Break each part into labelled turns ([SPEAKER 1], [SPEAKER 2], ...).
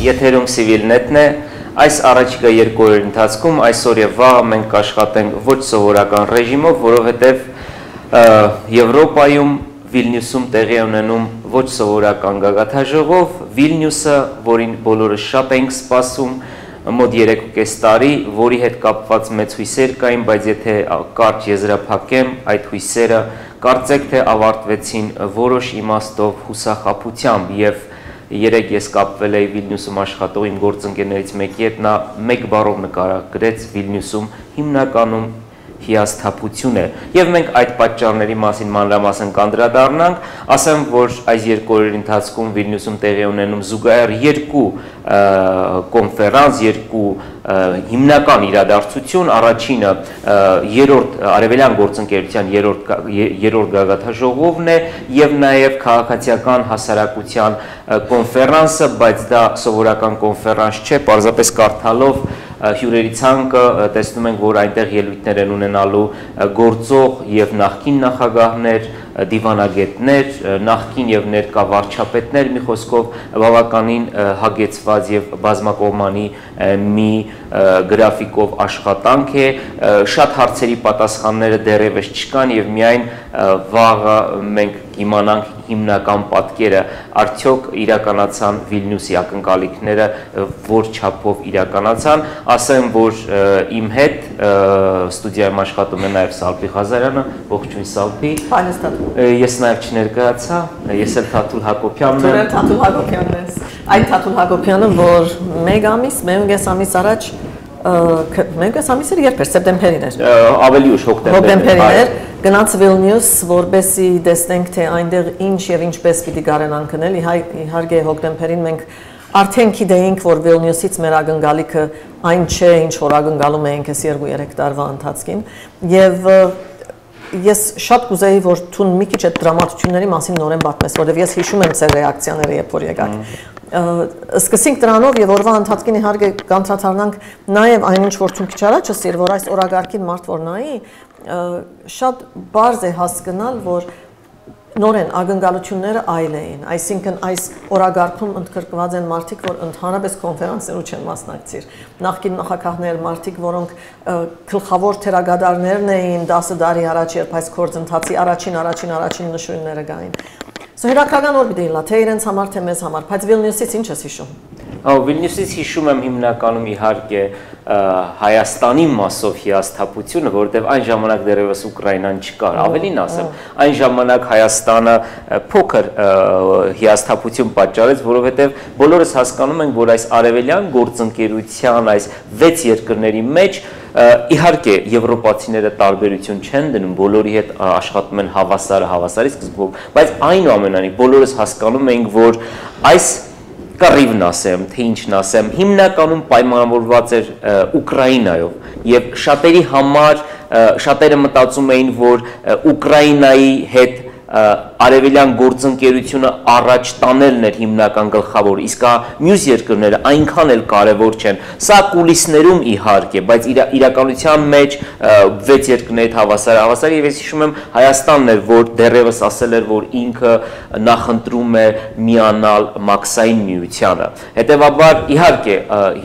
[SPEAKER 1] Եթերում CivilNet-ն է, այս առաջիկա երկու օրերի ընթացքում այսօր եւ վաղը մենք կաշխատենք ոչ սովորական ռեժիմով, որովհետեւ Եվրոպայում Վիլնյուսում տեղի ունենում ոչ սովորական գագաթաժողով, Վիլնյուսը, որին բոլորս շատ ենք սպասում, մոտ 3.5 տարի, որի հետ կապված մեծ հույսեր կային, բայց եթե կարճ եզրափակեմ, այդ հույսերը կարծեք թե ավարտվեցին որոշ իմաստով հուսախաբությամբ եւ երեք ես կապվել էի Վիլնյուսում աշխատող իմ գործընկերներից մեկի հետ, նա մեկ բառով նկարագրեց Վիլնյուսում հիմնականում հիասթափություն է եւ մենք այդ պատճառների մասին մանրամասն կանդրադառնանք, ասեմ, որ այս երկու օրերի ընթացքում Վիլնյուսում տեղի ունենում զուգահեռ երկու կոնֆերանս, երկու հիմնական իրադարձություն, առաջինը երրորդ արևելյան գործընկերության երրորդ գագաթաժողովն է եւ նաեւ քաղաքացիական հասարակության կոնֆերանսը, բայց դա սովորական կոնֆերանս չէ, պարզապես կարդալով հյուրերի ցանկը տեսնում ենք, որ այնտեղ ելույթներ են ունենալու գործող եւ նախկին նախագահներ, դիվանագետներ, նախկին եւ ներկա վարչապետներ, մի խոսքով բավականին հագեցված եւ բազմակողմանի մի գրաֆիկով աշխատանք է, շատ հարցերի պատասխանները դեռևս չկան եւ միայն վաղը մենք իմանանք հիմնական պատկերը, արդյոք իրականացան Վիլնյուսի ակնկալիքները որ չափով իրականացան, ասեմ, որ իմ հետ ստուդիայում աշխատում է նաև Սալփի Ղազարյանը, ողջույն Սալփի։ Ես նաև չներկայացա, ես էլ Թաթուլ Հակոբյանն եմ։ Դու Թաթուլ Հակոբյանն ես։ Այդ Թաթուլ Հակոբյանը, որ մեկ ամիս առաջ մենք այս ամիսը երբ էր, սեպտեմբերին էր։ Ավելի ուշ հոկտեմբերին էր, գնաց Վիլնյուս, որպեսզի տեսնենք, թե այնտեղ ինչ եւ ինչպես պիտի կարենան գնել։ Իհարկե հոկտեմբերին մենք արդեն գիտեինք, որ Վիլնյուսից մեր ակնկալիքը այն չէ, ինչ որ ակնկալում էինք այս 2-3 տարվա ընթացքին, եւ ես շատ կուզեի, որ դու մի քիչ այդ դրամատությունների մասին նորեն պատմես, որովհետեւ ես հիշում եմ ձեր ռեակցիաները, երբ որ եկաք։ Սկսենք դրանով եւ օրվա ընթացքին իհարկե կանդրադառնանք նաեւ այն ինչ որ ցուն քիչ առաջ ասիր, որ այս օրագարկին մարդ որ նայի, շատ բարձ է հասկանալ, որ նորեն ակնկալությունները այլ էին, այսինքն այս օրագարկում ընդգրկված են մարդիկ, որ ընդհանրապես կոնֆերանսներու չեն մասնակցիր, նախկին նախագահներ, մարդիկ, որոնք գլխավոր թերագադարներն էին 10 տարի առաջ, երբ այս գործընթացի առաջին նշույլները կային։ Հերակրական օր պիտի լա, թե իրենց համար, թե մեզ համար, բայց Վիլնյուսից ինչ ես հիշում։ Վիլնյուսից հիշում եմ հիմնականում իհարկե Հայաստանի մասով հիասթափությունը, որովհետև այն ժամանակ դեռևս Ուկրաինան չկար, ավելին ասեմ, այն ժամանակ Հայաստանը փոքր հիասթափություն պատճառեց, որովհետև բոլորս հասկանում ենք, որ այս արևելյան գործընկերության այս 6 երկրների մեջ իհարկե եվրոպացիները տարբերություն չեն դնում, բոլորի հետ աշխատում են հավասարի սկզբով, բայց այնուամենայնիվ բոլորս հասկանում ենք, որ այս կռիվն ասեմ, թե ինչն ասեմ, հիմնականում պայմանավորված էր Ուկրաինայով եւ շատերի համար շատերը մտածում էին, որ Ուկրաինայի հետ արևելյան գործընկերությունը առաջ տանելն էր հիմնական գլխավոր, իսկ մյուս երկրները այնքան էլ կարևոր չեն։ Սա կուլիսներում իհարկե, բայց իրականության մեջ 6 երկրներից հավասար եւ ես հիշում եմ Հայաստանն էր, որ դեռևս ասել էր, որ ինքը նախընտրում է միանալ մաքսային միությանը։ Հետևաբար իհարկե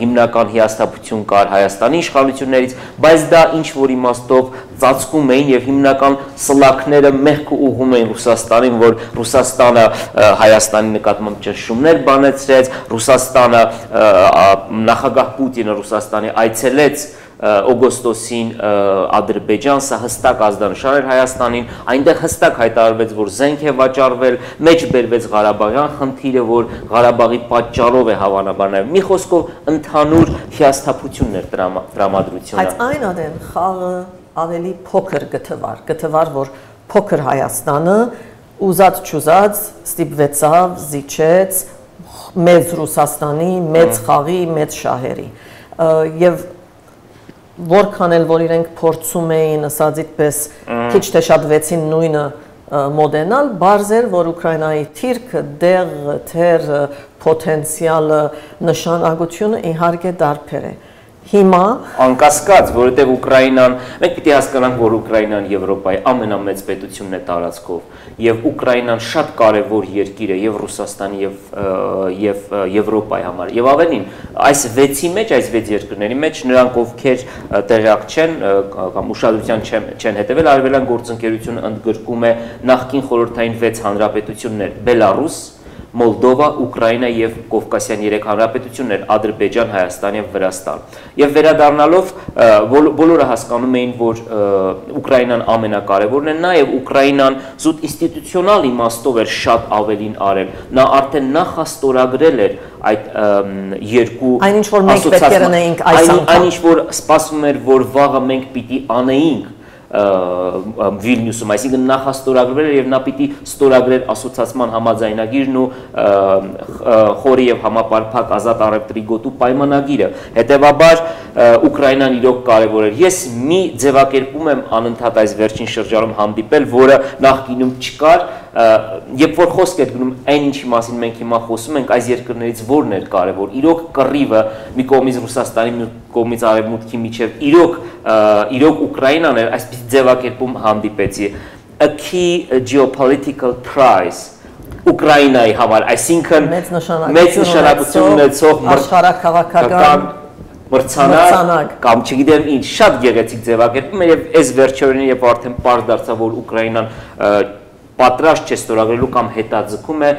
[SPEAKER 1] հիմնական հիասթափություն կար Հայաստանի իշխանություններից, բայց դա ինչ որ իմաստով ծածկում էին եւ հիմնական սլաքները մեղք ուղում էին Ռուսաստանին, որ Ռուսաստանը Հայաստանի նկատմամբ ճնշումներ բանեցրեց, Ռուսաստանը նախագահ Պուտինը Ռուսաստանի այցելեց օգոստոսին Ադրբեջան, սա հստակ ազդանշան էր Հայաստանին, այնտեղ հստակ հայտարարվեց, որ զենք է վաճառվել, մեջ բերվեց Ղարաբաղյան խնդիրը, որ Ղարաբաղի պատճառով է հավանաբար նաև։ Մի խոսքով ընդհանուր հիասթափությունն էր տրամադրությունը։ Բայց այն ադեն խաղը ավելի փոքր գտվար, որ փոքր Հայաստանը ուզած չուզած ստիպվեցավ, զիջեց մեծ Ռուսաստանի, մեծ խաղի, մեծ շահերի։ Եվ որքան էլ որ իրենք փորձում էին, ասածիդ պես քիչ թե շատ վեցին նույնը մոդենալ, բարձ էր, որ Ուկրաինայի թիրքը, դեղը, թերը, պոտենցիալը, նշանակությունը իհարկե դարբեր է։
[SPEAKER 2] Հիմա
[SPEAKER 1] անկասկած, որովհետև Ուկրաինան, մենք պիտի հասկանանք, որ Ուկրաինան Եվրոպայի ամենամեծ պետությունն է տարածքով, եւ Ուկրաինան շատ կարևոր երկիր է եւ Ռուսաստանի եւ Եվրոպայի համար։ Եվ ավելին, այս 6-ի մեջ, այս 6 երկրների մեջ նրանք ովքեր տեղյակ չեն կամ ուշադրության չեն հետևել, արևելյան գործընկերությունը ընդգրկում է նախկին խորհրդային 6 հանրապետություններ՝ Բելարուս, Մոլդովա, Ուկրաինա եւ Կովկասյան 3 հանրապետություններ՝ Ադրբեջան, Հայաստան եւ Վրաստան։ Եվ վերադառնալով բոլորը հասկանում էին, որ Ուկրաինան ամենակարևորն է, նաեւ Ուկրաինան զուտ ինստիտուցիոնալ իմաստով էր շատ ավելին արել։ Նա արդեն նախաստորագրել էր այդ երկու
[SPEAKER 2] այնինչ որ մենք պետք է անեինք այս անգամ,
[SPEAKER 1] այնինչ որ սպասվում էր, որ վաղը մենք պիտի անեինք Վիլնյուսում, այսինքն նախաստորագրվել էր եւ նա պիտի ստորագրեր ասոցիացիան համաձայնագիրն ու խորի եւ համապարփակ ազատ առևտրի գոտու պայմանագիրը։ Հետեւաբար Ուկրաինան իրոք կարևոր էր։ Ես մի ձևակերպում եմ անընդհատ այս վերջին շրջանում հանդիպել, որը նախկինում չկար, երբ որ խոսք է գնում այն ինչի մասին մենք հիմա խոսում ենք, այս երկրներից որն էր կարևոր։ Իրոք կռիվը մի կողմից Ռուսաստանի, մի կողմից Արևմուտքի միջև իրոք Ուկրաինան էր, այսպես ձևակերպում հանդիպեցի։ A key geopolitical prize Ուկրաինայի համար, այսինքն մեծ նշանակություն ունեցող
[SPEAKER 2] աշխարհաքաղաքական
[SPEAKER 1] մրցանակ կամ չգիտեմ ինչ, շատ գեղեցիկ ձևակերպում է եւ այս վերջերին երբ արդեն պարզ դարձավ, որ Ուկրաինան պատրաստ չէ ստորագրելու կամ հետաձգում է,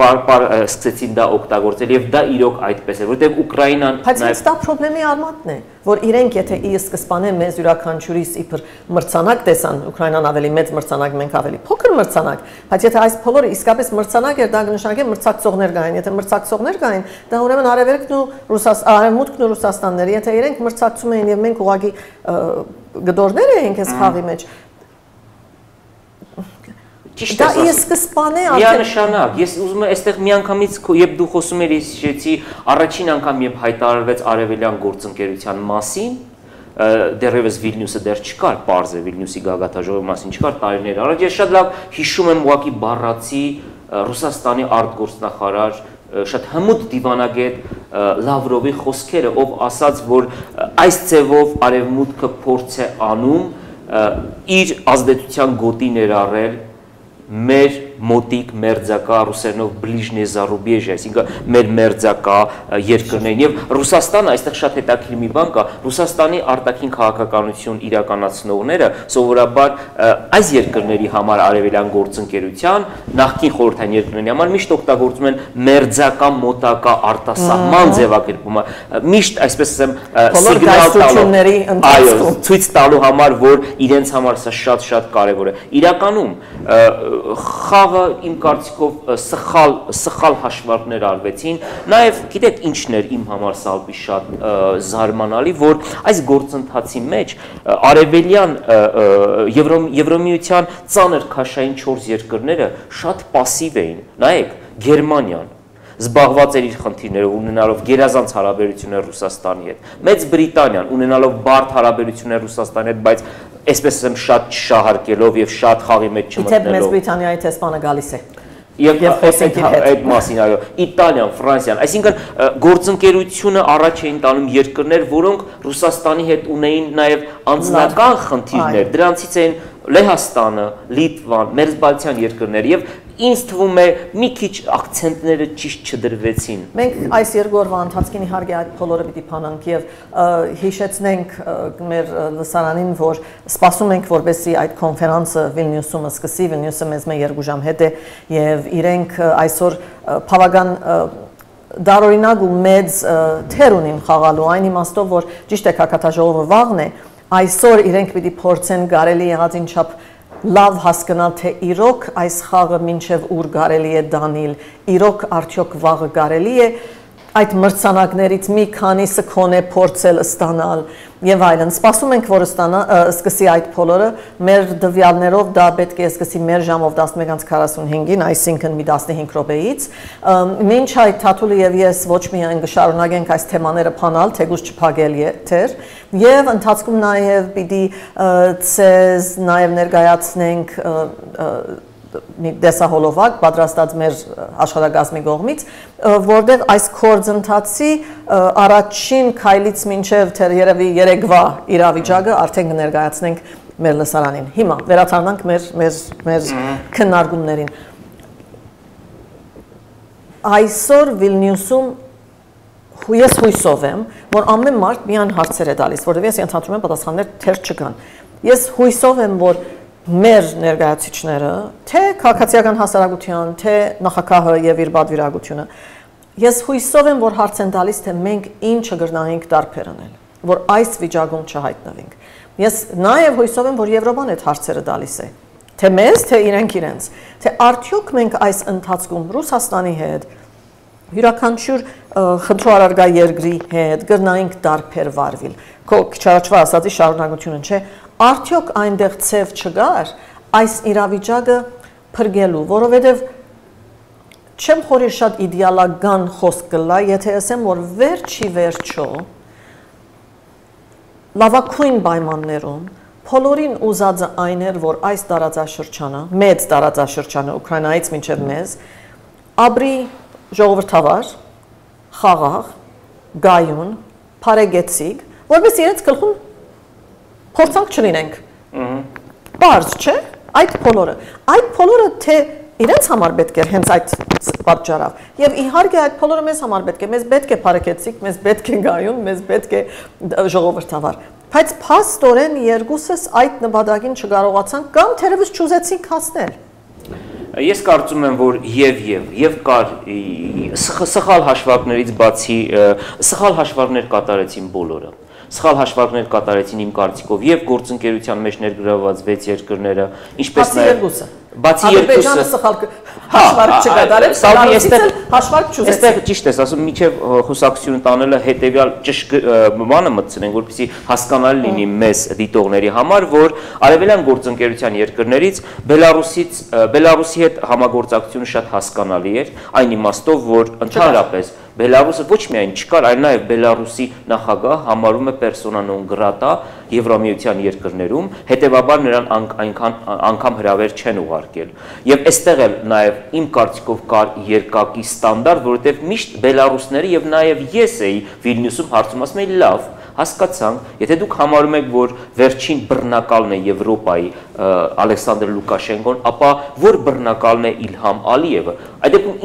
[SPEAKER 1] սկսեցին դա օգտագործել եւ դա իրոք այդպես է, որտեղ Ուկրաինան
[SPEAKER 2] Բայց դա խնդրի արմատն է, որ իրենք եթե ի սկզբանե մեզ յուրաքանչյուրիս իբր մրցանակ տեսան, Ուկրաինան ավելի մեծ մրցանակ, մենք ավելի փոքր մրցանակ, բայց եթե այս բոլորը իսկապես մրցանակ էր, դա կնշանակի մրցակցողներ կային, եթե մրցակցողներ կային, դա ուրեմն Արևելքն ու Արևմուտքն ու Ռուսաստանները, եթե իրենք մրցակցում էին եւ մենք ուղղակի գդորներ էինք այս խաղի մեջ, դա սկզբանե
[SPEAKER 1] միանշանակ, ես ուզում եմ այստեղ միանգամից, երբ դու խոսում ես, ես հիշեցի առաջին անգամ երբ հայտարարվեց արևելյան գործընկերության մասին, դեռևս Վիլնյուսը դեռ չկար, պարզ է Վիլնյուսի գագաթաժողովի մասին չկար տարիներ առաջ, ես շատ լավ հիշում եմ ուղղակի բառացի Ռուսաստանի արտգործնախարար շատ հմուտ դիվանագետ Լավրովի խոսքերը, ով ասաց, որ այս ձևով Արևմուտքը փորձ է անում իր ազդեցության գոտի ներառել մեր մոտիկ մերձակա ռուսերենով բլիժնե зарубежье, այսինքն մեր մերձակա երկրներին եւ Ռուսաստանը այստեղ շատ հետաքրքիր մի բան կա, Ռուսաստանի արտաքին քաղաքականություն իրականացնողները սովորաբար այս երկրների համար արևելյան գործընկերության նախկին խորհրդային երկրների համար միշտ օգտագործում են մերձակա մոտակա արտասահման ձևակերպումը, միշտ այսպես ասեմ սիգնալ տալու, այո, ցույց տալու համար, որ իրենց համար սա շատ կարևոր է։ Իրականում խաղը իմ կարծիքով սխալ հաշվարկներ արվեցին, նաև գիտեք ինչն էր իմ համար սալպի շատ զարմանալի, որ այս գործընթացի մեջ արևելյան Եվրոմիության ծանր քաշային 4 երկրները շատ պասիվ էին, նայեք Գերմանիան զբաղված էր իր խնդիրներով, ունենալով գերազանց հարաբերություններ Ռուսաստանի հետ, Մեծ Բրիտանիան ունենալով բարդ հարաբերություններ Ռուսաստանի հետ, բայց այսպես ասեմ շատ չշահարկելով եւ շատ խաղի մեջ չմտնելով։
[SPEAKER 2] Իդեպ Մեծ Բրիտանիայի տեսփանը գալիս է։
[SPEAKER 1] Եվ այդ մասին, այո, Իտալիան, Ֆրանսիան, այսինքն գործընկերությունը առաջ էին տանում երկրներ, որոնք Ռուսաստանի հետ ունեին նաև անձնական խնդիրներ, դրանցից էին Լեհաստանը, Լիտվան, Մերձբալթյան երկրներ եւ ինձ թվում է մի քիչ ակցենտները ճիշտ չդրվեցին։
[SPEAKER 2] Մենք այս երկու օրվա ընթացքին իհարկե այդ բոլորը պիտի փանանք եւ հիշեցնենք մեր լսարանին, որ սպասում ենք, որպեսզի այդ կոնֆերանսը Վիլնյուսում սկսի, Վիլնյուսը մեզ մե 2 ժամ հետ է եւ իրենք այսօր բավական դարօրինակ ու մեծ թեր ունին խաղալու այն իմաստով, որ ճիշտ է հակատաժողովը վաղն է, այսօր իրենք պիտի փորձեն կարելի եղած ինչապ լավ հասկանալ, թե իրոք այս խաղը մինչև ուր կարելի է դանել, իրոք արդյոք վաղը կարելի է այդ մրցանակներից մի քանիսը քոնե փորձել ստանալ եւ այլն։ Սպասում ենք, որ սկսի այդ բոլորը, մեր դվյալներով դա պետք է սկսի մեր ժամով 11:45-ին, այսինքն մի 15 րոպեից։ Մինչ այդ Թաթուլը եւ ես ոչ միայն կշարունակենք այս թեմաները փանալ, թեկուզ չփակել եթեր, եւ ընթացքում նաեւ պիտի ցեզ նաեւ ներկայացնենք մի դեսահոլովակ պատրաստած մեր աշխատակազմի կողմից, որտեղ այս կորձընթացի առաջին քայլից մինչև երևի երեկվա իրավիճակը արդեն կներկայացնենք մեր լսարանին։ Հիմա վերադառնանք մեր քննարկումներին։ Այսօր Վիլնյուսում ես հույսով եմ, որ ամեն մարդ միան հարցեր է տալիս, որովհետև ես ենթադրում եմ պատասխաններ թեր չկան։ Ես հույսով եմ, որ մեր ներկայացուցիչները, թե քաղաքացիական հասարակության, թե նախագահը եւ իր պատվիրակությունը, ես հույսով եմ, որ հարց են տալիս, թե մենք ինչը կգրնանանք դարբեր անել, որ այս վիճակում չհայտնվենք։ Ես նաեւ հույսով եմ, որ Եվրոպան այդ հարցերը տալիս է, թե մեզ, թե իրենք, թե արդյոք մենք այս ընթացքում Ռուսաստանի հետ յուրաքանչյուր խնդրոարարգա երկրի հետ կգրնանանք դարբեր վարվել։ Քո քիչ առաջվա ասածի շարունակությունը չէ, արդյոք այնտեղ ցև չկար այս իրավիճակը փրկելու, որովհետև չեմ խորի շատ իդեալական խոսք կլա, եթե ասեմ, որ վերջո լավագույն պայմաններում բոլորին ուզածը այն էր, որ այս տարածաշրջանը, մեծ տարածաշրջանը Ուկրաինայից մինչև մեզ, ապրի ժողովրդավար, խաղաղ, գայուն, բարեգեցիկ, որպես իրենց գլխում փորձանք չլինենք։ Բարձ չէ, այդ բոլորը թե իրենց համար պետք է հենց այդ պատճառով։ Եվ իհարկե այդ բոլորը մեզ համար պետք է, մեզ պետք է բարեկեցիկ, մեզ պետք է գայուն, մեզ պետք է ժողովրդավար։ Բայց փաստորեն երկուսս այդ նպատակին չկարողացան կամ թերևս չուզեցին հասնել։
[SPEAKER 1] Ես կարծում եմ, որ եւ կար սխալ հաշվարկներից բացի սխալ հաշվարկներ կատարեցին բոլորը։ Սխալ հաշվարկներ կատարեցին իմ կարծիքով եւ գործընկերության մեջ ներգրավված 6 երկրները, ինչպես նաեւ բացի երկուսը
[SPEAKER 2] սխալ հաշվարկ չկատարեց, այստեղ հաշվարկ չուզեց։
[SPEAKER 1] Այստեղ ճիշտ ես ասում, միջև խոսակցությունը տանելը հետեւյալ բանը մտցնենք, որպեսզի հասկանալի լինի մեզ դիտողների համար, որ արևելյան գործընկերության երկրներից Բելարուսի հետ համագործակցությունը շատ հասկանալի էր, այն իմաստով, որ ընդհանրապես Բելարուսը ոչ միայն չկար, այլ նաև Բելարուսի նախագահ համարում է persona non grata Եվրամիության երկրներում, հետևաբար նրան անգամ հրավեր չեն ուղարկել։ Եվ այստեղ էլ նաև իմ կարծիքով կար երկակի ստանդարտ, որովհետև միշտ բելարուսները եւ նաև ես էի Վիլնյուսում հարցում ասում էի լավ, հասկացանք, եթե դուք համարում եք, որ վերջին բռնակալն է Եվրոպայի Ալեքսանդր Լուկաշենկոն, ապա որ բռնակալն է Իլհամ Ալիևը։ Այդ դեպքում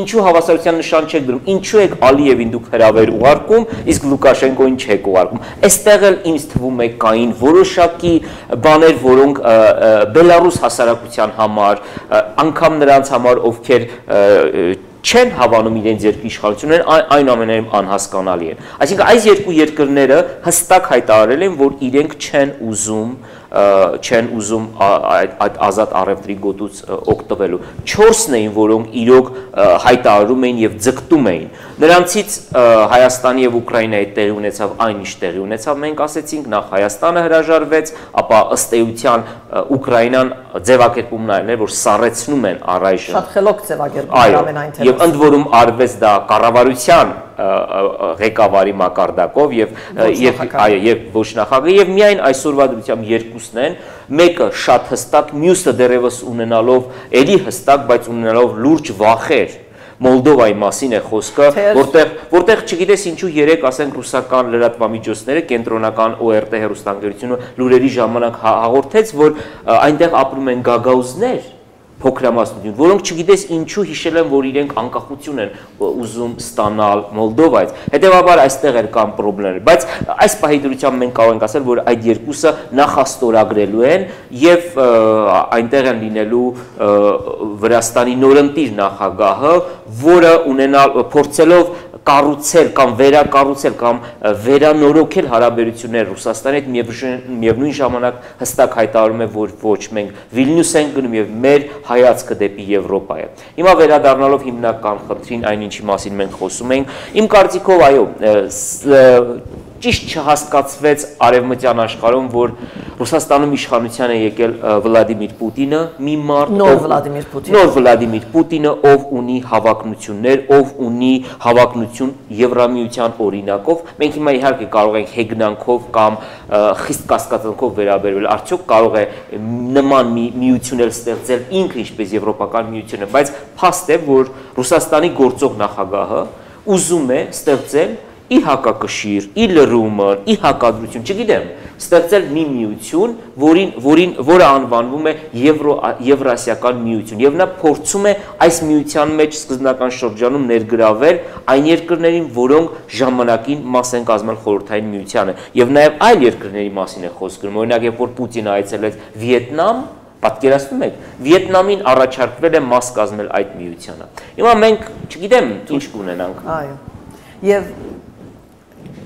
[SPEAKER 1] ինչու հավասարության նշան չեք դրում, ինչու եք Ալիևին դուք հրավեր ուղարկում, իսկ Լուկաշենկոին չեք ուղարկում։ Այստեղ էլ ինձ թվում է կային որոշակի բաներ, որոնք Բելարուս հասարակության համար, անգամ նրանց համար, ովքեր չեն հավանում իրենց երկրի իշխանությունները, այնուամենայնիվ անհասկանալի են։ Այսինքն այս երկու երկրները հստակ հայտարարել են, որ իրենք չեն ուզում այդ ազատ առևտրի գոտուց օգտվելու։ 4-ն էին, որոնք իրոք հայտարարում էին եւ ձգտում էին։ Նրանցից Հայաստանի եւ Ուկրաինայի տեղի ունեցավ այն ինչ տեղի ունեցավ, մենք ասեցինք, նախ Հայաստանը հրաժարվեց, ապա ըստ էության Ուկրաինան ձևակերպումն այն էր, որ սառեցնում են առայժմ։
[SPEAKER 2] Շատ խելոք ձևակերպում ամենայն թեպս։
[SPEAKER 1] Եվ ընդ որում արվեց դա կառավարության ղեկավարի մակարդակով եւ ոչ նախագահ եւ միայն այսօրվա դրությամբ երկուսն են, մեկը շատ հստակ, մյուսը դեռևս ունենալով էլի հստակ, բայց ունենալով լուրջ վախեր Մոլդովայի մասին է խոսքը, որտեղ չգիտես ինչու երեք ասենք ռուսական լրատվամիջոցները, կենտրոնական ORT հեռուստաընկերությունը լուրերի ժամանակ հաղորդեց, որ այնտեղ ապրում են գագաուզներ, փոքրամասնություն, որոնք չգիտես ինչու հիշել են, որ իրենք անկախություն են ուզում ստանալ Մոլդովայից։ Հետևաբար այստեղ էլ կան խնդիրներ, բայց այս պահի դրությամբ մենք կարող ենք ասել, որ այդ երկուսը նախաստորագրելու են եւ այնտեղ են լինելու Վրաստանի նորընտիր նախագահը, որը փորձելով կառուցել կամ վերակառուցել կամ վերանորոգել հարաբերություններ Ռուսաստանի հետ միևնույն ժամանակ հստակ հայտարարում է, որ ոչ մենք Վիլնյուս ենք գնում եւ մեր հայացքը դեպի Եվրոպա է։ Հիմա վերադառնալով հիմնական խնդրին, այն ինչի մասին մենք խոսում ենք, իմ կարծիքով այո, ճիշտ չհասկացվեց արևմտյան աշխարհում, որ Ռուսաստանում իշխանության է եկել Վլադիմիր Պուտինը, մի մարդ,
[SPEAKER 2] նոր
[SPEAKER 1] Վլադիմիր Պուտինը, ով ունի հավակնություններ, ով ունի հավակնություն Եվրամիության օրինակով, մենք հիմա իհարկե կարող ենք հեգնանքով կամ խիստ կասկածանքով վերաբերվել, արդյոք կարող է նման մի միություն ստեղծել ինքը ինչպես Եվրոպական միությունը, բայց փաստ է, որ Ռուսաստանի գործող նախագահը ուզում է ստեղծել ի հակակշիռ, ի լրումն, ի հակադրություն, չգիտեմ, ստեղծել մի միություն, որը անվանվում է Եվրասիական միություն, եւ նա փորձում է այս միության մեջ սկզբնական շրջանում ներգրավել այն երկրներին, որոնք ժամանակին մաս են կազմել խորհրդային միությանը, եւ նաեւ այլ երկրների մասին է խոսքը, օրինակ, երբ որ Պուտինը այցելեց Վիետնամ, պատկերացնում եք, Վիետնամին առաջարկվել է մաս կազմել այդ միությանը։ Հիմա մենք, չգիտեմ, ինչ կունենանք։
[SPEAKER 2] Այո։ Եվ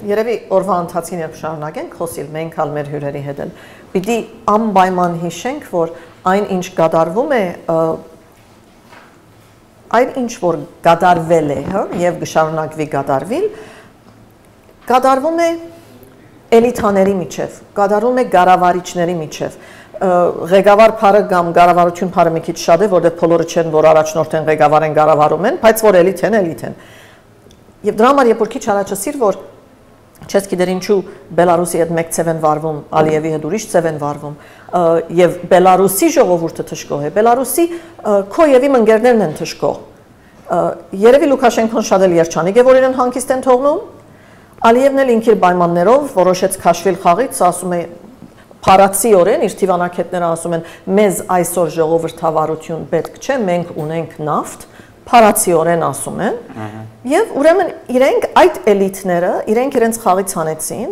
[SPEAKER 2] երևի օրվա ընթացքին երբ շարունակենք խոսել, մենք հալ մեր հյուրերի հետ էլ պիտի անպայման հիշենք, որ այն ինչ կատարվում է, այն ինչ որ կատարվել է, եւ կշարունակվի կատարվում է էլիտաների միջև, կատարվում է կառավարիչների միջև։ Ղեկավար բարը կամ կառավարություն բարը մի քիչ շատ է, որտեղ բոլորը չեն, որ առաջնորդ են, ղեկավար են, կառավարում են, բայց որ էլիտ են։ Եվ դրա համար երբ որ քիչ առաջ ասիր, որ չես գիտեր ինչու Բելարուսի հետ մեկ ցև են վարվում, Ալիևի հետ ուրիշ ցև են վարվում, եւ Բելարուսի ժողովուրդը թշկող է, Բելարուսի քո եւ իմ ընկերներն են թշկող։ Երևի Լուկաշենկոն շատ էլ երջանիկ է, որ իրեն հանգիստ են թողնում, Ալիևն էլ ինքիր պայմաններով որոշեց քաշվել խաղից, ասում է Փարացիորեն իր դիվանագետները ասում են մեզ այսօր ժողովրդավարություն պետք չէ, մենք ունենք նավթ, փարացիորեն ասում են, եւ ուրեմն իրենք այդ էլիտները, իրենց խաղից հանեցին,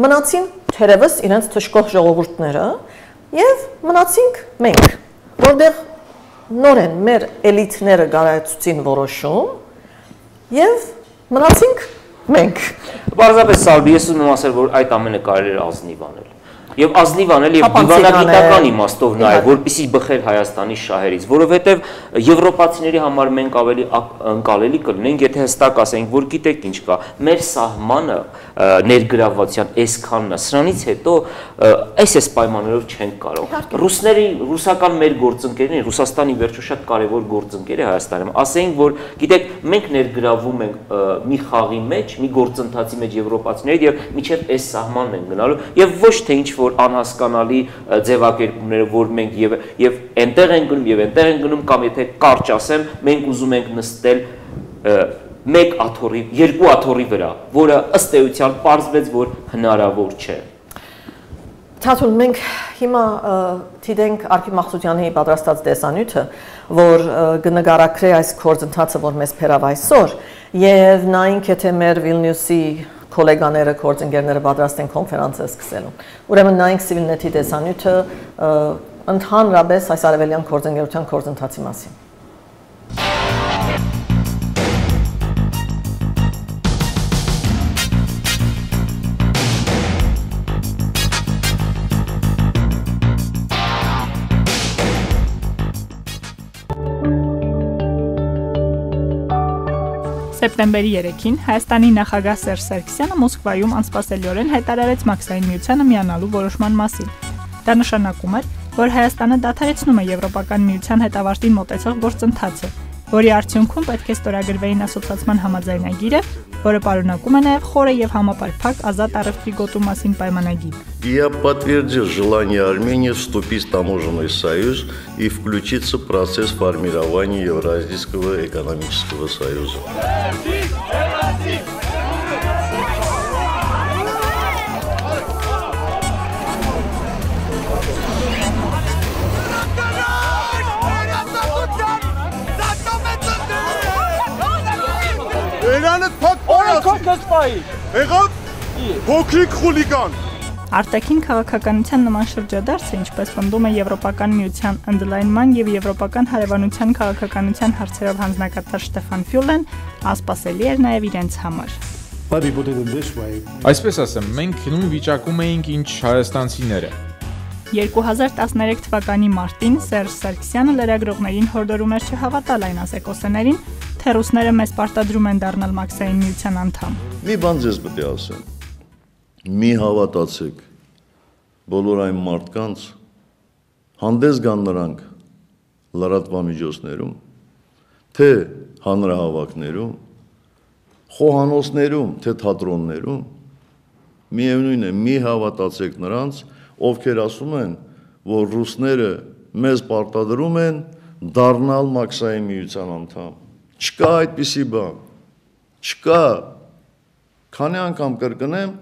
[SPEAKER 2] մնացին թերևս իրենց թշկող ժողովուրդները եւ մնացինք մենք, որտեղ նորեն մեր էլիտները գարայացուցին որոշում եւ մնացինք մենք։
[SPEAKER 1] Պարզապես Սալբի ես ուզում եմ ասել, որ այդ ամենը կարելի է ազնիվ անել։ Եվ ազնիվ անել եւ դիվանագիտական իմաստով նաեւ, որպեսզի բխեր Հայաստանի շահերից, որովհետեւ եվրոպացիների համար մենք ավելի ընկալելի կլինենք, եթե հստակ ասենք, որ գիտեք ինչ կա, մեր սահմանը ներգրավվածության այսքանն է, սրանից հետո այս պայմաններով չենք կարող։ Ռուսական մեր գործընկերներին, Ռուսաստանի վերջո շատ կարևոր գործընկեր է Հայաստանում, ասենք, որ գիտեք, մենք ներգրավում ենք մի խաղի մեջ, մի գործընթացի մեջ եվրոպացիների եւ միջև այս սահմանն են գնալու եւ ոչ թե ինչ որ անհասկանալի ձևակերպումները, որ մենք եւ այնտեղ են գնում եւ այնտեղ են գնում, կամ եթե կարճ ասեմ, մենք ուզում ենք նստել մեկ աթոռի, երկու աթոռի վրա, որը ըստ էության պարզվեց, որ հնարավոր չէ։
[SPEAKER 2] Թաթուլ, մենք հիմա դիտենք Արփի Մաղսուդյանի պատրաստած տեսանյութը, որ կնկարագրի այս գործընթացը, որ մեզ բերավ այսօր, եւ նայենք, եթե մեր Վիլնյուսի կոլեգաները, գործընկերները պատրաստ են կոնֆերանսը սկսելու։ Ուրեմն նայենք CivilNet-ի տեսանյութը ընդհանրապես այս արևելյան գործընկերության գործընթացի մասին։
[SPEAKER 3] Սեպտեմբերի 3-ին Հայաստանի նախագահ Սերժ Սարգսյանը Մոսկվայում անսպասելիորեն հայտարարեց Մաքսային միությանը միանալու որոշման մասին։ Դա նշանակում էր, որ Հայաստանը դադարեցնում է Եվրոպական միության հետ ավարտին մոտեցող գործընթացը, որի արդյունքում պետք է ստորագրվեին ասոցիացման համաձայնագիրը, որը պարունակում է նաև խորը եւ համապարփակ ազատ առևտրի գոտու մասին պայմանագիր։
[SPEAKER 4] Я подтвердил желание Армении вступить в таможенный союз и включиться в процесс формирования Евразийского экономического союза.
[SPEAKER 5] Փոքրիկ խուլիգան։
[SPEAKER 3] Արտաքին քաղաքականության նման շրջադարձը, ինչպես պնդում է Եվրոպական միության ընդլայնման եւ Եվրոպական հարևանության քաղաքականության հարցերով հանձնակատար Ստեֆան Ֆյուլեն, ասպասելի էր նաեւ իրենց համար։
[SPEAKER 6] Այսպես ասեմ, մենք նույն վիճակում էինք, ինչ հայաստանցիները։
[SPEAKER 3] 2013 թվականի մարտին Սերժ Սարգսյանը լրագրողներին հորդորում էր չհավատալ այն ասեկոսներին, թե ռուսները մեզ պարտադրում են դառնալ Մաքսային միության անդամ։
[SPEAKER 4] Մի բան ձեզ պետք է ասեմ։ Մի հավատացեք բոլոր այն մարդկանց, հանդես գան նրանք լրատվամիջոցներում, թե հանրահավաքներում, խոհանոցներում, թե թատրոններում, միևնույն է, մի հավատացեք նրանց, ովքեր ասում են, որ ռուսները մեզ պարտադրում են դառնալ մաքսային միության անդամ։ Չկա այդպիսի բան, չկա, քանի անգամ կրկնեմ,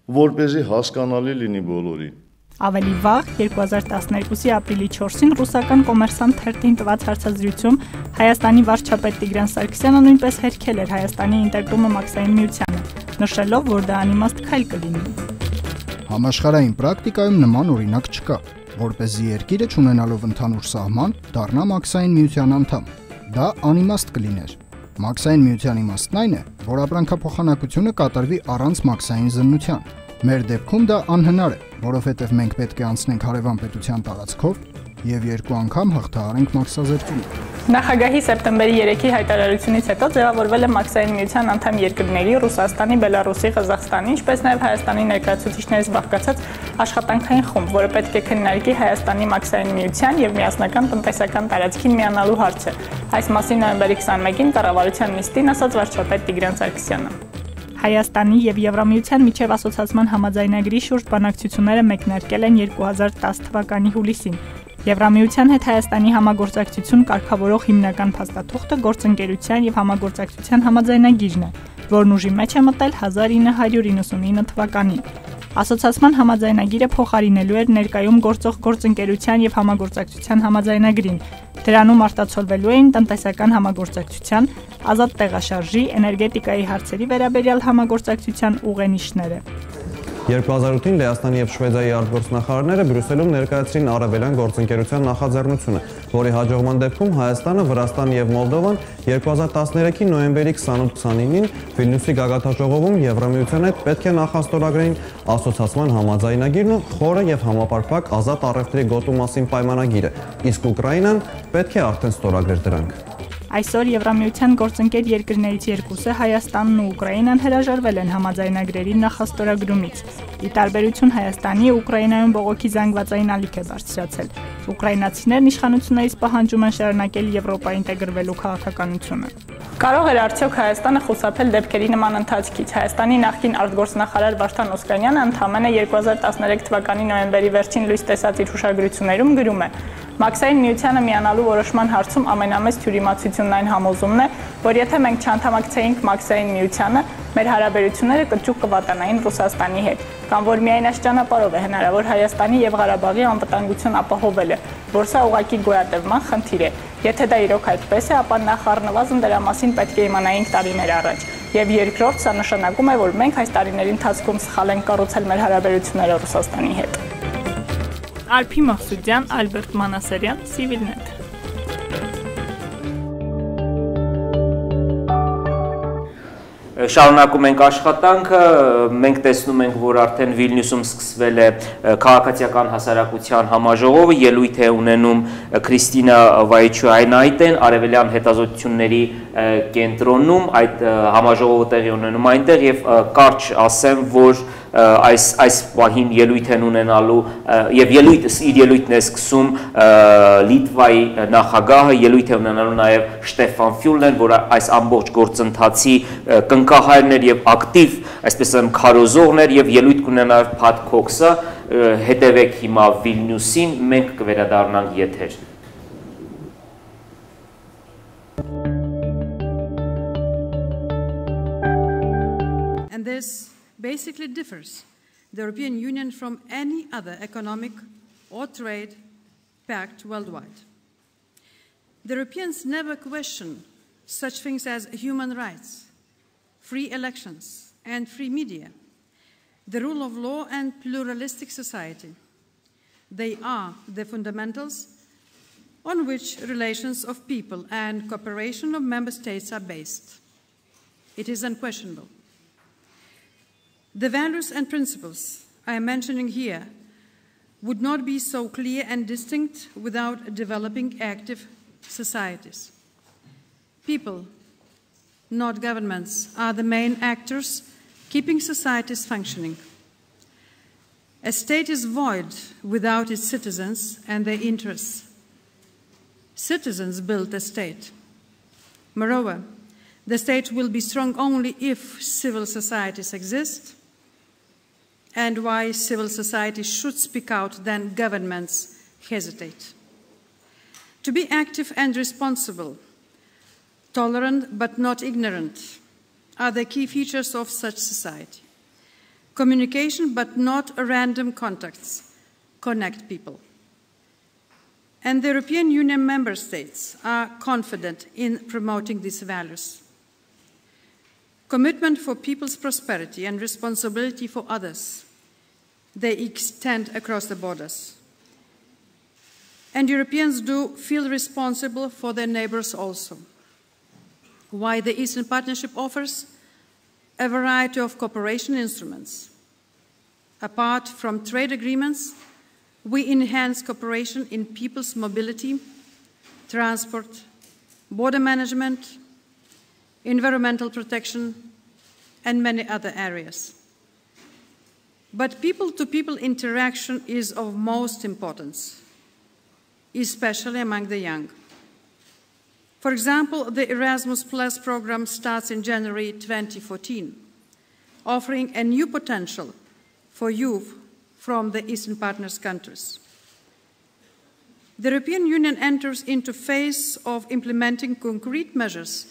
[SPEAKER 4] որպեսզի հասկանալի լինի բոլորին։
[SPEAKER 3] Ավելի վաղ, 2012-ի ապրիլի 4-ին ռուսական կոմերսանտ թերթին տված հարցազրույցում Հայաստանի վարչապետ Տիգրան Սարգսյանը նույնպես հերքել էր Հայաստանի ինտեգրումը մաքսային միությանը, նշելով, որ դա անիմաստ քայլ կլինի։
[SPEAKER 7] Համաշխարհային պրակտիկայում նման օրինակ չկա, որպեսզի երկիրը չունենալով ընդհանուր սահման դառնա մաքսային միության անդամ։ Դա անիմաստ կլիներ։ Մաքսային միության իմաստն այն է, որ ապրանքափոխանակությունը կատարվի առանց մաքսային զննության։ Մեր դեպքում դա անհնար է, որովհետև մենք պետք է անցնենք հարևան պետության տարածքով եւ երկու անգամ հաղթահարենք մաքսազերծումը։
[SPEAKER 3] Նախագահի սեպտեմբերի 3-ի հայտարարությունից հետո ձևավորվել է մաքսային միության անդամ երկրների Ռուսաստանի, Բելարուսի, Ղազախստանի, ինչպես նաև Հայաստանի ներկայացուցիչներից բաղկացած աշխատանքային խումբ, որը պետք է քննարկի Հայաստանի մաքսային միության եւ միասնական տնտեսական տարածքին միանալու հարցը։ Այս մասին նոյեմբերի 21-ին կառավարության նիստին ասաց վարչապետ Տիգրան Սարգսյանը։ Հայաստանի եւ Եվրամիության միջև ասոցիացման համաձայնագրի շուրջ բանակցությունները մեկնարկել են 2010 թվականի հուլիսին։ Եվրամիության հետ Հայաստանի համագործակցություն կարգավորող հիմնական փաստաթուղթը գործընկերության եւ համագործակցության համաձայնագիրն է, որն ուժի մեջ է մտել 1999 թվականին։ Ասոցիացման համաձայնագիրը փոխարինելու էր ներկայում գործող գործընկերության եւ համագործակցության համաձայնագրին։ Դրանում արտացոլվելու էին տնտեսական համագործակցության, ազատ տեղաշարժի, էներգետիկայի հարցերի վերաբերյալ համագործակցության ուղենիշները։
[SPEAKER 8] 2008-ին Լեհաստանի եւ Շվեդիայի արտգործնախարարները Բրյուսելում ներկայացրին արևելյան գործընկերության նախաձեռնությունը, որի հաջողման դեպքում Հայաստանը, Վրաստանը եւ Մոլդովան 2013-ի նոյեմբերի 28-29-ին Վիլնյուսի գագաթնաժողովում Եվրամիության հետ պետք է նախաստորագրեին ասոցիացման համաձայնագիրն ու խորը եւ համապարփակ ազատ առևտրի գոտու մասին պայմանագիրը, իսկ Ուկրաինան պետք է արդեն ստորագրեր դրանք։
[SPEAKER 3] Այսօր Եվրամիության գործընկեր երկրներից երկուսը Հայաստանն ու Ուկրաինան հրաժարվել են համաձայնագրերի նախաստորագրումից։ Ի տարբերություն Հայաստանի, Ուկրաինայում բողոքի զանգվածային ալիք է բարձրացել։ Ուկրաինացիներն իշխանություններից պահանջում են շարունակել Եվրոպա ինտեգրվելու քաղաքականությունը։ Կարող էր արդյոք Հայաստանը խուսափել դեպքերի նման ընթացքից։ Հայաստանի նախկին արտգործնախարար Վարդան Օսկանյանը ընդամենը 2013 թվականի նոյեմբերի վերջին լույս տեսած իր հուշագրություններում գրում է. Մաքսային միությանը միանալու որոշման հարցում ամենամեծ թյուրիմացությունն այն համոզումն է, որ եթե մենք չանդամակցեինք մաքսային միությանը, մեր հարաբերությունները կճուղ կվատանային Ռուսաստանի հետ, կամ որ միայն այս ճանապարհով է հնարավոր Հայաստանի եւ Ղարաբաղի անվտանգություն ապահովելը, որ սա ուղղակի գոյատևման խնդիր է։ Եթե դա իրոք այդպես է, ապա նախ առնվազն դրա մասին պետք է իմանայինք տարիներ առաջ։ Եվ երկրորդ, սա նշանակում է, որ մենք այս տարիների ընթացքում սխալ ենք կառուցել մեր հարաբերությունները Ռուսաստանի հետ։ Ալփի Մաղսուդյան, Ալբերտ Մանասարյան, CivilNet։
[SPEAKER 1] Շարունակում ենք աշխատանքը, մենք տեսնում ենք, որ արդեն Վիլնյուսում սկսվել է քաղաքացիական հասարակության համաժողովը, ելույթ է ունենում Քրիստինա Վայչուայնայտեն, արևելյան հետազոտությունների կենտրոնում, այդ համաժողովը տեղի ունենում այնտեղ եւ կարճ ասեմ, որ այս պահին ելույթ են ունենալու եւ իր ելույթն է սկսում Լիտվայի նախագահը, ելույթ է ունենալու նաեւ Շտեֆան Ֆյուլեն, որը այս ամբողջ գործընթացի կնքահայրն էր եւ ակտիվ, այսպես ասեմ, քարոզողն էր եւ ելույթ կունենա Փաթ Քոքսը, հետևեք հիմա Վիլնյուսին, մենք կվերադառնանք եթեր։
[SPEAKER 9] And this basically differs the European Union from any other economic or trade pact worldwide. The Europeans never question such things as human rights, free elections and free media, the rule of law and pluralistic society. They are the fundamentals on which relations of people and cooperation of member states are based. It is unquestionable. The values and principles I am mentioning here would not be so clear and distinct without developing active societies. People, not governments, are the main actors keeping societies functioning. A state is void without its citizens and their interests. Citizens build a state. Moreover, the state will be strong only if civil societies exist, and why civil society should speak out, then governments hesitate. To be active and responsible, tolerant but not ignorant, are the key features of such society. Communication but not random contacts connect people. And the European Union member states are confident in promoting these values. Commitment for people's prosperity and responsibility for others, they extend across the borders. And Europeans do feel responsible for their neighbors also. Why the Eastern Partnership offers a variety of cooperation instruments. Apart from trade agreements, we enhance cooperation in people's mobility, transport, border management, environmental protection, and many other areas. But people-to-people interaction is of most importance, especially among the young. For example, the Erasmus Plus program starts in January 2014, offering a new potential for youth from the Eastern Partners countries. The European Union enters into a phase of implementing concrete measures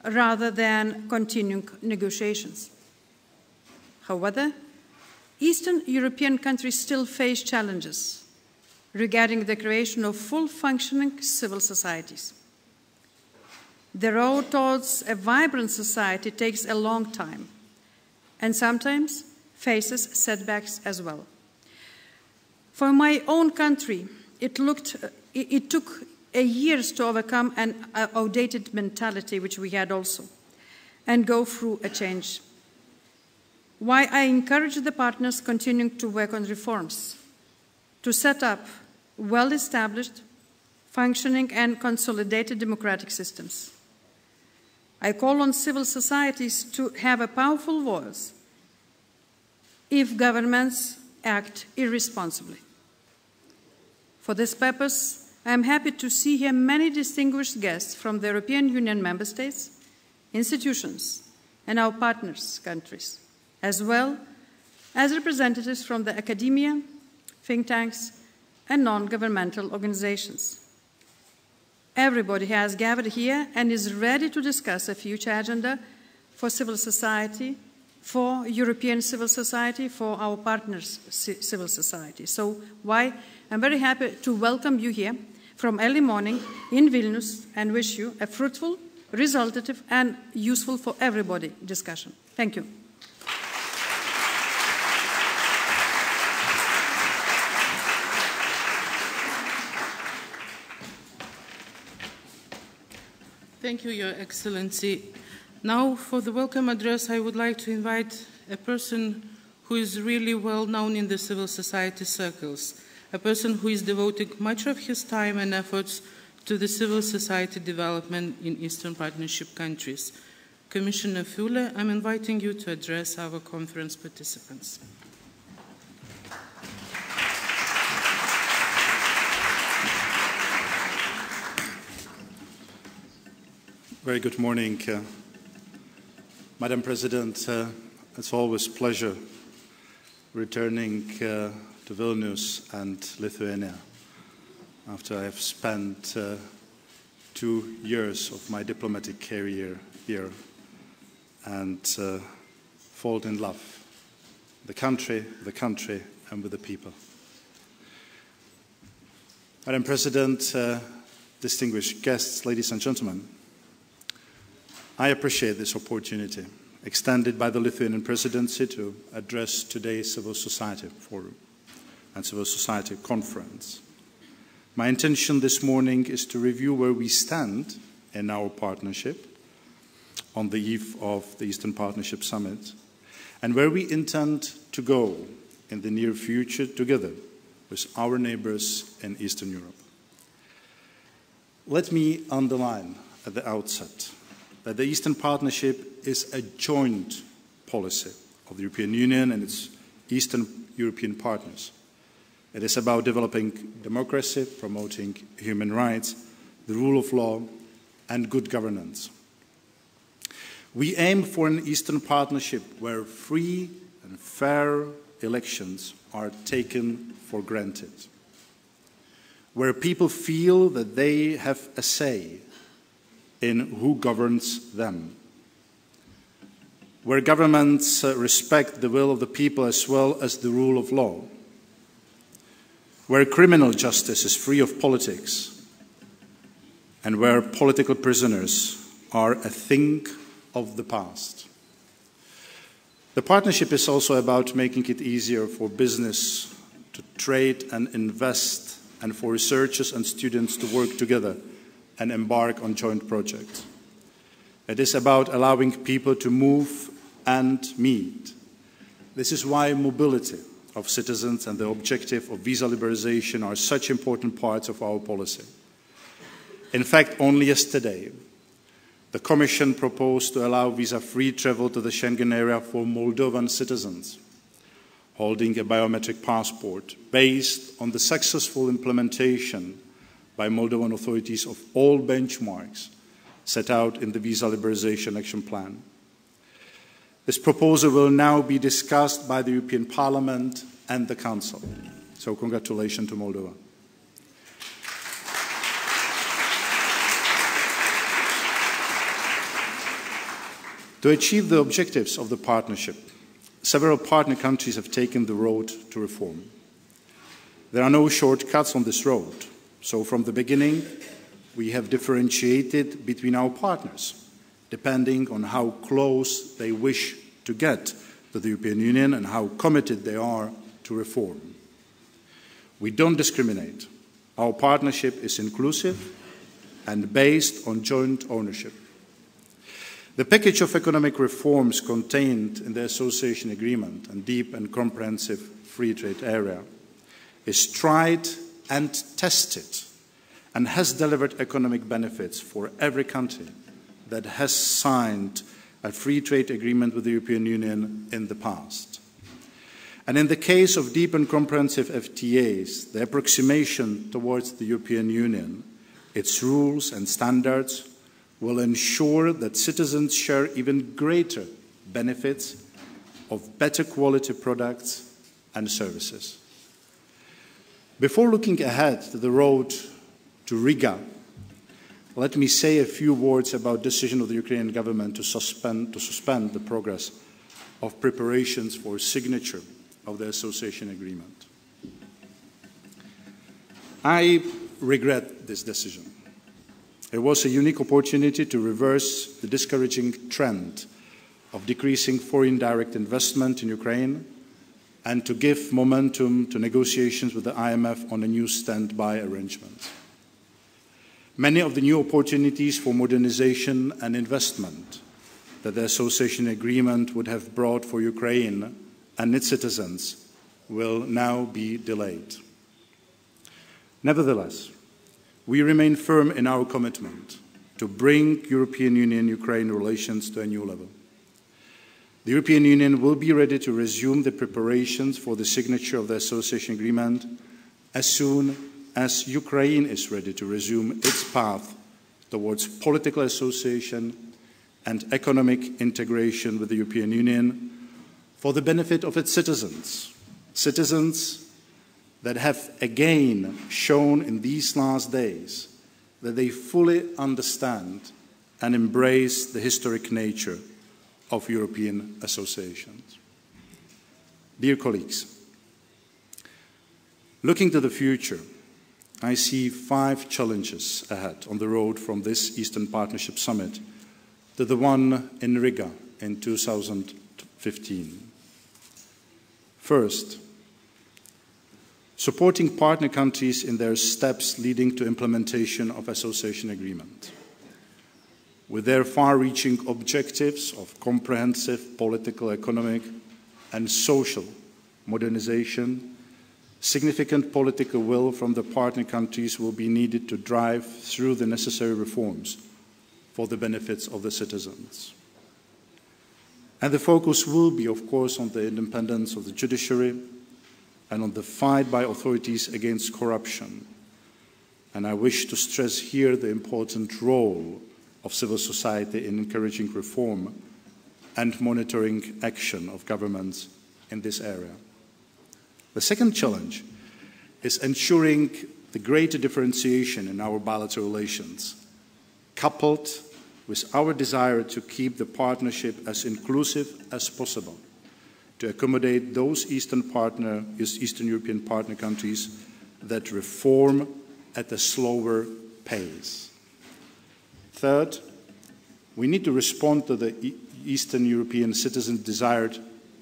[SPEAKER 9] rather than continuing negotiations. However, Eastern European countries still face challenges regarding the creation of full-functioning civil societies. The road towards a vibrant society takes a long time and sometimes faces setbacks as well. For my own country, it took years to overcome an outdated mentality, which we had also, and go through a change. Why I encourage the partners continuing to work on reforms, to set up well-established, functioning and consolidated democratic systems. I call on civil societies to have a powerful voice if governments act irresponsibly. For this purpose, I am happy to see here many distinguished guests from the European Union member states, institutions, and our partners' countries, as well as representatives from the academia, think tanks, and non-governmental organizations. Everybody has gathered here and is ready to discuss a future agenda for civil society, for European civil society, for our partners' civil society. So I'm very happy to welcome you here from early morning in Vilnius and wish you a fruitful, resultative, and useful for everybody discussion. Thank you.
[SPEAKER 10] Thank you, Your Excellency. Now, for the welcome address, I would like to invite a person who is really well known in the civil society circles, a person who is devoting much of his time and efforts to the civil society development in Eastern Partnership countries. Commissioner Füle, I'm inviting you to address our conference participants.
[SPEAKER 11] Very good morning, Madam President. It's always a pleasure returning to Vilnius and Lithuania after I have spent 2 years of my diplomatic career here and fall in love with the country, and with the people. Madam President, distinguished guests, ladies and gentlemen, I appreciate this opportunity extended by the Lithuanian presidency to address today's Civil Society Forum and Civil Society Conference. My intention this morning is to review where we stand in our partnership on the eve of the Eastern Partnership Summit and where we intend to go in the near future together with our neighbors in Eastern Europe. Let me underline at the outset that the Eastern Partnership is a joint policy of the European Union and its Eastern European partners. It is about developing democracy, promoting human rights, the rule of law, and good governance. We aim for an Eastern Partnership where free and fair elections are taken for granted, where people feel that they have a say in who governs them, where governments respect the will of the people as well as the rule of law, where criminal justice is free of politics, and where political prisoners are a thing of the past. The partnership is also about making it easier for business to trade and invest, and for researchers and students to work together and embark on joint projects. It is about allowing people to move and meet. This is why mobility of citizens and the objective of visa liberalization are such important parts of our policy. In fact, only yesterday, the Commission proposed to allow visa-free travel to the Schengen area for Moldovan citizens holding a biometric passport based on the successful implementation by Moldovan authorities of all benchmarks set out in the Visa Liberalization Action Plan. This proposal will now be discussed by the European Parliament and the Council. So congratulations to Moldova. To achieve the objectives of the partnership, several partner countries have taken the road to reform. There are no shortcuts on this road, so from the beginning we have differentiated between our partners, depending on how close they wish to get to the European Union and how committed they are to reform. We don't discriminate. Our partnership is inclusive and based on joint ownership. The package of economic reforms contained in the Association Agreement and deep and comprehensive free trade area is tried and tested and has delivered economic benefits for every country that has signed a free trade agreement with the European Union in the past. And in the case of deep and comprehensive FTAs, the approximation towards the European Union, its rules and standards will ensure that citizens share even greater benefits of better quality products and services. Before looking ahead to the road to Riga, let me say a few words about the decision of the Ukrainian government to suspend the progress of preparations for signature of the association agreement. I regret this decision. It was a unique opportunity to reverse the discouraging trend of decreasing foreign direct investment in Ukraine and to give momentum to negotiations with the IMF on a new standby arrangement. Many of the new opportunities for modernization and investment that the association agreement would have brought for Ukraine and its citizens will now be delayed. Nevertheless, we remain firm in our commitment to bring European Union-Ukraine relations to a new level. The European Union will be ready to resume the preparations for the signature of the association agreement as soon as Ukraine is ready to resume its path towards political association and economic integration with the European Union for the benefit of its citizens, citizens that have again shown in these last days that they fully understand and embrace the historic nature of European associations. Dear colleagues, looking to the future, I see 5 challenges ahead on the road from this Eastern Partnership Summit to the one in Riga in 2015. First, supporting partner countries in their steps leading to implementation of association agreement. With their far-reaching objectives of comprehensive political, economic, and social modernization, significant political will from the partner countries will be needed to drive through the necessary reforms for the benefits of the citizens. And the focus will be, of course, on the independence of the judiciary, and on the fight by authorities against corruption. And I wish to stress here the important role of civil society in encouraging reform and monitoring action of governments in this area. The second challenge is ensuring the greater differentiation in our bilateral relations, coupled with our desire to keep the partnership as inclusive as possible, to accommodate those Eastern European partner countries that reform at a slower pace. Third, we need to respond to the Eastern European citizens' desire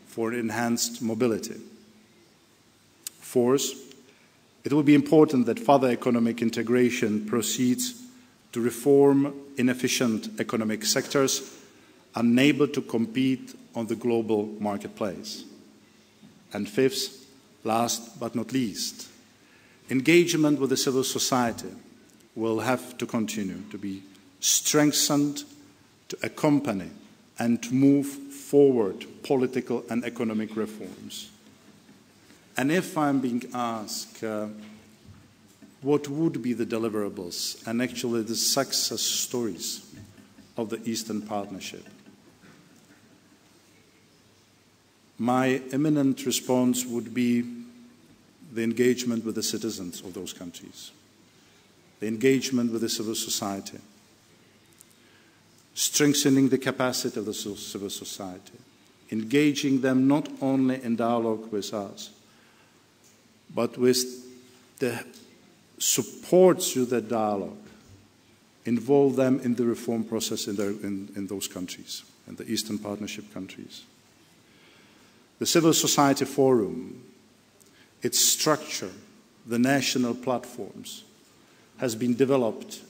[SPEAKER 11] for enhanced mobility. Fourth, it will be important that further economic integration proceeds to reform inefficient economic sectors unable to compete on the global marketplace. And fifth, last but not least, engagement with the civil society will have to continue to be strengthened to accompany and to move forward political and economic reforms. And if I'm being asked what would be the deliverables and actually the success stories of the Eastern Partnership, my imminent response would be the engagement with the citizens of those countries, the engagement with the civil society, strengthening the capacity of the civil society, engaging them not only in dialogue with us, but with the support through that dialogue, involve them in the reform process in those countries, in the Eastern Partnership countries. The Civil Society Forum, its structure, the national platforms, has been developed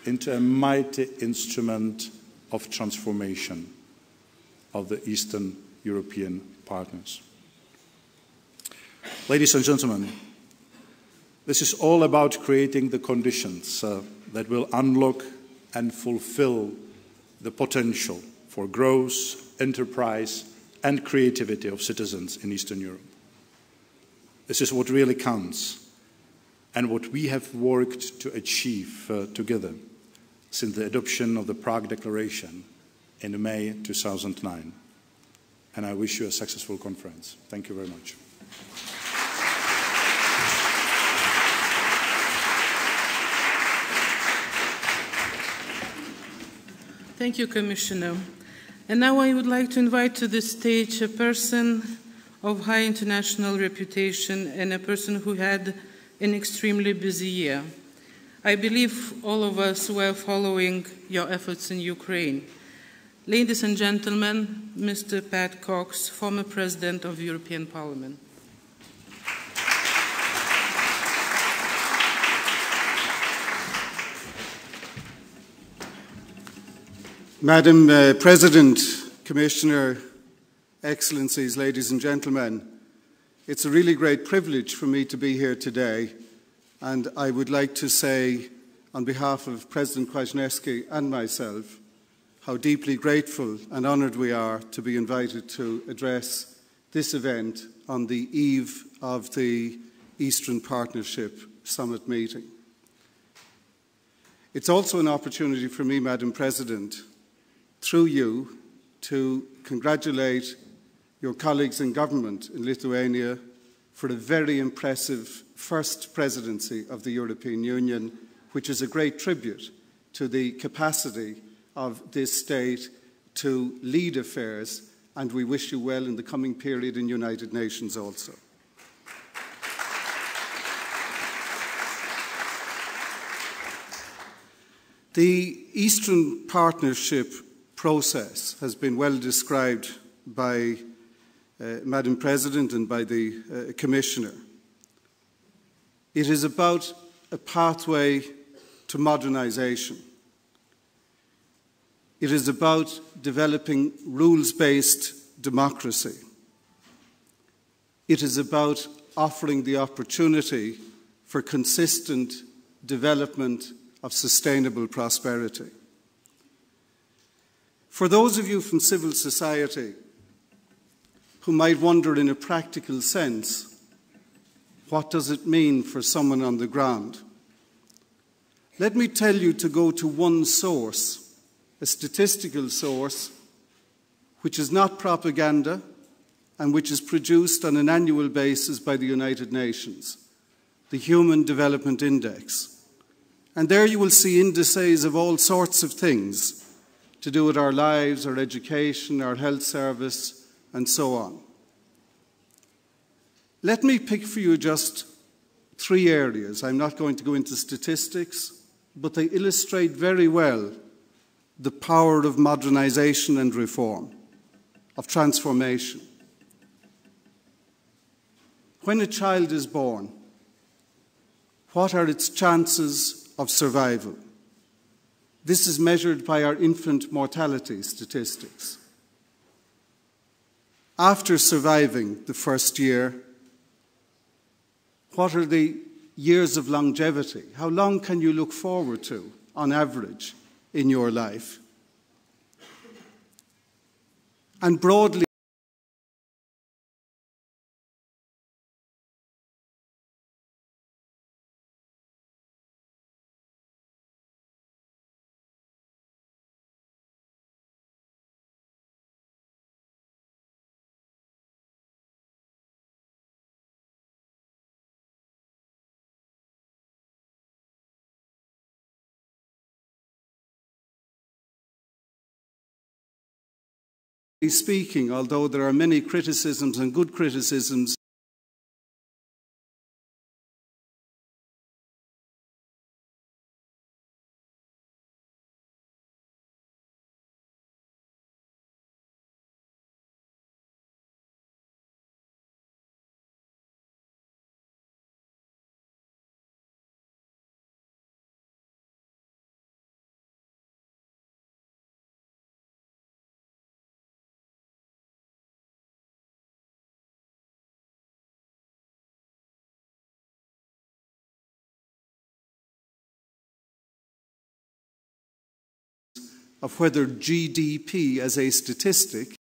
[SPEAKER 11] into a mighty instrument of transformation of the Eastern European partners. Ladies and gentlemen, this is all about creating the conditions that will unlock and fulfill the potential for growth, enterprise, and creativity of citizens in Eastern Europe. This is what really counts and what we have worked to achieve together since the adoption of the Prague Declaration in May 2009. And I wish you a successful conference. Thank you very much.
[SPEAKER 10] Thank you, Commissioner. And now I would like to invite to the stage a person of high international reputation and a person who had an extremely busy year. I believe all of us were following your efforts in Ukraine. Ladies and gentlemen, Mr. Pat Cox, former President of the European Parliament.
[SPEAKER 12] Madam President, Commissioner, Excellencies, ladies and gentlemen, it's a really great privilege for me to be here today, and I would like to say on behalf of President Kwasniewski and myself how deeply grateful and honoured we are to be invited to address this event on the eve of the Eastern Partnership Summit meeting. It's also an opportunity for me, Madam President, through you, to congratulate your colleagues in government in Lithuania for a very impressive first presidency of the European Union, which is a great tribute to the capacity of this state to lead affairs, and we wish you well in the coming period in United Nations also. The Eastern Partnership process has been well described by Madam President and by the Commissioner. It is about a pathway to modernisation. It is about developing rules-based democracy. It is about offering the opportunity for consistent development of sustainable prosperity. For those of you from civil society who might wonder in a practical sense, what does it mean for someone on the ground? Let me tell you to go to one source, a statistical source, which is not propaganda and which is produced on an annual basis by the United Nations, the Human Development Index. And there you will see indices of all sorts of things to do with our lives, our education, our health service, and so on. Let me pick for you just 3 areas. I'm not going to go into statistics, but they illustrate very well the power of modernization and reform, of transformation. When a child is born, what are its chances of survival? This is measured by our infant mortality statistics. After surviving the first year, what are the years of longevity? How long can you look forward to, on average, in your life? And broadly, speaking, although there are many criticisms and good criticisms, of whether GDP as a statistic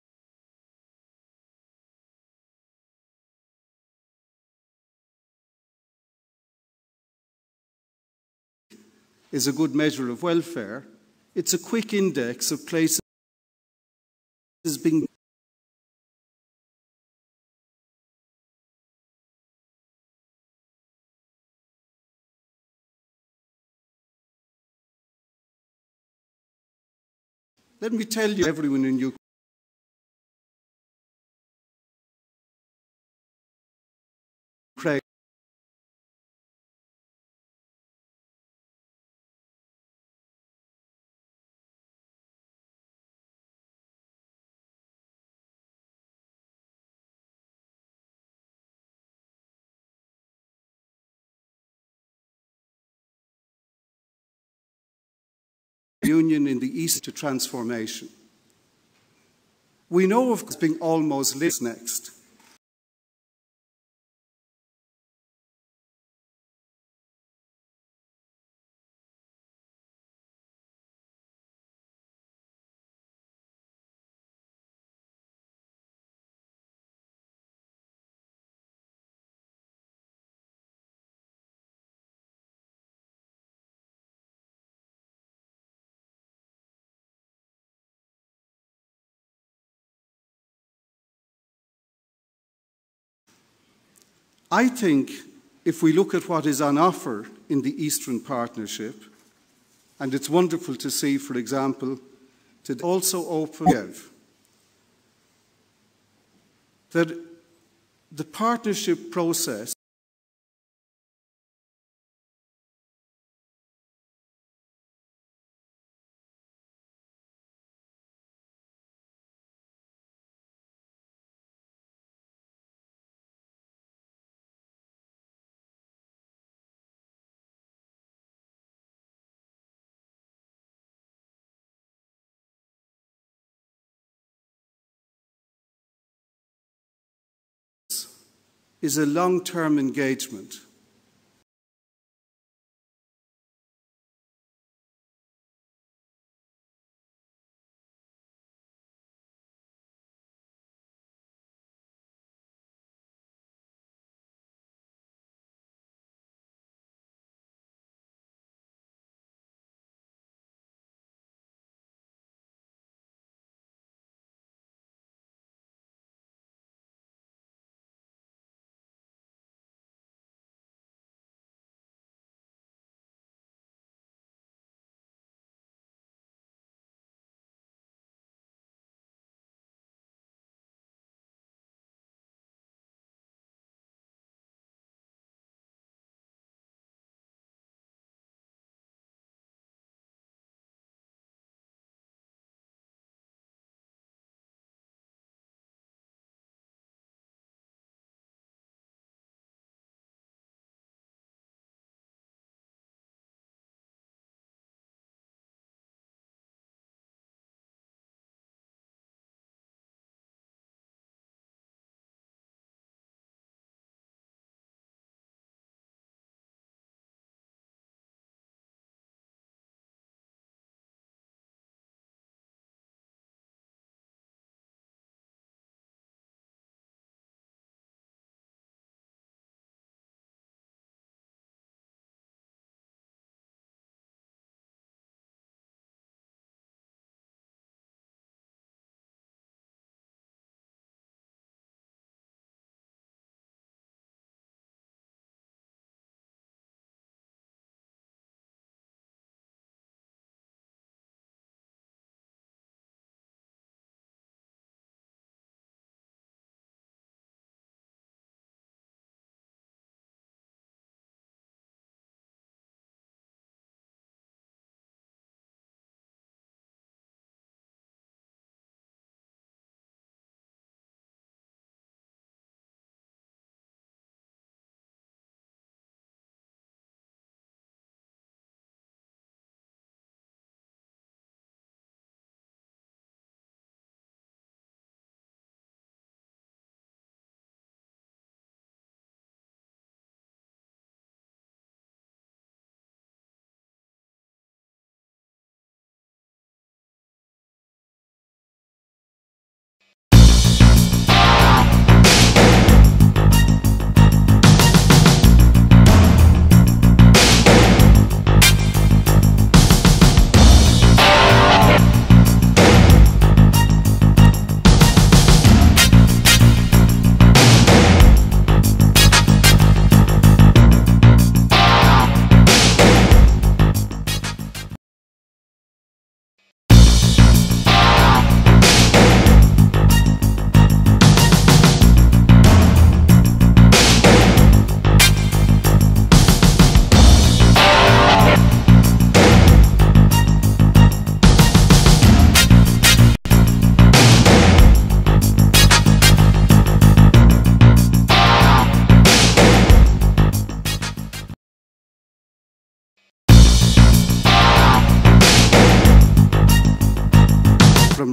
[SPEAKER 12] is a good measure of welfare. It's a quick index of places being Let me tell you, everyone in Ukraine Union in the East to transformation. We know of being almost lit next. I think if we look at what is on offer in the Eastern Partnership, and it's wonderful to see, for example, to also open that the partnership process is a long-term engagement.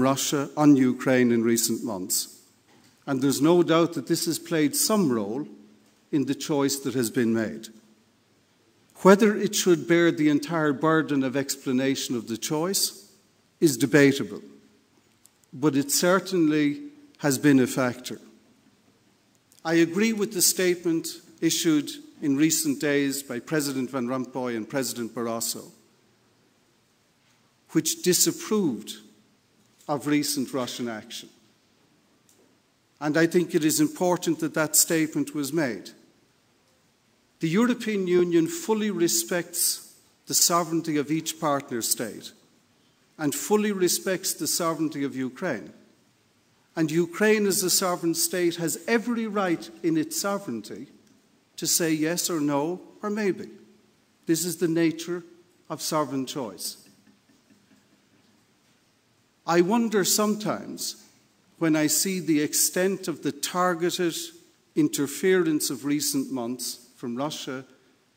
[SPEAKER 12] Russia on Ukraine in recent months. And there's no doubt that this has played some role in the choice that has been made. Whether it should bear the entire burden of explanation of the choice is debatable, but it certainly has been a factor. I agree with the statement issued in recent days by President Van Rompuy and President Barroso, which disapproved of recent Russian action. And I think it is important that that statement was made. The European Union fully respects the sovereignty of each partner state and fully respects the sovereignty of Ukraine. And Ukraine, as a sovereign state, has every right in its sovereignty to say yes or no or maybe. This is the nature of sovereign choice. I wonder sometimes when I see the extent of the targeted interference of recent months from Russia,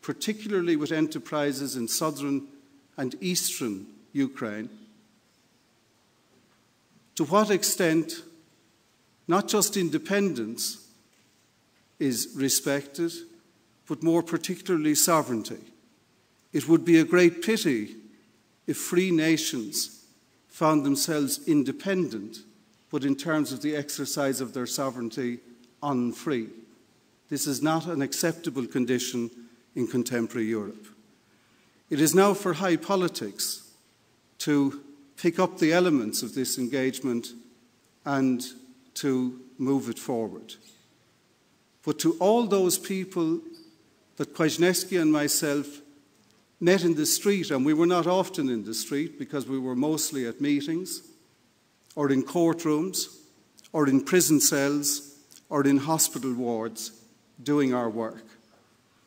[SPEAKER 12] particularly with enterprises in southern and eastern Ukraine, to what extent not just independence is respected, but more particularly sovereignty. It would be a great pity if free nations found themselves independent, but in terms of the exercise of their sovereignty, unfree. This is not an acceptable condition in contemporary Europe. It is now for high politics to pick up the elements of this engagement and to move it forward. But to all those people that Kwasniewski and myself met in the street, and we were not often in the street because we were mostly at meetings or in courtrooms or in prison cells or in hospital wards doing our work.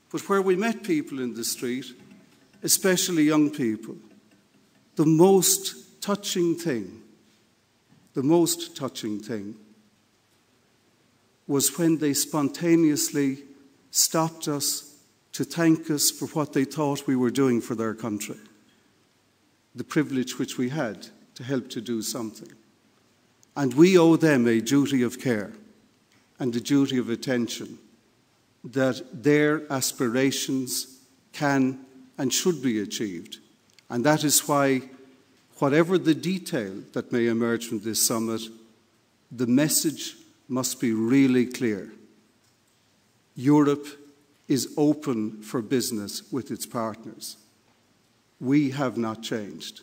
[SPEAKER 12] But where we met people in the street, especially young people, the most touching thing was when they spontaneously stopped us to thank us for what they thought we were doing for their country, the privilege which we had to help to do something. And we owe them a duty of care and a duty of attention that their aspirations can and should be achieved. And that is why, whatever the detail that may emerge from this summit, the message must be really clear. Europe is open for business with its partners. We have not changed.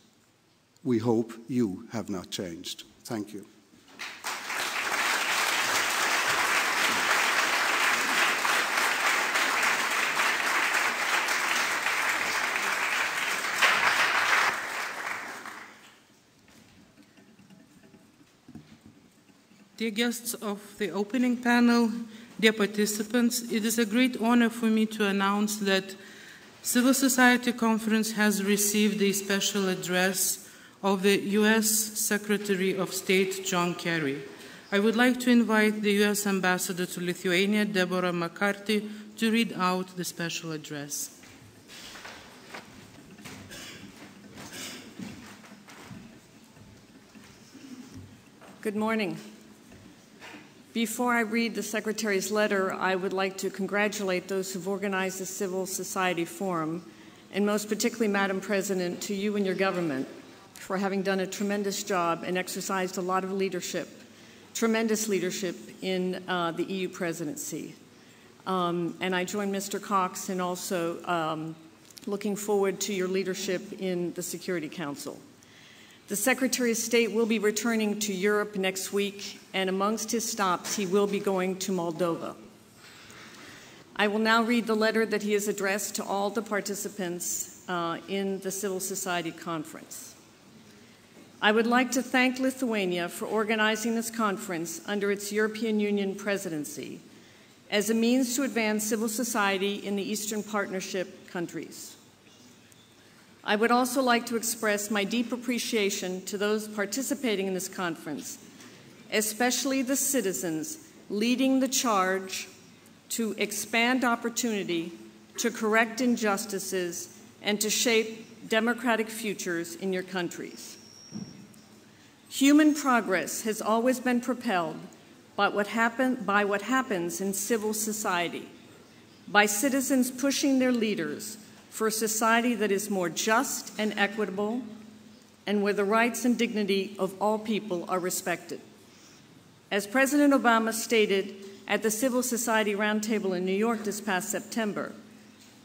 [SPEAKER 12] We hope you have not changed. Thank you.
[SPEAKER 10] Dear guests of the opening panel, dear participants, it is a great honor for me to announce that Civil Society Conference has received a special address of the U.S. Secretary of State John Kerry. I would like to invite the U.S. Ambassador to Lithuania, Deborah McCarthy, to read out the special address.
[SPEAKER 13] Good morning. Before I read the Secretary's letter, I would like to congratulate those who've organized the Civil Society Forum, and most particularly, Madam President, to you and your government for having done a tremendous job and exercised a lot of leadership, tremendous leadership in the EU presidency. And I join Mr. Cox in also looking forward to your leadership in the Security Council. The Secretary of State will be returning to Europe next week, and amongst his stops, he will be going to Moldova. I will now read the letter that he has addressed to all the participants in the Civil Society Conference. I would like to thank Lithuania for organizing this conference under its European Union presidency as a means to advance civil society in the Eastern Partnership countries. I would also like to express my deep appreciation to those participating in this conference, especially the citizens leading the charge to expand opportunity, to correct injustices, and to shape democratic futures in your countries. Human progress has always been propelled by what happens in civil society, by citizens pushing their leaders for a society that is more just and equitable, and where the rights and dignity of all people are respected. As President Obama stated at the Civil Society Roundtable in New York this past September,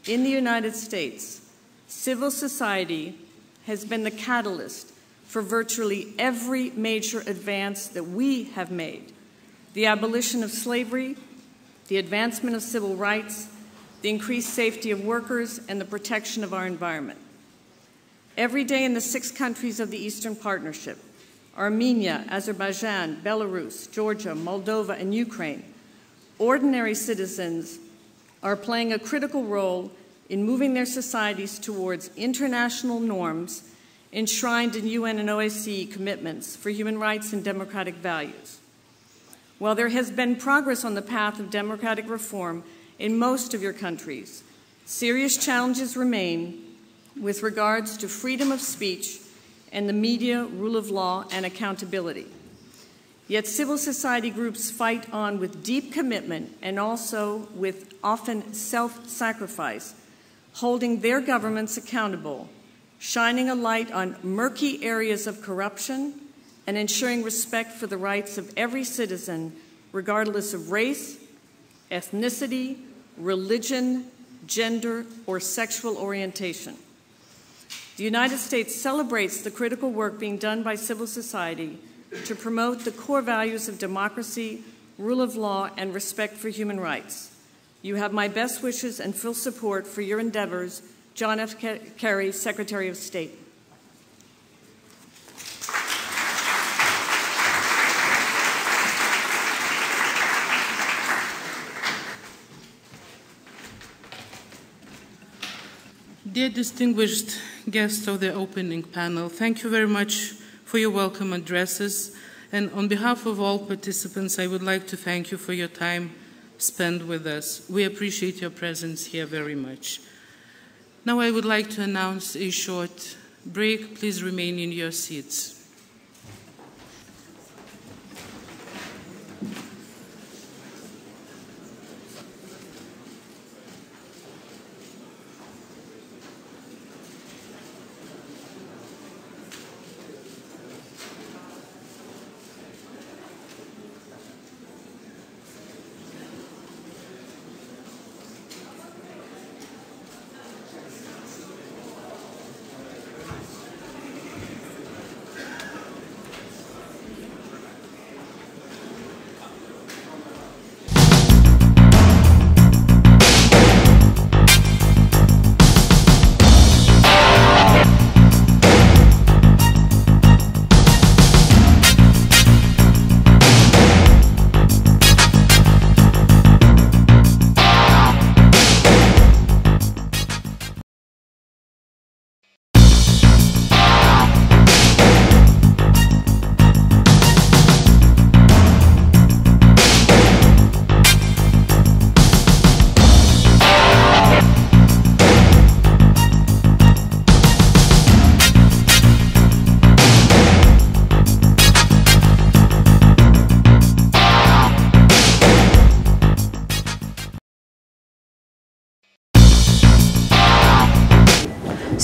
[SPEAKER 13] in the United States, civil society has been the catalyst for virtually every major advance that we have made: the abolition of slavery, the advancement of civil rights, the increased safety of workers, and the protection of our environment. Every day in the 6 countries of the Eastern Partnership, Armenia, Azerbaijan, Belarus, Georgia, Moldova, and Ukraine, ordinary citizens are playing a critical role in moving their societies towards international norms enshrined in UN and OSCE commitments for human rights and democratic values. While there has been progress on the path of democratic reform in most of your countries, serious challenges remain with regards to freedom of speech and the media, rule of law, and accountability. Yet civil society groups fight on with deep commitment and also with often self-sacrifice, holding their governments accountable, shining a light on murky areas of corruption, and ensuring respect for the rights of every citizen, regardless of race, ethnicity, religion, gender, or sexual orientation. The United States celebrates the critical work being done by civil society to promote the core values of democracy, rule of law, and respect for human rights. You have my best wishes and full support for your endeavors, John F. Kerry, Secretary of State.
[SPEAKER 10] Dear distinguished guests of the opening panel, thank you very much for your welcome addresses. And on behalf of all participants, I would like to thank you for your time spent with us. We appreciate your presence here very much. Now I would like to announce a short break. Please remain in your seats.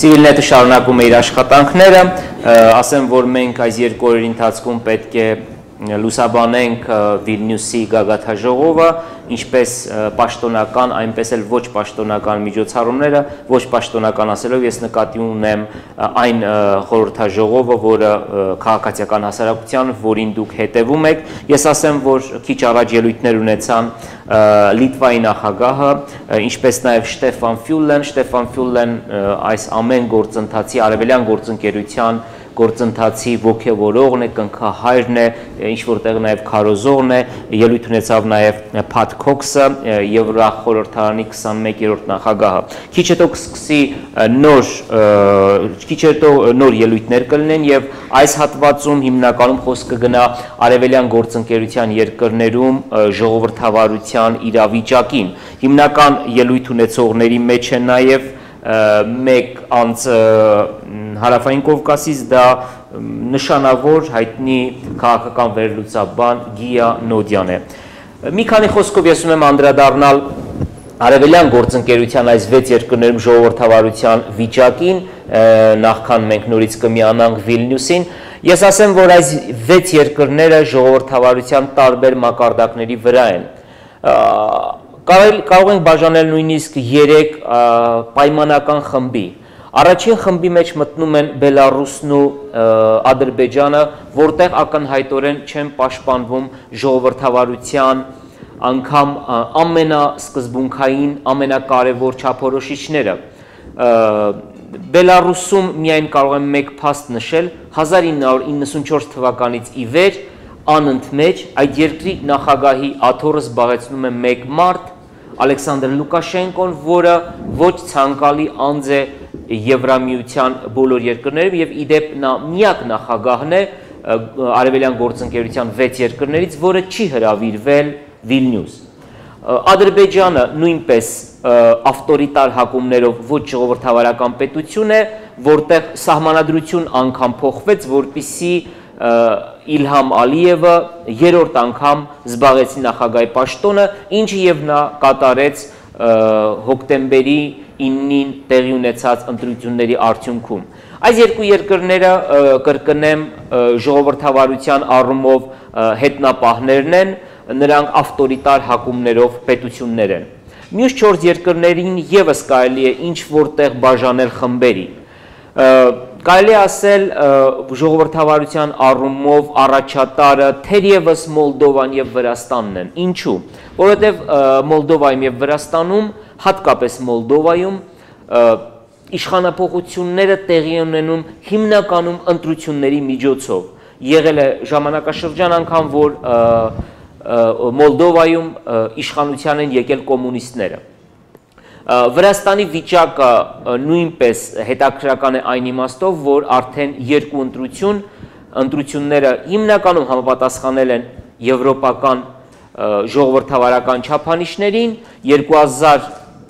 [SPEAKER 1] CivilNet-ը շարունակում է իր աշխատանքները, ասեմ, որ մենք այս 2 օրերի ընթացքում պետք է լուսաբանենք Վիլնյուսի գագաթաժողովը, ինչպես պաշտոնական, այնպես էլ ոչ պաշտոնական միջոցառումները, ոչ պաշտոնական ասելով ես նկատի ունեմ այն խորհրդաժողովը, որը քաղաքացիական հասարակության, որին դուք հետևում եք, ես ասեմ, որ քիչ առաջ ելույթներ ունեցան Լիտվայի նախագահը, ինչպես նաև Շտեֆան Ֆյուլեն այս ամեն գործընթացի, արևելյան գործընկերության գործընթացի ոգևորողն է, կնքահայրն է, ինչ-որտեղ նաև քարոզողն է, ելույթ ունեցավ նաև Փաթ Քոքսը, Եվրախորհրդարանի 21-րդ նախագահը։ Քիչ հետո կսկսի նոր ելույթներ կլինեն եւ այս հատվածում հիմնականում խոսքը կգնա արևելյան գործընկերության երկրներում ժողովրդավարության իրավիճակին։ Հիմնական ելույթ ունեցողների մեջ է նաև մեկ անձ Հարավային Կովկասից դա նշանավոր հայտնի քաղաքական վերլուծաբան Գիա Նոդյան է։ Մի քանի խոսքով ես ուզում եմ անդրադառնալ Արևելյան գործընկերության այս 6 երկրներում ժողովրդավարության վիճակին, նախքան մենք նորից կմիանանք Վիլնյուսին, ես ասեմ, որ այս 6 երկրները ժողովրդավարության տարբեր մակարդակների վրա են։ Կարող ենք բաժանել նույնիսկ 3 պայմանական խմբի։ Առաջին խմբի մեջ մտնում են Բելարուսն ու Ադրբեջանը, որտեղ ակնհայտորեն չեն պաշտպանվում ժողովրդավարության անգամ ամենասկզբունքային, ամենակարևոր չափորոշիչները։ Բելարուսում միայն կարող եմ մեկ փաստ նշել, 1994 թվականից ի վեր անընդմեջ այդ երկրի նախագահի աթոռը զբաղեցնում է մեկ մարդ, Ալեքսանդր Լուկաշենկոն, որը ոչ ցանկալի անձ է Եվրամիության բոլոր երկրներում եւ իդեպ նա միակ նախագահն է Արևելյան գործընկերության 6 երկրներից, որը չի հրավիրվել Վիլնյուս։ Ադրբեջանը նույնպես ավտորիտար հակումներով ոչ ժողովրդավարական պետություն է, որտեղ սահմանադրություն անգամ փոխվեց, որպիսի Իլհամ Ալիևը երրորդ անգամ զբաղեցի նախագահի պաշտոնը, ինչը եւ նա կատարեց հոկտեմբերի 9-ին տեղի ունեցած ընտրությունների արդյունքում։ Այս երկու երկրները կրկնեմ ժողովրդավարության առումով հետնապահներն են, նրանք ավտորիտար հակումներով պետություններ են։ Մյուս 4 երկրներին եւս կարելի է ինչ որտեղ բաժանել խմբերի։ Կարելի է ասել ժողովրդավարության առումով առաջատարը թերևս Մոլդովան եւ Վրաստանն են։ Ինչու՞։ Որովհետեւ Մոլդովայում եւ Վրաստանում, հատկապես Մոլդովայում, իշխանապողությունները տեղի ունենում հիմնականում ընտրությունների միջոցով։ Եղել է ժամանակաշրջան անգամ, որ Մոլդովայում իշխանության են եկել կոմունիստները։ Վրաստանի վիճակը նույնպես հետաքրքրական է այն իմաստով, որ արդեն երկու ընտրությունները հիմնականում համապատասխանել են եվրոպական ժողովրդավարական չափանիշներին,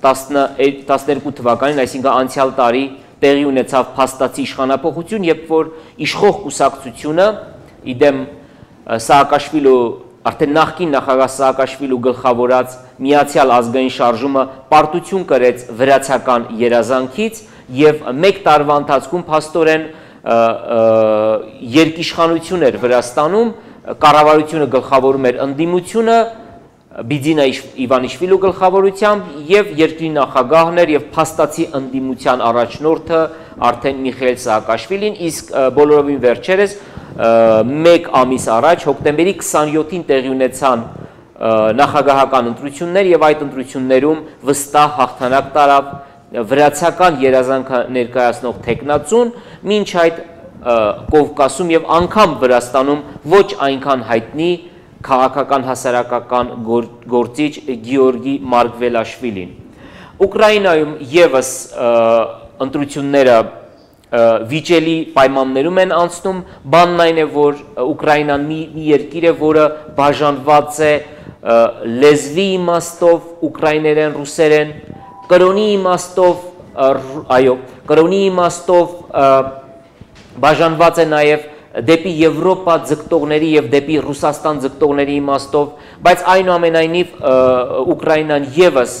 [SPEAKER 1] 2012 թվականին, այսինքն անցյալ տարի տեղի ունեցավ փաստացի իշխանապողություն, երբ որ իշխող կուսակցությունը իդեմ Սաակաշվիլու արդեն նախկին նախագահ Սաակաշվիլու գլխավորած Միացյալ ազգային շարժումը պարտություն կրեց վրացական երազանքից եւ մեկ տարվա ընթացքում փաստորեն երկիշխանություն էր Վրաստանում, կառավարությունը գլխավորում էր ընդդիմությունը Բիձինա Իվանիշվիլու գլխավորությամբ եւ երկրի նախագահն էր եւ փաստացի ընդդիմության առաջնորդը արդեն Միխայել Սաակաշվիլին, իսկ բոլորովին վերջերս մեկ ամիս առաջ հոկտեմբերի 27-ին տեղի ունեցան նախագահական ընտրություններ եւ այդ ընտրություններում վստահ հաղթանակ տարավ վրացական երազանքը ներկայացնող տեխնացուն, մինչ այդ Կովկասում եւ անգամ Վրաստանում ոչ այնքան հայտնի քաղաքական հասարակական գործիչ Գեորգի Մարգվելաշվիլին։ Ուկրաինայում եւս ընտրությունները վիճելի պայմաններում են անցնում, բանն այն է, որ Ուկրաինան մի երկիր է, որը բաժանված է լեզվի իմաստով ուկրաիներեն, ռուսերեն, կրոնի իմաստով բաժանված է նաև դեպի Եվրոպա ձգտողների եւ դեպի Ռուսաստան ձգտողների իմաստով, բայց այնուամենայնիվ Ուկրաինան եւս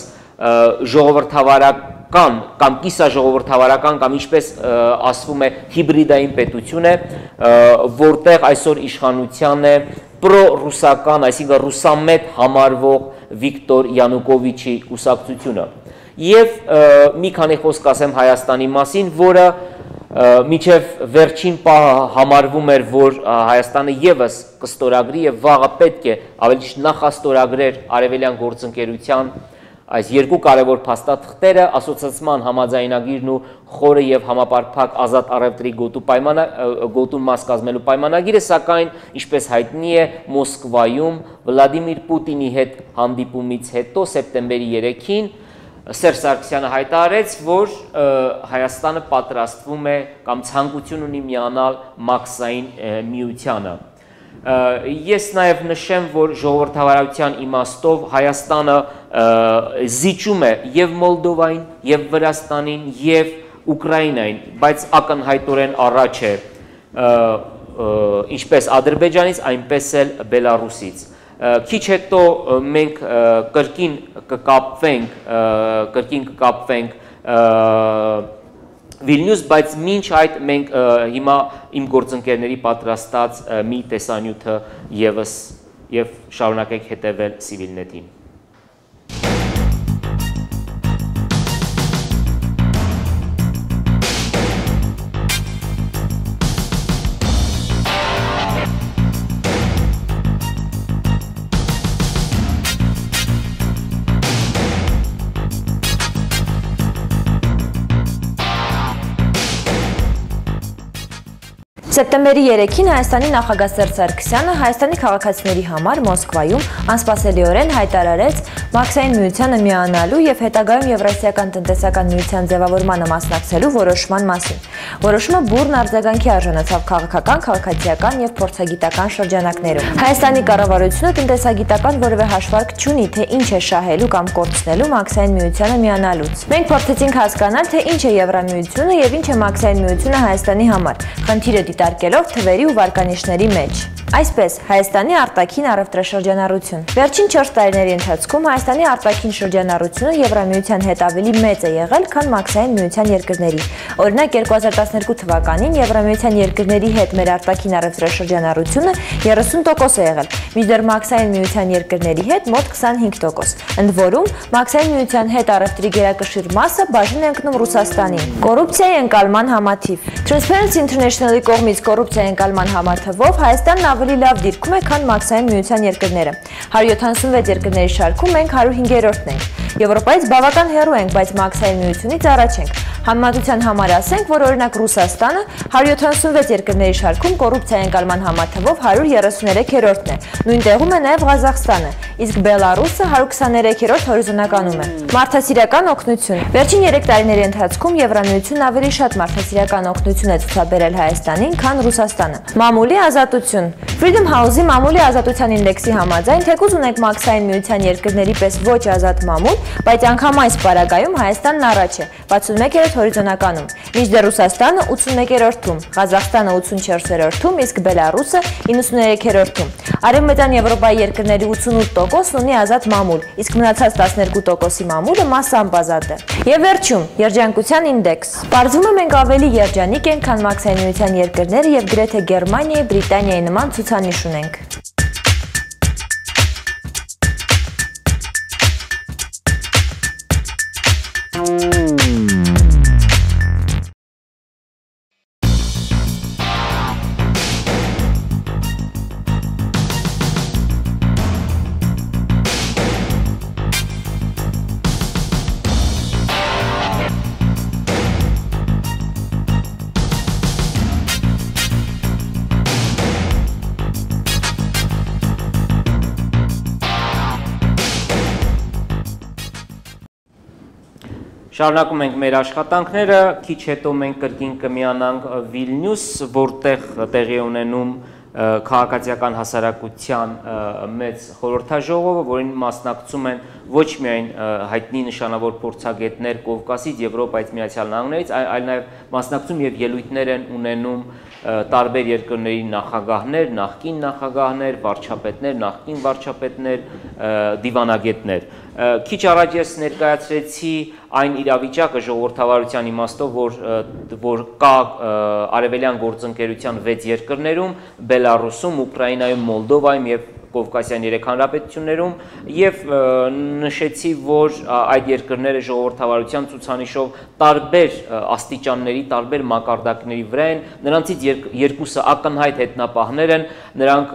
[SPEAKER 1] ժողովրդավարական կամ կիսաժողովրդավարական կամ ինչպես ասվում է հիբրիդային պետություն է, որտեղ այսօր իշխանության է պրո-ռուսական, այսինքն ռուսամետ համարվող Վիկտոր Յանուկովիչի կուսակցությունը։ Եվ մի քանի խոսք ասեմ Հայաստանի մասին, որը մինչև վերջին պահը համարվում էր, որ Հայաստանը եւս կստորագրի եւ վաղը պետք է ավելի ճիշտ նախաստորագրեր արևելյան գործընկերության այս երկու կարևոր փաստաթղթերը, ասոցիացիան համաձայնագիրն ու խորը եւ համապարփակ ազատ առևտրի գոտուն մաս կազմելու պայմանագիրը, սակայն ինչպես հայտնի է, Մոսկվայում Վլադիմիր Պուտինի հետ հանդիպումից հետո սեպտեմբերի 3-ին Սերժ Սարգսյանը հայտարարեց, որ Հայաստանը պատրաստվում է կամ ցանկություն ունի միանալ մաքսային միությանը։ Ես նաև նշեմ, որ ժողովրդավարության իմաստով Հայաստանը զիջում է եւ Մոլդովային, եւ Վրաստանին, եւ Ուկրաինային, բայց ակնհայտորեն առաջ է ինչպես Ադրբեջանից, այնպես էլ Բելարուսից։ Քիչ հետո մենք կրկին կկապվենք Վիլնյուս, բայց մինչ այդ մենք հիմա իմ գործընկերների պատրաստած մի տեսանյութը եւս եւ շարունակենք հետեւել CivilNet-ին։
[SPEAKER 14] Սեպտեմբերի 3-ին Հայաստանի նախագահ Սերժ Սարգսյանը Հայաստանի քաղաքացիների համար Մոսկվայում անսպասելիորեն հայտարարեց Մաքսային միությանը միանալու եւ հետագայում Եվրասիական տնտեսական միության ձևավորմանը մասնակցելու որոշման մասին։ Որոշումը բուռն արձագանքի արժանացավ քաղաքական, քաղաքացիական եւ փորձագիտական շրջանակներում։ Հայաստանի կառավարությունը տնտեսագիտական որևէ հաշվարկ չունի, թե ինչ է շահելու կամ կորցնելու Մաքսային միությանը միանալուց։ Մենք փորձեցինք հասկանալ, թե ինչ է Եվրամիությունը եւ ինչ է Մաքսային միությունը Հայաստանի համար։ Խնդիրը դիտարկելով թվերի ու վարկանիշների մեջ։ Այսպես, Հայաստանի արտաքին առևտրաշրջանառություն։ Վերջին 4 տարիների ընթացքում Հայաստանի արտաքին շրջանառությունը Եվրամիության հետ ավելի մեծ է եղել, քան Մաքսային միության երկրների։ Օրինակ 2012 թվականին Եվրամիության երկրների հետ մեր արտաքին առևտրաշրջանառությունը 30% է եղել, մինչդեռ Մաքսային միության երկրների հետ մոտ 25%։ Ընդ որում, Մաքսային միության հետ առևտրի գերակշիռ մասը բաժին է ընկնում Ռուսաստանին։ Կոռուպցիայի ընկալման համաթիվ։ Transparency International-ի կողմից կոռուպցիայի ընկալման համարթվով Հայաստանն ավելի լավ դիրքում է, քան Մաքսային միության երկրները։ 176 երկրների շարքում մենք 105-րդն ենք։ Եվրոպայից բավական հեռու ենք, բայց Մաքսային միությունից առաջ ենք։ Համեմատության համար ասենք, որ օրինակ Ռուսաստանը 176 երկրների շարքում կոռուպցիայի ընկալման համարթվով 133-րդն է։ Նույն տեղում է նաև Ղազախստանը, իսկ Բելարուսը 123-րդ հորիզոնականում է։ Մարդասիրական օգնություն։ Վերջին 3 տարիների ընթացքում Եվրամիությունն ավելի շատ մարդասիրական օգնություն է ցուցաբերել Հայաստանին, քան Ռուսաստանը։ Մամուլի ազատություն։ Freedom House-ի մամուլի ազատության ինդեքսի համաձայն, թեկուզ ունենք Մաքսային միության երկրների պես ոչ ազատ մամուլ, բայց անգամ այս պարագայում Հայաստանն առաջ է 61-րդ հորիզոնականում, մինչդեռ Ռուսաստանը 81-րդում, Ղազախստանը 84-րդում, իսկ Բելարուսը 93-րդում։ Արևմտյան Եվրոպայի երկրների 88% ունի ազատ մամուլ, իսկ մնացած 12%-ի մամուլը մասամբ ազատ է։ Եվ վերջում, երջանկության ինդեքս։ Պարզվում է մենք ավելի երջանիկ ենք, քան Մաքսային միության երկրները եւ գրեթե Գերմանիայի, Բրիտանիայի նման ցուցանիշ ունենք։
[SPEAKER 1] Շարունակում ենք մեր աշխատանքները, քիչ հետո մենք կրկին կմիանանք Վիլնյուս, որտեղ տեղի ունենում քաղաքացիական հասարակության մեծ խորհրդաժողովը, որին մասնակցում են ոչ միայն հայտնի նշանավոր փորձագետներ Կովկասից, Եվրոպայից, Միացյալ Նահանգներից, այլ նաև մասնակցում եւ ելույթներ են ունենում տարբեր երկրների նախագահներ, նախկին նախագահներ, վարչապետներ, նախկին վարչապետներ, դիվանագետներ։ Քիչ առաջ ես ներկայացրեցի այն իրավիճակը ժողովրդավարության իմաստով, որ կա արևելյան գործընկերության 6 երկրներում, Բելարուսում, Ուկրաինայում, Մոլդովայում եւ Կովկասյան 3 հանրապետություններում եւ նշեցի, որ այդ երկրները ժողովրդավարության ցուցանիշով տարբեր աստիճանների, տարբեր մակարդակների վրա են, նրանցից երկուսը ակնհայտ հետնապահներ են, նրանք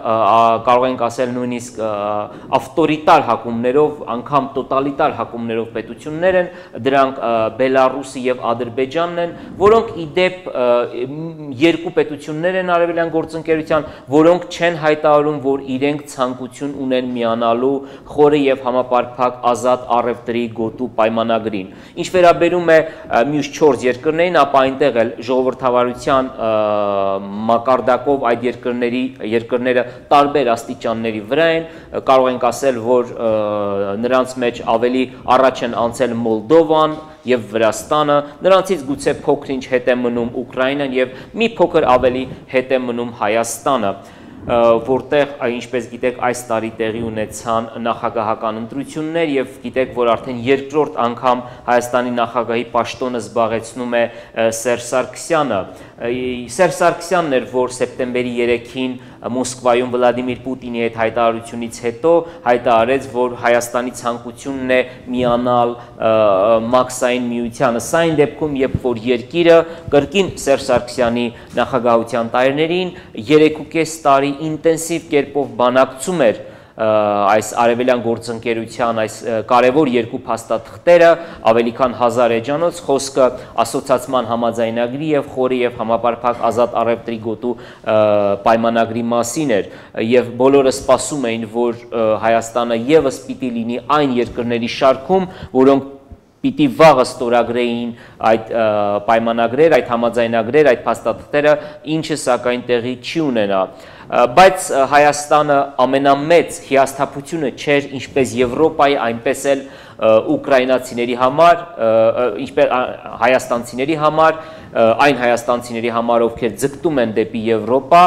[SPEAKER 1] կարող ենք ասել նույնիսկ ավտորիտար հակումներով, անգամ տոտալիտար հակումներով պետություններ են, դրանք Բելարուսը եւ Ադրբեջանն են, որոնք ի դեպ երկու պետություններ են արևելյան գործընկերության, որոնք չեն հայտարարում, որ իրենք ցանկություն ունեն միանալու խորը եւ համապարփակ ազատ առևտրի գոտու պայմանագրին։ Ինչ վերաբերում է մյուս 4 երկրներին, ապա այնտեղ էլ ժողովրդավարության մակարդակով այդ երկրները տարբեր աստիճանների վրա են, կարող ենք ասել, որ նրանց մեջ ավելի առաջ են անցել Մոլդովան եւ Վրաստանը, նրանցից գուցե փոքր-ինչ հետ է մնում Ուկրաինան եւ մի փոքր ավելի հետ է մնում Հայաստանը, որտեղ, ինչպես գիտեք, այս տարի տեղի ունեցան նախագահական ընտրություններ եւ գիտեք, որ արդեն երկրորդ անգամ Հայաստանի նախագահի պաշտոնը զբաղեցնում է Սերժ Սարգսյանը։ Սերժ Սարգսյանն էր, որ սեպտեմբերի 3-ին Մոսկվայում Վլադիմիր Պուտինի հետ հայտարարությունից հետո հայտարարեց, որ Հայաստանի ցանկությունն է միանալ մաքսային միությանը։ Սա այն դեպքում, երբ որ երկիրը կրկին Սերժ Սարգսյանի նախագահության տարիներին 3.5 տարի ինտենսիվ կերպով բանակցում էր այս արևելյան գործընկերության այս կարևոր երկու փաստաթղթերը, ավելի քան 1000 էջանոց, խոսքը ասոցիացիան համաձայնագրի եւ խորի եւ համապարփակ ազատ առևտրի գոտու պայմանագրի մասին էր եւ բոլորը սպասում էին, որ Հայաստանը եւս պիտի լինի այն երկրների շարքում, որոնք պիտի վաղը ստորագրեին այդ պայմանագրեր, այդ համաձայնագրեր, այդ փաստաթղթերը, ինչը սակայն տեղի չի ունենա։ Բայց Հայաստանը ամենամեծ հիասթափությունը չէր ինչպես Եվրոպայի, այնպես էլ ուկրաինացիների համար, ինչպես հայաստանցիների համար, այն հայաստանցիների համար, ովքեր ձգտում են դեպի Եվրոպա,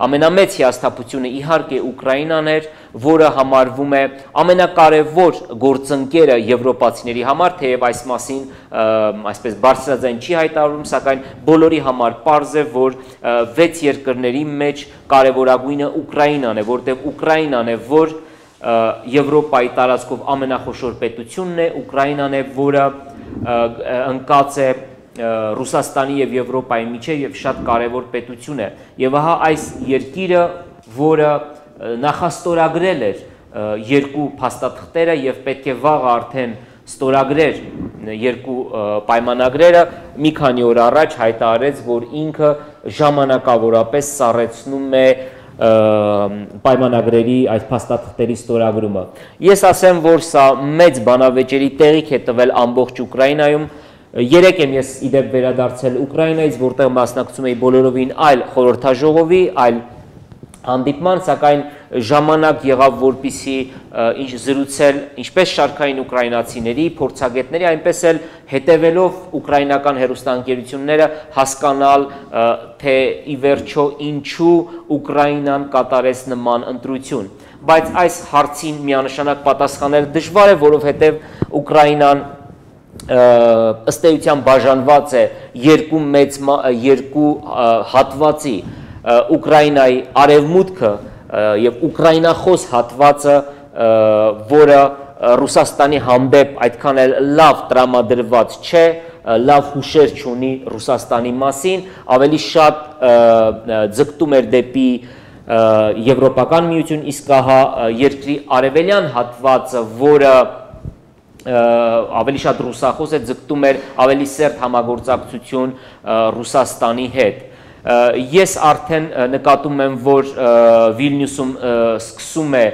[SPEAKER 1] ամենամեծ հիասթափությունը իհարկե Ուկրաինան էր, որը համարվում է ամենակարևոր գործընկերը եվրոպացիների համար, թեև այս մասին այսպես բարձրաձայն չի հայտարարում, սակայն բոլորի համար պարզ է, որ 6 երկրների մեջ կարևորագույնը Ուկրաինան է, որտեղ Ուկրաինան է, որ Եվրոպայի տարածքով ամենախոշոր պետությունն է, Ուկրաինան է, որը ընկած է Ռուսաստանի եւ Եվրոպայի միջև եւ շատ կարևոր պետություն է։ Եվ ահա այս երկիրը, որը նախաստորագրել էր երկու փաստաթղթերը եւ պետք է վաղը արդեն ստորագրեր երկու պայմանագրերը, մի քանի օր առաջ հայտարարեց, որ ինքը ժամանակավորապես սառեցնում է պայմանագրերի այս փաստաթղթերի ստորագրումը։ Ես ասեմ, որ սա մեծ բանավեճերի տեղիք է տվել ամբողջ Ուկրաինայում։ Երեկ եմ ես իդեպ վերադարձել Ուկրաինայից, որտեղ մասնակցում էի բոլորովին այլ խորհրդաժողովի, այլ հանդիպման, սակայն ժամանակ եղավ, որպիսի զրուցել ինչպես շարքային ուկրաինացիների, փորձագետների, այնպես էլ հետևելով ուկրաինական հեռուստաընկերությունները հասկանալ, թե ի վերջո ինչու Ուկրաինան կատարեց նման ընտրություն։ Բայց այս հարցին միանշանակ պատասխանել դժվար է, որովհետև Ուկրաինան ըստ էության բաժանված է երկու հատվածի, Ուկրաինայի արևմուտքը եւ ուկրաինախոս հատվածը, որը Ռուսաստանի հանդեպ այդքան էլ լավ տրամադրված չէ, լավ հուշեր չունի Ռուսաստանի մասին, ավելի շատ ձգտում էր դեպի Եվրոպական միություն, իսկ ահա երկրի արևելյան հատվածը, որը ավելի շատ ռուսախոս է, ձգտում էր ավելի սերտ համագործակցություն Ռուսաստանի հետ։ Ես արդեն նկատում եմ, որ Վիլնյուսում սկսում է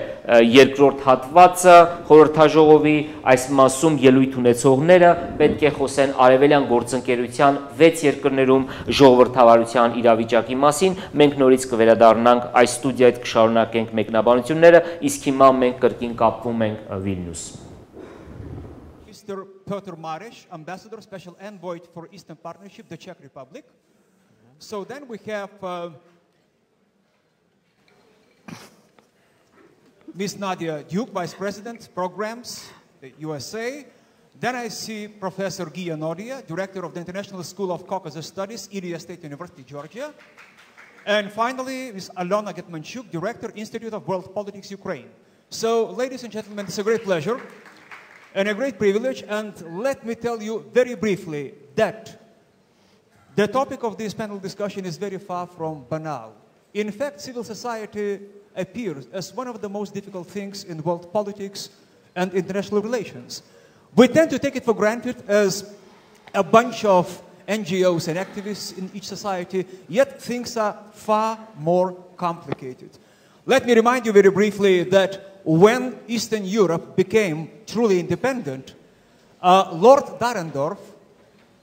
[SPEAKER 1] երկրորդ հատվածը խորհրդաժողովի, այս մասում ելույթ ունեցողները պետք է խոսեն արևելյան գործընկերության 6 երկրներում ժողովրդավարության իրավիճակի մասին։ Մենք նորից կվերադառնանք այս ստուդիայից, կշարունակենք մեկնաբանությունները, իսկ հիմա մենք կրկին կապվում ենք Վիլնյուս։
[SPEAKER 15] Mr. Petr Mareš, Ambassador, Special Envoy for Eastern Partnership, the Czech Republic. So then we have Ms. Nadia Duke, Vice President, Programs, USA. Then I see Professor Gia Nodia, Director of the International School of Caucasus Studies, Ilia State University, Georgia. And finally, Ms. Alona Getmanchuk, Director, Institute of World Politics, Ukraine. So, ladies and gentlemen, it's a great pleasure and a great privilege. And let me tell you very briefly that the topic of this panel discussion is very far from banal. In fact, civil society appears as one of the most difficult things in world politics and international relations. We tend to take it for granted as a bunch of NGOs and activists in each society, yet things are far more complicated. Let me remind you very briefly that when Eastern Europe became truly independent, Lord Dahrendorf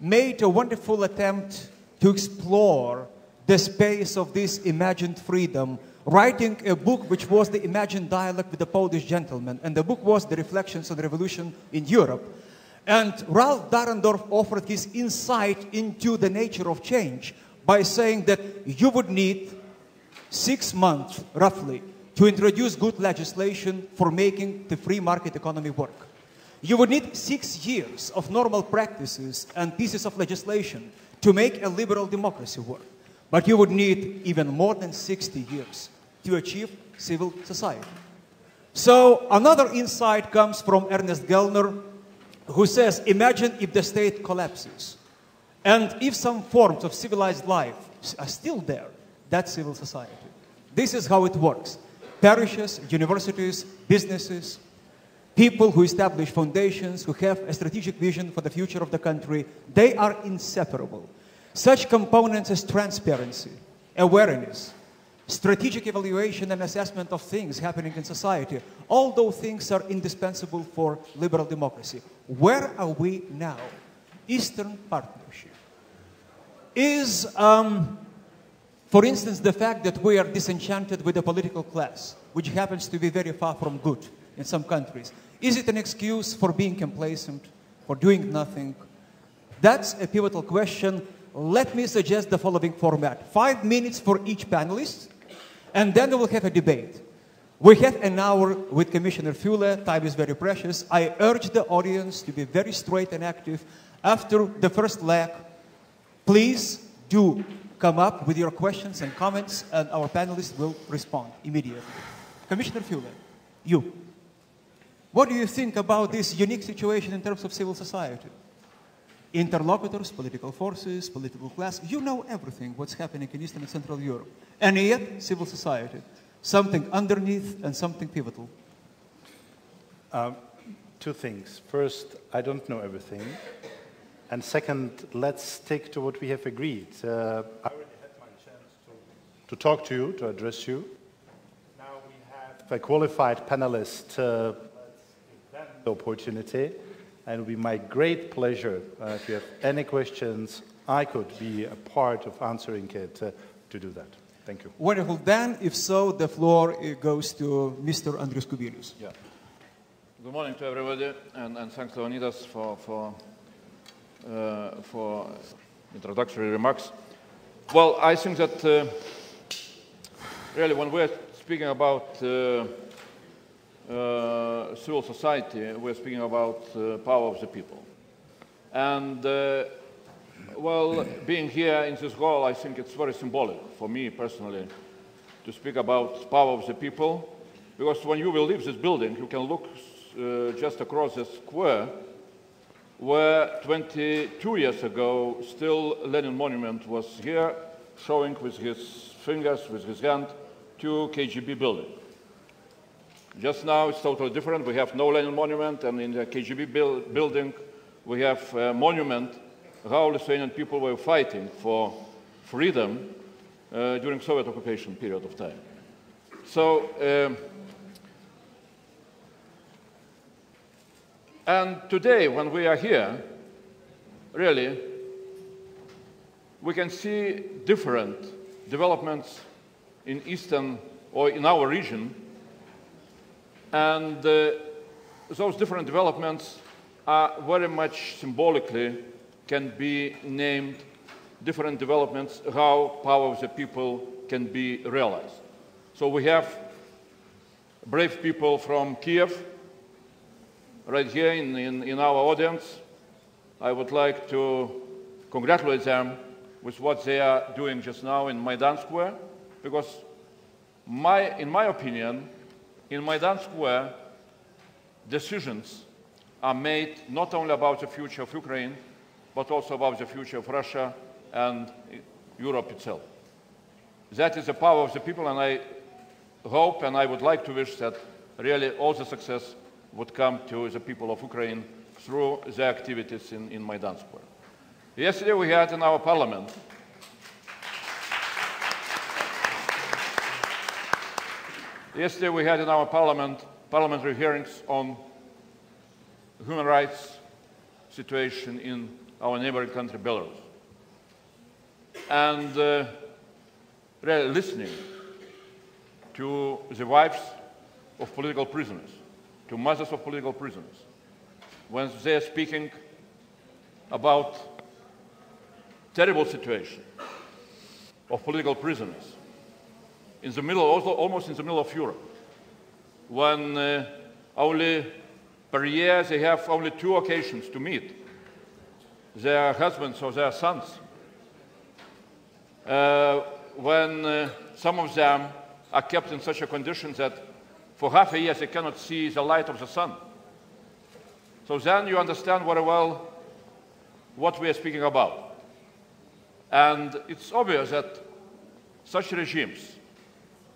[SPEAKER 15] made a wonderful attempt to explore the space of this imagined freedom, writing a book which was the imagined dialogue with the Polish gentleman. And the book was The Reflections on the Revolution in Europe. And Ralph Dahrendorf offered his insight into the nature of change by saying that you would need 6 months, roughly, to introduce good legislation for making the free market economy work. You would need 6 years of normal practices and pieces of legislation to make a liberal democracy work. But you would need even more than 60 years to achieve civil society. So another insight comes from Ernest Gellner, who says, imagine if the state collapses, and if some forms of civilized life are still there, that's civil society. This is how it works. Parishes, universities, businesses, people who establish foundations, who have a strategic vision for the future of the country, they are inseparable. Such components as transparency, awareness, strategic evaluation and assessment of things happening in society, all those things are indispensable for liberal democracy. Where are we now? Eastern Partnership is, for instance, the fact that we are disenchanted with the political class, which happens to be very far from good in some countries. Is it an excuse for being complacent, for doing nothing? That's a pivotal question. Let me suggest the following format. 5 minutes for each panelist, and then we will have a debate. We have an hour with Commissioner Füle. Time is very precious. I urge the audience to be very straight and active. After the first leg, please do come up with your questions and comments, and our panelists will respond immediately. Commissioner Füle, you. What do you think about this unique situation in terms of civil society? Interlocutors, political forces, political class, you know everything what's happening in Eastern and Central Europe. And yet, civil society, something underneath and something pivotal.
[SPEAKER 11] Two things. First, I don't know everything. And second, let's stick to what we have agreed. I already had my chance to talk to you, to address you. Now we have a qualified panelist. Let's give them the opportunity. And it would be my great pleasure, if you have any questions, I could be a part of answering it to do that. Thank you.
[SPEAKER 15] Wonderful. Then, if so, the floor goes to Mr. Andrius Kubilius.
[SPEAKER 16] Yeah. Good morning to everybody, and thanks, Leonidas, for introductory remarks. Well, I think that really when we're speaking about civil society, we're speaking about power of the people. And, well, being here in this hall, I think it's very symbolic for me personally to speak about power of the people, because when you will leave this building, you can look just across the square where 22 years ago still Lenin monument was here, showing with his fingers, with his hand, to KGB building. Just now it's totally different. We have no Lenin monument, and in the KGB building we have a monument how Lithuanian people were fighting for freedom during Soviet occupation period of time. So, and today when we are here, really, we can see different developments in Eastern or in our region. And those different developments are very much symbolically can be named different developments, how power of the people can be realized. So we have brave people from Kiev right here in our audience. I would like to congratulate them with what they are doing just now in Maidan Square, because in my opinion, in Maidan Square, decisions are made not only about the future of Ukraine, but also about the future of Russia and Europe itself. That is the power of the people, and I hope and I would like to wish that really all the success would come to the people of Ukraine through the activities in Maidan Square. Yesterday we had in our parliament Yesterday we had in our parliamentary hearings on human rights situation in our neighboring country, Belarus. And really listening to the wives of political prisoners, to mothers of political prisoners, when they are speaking about terrible situation of political prisoners in the middle, almost in the middle of Europe, when only per year they have only 2 occasions to meet their husbands or their sons, when some of them are kept in such a condition that for half a year they cannot see the light of the sun. So then you understand very well what we are speaking about. And it's obvious that such regimes,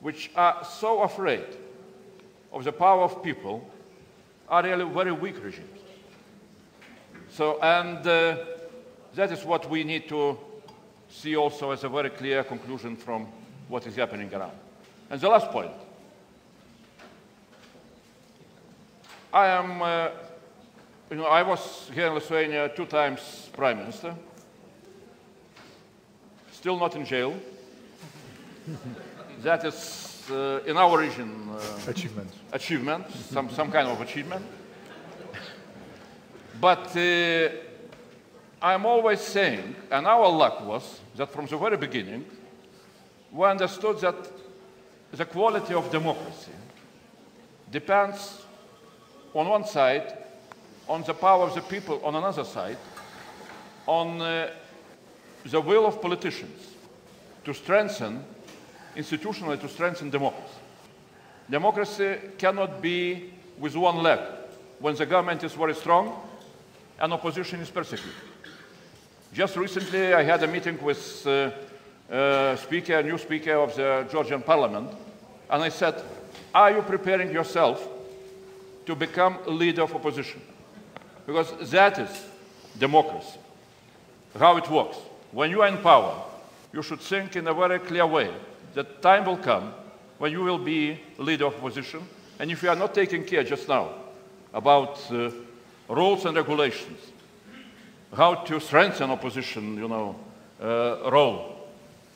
[SPEAKER 16] which are so afraid of the power of people, are really very weak regimes. So, and that is what we need to see also as a very clear conclusion from what is happening around. And the last point. I was here in Lithuania 2 times Prime Minister, still not in jail. That is, in our region, achievement, some kind of achievement. But I'm always saying, and our luck was that from the very beginning, we understood that the quality of democracy depends on one side on the power of the people, on another side on the will of politicians to strengthen, institutionally to strengthen democracy. Democracy cannot be with one leg when the government is very strong and opposition is persecuted. Just recently I had a meeting with new speaker of the Georgian parliament, and I said, are you preparing yourself to become a leader of opposition? Because that is democracy, how it works. When you are in power, you should think in a very clear way that time will come when you will be leader of opposition, and if you are not taking care just now about rules and regulations, how to strengthen opposition, role,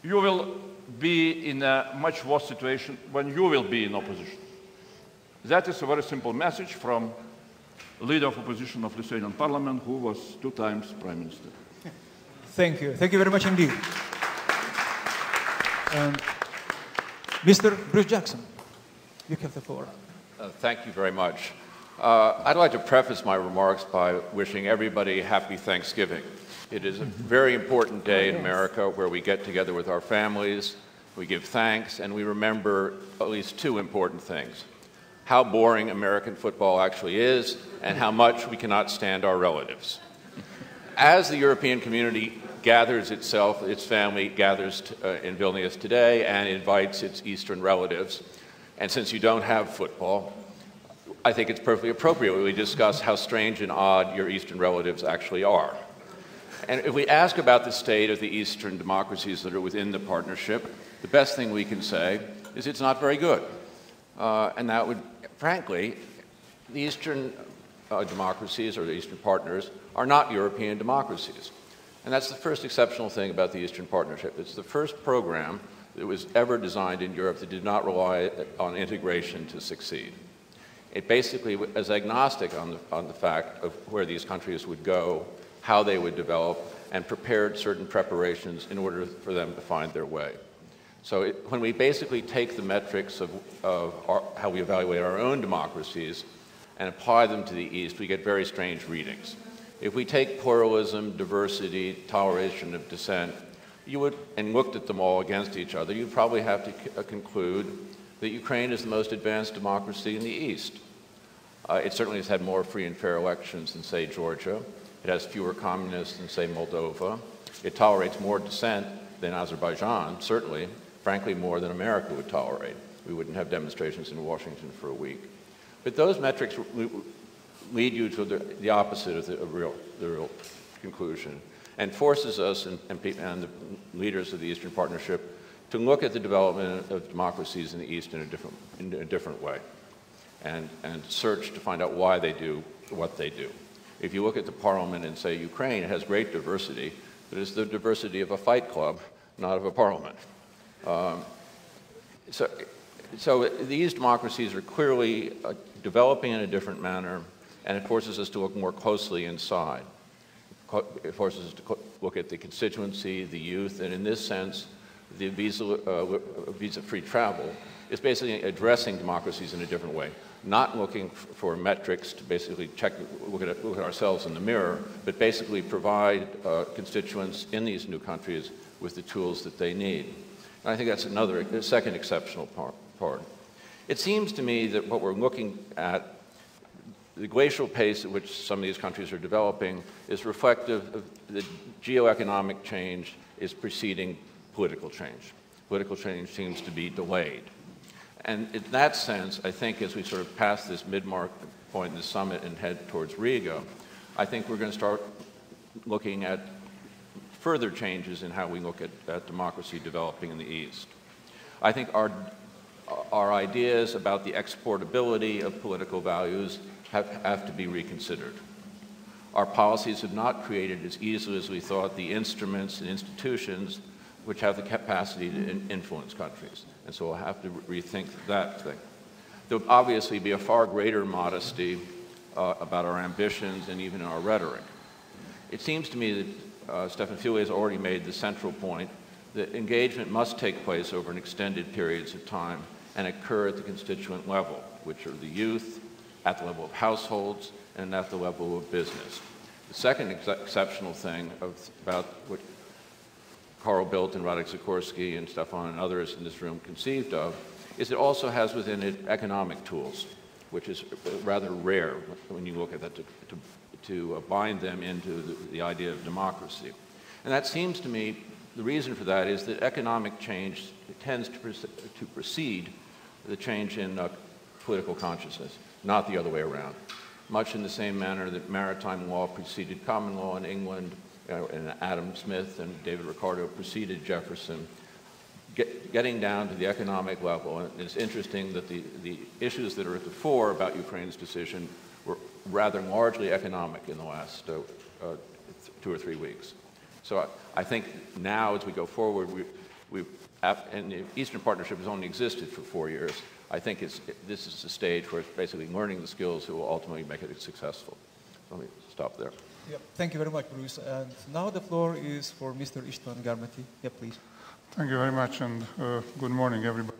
[SPEAKER 16] you will be in a much worse situation when you will be in opposition. That is a very simple message from leader of opposition of Lithuanian parliament, who was 2 times Prime Minister.
[SPEAKER 15] Thank you. Thank you very much indeed. Mr. Bruce Jackson, you have the floor.
[SPEAKER 17] Thank you very much. I'd like to preface my remarks by wishing everybody happy Thanksgiving. It is a very important day in America where we get together with our families, we give thanks, and we remember at least 2 important things: how boring American football actually is, and how much we cannot stand our relatives. As the European community gathers itself, its family gathers in Vilnius today and invites its Eastern relatives, and since you don't have football, I think it's perfectly appropriate we discuss how strange and odd your Eastern relatives actually are. And if we ask about the state of the Eastern democracies that are within the partnership, the best thing we can say is it's not very good. And that would, frankly, the Eastern democracies or the Eastern partners are not European democracies. And that's the first exceptional thing about the Eastern Partnership. It's the first program that was ever designed in Europe that did not rely on integration to succeed. It basically was agnostic on the fact of where these countries would go, how they would develop, and prepared certain preparations in order for them to find their way. So when we basically take the metrics of how we evaluate our own democracies and apply them to the East, we get very strange readings. If we take pluralism, diversity, toleration of dissent, and looked at them all against each other, you'd probably have to conclude that Ukraine is the most advanced democracy in the East. It certainly has had more free and fair elections than, say, Georgia. It has fewer communists than, say, Moldova. It tolerates more dissent than Azerbaijan, certainly, frankly, more than America would tolerate. We wouldn't have demonstrations in Washington for a week. But those metrics lead you to the opposite of the real conclusion, and forces us and the leaders of the Eastern Partnership to look at the development of democracies in the East in a different way and search to find out why they do what they do. If you look at the parliament in, say, Ukraine, it has great diversity, but it's the diversity of a fight club, not of a parliament. So these democracies are clearly developing in a different manner, and it forces us to look more closely inside. It forces us to look at the constituency, the youth, and in this sense, the visa-free travel is basically addressing democracies in a different way, not looking for metrics to basically look at ourselves in the mirror, but basically provide constituents in these new countries with the tools that they need. And I think that's a second exceptional part. It seems to me that what we're looking at, the glacial pace at which some of these countries are developing, is reflective of the geoeconomic change is preceding political change. Political change seems to be delayed. And in that sense, I think as we sort of pass this mid-mark point in the summit and head towards Riga, I think we're going to start looking at further changes in how we look at democracy developing in the East. I think our ideas about the exportability of political values have to be reconsidered. Our policies have not created as easily as we thought the instruments and institutions which have the capacity to influence countries. And so we'll have to rethink that thing. There'll obviously be a far greater modesty about our ambitions and even our rhetoric. It seems to me that Stefan Füle has already made the central point that engagement must take place over an extended periods of time and occur at the constituent level, which are the youth, at the level of households, and at the level of business. The second exceptional thing about what Carl Bildt and Radek Sikorski and Stefan and others in this room conceived of is it also has within it economic tools, which is rather rare when you look at that to bind them into the idea of democracy. And that seems to me, the reason for that is that economic change tends to precede the change in political consciousness, not the other way around. Much in the same manner that maritime law preceded common law in England, and Adam Smith and David Ricardo preceded Jefferson, getting down to the economic level. And it's interesting that the issues that are at the fore about Ukraine's decision were rather largely economic in the last 2 or 3 weeks. So I think now as we go forward, and the Eastern Partnership has only existed for 4 years, I think this is the stage where it's basically learning the skills that will ultimately make it successful. Let me stop there.
[SPEAKER 15] Yeah, thank you very much, Bruce. And now the floor is for Mr. István Garmati. Yeah, please.
[SPEAKER 18] Thank you very much, and good morning, everybody.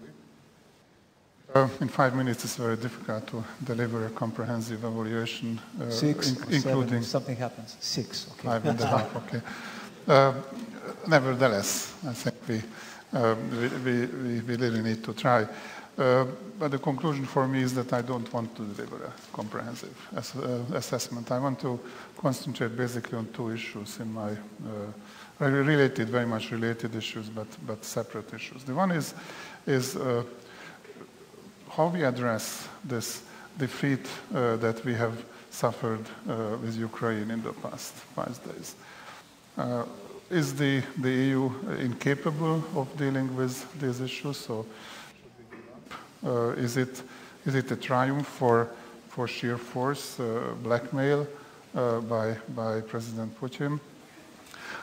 [SPEAKER 18] In 5 minutes, it's very difficult to deliver a comprehensive evaluation,
[SPEAKER 15] 6 or
[SPEAKER 18] including
[SPEAKER 15] 7, something happens. 6. Okay.
[SPEAKER 18] 5.5. Okay. Nevertheless, I think we really need to try. But the conclusion for me is that I don't want to deliver a comprehensive assessment. I want to concentrate basically on 2 issues in my very much related issues, but separate issues. The one is how we address this defeat that we have suffered with Ukraine in the past 5 days. Is the EU incapable of dealing with these issues? So is it a triumph for sheer force, blackmail by President Putin?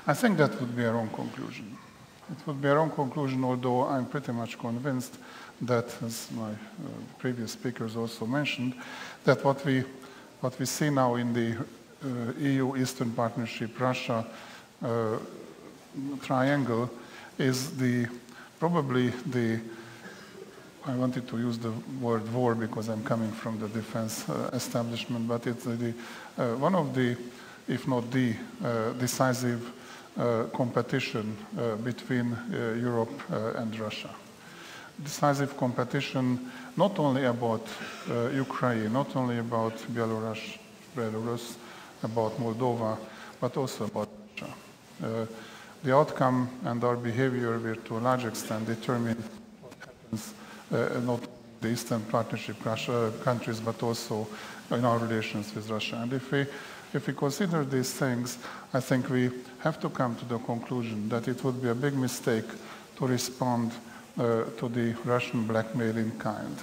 [SPEAKER 18] I think that would be a wrong conclusion. It would be a wrong conclusion, although I'm pretty much convinced that, as my previous speakers also mentioned, that what we see now in the EU Eastern Partnership, Russia triangle is probably the I wanted to use the word war because I'm coming from the defense establishment, but it's one of the, if not the, decisive competition between Europe and Russia. Decisive competition not only about Ukraine, not only about Belarus, about Moldova, but also about Russia. The outcome and our behavior will to a large extent determine what happens not the Eastern Partnership countries, but also in our relations with Russia. And if we consider these things, I think we have to come to the conclusion that it would be a big mistake to respond to the Russian blackmail in kind.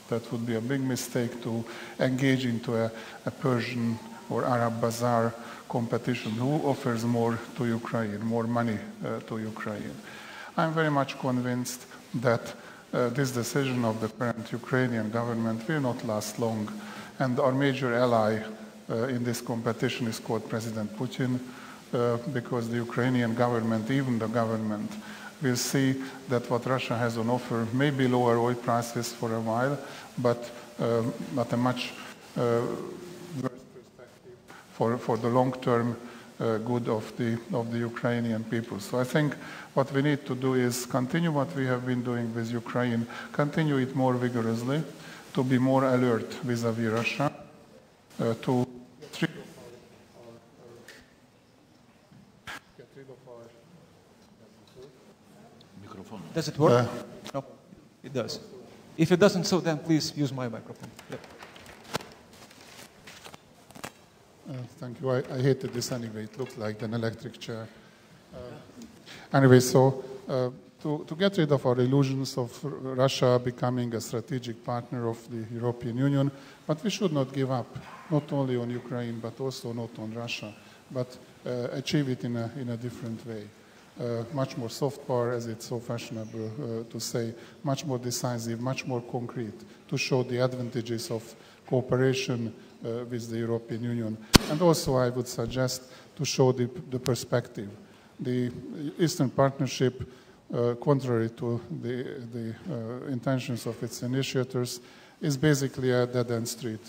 [SPEAKER 18] That would be a big mistake to engage into a Persian or Arab bazaar competition. Who offers more to Ukraine, more money to Ukraine? I'm very much convinced that this decision of the current Ukrainian government will not last long, and our major ally in this competition is called President Putin, because the Ukrainian government, even the government, will see that what Russia has on offer may be lower oil prices for a while, but a much worse perspective for the long-term good of the Ukrainian people. So I think what we need to do is continue what we have been doing with Ukraine, continue it more vigorously, to be more alert vis-à-vis Russia, to get rid of our...
[SPEAKER 15] Does it work? No, it does. If it doesn't, so then please use my microphone. Yep.
[SPEAKER 18] Thank you. I hated this anyway. It looked like an electric chair. Anyway, so to get rid of our illusions of Russia becoming a strategic partner of the European Union, but we should not give up, not only on Ukraine, but also not on Russia, but achieve it in a different way. Much more soft power, as it's so fashionable to say, much more decisive, much more concrete, to show the advantages of cooperation with the European Union. And also I would suggest to show the perspective. The Eastern Partnership, contrary to the intentions of its initiators, is basically a dead-end street.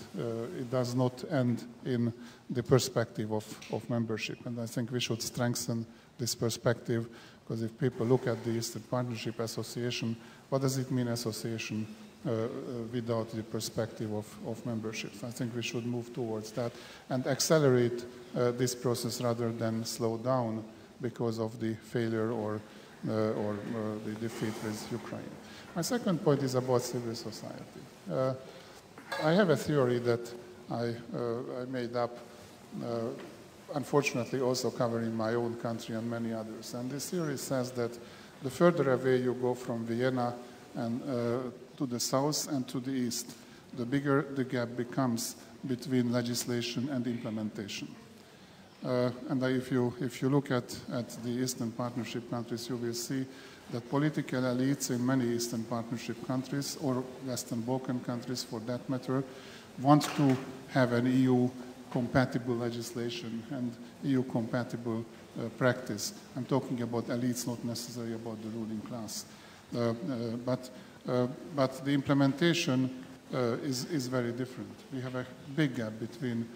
[SPEAKER 18] It does not end in the perspective of membership. And I think we should strengthen this perspective, because if people look at the Eastern Partnership Association, what does it mean association without the perspective of membership? I think we should move towards that and accelerate this process rather than slow down because of the failure or the defeat with Ukraine. My second point is about civil society. I have a theory that I made up, unfortunately also covering my own country and many others. And this theory says that the further away you go from Vienna and to the south and to the east, the bigger the gap becomes between legislation and implementation. And if you look at the Eastern Partnership countries, you will see that political elites in many Eastern Partnership countries, or Western Balkan countries for that matter, want to have an EU-compatible legislation and EU-compatible practice. I'm talking about elites, not necessarily about the ruling class. But the implementation is very different. We have a big gap between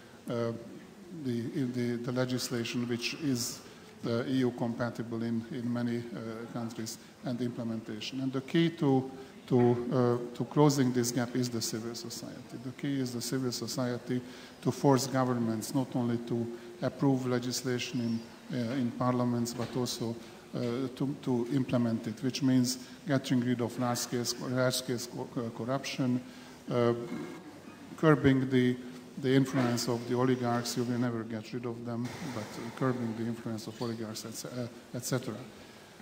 [SPEAKER 18] the legislation, which is EU compatible in many countries, and the implementation. And the key to closing this gap is the civil society. The key is the civil society to force governments not only to approve legislation in parliaments, but also to implement it, which means getting rid of large-scale corruption, curbing the influence of the oligarchs. You will never get rid of them, but curbing the influence of oligarchs, etc.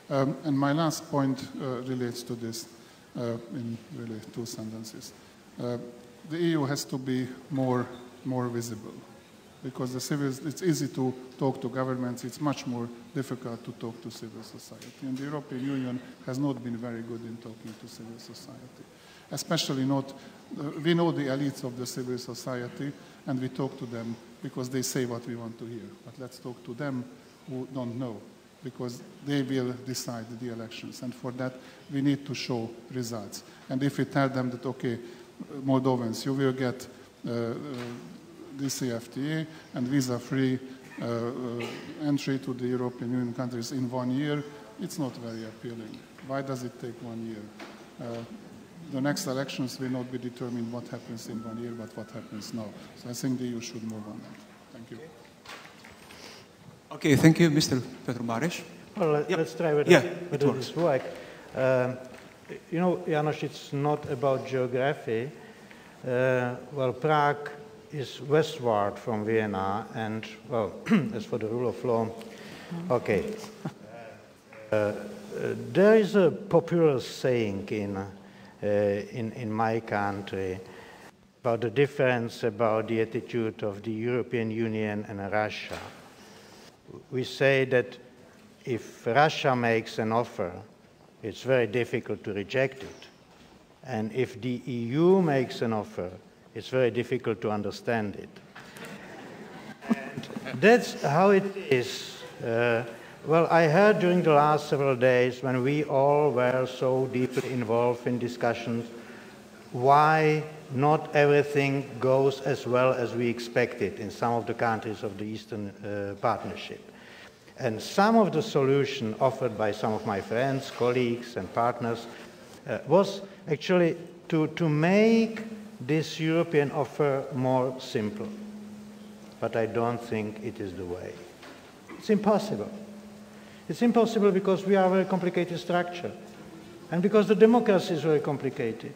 [SPEAKER 18] And my last point relates to this in really 2 sentences. The EU has to be more visible, because it's easy to talk to governments. It's much more difficult to talk to civil society. And the European Union has not been very good in talking to civil society. Especially not, we know the elites of the civil society, and we talk to them because they say what we want to hear. But let's talk to them who don't know, because they will decide the elections. And for that, we need to show results. And if we tell them that, okay, Moldovans, you will get DCFTA and visa-free entry to the European Union countries in 1 year, it's not very appealing. Why does it take 1 year? The next elections will not be determined what happens in 1 year, but what happens now. So I think the EU should move on that. Thank you.
[SPEAKER 15] Okay, thank you, Mr. Petr Mares.
[SPEAKER 19] Well, let's try whether this works. You know, Janos, it's not about geography. Well, Prague is westward from Vienna, and, well, as for the rule of law, okay. There is a popular saying in my country about the difference about the attitude of the European Union and Russia. We say that if Russia makes an offer, it's very difficult to reject it. And if the EU makes an offer, it's very difficult to understand it. And that's how it is. Well, I heard during the last several days when we all were so deeply involved in discussions why not everything goes as well as we expected in some of the countries of the Eastern Partnership. And some of the solution offered by some of my friends, colleagues and partners was actually to make this European offer more simple. But I don't think it is the way. It's impossible. It's impossible because we are a very complicated structure and because the democracy is very complicated.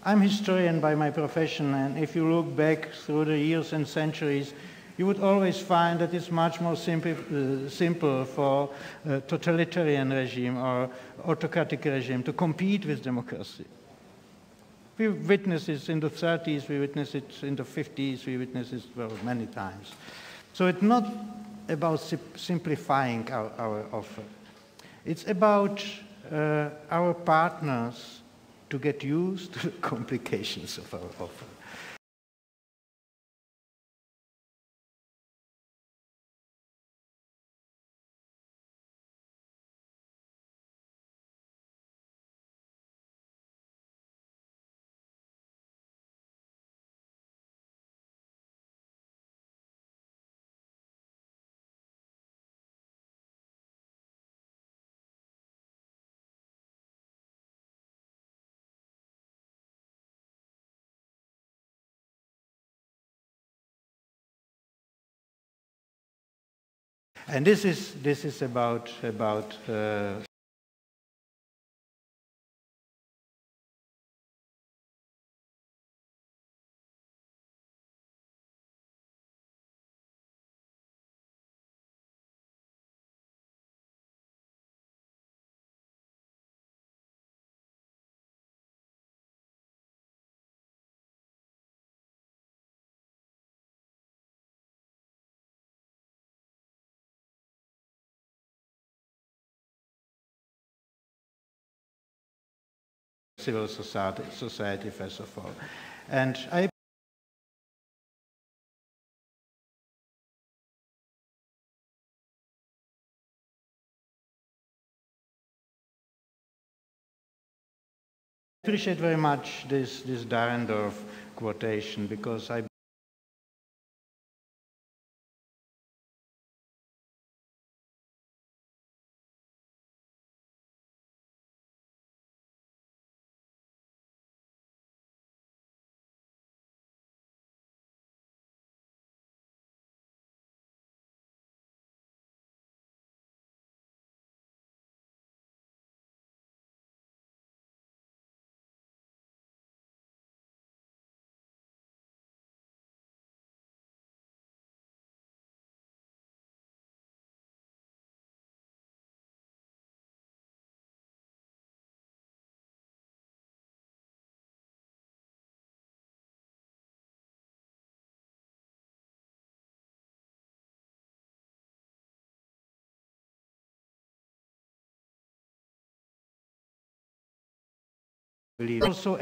[SPEAKER 19] I'm a historian by my profession, and if you look back through the years and centuries, you would always find that it's much more simple for a totalitarian regime or autocratic regime to compete with democracy. We witnessed it in the 30s, we witnessed it in the 50s, we witnessed it many times. So it's not about simplifying our offer. It's about our partners to get used to the complications of our offer. And this is about civil society first of all. And I appreciate very much this Dahrendorf quotation because I believe also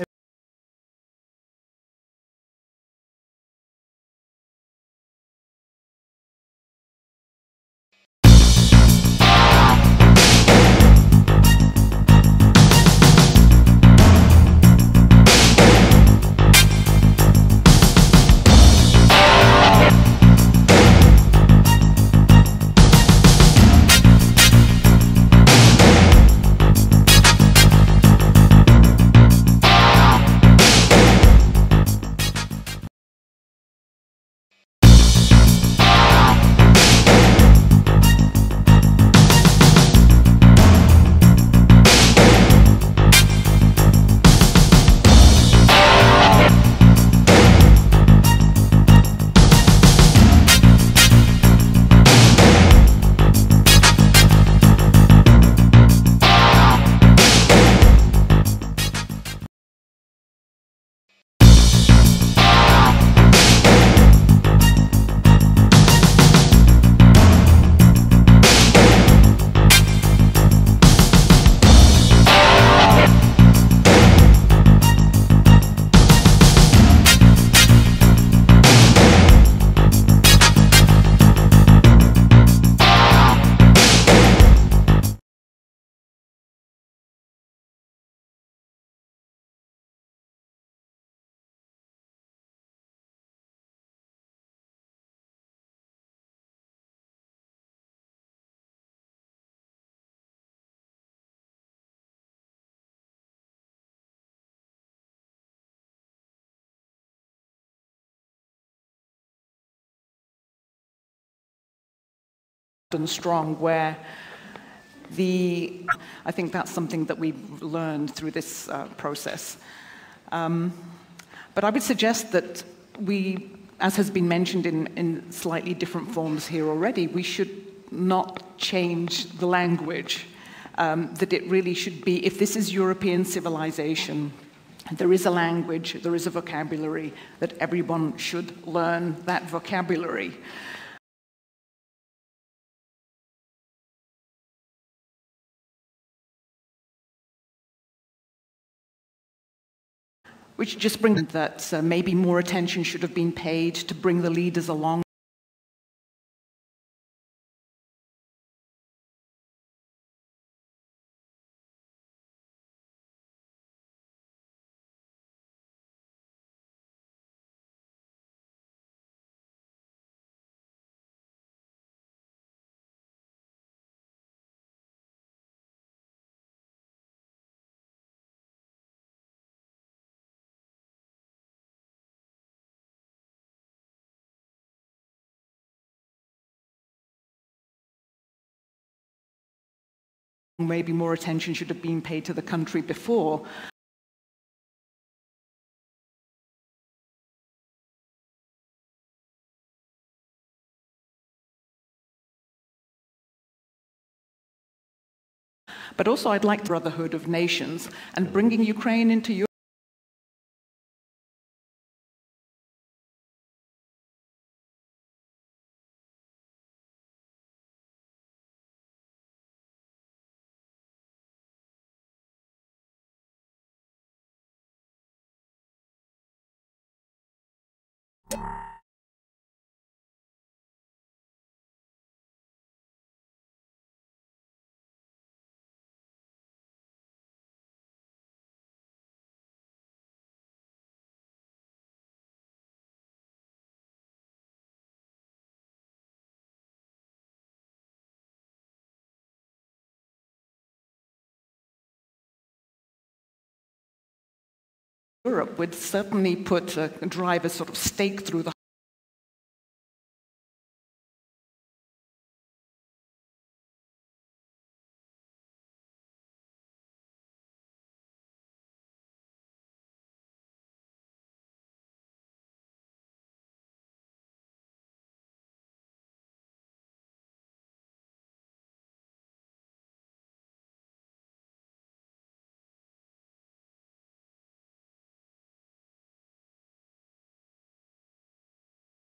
[SPEAKER 20] and strong, where I think that's something that we've learned through this process. But I would suggest that we, as has been mentioned in slightly different forms here already, we should not change the language, that it really should be, if this is European civilization, there is a language, there is a vocabulary, that everyone should learn that vocabulary. Which just brings that maybe more attention should have been paid to bring the leaders along. Maybe more attention should have been paid to the country before. But also I'd like the Brotherhood of Nations and bringing Ukraine into Europe. Europe would certainly drive a sort of stake through the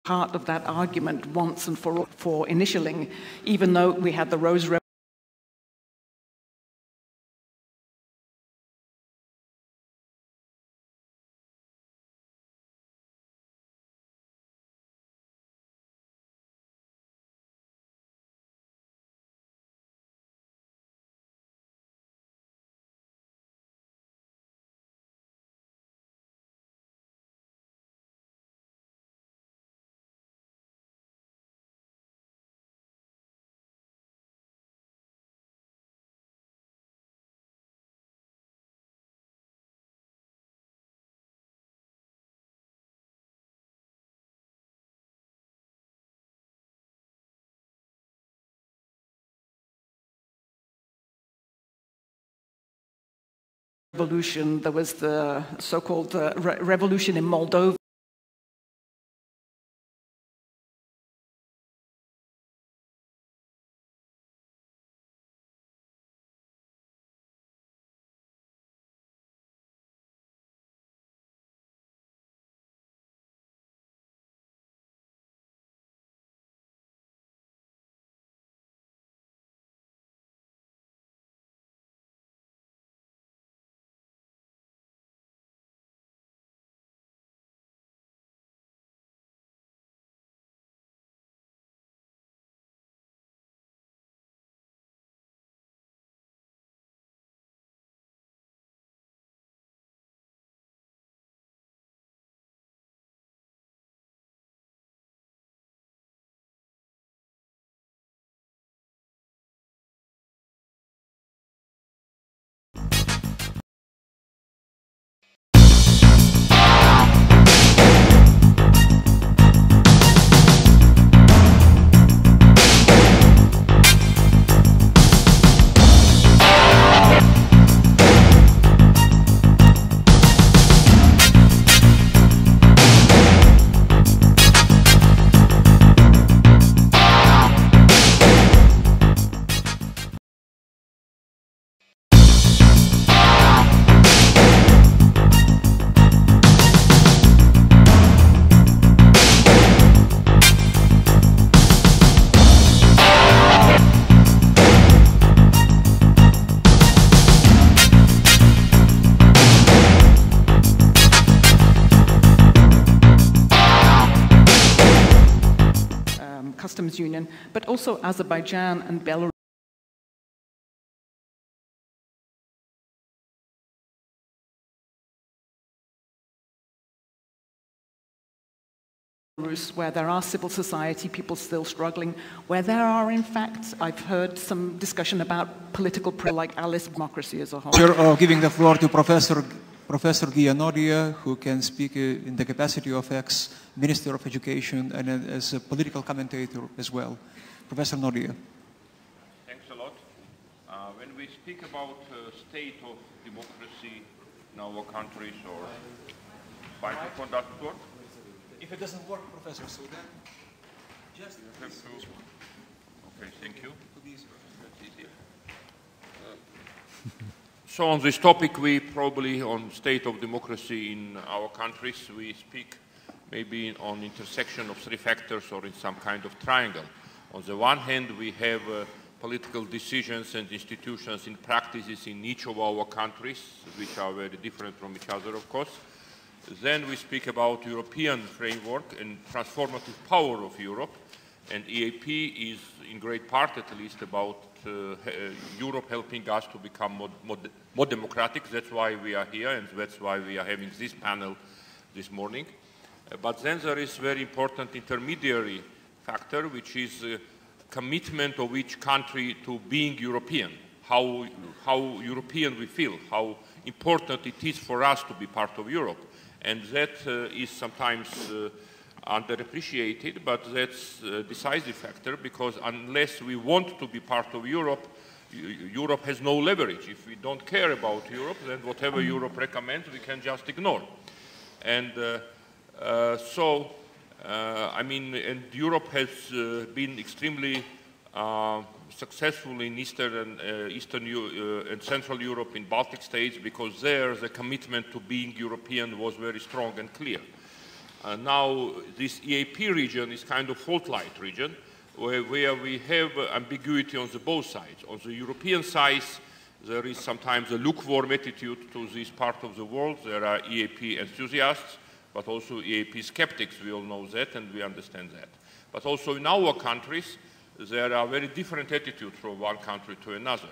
[SPEAKER 20] heart of that argument once and for initialing, even though we had the Rose Revolution. There was the so-called revolution in Moldova. Customs Union, but also Azerbaijan and Belarus. Where there are civil society people still struggling, where there are, in fact, I've heard some discussion about political like Alice democracy as a whole.
[SPEAKER 15] Giving the floor to Professor Gianoria, who can speak in the capacity of ex-Minister of Education and as a political commentator as well. Professor Noria.
[SPEAKER 16] Thanks a lot. When we speak about state of democracy in our countries, or microphone doesn't work?
[SPEAKER 15] If it doesn't work, Professor, so then just
[SPEAKER 16] have to. Okay, thank you. So on this topic, we probably, on state of democracy in our countries, we speak maybe on intersection of three factors or in some kind of triangle. On the one hand, we have political decisions and institutions and practices in each of our countries, which are very different from each other, of course. Then we speak about European framework and transformative power of Europe, and EAP is in great part at least about Europe helping us to become more democratic. That's why we are here, and that's why we are having this panel this morning. But then there is very important intermediary factor, which is commitment of each country to being European, how European we feel, how important it is for us to be part of Europe. And that is sometimes underappreciated, but that's a decisive factor, because unless we want to be part of Europe, Europe has no leverage. If we don't care about Europe, then whatever Europe recommends, we can just ignore. And I mean, and Europe has been extremely successful in Eastern and Central Europe, in Baltic states, because there the commitment to being European was very strong and clear. Now this EAP region is kind of fault-line region, where we have ambiguity on the both sides. On the European side, there is sometimes a lukewarm attitude to this part of the world. There are EAP enthusiasts, but also EAP skeptics. We all know that, and we understand that. But also in our countries, there are very different attitudes from one country to another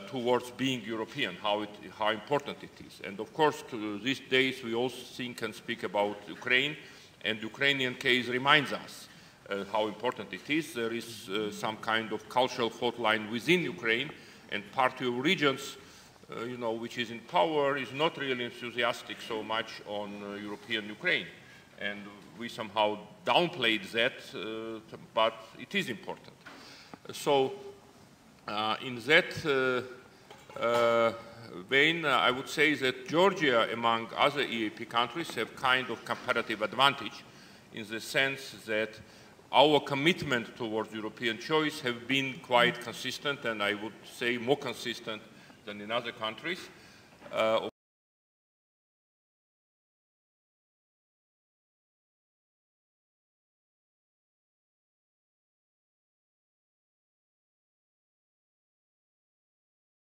[SPEAKER 16] towards being European, how important it is. And of course, these days, we also think and speak about Ukraine, and the Ukrainian case reminds us how important it is. There is some kind of cultural fault line within Ukraine, and party of regions, you know, which is in power, is not really enthusiastic so much on European Ukraine. And we somehow downplayed that, but it is important. So in that vein, I would say that Georgia, among other EAP countries, have kind of comparative advantage in the sense that our commitment towards European choice have been quite consistent, and I would say more consistent than in other countries.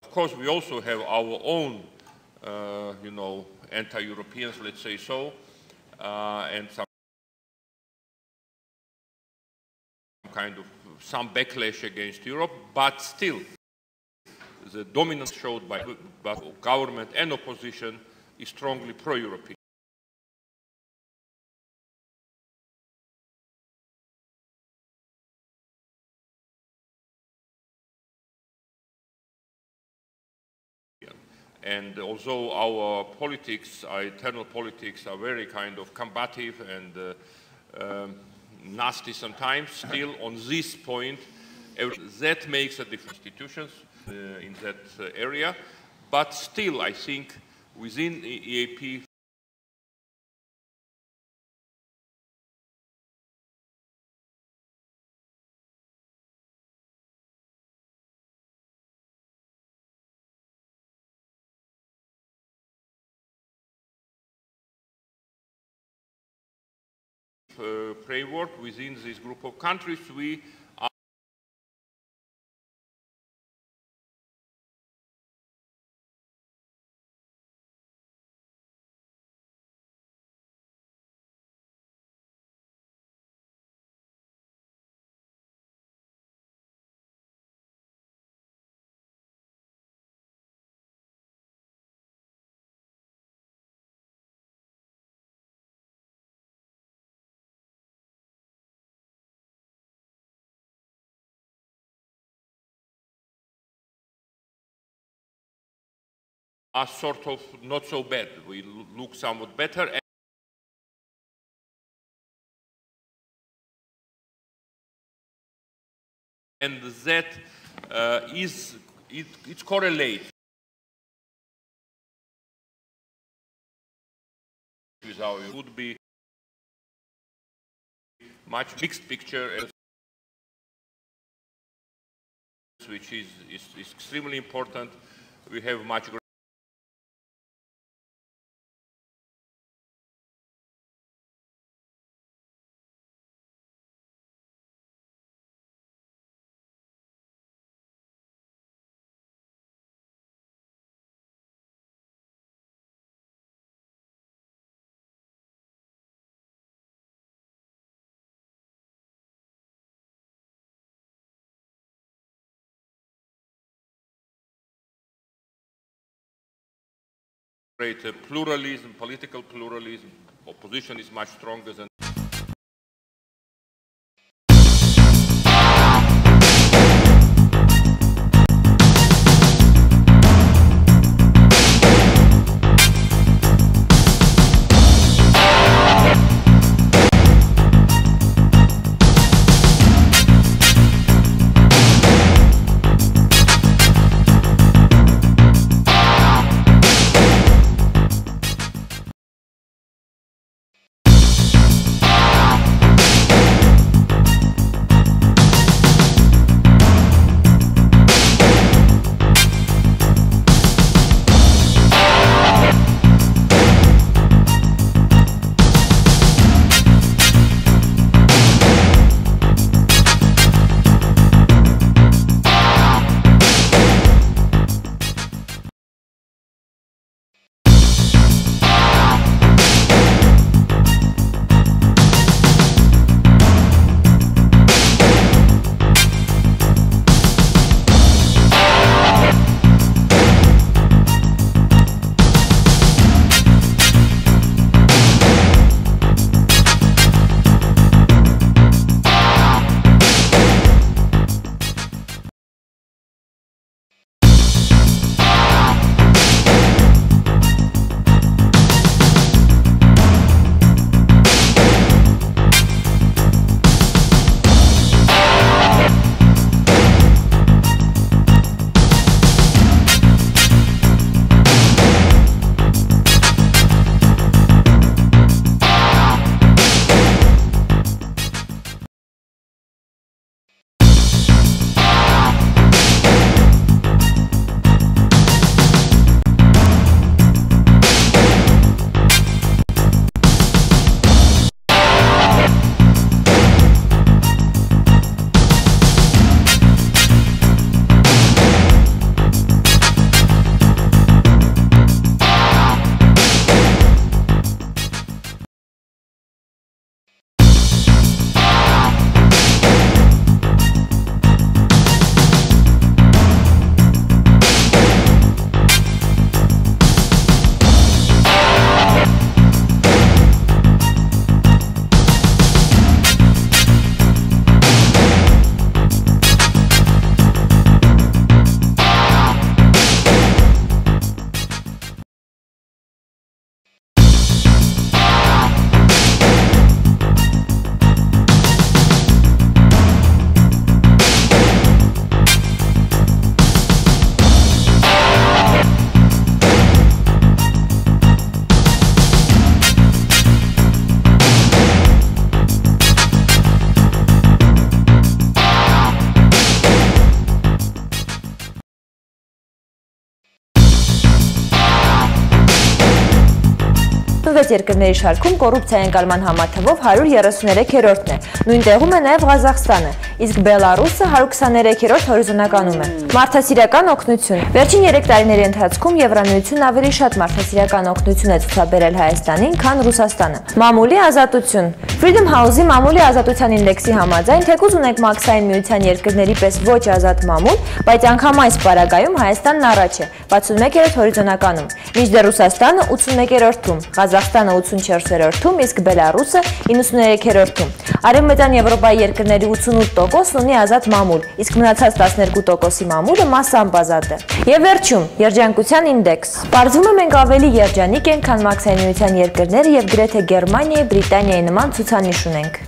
[SPEAKER 16] Of course, we also have our own, you know, anti-Europeans, let's say so, and some backlash against Europe, but still, the dominance showed by government and opposition is strongly pro-European. And although our politics, our internal politics, are very kind of combative and nasty sometimes, still on this point, that makes a difference. Institutions in that area, but still I think within EAP framework within this group of countries, we are sort of not so bad. We look somewhat better. And that it correlates with how it would be much mixed picture, which is extremely important. We have much great pluralism, political pluralism. Opposition is much stronger than
[SPEAKER 14] Վեց երկրների շարքում կոռուպցիայի ընկալման համաթվով 133-րդն է։ Նույն տեղում է նաև Ղազախստանը, իսկ Բելարուսը 123-րդ հորիզոնականում է։ Մարդասիրական օգնություն։ Վերջին 3 տարիների ընթացքում Եվրամիությունն ավելի շատ մարդասիրական օգնություն է ցուցաբերել Հայաստանին, քան Ռուսաստանը։ Մամուլի ազատություն։ Freedom House-ի մամուլի ազատության ինդեքսի համաձայն, թեկուզ ունենք Մաքսային միության երկրների պես ոչ ազատ մամուլ, բայց անգամ այս պարագայում Հայաստանն առաջ է, 61-րդ հորիզոնականում, մինչդեռ Ռուսաստանը 81-րդում, Վրաստանը 84-րդում, իսկ Բելարուսը 93-րդում։ Արևմտյան Եվրոպայի երկրների 88%-ն ունի ազատ մամուլ, իսկ մնացած 12%-ի մամուլը մասամբ ազատ է։ Եվ վերջում, երջանկության ինդեքս։ Պարզվում է մենք ավելի երջանիկ ենք, քան Մաքսային միության երկրները եւ գրեթե Գերմանիայի, Բրիտանիայի նման ցուցանիշ ունենք։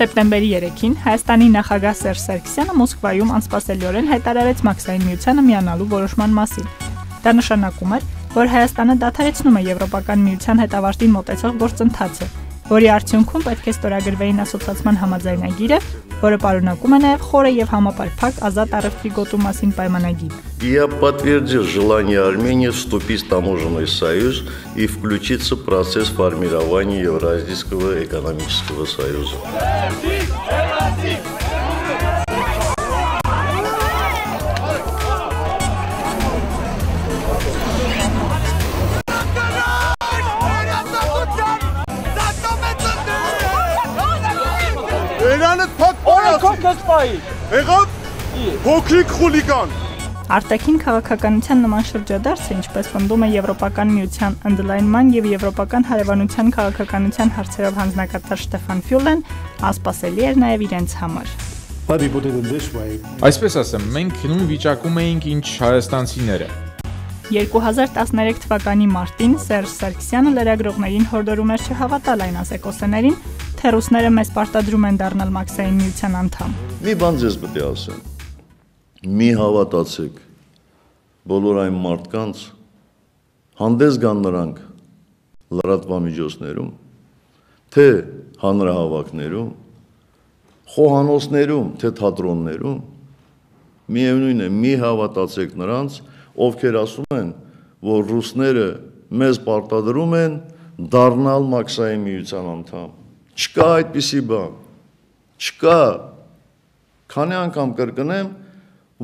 [SPEAKER 3] Սեպտեմբերի 3-ին Հայաստանի նախագահ Սերժ Սարգսյանը Մոսկվայում անսպասելիորեն հայտարարեց Մաքսային միությանը միանալու որոշման մասին։ Դա նշանակում էր, որ Հայաստանը դադարեցնում է Եվրոպական միության հետ ավարտին մոտեցող գործընթացը որի արդյունքում պետք է ստորագրվեին ասոցիացման համաձայնագիրը, որը պարունակում է նաև խորը եւ համապարփակ ազատ առևտրի գոտու մասին պայմանագիր։
[SPEAKER 4] Я подтвердил желание Армении вступить в таможенный союз и включиться в процесс формирования Евразийского экономического союза.
[SPEAKER 5] Փոքրիկ խուլիգան։
[SPEAKER 3] Արտաքին քաղաքականության նման շրջադարձը, ինչպես պնդում է Եվրոպական միության ընդլայնման եւ եվրոպական հարևանության քաղաքականության հարցերով հանձնակատար Ստեֆան Ֆյուլեն, անսպասելի էր նաեւ իրենց համար։
[SPEAKER 6] Այսպես ասեմ, մենք նույն վիճակում էինք, ինչ հայաստանցիները։
[SPEAKER 3] 2013 թվականի մարտին Սերժ Սարգսյանը լրագրողներին հորդորում էր չհավատալ այն ասեկոսներին, թե ռուսները մեզ պարտադրում են դառնալ մաքսային միության անդամ։
[SPEAKER 4] Մի բան ձեզ պետք է ասեմ։ Մի հավատացեք բոլոր այն մարդկանց, հանդես գան նրանք լրատվամիջոցներում, թե հանրահավաքներում, խոհանոցներում, թե թատրոններում, միևնույն է, մի հավատացեք նրանց, ովքեր ասում են, որ ռուսները մեզ պարտադրում են դառնալ մաքսային միության անդամ։ Չկա այդպիսի բան, չկա, քանի անգամ կրկնեմ,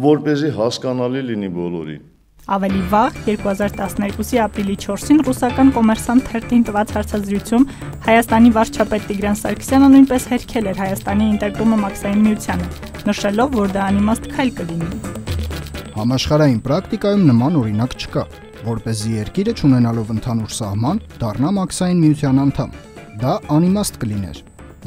[SPEAKER 4] որպեսզի հասկանալի լինի բոլորին։
[SPEAKER 3] Ավելի վաղ, 2012-ի ապրիլի 4-ին ռուսական կոմերսանտ թերթին տված հարցազրույցում Հայաստանի վարչապետ Տիգրան Սարգսյանը նույնպես հերքել էր Հայաստանի ինտեգրումը մաքսային միությանը, նշելով, որ դա անիմաստ քայլ կլինի։
[SPEAKER 7] Համաշխարհային պրակտիկայում նման օրինակ չկա, որպեսզի երկիրը չունենալով ընդհանուր սահման դառնա մաքսային միության անդամ։ Դա անիմաստ կլիներ։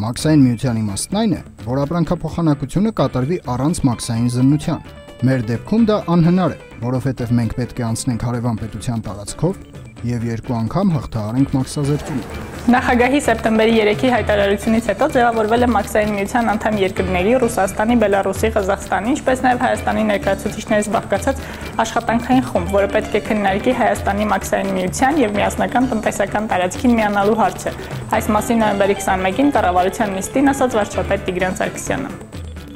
[SPEAKER 7] Մաքսային միության իմաստն այն է, որ ապրանքափոխանակությունը կատարվի առանց մաքսային զննության։ Մեր դեպքում դա անհնար է, որովհետև մենք պետք է անցնենք հարևան պետության տարածքով եւ երկու անգամ հաղթահարենք մաքսազերծումը։
[SPEAKER 3] Նախագահի սեպտեմբերի 3-ի հայտարարությունից հետո ձևավորվել է մաքսային միության անդամ երկրների Ռուսաստանի, Բելարուսի, Ղազախստանի, ինչպես նաև Հայաստանի ներկայացուցիչներից բաղկացած աշխատանքային խումբ, որը պետք է քննարկի Հայաստանի մաքսային միության եւ միասնական տնտեսական տարածքին միանալու հարցը։ Այս մասին նոյեմբերի 21-ին կառավարության նիստին ասաց վարչապետ Տիգրան Սարգսյանը։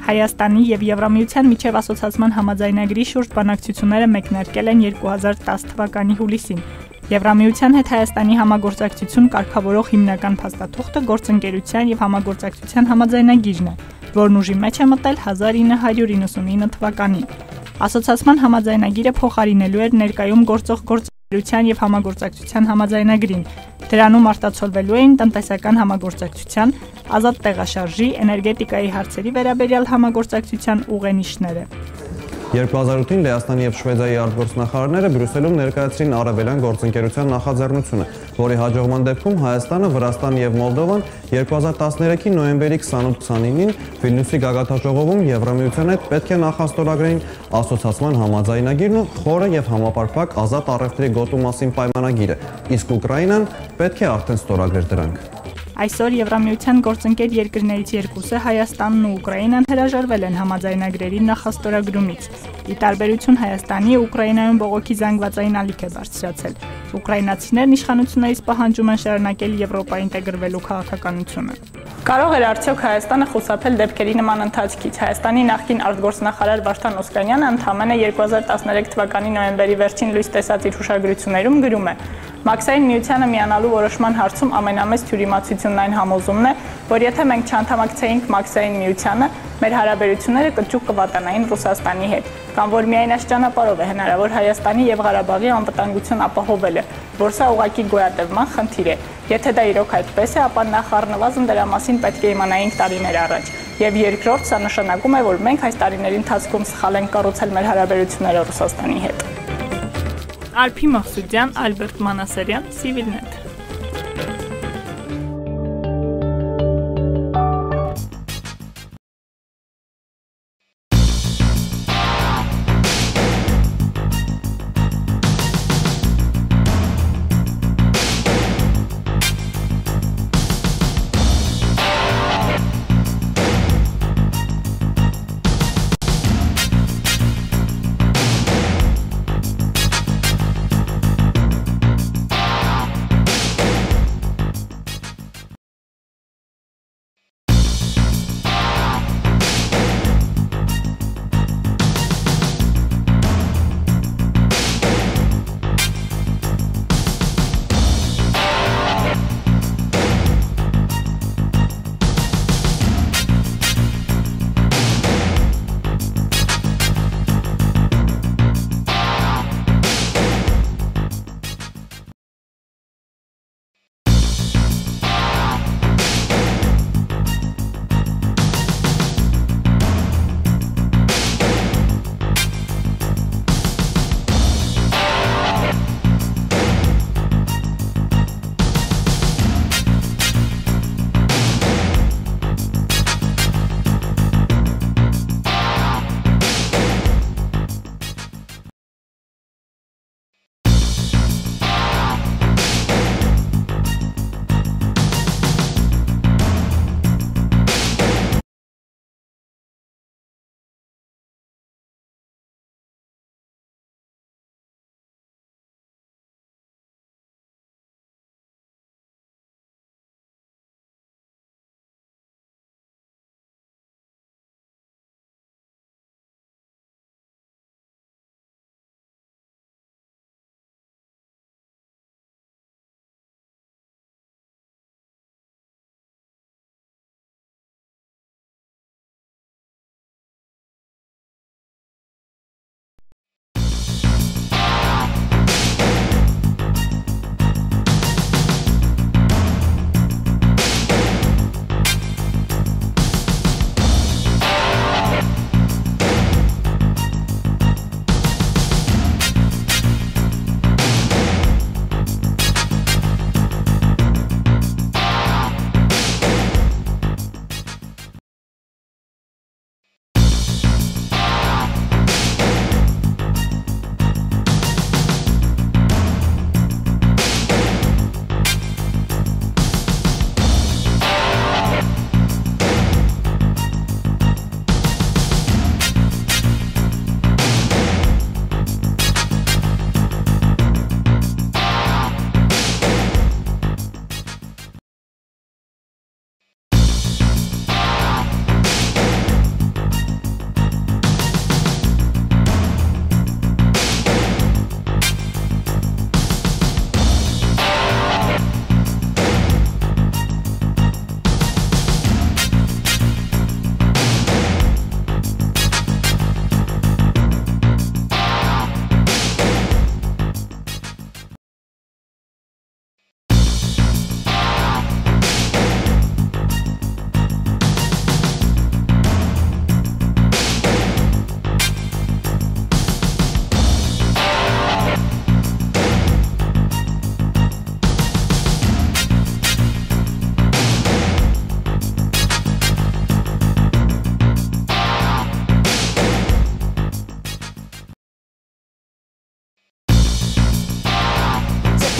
[SPEAKER 3] Հայաստանի եւ Եվրամիության միջև ասոցիացման համաձայնագրի շուրջ բանակցությունները մեկնարկել են 2010 թվականի հուլիսին։ Եվրամիության հետ Հայաստանի համագործակցություն կարգավորող հիմնական փաստաթուղթը գործընկերության եւ համագործակցության համաձայնագիրն է, որն ուժի մեջ է մտել 1999 թվականին։ Ասոցիացման համաձայնագիրը փոխարինելու էր ներկայում գործող գործընկերության եւ համագործակցության համաձայնագրին։ Դրանում արտացոլվելու էին տնտեսական համագործակցության, ազատ տեղաշարժի, էներգետիկայի հարցերի վերաբերյալ համագործակցության ուղենիշները։
[SPEAKER 8] 2008-ին Լեհաստանի եւ Շվեդիայի արտգործնախարարները Բրյուսելում ներկայացրին արևելյան գործընկերության նախաձեռնությունը, որի հաջողման դեպքում Հայաստանը, Վրաստանը եւ Մոլդովան 2013-ի նոյեմբերի 28-29-ին Վիլնյուսի գագաթնաժողովում Եվրամիության հետ պետք է նախաստորագրեին ասոցիացման համաձայնագիրն ու խորը եւ համապարփակ ազատ առևտրի գոտու մասին պայմանագիրը, իսկ Ուկրաինան պետք է արդեն ստորագրեր դրանք։
[SPEAKER 3] Այսօր Եվրամիության գործընկեր երկրներից երկուսը Հայաստանն ու Ուկրաինան հրաժարվել են համաձայնագրերի նախաստորագրումից։ Ի տարբերություն Հայաստանի, Ուկրաինայում բողոքի զանգվածային ալիք է բարձրացել։ Ուկրաինացիներն իշխանություններից պահանջում են շարունակել Եվրոպա ինտեգրվելու քաղաքականությունը։ Կարող էր արդյոք Հայաստանը խուսափել դեպքերի նման ընթացքից։ Հայաստանի նախկին արտգործնախարար Վարդան Օսկանյանը ընդամենը 2013 թվականի նոյեմբերի վերջին լույս տեսած իր հուշագրություններում գրում է. Մաքսային միությանը միանալու որոշման հարցում ամենամեծ թյուրիմացությունն այն համոզումն է, որ եթե մենք չանդամակցեինք մաքսային միությանը, մեր հարաբերությունները կճուղ կվատանային Ռուսաստանի հետ, կամ որ միայն այս ճանապարհով է հնարավոր Հայաստանի եւ Ղարաբաղի անվտանգություն ապահովելը, որ սա ուղղակի գոյատևման խնդիր է։ Եթե դա իրոք այդպես է, ապա նախ առնվազն դրա մասին պետք է իմանայինք տարիներ առաջ։ Եվ երկրորդ, սա նշանակում է, որ մենք այս տարիների ընթացքում սխալ ենք կառուցել մեր հարաբերությունները Ռուսաստանի հետ։ Ալփի Մաղսուդյան, Ալբերտ Մանասարյան, CivilNet։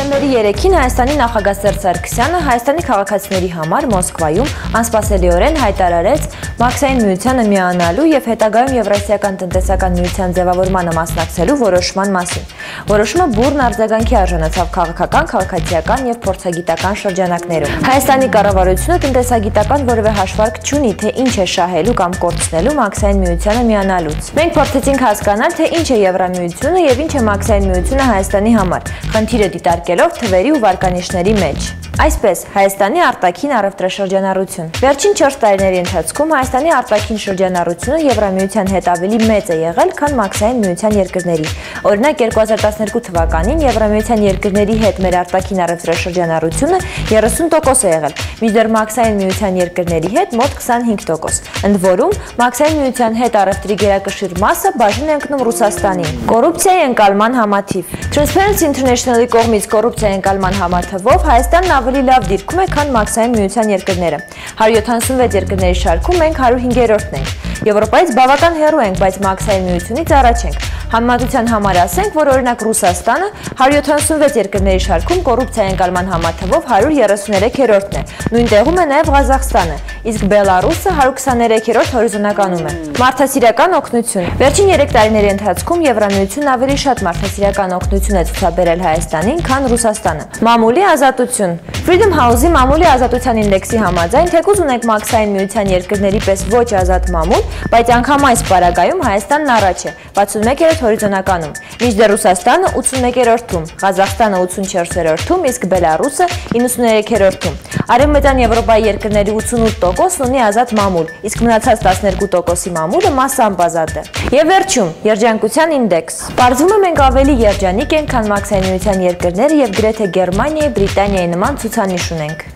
[SPEAKER 14] Նոյեմբերի 3-ին Հայաստանի նախագահ Սերժ Սարգսյանը Հայաստանի քաղաքացիների համար Մոսկվայում անսպասելիորեն հայտարարեց Մաքսային միությանը միանալու եւ հետագայում Եվրասիական տնտեսական միության ձևավորմանը մասնակցելու որոշման մասին։ Որոշումը բուռն արձագանքի արժանացավ քաղաքական, քաղաքացիական եւ փորձագիտական շրջանակներում։ Հայաստանի կառավարությունը տնտեսագիտական որևէ հաշվարկ չունի, թե ինչ է շահելու կամ կորցնելու Մաքսային միությանը միանալուց։ Մենք փորձեցինք հասկանալ, թե ինչ է Եվրամիությունը եւ ինչ է Մաքսային միությունը Հայաստանի համար, խնդիրը դիտարկելով թվերի ու վարկանիշների մեջ։ Այսպես, Հայաստանի արտաքին առևտրաշրջանառություն։ Վերջին 4 տարիների ընթացքում Հայաստանի արտաքին շրջանառությունը Եվրամիության հետ ավելի մեծ է եղել, քան Մաքսային միության երկրների։ Օրինակ 2012 թվականին Եվրամիության երկրների հետ մեր արտաքին առևտրաշրջանառությունը 30% է եղել, մինչդեռ Մաքսային միության երկրների հետ մոտ 25%։ Ընդ որում, Մաքսային միության հետ առևտրի գերակշիռ մասը բաժին է ընկնում Ռուսաստանին։ Կոռուպցիայի ընկալման համաթիվ։ Transparency International-ի կողմից կոռուպցիայի ընկալման համարթվով Հայաստանն ավելի լավ դիրքում է, քան Մաքսային միության երկրները։ 176 երկրների շարքում մենք 105-րդն ենք։ Եվրոպայից բավական հեռու ենք, բայց Մաքսային միությունից առաջ ենք։ Համեմատության համար ասենք, որ օրինակ Ռուսաստանը 176 երկրների շարքում կոռուպցիայի ընկալման համարթվով 133-րդն է։ Նույն տեղում է նաև Ղազախստանը, իսկ Բելարուսը 123-րդ հորիզոնականում է։ Մարդասիրական օգնություն։ Վերջին 3 տարիների ընթացքում Եվրամիությունն ավելի շատ մարդասիրական օգնություն է ցուցաբերել Հայաստանին, քան Ռուսաստանը։ Մամուլի ազատություն։ Freedom House-ի մամուլի ազատության ինդեքսի համաձայն, թեկուզ ունենք Մաքսային միության երկրների պես ոչ ազատ մամուլ, բայց անգամ այս պարագայում Հայաստանն առաջ է 61-րդ հորիզոնականում, մինչդեռ Ռուսաստանը 81-րդում, Ղազախստանը 84-րդում, իսկ Բելարուսը 93-րդում։ Արևմտյան Եվրոպայի երկրների 88%-ն ունի ազատ մամուլ, իսկ մնացած 12%-ի մամուլը մասամբ ազատ է։ Եվ վերջում, երջանկության ինդեքս։ Պարզվում է մենք ավելի երջանիկ ենք, քան Մաքսային միության երկրները եւ գրեթե Գերմանիայի, Բրիտանիայի նման ցուցանիշ ունենք։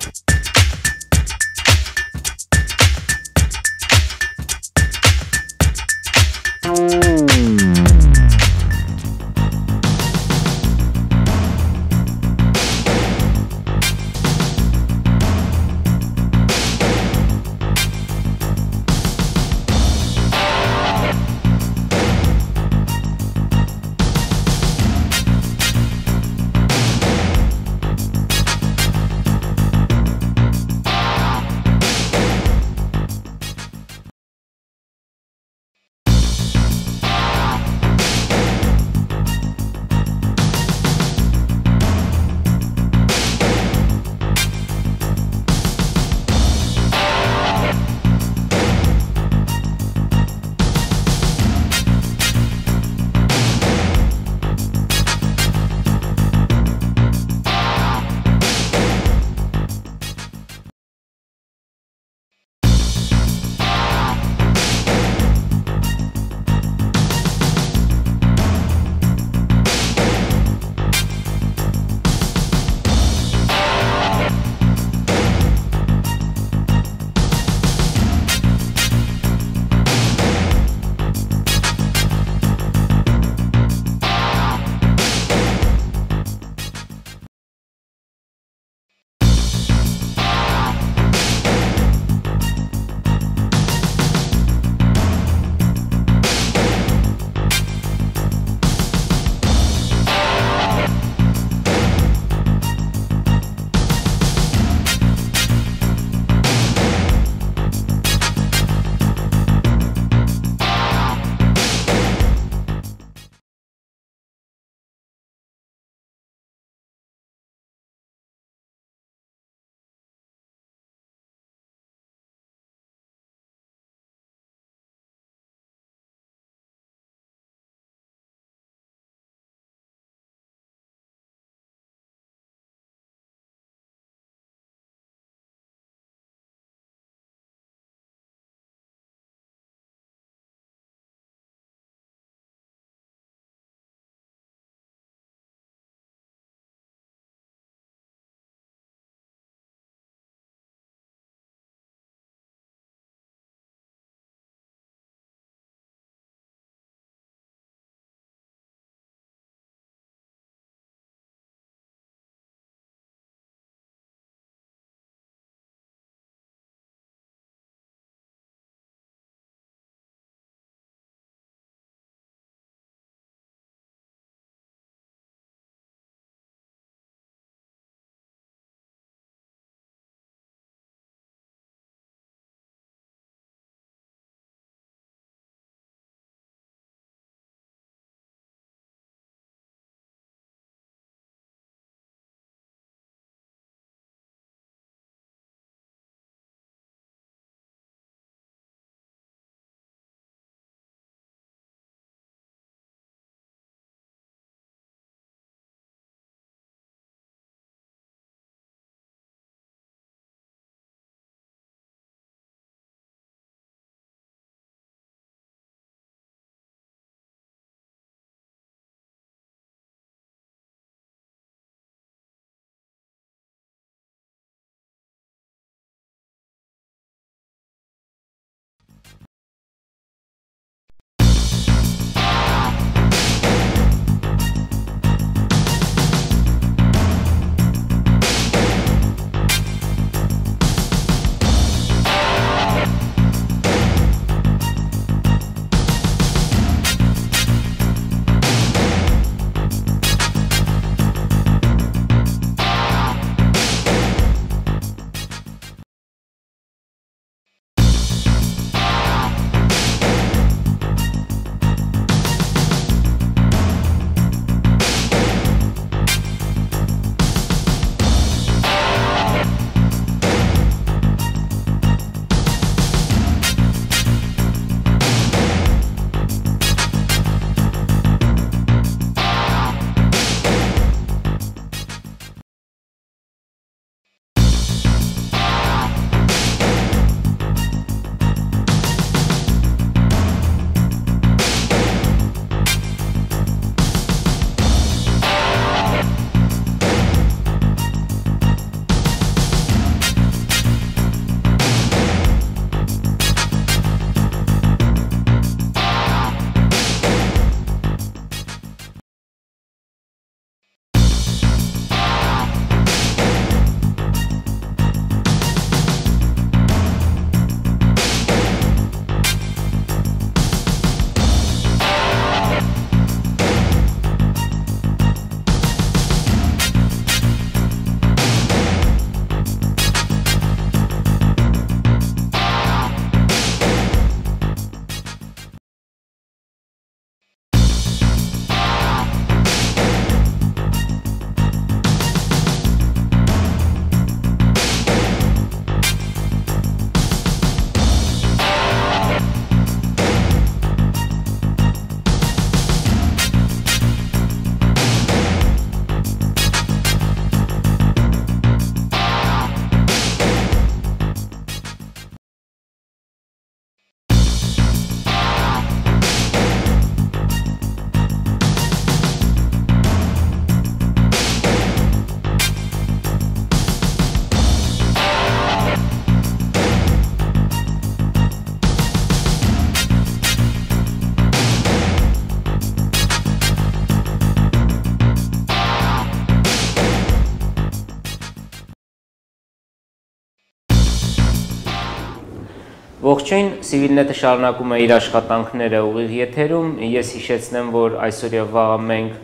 [SPEAKER 1] Ողջույն, CivilNet-ը շարունակում է իր աշխատանքները ուղիղ եթերում։ Ես հիշեցնեմ, որ այսօր եւ վաղը մենք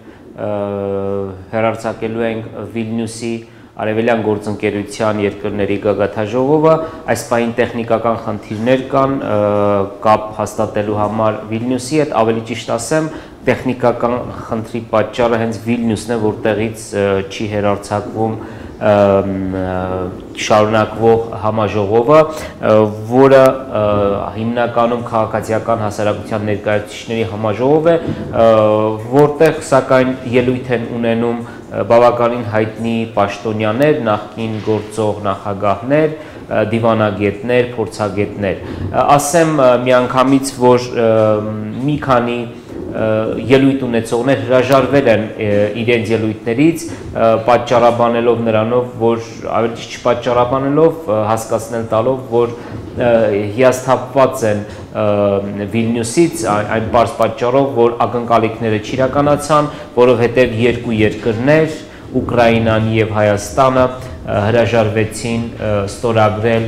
[SPEAKER 1] հեռարձակելու ենք Վիլնյուսի Արևելյան գործընկերության երկրների գագաթաժողովը, այս պահին տեխնիկական խնդիրներ կան կապ հաստատելու համար Վիլնյուսի հետ, ավելի ճիշտ ասեմ, տեխնիկական խնդրի պատճառը հենց Վիլնյուսն է, որտեղից չի հեռարձակվում շարունակվող համաժողովը, որը հիմնականում քաղաքացիական հասարակության ներկայացուցիչների համաժողով է, որտեղ սակայն ելույթ են ունենում բավականին հայտնի պաշտոնյաներ, նախկին գործող նախագահներ, դիվանագետներ, փորձագետներ։ Ասեմ միանգամից, որ մի քանի ելույթ ունեցողներ հրաժարվել են իրենց ելույթներից, պատճառաբանելով նրանով, որ ավելի ճիշտ չպատճառաբանելով, հասկացնել տալով, որ հիասթափված են Վիլնյուսից, այն պարզ պատճառով, որ ակնկալիքները չիրականացան, որովհետև երկու երկրներ, Ուկրաինան եւ Հայաստանը հրաժարվեցին ստորագրել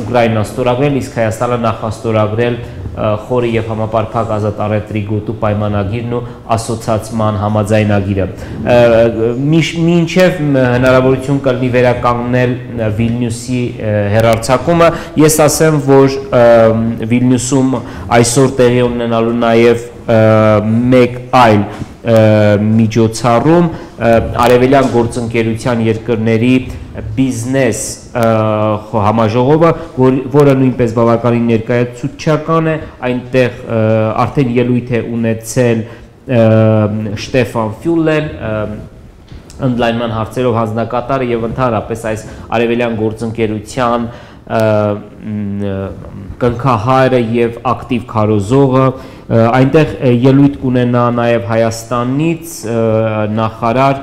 [SPEAKER 1] Ուկրաինան ստորագրել, իսկ Հայաստանը նախաստորագրել խորը եւ համապարփակ ազատ առևտրի գոտու պայմանագիրն ու ասոցիացիան համաձայնագիրը։ Մինչև հնարավորություն կլինի վերականգնել Վիլնյուսի հեռարձակումը, ես ասեմ, որ Վիլնյուսում այսօր տեղի ունենալու նաեւ մեկ այլ միջոցառում Արևելյան գործընկերության երկրների բիզնես համաժողովը, որը նույնպես բավականին ներկայացուցչական է, այնտեղ արդեն ելույթ է ունեցել Շտեֆան Ֆյուլեն, ընդլայնման հարցերով հանձնակատարը եւ ընդհանրապես այս Արևելյան գործընկերության կնքահայրը եւ ակտիվ քարոզողը, այնտեղ ելույթ կունենա նաեւ Հայաստանից նախարար,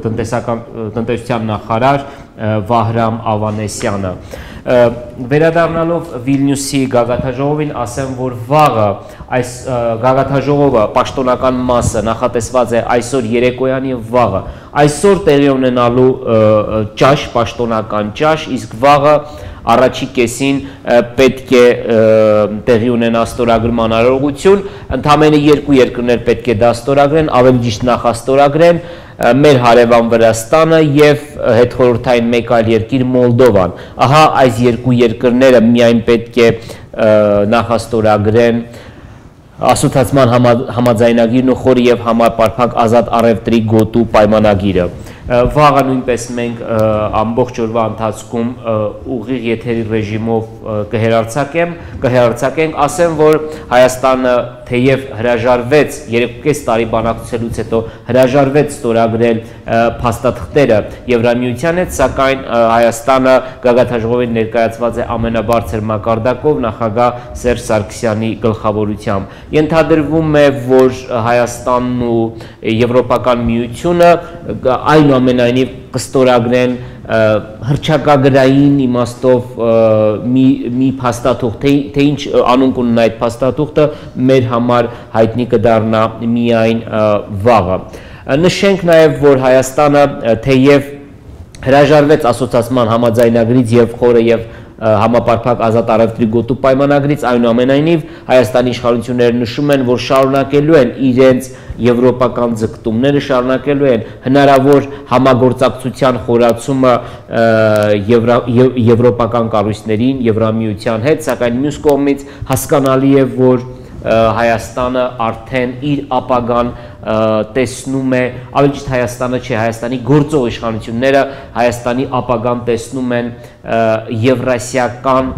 [SPEAKER 1] տնտեսության նախարար Վահրամ Ավանեսյանը։ Վերադառնալով Վիլնյուսի գագաթաժողովին, ասեմ, որ վաղը այս գագաթաժողովը պաշտոնական մասը նախատեսված է այսօր երեկոյան եւ վաղը այսօր տեղի ունենալու ճաշ, պաշտոնական ճաշ, իսկ վաղը առաջի կեսին պետք է տեղի ունենա ստորագրման արարողություն, ընդամենը երկու երկրներ պետք է դա ստորագրեն, ավելի ճիշտ նախաստորագրեն, մեր հարևան Վրաստանը եւ հետխորհրդային մեկ այլ երկիր Մոլդովան։ Ահա այս երկու երկրները միայն պետք է նախաստորագրեն ասոցիացիան համաձայնագիրն ու խորը եւ համապարփակ ազատ առևտրի գոտու պայմանագիրը։ Վաղը նույնպես մենք ամբողջ օրվա ընթացքում ուղիղ եթերի ռեժիմով կհեռարձակենք, ասեմ, որ Հայաստանը թեև հրաժարվեց 3.5 տարի բանակցությունից հետո հրաժարվեց ստորագրել փաստաթղթերը Եվրամիության հետ, սակայն Հայաստանը գագաթաժողովին ներկայացված է ամենաբարձր մակարդակով նախագահ Սերժ Սարգսյանի գլխավորությամբ։ Ենթադրվում է, որ Հայաստանն ու Եվրոպական միությունը այնուամենայնիվ կստորագրեն հռչակագրային իմաստով մի փաստաթուղթ, թե ինչ անուն կունենա այդ փաստաթուղթը, մեր համար հայտնի կդառնա միայն վաղը։ Նշենք նաև, որ Հայաստանը թեև հրաժարվեց ասոցիացիան համաձայնագրից եւ խորը եւ համապարփակ ազատ առևտրի գոտու պայմանագրից, այնուամենայնիվ Հայաստանի իշխանությունները նշում են, որ շարունակելու են իրենց եվրոպական ձգտումները, շարունակելու են հնարավոր համագործակցության խորացումը եվրոպական կառույցներին, Եվրամիության հետ, սակայն մյուս կողմից հասկանալի է, որ Հայաստանը արդեն իր ապագան տեսնում է, ավելի ճիշտ Հայաստանը չէ, Հայաստանի գործող իշխանությունները Հայաստանի ապագան տեսնում են եվրասիական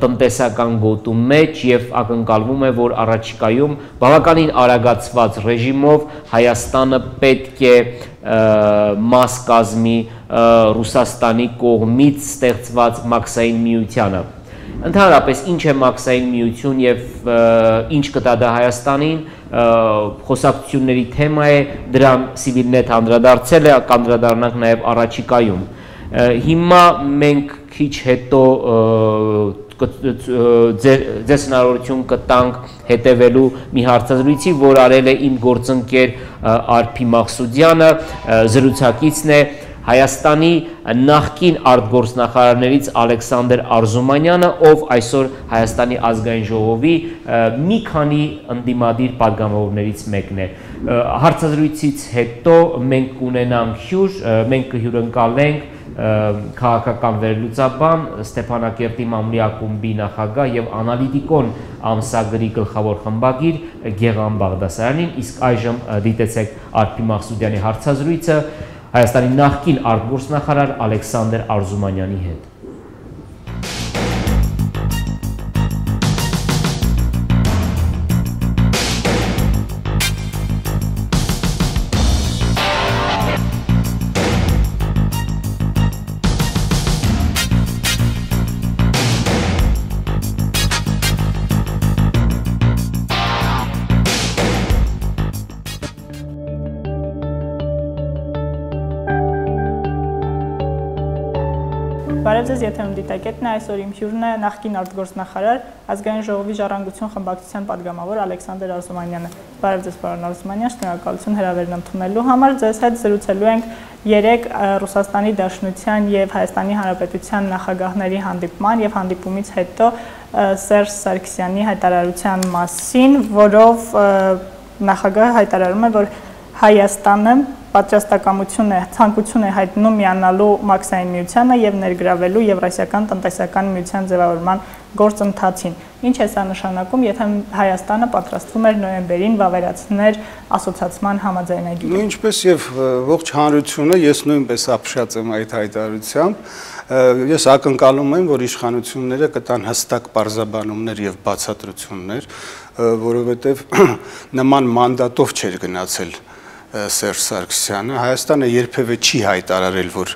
[SPEAKER 1] տնտեսական գոտու մեջ եւ ակնկալվում է, որ առաջիկայում բավականին արագացված ռեժիմով Հայաստանը պետք է մաս կազմի Ռուսաստանի կողմից ստեղծված մաքսային միությանը։ Ընդհանրապես ինչ է մաքսային միություն եւ ինչ կտա դա Հայաստանին, խոսակցությունների թեմա է, դրան CivilNet անդրադարձել է, կանդրադառնանք նաեւ առաջիկայում։ Հիմա մենք քիչ հետո ձեզ հնարավորություն կտանք հետևելու մի հարցազրույցի, որ արել է իմ գործընկեր Արփի Մաղսուդյանը, զրուցակիցն է, Հայաստանի նախկին արտգործնախարարներից Ալեքսանդր Արզումանյանը, ով այսօր Հայաստանի ազգային ժողովի մի քանի ընդդիմադիր պատգամավորներից մեկն է։ Հարցազրույցից հետո մենք կունենանք մենք կհյուրընկալենք քաղաքական վերլուծաբան, Ստեփանակերտի մամուլի ակումբի նախագահ եւ անալիտիկոն ամսագրի գլխավոր խմբագիր Գեղամ Բաղդասարյանին, իսկ այժմ դիտեցեք Արփի Մաղսուդյանի հարցազրույցը Հայաստանի նախկին արտգործնախարար Ալեքսանդր Արզումանյանի հետ։
[SPEAKER 3] Բարև ձեզ, եթե դիտակետն է, այսօր իմ հյուրն է նախկին արտգործնախարար ազգային ժողովի ժառանգություն խմբակցության պատգամավոր Ալեքսանդր Արզումանյանը։ Բարև ձեզ, պարոն Արզումանյան, շնորհակալություն հրավերն ընդունելու համար։ Ձեզ հետ զրուցելու ենք 3 Ռուսաստանի Դաշնության եւ Հայաստանի Հանրապետության նախագահների հանդիպման եւ հանդիպումից հետո Սերժ Սարգսյանի հայտարարության մասին, որով նախագահը հայտարարում է, որ Հայաստանը պատրաստակամություն է, ցանկություն է հայտնում միանալու Մաքսային միությանը եւ ներգրավելու Եվրասիական տնտեսական միության ձևավորման գործընթացին։ Ինչ է սա նշանակում, եթե Հայաստանը պատրաստվում էր նոյեմբերին վավերացնել ասոցիացման համաձայնագիրը։
[SPEAKER 12] Ինչպես եւ ողջ հանրությունը, ես նույնպես ապշած եմ այդ հայտարարությամբ։ Ես ակնկալում եմ, որ իշխանությունները կտան հստակ պարզաբանումներ եւ բացատրություններ, որովհետեւ նման մանդատով չէր գնացել Սերժ Սարգսյանը, Հայաստանը երբևէ չի հայտարարել, որ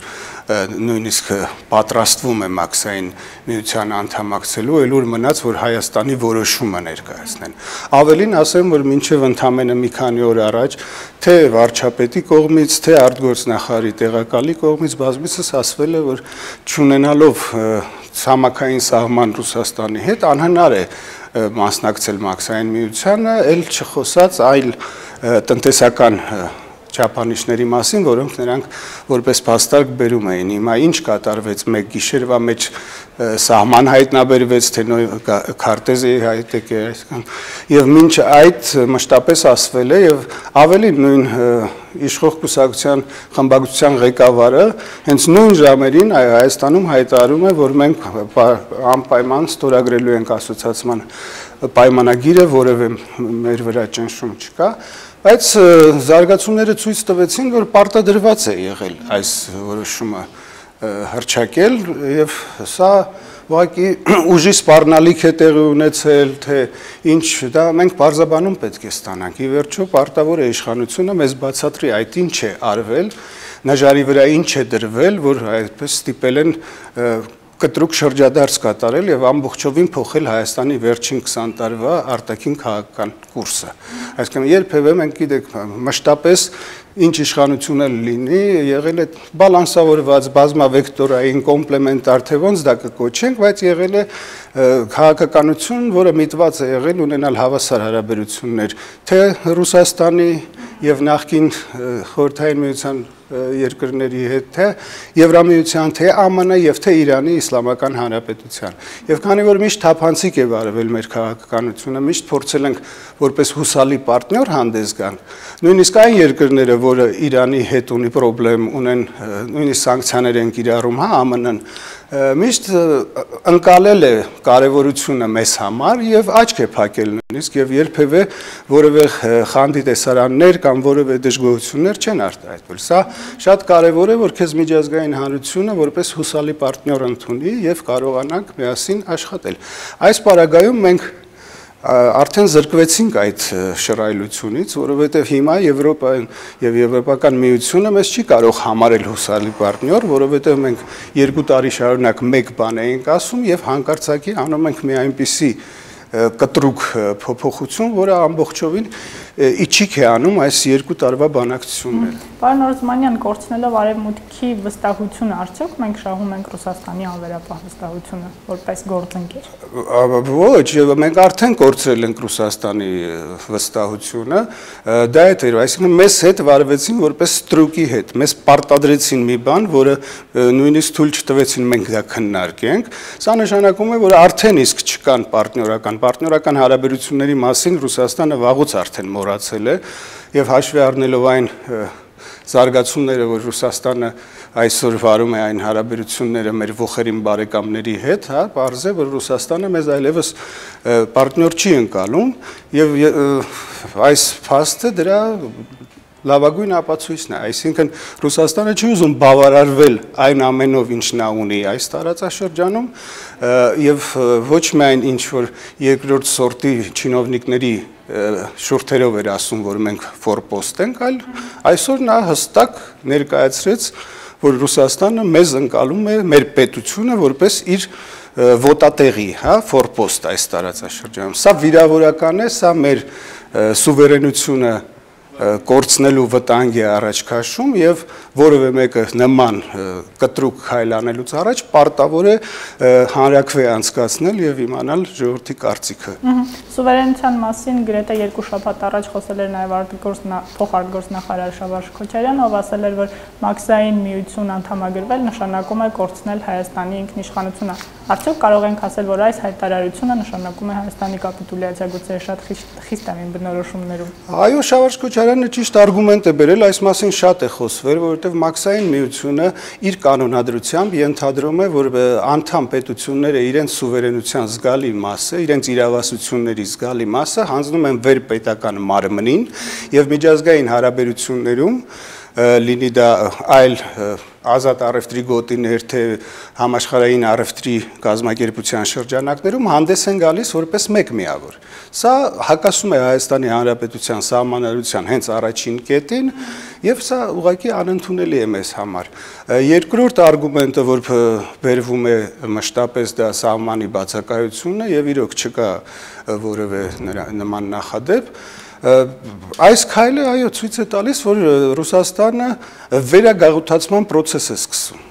[SPEAKER 12] նույնիսկ պատրաստվում է Մաքսային միության անդամակցելու, այլ ուր մնաց, որ Հայաստանի որոշումը ներկայացնեն։ Ավելին ասեմ, որ մինչև ընդամենը մի քանի օր առաջ, թե վարչապետի կողմից, թե արտգործնախարարի տեղակալի կողմից բազմիցս ասվել է, որ չունենալով ցամաքային սահման Ռուսաստանի հետ անհնար է մասնակցել Մաքսային միությանը, ել չխոսած այլ տնտեսական չափանիշների մասին, որոնք նրանք որպես փաստարկ բերում էին։ Հիմա ինչ կատարվեց մեկ գիշերվա մեջ սահման հայտնաբերվեց, թե քարտեզի հայտեք է, եւ մինչ այդ մշտապես ասվել է եւ ավելի նույն իշխող կուսակցության խմբակցության ղեկավարը հենց նույն ժամերին Հայաստանում հայտարարում է, որ մենք անպայման ստորագրելու ենք ասոցիացիան պայմանագիրը, որևէ մեր վրա ճնշում չկա, բայց զարգացումները ցույց տվեցին, որ պարտադրված է եղել այս որոշումը հռչակել եւ սա ուղղակի ուժի սպառնալիք է տեղի ունեցել, թե ինչ դա մենք բարձաբանում պետք է ստանանք։ Ի վերջո պարտավոր է իշխանությունը մեզ բացատրի այդ ինչ է արվել, նժարի վրա ինչ է դրվել, որ այդպես ստիպել են կտրուկ շրջադարձ կատարել եւ ամբողջովին փոխել Հայաստանի վերջին 20 տարվա արտաքին քաղաքական կուրսը։ Այսինքն երբևէ մենք գիտեք մշտապես ինչ իշխանություն լինի, եղել է բալանսավորված բազմավեկտորային կոմպլեմենտար, թե ոնց դա կկոչենք, բայց եղել է քաղաքականություն, որը միտված է եղել ունենալ հավասար հարաբերություններ թե Ռուսաստանի եւ նախկին Խորհրդային Միության երկրների հետ, թե Եվրամիության, թե ԱՄՆ եւ թե Իրանի Իսլամական Հանրապետության։ Եվ քանի որ միշտ թափանցիկ է վարվել մեր քաղաքականությունը, միշտ փորձել ենք որպես հուսալի պարտներ հանդես գանք, նույնիսկ այն երկրները, որը Իրանի հետ ունի խնդրեմ ունեն, նույնիսկ սանկցիաներ են կիրառում, հա, ԱՄՆ-ն միշտ ընկալել է կարևորությունը մեզ համար եւ աչք է փակել նույնիսկ եւ երբեւե որևէ խանդի տեսարաններ կամ որևէ դժգոհություններ չեն արտահայտվել։ Սա շատ կարևոր է, որ քեզ միջազգային հանրությունը որպես հուսալի պարտներ ընդունի եւ կարողանանք միասին աշխատել։ Այս պարագայում մենք արդեն զրկվեցինք այդ շռայլությունից, որովհետև հիմա Եվրոպան եւ Եվրոպական միությունը մեզ չի կարող համարել հուսալի պարտներ, որովհետև մենք 2 տարի շարունակ մեկ բան էինք ասում եւ հանկարծակի անում ենք մի այնպիսի կտրուկ փոփոխություն, որը ամբողջովին իջիկ է անում այս 2 տարվա բանակցությունները։
[SPEAKER 3] Պարոն Օրզմանյան, կորցնելով արևմուտքի վստահությունը, արդյոք մենք շահում ենք Ռուսաստանի անվերապահ վստահությունը որպես գործընկեր։
[SPEAKER 12] Ոչ, մենք արդեն կորցրել ենք Ռուսաստանի վստահությունը, դա է թե, այսինքն մեզ հետ վարվեցին որպես ստրուկի հետ, մեզ պարտադրեցին մի բան, որը նույնիսկ թույլ չտվեցին մենք դա քննարկենք, սա նշանակում է, որ արդեն իսկ չկան պարտներական հարաբերությունների մասին Ռուսաստանը վաղուց արդեն մոռացել է եւ հաշվի առնելով այն զարգացումները, որ Ռուսաստանը այսօր վարում է այն հարաբերությունները մեր ոխերիմ բարեկամների հետ, հա, պարզ է, որ Ռուսաստանը մեզ այլևս պարտներ չի ընկալում եւ այս փաստը դրա լավագույն ապացույցն է, այսինքն Ռուսաստանը չի ուզում բավարարվել այն ամենով, ինչ նա ունի այս տարածաշրջանում եւ ոչ միայն ինչ որ երկրորդ սորտի չինովնիկների շուրթերով էր ասում, որ մենք ֆորպոստ ենք, այլ այսօր նա հստակ ներկայացրեց, որ Ռուսաստանը մեզ ընկալում է մեր պետությունը որպես իր ոտատեղի, հա, ֆորպոստ այս տարածաշրջանում։ Սա վիրավորական է, սա մեր սուվերենությունը կորցնելու վտանգ է առաջ քաշում եւ որևէ մեկը նման կտրուկ քայլ անելուց առաջ պարտավոր է հանրակրվե անցկացնել եւ իմանալ ժողովրդի կարծիքը։
[SPEAKER 3] Սուվերենության մասին գրեթե 2 շաբաթ առաջ խոսել էր նաեւ փոխարտգործնախարար Շավարժ Քոչարյանը, ով ասել էր, որ Մաքսային միություն անդամագրվել նշանակում է կորցնել Հայաստանի ինքնիշխանությունը։ Արդյոք կարող ենք ասել, որ այս հայտարարությունը նշանակում է Հայաստանի կապիտուլյացիա, գուցե շատ խիստ է բնորոշումներում։ Այո,
[SPEAKER 12] Շավարժ Քոչարյանը ճիշտ արգումենտ է բերել, այս մասին շատ է խոսվել, որովհետև Մաքսային միությունը իր կանոնադրությամբ ենթադրում է, որ անդամ պետությունները իրենց սուվերենության զգալի մասը, իրենց իրավասությունների զգալի մասը հանձնում են վերպետական մարմնին եւ միջազգային հարաբերություններում լինի դա այլ ազատ առևտրի գոտիներ, թե համաշխարհային առևտրի կազմակերպության շրջանակներում հանդես են գալիս որպես մեկ միավոր։ Սա հակասում է Հայաստանի Հանրապետության սահմանադրության հենց առաջին կետին եւ սա ուղղակի անընդունելի է մեզ համար։ Երկրորդ արգումենտը, որ բերվում է մշտապես դա սահմանի բացակայությունն է եւ իրոք չկա որևէ նման նախադեպ, այս քայլը այո ցույց է տալիս, որ Ռուսաստանը վերագաղութացման process է սկսում։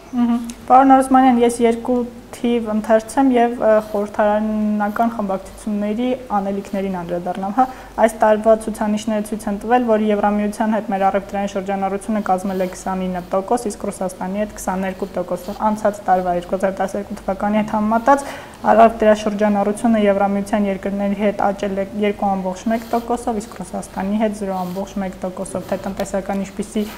[SPEAKER 3] Պարոն Օրզմանյան, ես 2 թիվ ընթերցեմ եւ խորհրդարանական խմբակցությունների անելիքներին անդրադառնամ, հա, այս տարվա ցուցանիշները ցույց են տվել, որ Եվրամիության հետ մեր առևտրային շրջանառությունը կազմել է 29%, իսկ Ռուսաստանի հետ 22%, անցած տարվա 2012 թվականի հետ համեմատած առևտրաշրջանառությունը Եվրամիության երկրների հետ աճել է 2.1%, իսկ Ռուսաստանի հետ 0.1%, թե տնտեսական ինչպիսի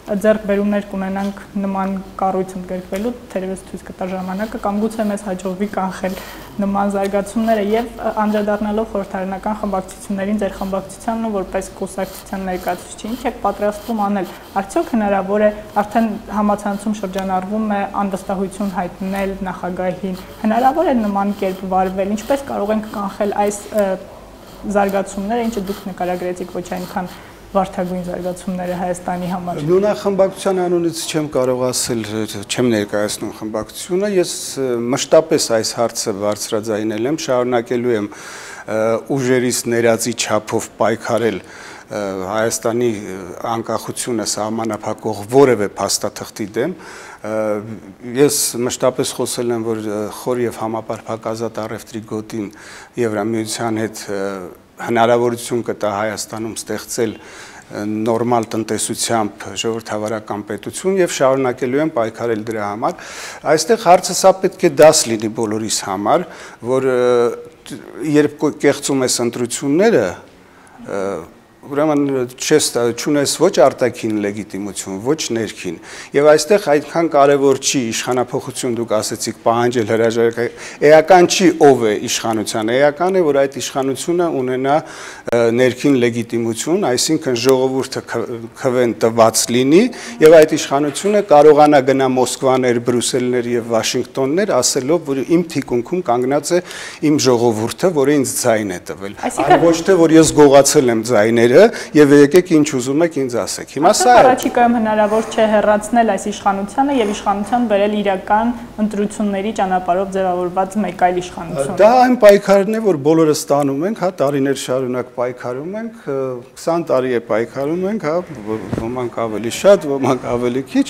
[SPEAKER 3] ձեռքբերումներ կունենանք նման կառույց ընդգրկվելու, թերևս ցույց կտա ժամանակը, կամ գուցե մեզ հաջողվի կանխել նման զարգացումները եւ անդրադառնալով խորհրդարանական խմբակցություններին, ձեր խմբակցությանն ու որպես կուսակցության ներկայացուցիչ, ինչ եք պատրաստվում անել։ Արդյոք հնարավոր է արդեն համացանցում շրջանառվում է անվստահություն հայտնել նախագահին, հնարավոր է նման կերպ վարվել, ինչպես կարող ենք կանխել այս զարգացումները, ինչը դուք նկարագրեցիք, ոչ այնքան վարդագույն զարգացումները Հայաստանի համար։
[SPEAKER 12] Նույնիսկ խմբակցության անունից չեմ կարող ասել, չեմ ներկայացնում խմբակցությունը, ես մշտապես այս հարցը բարձրաձայնել եմ, շարունակելու եմ ուժերից ներածի չափով պայքարել Հայաստանի անկախությունը սահմանափակող որևէ փաստաթղթի դեմ։ Ես մշտապես խոսել եմ, որ խոր եւ համապարփակ ազատ առևտրի գոտին Եվրամիության հետ հնարավորություն կտա Հայաստանում ստեղծել նորմալ տնտեսությամբ ժողովրդավարական պետություն եւ շարունակելու են պայքարել դրա համար։ Այստեղ հարցը սա պետք է դաս լինի բոլորիս համար, որ երբ կեղծում ես ընտրությունները, ուրեմն չունես ոչ արտաքին լեգիտիմություն, ոչ ներքին։ Եվ այստեղ այդքան կարևոր չի իշխանափոխություն, դուք ասեցիք, պահանջել հրաժարական, էական չի ով է իշխանության, էական է, որ այդ իշխանությունը ունենա ներքին լեգիտիմություն, այսինքն ժողովուրդը քվեն տված լինի եւ այդ իշխանությունը կարողանա գնա Մոսկվաներ, Բրյուսելներ եւ Վաշինգտոններ ասելով, որ իմ թիկունքում կանգնած է իմ ժողովուրդը, որը ինձ ձայն է տվել։ Այլ ոչ թե որ ես գողացել եմ ձայները ուժերը եւ եկեք ինչ ուզում եք ինձ ասեք։ Հիմա սա է։
[SPEAKER 3] Առաջիկայում հնարավոր չէ հեռացնել այս իշխանությանը եւ իշխանության բերել իրական ընտրությունների ճանապարհով ձևավորված մեկ այլ իշխանություն։
[SPEAKER 12] Դա այն պայքարն է, որ բոլորը ստանում ենք, հա, տարիներ շարունակ պայքարում ենք, 20 տարի է պայքարում ենք, հա, ոմանք ավելի շատ, ոմանք ավելի քիչ,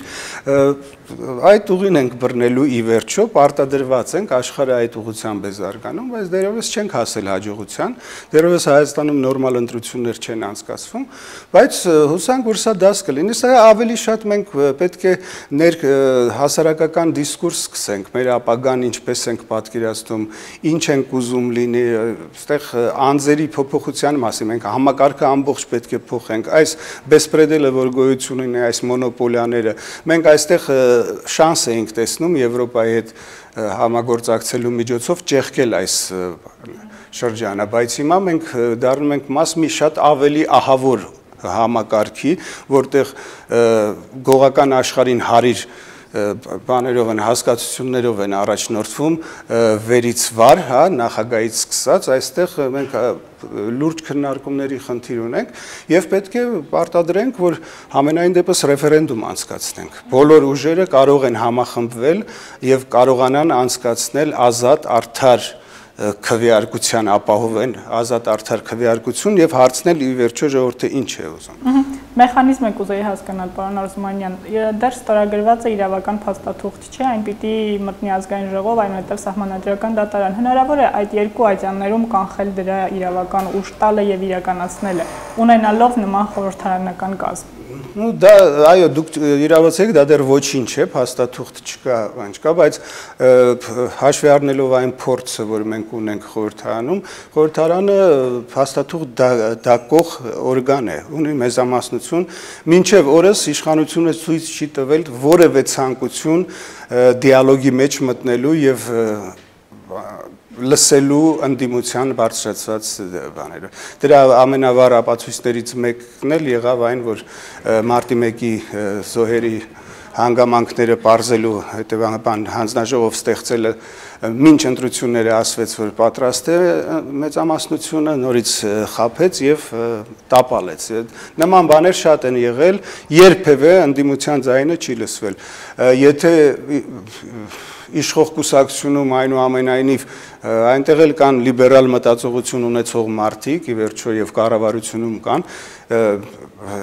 [SPEAKER 12] այդ ուղին ենք բռնելու ի վերջո, պարտադրված ենք, աշխարհը այդ ուղղությամբ է զարգանում, բայց դեռևս չենք հասել հաջողության, դեռևս Հայաստանում նորմալ ընտրություններ չեն անցկացվում, բայց հուսանք, որ սա դաս կլինի, սա ավելի շատ մենք պետք է հասարակական դիսկուրս սկսենք, մեր ապագան ինչպես ենք պատկերացնում, ինչ ենք ուզում լինի, այստեղ անձերի փոփոխության մասին մենք համակարգը ամբողջ պետք է փոխենք, այս բեսպրեդելը, որ գոյություն ունի, այս մոնոպոլիաները, մենք այստեղ շանս էինք տեսնում Եվրոպայի հետ համագործակցելու միջոցով ճեղքել այս շրջանը, բայց հիմա մենք դառնում ենք մաս մի շատ ավելի ահավոր համակարգի, որտեղ գողական աշխարհին հարիր բաներով են, հասկացություններով են առաջնորդվում վերից վար, հա, նախագահից սկսած, այստեղ մենք լուրջ քննարկումների խնդիր ունենք եւ պետք է պարտադրենք, որ համենայն դեպս ռեֆերենդում անցկացնենք։ Բոլոր ուժերը կարող են համախմբվել եւ կարողանան անցկացնել ազատ, արդար քվեարկության ապահովեն ազատ արդար քվեարկություն եւ հարցնել ի վերջո ժողովուրդը ինչ է ուզում։
[SPEAKER 3] Մեխանիզմը կուզեի հասկանալ, պարոն Արզումանյան, դեռ ստորագրված է իրավական փաստաթուղթ չէ, այն պիտի մտնի ազգային ժողով, այնուհետև սահմանադրական դատարան։ Հնարավոր է այդ երկու ատյաններում կանխել դրա իրավական ուժ տալը եւ իրականացնելը, ունենալով նման խորհրդարանական կազմ։
[SPEAKER 12] Դա այո, դուք իրավացեք, դա դեռ ոչինչ է, փաստաթուղթ չկա, բան չկա, բայց հաշվի առնելով այն փորձը, որ մենք ունենք խորհրդարանում, խորհրդարանը փաստաթուղթ դակող օրգան է, ունի մեծամասնություն, մինչև օրս իշխանությունը ցույց չի տվել որևէ ցանկություն դիալոգի մեջ մտնելու եւ լսելու ընդդիմության բարձրացված բաները։ Դրա ամենավառ ապացույցներից մեկն էլ եղավ այն, որ մարտի 1-ի զոհերի հանգամանքները պարզելու հետևաբան հանձնաժողով ստեղծելը մինչ ընտրությունները ասվեց, որ պատրաստ է, մեծամասնությունը նորից խաբեց եւ տապալեց։ Նման բաներ շատ են եղել, երբևէ ընդդիմության ձայնը չի լսվել։ Եթե իշխող կուսակցությունում այնուամենայնիվ այնտեղ էլ կան լիբերալ մտածողություն ունեցող մարդիկ, ի վերջո եւ կառավարությունում կան,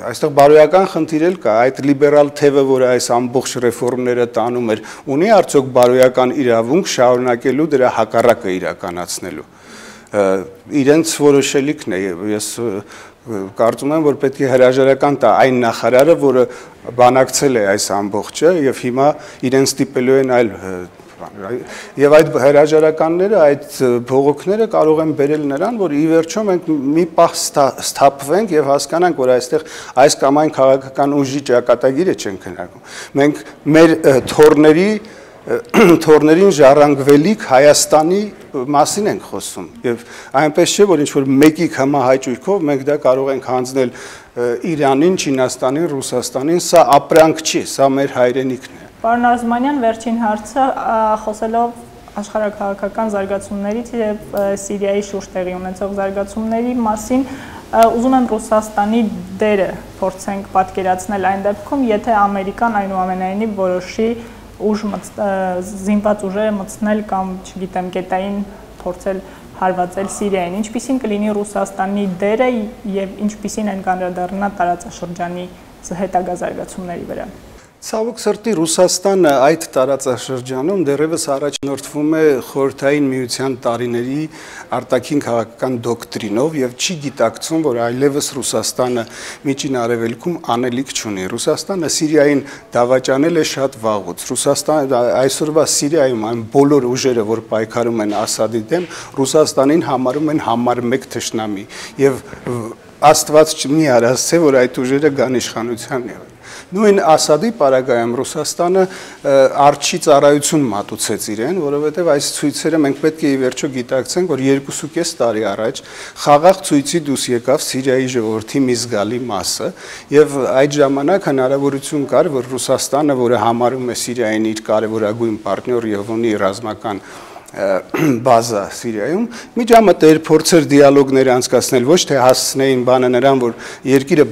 [SPEAKER 12] այստեղ բարոյական խնդիր էլ կա, այդ լիբերալ թևը, որը այս ամբողջ ռեֆորմները տանում էր, ունի արդյոք բարոյական իրավունք շարունակելու դրա հակառակը իրականացնելու։ Իրենց որոշելիքն է, ես կարծում եմ, որ պետք է հրաժարական տա այն նախարարը, որը բանակցել է այս ամբողջը եւ հիմա իրեն ստիպելու են այլ եւ այդ հրաժարականները, այդ բողոքները կարող են բերել նրան, որ ի վերջո մենք մի պահ սթափվենք եւ հասկանանք, որ այստեղ այս կամ այն քաղաքական ուժի ճակատագիրը չեն քննարկում։ Մենք մեր թորներին ժառանգվելիք Հայաստանի մասին ենք խոսում եւ այնպես չէ, որ ինչ որ մեկի համահաճույքով մենք դա կարող ենք հանձնել Իրանին, Չինաստանին, Ռուսաստանին, սա ապրանք չի, սա մեր հայրենիքն է։
[SPEAKER 3] Պարոն Արզումանյան, վերջին հարցը խոսելով աշխարհակաղակական զարգացումներից եւ Սիրիայի շուրջ տեղի ունեցող զարգացումների մասին, ուզում եմ Ռուսաստանի դերը փորձենք պատկերացնել այն դեպքում, եթե Ամերիկան այնուամենայնիվ որոշի զինված ուժերը մտցնել կամ, չգիտեմ, գետային փորձել հարվածել Սիրիային, ինչպիսին կլինի Ռուսաստանի դերը եւ ինչպիսին են կանդրադառնա տարածաշրջանի հետագա զարգացումների վրա։
[SPEAKER 12] Ցավոք սրտի Ռուսաստանը այդ տարածաշրջանում դեռևս առաջնորդվում է խորհրդային միության տարիների արտաքին քաղաքական դոկտրինով եւ չի գիտակցում, որ այլևս Ռուսաստանը միջին արևելքում անելիք չունի։ Ռուսաստանը Սիրիային դավաճանել է շատ վաղուց։ Ռուսաստանը այսօրվա Սիրիայում այն բոլոր ուժերը, որ պայքարում են Ասադի դեմ, Ռուսաստանին համարում են համար 1 թշնամի եւ Աստված մի արասցե, որ այդ ուժերը գան իշխանության։ Նույն Ասադի պարագայում Ռուսաստանը արջի ծառայություն մատուցեց իրեն, որովհետև այս ցույցերը մենք պետք է ի վերջո գիտակցենք, որ 2.5 տարի առաջ խաղաղ ցույցի դուրս եկավ Սիրիայի ժողովրդի մի զգալի մասը, եւ այդ ժամանակ հնարավորություն կար, որ Ռուսաստանը, որը համարում է Սիրիային իր կարևորագույն պարտներ եւ ունի ռազմական բազա Սիրիայում միջամտեր փորձեր դիալոգներ անցկացնել ոչ թե հասցնեին բանը նրան որ երկիրը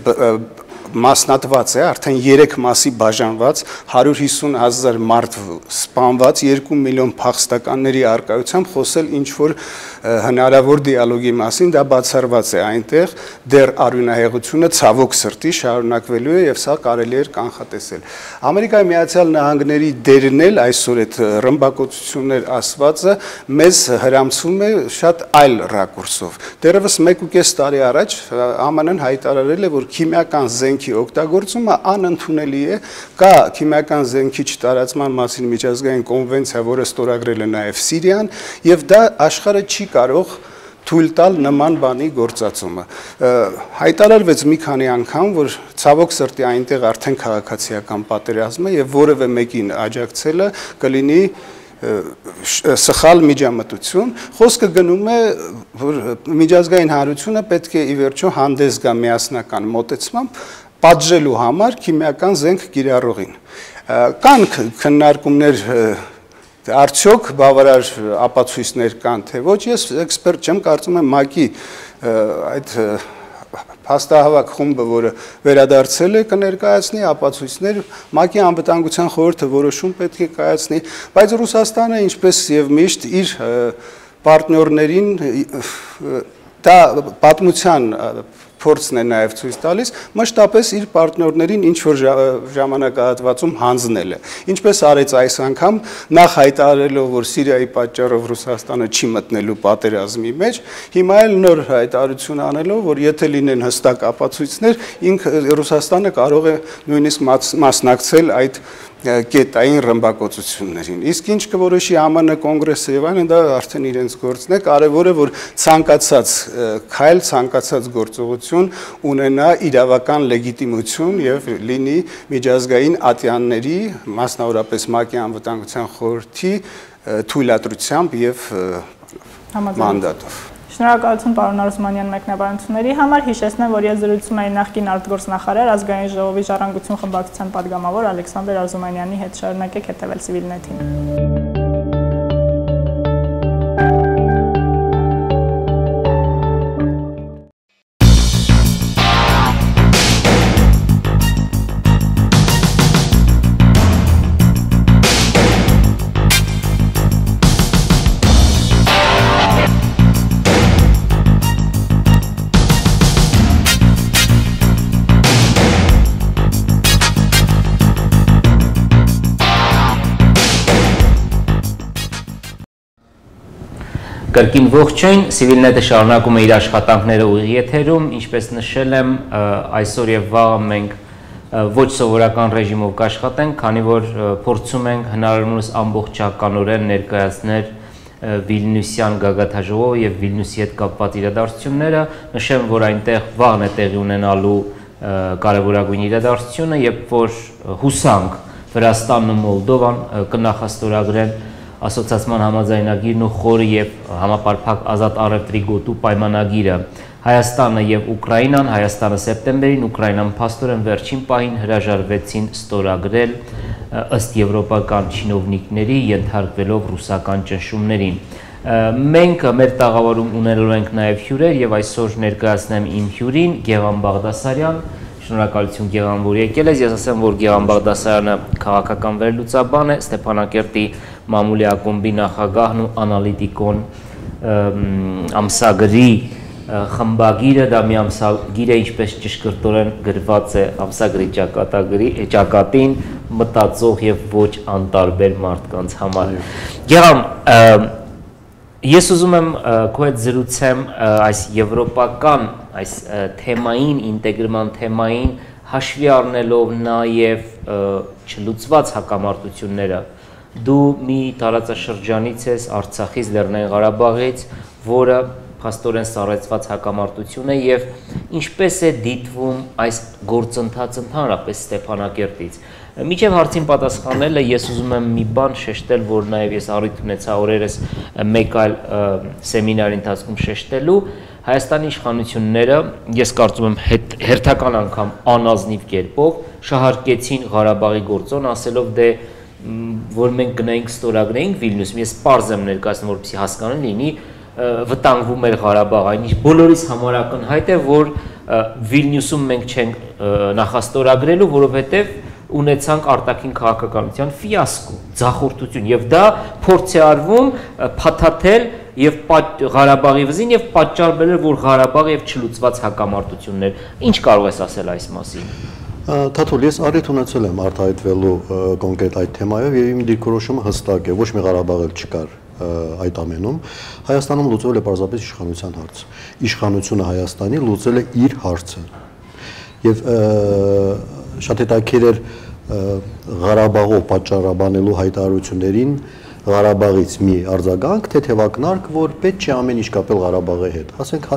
[SPEAKER 12] մասնատված է արդեն 3 մասի բաժանված 150,000 մարդ սպանված 2 միլիոն փախստականների արկայությամբ խոսել ինչ որ հնարավոր դիալոգի մասին դա բացառված է այնտեղ դեռ արյունահեղությունը ցավոք սրտի շարունակվելու է եւ սա կարելի է կանխատեսել Ամերիկայի Միացյալ Նահանգների դերն էլ այսօր այդ ռմբակոծություններ ասվածը մեզ հրամցում է շատ այլ ռակուրսով դեռևս 1.5 տարի առաջ ԱՄՆ-ն հայտարարել է որ քիմիական զենքի օգտագործումը անընդունելի է կա քիմիական զենքի չտարածման մասին միջազգային կոնվենցիա որը ստորագրել է նաեւ Սիրիան եւ դա աշխարհը չի կարող թույլ տալ նման բանի գործածումը հայտարարվեց մի քանի անգամ որ ցավոք սրտի այնտեղ արդեն քաղաքացիական պատերազմ է եւ որևէ մեկին աջակցելը կլինի սխալ միջամտություն խոսքը գնում է որ միջազգային հանրությունը պետք է ի վերջո հանդես գա միասնական մոտեցմամբ պատժելու համար քիմիական զենք կիրառողին կան քննարկումներ Արդյոք բավարար ապացույցներ կան թե ոչ ես էքսպերտ չեմ կարծում եմ ՄԱԿ-ի այդ փաստահավաք խումբը որը վերադարձել է կներկայացնի ապացույցներ ՄԱԿ-ի անվտանգության խորհուրդը որոշում պետք է կայացնի բայց Ռուսաստանը ինչպես եւ միշտ իր պարտներներին դա պատմության փորձն է նաև ցույց տալիս մշտապես իր պարտներներին ինչ որ ժամանակահատվածում հանձնել է ինչպես արեց այս անգամ նախ հայտարարելով որ Սիրիայի պատճառով Ռուսաստանը չի մտնելու պատերազմի մեջ հիմա էլ նոր հայտարարություն անելով որ եթե լինեն հստակ ապացույցներ ինքը Ռուսաստանը կարող է նույնիսկ մասնակցել այդ կետային ռմբակոծություններին իսկ ինչ կորոշի ԱՄՆ կոնգրեսը եւ այլն դա արդեն իրենց գործն է կարեւորը որ ցանկացած քայլ ցանկացած գործողություն ունենա իրավական լեգիտիմություն եւ լինի միջազգային ատյանների մասնավորապես ՄԱԿ-ի անվտանգության խորհրդի թույլատրությամբ եւ մանդատով
[SPEAKER 3] Շնորհակալություն պարոն Արզումանյան մեկնաբանությունների համար հիշեցնեմ որ ես զրուցում էի նախկին արտգործնախարար ազգային ժողովի ժառանգություն խմբակցության падգամավոր Ալեքսանդր Արզումանյանի հետ շարունակեք հետևել CivilNet-ին Կրկին ողջույն, CivilNet-ը շարունակում է իր աշխատանքները ուղիղ եթերում, ինչպես նշել եմ, այսօր եւ վաղը մենք ոչ սովորական ռեժիմով կաշխատենք, քանի որ փորձում ենք հնարավորինս ամբողջականորեն ներկայացնել Վիլնյուսյան գագաթաժողովը եւ Վիլնյուսի հետ կապված իրադարձությունները, նշեմ, որ այնտեղ վաղն է տեղի ունենալու կարևորագույն իրադարձությունը, երբ որ հուսանք Վրաստանն ու Մոլդովան կնախաստորագրեն ասոցիացիան համաձայնագիրն ու խորը եւ համապարփակ ազատ առևտրի գոտու պայմանագիրը Հայաստանը եւ Ուկրաինան Հայաստանը սեպտեմբերին Ուկրաինան փաստորեն վերջին պահին հրաժարվեցին ստորագրել ըստ եվրոպական չինովնիկների ենթարկվելով ռուսական ճնշումներին մենք մեր տաղավարում ունենալու ենք նաեւ հյուրեր եւ այսօր ներկայացնեմ իմ հյուրին Գեղամ Բաղդասարյան Շնորհակալություն Գեղամ որ եկել ես ես ասեմ որ Գեղամ Բաղդասարյանը քաղաքական վերլուծաբան է Ստեփանակերտի մամուլի ակումբի նախագահն ու անալիտիկոն ամսագրի խմբագիրը դա մի ամսագիր է ինչպես ճշգրտորեն գրված է ամսագրի ճակատին մտածող եւ ոչ անտարբեր մարդկանց համար Գեղամ ես ուզում եմ քո հետ զրուցեմ այս եվրոպական այս թեմային ինտեգրման թեմային հաշվի առնելով նաեւ չլուծված հակամարտությունները դու մի տարածաշրջանից ես Արցախից Լեռնային Ղարաբաղից որը փաստորեն սառեցված հակամարտություն է եւ ինչպես է դիտվում այս գործընթացը ընդհանրապես Ստեփանակերտից Միջև հարցին պատասխանելը ես ուզում եմ մի բան շեշտել որ նաեւ ես առիթ ունեցա օրերս մեկ այլ սեմինարի ընթացքում շեշտելու Հայաստանի իշխանությունները ես կարծում եմ հերթական անգամ անազնիվ կերպով շահարկեցին Ղարաբաղի գործոն ասելով դե
[SPEAKER 1] որ մենք գնայինք ստորագրեինք Վիլնյուսում, ես պարզ եմ ներկայացնում, որպեսզի հասկանան լինի, վտանգվում էր Ղարաբաղը, այնինչ բոլորիս համար ակնհայտ է, որ Վիլնյուսում մենք չենք նախաստորագրելու, որովհետև ունեցանք արտաքին քաղաքականության ֆիասկո, ձախորդություն, եւ դա փորձ է արվում փաթաթել եւ Ղարաբաղի վզին եւ պատճառ բերել, որ Ղարաբաղը եւ չլուծված հակամարտություններ։ Ինչ կարող ես ասել այս մասին։
[SPEAKER 21] Թաթուլ, ես առիթ ունեցել եմ արտահայտվելու կոնկրետ այդ թեմայով եւ իմ դիրքորոշումը հստակ է, ոչ մի Ղարաբաղ չկար այդ ամենում։ Հայաստանում լուծվել է պարզապես իշխանության հարց։ Իշխանությունը Հայաստանի լուծել է իր հարցը։ Եվ շատ հետաքրքիր էր Ղարաբաղով պատճառաբանելու հայտարարություններին Ղարաբաղից մի արձագանք, թեթևակնարկ, որ պետք չէ ամեն ինչ կապել Ղարաբաղի հետ։ Ասենք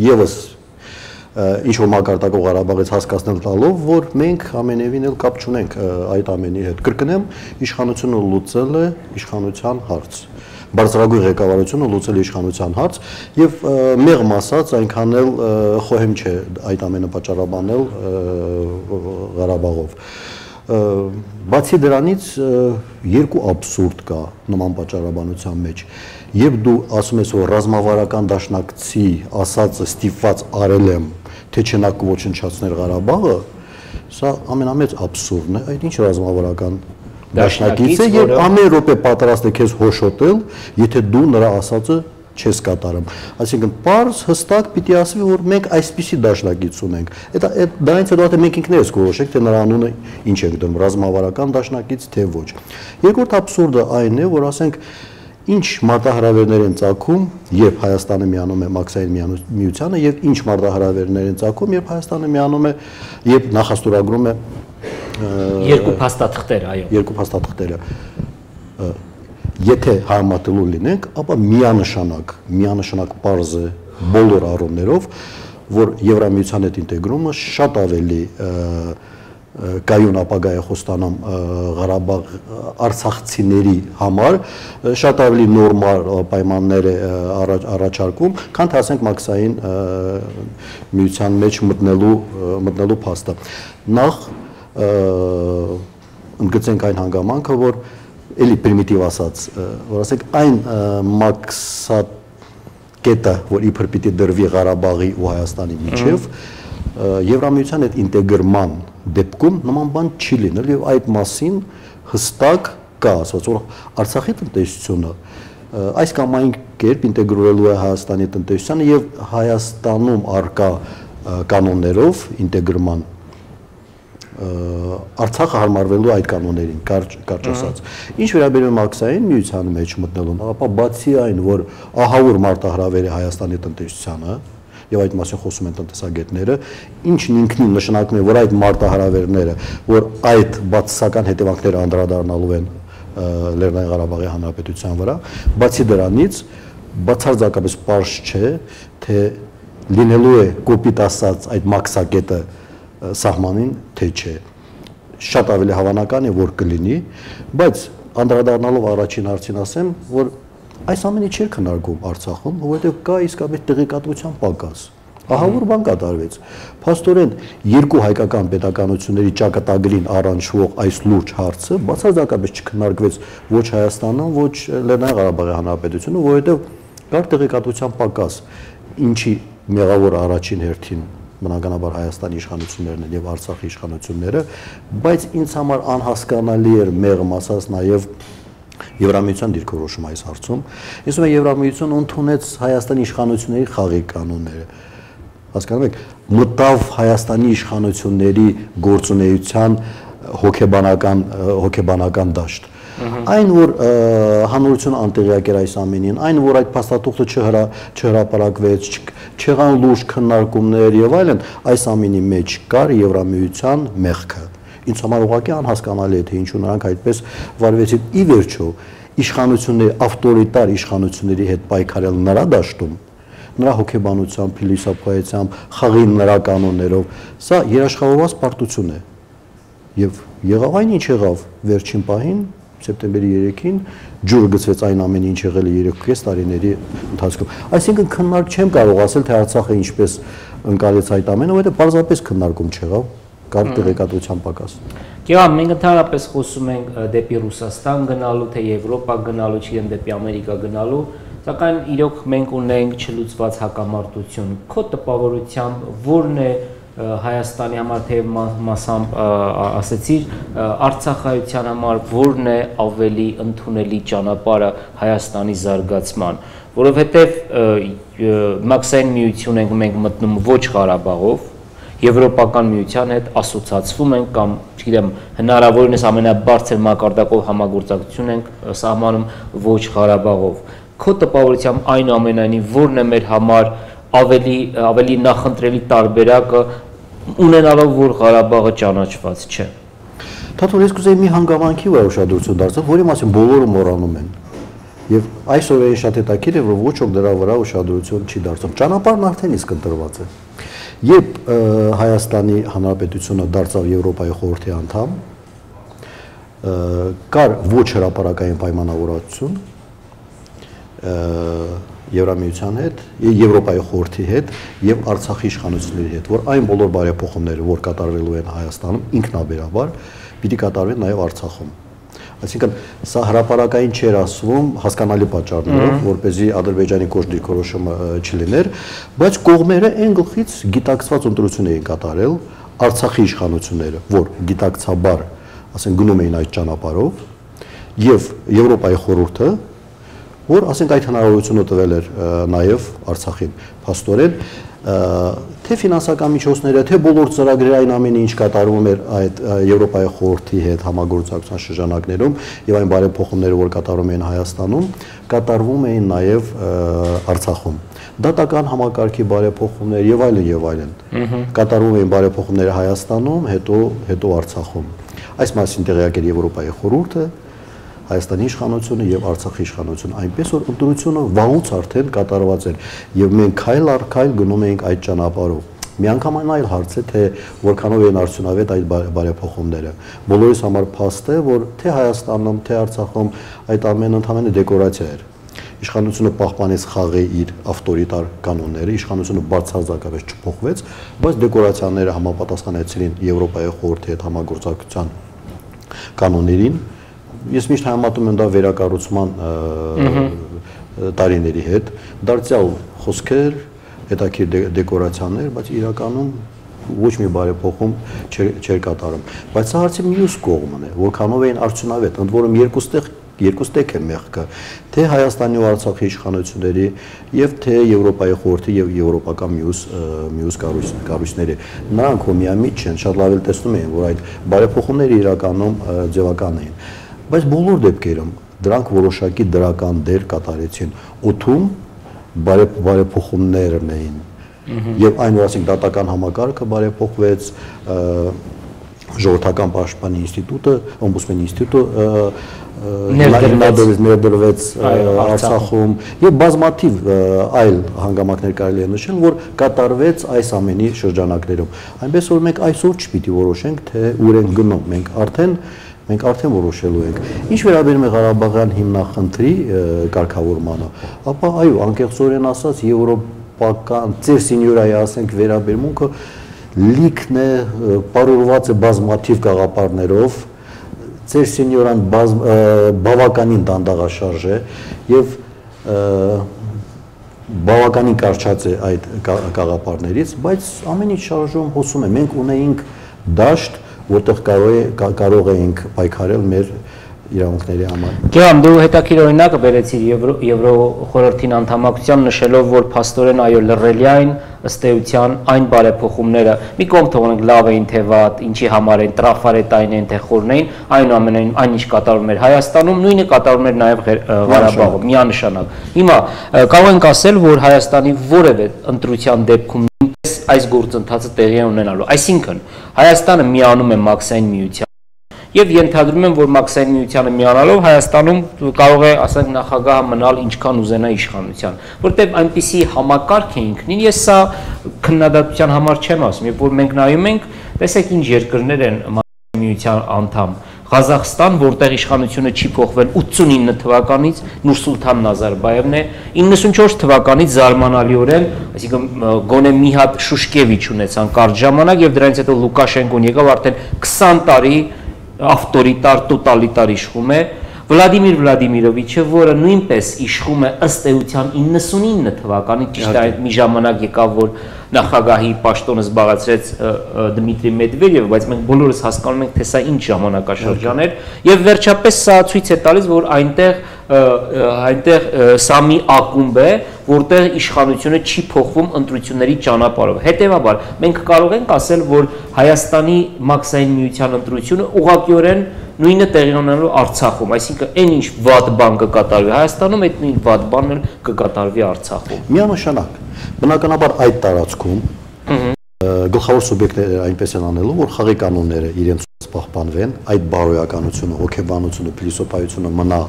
[SPEAKER 21] եւս ինչ որ մակարդակով Ղարաբաղից հասկացնել տալով, որ մենք ամենևին էլ կապ չունենք այդ ամենի հետ։ Կրկնեմ, իշխանությունը լուծել է իշխանության հարց։ Բարձրագույն ղեկավարությունը լուծել է իշխանության հարց եւ մեղմ ասած այնքան էլ խոհեմ չէ այդ ամենը պատճառաբանել Ղարաբաղով։ Բացի դրանից երկու աբսուրդ կա նման պատճառաբանության մեջ։ Եվ դու ասում ես, որ ռազմավարական դաշնակցի ասածը ստիպված արել եմ, թե չնա կոչնչացներ Ղարաբաղը, սա ամենամեծ աբսուրդն է, այդ ինչ ռազմավարական դաշնակից է եւ ամեն րոպե պատրաստ է քեզ հոշոտել, եթե դու նրա ասածը չես կատարում։ Այսինքն պարզ հստակ պիտի ասվի, որ մենք այսպիսի դաշնակից ունենք։ Դրանից հետո մենք ինքներս կորոշենք, թե նրա անունը ինչ ենք դնում, ռազմավարական դաշնակից թե ոչ։ Երկրորդ աբսուրդը այն է, որ ասենք ինչ մարտահրավերներ են ծագում, երբ Հայաստանը միանում է մաքսային միությանը եւ ինչ մարտահրավերներ են ծագում, երբ Հայաստանը միանում է, երբ նախաստորագրում է
[SPEAKER 1] երկու փաստաթղթեր, այո։ Երկու
[SPEAKER 21] փաստաթղթերը։ Եթե համատելու լինենք, ապա միանշանակ պարզ է բոլոր առումներով, որ Եվրամիության հետ ինտեգրումը շատ ավելի կայուն ապագա է խոստանում Ղարաբաղ արցախցիների համար, շատ ավելի նորմալ պայմաններ է առաջարկում, քան թե ասենք մաքսային միության մեջ մտնելու փաստը։ Նախ ընդգծենք այն հանգամանքը, որ էլի պրիմիտիվ ասած, որ ասենք այն մաքսակետը, որ իբր պիտի դրվի Ղարաբաղի ու Հայաստանի միջև, Եվրամիության հետ ինտեգրման դեպքում նման բան չի լինել եւ այդ մասին հստակ կա ասված, որ Արցախի տնտեսությունը այս կամ այն կերպ ինտեգրվելու է Հայաստանի տնտեսությանը եւ Հայաստանում արկա կանոններով ինտեգրման Արցախը հարմարվելու այդ կանոններին, կարճ ասած։ Ինչ վերաբերում մաքսային միության մեջ մտնելուն, ապա բացի այն, որ ահավոր մարտահրավեր է Հայաստանի տնտեսությանը, եւ այդ մասին խոսում են տնտեսագետները, ինչն ինքնին նշանակում է, որ այդ մարտահրավերները, որ այդ բացասական հետևանքները անդրադառնալու են Լեռնային Ղարաբաղի Հանրապետության վրա, բացի դրանից բացարձակապես պարզ չէ, թե լինելու է կոպիտ ասած այդ մաքսակետը սահմանին, թե չէ։ Շատ ավելի հավանական է, որ կլինի, բայց անդրադառնալով առաջին հարցին ասեմ, որ այս ամենը չէր քննարկում Արցախում, որովհետև կա իսկապես տեղեկատվության պակաս։ Ահավոր բան կատարվեց։ Փաստորեն երկու հայկական պետականությունների ճակատագրին առնչվող այս լուրջ հարցը բացարձակապես չքննարկվեց ոչ Հայաստանում, ոչ Լեռնային Ղարաբաղի Հանրապետությունում, որովհետև կար տեղեկատվության պակաս, ինչի մեղավոր առաջին հերթին բնականաբար Հայաստանի իշխանություններն են եւ Արցախի իշխանությունները, բայց ինձ համար անհասկանալի էր մեղմ ասած նաեւ Եվրամիության դիրքորոշում այս հարցում։ Իսկ Եվրամիությունը ընդունեց Հայաստանի իշխանությունների խաղի կանոնները։ Հասկանում եք, մտավ Հայաստանի իշխանությունների գործունեության հոգեբանական դաշտ։ Այն, որ հանրությունը անտեղյակ էր այս ամենին, այն, որ այդ փաստաթուղթը չհրապարակվեց, չեղան լուրջ քննարկումներ եւ այլն, այս ամենի մեջ կար Եվրամիության մեղքը։ Ինձ համար ուղղակի անհասկանալի է, թե ինչու նրանք այդպես վարվեցին։ Ի վերջո, իշխանությունների, ավտորիտար իշխանությունների հետ պայքարել նրա դաշտում, նրա հոգեբանությամբ, փիլիսոփայությամբ, խաղի նրա կանոններով, սա երաշխավորված պարտություն է։ Եվ եղավ այն, ինչ եղավ վերջին պահին, սեպտեմբերի 3-ին ջուրը գցվեց այն ամենը, ինչ եղել է 3.5 տարիների ընթացքում։ Այսինքն քննարկում չեմ կարող ասել, թե Արցախը ինչպես ընկալեց այդ ամենը, որովհետև պարզապես քննարկում չեղավ։ կար տեղեկատվության պակաս։
[SPEAKER 1] Գիտեմ, մենք ընդհանրապես խոսում ենք դեպի Ռուսաստան գնալու, թե Եվրոպա գնալու, չգիտեմ դեպի Ամերիկա գնալու, սակայն իրոք մենք ունենք չլուծված հակամարտություն։ Քո տպավորությամբ ո՞րն է Հայաստանի համար, թե մասամբ ասեցիր, Արցախայության համար ո՞րն է ավելի ընդունելի ճանապարհը Հայաստանի զարգացման, որովհետև մաքսային միություն ենք մենք մտնում ոչ Ղարաբաղով, Եվրոպական միության հետ ասոցացվում ենք կամ, չգիտեմ, հնարավորինս ամենաբարձր մակարդակով համագործակցություն ենք սահմանում ոչ Ղարաբաղով։ Քո տպավորությամբ այնուամենայնիվ ո՞րն է մեր համար ավելի նախընտրելի տարբերակը, ունենալով որ Ղարաբաղը ճանաչված չէ։
[SPEAKER 21] Թաթուլ, ես կուզեի մի հանգամանքի վրա ուշադրություն դարձնել, որի մասին բոլորը մոռանում են։ Եվ այսօր այն շատ հետաքրքիր է, որ ոչ ոք դրա վրա ուշադրություն չի դարձնում։ Ճանապարհն արդեն իսկ ընտրված է։ Երբ Հայաստանի Հանրապետությունը դարձավ Եվրոպայի խորհրդի անդամ, կար ոչ հրապարակային պայմանավորվածություն Եվրամիության հետ, Եվրոպայի խորհրդի հետ եւ Արցախի իշխանությունների հետ, որ այն բոլոր բարեփոխումները, որ կատարվելու են Հայաստանում, ինքնաբերաբար պիտի կատարվեն նաեւ Արցախում։ Այսինքն սա հրապարակային չէր ասվում հասկանալի պատճառներով, որպեսզի Ադրբեջանի կոշտ դիրքորոշումը չլիներ, բայց կողմերը այն գլխից գիտակցված ընտրություն էին կատարել Արցախի իշխանությունները, որ գիտակցաբար, ասենք, գնում էին այդ ճանապարհով, եւ Եվրոպայի խորհուրդը, որ ասենք այդ հնարավորությունը տվել էր նաեւ Արցախին, փաստորեն թե ֆինանսական միջոցները, թե բոլոր ծրագրերը այն ամենը ինչ կատարվում էր այդ Եվրոպայի խորհրդի հետ համագործակցության շրջանակներում եւ այն բարեփոխումները, որ կատարվում էին Հայաստանում, կատարվում էին նաեւ Արցախում։ Դատական համակարգի բարեփոխումներ եւ այլն կատարվում էին բարեփոխումները Հայաստանում, հետո Արցախում։ Այս մասին տեղյակ էր Եվրոպայի խորհուրդը, Հայաստանի իշխանությունը եւ Արցախի իշխանությունը, այնպես որ ընտրությունը վաղուց արդեն կատարված էր եւ մենք քայլ առ քայլ գնում էինք այդ ճանապարհով։ Միանգամայն այլ հարց է, թե որքանով են արդյունավետ այդ բարեփոխումները։ Բոլորիս համար փաստ է, որ թե Հայաստանում, թե Արցախում այդ ամենը ընդհանրապես դեկորացիա էր։ Իշխանությունը պահպանեց խաղի իր ավտորիտար կանոնները, իշխանությունը բացարձակապես չփոխվեց, բայց դեկորացիաները համապատասխանեցին Եվրոպայի խորհրդի հետ համագործակցության կանոններին։ Ես միշտ համեմատում եմ դա վերակառուցման տարիների հետ, դարձյալ խոսքեր, հետաքրքիր դեկորացիաներ, բայց իրականում ոչ մի բարեփոխում չէր կատարում։ Բայց սա հարցի մյուս կողմն է, որքանով էին արդյունավետ, ընդ որում երկուստեք է մեղքը, թե Հայաստանի ու Արցախի իշխանությունների եւ թե Եվրոպայի խորհրդի եւ եվրոպական մյուս կառույցների։ Նրանք միամիտ չեն, շատ լավ էլ տեսնում են, որ այդ բարեփոխումները իրականում ձևական էին։ Բայց բոլոր դեպքերում դրանք որոշակի դրական դեր կատարեցին օդում բարեփոխումներն էին եւ այն որ ասենք դատական համակարգը բարեփոխվեց, ժողովրդական պաշտպանի ինստիտուտը, օմբուդսմենի ինստիտուտը ներդրվեց Արցախում եւ բազմաթիվ այլ հանգամանքներ կարելի է նշել, որ կատարվեց այս ամենի շրջանակներում։ Այնպես որ մենք այսօր չպիտի որոշենք, թե ուր ենք գնում, մենք արդեն որոշելու ենք։ Ինչ վերաբերում է Ղարաբաղյան հիմնախնդրի կարգավորմանը, ապա այո, անկեղծորեն ասած, եվրոպական ծեր սենյորայի ասենք վերաբերմունքը լիքն է, պարուրված է բազմաթիվ գաղափարներով, ծեր սենյորան բավականին դանդաղաշարժ է եւ բավականին կարճած է այդ գաղափարներից, բայց ամեն ինչ շարժում հոսում է։ Մենք ունեինք դաշտ, որտեղ կարող էինք պայքարել մեր իրավունքների համար։
[SPEAKER 1] Գեամ, դու հետաքրքիր օրինակը բերեցիր Եվրոխորհրդին անդամակցության նշելով, որ փաստորեն այո լռելի այն ըստ էության այն բարեփոխումները մի կողմ թողնենք լավ էին թե վատ, ինչի համար են, տրաֆարետային են թե խորն էին, այնուամենայնիվ այն ինչ կատարվում էր Հայաստանում, նույնը կատարվում էր նաև Ղարաբաղում, միանշանակ։ Հիմա կարող ենք ասել, որ Հայաստանի որևէ ընտրության դեպքում այս գործընթացը տեղի է ունենալու։ Այսինքն Հայաստանը միանում է մաքսային միության եւ ենթադրում եմ, որ մաքսային միությանը միանալով Հայաստանում կարող է, ասենք, նախագահը մնալ ինչքան ուզենա իշխանության, որտեղ այնպիսի համակարգ է ինքնին, ես սա քննադատության համար չեմ ասում, երբ որ մենք նայում ենք, տեսեք ինչ երկրներ են մաքսային միության անդամ, Ղազախստան, որտեղ իշխանությունը չի փոխվել 89 թվականից, Նուրսուլթան Նազարբաևն է, 94 թվականից զարմանալիորեն, այսինքն գոնե մի հատ Շուշկևիչ ունեցան կարճ ժամանակ եւ դրանից հետո Լուկաշենկոն եկավ արդեն 20 տարի ավտորիտար, տոտալիտար իշխում է, Վլադիմիր Վլադիմիրովիչը, որը նույնպես իշխում է ըստ էության 99 թվականից, ճիշտ է մի ժամանակ եկավ, որ նախագահի պաշտոնը զբաղեցրեց Դմիտրի Մեդվեդևը, բայց մենք բոլորս հասկանում ենք, թե սա ինչ ժամանակաշրջան էր, եւ վերջապես սա ցույց է տալիս, որ այնտեղ սա մի ակումբ է, որտեղ իշխանությունը չի փոխվում ընտրությունների ճանապարհով։ Հետևաբար, մենք կարող ենք ասել, որ Հայաստանի մաքսային միության ընտրությունը ուղղակիորեն նույնը տեղի ունենալու Արցախում, այսինքն այն ինչ վատ բան կկատարվի Հայաստանում, այդ նույն վատ բանն էլ կկատարվի Արցախում։
[SPEAKER 21] Միանշանակ, բնականաբար այդ տարածքում գլխավոր սուբյեկտները այնպես են անելու, որ խաղի կանոնները իրենց պահպանվեն, այդ բարոյականությունը, հոգեբանությունը, փիլիսոփայությունը մնա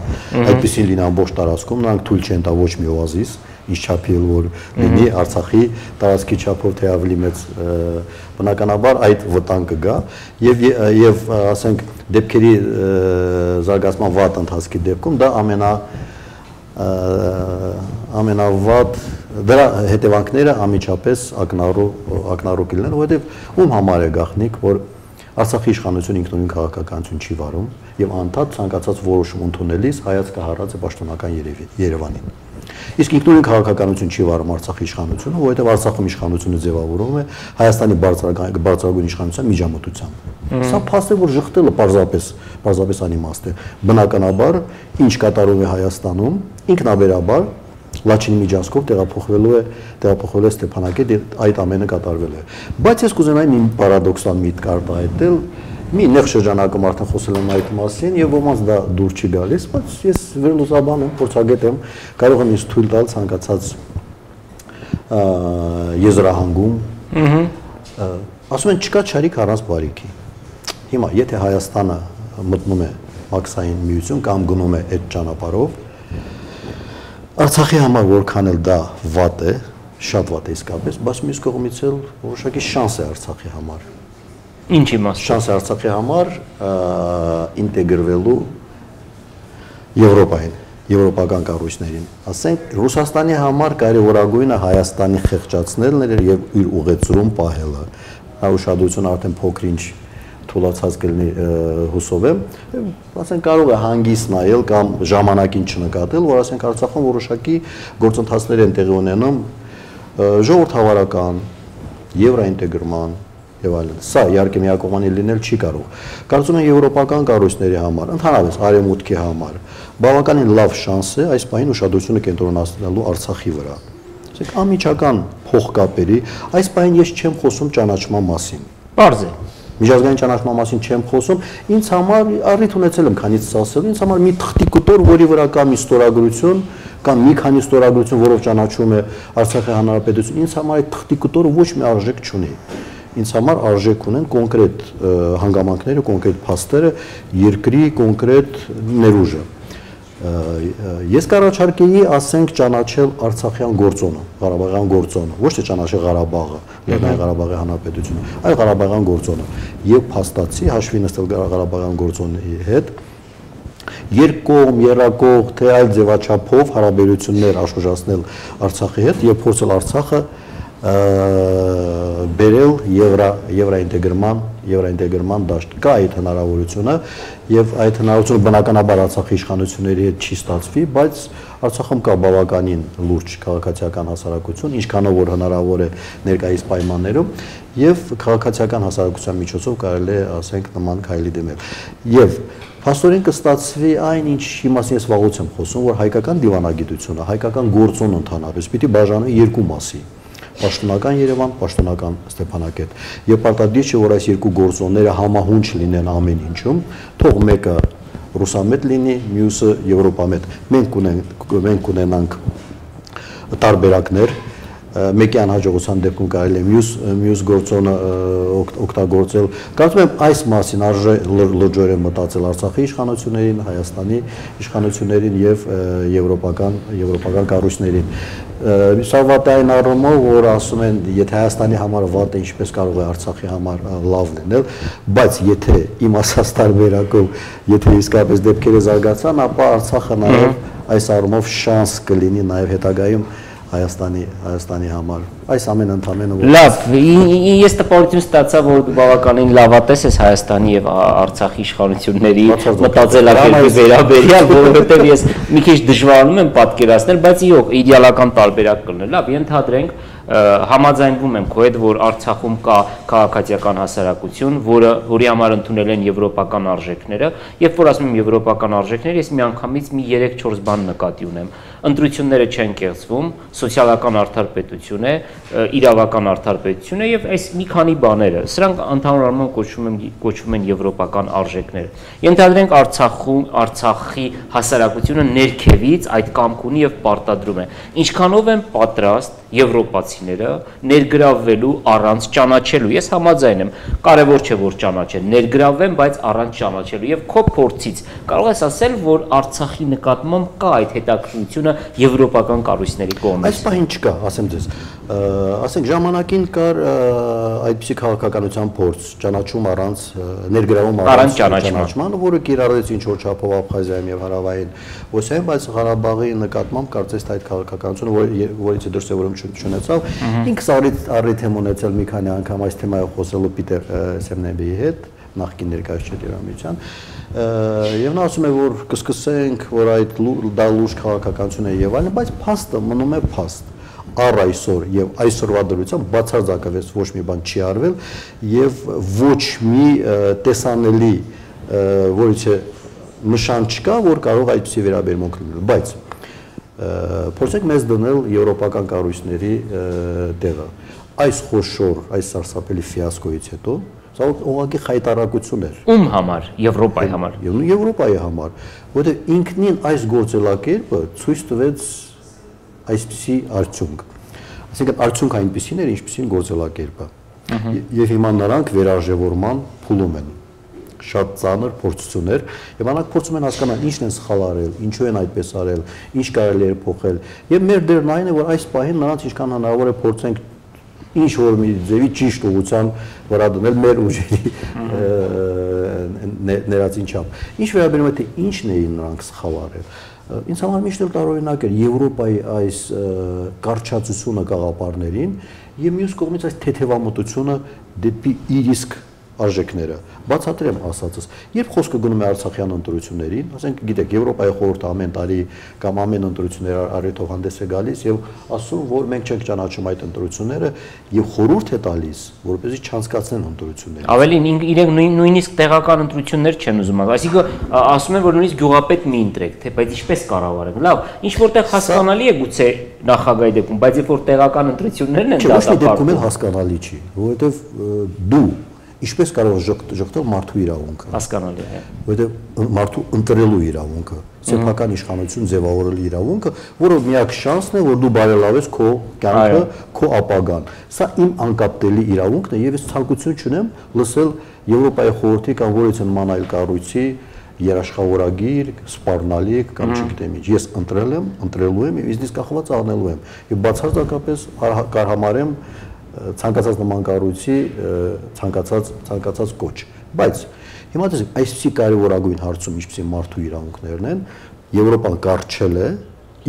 [SPEAKER 21] այդպեսին լինի ամբողջ տարածքում, նրանք թույլ չեն տա ոչ մի օազիս, ինչ չափի որ լինի Արցախի տարածքի չափով թե ավելի մեծ, բնականաբար այդ վտանգը կգա եւ ասենք դեպքերի զարգացման վատ ընթացքի դեպքում դա ամենավատ դրա հետևանքները անմիջապես ակնառու կլինեն, որովհետեւ ում համար է գաղտնիք, որ Արցախի իշխանությունը ինքնուրույն քաղաքականություն չի վարում եւ անդադ ցանկացած որոշում ընդունելիս հայացքը հառած է պաշտոնական Երևանին։ Իսկ ինքնուրույն քաղաքականություն չի վարում Արցախի իշխանությունը, որովհետեւ Արցախում իշխանությունը ձևավորվում է Հայաստանի բարձրագույն իշխանության միջամտությամբ։ Սա փաստ է, որ ժխտելը պարզապես անիմաստ է։ Բնականաբար, ինչ կատարում է Հայաստանում, ինքնաբերաբար Լաչինի միջանցքով տեղափոխվել է Ստեփանակերտ, այդ ամենը կատարվել է։ Բայց ես կուզենայի մի պարադոքսալ միտք արտահայտել, մի նեղ շրջանակում արդեն խոսել եմ այդ մասին եւ ոմանց դա դուր չի գալիս, բայց ես վերլուծաբան եմ, փորձագետ եմ, կարող եմ ինձ թույլ տալ ցանկացած եզրահանգում։ Ասում են չկա չարիք առանց բարիքի։ Հիմա եթե Հայաստանը մտնում է մաքսային միություն կամ գնում է այդ ճանապարհով, Արցախի համար որքան էլ դա վատ է, շատ վատ է իսկապես, բայց մյուս կողմից էլ որոշակի շանս է Արցախի համար։
[SPEAKER 1] Ինչ իմաստ։
[SPEAKER 21] Շանս է Արցախի համար ինտեգրվելու Եվրոպային, եվրոպական կառույցներին։ Ասենք Ռուսաստանի համար կարևորագույնը Հայաստանի խեղճացնելն էր եւ իր ուղեցրում պահելը։ Նա ուշադրությունը արդեն փոքր-ինչ թուլացած կլինի հուսով եմ, ասենք կարող է հանգիստ նայել կամ ժամանակին չնկատել, որ ասենք Արցախում որոշակի գործընթացներ են տեղի ունենում ժողովրդավարական, եվրոինտեգրման եւ այլն։ Սա իհարկե միակողմանի լինել չի կարող։ Կարծում եմ եվրոպական կառույցների համար, ընդհանրապես արևմուտքի համար, բավականին լավ շանս է այս պահին ուշադրությունը կենտրոնացնելու Արցախի վրա։ Ասենք անմիջական փոխկապերի, այս պահին ես չեմ խոսում ճանաչման մասին։
[SPEAKER 1] Պարզ է։
[SPEAKER 21] Միջազգային ճանաչման մասին չեմ խոսում, ինձ համար առիթ ունեցել եմ քանից ասել, ինձ համար մի թղթիկուտոր, որի վրա կա մի ստորագրություն, կամ մի քանի ստորագրություն, որով ճանաչում է Արցախի հանրապետություն, ինձ համար այդ թղթիկուտորը ոչ մի արժեք չունի։ Ինձ համար արժեք ունեն կոնկրետ հանգամանքները, կոնկրետ փաստերը, երկրի կոնկրետ ներուժը։ Ես կառաջարկեի, ասենք, ճանաչել Արցախյան գործոնը, Ղարաբաղյան գործոնը, ոչ թե ճանաչել Ղարաբաղը, Լեռնային Ղարաբաղի Հանրապետությունը, այլ Ղարաբաղյան գործոնը եւ փաստացի հաշվի նստել Ղարաբաղյան գործոնի հետ երկկողմ, եռակողմ, թե այլ ձևաչափով հարաբերություններ աշխուժացնել Արցախի հետ եւ փորձել Արցախը բերել եվրոինտեգրման դաշտ։ Կա այդ հնարավորությունը եւ այդ հնարավորությունը բնականաբար Արցախի իշխանությունների հետ չի ստացվի, բայց Արցախում կա բավականին լուրջ քաղաքացիական հասարակություն, ինչքանով որ հնարավոր է ներկայիս պայմաններում եւ քաղաքացիական հասարակության միջոցով կարելի է, ասենք, նման քայլի դիմել։ Եվ փաստորեն կստացվի այն, ինչի մասին ես վաղուց եմ խոսում, որ հայկական դիվանագիտությունը, հայկական գործոնը ընդհանրապես պիտի բաժանվի երկու մասի։ Պաշտոնական Երևան, պաշտոնական Ստեփանակերտ։ Եվ պարտադիր չէ, որ այս երկու գործոնները համահունչ լինեն ամեն ինչում, թող մեկը ռուսամետ լինի, մյուսը եվրոպամետ։ Մենք ունենանք տարբերակներ, մեկի անհաջողության դեպքում կարելի է մյուս գործոնը օգտագործել։ Կարծում եմ այս մասին արժե լրջորեն մտածել Արցախի իշխանություններին, Հայաստանի իշխանություններին եւ եվրոպական կառույցներին։ Սա վատային առումով, որ ասում են, եթե Հայաստանի համար վատ է, ինչպես կարող է Արցախի համար լավ լինել, բայց եթե իմ ասած տարբերակով, եթե իսկապես դեպքերը զարգացան, ապա Արցախը նաև այս առումով շանս կլինի նաև հետագայում Հայաստանի համար։ Այս ամեն ընդամենը
[SPEAKER 1] Լավ, ես տպավորություն ստացա, որ դու բավականին լավատես ես Հայաստանի եւ Արցախի իշխանությունների մտածելակերպի վերաբերյալ, որովհետեւ ես մի քիչ դժվարանում եմ պատկերացնել, բայց իհոք իդեալական տարբերակ կլներ։ Լավ, ենթադրենք համաձայնվում եմ քո հետ, որ Արցախում կա քաղաքացիական հասարակություն, որի համար ընդունել են եվրոպական արժեքները, երբ որ ասում եմ եվրոպական արժեքներ, ես միանգամից մի 3-4 բան նկատի ունեմ։ Ընտրությունները չեն կեղծվում, սոցիալական արդար պետություն է, իրավական արդար պետություն է եւ այս մի քանի բաները, սրանք ընդհանուր առմամբ կոչվում են եվրոպական արժեքներ։ Ենթադրենք Արցախի հասարակությունը ներքևից այդ կամք ունի եւ պարտադրում է։ Ինչքանով են պատրաստ եվրոպացիները ներգրավվելու առանց ճանաչելու։ Ես համաձայն եմ, կարևոր չէ որ ճանաչեն, ներգրավվեն, բայց առանց ճանաչելու։ Եվ քո փորձից կարող ես ասել, որ Արցախի նկատմամբ կա այդ հետաքրքրությունը եվրոպական կառույցների կողմից։
[SPEAKER 21] Այս պահին չկա, ասեմ ձեզ։ Ասենք ժամանակին կար այդպիսի քաղաքականության փորձ, ճանաչում առանց ներգրավում առանց ճանաչման, որը կիրառվեց ինչ որ չափով Աբխազիայում եւ Հարավային Օսիայում, բայց Ղարաբաղի նկատմամբ կարծես թե այդ քաղաքականությունը, որից դուրս է որում չունեցավ, ինքս առիթ եմ ունեցել մի քանի անգամ այս թեմայով խոսելու Պիտեր Սեմնեբիի հետ, նախկին ներկայացուցիչ Երամիության, եւ նա ասում է, որ կսկսենք, որ դա լուրջ քաղաքականություն է եւ այլն, բայց փաստը մնում է փաստ։ Առ այսօր եւ այսօրվա դրությամբ բացարձակապես ոչ մի բան չի արվել եւ ոչ մի տեսանելի որից է նշան չկա, որ կարող այդպիսի վերաբերմունք լինել, բայց փորձենք մեզ դնել եվրոպական կառույցների տեղը։ Այս խոշոր, այս սարսափելի ֆիասկոից հետո սա ուղղակի խայտարակություն էր։
[SPEAKER 1] Ում համար, Եվրոպայի համար։
[SPEAKER 21] Եվրոպայի համար, որովհետեւ ինքնին այս գործելակերպը ցույց տվեց այսպիսի արդյունք։ Այսինքն արդյունքը այնպիսին էր, ինչպիսին գործելակերպը։ Եվ հիմա նրանք վերարժևորման փուլում են։ Շատ ծանր փորձություններ, եւ անակ փորձում են հասկանալ ինչն են սխալ արել, ինչու են այդպես արել, ինչ կարելի է փոխել։ Եվ մեր դերն այն է, որ այս պահին նրանց ինչքան հնարավոր է փորձենք ինչ որ մի ձևի ճիշտ ուղղության վրա դնել մեր ուժերի ներածին չափ։ Ինչ վերաբերում է թե ինչն էին նրանք սխալ արել։ Ինձ համար միշտ էլ տարօրինակ էր Եվրոպայի այս կարճացությունը գաղափարներին եւ մյուս կողմից այս թեթևամտությունը դեպի իր իսկ արժեքները։ Բացատրեմ ասածս, երբ խոսքը գնում է Արցախյան ընտրություններին, ասենք, գիտեք, Եվրոպայի խորհուրդը ամեն տարի կամ ամեն ընտրություններ առիթով հանդես է գալիս եւ ասում, որ մենք չենք ճանաչում այդ ընտրությունները եւ խորհուրդ է տալիս, որպեսզի չանցկացնեն ընտրությունները։
[SPEAKER 1] Ավելին իրենք նույնիսկ տեղական ընտրություններ չեն ուզում, այսինքն ասում են, որ նույնիսկ գյուղապետ մի ընտրեք, թե բայց ինչպես կառավարենք։ Լավ, ինչ որտեղ հասկանալի է գուցե նախագահի դեպքում, բայց երբ որ տեղական ընտրություններն են
[SPEAKER 21] դատապարտում, ոչ մի դեպքում էլ հասկանալի չի, որովհետեւ դու ինչպես կարող է ժողտել մարդու իրավունքը։
[SPEAKER 1] Հասկանալի է։
[SPEAKER 21] Որովհետև մարդու ընտրելու իրավունքը, սեփական իշխանություն ձևավորելու իրավունքը, որը միակ շանսն է, որ դու բարելավես քո կյանքը, քո ապագան։ Սա իմ անկապտելի իրավունքն է եւ ես ցանկություն չունեմ լսել Եվրոպայի խորհրդի կամ որից նման այլ կառույցի երաշխավորագիր, սպառնալիք կամ չգիտեմ ինչ։ Ես ընտրել եմ, ընտրելու եմ եւ ինձնից կախված անելու եմ։ Եվ բացարձակապես կարհամարեմ ցանկացած նման կառույցի ցանկացած կոչ, բայց հիմա տեսեք այսպիսի կարևորագույն հարցում ինչպիսի մարդու իրավունքներն են, Եվրոպան կարճել է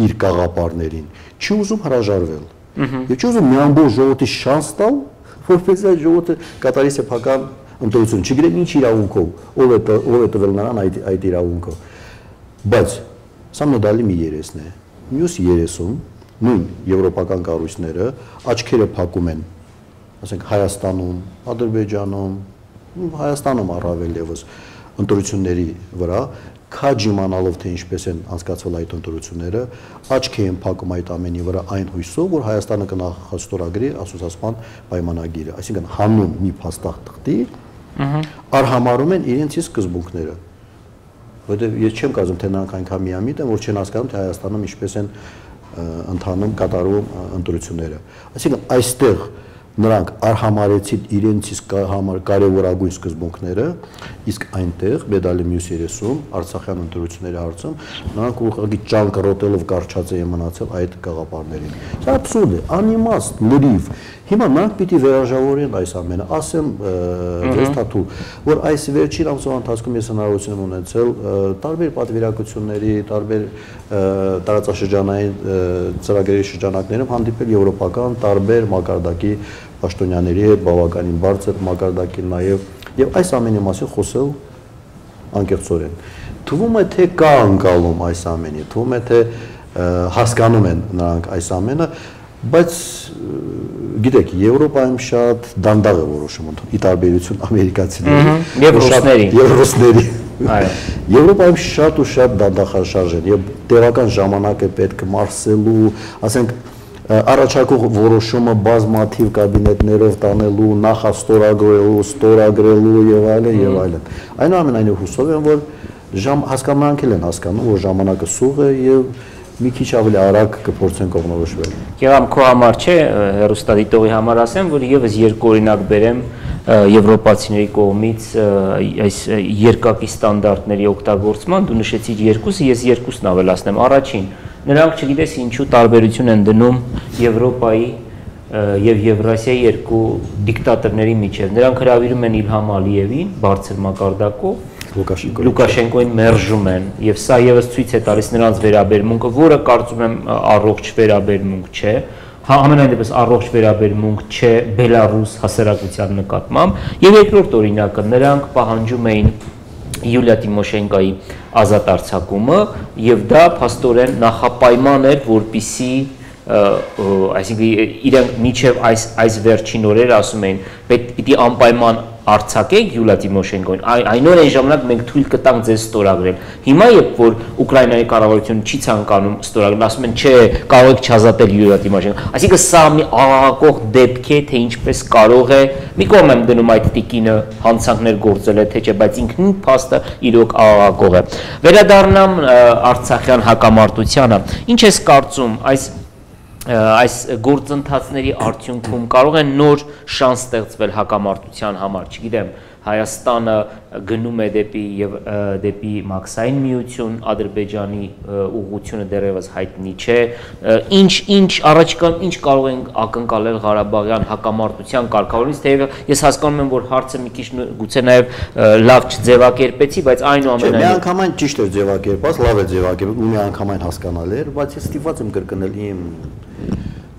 [SPEAKER 21] իր գաղափարներին, չի ուզում հրաժարվել եւ չի ուզում մի ամբողջ ժողովրդի շանս տալ, որպես այդ ժողովուրդը կատարի սեփական ընտրություն, չգիտեմ ինչ իրավունքով, ով է տվել նրան այդ իրավունքը, բայց սա նոդալի մի երեսն է, մյուս երեսում նույն եվրոպական կառույցները աչքերը փակում են, ասենք Հայաստանում, Ադրբեջանում, Հայաստանում առավել եւս ընտրությունների վրա, քաջ իմանալով թե ինչպես են անցկացվել այդ ընտրությունները, աչք են փակում այդ ամենի վրա այն հույսով, որ Հայաստանը կնախաստորագրի ասոցիացման պայմանագիրը, այսինքն հանուն մի փաստաղ թղթի արհամարում են իրենց իսկ սկզբունքները։ Որտեղ ես չեմ կարծում թե նրանք այնքան միամիտ են, որ չեն հասկանում թե Հայաստանում ինչպես են ընթանում կատարում ընտրությունները։ Այսինքն այստեղ նրանք արհամարեցին իրենց իսկ համար կարևորագույն սկզբունքները, իսկ այնտեղ մեդալի մյուս 30 Արցախյան ընտրությունների հարցում նրանք ուղղակի ճանկռոտելով կարճած էին մնացել այդ գաղափարներին։ Դա աբսուրդ է, անիմաստ, լրիվ։ Հիմա նրանք պիտի վերաժավորեն այս ամենը, ասեմ ձեզ թաթու, որ այս վերջին ամսվա ընթացքում ես հնարավորություն եմ ունեցել տարբեր պատվիրակությունների, տարբեր տարածաշրջանային ծրագրերի շրջանակներում հանդիպել եվրոպական տարբեր մակարդակի պաշտոնյաների հետ, բավականին բարձր մակարդակի նաև այս ամենի մասին խոսել անկեղծորեն։ Թվում է թե կա անկալում այս ամենի, թվում է թե հասկանում են նրանք այս ամենը, բայց գիտեք, Եվրոպայում շատ դանդաղ է որոշում ընդունում, ի տարբերություն ամերիկացիների եւ ռուսների։ Եվրոպայում շատ ու շատ դանդաղաշարժ են եւ տևական ժամանակ է պետք մարսելու, ասենք առաջարկող որոշումը բազմաթիվ կաբինետներով տանելու, նախաստորագրելու եւ այլն։ Այնուամենայնիվ հուսով եմ, որ հասկանանք են հասկանում, որ ժամանակը սուղ է եւ մի քիչ ավելի արագ կփորձեն կողմնորոշվել։ Գեղամ քո համար չէ, հեռուստադիտողի համար ասեմ, որ եւս երկու օրինակ բերեմ եվրոպացիների կողմից այս երկակի ստանդարտների օգտագործման, դու նշեցիր երկուսը, ես երկուսն ավելացնեմ։ Առաջին, նրանք չգիտես ինչու տարբերություն են դնում Եվրոպայի եւ Եվրասիայի երկու դիկտատորների միջև։ Նրանք հրավիրում են Իլհամ Ալիևին բարձր մակարդակով, Լուկաշենկոին մերժում են եւ սա եւս ցույց է տալիս նրանց վերաբերմունքը, որը կարծում եմ առողջ վերաբերմունք չէ, ամենայն դեպս առողջ վերաբերմունք չէ Բելարուս հասարակության նկատմամբ։ Եվ երկրորդ օրինակը, նրանք պահանջում էին Յուլիա Տիմոշենկոյի ազատ արձակումը եւ դա փաստորեն նախապայման էր, որպիսի այսինքն իրենք միջև այս վերջին օրերը ասում էին պիտի անպայման արձակենք Յուլիա Տիմոշենկոին, այն օրն ժամանակ մենք թույլ կտանք ձեզ ստորագրել։ Հիմա երբ որ Ուկրաինայի կառավարությունը չի ցանկանում ստորագրել, ասում են չէ, կարող եք չազատել Յուլիա Տիմոշենկոին։ Այսինքն սա մի աղաղակող դեպք է, թե ինչպես կարող է, մի կողմ եմ դնում այդ տիկինը հանցանքներ գործել է, թե չէ, բայց ինքնին փաստը իրոք աղաղակող է։ Վերադառնամ Արցախյան հակամարտությանը։ Ինչ ես կարծում, այս գործընթացների արդյունքում կարող են նոր շանս ստեղծվել հակամարտության համար, չգիտեմ, Հայաստանը գնում է դեպի մաքսային միություն, Ադրբեջանի ուղղությունը դեռևս հայտնի չէ, ինչ առաջիկայում ինչ կարող են ակնկալել Ղարաբաղյան հակամարտության կարգավորումից, թեև ես հասկանում եմ, որ հարցը մի քիչ գուցե նաև լավ չձևակերպեցի, բայց այնուամենայնիվ միանգամայն ճիշտ էր ձևակերպած, լավ է ձևակերպել, ու միանգամայն հասկանալի էր, բայց ես ստիպված եմ կրկնել իմ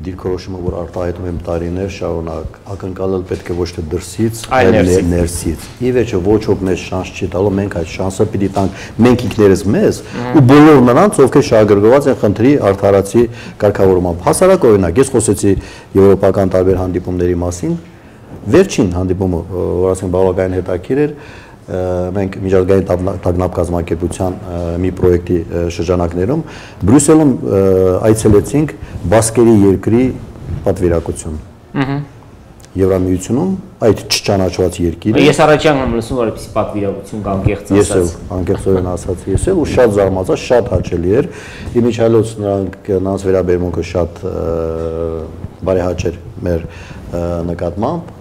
[SPEAKER 21] դիրքորոշումը, որ արտահայտում եմ տարիներ շարունակ, ակնկալել պետք է ոչ թե դրսից, այլ ներսից։ Ի վերջո ոչ ոք մեզ շանս չի տալու, մենք այդ շանսը պիտի տանք մենք ինքներս մեզ ու բոլոր նրանց, ովքեր շահագրգռված են խնդրի արդարացի կարգավորմամբ։ Հասարակ օրինակ, ես խոսեցի եվրոպական տարբեր հանդիպումների մասին, վերջին հանդիպումը, որ ասենք բավականին հետաքրքիր էր, մենք միջազգային տագնապ կազմակերպության մի պրոյեկտի շրջանակներում Բրյուսելում այցելեցինք Բասկերի երկրի պատվիրակություն։ Եվրամիությունում այդ չճանաչված երկիրը։ Ես առաջ անգամ լսում որ այդպես պատվիրակություն կամ անկեղծ ասած։ Ես էլ անկեղծորեն ասած, ես էլ ու շատ զարմացա, շատ հաճելի էր։ Իմիջիալոց նրանց վերաբերմունքը շատ բարեհաճ էր մեր նկատմամբ,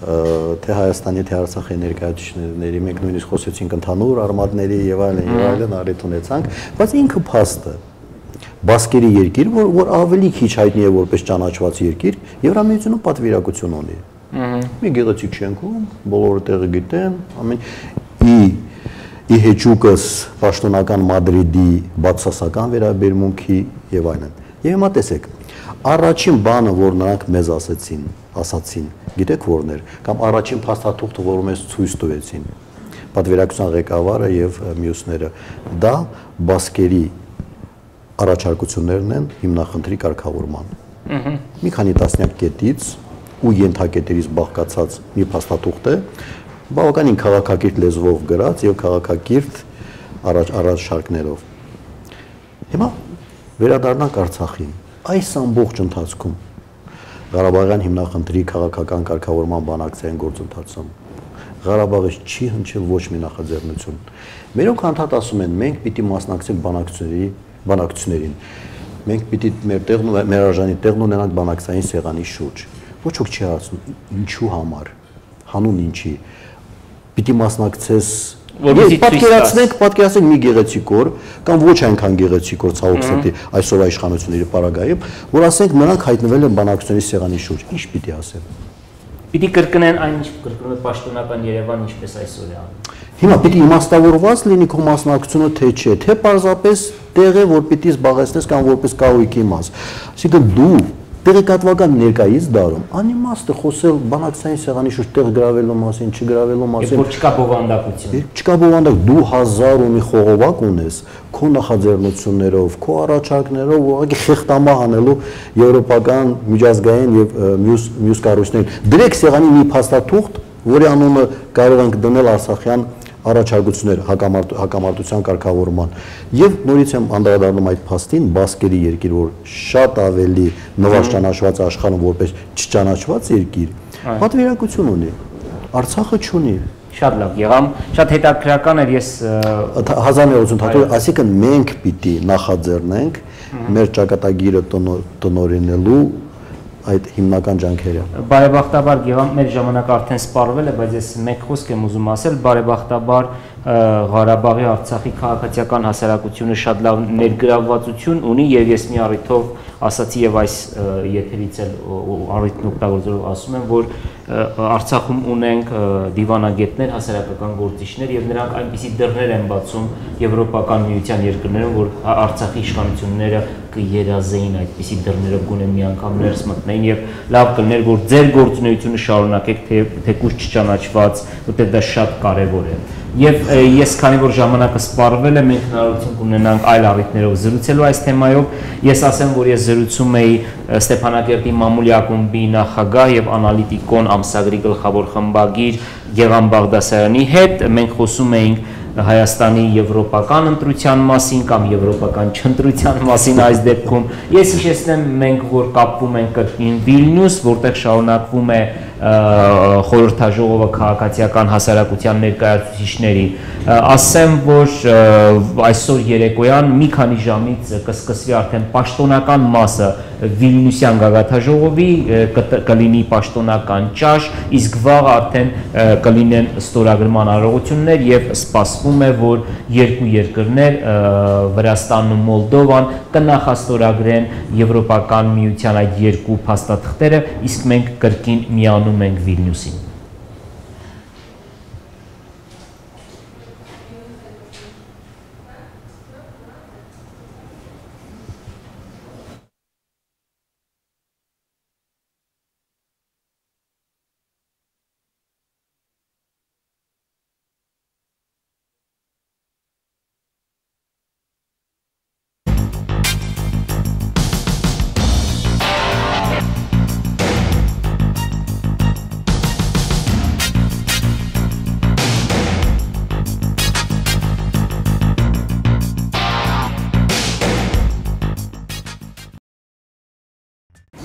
[SPEAKER 21] թե Հայաստանի, թե Արցախի ներկայացուցիչների, մենք նույնիսկ խոսեցինք ընդհանուր արմատների եւ այլն առիթ ունեցանք, բայց ինքը փաստը Բասկերի երկիր, որ ավելի քիչ հայտնի է որպես ճանաչված երկիր, Եվրամիությունում պատվիրակություն ունի։ Մի գեղեցիկ շենքում, բոլորը տեղը գիտեն, ի հեճուկս պաշտոնական Մադրիդի բացասական վերաբերմունքի եւ այլն։ Եվ հիմա տեսեք, առաջին բանը, որ նրանք մեզ ասացին, գիտեք որն էր, կամ առաջին փաստաթուղթը, որը մեզ ցույց տվեցին, պատվիրակության ղեկավարը եւ մյուսները, դա Բասկերի առաջարկություններն են հիմնախնդրի կարգավորման։ Մի քանի տասնյակ կետից ու ենթակետերից բաղկացած մի փաստաթուղթ է, բավականին քաղաքակիրթ լեզվով գրած եւ քաղաքակիրթ առաջարկներով։ Հիմա վերադառնանք Արցախին։ Այս ամբողջ ընթացքում Ղարաբաղյան հիմնախնդրի քաղաքական կարգավորման բանակցային գործընթացում Ղարաբաղից չի հնչել ոչ մի նախաձեռնություն։ Մերոնք անդադ ասում են, մենք պիտի մասնակցենք բանակցություններին, մենք պիտի մեր արժանի տեղն ունենանք բանակցային սեղանի շուրջ, ոչ ոք չի հարցնում ինչու համար, հանուն ինչի, պիտի մասնակցես պատկերացնենք մի գեղեցիկ օր կամ ոչ այնքան գեղեցիկ օր ցավոք սրտի այսօր իշխանությունների պարագայում, որ ասենք նրանք հայտնվել են բանակցությունների սեղանի շուրջ, ինչ պիտի ասեն։
[SPEAKER 1] Պիտի կրկնեն այն ինչ կրկնում է պաշտոնական Երևան ինչպես այսօր է անում։
[SPEAKER 21] Հիմա պիտի իմաստավորված լինի քո մասնակցությունը թե չէ, թե պարզապես տեղ է, որ պիտի զբաղեցնես կամ որպես կահույքի մաս։ Այսինքն դու տեղեկատվական ներկայից դարում անիմաստ է խոսել բանակցային սեղանի շուրջ տեղ գրավելու մասին, չգրավելու մասին։
[SPEAKER 1] Որ չկա բովանդակություն։
[SPEAKER 21] Չկա բովանդակ, դու 1000 ու մի խողովակ ունես քո նախաձեռնություններով, քո առաջարկներով ուղղակի խեղտամահ անելու եվրոպական միջազգային եւ մյուս կառույցներին։ Դրեք սեղանի մի փաստաթուղթ, որի անունը կարող ենք դնել Արցախյան առաջարկություններ հակամարտության կարգավորման եւ նորից եմ անդրադառնում այդ փաստին բասկերի երկիր, որ շատ ավելի նվազ ճանաչված աշխարհում որպես չճանաչված երկիր պատվիրակություն ունի, Արցախը չունի։
[SPEAKER 1] Շատ լավ եղամ, շատ հետաքրքրական էր, ես
[SPEAKER 21] 1980 այսինքն մենք պիտի նախաձեռնենք մեր ճակատագիրը տնօրինելու այդ հիմնական ջանքերը։
[SPEAKER 1] Բարեբախտաբար Գևամ մեր ժամանակը արդեն սպառվել է, բայց ես մեկ խոսք եմ ուզում ասել, բարեբախտաբար Ղարաբաղի Արցախի քաղաքացիական հասարակությունը շատ լավ ներգրավվածություն ունի եւ ես մի առիթով ասացի եւ այս եթերից էլ առիթն օգտագործելով ասում եմ, որ Արցախում ունենք դիվանագետներ, հասարակական գործիչներ եւ նրանք այնպիսի դռներ են բացում եվրոպական միության երկրներում, որ Արցախի իշխանությունները կերազեին այդպիսի դռներով գոնե մի անգամ ներս մտնեին եւ լավ կլներ, որ ձեր գործունեությունը շարունակեք թեկուզ չճանաչված, որտեղ դա շատ կարեւոր է։ Եվ ես քանի որ ժամանակը սպառվել է, մենք հնարավորություն կունենանք այլ առիթներով զրուցելու այս թեմայով։ Ես ասեմ, որ ես զրուցում էի Ստեփանակերտի մամուլի ակումբի նախագահ եւ անալիտիկոն ամսագրի գլխավոր խմբագիր Գեղամ Բաղդասարյանի հետ։ Մենք խոսում էինք Հայաստանի եվրոպական ընտրության մասին կամ եվրոպական չընտրության մասին այս դեպքում։ Ես հիշեցնեմ, մենք որ կապվում ենք կրկին Վիլնյուս, որտեղ շարունակվում է խորհրդաժողովը քաղաքացիական հասարակության ներկայացուցիչների, ասեմ, որ այսօր երեկոյան մի քանի ժամից կսկսվի արդեն պաշտոնական մասը Վիլնյուսյան գագաթաժողովի, կլինի պաշտոնական ճաշ, իսկ վաղ արդեն կլինեն ստորագրման արարողություններ եւ սպասվում է, որ երկու երկրներ Վրաստանն ու Մոլդովան կնախաստորագրեն Եվրոպական միության այդ երկու փաստաթղթերը, իսկ մենք կրկին միանում ենք Վիլնյուսին։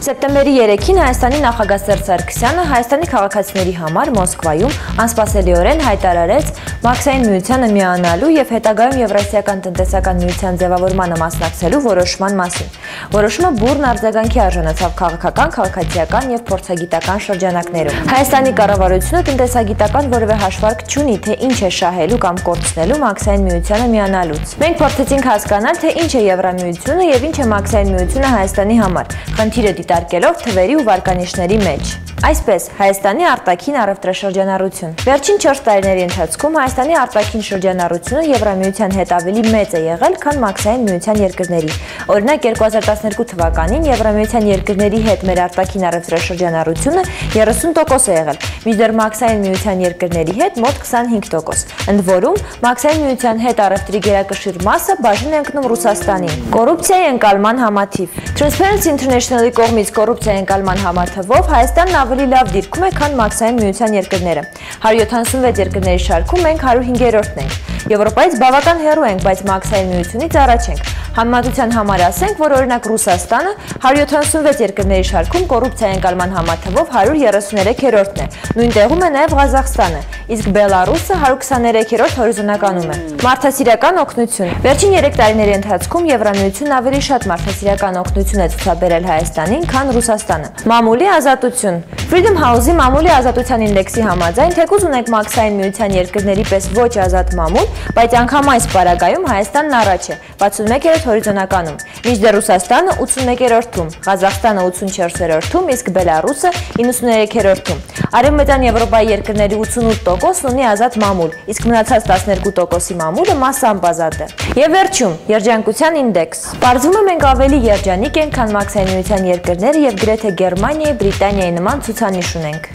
[SPEAKER 14] Սեպտեմբերի 3-ին Հայաստանի նախագահ Սերժ Սարգսյանը Հայաստանի քաղաքացիների համար Մոսկվայում անսպասելիորեն հայտարարեց Մաքսային միությանը միանալու եւ հետագայում Եվրասիական տնտեսական միության ձևավորմանը մասնակցելու որոշման մասին։ Որոշումը բուռն արձագանքի արժանացավ քաղաքական, քաղաքացիական եւ փորձագիտական շրջանակներում։ Հայաստանի կառավարությունը տնտեսագիտական որևէ հաշվարկ չունի, թե ինչ է շահելու կամ կորցնելու Մաքսային միությանը միանալուց։ Մենք փորձեցինք հասկանալ, թե ինչ է Եվրամիությունը եւ ինչ է Մաքսային միությունը Հայաստանի համար։ Խնդիրը դիտարկելով թվերի ու վարկանիշների մեջ։ Այսպես, Հայաստանի արտաքին առևտրաշրջանառություն։ Վերջին 4 տարիների ընթացքում Հայաստանի արտաքին շրջանառությունը Եվրամիության հետ ավելի մեծ է եղել, քան Մաքսային միության երկրների։ Օրինակ 2012 թվականին Եվրամիության երկրների հետ մեր արտաքին առևտրաշրջանառությունը 30% է եղել, մինչդեռ Մաքսային միության երկրների հետ մոտ 25%։ Ընդ որում, Մաքսային միության հետ առևտրի գերակշիռ մասը բաժին է ընկնում Ռուսաստանին։ Կոռուպցիայի ընկալման համաթիվ։ Transparency International-ի կողմից կոռուպցիայի ընկալման համարթվով Հայաստանն ավելի լավ դիրքում է, քան Մաքսային միության երկրները։ 176 երկրների շարքում մենք 105-րդն ենք։ Եվրոպայից բավական հեռու ենք, բայց Մաքսային միությունից առաջ ենք։ Համեմատության համար ասենք, որ օրինակ Ռուսաստանը 176 երկրների շարքում կոռուպցիայի ընկալման համարթվով 133-րդն է։ Նույն տեղում է նաև Ղազախստանը, իսկ Բելարուսը 123-րդ հորիզոնականում է։ Մարդասիրական օգնություն։ Վերջին 3 տարիների ընթացքում Եվրամիությունն ավելի շատ մարդասիրական օգնություն է ցուցաբերել Հայաստանին, քան Ռուսաստանը։ Մամուլի ազատություն։ Freedom House-ի մամուլի ազատության ինդեքսի համաձայն, թեկուզ ունենք մաքսային միության երկրների պես ոչ ազատ մամուլ, բայց անգամ այս պարագայում Հայաստանն առաջ է, 61-րդ հորիզոնականում, մինչդեռ Ռուսաստանը 81-րդում, Ղազախստանը 84-րդում, իսկ Բելարուսը 93-րդում։ Արևմտյան Եվրոպայի երկրների 88%-ն ունի ազատ մամուլ, իսկ մնացած 12%-ի մամուլը մասամբ ազատ է։ Եվ վերջում, երջանկության ինդեքս։ Պարզվում է մենք ավելի երջանիկ ենք, քան մաքսային միության երկրները եւ գրեթե Գերմանիայի, Բրիտանիայի նման ցուցանիշ ունենք։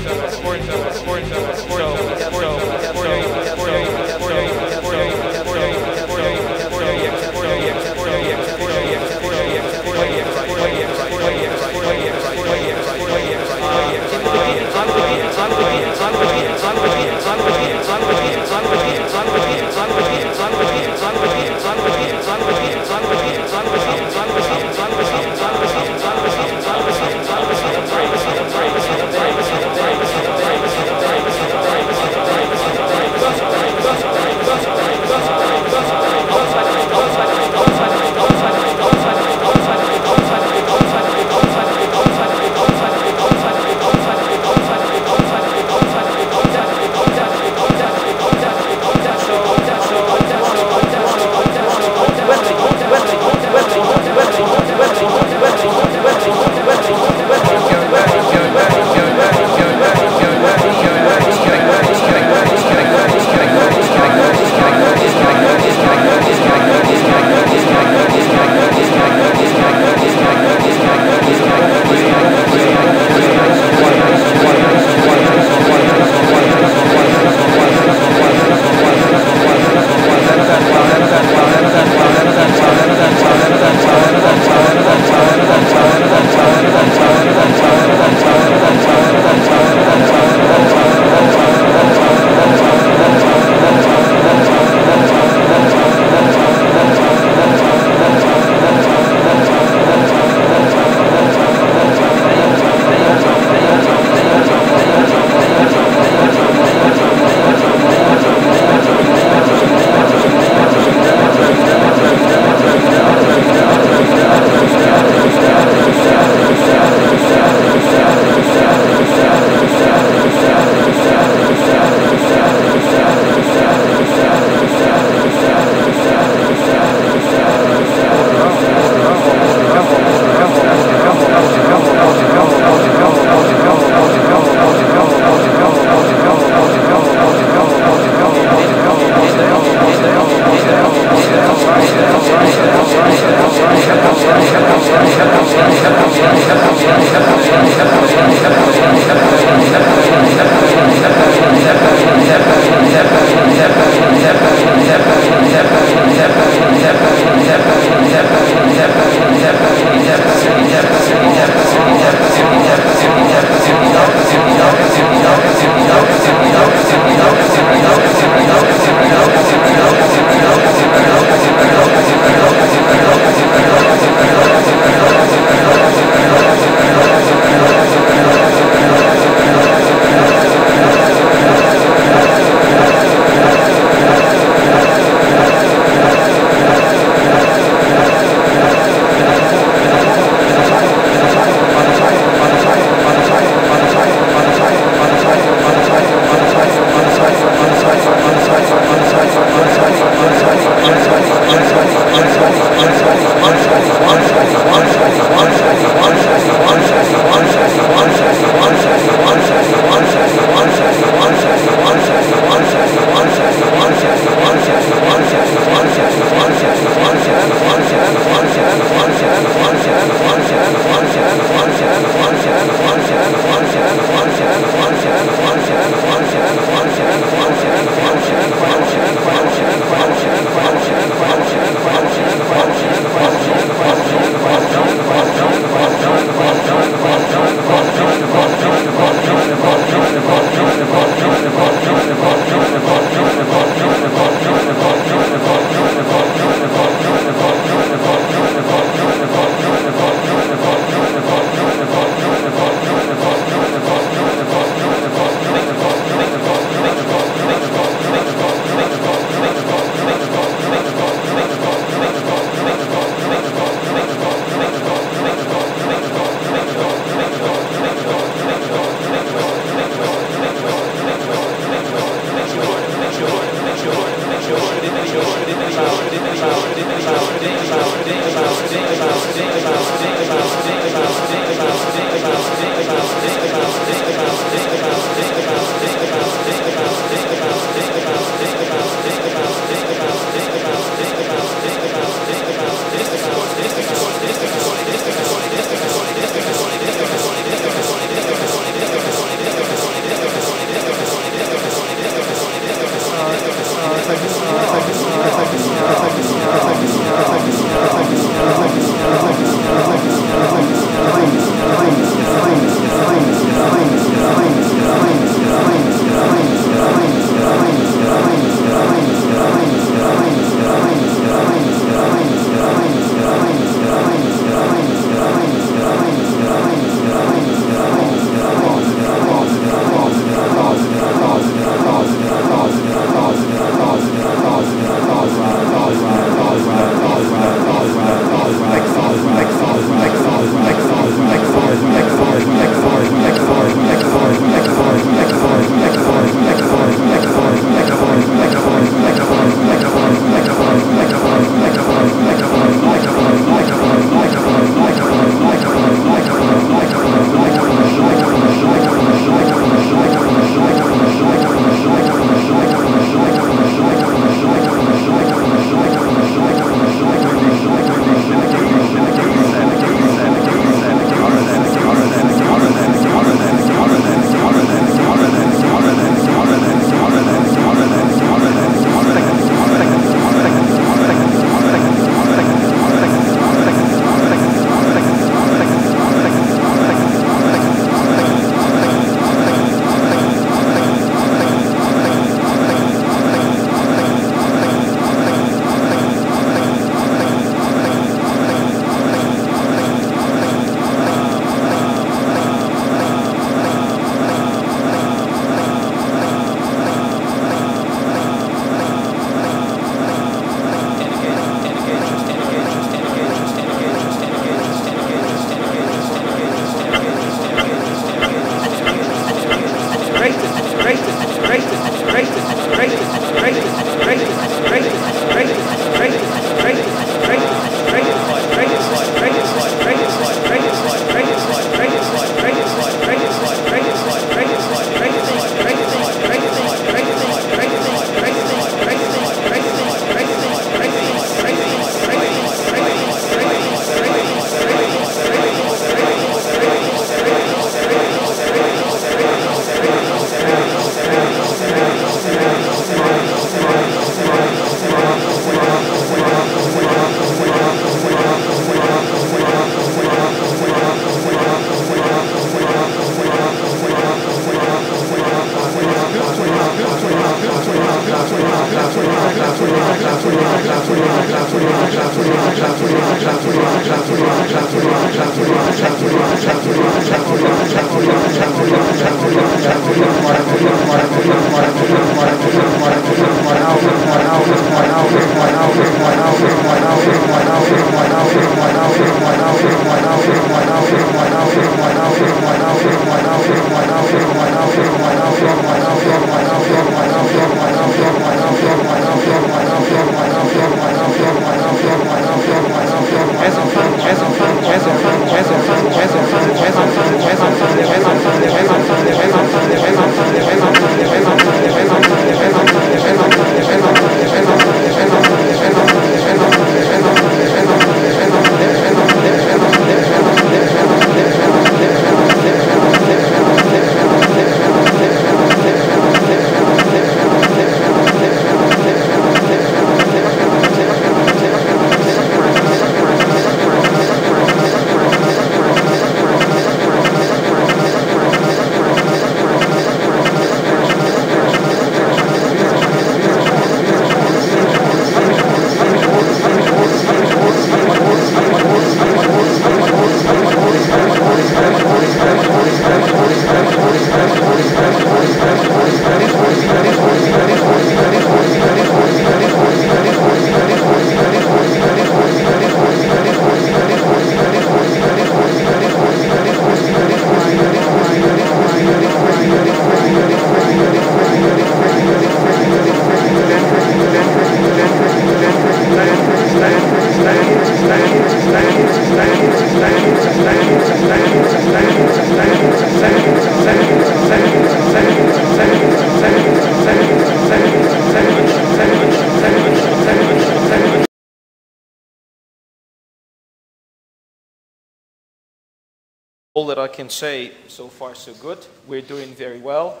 [SPEAKER 2] All that I can say, so far so good. We're doing very well,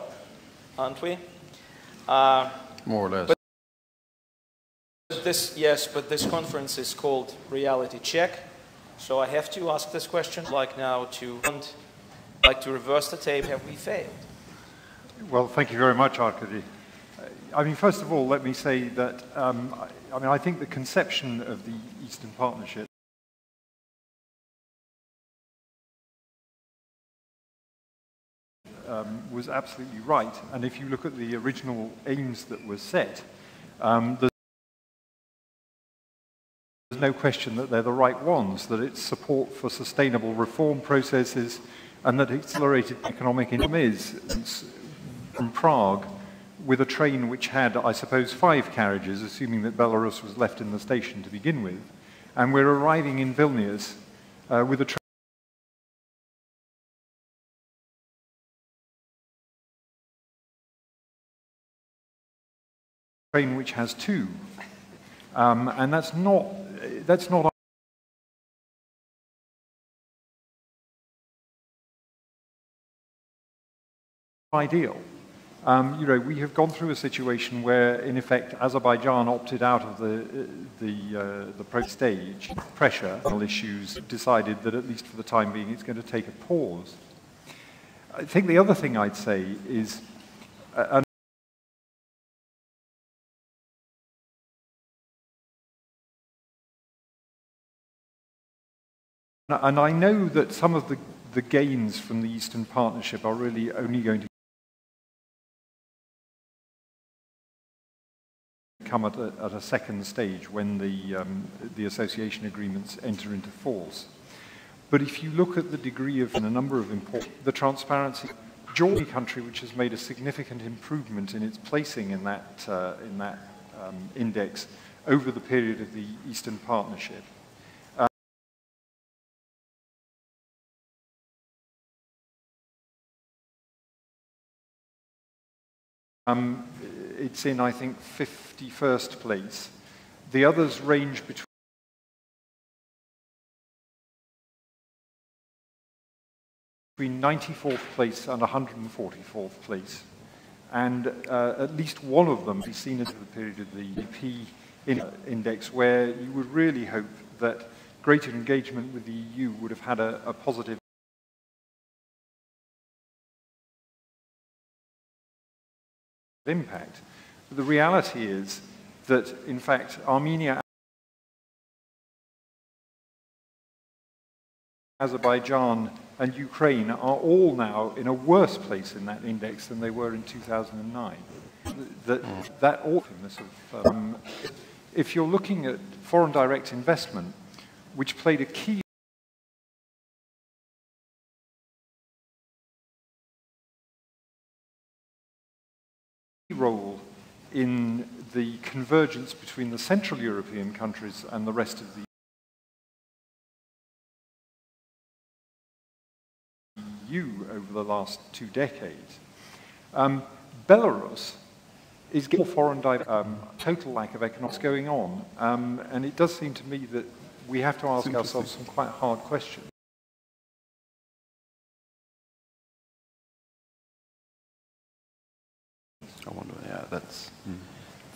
[SPEAKER 2] aren't we?
[SPEAKER 6] More or less.
[SPEAKER 2] But this conference is called Reality Check. So I have to ask this question, like now to reverse the tape. Have we failed?
[SPEAKER 22] Well, thank you very much, Arkady. I mean, first of all, let me say that I think the conception of the Eastern Partnership was absolutely right. And if you look at the original aims that were set, there's no question that they're the right ones, that it's support for sustainable reform processes and that accelerated economic income is from Prague with a train which had, I suppose, 5 carriages, assuming that Belarus was left in the station to begin with. And we're arriving in Vilnius with a train which has 2. And that's not ideal. We have gone through a situation where, in effect, Azerbaijan opted out of the pro stage. Pressure issues decided that, at least for the time being, it's going to take a pause. I think the other thing I'd say is, and I know that some of the gains from the Eastern Partnership are really only going to come at a second stage when the association agreements enter into force. But if you look at the degree of a number of the transparency, Georgia, country which has made a significant improvement in its placing in that index over the period of the Eastern Partnership. It's in, I think, 51st place. The others range between 94th place and 144th place. And at least one of them is seen as the period of the EP index, where you would really hope that greater engagement with the EU would have had a positive impact. But the reality is that, in fact, Armenia, Azerbaijan, and Ukraine are all now in a worse place in that index than they were in 2009. That awfulness of, if you're looking at foreign direct investment, which played a key role in the convergence between the Central European countries and the rest of the EU over the last 2 decades. Belarus is getting foreign total lack of economics going on, and it does seem to me that we have to ask ourselves some quite hard questions.
[SPEAKER 9] I wonder, yeah, that's...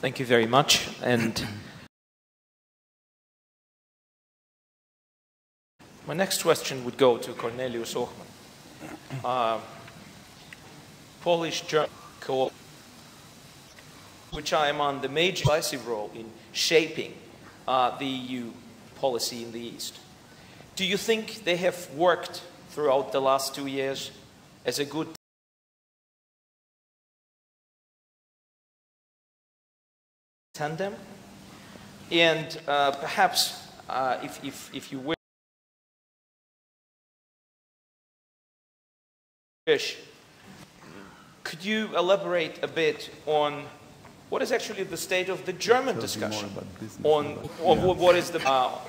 [SPEAKER 2] Thank you very much. And my next question would go to Cornelius Ochman. Polish-German co-op, which I am on the major decisive role in shaping the EU policy in the East. Do you think they have worked throughout the last 2 years as a good tandem? And perhaps, if you wish, could you elaborate a bit on what is actually the state of the German discussion on what is the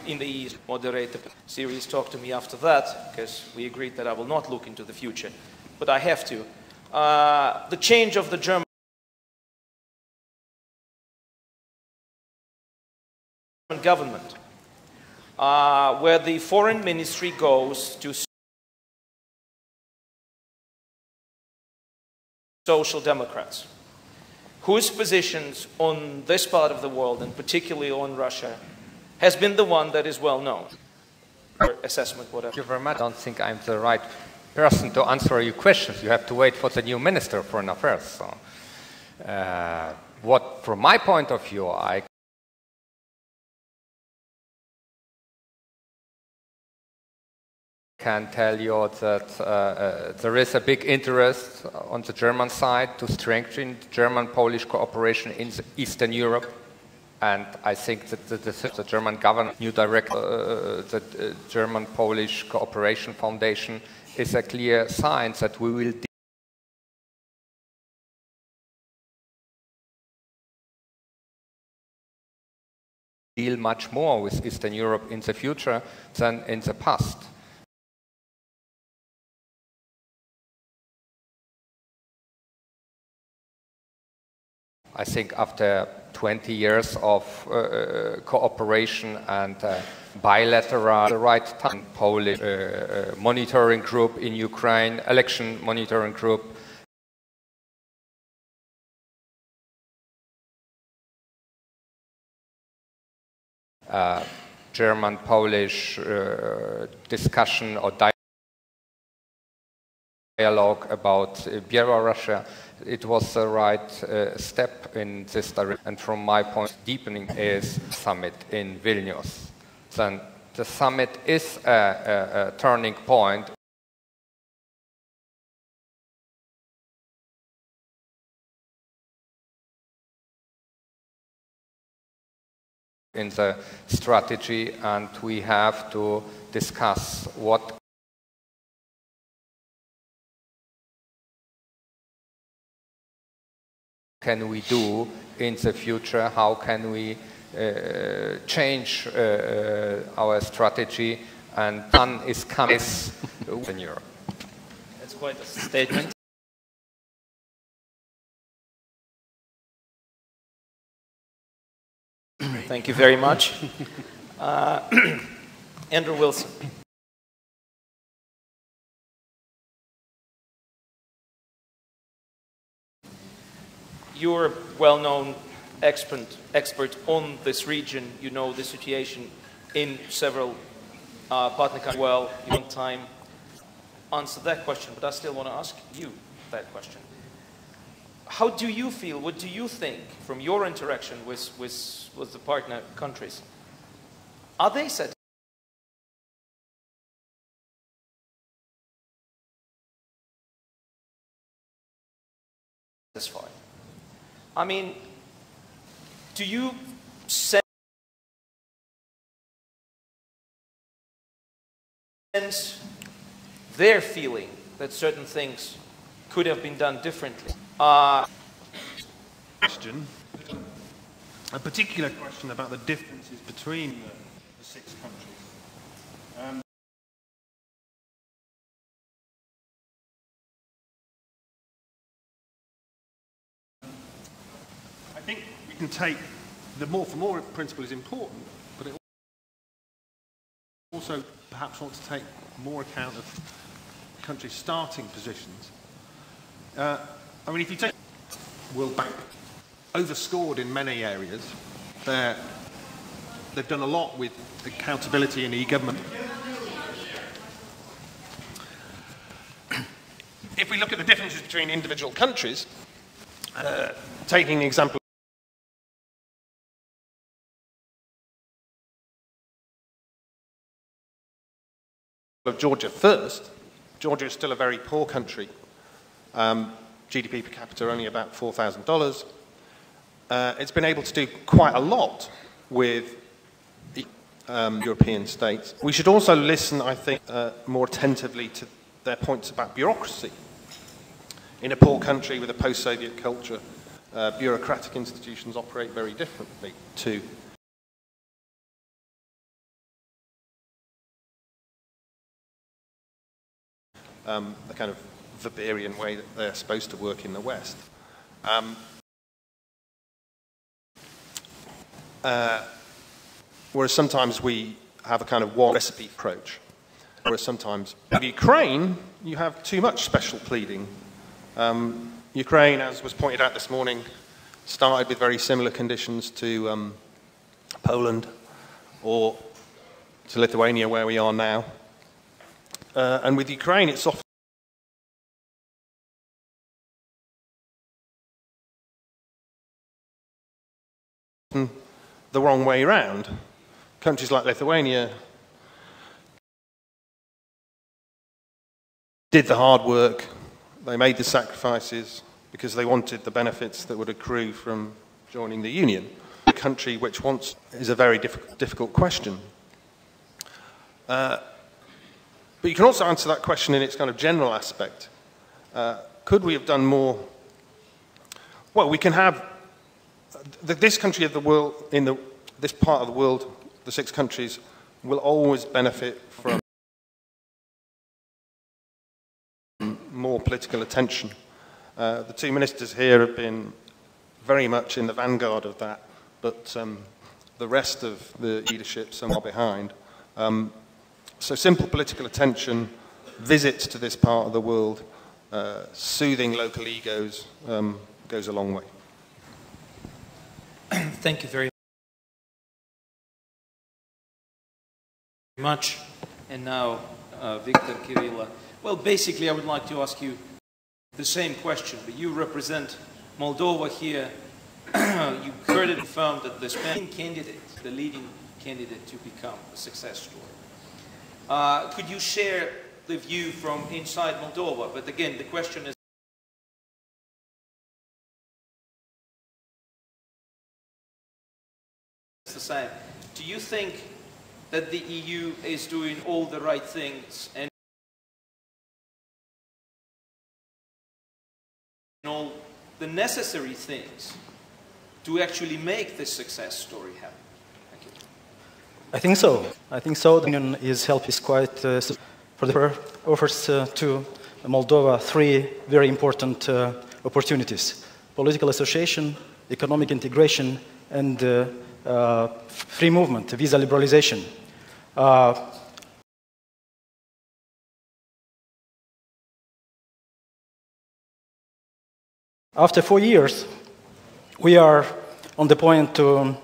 [SPEAKER 2] in the East? Moderator series talk to me after that, because we agreed that I will not look into the future, but I have to. The change of the German government, where the foreign ministry goes to social democrats, whose positions on this part of the world, and particularly on Russia, has been the one that is well known. Assessment, whatever.
[SPEAKER 13] Thank you very much. I don't think I'm the right person to answer your questions. You have to wait for the new Minister of Foreign Affairs. So, from my point of view, I can tell you that there is a big interest on the German side to strengthen German-Polish cooperation in Eastern Europe. And I think that the German government, new director, the German-Polish Cooperation Foundation, is a clear sign that we will deal much more with Eastern Europe in the future than in the past. I think after 20 years of cooperation and bilateral, the right time, Polish monitoring group in Ukraine, election monitoring group, German-Polish discussion or dialogue about Belarus. It was the right step in this direction, and from my point, deepening is summit in Vilnius. Then the summit is a turning point in the strategy, and we have to discuss what can we do in the future? How can we change our strategy? And sun is coming in Europe.
[SPEAKER 2] That's quite a statement. Thank you very much. Andrew Wilson. You're a well-known expert on this region. You know the situation in several partner countries well. You don't time answer that question, but I still want to ask you that question. How do you feel? What do you think from your interaction with the partner countries? Are they satisfied? I mean, do you sense their feeling that certain things could have been done differently?
[SPEAKER 10] Question, a particular question about the differences between the 6 countries. I think we can take the more for more principle is important, but it also perhaps wants to take more account of countries' starting positions. I mean, if you take World Bank, overscored in many areas, they've done a lot with accountability and e-government. If we look at the differences between individual countries, taking the example of Georgia first, Georgia is still a very poor country. GDP per capita only about $4,000. It's been able to do quite a lot with European states. We should also listen, I think, more attentively to their points about bureaucracy. In a poor country with a post-Soviet culture, bureaucratic institutions operate very differently to the kind of Weberian way that they're supposed to work in the West. Whereas sometimes we have a kind of one recipe approach. Whereas sometimes in Ukraine, you have too much special pleading. Ukraine, as was pointed out this morning, started with very similar conditions to Poland or to Lithuania, where we are now. And with Ukraine, it's often the wrong way around. Countries like Lithuania did the hard work, they made the sacrifices because they wanted the benefits that would accrue from joining the Union. A country which wants is a very difficult question. But you can also answer that question in its kind of general aspect. Could we have done more? Well, we can have this country of the world, this part of the world, the 6 countries, will always benefit from more political attention. The 2 ministers here have been very much in the vanguard of that, but the rest of the leadership somewhat behind. So simple political attention, visits to this part of the world, soothing local egos goes a long way.
[SPEAKER 2] Thank you very much. And now, Victor Kirilla. Well, basically, I would like to ask you the same question, but you represent Moldova here. You heard it confirmed that the Spanish candidate, the leading candidate to become a success story. Could you share the view from inside Moldova? But again, the question is the same. Do you think that the EU is doing all the right things and all the necessary things to actually make this success story happen? Thank you.
[SPEAKER 11] I think so. I think so. The Union is quite offers to Moldova three very important opportunities: political association, economic integration, and free movement, visa liberalization. After 4 years, we are on the point to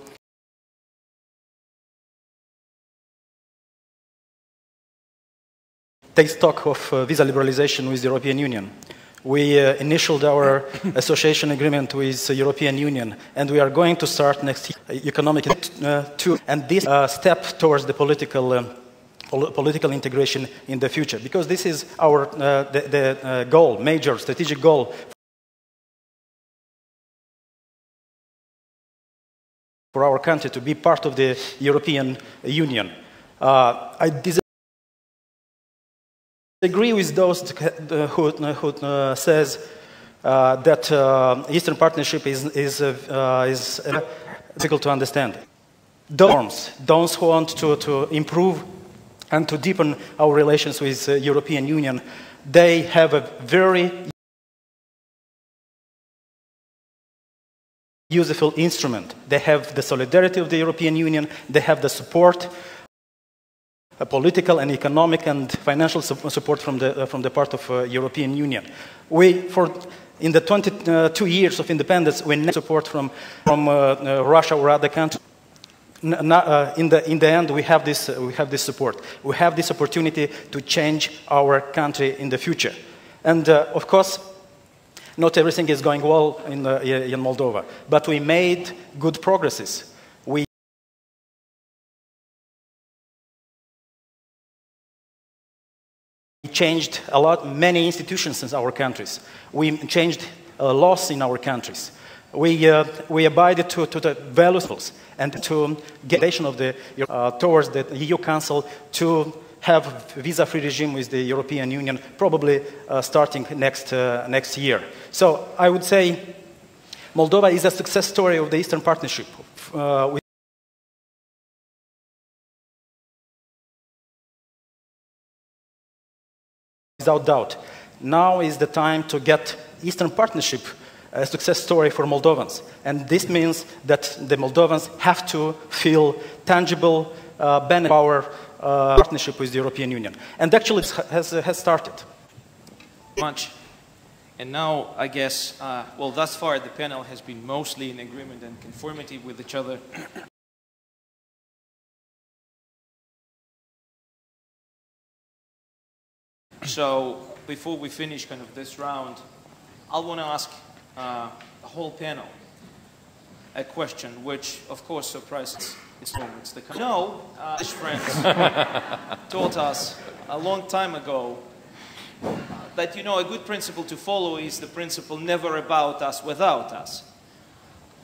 [SPEAKER 11] take stock of visa liberalization with the European Union. We initialed our association agreement with the European Union, and we are going to start next year economic and this step towards the political integration in the future, because this is our the goal, major strategic goal for our country to be part of the European Union. I disagree with those who says that Eastern Partnership is difficult to understand. Those who want to improve and to deepen our relations with the European Union, they have a very useful instrument. They have the solidarity of the European Union, they have the support, political and economic and financial support from the part of European Union. In the 22 years of independence, we never support from Russia or other countries. In the end, we have this support. We have this opportunity to change our country in the future. And of course, not everything is going well in Moldova, but we made good progresses. We changed a lot, many institutions in our countries. We changed laws in our countries. We abided to the values and to get of the towards the EU Council to have visa-free regime with the European Union, probably starting next year. So I would say Moldova is a success story of the Eastern Partnership. Without doubt. Now is the time to get Eastern Partnership a success story for Moldovans. And this means that the Moldovans have to feel tangible benefit of our partnership with the European Union. And actually it has started.
[SPEAKER 2] Much. And now, I guess, well, thus far the panel has been mostly in agreement and conformity with each other. So, before we finish kind of this round, I want to ask the whole panel a question, which, of course, surprises its moments. No, friends taught us a long time ago that, a good principle to follow is the principle never about us without us.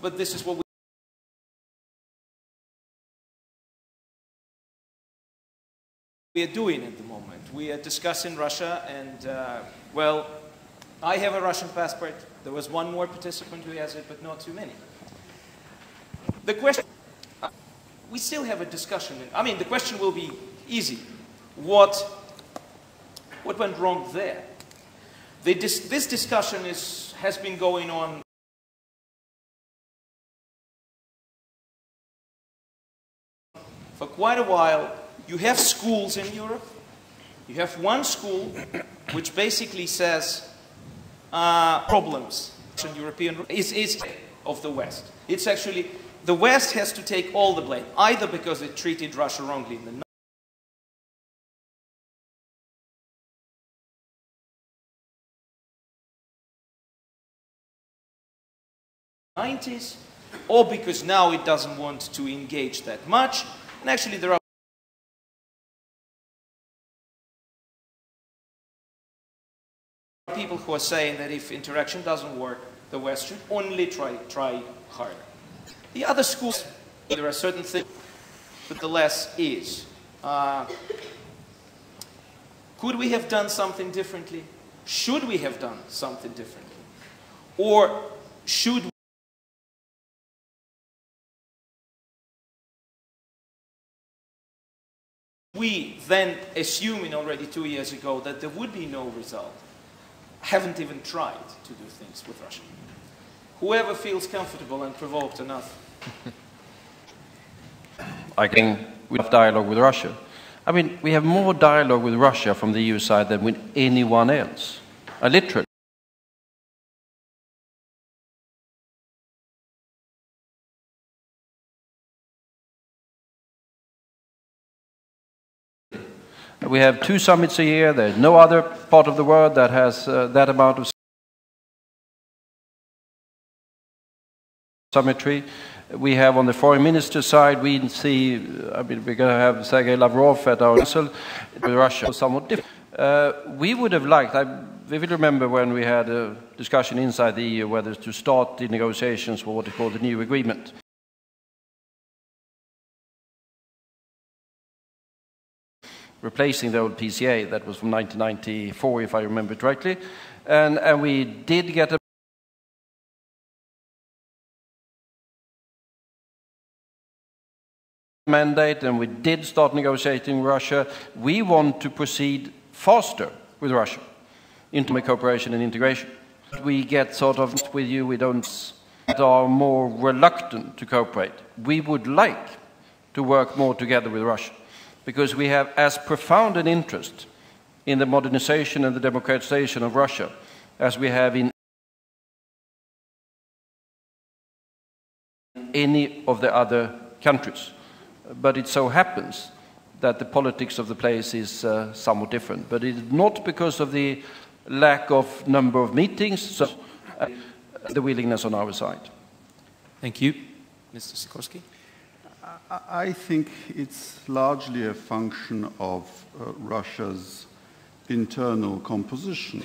[SPEAKER 2] But this is what we are doing at the moment. We are discussing Russia and, well, I have a Russian passport. There was one more participant who has it, but not too many. The question, we still have a discussion. I mean, the question will be easy. What went wrong there? This discussion has been going on for quite a while. You have schools in Europe. You have one school which basically says problems in European is of the West. It's actually the West has to take all the blame, either because it treated Russia wrongly in the 90s, or because now it doesn't want to engage that much. And actually there are people who are saying that if interaction doesn't work, the West should only try harder. The other schools, there are certain things, but the less is. Could we have done something differently? Should we have done something differently? Or should we then, assuming already 2 years ago that there would be no result, haven't even tried to do things with Russia? Whoever feels comfortable and provoked enough.
[SPEAKER 17] I think we have dialogue with Russia. I mean, we have more dialogue with Russia from the EU side than with anyone else. Literally. We have 2 summits a year. There's no other part of the world that has that amount of summitry. We have on the foreign minister side, we see, I mean, we're going to have Sergei Lavrov at our council with Russia, somewhat different. We would have liked, I vividly remember when we had a discussion inside the EU whether to start the negotiations for what is called the new agreement. Replacing the old PCA that was from 1994, if I remember it rightly. And we did get a mandate, and we did start negotiating with Russia. We want to proceed faster with Russia into cooperation and integration. We get sort of with you, we don't are more reluctant to cooperate. We would like to work more together with Russia, because we have as profound an interest in the modernization and the democratization of Russia as we have in any of the other countries. But it so happens that the politics of the place is somewhat different. But it is not because of the lack of number of meetings, so the willingness on our side.
[SPEAKER 2] Thank you. Mr. Sikorski?
[SPEAKER 4] I think it's largely a function of Russia's internal composition.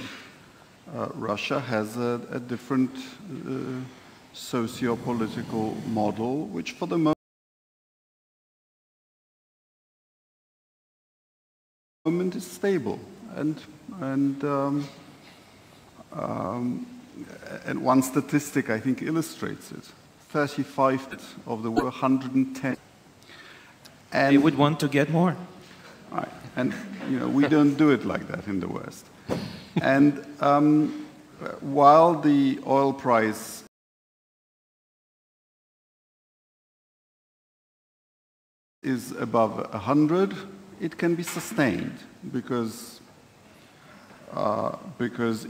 [SPEAKER 4] Russia has a different socio-political model, which for the moment is stable. And one statistic, I think, illustrates it. 35 of the 110. And
[SPEAKER 2] they would want to get more.
[SPEAKER 4] Right. And, you know, we don't do it like that in the West. And while the oil price is above 100, it can be sustained because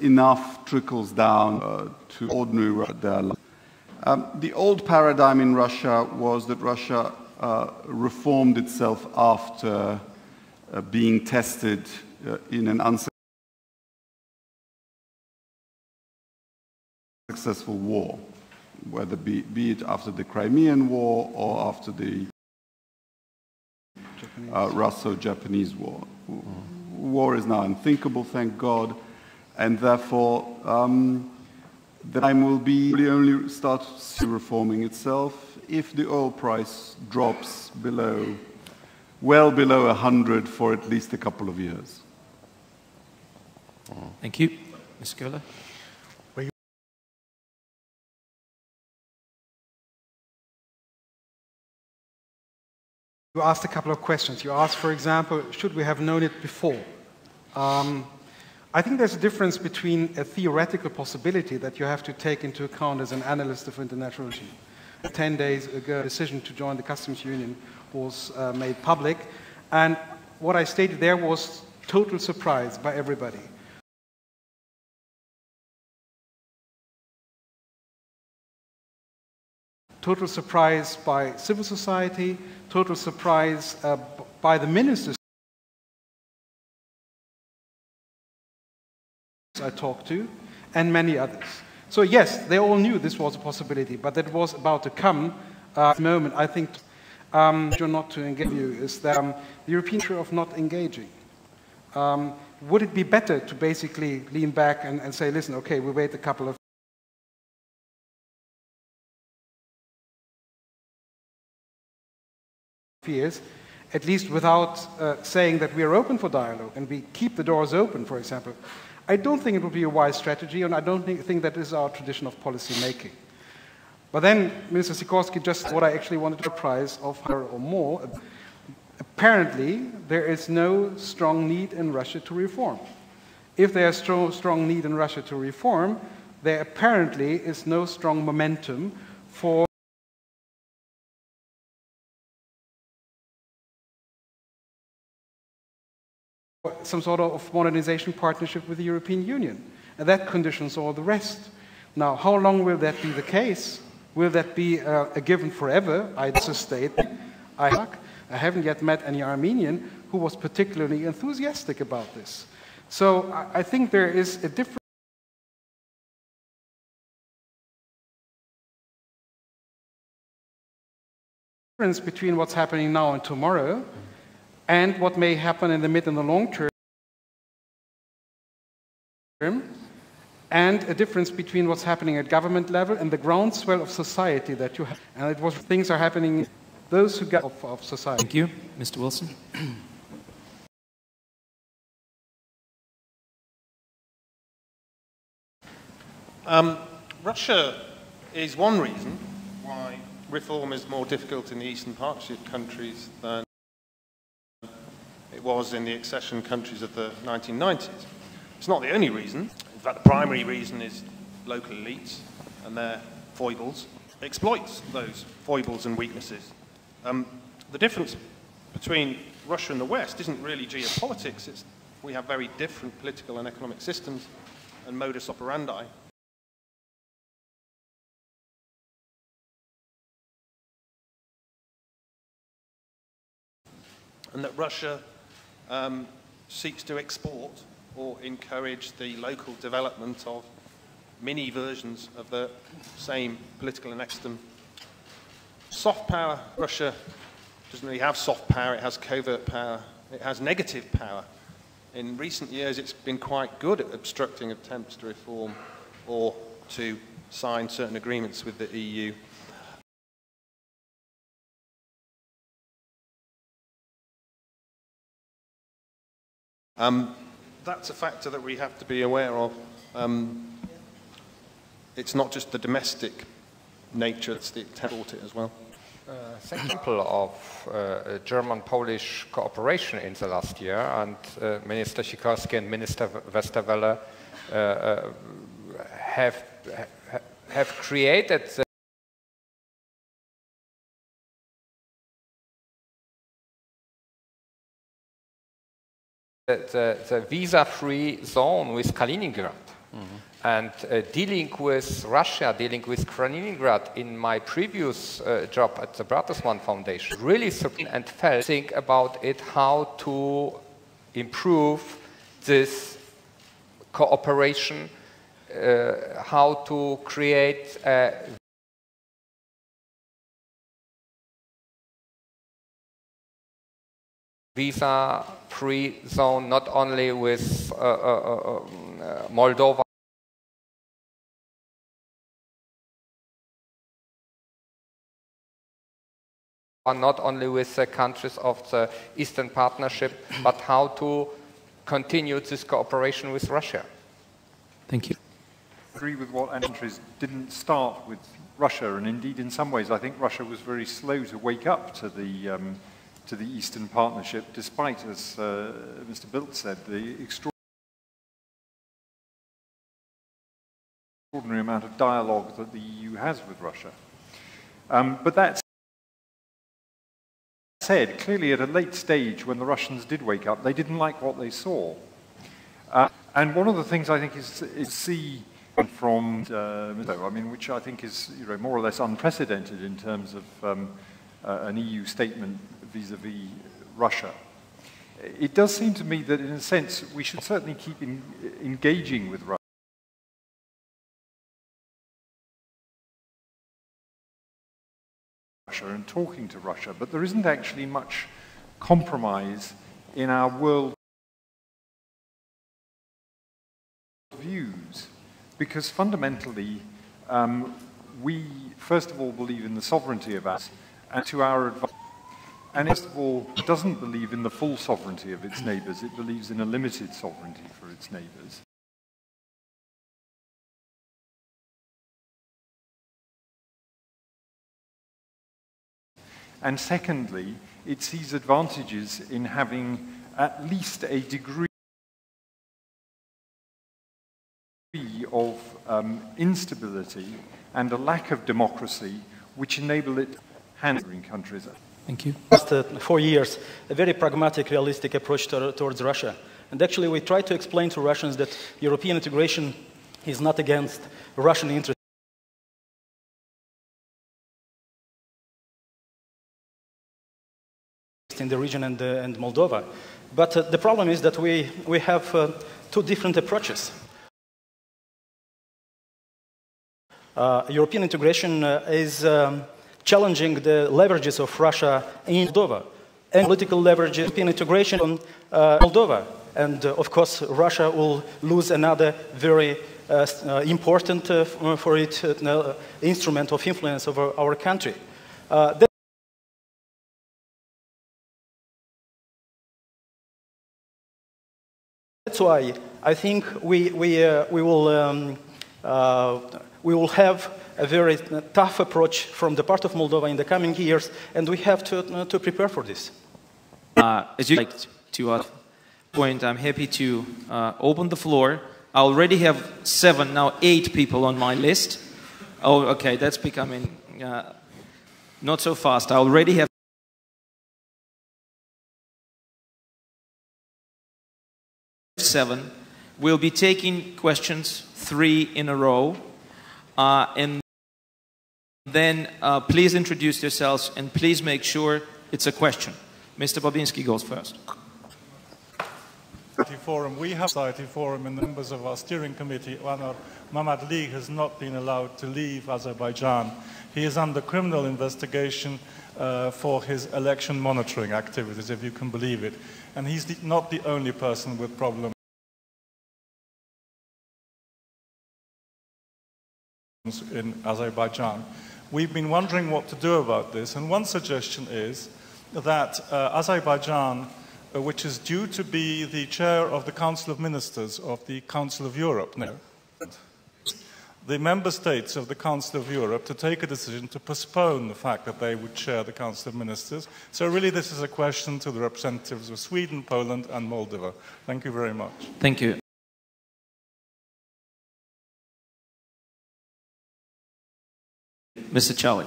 [SPEAKER 4] enough trickles down to ordinary their life. The old paradigm in Russia was that Russia reformed itself after being tested in an unsuccessful war, whether be it after the Crimean War or after the Russo-Japanese War. War is now unthinkable, thank God, and therefore the time will be only start reforming itself if the oil price drops well below 100 for at least a couple of years.
[SPEAKER 2] Thank you. Ms. Köhler?
[SPEAKER 18] You asked a couple of questions. You asked, for example, should we have known it before? I think there's a difference between a theoretical possibility that you have to take into account as an analyst of international relations. 10 days ago, a decision to join the customs union was made public, and what I stated there was total surprise by everybody. Total surprise by civil society, total surprise by the ministers I talked to, and many others. So yes, they all knew this was a possibility, but that was about to come at the moment. I think not to engage you is that the European fear of not engaging. Would it be better to basically lean back and say, listen, okay, we wait a couple of years, at least without saying that we are open for dialogue and we keep the doors open, for example. I don't think it would be a wise strategy, and I don't think that is our tradition of policy making. But then Minister Sikorski just what I actually wanted to prize of her or more. Apparently, there is no strong need in Russia to reform. If there is strong need in Russia to reform, there apparently is no strong momentum for some sort of modernization partnership with the European Union. And that conditions all the rest. Now, how long will that be the case? Will that be a given forever? I just state I haven't yet met any Armenian who was particularly enthusiastic about this. So I think there is a difference between what's happening now and tomorrow and what may happen in the mid and the long term, and a difference between what's happening at government level and the groundswell of society that you have. And it was things are happening, those who get of society.
[SPEAKER 19] Thank you. Mr. Wilson.
[SPEAKER 10] Russia is one reason why reform is more difficult in the Eastern Partnership countries than it was in the accession countries of the 1990s. It's not the only reason. In fact, the primary reason is local elites and their foibles. It exploits those foibles and weaknesses. The difference between Russia and the West isn't really geopolitics. We have very different political and economic systems and modus operandi. And that Russia seeks to export or encourage the local development of mini versions of the same political and economic. Soft power, Russia doesn't really have soft power, it has covert power, it has negative power. In recent years it's been quite good at obstructing attempts to reform or to sign certain agreements with the EU. That's a factor that we have to be aware of. It's not just the domestic nature, it's the export it as well.
[SPEAKER 13] Example of German-Polish cooperation in the last year, and Minister Sikorski and Minister Westerwelle have created the visa-free zone with Kaliningrad. And dealing with Russia, dealing with Kaliningrad in my previous job at the Bertelsmann Foundation, really and felt think about it, how to improve this cooperation, how to create a visa-free zone, not only with Moldova, not only with the countries of the Eastern Partnership, but how to continue this cooperation with Russia.
[SPEAKER 19] Thank you.
[SPEAKER 22] I agree with what countries didn't start with Russia, and indeed in some ways I think Russia was very slow to wake up to the Eastern Partnership, despite, as Mr. Bildt said, the extraordinary amount of dialogue that the EU has with Russia. But that said, clearly at a late stage when the Russians did wake up, they didn't like what they saw. And one of the things I think is see from, which I think is more or less unprecedented in terms of an EU statement vis-à-vis Russia. It does seem to me that in a sense we should certainly keep engaging with Russia. And talking to Russia, but there isn't actually much compromise in our world views, because fundamentally we first of all believe in the sovereignty of us and to our advantage, and first of all doesn't believe in the full sovereignty of its neighbours, it believes in a limited sovereignty for its neighbours. And secondly, it sees advantages in having at least a degree of instability and a lack of democracy which enable it handling countries.
[SPEAKER 19] Thank you.
[SPEAKER 11] Last 4 years, a very pragmatic, realistic approach towards Russia. And actually we try to explain to Russians that European integration is not against Russian interests in the region and Moldova. But the problem is that we have two different approaches. European integration is challenging the leverages of Russia in Moldova and political leverages European integration in Moldova. And of course, Russia will lose another very important for it instrument of influence over our country. That's why I think we will have a very tough approach from the part of Moldova in the coming years, and we have to prepare for this.
[SPEAKER 2] As you like to point, I'm happy to open the floor. I already have 7, now 8 people on my list. Oh, okay, that's becoming not so fast. I already have 7. We'll be taking questions 3 in a row. And then please introduce yourselves and please make sure it's a question. Mr. Babinski goes first.
[SPEAKER 15] Forum. We have Society Forum and the members of our steering committee. Mamad Lig has not been allowed to leave Azerbaijan. He is under criminal investigation for his election monitoring activities, if you can believe it. And he's not the only person with problems in Azerbaijan. We've been wondering what to do about this, and one suggestion is that Azerbaijan, which is due to be the chair of the Council of Ministers of the Council of Europe now, the member states of the Council of Europe to take a decision to postpone the fact that they would chair the Council of Ministers. So really this is a question to the representatives of Sweden, Poland and Moldova. Thank you very much.
[SPEAKER 2] Thank you. Mr. Chali.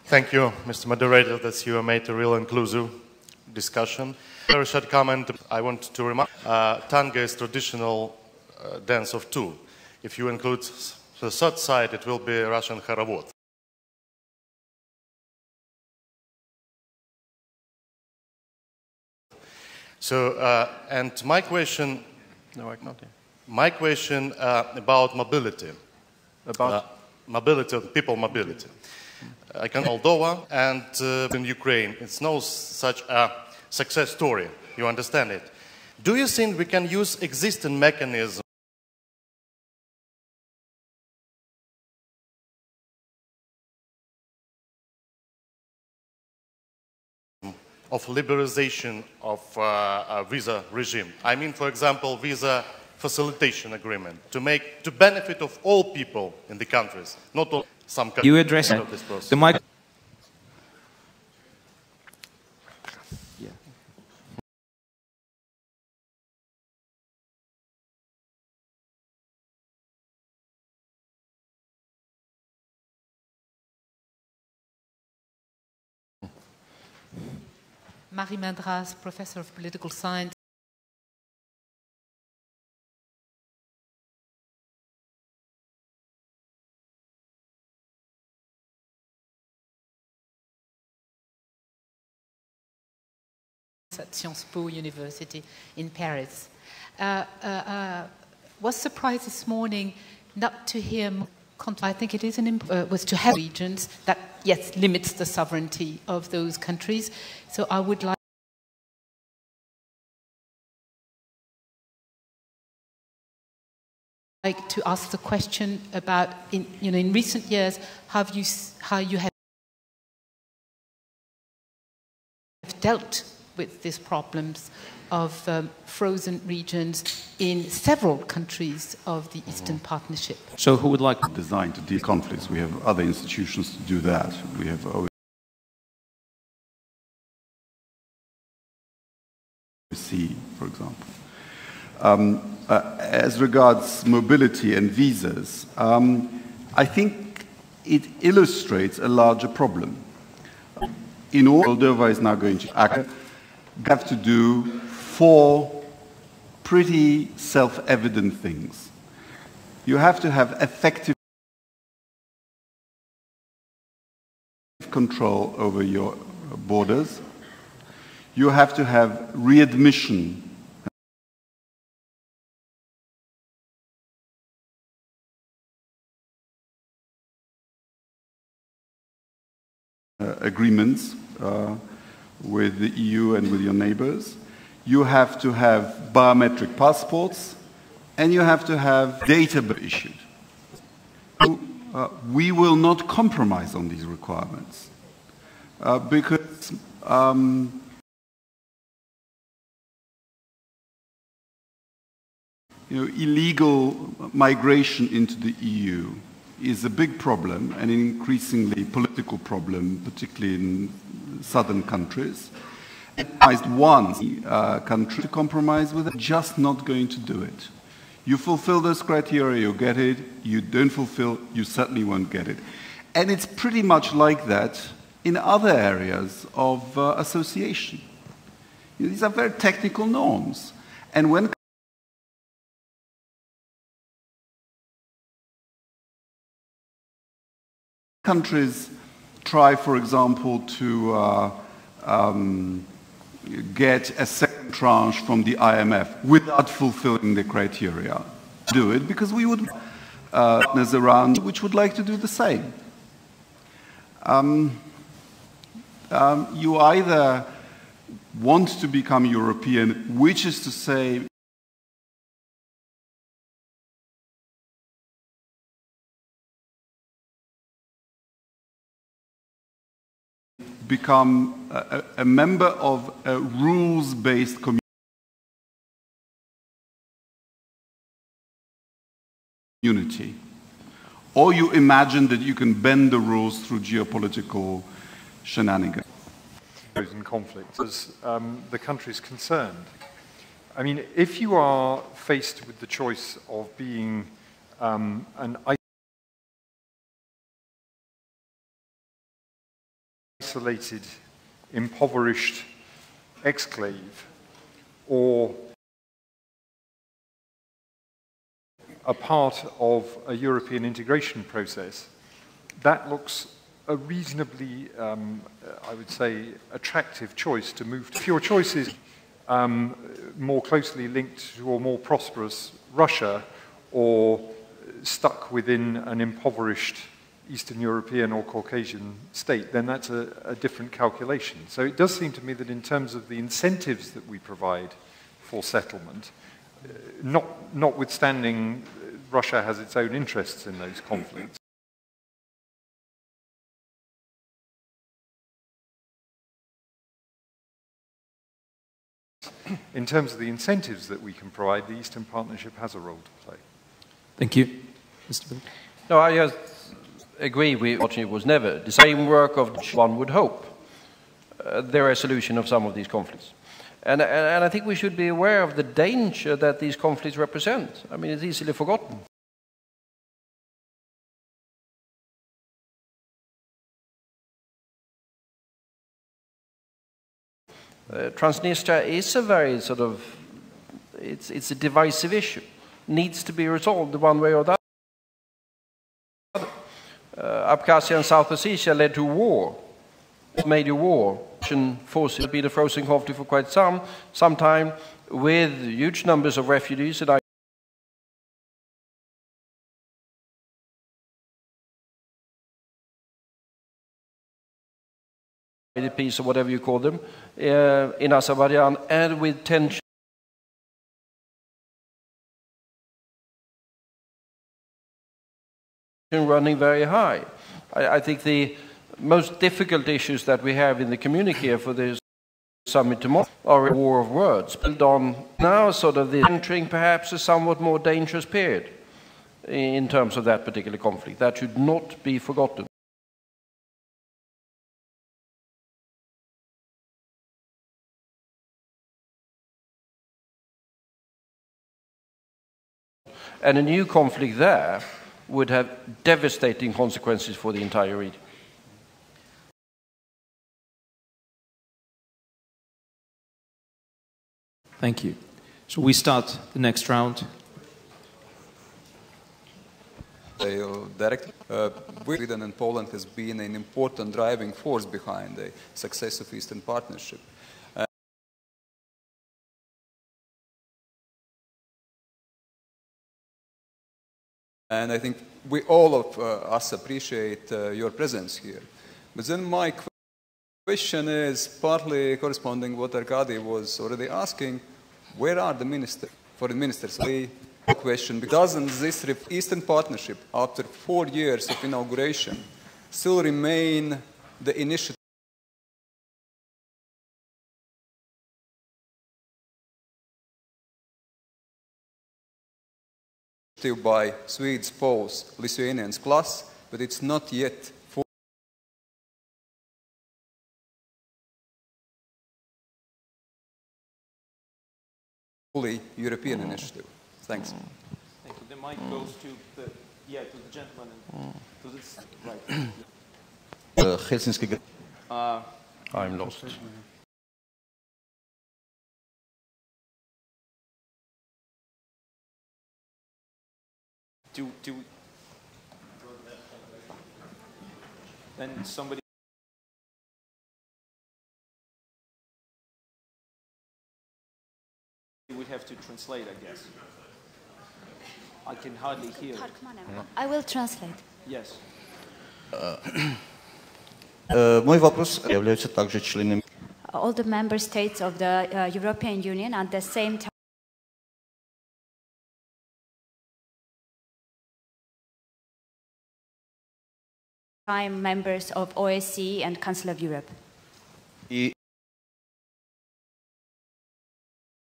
[SPEAKER 20] Thank you, Mr. Moderator, that you have made a real inclusive discussion. Very short comment. I want to remark, tango is traditional dance of 2. If you include the third side, it will be Russian хоровод. So, and my question, no, I can't. My question about mobility. About mobility, people mobility. I can Moldova and in Ukraine. It's no such a success story. You understand it? Do you think we can use existing mechanisms of liberalization of a visa regime? I mean, for example, visa facilitation agreement to benefit of all people in the countries, not all some countries.
[SPEAKER 2] You address the mic. Yeah.
[SPEAKER 23] Marie Mandras, Professor of Political Science. At Sciences Po University in Paris. Was surprised this morning not to hear. I think it is was to have regions that yes limits the sovereignty of those countries. So I would like to ask the question about in recent years how you have dealt with these problems of frozen regions in several countries of the Eastern Partnership.
[SPEAKER 19] So who would like
[SPEAKER 5] designed to deal with conflicts? We have other institutions to do that. We have OSCE, for example. As regards mobility and visas, I think it illustrates a larger problem. In all, Moldova is now going to have to do 4 pretty self-evident things. You have to have effective control over your borders. You have to have readmission agreements with the EU and with your neighbors. You have to have biometric passports, and you have to have data issued. We will not compromise on these requirements because illegal migration into the EU is a big problem and an increasingly political problem, particularly in southern countries. One country to compromise with it, just not going to do it. You fulfill those criteria, you get it. You don't fulfill, you certainly won't get it. And it's pretty much like that in other areas of association. These are very technical norms. And when countries try, for example, to get a second tranche from the IMF without fulfilling the criteria, do it because we would partners around which would like to do the same. You either want to become European, which is to say become a member of a rules-based community, or you imagine that you can bend the rules through geopolitical shenanigans.
[SPEAKER 22] In conflict, as the country's concerned. I mean, if you are faced with the choice of being an isolated, impoverished exclave, or a part of a European integration process, that looks a reasonably, I would say, attractive choice to move to. If your choice is more closely linked to a more prosperous Russia or stuck within an impoverished Eastern European or Caucasian state, then that's a different calculation. So it does seem to me that in terms of the incentives that we provide for settlement, notwithstanding Russia has its own interests in those conflicts, in terms of the incentives that we can provide, the Eastern Partnership has a role to play.
[SPEAKER 19] Thank you. Mr. Bill.
[SPEAKER 17] No, I just agree with what it was never the same work of one would hope the resolution of some of these conflicts. And I think we should be aware of the danger that these conflicts represent. I mean, it's easily forgotten. Transnistria is a very sort of, it's a divisive issue. Needs to be resolved one way or the other. Abkhazia and South Ossetia led to war, major war. Russian forces have been a frozen conflict for quite some time, with huge numbers of refugees. And peace or whatever you call them, in Azerbaijan, and with tension running very high. I think the most difficult issues that we have in the communique for this summit tomorrow are a war of words. Build on now sort of the entering perhaps a somewhat more dangerous period in terms of that particular conflict. That should not be forgotten. And a new conflict there would have devastating consequences for the entire region.
[SPEAKER 19] Thank you. Shall we start the next round?
[SPEAKER 7] Directly, Sweden and Poland has been an important driving force behind the success of Eastern Partnership. And I think we all of us appreciate your presence here. But then my question is partly corresponding what Arkady was already asking. Where are the foreign ministers? The question, doesn't this Eastern Partnership, after 4 years of inauguration, still remain the initiative by Swedes, Poles, Lithuanians plus, but it's not yet fully European initiative. Thanks.
[SPEAKER 2] Thank you. The mic goes to the gentleman to this right.
[SPEAKER 7] Helsinki.
[SPEAKER 17] I'm lost.
[SPEAKER 2] Do then somebody would have to translate, I guess. I can hardly hear.
[SPEAKER 8] I will translate.
[SPEAKER 2] Yes.
[SPEAKER 7] Мой вопрос является также членами.
[SPEAKER 8] All the member states of the European Union at the same time members of OSCE and Council of Europe.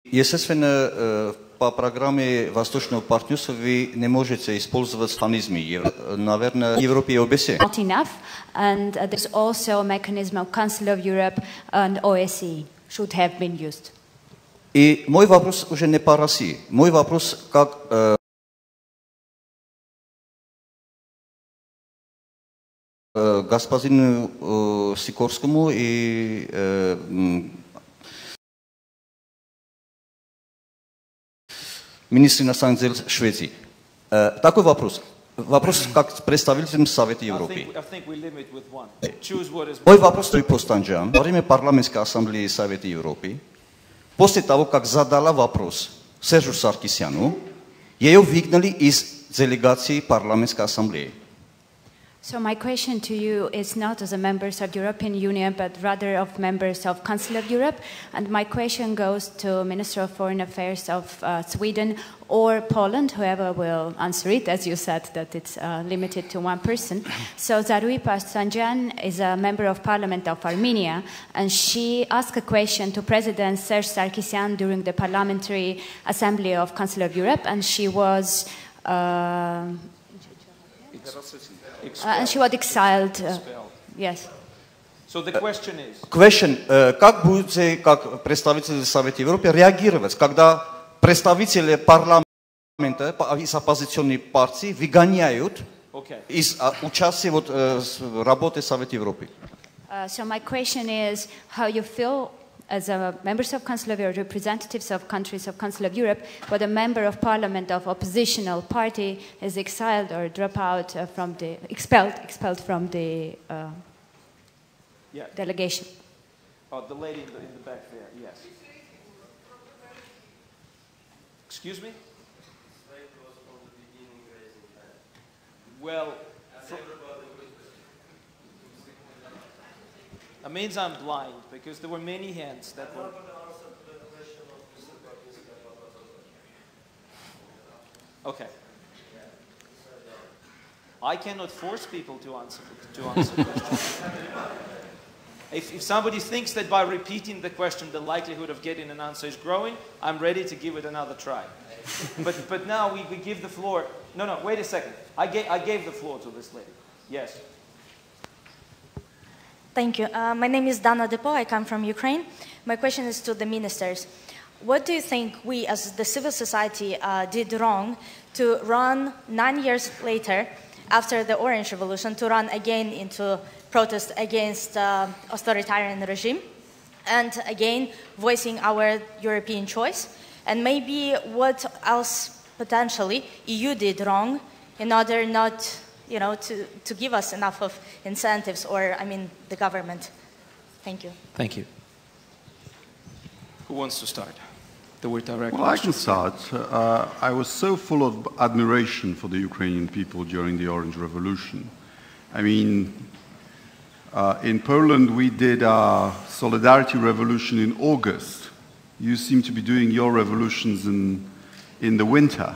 [SPEAKER 7] Естественно, по программе Восточного партнерства вы не можете использовать механизмы, наверное, Европе и ОБСЕ.
[SPEAKER 8] Not enough, and there's also a mechanism of Council of Europe and OSCE should have been used.
[SPEAKER 7] И мой вопрос уже не по России. Мой вопрос как господину Сикорскому и министру иностранных дел Швеции. Такой вопрос. Вопрос как представитель Совета Европы. Мой вопрос по Станджан. Во время парламентской ассамблеи Совета Европы, после того, как задала вопрос Сержу Саркисяну, ее выгнали из делегации парламентской ассамблеи.
[SPEAKER 8] So my question to you is not as a members of European Union, but rather of members of Council of Europe. And my question goes to Minister of Foreign Affairs of Sweden or Poland, whoever will answer it, as you said that it's limited to one person. So Zaruipa Sanjan is a member of Parliament of Armenia, and she asked a question to President Serge Sarkisyan during the Parliamentary Assembly of Council of Europe, and she was exiled. Yes.
[SPEAKER 2] So the question is.
[SPEAKER 7] Как будете, как представитель Совета Европы, реагировать, когда представители парламента из оппозиционной партии выгоняют из участия в работе Совета Европы?
[SPEAKER 8] So my question is how you feel as members of Council of Europe, representatives of countries of Council of Europe, but a member of parliament of oppositional party is exiled or expelled from the delegation.
[SPEAKER 2] Oh, the lady in the back there, yes. Excuse me? Well, that means I'm blind, because there were many hands that were... Okay. I cannot force people to answer questions. If somebody thinks that by repeating the question the likelihood of getting an answer is growing, I'm ready to give it another try. But now we give the floor. No, wait a second. I gave the floor to this lady. Yes.
[SPEAKER 3] Thank you. My name is Dana Depo. I come from Ukraine. My question is to the ministers. What do you think we as the civil society did wrong to run 9 years later, after the Orange Revolution, to run again into protest against authoritarian regime, and again voicing our European choice? And maybe what else potentially EU did wrong in order not, to give us enough of incentives, or the government? Thank you.
[SPEAKER 19] Thank you.
[SPEAKER 2] Who wants to start? The word direct.
[SPEAKER 5] Well, I can start. I was so full of admiration for the Ukrainian people during the Orange Revolution. In Poland, we did our Solidarity Revolution in August. You seem to be doing your revolutions in the winter,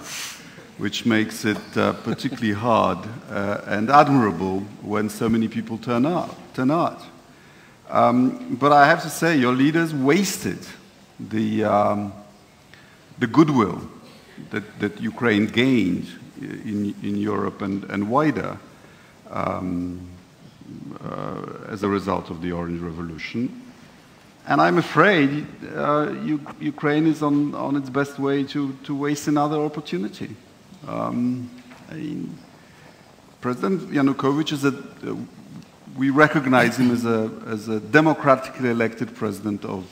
[SPEAKER 5] which makes it particularly hard and admirable when so many people turn out. But I have to say, your leaders wasted the goodwill that Ukraine gained in Europe and wider as a result of the Orange Revolution. And I'm afraid Ukraine is on its best way to waste another opportunity. President Yanukovych we recognize him as a democratically elected president of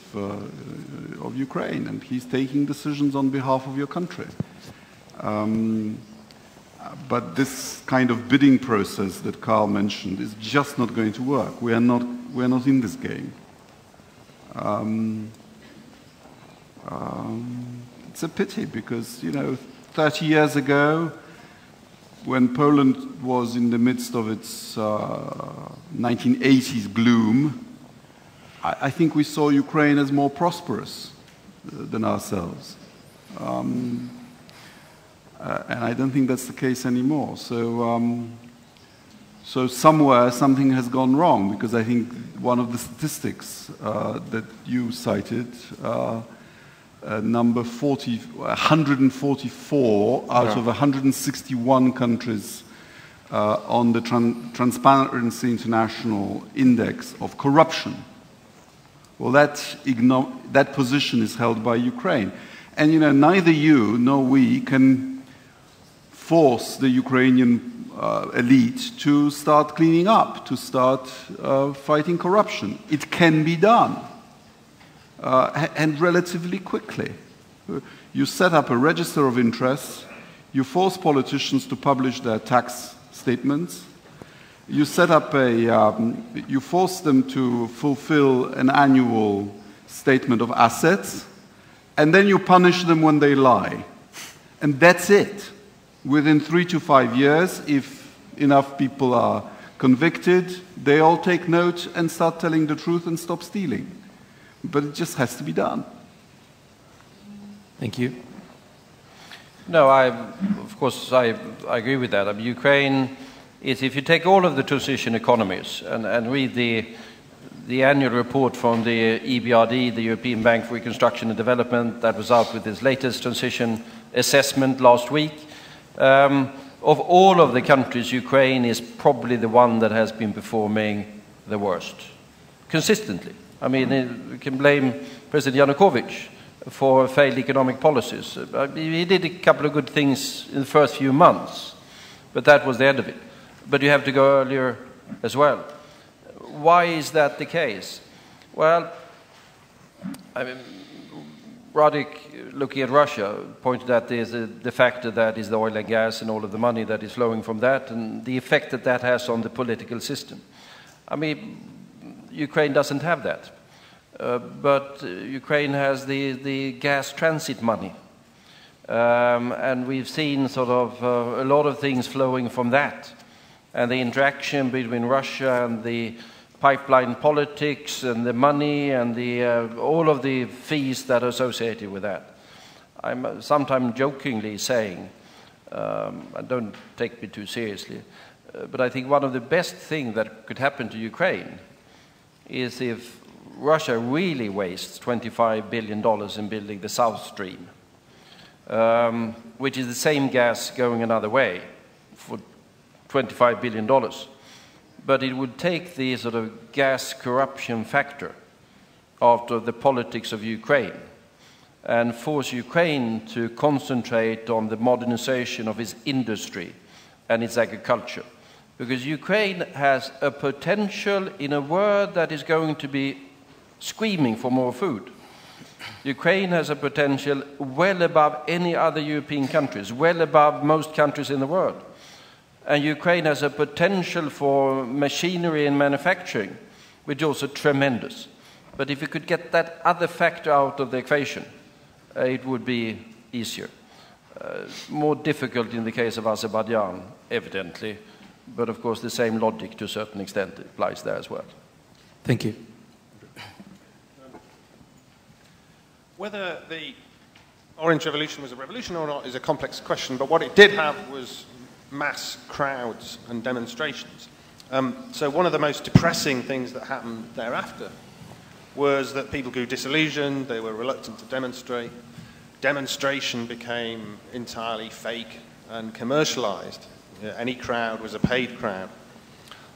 [SPEAKER 5] Ukraine, and he's taking decisions on behalf of your country. But this kind of bidding process that Carl mentioned is just not going to work. We are not in this game. It's a pity because 30 years ago, when Poland was in the midst of its 1980s gloom, I think we saw Ukraine as more prosperous than ourselves. And I don't think that's the case anymore. So somewhere something has gone wrong, because I think one of the statistics that you cited, number 144 out of 161 countries on the Transparency International Index of Corruption. Well, that position is held by Ukraine. And neither you nor we can force the Ukrainian elite to start cleaning up, to start fighting corruption. It can be done. And relatively quickly. You set up a register of interests, you force politicians to publish their tax statements, you set up you force them to fulfill an annual statement of assets, and then you punish them when they lie. And that's it. Within 3 to 5 years, if enough people are convicted, they all take note and start telling the truth and stop stealing. But it just has to be done.
[SPEAKER 19] Thank you.
[SPEAKER 17] No, of course, I agree with that. Ukraine is, if you take all of the transition economies and read the annual report from the EBRD, the European Bank for Reconstruction and Development, that was out with its latest transition assessment last week, of all of the countries, Ukraine is probably the one that has been performing the worst, consistently. We can blame President Yanukovych for failed economic policies. He did a couple of good things in the first few months, but that was the end of it. But you have to go earlier as well. Why is that the case? Well, Radik, looking at Russia, pointed out the factor that is the oil and gas and all of the money that is flowing from that, and the effect that has on the political system. Ukraine doesn't have that, but Ukraine has the gas transit money, and we've seen a lot of things flowing from that, and the interaction between Russia and the pipeline politics and the money and all of the fees that are associated with that. I'm sometimes jokingly saying, and don't take me too seriously, but I think one of the best things that could happen to Ukraine is if Russia really wastes $25 billion in building the South Stream, which is the same gas going another way for $25 billion. But it would take the sort of gas corruption factor out of the politics of Ukraine and force Ukraine to concentrate on the modernization of its industry and its agriculture. Because Ukraine has a potential in a world that is going to be screaming for more food. Ukraine has a potential well above any other European countries, well above most countries in the world. And Ukraine has a potential for machinery and manufacturing, which is also tremendous. But if you could get that other factor out of the equation, it would be easier. More difficult in the case of Azerbaijan, evidently, but of course the same logic to a certain extent applies there as well.
[SPEAKER 19] Thank you.
[SPEAKER 10] Whether the Orange Revolution was a revolution or not is a complex question, but what it did have was mass crowds and demonstrations. So one of the most depressing things that happened thereafter was that people grew disillusioned, they were reluctant to demonstrate. Demonstration became entirely fake and commercialized. Any crowd was a paid crowd.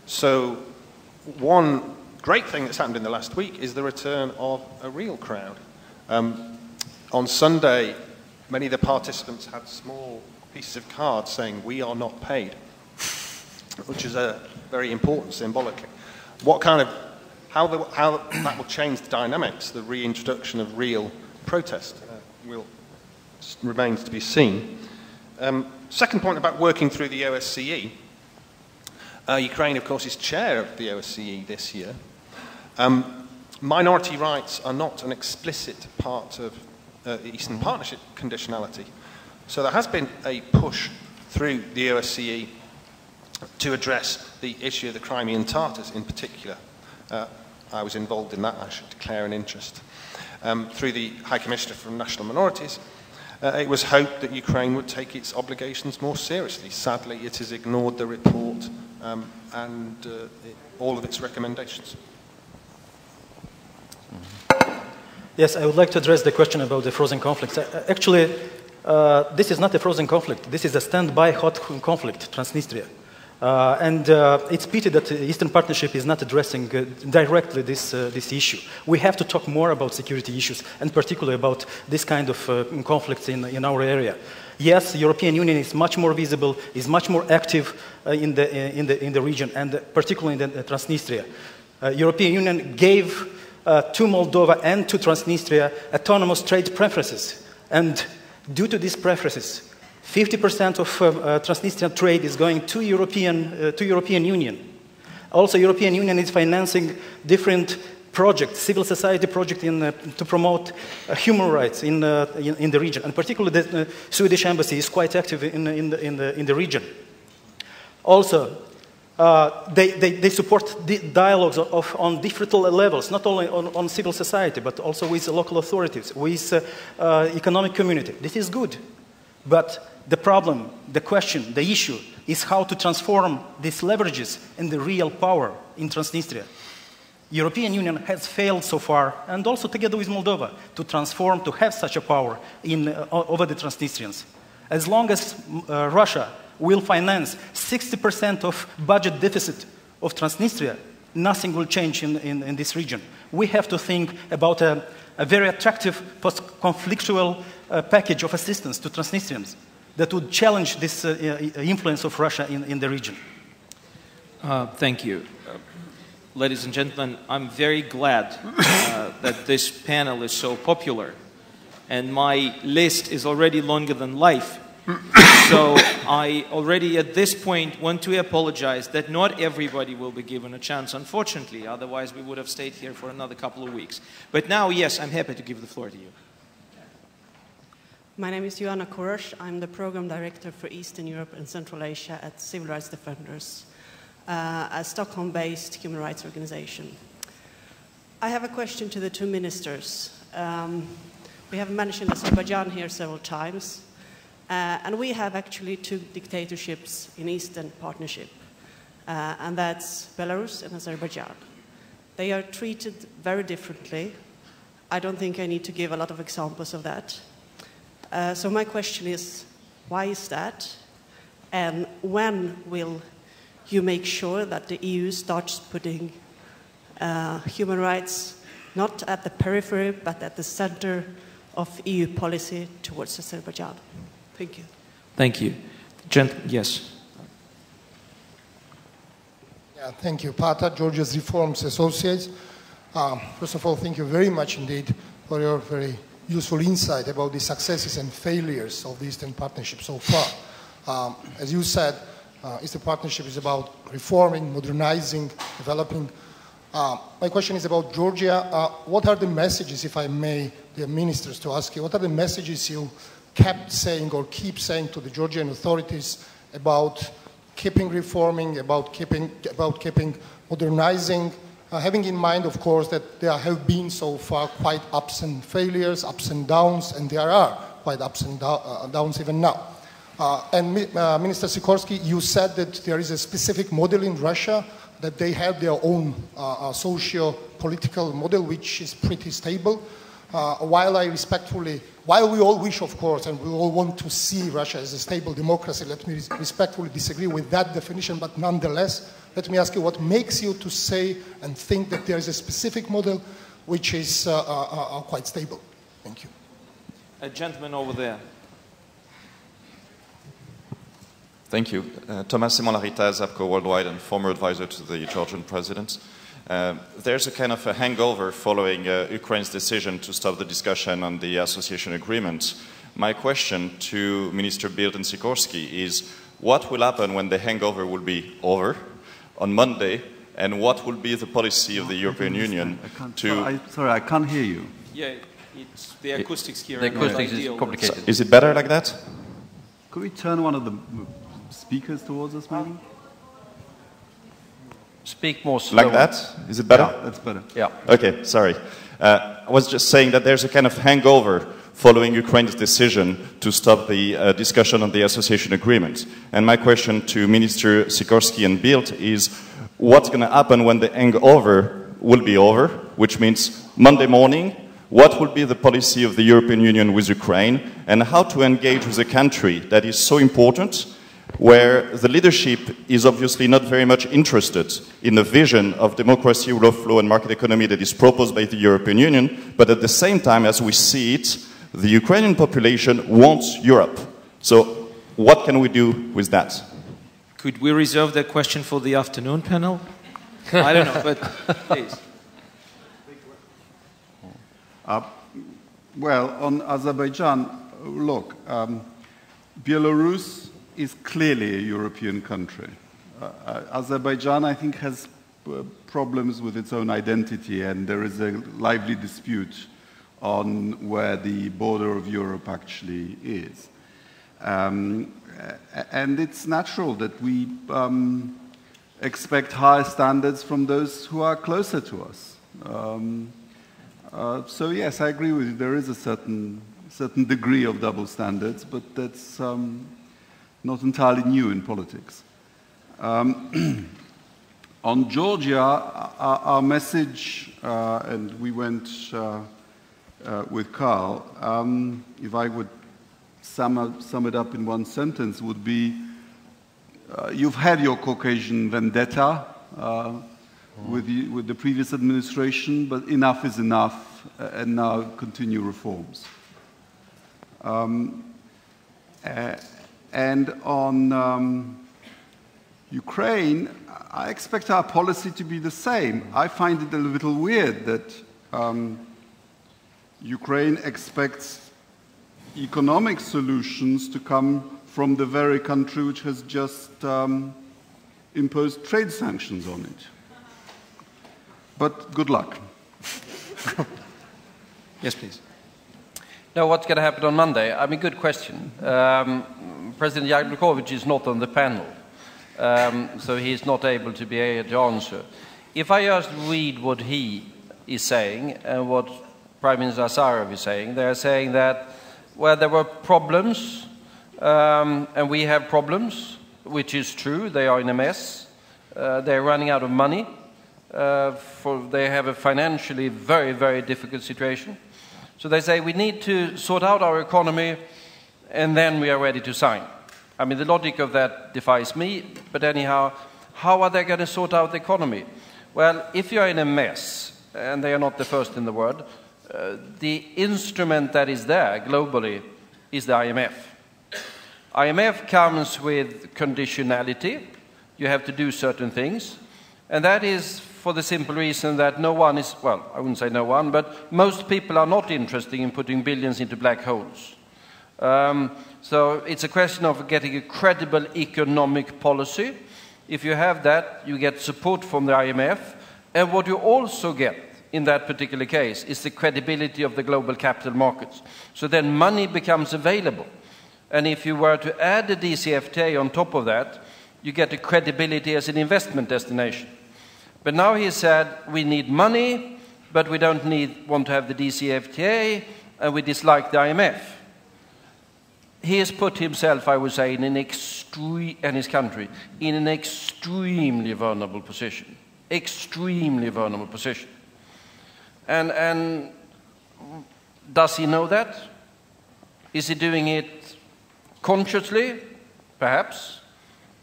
[SPEAKER 10] So one great thing that's happened in the last week is the return of a real crowd. On Sunday, many of the participants had small pieces of cards saying, "We are not paid," which is a very important symbolically. How that will change the dynamics, the reintroduction of real protest, remains to be seen. Second point about working through the OSCE. Ukraine, of course, is chair of the OSCE this year. Minority rights are not an explicit part of the Eastern Partnership conditionality. So there has been a push through the OSCE to address the issue of the Crimean Tatars in particular. I was involved in that, I should declare an interest. Through the High Commissioner for National Minorities, it was hoped that Ukraine would take its obligations more seriously. Sadly, it has ignored the report and all of its recommendations.
[SPEAKER 11] Yes, I would like to address the question about the frozen conflicts. Actually, this is not a frozen conflict. This is a standby hot conflict, Transnistria. And it's pity that the Eastern Partnership is not addressing directly this issue. We have to talk more about security issues, and particularly about this kind of conflicts in our area. Yes, the European Union is much more visible, is much more active in the region, and particularly in the Transnistria. European Union gave to Moldova and to Transnistria autonomous trade preferences. And due to these preferences, 50% of Transnistrian trade is going to European Union. Also, European Union is financing different projects, civil society projects to promote human rights in the region. And particularly the Swedish embassy is quite active in the region. Also, they support the dialogues on different levels, not only on civil society, but also with local authorities, with economic community. This is good. But the problem, the question, the issue is how to transform these leverages into real power in Transnistria. European Union has failed so far, and also together with Moldova, to transform, to have such a power over the Transnistrians. As long as Russia will finance 60% of budget deficit of Transnistria, nothing will change in this region. We have to think about a very attractive post-conflictual package of assistance to Transnistrians that would challenge this influence of Russia in the region.
[SPEAKER 19] Thank you. Ladies and gentlemen, I'm very glad that this panel is so popular, and my list is already longer than life. So I already at this point want to apologize that not everybody will be given a chance, unfortunately, otherwise we would have stayed here for another couple of weeks. But now, yes, I'm happy to give the floor to you.
[SPEAKER 12] My name is Joanna Korosh. I'm the Program Director for Eastern Europe and Central Asia at Civil Rights Defenders, a Stockholm-based human rights organization. I have a question to the two ministers. We have mentioned Azerbaijan here several times, and we have actually two dictatorships in Eastern Partnership, and that's Belarus and Azerbaijan. They are treated very differently. I don't think I need to give a lot of examples of that. So my question is, why is that? And when will you make sure that the EU starts putting human rights not at the periphery, but at the center of EU policy towards Azerbaijan? Thank you.
[SPEAKER 19] Thank you. Yes.
[SPEAKER 1] Yeah, thank you. Pata, Georgia's Reforms Associates. First of all, thank you very much indeed for your very useful insight about the successes and failures of the Eastern Partnership so far. As you said, Eastern Partnership is about reforming, modernizing, developing. My question is about Georgia. What are the messages, if I may, the ministers, to ask you, what are the messages you kept saying or keep saying to the Georgian authorities about keeping reforming, about keeping modernizing, having in mind, of course, that there have been so far quite ups and failures, ups and downs, and there are quite ups and downs even now. Minister Sikorsky, you said that there is a specific model in Russia, that they have their own socio-political model, which is pretty stable. While we all wish, of course, and we all want to see Russia as a stable democracy, let me respectfully disagree with that definition, but nonetheless, let me ask you what makes you to say and think that there is a specific model which is quite stable? Thank you.
[SPEAKER 2] A gentleman over there.
[SPEAKER 16] Thank you. Thomas Simon Larita, ZAPCO Worldwide and former advisor to the Georgian president. There's a kind of a hangover following Ukraine's decision to stop the discussion on the association agreement. My question to Minister Bildt and Sikorsky is, what will happen when the hangover will be over on Monday, and what will be the policy of the European Union to...
[SPEAKER 5] Sorry, I can't hear you.
[SPEAKER 2] Yeah, it's the acoustics here.
[SPEAKER 17] The acoustics is complicated.
[SPEAKER 16] Is it better like that?
[SPEAKER 5] Could we turn one of the speakers towards us, maybe?
[SPEAKER 17] Speak more slowly.
[SPEAKER 16] Like that? Is it better?
[SPEAKER 5] Yeah, that's better.
[SPEAKER 17] Yeah.
[SPEAKER 16] Okay, sorry. I was just saying that there's a kind of hangover following Ukraine's decision to stop the discussion on the association agreement. And my question to Minister Sikorsky and Bildt is, what's going to happen when the hangover will be over, which means Monday morning? What will be the policy of the European Union with Ukraine, and how to engage with a country that is so important, where the leadership is obviously not very much interested in the vision of democracy, rule of law and market economy that is proposed by the European Union, but at the same time, as we see it, the Ukrainian population wants Europe. So what can we do with that?
[SPEAKER 19] Could we reserve that question for the afternoon panel? I don't know, but please.
[SPEAKER 5] Well, on Azerbaijan, look, Belarus is clearly a European country. Azerbaijan, I think, has problems with its own identity, and there is a lively dispute on where the border of Europe actually is. And it's natural that we expect higher standards from those who are closer to us. So yes, I agree with you. There is a certain degree of double standards, but that's not entirely new in politics. On Georgia, our message, and we went with Carl, if I would sum it up in one sentence, would be, you've had your Caucasian vendetta with the previous administration, but enough is enough, and now continue reforms. And on Ukraine, I expect our policy to be the same. I find it a little weird that Ukraine expects economic solutions to come from the very country which has just imposed trade sanctions on it. But good luck.
[SPEAKER 19] Yes, please.
[SPEAKER 17] No, what's going to happen on Monday? I mean, good question. President Yanukovych is not on the panel, so he's not able to be able to answer. If I just read what he is saying and what Prime Minister Azarov is saying, they're saying that, well, there were problems, and we have problems, which is true. They are in a mess. They're running out of money. for they have a financially very, very difficult situation. So they say we need to sort out our economy and then we are ready to sign. I mean, the logic of that defies me, but anyhow, how are they going to sort out the economy? Well, if you're in a mess, and they are not the first in the world, the instrument that is there globally is the IMF. IMF comes with conditionality. You have to do certain things. And that is for the simple reason that no one is, well, I wouldn't say no one, but most people are not interested in putting billions into black holes. So it's a question of getting a credible economic policy. If you have that, you get support from the IMF. And what you also get in that particular case is the credibility of the global capital markets. So then money becomes available. And if you were to add the DCFTA on top of that, you get a credibility as an investment destination. But now he said, we need money, but we don't want to have the DCFTA, and we dislike the IMF. He has put himself, I would say, in an and his country, in an extremely vulnerable position. Extremely vulnerable position. And does he know that? Is he doing it consciously? Perhaps.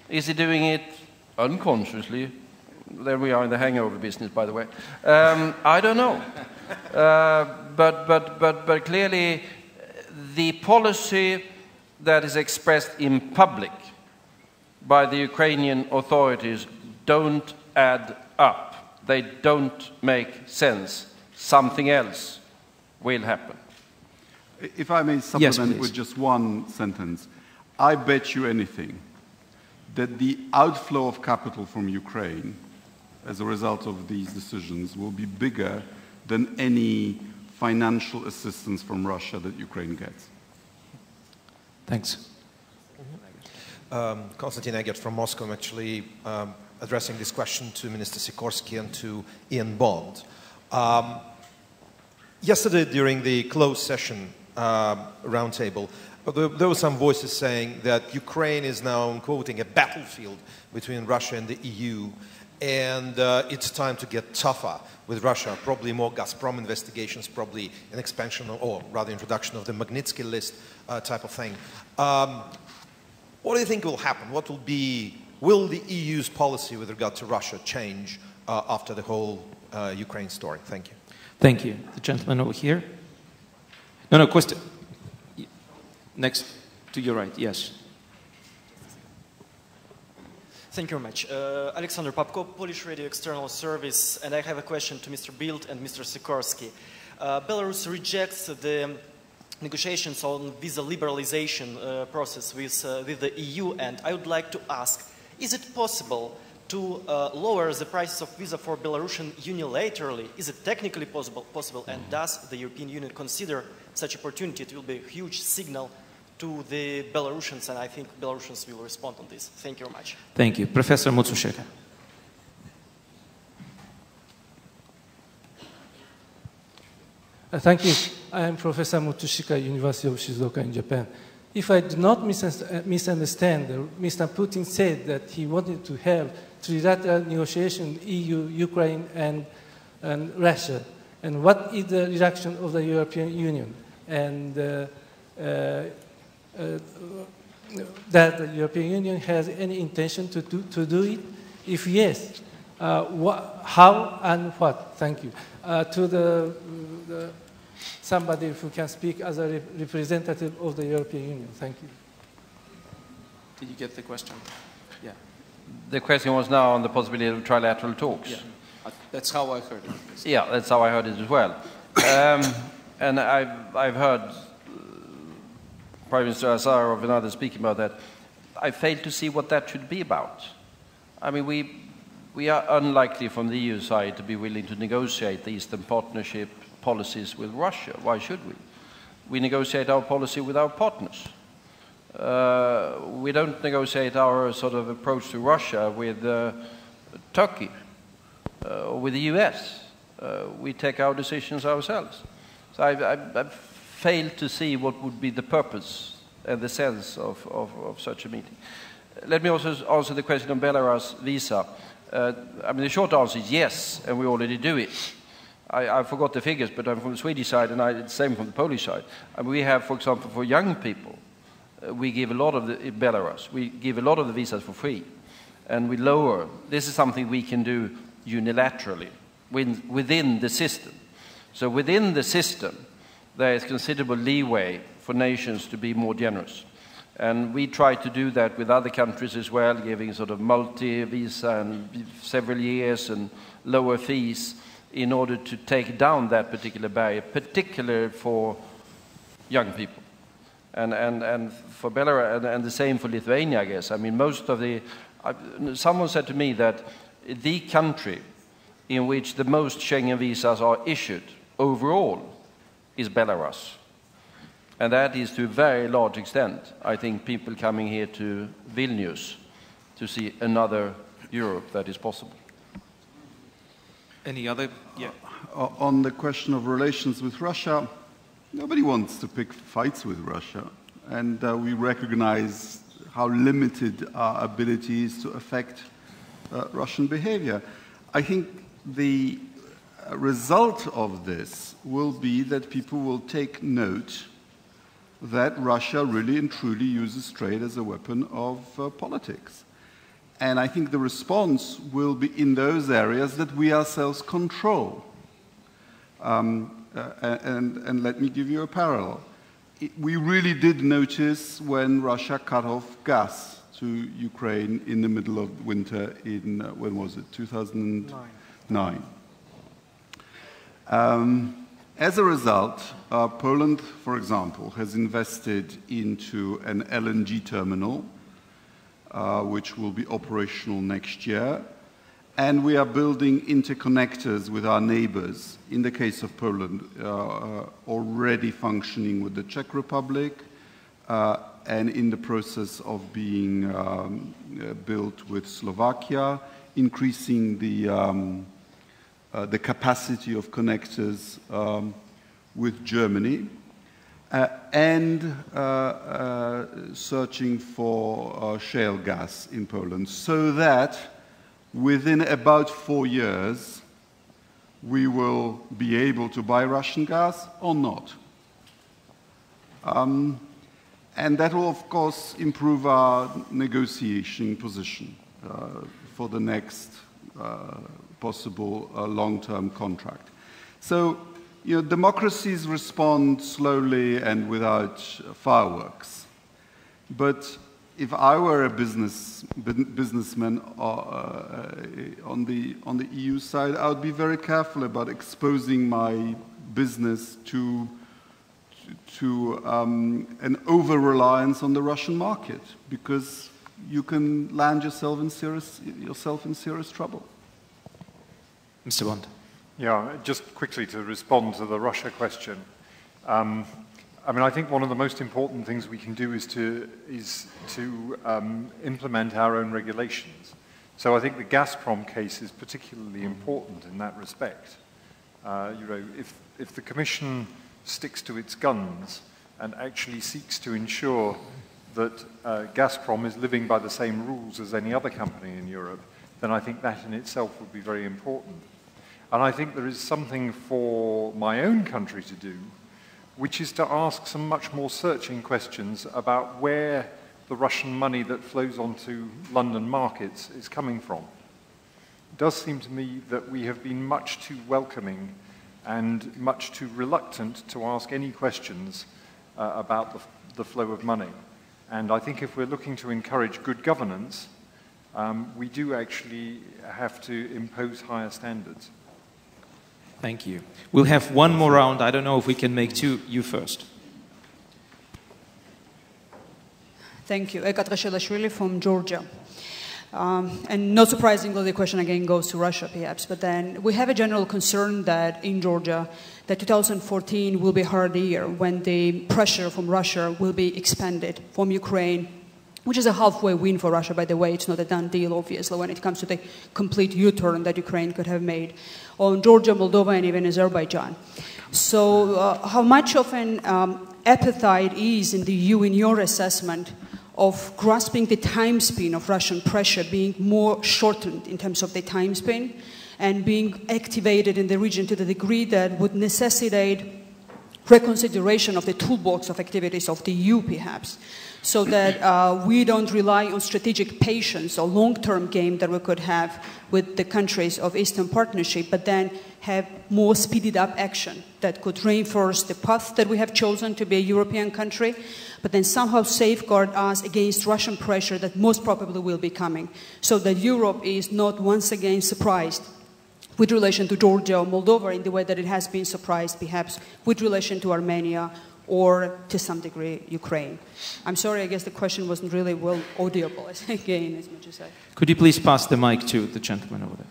[SPEAKER 17] Is he doing it unconsciously? There we are in the hangover business, by the way. I don't know. But clearly, the policy that is expressed in public by the Ukrainian authorities don't add up. They don't make sense. Something else will happen.
[SPEAKER 5] If I may supplement with just one sentence. I bet you anything that the outflow of capital from Ukraine as a result of these decisions will be bigger than any financial assistance from Russia that Ukraine gets.
[SPEAKER 11] Thanks.
[SPEAKER 6] Konstantin Egert from Moscow. I'm actually addressing this question to Minister Sikorsky and to Ian Bond. Yesterday, during the closed session roundtable, there were some voices saying that Ukraine is now, I'm quoting, a battlefield between Russia and the EU, and it's time to get tougher with Russia, probably more Gazprom investigations, probably an expansion or rather introduction of the Magnitsky list type of thing. What do you think will happen? What will the EU's policy with regard to Russia change after the whole Ukraine story? Thank you.
[SPEAKER 19] Thank you. The gentleman over here. No, question. Next to your right, yes.
[SPEAKER 14] Thank you very much. Alexander Popko, Polish Radio External Service, and I have a question to Mr. Bild and Mr. Sikorsky. Belarus rejects the negotiations on visa liberalization process with the EU, and I would like to ask, is it possible to lower the prices of visa for Belarusian unilaterally? Is it technically possible, and does the European Union consider such opportunity? It will be a huge signal to the Belarusians, and I think Belarusians will respond on this. Thank you very much.
[SPEAKER 19] Thank you. Professor Mutsushika.
[SPEAKER 21] Thank you. I am Professor Mutsushika, University of Shizuoka in Japan. If I do not misunderstand, Mr. Putin said that he wanted to have trilateral negotiation EU, Ukraine, and Russia. And what is the reaction of the European Union? And that the European Union has any intention to do it? If yes, how and what? Thank you. To somebody who can speak as a representative of the European Union. Thank you.
[SPEAKER 19] Did you get the question? Yeah.
[SPEAKER 17] The question was now on the possibility of trilateral talks.
[SPEAKER 19] Yeah. That's how I heard it.
[SPEAKER 17] Yeah, that's how I heard it as well. And I've heard Prime Minister Azarov and others speaking about that. I fail to see what that should be about. I mean, we are unlikely from the EU side to be willing to negotiate the Eastern Partnership policies with Russia. Why should we? We negotiate our policy with our partners. We don't negotiate our sort of approach to Russia with Turkey or with the US. We take our decisions ourselves. So I fail to see what would be the purpose and the sense of such a meeting. Let me also answer the question on Belarus visa. I mean, the short answer is yes, and we already do it. I forgot the figures, but I'm from the Swedish side, and it's the same from the Polish side. And we have, for example, for young people, we give a lot of in Belarus, we give a lot of the visas for free, and we lower. This is something we can do unilaterally within the system. So within the system, there is considerable leeway for nations to be more generous. And we try to do that with other countries as well, giving sort of multi-visa and several years and lower fees in order to take down that particular barrier, particularly for young people. And for Belarus, and the same for Lithuania, I guess. I mean, most of the... someone said to me that the country in which the most Schengen visas are issued overall is Belarus. And that is to a very large extent, I think, people coming here to Vilnius to see another Europe that is possible.
[SPEAKER 19] Any other? Yeah.
[SPEAKER 5] On the question of relations with Russia, nobody wants to pick fights with Russia. And we recognize how limited our ability is to affect Russian behavior. I think the result of this will be that people will take note that Russia really and truly uses trade as a weapon of politics. And I think the response will be in those areas that we ourselves control. And let me give you a parallel. We really did notice when Russia cut off gas to Ukraine in the middle of winter in, when was it, 2009. As a result, Poland, for example, has invested into an LNG terminal, which will be operational next year. And we are building interconnectors with our neighbors, in the case of Poland, already functioning with the Czech Republic, and in the process of being built with Slovakia, increasing the capacity of connectors with Germany, and searching for shale gas in Poland, so that within about 4 years we will be able to buy Russian gas or not. And that will, of course, improve our negotiation position for the next possible long-term contract. So, you know, democracies respond slowly and without fireworks. But if I were a businessman on the EU side, I would be very careful about exposing my business to an over-reliance on the Russian market, because you can land yourself in serious trouble.
[SPEAKER 19] Mr. Bond.
[SPEAKER 22] Yeah, just quickly to respond to the Russia question. I mean, I think one of the most important things we can do is to implement our own regulations. So I think the Gazprom case is particularly important in that respect. You know, if the Commission sticks to its guns and actually seeks to ensure that Gazprom is living by the same rules as any other company in Europe, then I think that in itself would be very important. And I think there is something for my own country to do, which is to ask some much more searching questions about where the Russian money that flows onto London markets is coming from. It does seem to me that we have been much too welcoming and much too reluctant to ask any questions about the flow of money. And I think if we're looking to encourage good governance, we do actually have to impose higher standards.
[SPEAKER 19] Thank you. We'll have one more round. I don't know if we can make two. You first.
[SPEAKER 4] Thank you. Eka Trashelashvili from Georgia. And not surprisingly, the question again goes to Russia, perhaps. But then we have a general concern that in Georgia, that 2014 will be a hard year when the pressure from Russia will be expanded from Ukraine, which is a halfway win for Russia, by the way. It's not a done deal, obviously, when it comes to the complete U-turn that Ukraine could have made on Georgia, Moldova, and even Azerbaijan. So how much of an appetite is in the EU, in your assessment, of grasping the time span of Russian pressure being more shortened in terms of the time span and being activated in the region to the degree that would necessitate reconsideration of the toolbox of activities of the EU, perhaps, so that we don't rely on strategic patience or long-term game that we could have with the countries of Eastern Partnership, but then have more speeded up action that could reinforce the path that we have chosen to be a European country, but then somehow safeguard us against Russian pressure that most probably will be coming, so that Europe is not once again surprised with relation to Georgia or Moldova in the way that it has been surprised perhaps with relation to Armenia or to some degree Ukraine. I'm sorry, I guess the question wasn't really well audible again as much as I...
[SPEAKER 19] Could you please pass the mic to the gentleman over there?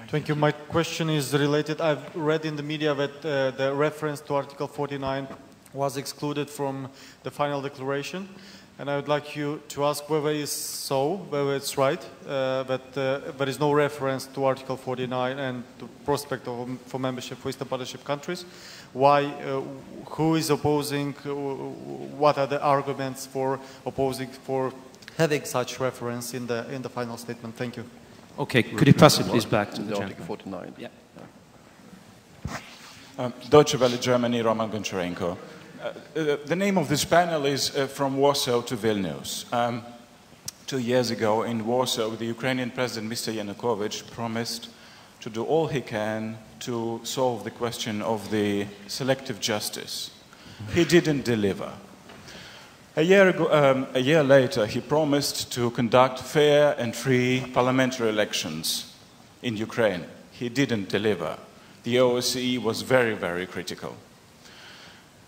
[SPEAKER 9] Thank you. My question is related. I've read in the media that the reference to Article 49 was excluded from the final declaration. And I would like you to ask whether it's so, whether it's right, that there is no reference to Article 49 and the prospect for membership for Eastern Partnership countries. Why, who is opposing, what are the arguments for opposing, for having such reference in the final statement? Thank you.
[SPEAKER 19] Okay, could you pass it please back to the
[SPEAKER 17] Article 49.
[SPEAKER 19] Yeah.
[SPEAKER 13] Deutsche Welle, Germany, Roman Goncharenko. The name of this panel is From Warsaw to Vilnius. 2 years ago in Warsaw, the Ukrainian President, Mr. Yanukovych, promised to do all he can to solve the question of the selective justice. He didn't deliver. A year later, he promised to conduct fair and free parliamentary elections in Ukraine. He didn't deliver. The OSCE was very, very critical.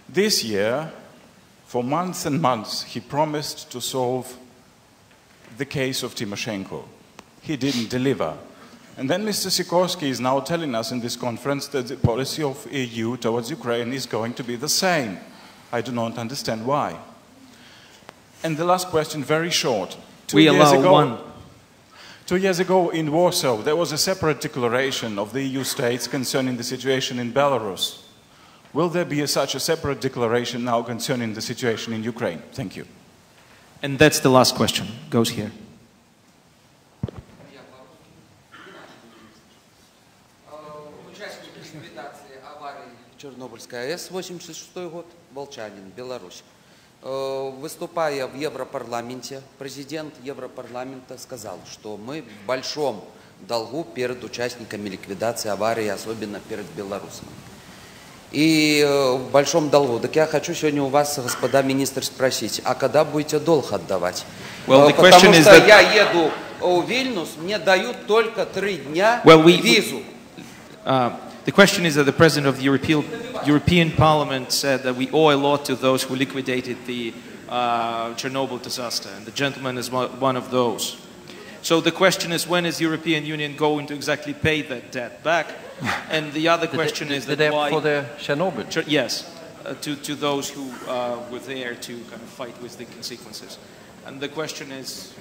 [SPEAKER 13] This year, for months and months, he promised to solve the case of Tymoshenko. He didn't deliver. And then Mr. Sikorski is now telling us in this conference that the policy of EU towards Ukraine is going to be the same. I do not understand why. And the last question, very short. 2 years ago in Warsaw, there was a separate declaration of the EU states concerning the situation in Belarus. Will there be such a separate declaration now concerning the situation in Ukraine? Thank you.
[SPEAKER 19] And that's the last question. Goes here.
[SPEAKER 18] Участник ликвидации аварии Чернобыльской АЭС, 86 год, Волчанин, Беларусь. Выступая в Европарламенте, президент Европарламента сказал, что мы в большом долгу перед участниками ликвидации аварии, особенно перед Беларусью. И в большом долгу. Так я хочу сегодня у вас, господа министры, спросить, а когда будете долг отдавать? Потому что я еду в Вильнюс, мне дают только 3 дня визу.
[SPEAKER 19] The question is that the President of the European Parliament said that we owe a lot to those who liquidated the Chernobyl disaster, and the gentleman is one of those. So the question is, when is the European Union going to exactly pay that debt back? And the other question is that why...
[SPEAKER 17] For the Chernobyl?
[SPEAKER 19] Yes, to those who were there to kind of fight with the consequences. And the question is,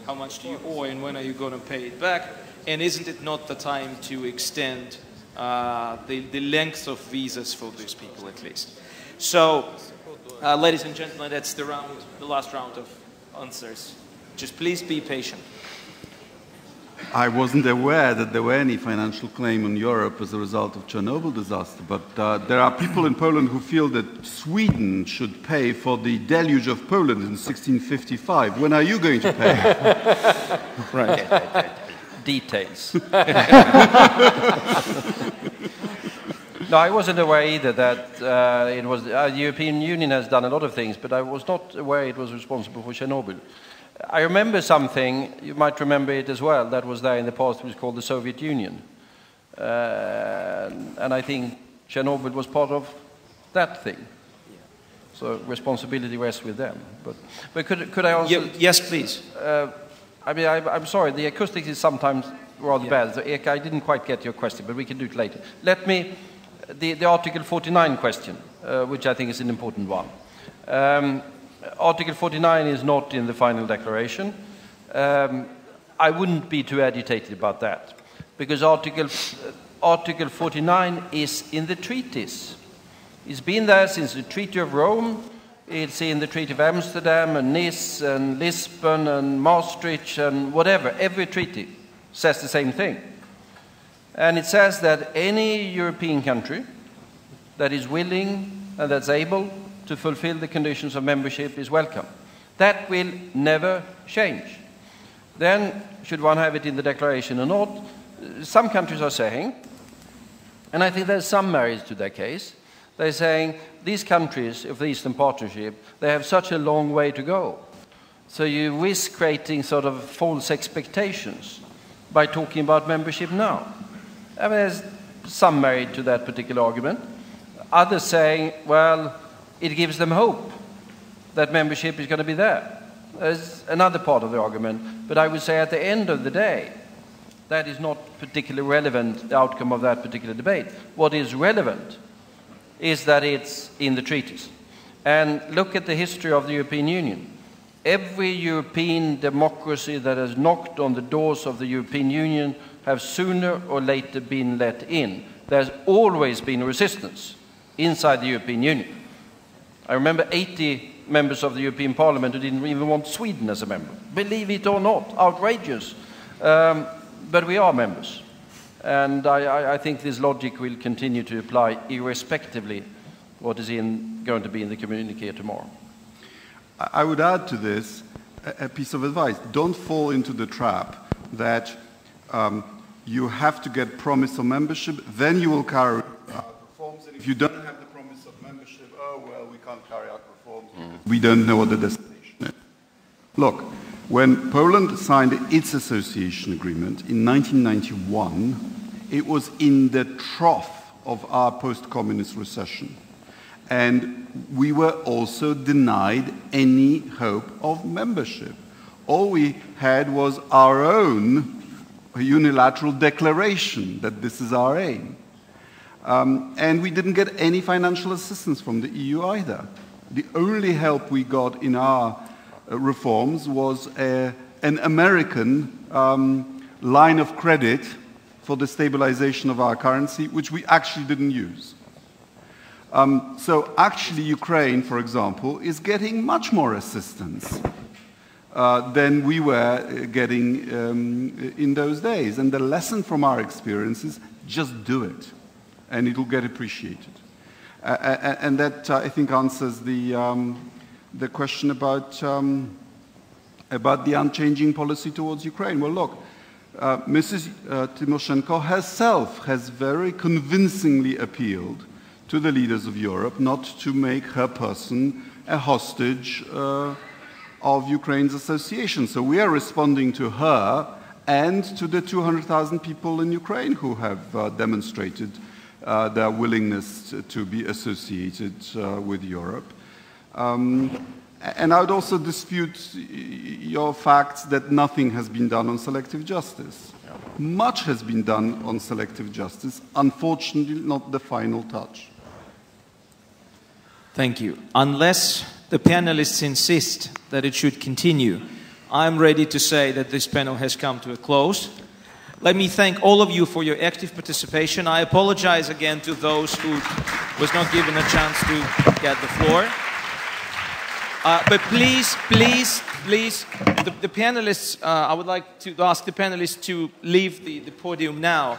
[SPEAKER 19] how much do you owe and when are you going to pay it back? And isn't it not the time to extend the length of visas for these people at least? So, ladies and gentlemen, that's the last round of answers. Just please be patient.
[SPEAKER 5] I wasn't aware that there were any financial claim on Europe as a result of Chernobyl disaster, but there are people in Poland who feel that Sweden should pay for the deluge of Poland in 1655. When are you going to pay?
[SPEAKER 17] Right. Details. No, I wasn't aware either that it was the European Union has done a lot of things, but I was not aware it was responsible for Chernobyl. I remember something, you might remember it as well, that was there in the past, it was called the Soviet Union. And I think Chernobyl was part of that thing. So responsibility rests with them. But could I also...
[SPEAKER 19] Yes, please.
[SPEAKER 17] I mean, I'm sorry, the acoustics is sometimes rather bad. So, Eka, I didn't quite get your question, but we can do it later. Let me... The Article 49 question, which I think is an important one. Article 49 is not in the final declaration. I wouldn't be too agitated about that, because Article 49 is in the treaties. It's been there since the Treaty of Rome. It's in the Treaty of Amsterdam and Nice and Lisbon and Maastricht and whatever. Every treaty says the same thing. And it says that any European country that is willing and that's able to fulfill the conditions of membership is welcome. That will never change. Then, should one have it in the declaration or not, some countries are saying, and I think there's some merit to their case, they're saying these countries of the Eastern Partnership, they have such a long way to go. So you risk creating sort of false expectations by talking about membership now. I mean, there's some merit to that particular argument. Others saying, well, it gives them hope that membership is going to be there. There's another part of the argument. But I would say at the end of the day, that is not particularly relevant, the outcome of that particular debate. What is relevant is that it's in the treaties. And look at the history of the European Union. Every European democracy that has knocked on the doors of the European Union have sooner or later been let in. There's always been resistance inside the European Union. I remember 80 members of the European Parliament who didn't even want Sweden as a member. Believe it or not, outrageous. But we are members. And I think this logic will continue to apply irrespectively what is going to be in the communique tomorrow.
[SPEAKER 5] I would add to this a piece of advice. Don't fall into the trap that you have to get promise of membership, then you will carry out reforms. And if you don't have the promise of membership, oh, well, we can't carry out reforms. We don't know what the destination is. Look, when Poland signed its association agreement in 1991, it was in the trough of our post-communist recession. And we were also denied any hope of membership. All we had was our own unilateral declaration that this is our aim. And we didn't get any financial assistance from the EU either. The only help we got in our reforms was an American line of credit for the stabilization of our currency, which we actually didn't use. So actually Ukraine, for example, is getting much more assistance than we were getting in those days. And the lesson from our experience is just do it, and it will get appreciated. And that, I think, answers the question about the unchanging policy towards Ukraine. Well, look, Mrs. Tymoshenko herself has very convincingly appealed to the leaders of Europe not to make her person a hostage of Ukraine's association. So we are responding to her and to the 200,000 people in Ukraine who have demonstrated their willingness to be associated with Europe. And I would also dispute your facts that nothing has been done on selective justice. Much has been done on selective justice, unfortunately not the final touch.
[SPEAKER 19] Thank you. Unless the panelists insist that it should continue, I'm ready to say that this panel has come to a close. Let me thank all of you for your active participation. I apologize again to those who was not given a chance to get the floor. But please, the panelists, I would like to ask the panelists to leave the podium now.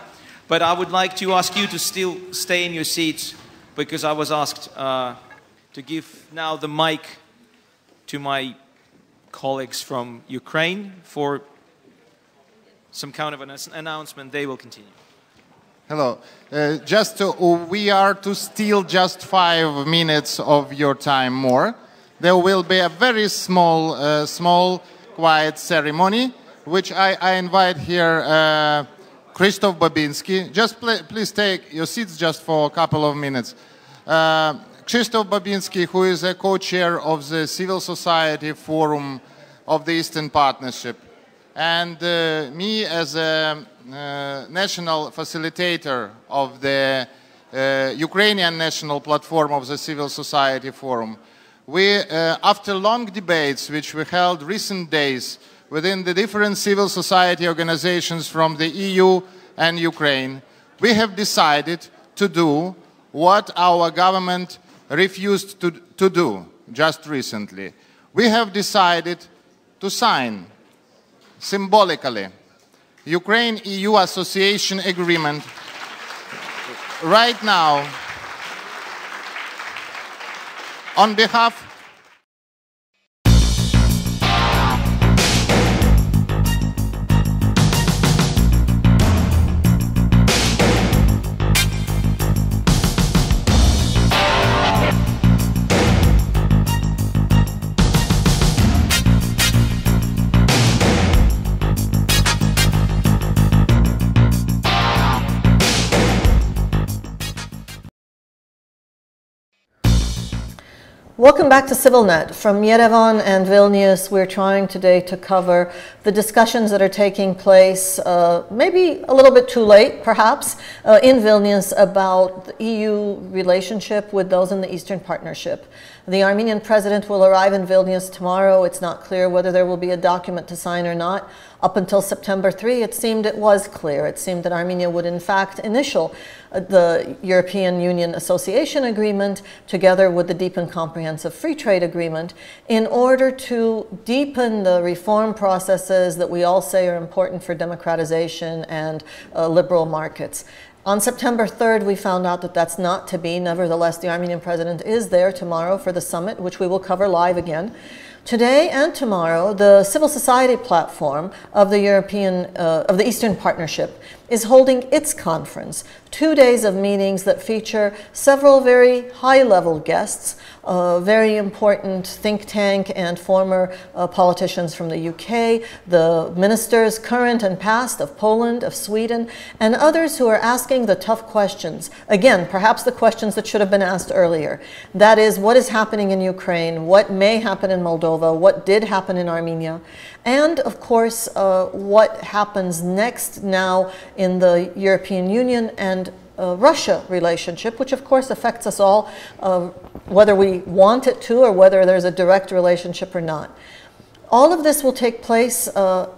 [SPEAKER 19] But I would like to ask you to still stay in your seats, because I was asked to give now the mic to my colleagues from Ukraine for some kind of an announcement. They will continue.
[SPEAKER 15] Hello. We are to steal just 5 minutes of your time more. There will be a very small, quiet ceremony, which I invite here Krzysztof Babinski. Just please take your seats just for a couple of minutes. Krzysztof Babinski, who is a co-chair of the Civil Society Forum of the Eastern Partnership, and me as a national facilitator of the Ukrainian National Platform of the Civil Society Forum. We, after long debates which we held recent days within the different civil society organizations from the EU and Ukraine, we have decided to do what our government refused to do. just recently, we have decided to sign, symbolically, Ukraine-EU Association Agreement right now on behalf
[SPEAKER 7] Welcome back to CivilNet. From Yerevan and Vilnius, we're trying today to cover the discussions that are taking place, maybe a little bit too late, perhaps, in Vilnius about the EU relationship with those in the Eastern Partnership. The Armenian president will arrive in Vilnius tomorrow. It's not clear whether there will be a document to sign or not. Up until September 3, it seemed it was clear. It seemed that Armenia would in fact initial the European Union Association Agreement together with the Deep and Comprehensive Free Trade Agreement in order to deepen the reform processes that we all say are important for democratization and liberal markets. On September 3rd, we found out that that's not to be. Nevertheless, the Armenian president is there tomorrow for the summit, which we will cover live again. Today and tomorrow, the civil society platform of the Eastern Partnership is holding its conference, 2 days of meetings that feature several very high-level guests, very important think tank and former politicians from the UK, the ministers current and past of Poland, of Sweden, and others who are asking the tough questions. Again, perhaps the questions that should have been asked earlier. That is, what is happening in Ukraine? What may happen in Moldova? What did happen in Armenia? And, of course, what happens next now in the European Union and Russia relationship, which of course affects us all, whether we want it to or whether there's a direct relationship or not. All of this will take place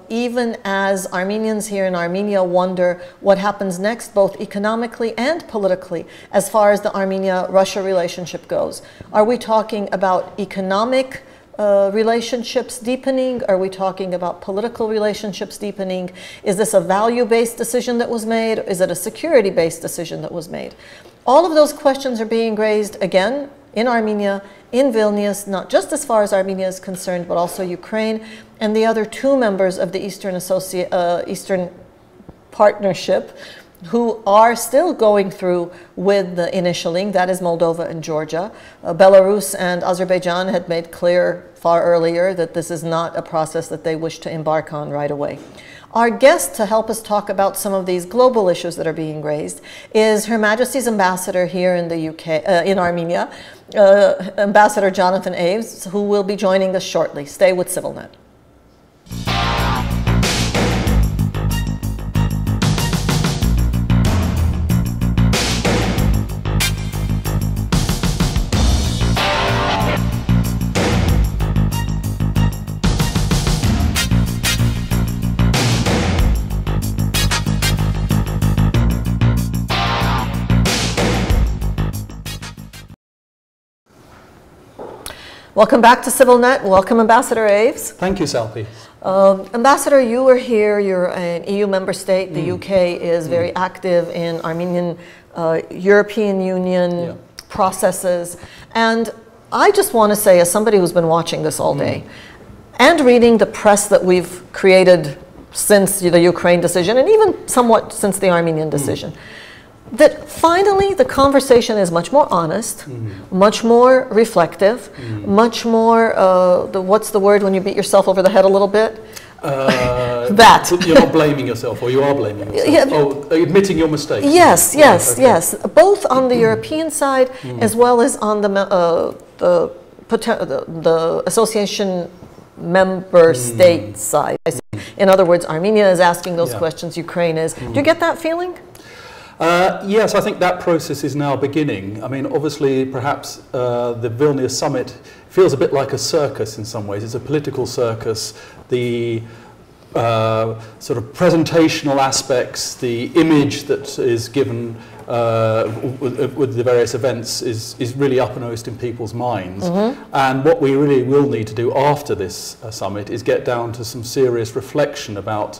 [SPEAKER 7] even as Armenians here in Armenia wonder what happens next, both economically and politically, as far as the Armenia-Russia relationship goes. Are we talking about economic relationships deepening? Are we talking about political relationships deepening? Is this a value-based decision that was made? Is it a security-based decision that was made? All of those questions are being raised again in Armenia, in Vilnius, not just as far as Armenia is concerned, but also Ukraine and the other two members of the Eastern Partnership who are still going through with the initialing, that is Moldova and Georgia. Belarus and Azerbaijan had made clear far earlier that this is not a process that they wish to embark on right away. Our guest to help us talk about some of these global issues that are being raised is Her Majesty's Ambassador here in the UK, in Armenia, Ambassador Jonathan Aves, who will be joining us shortly. Stay with CivilNet. Welcome back to CivilNet. Welcome, Ambassador Aves.
[SPEAKER 20] Thank you, Salpi.
[SPEAKER 7] Ambassador, you were here. You're an EU member state. The UK is very active in Armenian European Union processes. And I just want to say, as somebody who's been watching this all day and reading the press that we've created since the Ukraine decision and even somewhat since the Armenian decision, that finally the conversation is much more honest, much more reflective, much more, what's the word when you beat yourself over the head a little bit? That.
[SPEAKER 20] You're not blaming yourself, or you are blaming yourself. Oh, admitting your mistakes.
[SPEAKER 7] Yes, yes, yes. Both on the European side as well as on the association member state side. In other words, Armenia is asking those questions, Ukraine is. Do you get that feeling?
[SPEAKER 20] Yes, I think that process is now beginning. I mean, obviously, perhaps the Vilnius summit feels a bit like a circus in some ways. It's a political circus. The sort of presentational aspects, the image that is given with the various events is really uppermost in people's minds. And what we really will need to do after this summit is get down to some serious reflection about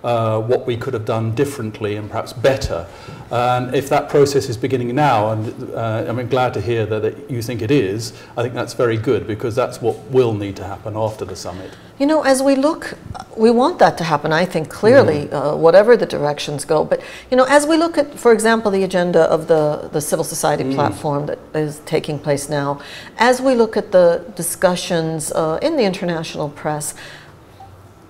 [SPEAKER 20] what we could have done differently and perhaps better. And if that process is beginning now, and I'm glad to hear that you think it is, I think that's very good, because that's what will need to happen after the summit.
[SPEAKER 7] You know, as we look, we want that to happen, I think, clearly, whatever the directions go. But, you know, as we look at, for example, the agenda of the civil society platform that is taking place now, as we look at the discussions in the international press,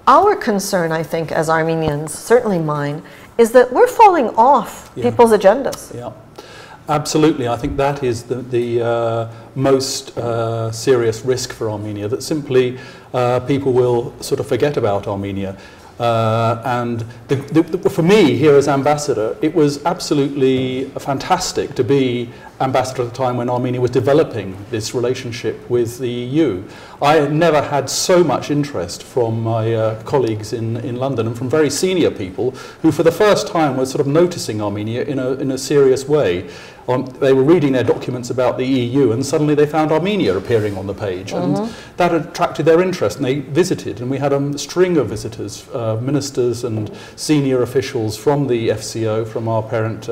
[SPEAKER 7] our concern, I think, as Armenians, certainly mine, is that we're falling off people's agendas.
[SPEAKER 20] Yeah, absolutely. I think that is the most serious risk for Armenia, that simply people will sort of forget about Armenia. And for me, here as ambassador, it was absolutely fantastic to be ambassador at the time when Armenia was developing this relationship with the EU. I had never had so much interest from my colleagues in London, and from very senior people who for the first time were sort of noticing Armenia in a serious way. They were reading their documents about the EU, and suddenly they found Armenia appearing on the page, and that attracted their interest, and they visited, and we had a string of visitors, ministers and senior officials from the FCO, from our parent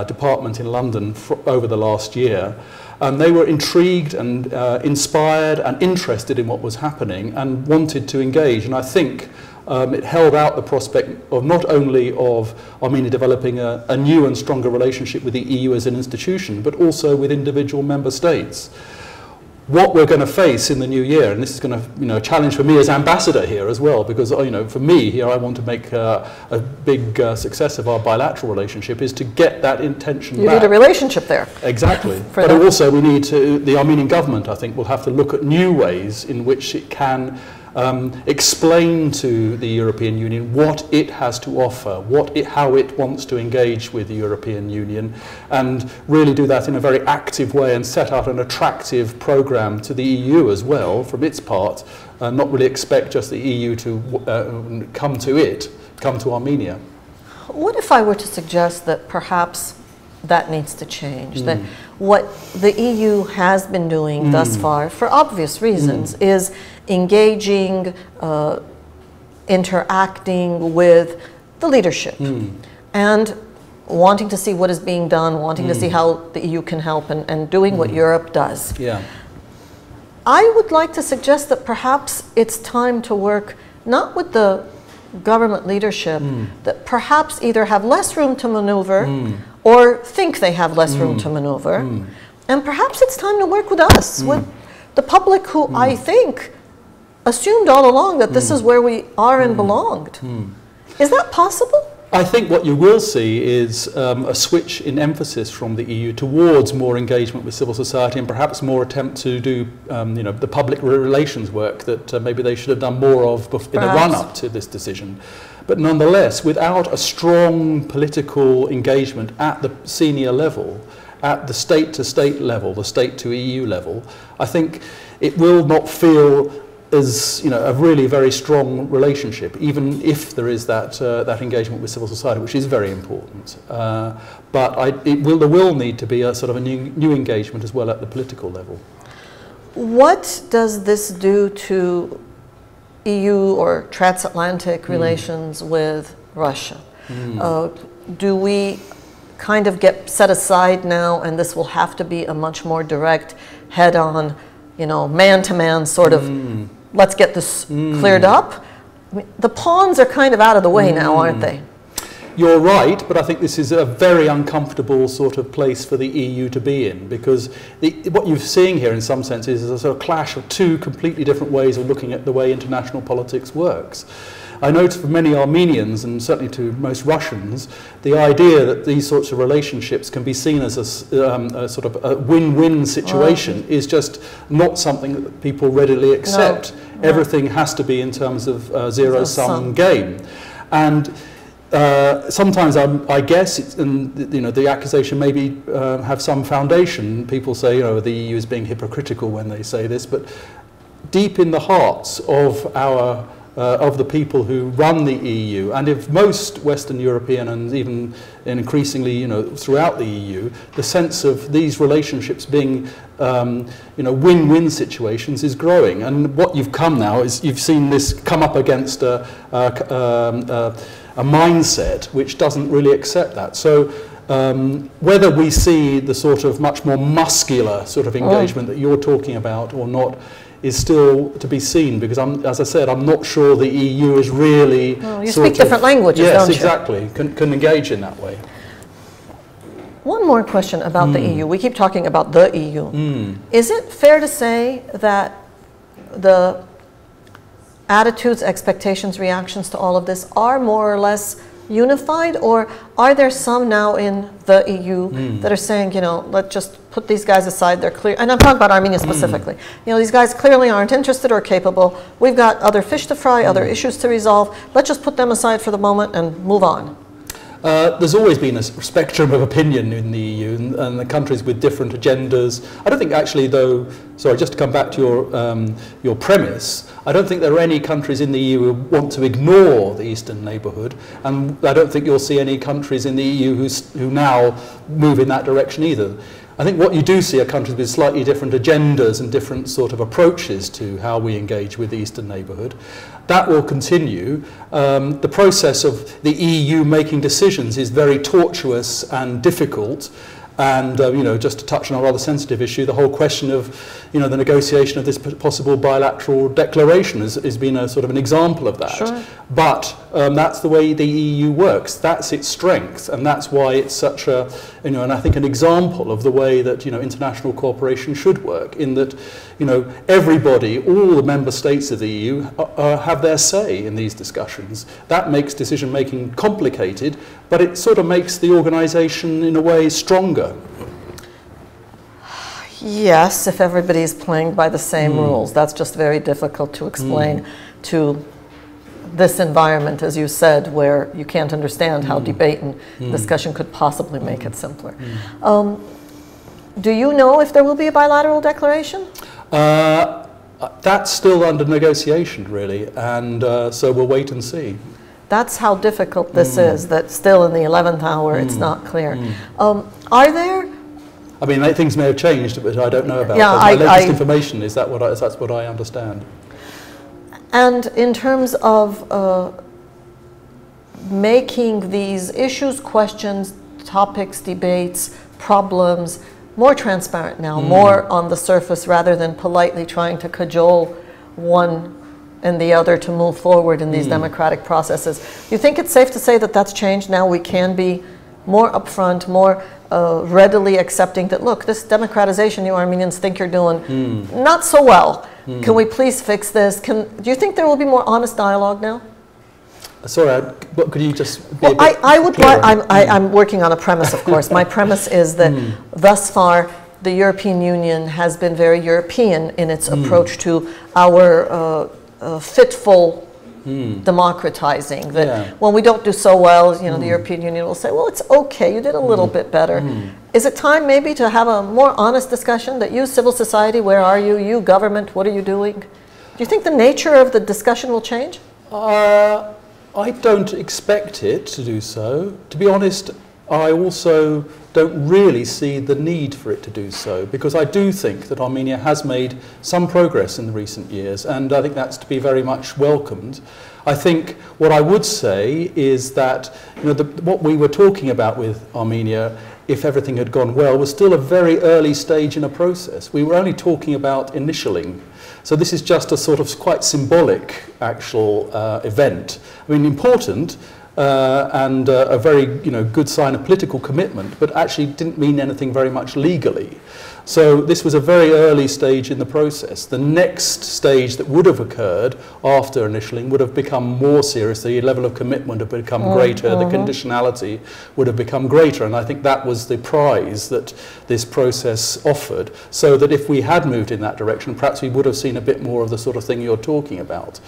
[SPEAKER 20] department in London over the last year. And they were intrigued and inspired and interested in what was happening and wanted to engage. And I think it held out the prospect of not only of Armenia developing a new and stronger relationship with the EU as an institution, but also with individual member states. What we're going to face in the new year, and this is going to, you know, a challenge for me as ambassador here as well, because, you know, for me here, I want to make a big success of our bilateral relationship, is to get that intention back.
[SPEAKER 7] You need a relationship there.
[SPEAKER 20] Exactly. But also we need to, the Armenian government, I think, will have to look at new ways in which it can explain to the European Union what it has to offer, how it wants to engage with the European Union, and really do that in a very active way and set out an attractive programme to the EU as well, from its part, and not really expect just the EU to come to Armenia.
[SPEAKER 7] What if I were to suggest that perhaps that needs to change, that what the EU has been doing thus far, for obvious reasons, is engaging, interacting with the leadership, and wanting to see what is being done, wanting to see how the EU can help, and doing what Europe does.
[SPEAKER 20] Yeah.
[SPEAKER 7] I would like to suggest that perhaps it's time to work not with the government leadership that perhaps either have less room to maneuver or think they have less room to maneuver, and perhaps it's time to work with us, with the public who I think assumed all along that this is where we are and belonged. Is that possible?
[SPEAKER 20] I think what you will see is a switch in emphasis from the EU towards more engagement with civil society, and perhaps more attempt to do you know, the public relations work that maybe they should have done more of in the run-up to this decision. But nonetheless, without a strong political engagement at the senior level, at the state-to-state level, the state-to-EU level, I think it will not feel as, you know, a really very strong relationship, even if there is that that engagement with civil society, which is very important. But there will need to be a sort of a new engagement as well at the political level.
[SPEAKER 7] What does this do to EU or transatlantic relations with Russia? Do we kind of get set aside now, and this will have to be a much more direct, head-on, you know, man-to-man sort of, let's get this cleared up? I mean, the pawns are kind of out of the way now, aren't they?
[SPEAKER 20] You're right, but I think this is a very uncomfortable sort of place for the EU to be in, because what you're seeing here in some sense is a sort of clash of two completely different ways of looking at the way international politics works. I know for many Armenians, and certainly to most Russians, the idea that these sorts of relationships can be seen as a sort of a win-win situation is just not something that people readily accept. No. Everything has to be in terms of zero-sum game. And sometimes I guess, and you know, the accusation maybe have some foundation. People say, you know, the EU is being hypocritical when they say this, but deep in the hearts of our of the people who run the EU, and if most Western European and even increasingly, throughout the EU, the sense of these relationships being, win-win situations is growing. And what you've come now is you've seen this come up against a mindset which doesn't really accept that. So whether we see the sort of much more muscular sort of engagement that you're talking about or not is still to be seen, because as I said, I'm not sure the EU is really
[SPEAKER 7] you speak different languages, don't you?
[SPEAKER 20] Yes, exactly, can engage in that way.
[SPEAKER 7] One more question about the EU. We keep talking about the EU. Is it fair to say that the attitudes, expectations, reactions to all of this are more or less unified, or are there some now in the EU that are saying, let's just put these guys aside, they're clear, and I'm talking about Armenia specifically, these guys clearly aren't interested or capable, we've got other fish to fry, other issues to resolve, let's just put them aside for the moment and move on?
[SPEAKER 20] There's always been a spectrum of opinion in the EU and the countries with different agendas. I don't think actually, though, sorry, just to come back to your premise, I don't think there are any countries in the EU who want to ignore the Eastern neighbourhood, and I don't think you'll see any countries in the EU who now move in that direction either. I think what you do see are countries with slightly different agendas and different sort of approaches to how we engage with the Eastern neighbourhood. That will continue. The process of the EU making decisions is very tortuous and difficult. And just to touch on a rather sensitive issue, the whole question of the negotiation of this possible bilateral declaration has been a sort of an example of that.
[SPEAKER 7] Sure.
[SPEAKER 20] But that's the way the EU works. That's its strength, and that's why it's such a and I think an example of the way that international cooperation should work. In that everybody, all the member states of the EU, have their say in these discussions. That makes decision making complicated, but it sort of makes the organisation in a way stronger.
[SPEAKER 7] Yes, if everybody's playing by the same rules. That's just very difficult to explain to this environment, as you said, where you can't understand how debate and discussion could possibly make it simpler. Do you know if there will be a bilateral declaration?
[SPEAKER 20] That's still under negotiation, really, and so we'll wait and see.
[SPEAKER 7] That's how difficult this is, that still in the 11th hour it's not clear. Are there...
[SPEAKER 20] I mean, things may have changed, but I don't know about
[SPEAKER 7] yeah,
[SPEAKER 20] my latest information is that's what I understand.
[SPEAKER 7] And in terms of making these issues, questions, topics, debates, problems more transparent now, more on the surface rather than politely trying to cajole one and the other to move forward in these democratic processes. You think it's safe to say that that's changed now? We can be more upfront, more readily accepting that, look, this democratization you Armenians think you're doing not so well. Can we please fix this? Do you think there will be more honest dialogue now?
[SPEAKER 20] Sorry, but could you just be
[SPEAKER 7] well, I'm working on a premise, of course. My premise is that thus far the European Union has been very European in its approach to our fitful democratizing. That when we don't do so well, the European Union will say, well, it's okay, you did a little bit better. Is it time maybe to have a more honest discussion that you, civil society, where are you? You, government, what are you doing? Do you think the nature of the discussion will change?
[SPEAKER 20] I don't expect it to do so. To be honest, I also don't really see the need for it to do so, because I do think that Armenia has made some progress in the recent years, and I think that's to be very much welcomed. I think what I would say is that what we were talking about with Armenia, if everything had gone well, was still a very early stage in a process. We were only talking about initialing. So this is just a sort of quite symbolic actual event. I mean, important and a very good sign of political commitment, but actually didn't mean anything very much legally. So this was a very early stage in the process. The next stage that would have occurred after initialing would have become more serious. The level of commitment would have become greater. The conditionality would have become greater. And I think that was the prize that this process offered. So that if we had moved in that direction, perhaps we would have seen a bit more of the sort of thing you're talking about.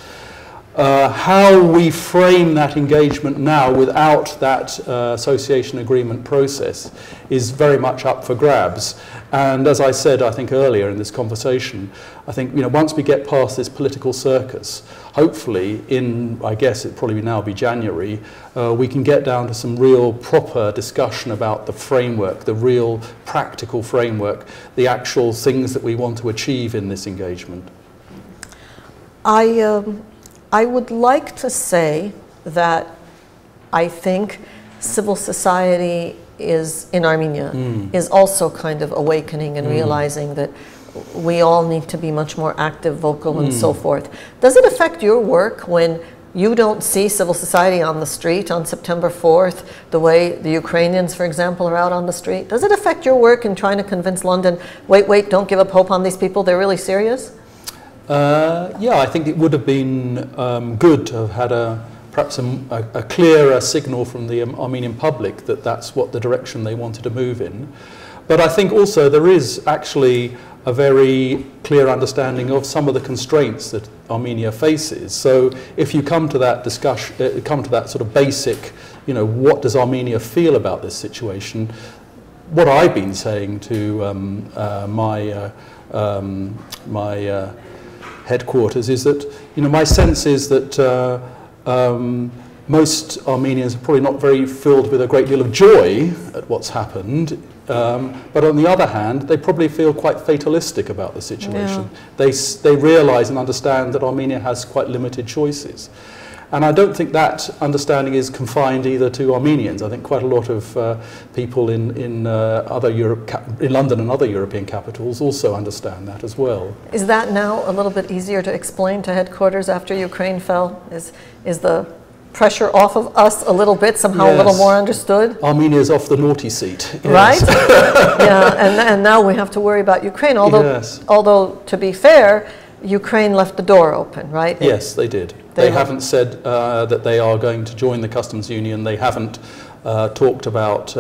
[SPEAKER 20] How we frame that engagement now without that association agreement process is very much up for grabs. And as I said, I think earlier in this conversation, I think once we get past this political circus, hopefully in, I guess it'd probably now be January, we can get down to some real proper discussion about the framework, the real practical framework, the actual things that we want to achieve in this engagement.
[SPEAKER 7] I would like to say that I think civil society in Armenia is also kind of awakening and realizing that we all need to be much more active, vocal, and so forth. Does it affect your work when you don't see civil society on the street on September 4th, the way the Ukrainians, for example, are out on the street? Does it affect your work in trying to convince London, wait, don't give up hope on these people, they're really serious?
[SPEAKER 20] Yeah, I think it would have been good to have had perhaps a clearer signal from the Armenian public that that's what the direction they wanted to move in. But I think also there is actually a very clear understanding of some of the constraints that Armenia faces. So if you come to that discussion, come to that sort of basic, what does Armenia feel about this situation? What I've been saying to my headquarters is that, my sense is that most Armenians are probably not very filled with a great deal of joy at what's happened, but on the other hand, they probably feel quite fatalistic about the situation. Yeah. They realize and understand that Armenia has quite limited choices. And I don't think that understanding is confined either to Armenians. I think quite a lot of people in London and other European capitals also understand that as well.
[SPEAKER 7] Is that now a little bit easier to explain to headquarters after Ukraine fell? Is the pressure off of us a little bit, somehow a little more understood?
[SPEAKER 20] Armenia is off the naughty seat.
[SPEAKER 7] Right? Yeah, and now we have to worry about Ukraine. Although, to be fair, Ukraine left the door open, right?
[SPEAKER 20] Yes, they did. They haven't said that they are going to join the customs union. They haven't talked about,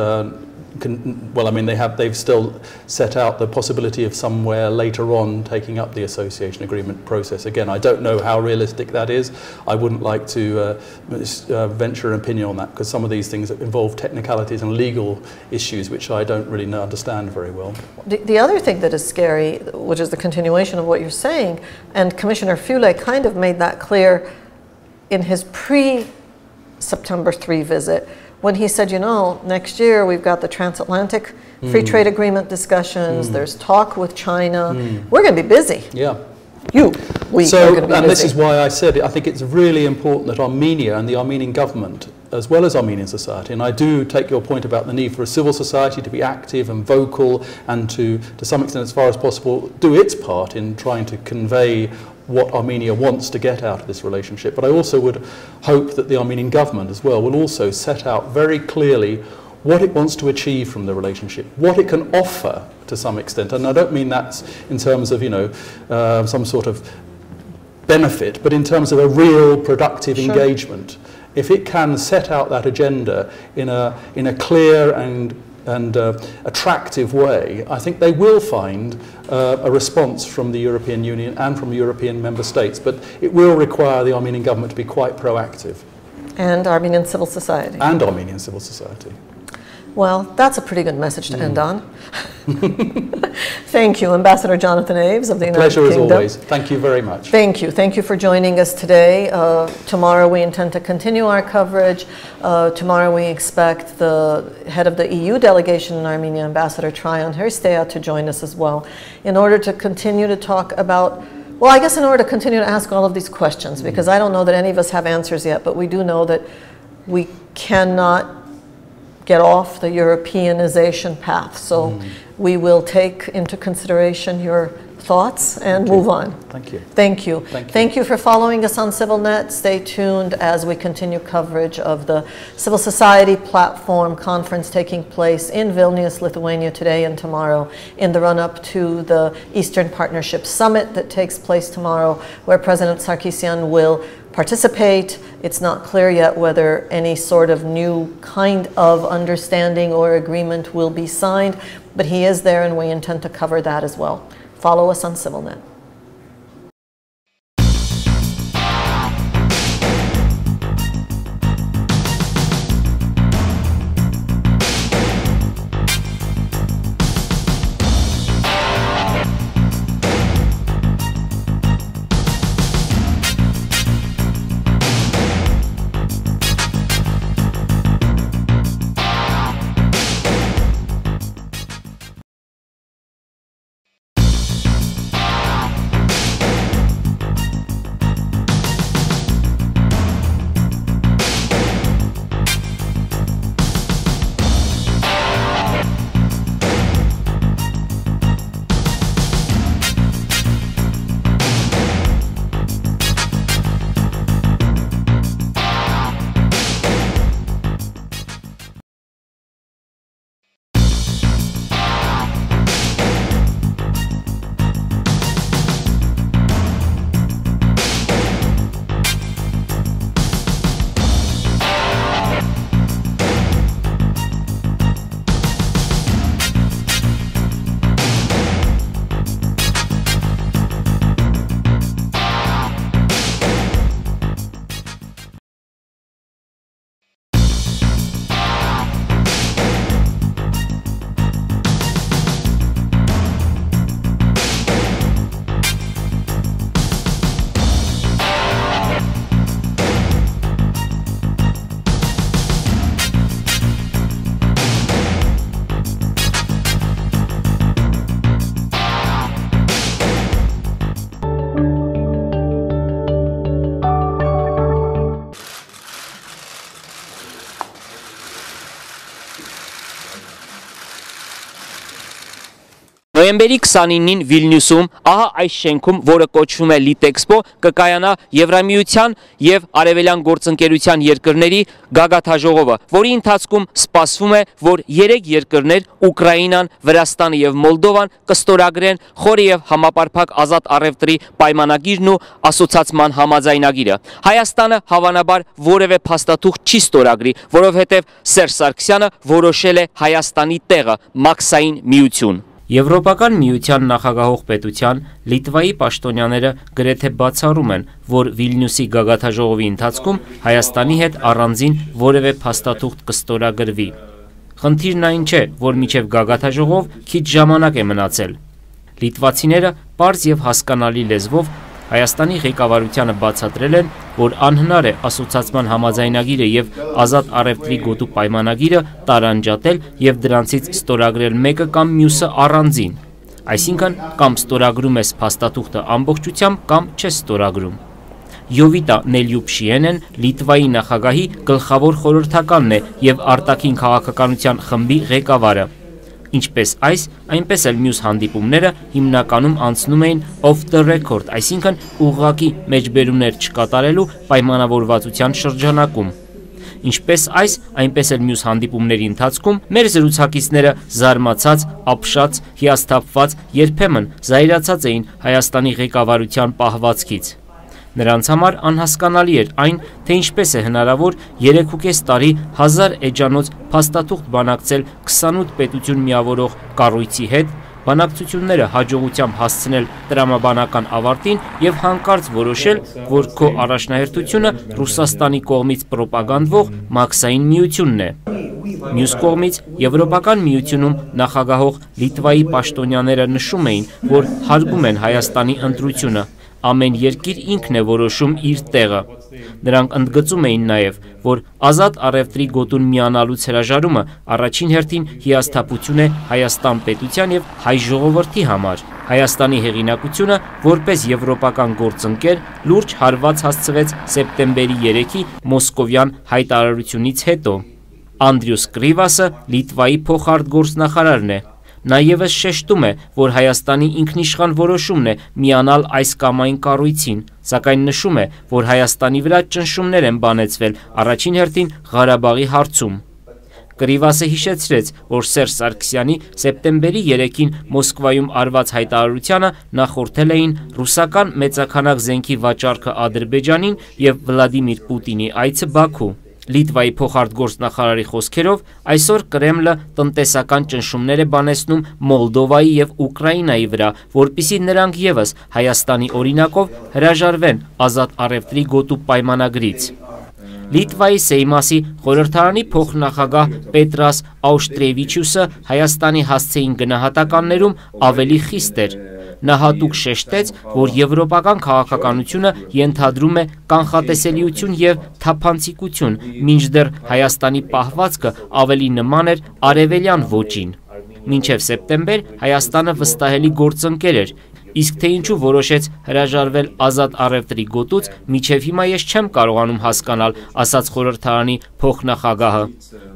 [SPEAKER 20] they've still set out the possibility of somewhere later on taking up the association agreement process. Again, I don't know how realistic that is. I wouldn't like to venture an opinion on that, because some of these things involve technicalities and legal issues which I don't really understand very well.
[SPEAKER 7] The other thing that is scary, which is the continuation of what you're saying, and Commissioner Füle kind of made that clear in his pre-September 3 visit, when he said, next year we've got the transatlantic free trade agreement discussions, there's talk with China, we're going to be busy.
[SPEAKER 20] Yeah.
[SPEAKER 7] We are going to be busy.
[SPEAKER 20] This is why I said I think it's really important that Armenia and the Armenian government, as well as Armenian society, and I do take your point about the need for a civil society to be active and vocal and to some extent, as far as possible, do its part in trying to convey what Armenia wants to get out of this relationship. But I also would hope that the Armenian government as well will also set out very clearly what it wants to achieve from the relationship, what it can offer to some extent. And I don't mean that's in terms of, some sort of benefit, but in terms of a real productive engagement. If it can set out that agenda in a clear and attractive way, I think they will find a response from the European Union and from European member states. But it will require the Armenian government to be quite proactive.
[SPEAKER 7] And Armenian civil society.
[SPEAKER 20] And Armenian civil society.
[SPEAKER 7] Well, that's a pretty good message to end on. Thank you, Ambassador Jonathan Aves of the United Kingdom.
[SPEAKER 20] Pleasure as always. Thank you very much.
[SPEAKER 7] Thank you. Thank you for joining us today. Tomorrow we intend to continue our coverage. Tomorrow we expect the head of the EU delegation in Armenia, Ambassador Traian Hristea, to join us as well in order to continue to talk about, well, I guess in order to continue to ask all of these questions, because I don't know that any of us have answers yet, but we do know that we cannot get off the Europeanization path. So we will take into consideration your thoughts and move on.
[SPEAKER 20] Thank you.
[SPEAKER 7] Thank you. Thank you for following us on CivilNet. Stay tuned as we continue coverage of the Civil Society Platform Conference taking place in Vilnius, Lithuania today and tomorrow in the run-up to the Eastern Partnership Summit that takes place tomorrow, where President Sarkisian will participate. It's not clear yet whether any sort of new kind of understanding or agreement will be signed, but he is there and we intend to cover that as well. Follow us on CivilNet.
[SPEAKER 3] Նոյեմբերի 29-ին Վիլնյուսում, ահա այս շենքում, որը կոչվում է Լիտեքսպո, կկայանա Եվրամիության եւ Արևելյան գործընկերության երկրների գագաթաժողովը, որի ընթացքում սպասվում է, որ 3 երկրներ՝ Ուկրաինան, Վրաստանը եւ Մոլդովան կստորագրեն խորը եւ համապարփակ ազատ առևտրի պայմանագիրն ու ասոցացման համաձայնագիրը։ Հայաստանը հավանաբար որևէ փաստաթուղթ չի ստորագրի, որովհետեւ Սերժ Սարգսյանը որոշել է Հայաստանի տեղը՝ մաքսային միություն։ Եվրոպական միության նախագահող պետության Լիտվայի պաշտոնյաները գրեթե բացառում են, որ Վիլնյուսի գագաթաժողովի ընթացքում Հայաստանի հետ առանձին որևէ փաստաթուղթ կստորագրվի։ Խնդիրն այն չէ, որ մինչև գագաթաժողով քիչ ժամանակ է մնացել։ Լիտվացիները պարզ եւ հասկանալի լեզվով Հայաստանի ղեկավարությանը բացատրել են, որ անհնար է ասոցացման համաձայնագիրը եւ ազատ առևտրի գոտու պայմանագիրը տարանջատել եւ դրանցից ստորագրել մեկը կամ մյուսը առանձին։ Այսինքն կամ ստորագրում ես փաստաթուղթը ամբողջությամբ կամ չես ստորագրում։ Յովիտա Նելյուբշիենեն Լիտվայի նախագահի գլխավոր խորհրդականն է եւ արտաքին քաղաքականության խմբի ղեկավարը։ Ինչպես այս, այնպես էլ մյուս հանդիպումները հիմնականում անցնում էին off the record, այսինքն ուղղակի մեջբերումներ չկատարելու պայմանավորվածության շրջանակում։ Ինչպես այս, այնպես էլ մյուս հանդիպումների ընթացքում մեր զրուցակիցները զարմացած, ապշած, հիասթափված, երբեմն զայրացած էին Հայաստանի ղեկավարության պահվածքից։ Նրանց համար անհասկանալի էր այն, թե ինչպես է հնարավոր 3.5 տարի 1000 էջանոց փաստաթուղթ բանակցել 28 պետություն միավորող կառույցի հետ, բանակցությունները հաջողությամբ հասցնել տրամաբանական ավարտին եւ հանկարծ որոշել, որ քո առաջնահերթությունը Ռուսաստանի կողմից պրոպագանդվող մաքսային միությունն է։ Մյուս կողմից Եվրոպական միությունում նախագահող Լիտվայի պաշտոնյաները նշում էին, որ հարգում են Հայաստանի ընտրությունը։ Ամեն երկիր ինքն է որոշում իր տեղը։ Նրանք ընդգծում էին նաև, որ ազատ առևտրի գոտուն միանալուց հրաժարումը առաջին հերթին հիասթափություն է Հայաստան պետության եւ հայ ժողովրդի համար։ Հայաստանի հեղինակությունը որպես եվրոպական գործընկեր լուրջ հարված հասցվեց սեպտեմբերի 3-ի մոսկովյան հայտարարությունից հետո։ Անդրյուս Կրիվասը Լիտվայի փոխարտգործնախարարն է։ Նա ևս շեշտում է, որ Հայաստանի ինքնիշխան որոշումն է միանալ այս կամ այն կառույցին, սակայն նշում է, որ Հայաստանի վրա ճնշումներ են բանեցվել առաջին հերթին Ղարաբաղի հարցում։ Կրիվասը հիշեցրեց, որ Սերժ Սարգսյանի սեպտեմբերի 3-ին Մոսկվայում արված հայտարարությանը նախորդել էին ռուսական մեծաքանակ զենքի վաճառքը Ադրբեջանին եւ Վլադիմիր Պուտինի այցը Բաքու։ Լիտվայի փոխարտգործնախարարի խոսքերով այսօր Կրեմլը տնտեսական ճնշումներ է բանեցնում Մոլդովայի եւ Ուկրաինայի վրա, որպիսի նրանք ևս Հայաստանի օրինակով հրաժարվեն ազատ առևտրի գոտու պայմանագրից։ Լիտվայի Սեյմասի խորհրդարանի փոխնախագահ Պետրաս Աուշտրեվիչյուսը Հայաստանի հասցեին գնահատականներում ավելի խիստ էր։ Նա հատուկ շեշտեց, որ եվրոպական քաղաքականությունը ենթադրում է կանխատեսելիություն եւ թափանցիկություն, մինչդեռ Հայաստանի պահվածքը ավելի նման էր արևելյան ոճին։ Մինչև սեպտեմբեր Հայաստանը վստահելի գործընկեր էր, իսկ թե ինչու որոշեց հրաժարվել ազատ առևտրի գոտուց, մինչև հիմա ես չեմ կարողանում հասկանալ, ասաց խորհրդարանի փոխնախագահը։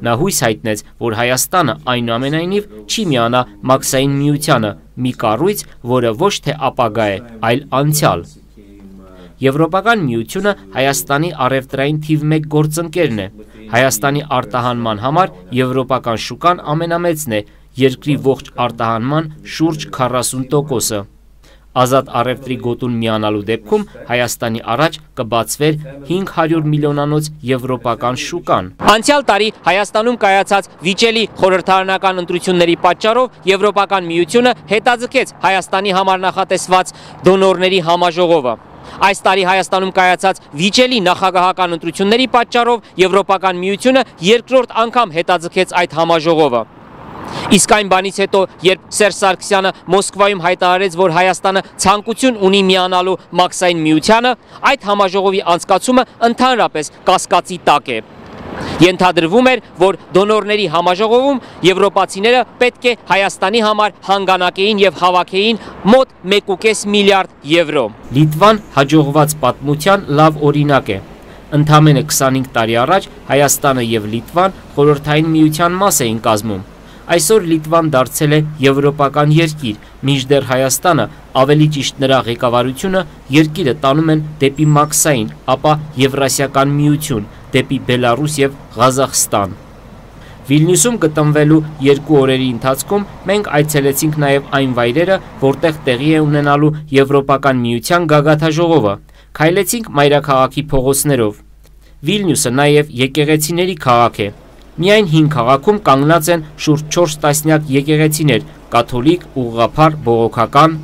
[SPEAKER 3] Նա հույս հայտնեց, որ Հայաստանը այնուամենայնիվ չի միանա մաքսային միությանը, մի կառույց, որը ոչ թե ապագա է, այլ անցյալ։ Եվրոպական միությունը Հայաստանի առևտրային թիվ 1 գործընկերն է։ Հայաստանի արտահանման համար եվրոպական շուկան ամենամեծն է, երկրի ողջ արտահանման շուրջ 40%-ը։ Ազատ առևտրի գոտուն միանալու դեպքում Հայաստանի առաջ կբացվեր 500 միլիոնանոց եվրոպական շուկան։ Անցյալ տարի Հայաստանում կայացած վիճելի խորհրդարանական ընտրությունների պատճառով Եվրոպական միությունը հետաձգեց Հայաստանի համար նախատեսված դոնորների համաժողովը։ Այս տարի Հայաստանում կայացած վիճելի նախագահական ընտրությունների պատճառով Եվրոպական միությունը երկրորդ անգամ հետաձգեց այդ համաժողովը։ Իսկ այն բանից հետո, երբ Սերժ Սարգսյանը Մոսկվայում հայտարարեց, որ Հայաստանը ցանկություն ունի միանալու մաքսային միությանը, այդ համաժողովի անցկացումը ընդհանրապես կասկածի տակ է։ Ենթադրվում էր, որ դոնորների համաժողովում եվրոպացիները պետք է Հայաստանի համար հանգանակեին եւ հավաքեին մոտ 1.5 միլիարդ եվրո։ Լիտվան հաջողված պատմության լավ օրինակ է։ Ընդամենը 25 տարի առաջ Հայաստանը եւ Լիտվան խորհրդային միության մաս էին կազմում։ Այսօր Լիտվան դարձել է եվրոպական երկիր, մինչդեռ Հայաստանը, ավելի ճիշտ նրա ղեկավարությունը, երկիրը տանում են դեպի Մաքսային, ապա Եվրասիական միություն, դեպի Բելարուս և Ղազախստան։ Վիլնյուսում գտնվելու 2 օրերի ընթացքում մենք այցելեցինք նաև այն վայրերը, որտեղ տեղի է ունենալու Եվրոպական միության գագաթաժողովը, քայլեցինք մայրաքաղաքի փողոցներով։ Վիլնյուսը նաև եկեղեցիների քաղաք է։ Միայն 5 քաղաքում կանգնած են շուրջ 4 տասնյակ եկեղեցիներ, կաթոլիկ, ուղղափառ, բողոքական։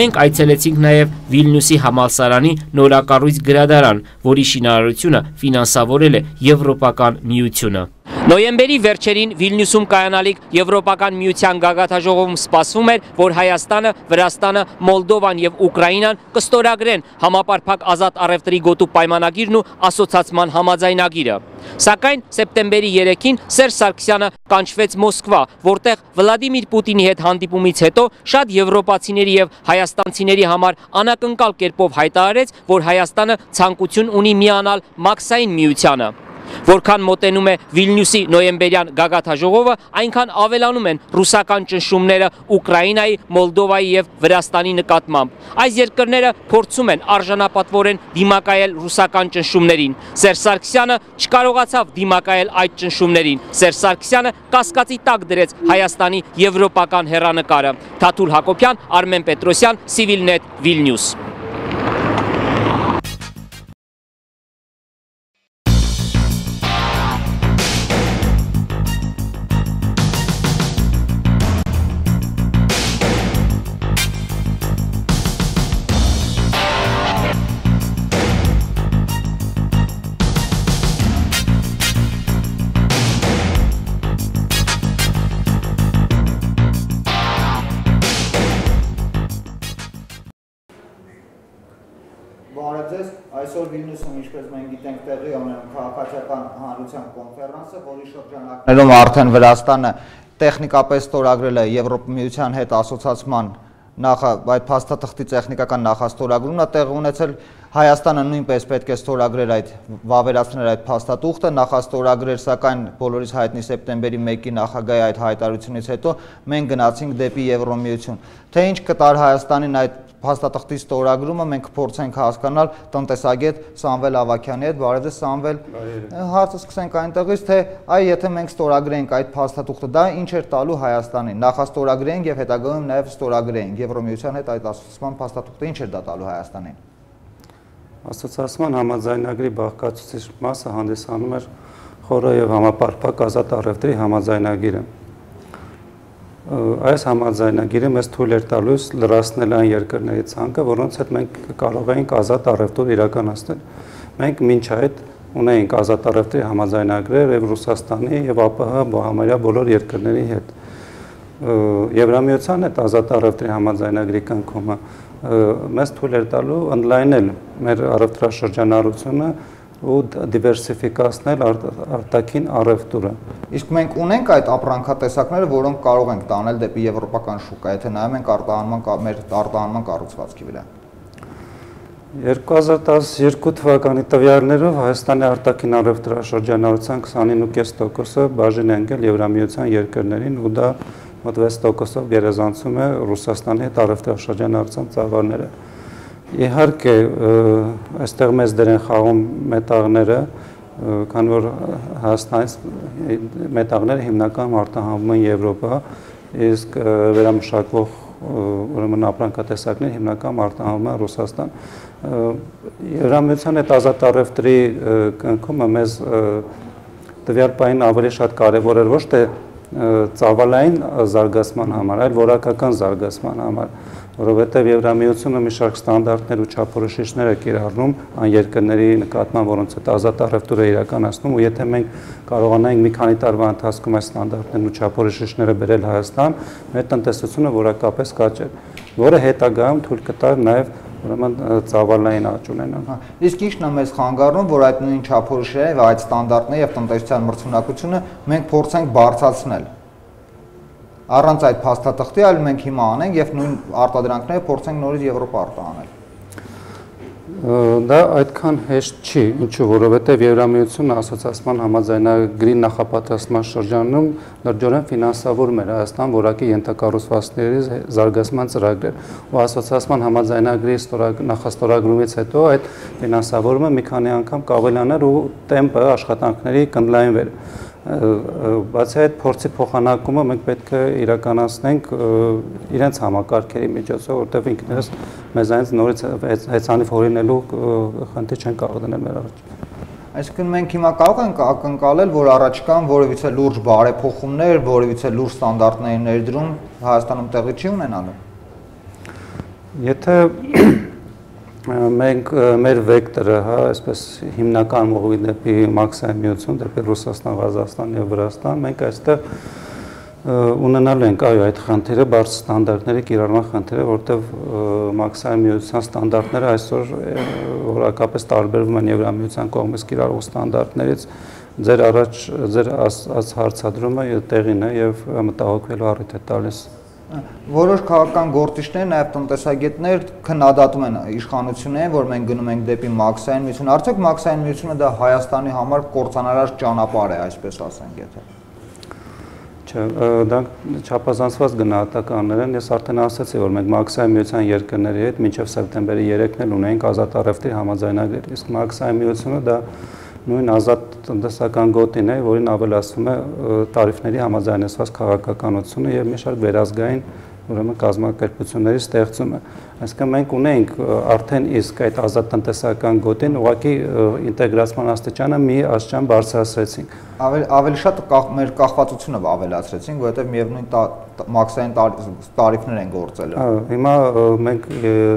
[SPEAKER 3] Մենք այցելեցինք նաև Վիլնյուսի համալսարանի նորակառույց գրադարան, որի շինարարությունը ֆինանսավորել է Եվրոպական միությունը։ Նոյեմբերի վերջերին Վիլնյուսում կայանալիք Եվրոպական միության գագաթաժողովում սպասվում էր, որ Հայաստանը, Վրաստանը, Մոլդովան և Ուկրաինան կստորագրեն համապարփակ ազատ առևտրի գոտու պայմանագիրն ու ասոցացման համաձայնագիրը։ Սակայն սեպտեմբերի 3-ին Սերժ Սարգսյանը կանչվեց Մոսկվա, որտեղ Վլադիմիր Պուտինի հետ հանդիպումից հետո շատ եվրոպացիների և հայաստանցիների համար անակնկալ կերպով հայտարարեց, որ Հայաստանը ցանկություն ունի միանալ Մաքսային միությանը։ Որքան մոտենում է Վիլնյուսի նոյեմբերյան գագաթաժողովը, այնքան ավելանում են ռուսական ճնշումները Ուկրաինայի, Մոլդովայի և Վրաստանի նկատմամբ։ Այս երկրները փորձում են արժանապատվորեն դիմակայել ռուսական ճնշումներին։ Սերժ Սարգսյանը չկարողացավ դիմակայել այդ ճնշումներին։ Սերժ Սարգսյանը կասկածի տակ դրեց Հայաստանի եվրոպական հեռանկարը։ Թաթուլ Հակոբյան, Արմեն Պետրոսյան, CivilNet, Վիլնյուս։
[SPEAKER 8] Այսօր Վիլնյուսում, ինչպես մենք գիտենք, տեղի ունենում քաղաքացիական հանրության կոնֆերանսը, որի շրջանակներում արդեն Վրաստանը տեխնիկապես ստորագրել է Եվրոպամիության հետ ասոցացման այդ փաստաթղթի տեխնիկական նախաստորագրումն է տեղի ունեցել։ Հայաստանը նույնպես պետք է ստորագրեր վավերացնել այդ փաստաթուղթը, նախաստորագրեր, սակայն բոլորիս հայտնի սեպտեմբերի 1-ի նախագահի այդ հայտարարությունից հետո մենք գնացինք դեպի Եվրոմիություն։ Թե ինչ կտար Հայաստանին այդ փաստաթղթի ստորագրումը, մենք փորձենք հասկանալ տնտեսագետ Սամվել Ավագյանի հետ։ Բարև ձեզ, Սամվել։ Հարցը սկսենք այնտեղից, թե եթե մենք ստորագրենք այդ փաստաթուղթը, դա ինչ էր տալու Հայաստանին։ Նախաստորագրենք եւ հետագայում նաեւ ստորագրենք Եվրոմիության հետ այդ ասոցիացման փաստաթուղթը, ինչ էր դա տալու Հայաստանին։
[SPEAKER 10] Ասոցիացման համաձայնագրի բաղկացուցիչ մասը հանդիսանում էր խորը եւ համապարփակ ազատ առևտրի համաձայնագիրը։ Այս համաձայնագիրը մեզ թույլ էր տալուց լրացնել այն երկրների ցանկը, որոնց հետ մենք կարող էինք ազատ առևտուր իրականացնել։ Մենք մինչ այդ ունեինք ազատ առևտրի համաձայնագրեր եւ Ռուսաստանի եւ ԱՊՀ համարյա բոլոր երկրների հետ։ Եվրամիության հետ ազատ առևտրի համաձայնագրի կնքումը մեզ թույլ էր տալու ընդլայնել մեր առևտրաշրջանառությունը ու դիվերսիֆիկացնել արտաքին առևտուրը։
[SPEAKER 8] Իսկ մենք ունենք այդ ապրանքատեսակները, որոնք կարող ենք տանել դեպի եվրոպական շուկա, եթե նայում ենք մեր արտահանման կառուցվածքի վրա։
[SPEAKER 10] 2012 թվականի տվյալներով Հայաստանի արտաքին առևտրաշրջանառության 29.5%-ը բաժին է ընկել Եվրամիության երկրներին ու դա մոտ 6%-ով գերազանցում է Ռուսաստանի հետ առևտրաշրջանառության ծավալները։ Իհարկե, այստեղ մեծ դեր են խաղում մետաղները, քանի որ Հայաստանից մետաղները հիմնական արտահանվում են Եվրոպա, իսկ վերամշակվող ուրեմն ապրանքատեսակներ հիմնական արտահանվում են Ռուսաստան։ Եվրամիության հետ ազատ առևտրի կնքումը մեզ տվյալ պահին ավելի շատ կարևոր էր ոչ թե ծավալային զարգացման համար, այլ որակական զարգացման համար, որովհետև Եվրամիությունը մի շարք ստանդարտներ ու չափորոշիչներ է կիրառում այն երկրների նկատմամբ, որոնց հետ ազատ առևտուր է իրականացնում, ու եթե մենք կարողանայինք մի քանի տարվա ընթացքում այս ստանդարտներն ու չափորոշիչները բերել Հայաստան, մեր տնտեսությունը որակապես կաճեր, որը հետագայում թույլ կտար նաև ուրեմն ծավալային աճ ունենան։
[SPEAKER 8] Իսկ ի՞նչն է մեզ խանգարում, որ այդ նույն չափորոշիչները եւ այդ ստանդարտները եւ տնտեսության մրցունակությունը մենք փորձենք բարձրացնել։ Առանց այդ փաստաթղթի, այլ մենք հիմա անենք եւ նույն արտադրանքները փորձենք նորից Եվրոպա արտահանել։
[SPEAKER 10] Դա այդքան հեշտ չի, ինչու, որովհետև Եվրամիությունը ասոցիացիան համաձայնագրի նախապատրաստման շրջանում լրջորեն ֆինանսավորում էր Հայաստան որակի ենթակառուցվածքների զարգացման ծրագրեր, ու ասոցիացիան համաձայնագրի նախաստորագրումից հետո այդ ֆինանսավորումը մի քանի անգամ կավելաներ ու տեմպը աշխատանքների կընդլայնվեր։ Բացի այդ փորձի փոխանակումը մենք պետք է իրականացնենք իրենց համակարգերի միջոցով, որտեղ ինքներս մեզանից նորից հեծանիվ հորինելու խնդիր չեն կարող դնել մեր առաջ։
[SPEAKER 8] Այսինքն մենք հիմա կարող ենք ակնկալել, որ առաջկան որևիցե լուրջ բարեփոխումներ, որևիցե լուրջ ստանդարտների ներդրում Հայաստանում տեղի չի ունենալու։
[SPEAKER 10] Եթե մենք մեր վեկտորը, այսպես հիմնական մողի դեպի մաքսիմայություն, դեպի Ռուսաստան, Ղազախստան եւ Վրաստան, մենք այստեղ ունենալու ենք այդ խնդիրը, բարձր ստանդարտների կիրառման խնդիրը, որտեղ մաքսիմայության ստանդարտները այսօր որակապես տարբերվում են Եվրամիության կողմից կիրառող ստանդարտներից, ձեր հարցադրումը տեղին է եւ մտահոգվելու առիթ է տալիս։
[SPEAKER 8] Որոշ քաղաքական գործիչներ, նաև տնտեսագետներ քննադատում են իշխանություններին, որ մենք գնում ենք դեպի մաքսիմայություն։ Արդյոք մաքսիմայությունը դա Հայաստանի համար կործանարար ճանապարհ է, այսպես ասենք, եթե։ Չէ,
[SPEAKER 10] դա չափազանցված գնահատականներ են։ Ես արդեն ասացի, որ մենք մաքսիմայության երկրների հետ մինչև սեպտեմբերի 3-ն էլ ունենք ազատ առևտրի համաձայնագրեր։ Իսկ մաքսիմայությունը դա նույն ազատ տնտեսական գոտին է, որին ավելացվում է տարիֆների համաձայնեցված քաղաքականությունը եւ մի շարք վերազգային ուրեմն կազմակերպությունների ստեղծումը։ Այսինքն մենք ունենք արդեն իսկ այդ ազատ տնտեսական գոտին ուղղակի ինտեգրացման աստիճանը մի աստիճան բարձրացրեցինք։
[SPEAKER 8] Ավելի շատ մեր կախվածությունը ավելացրեցինք, որովհետև միևնույն մաքսային տարիֆներ են գործել։
[SPEAKER 10] Հիմա մենք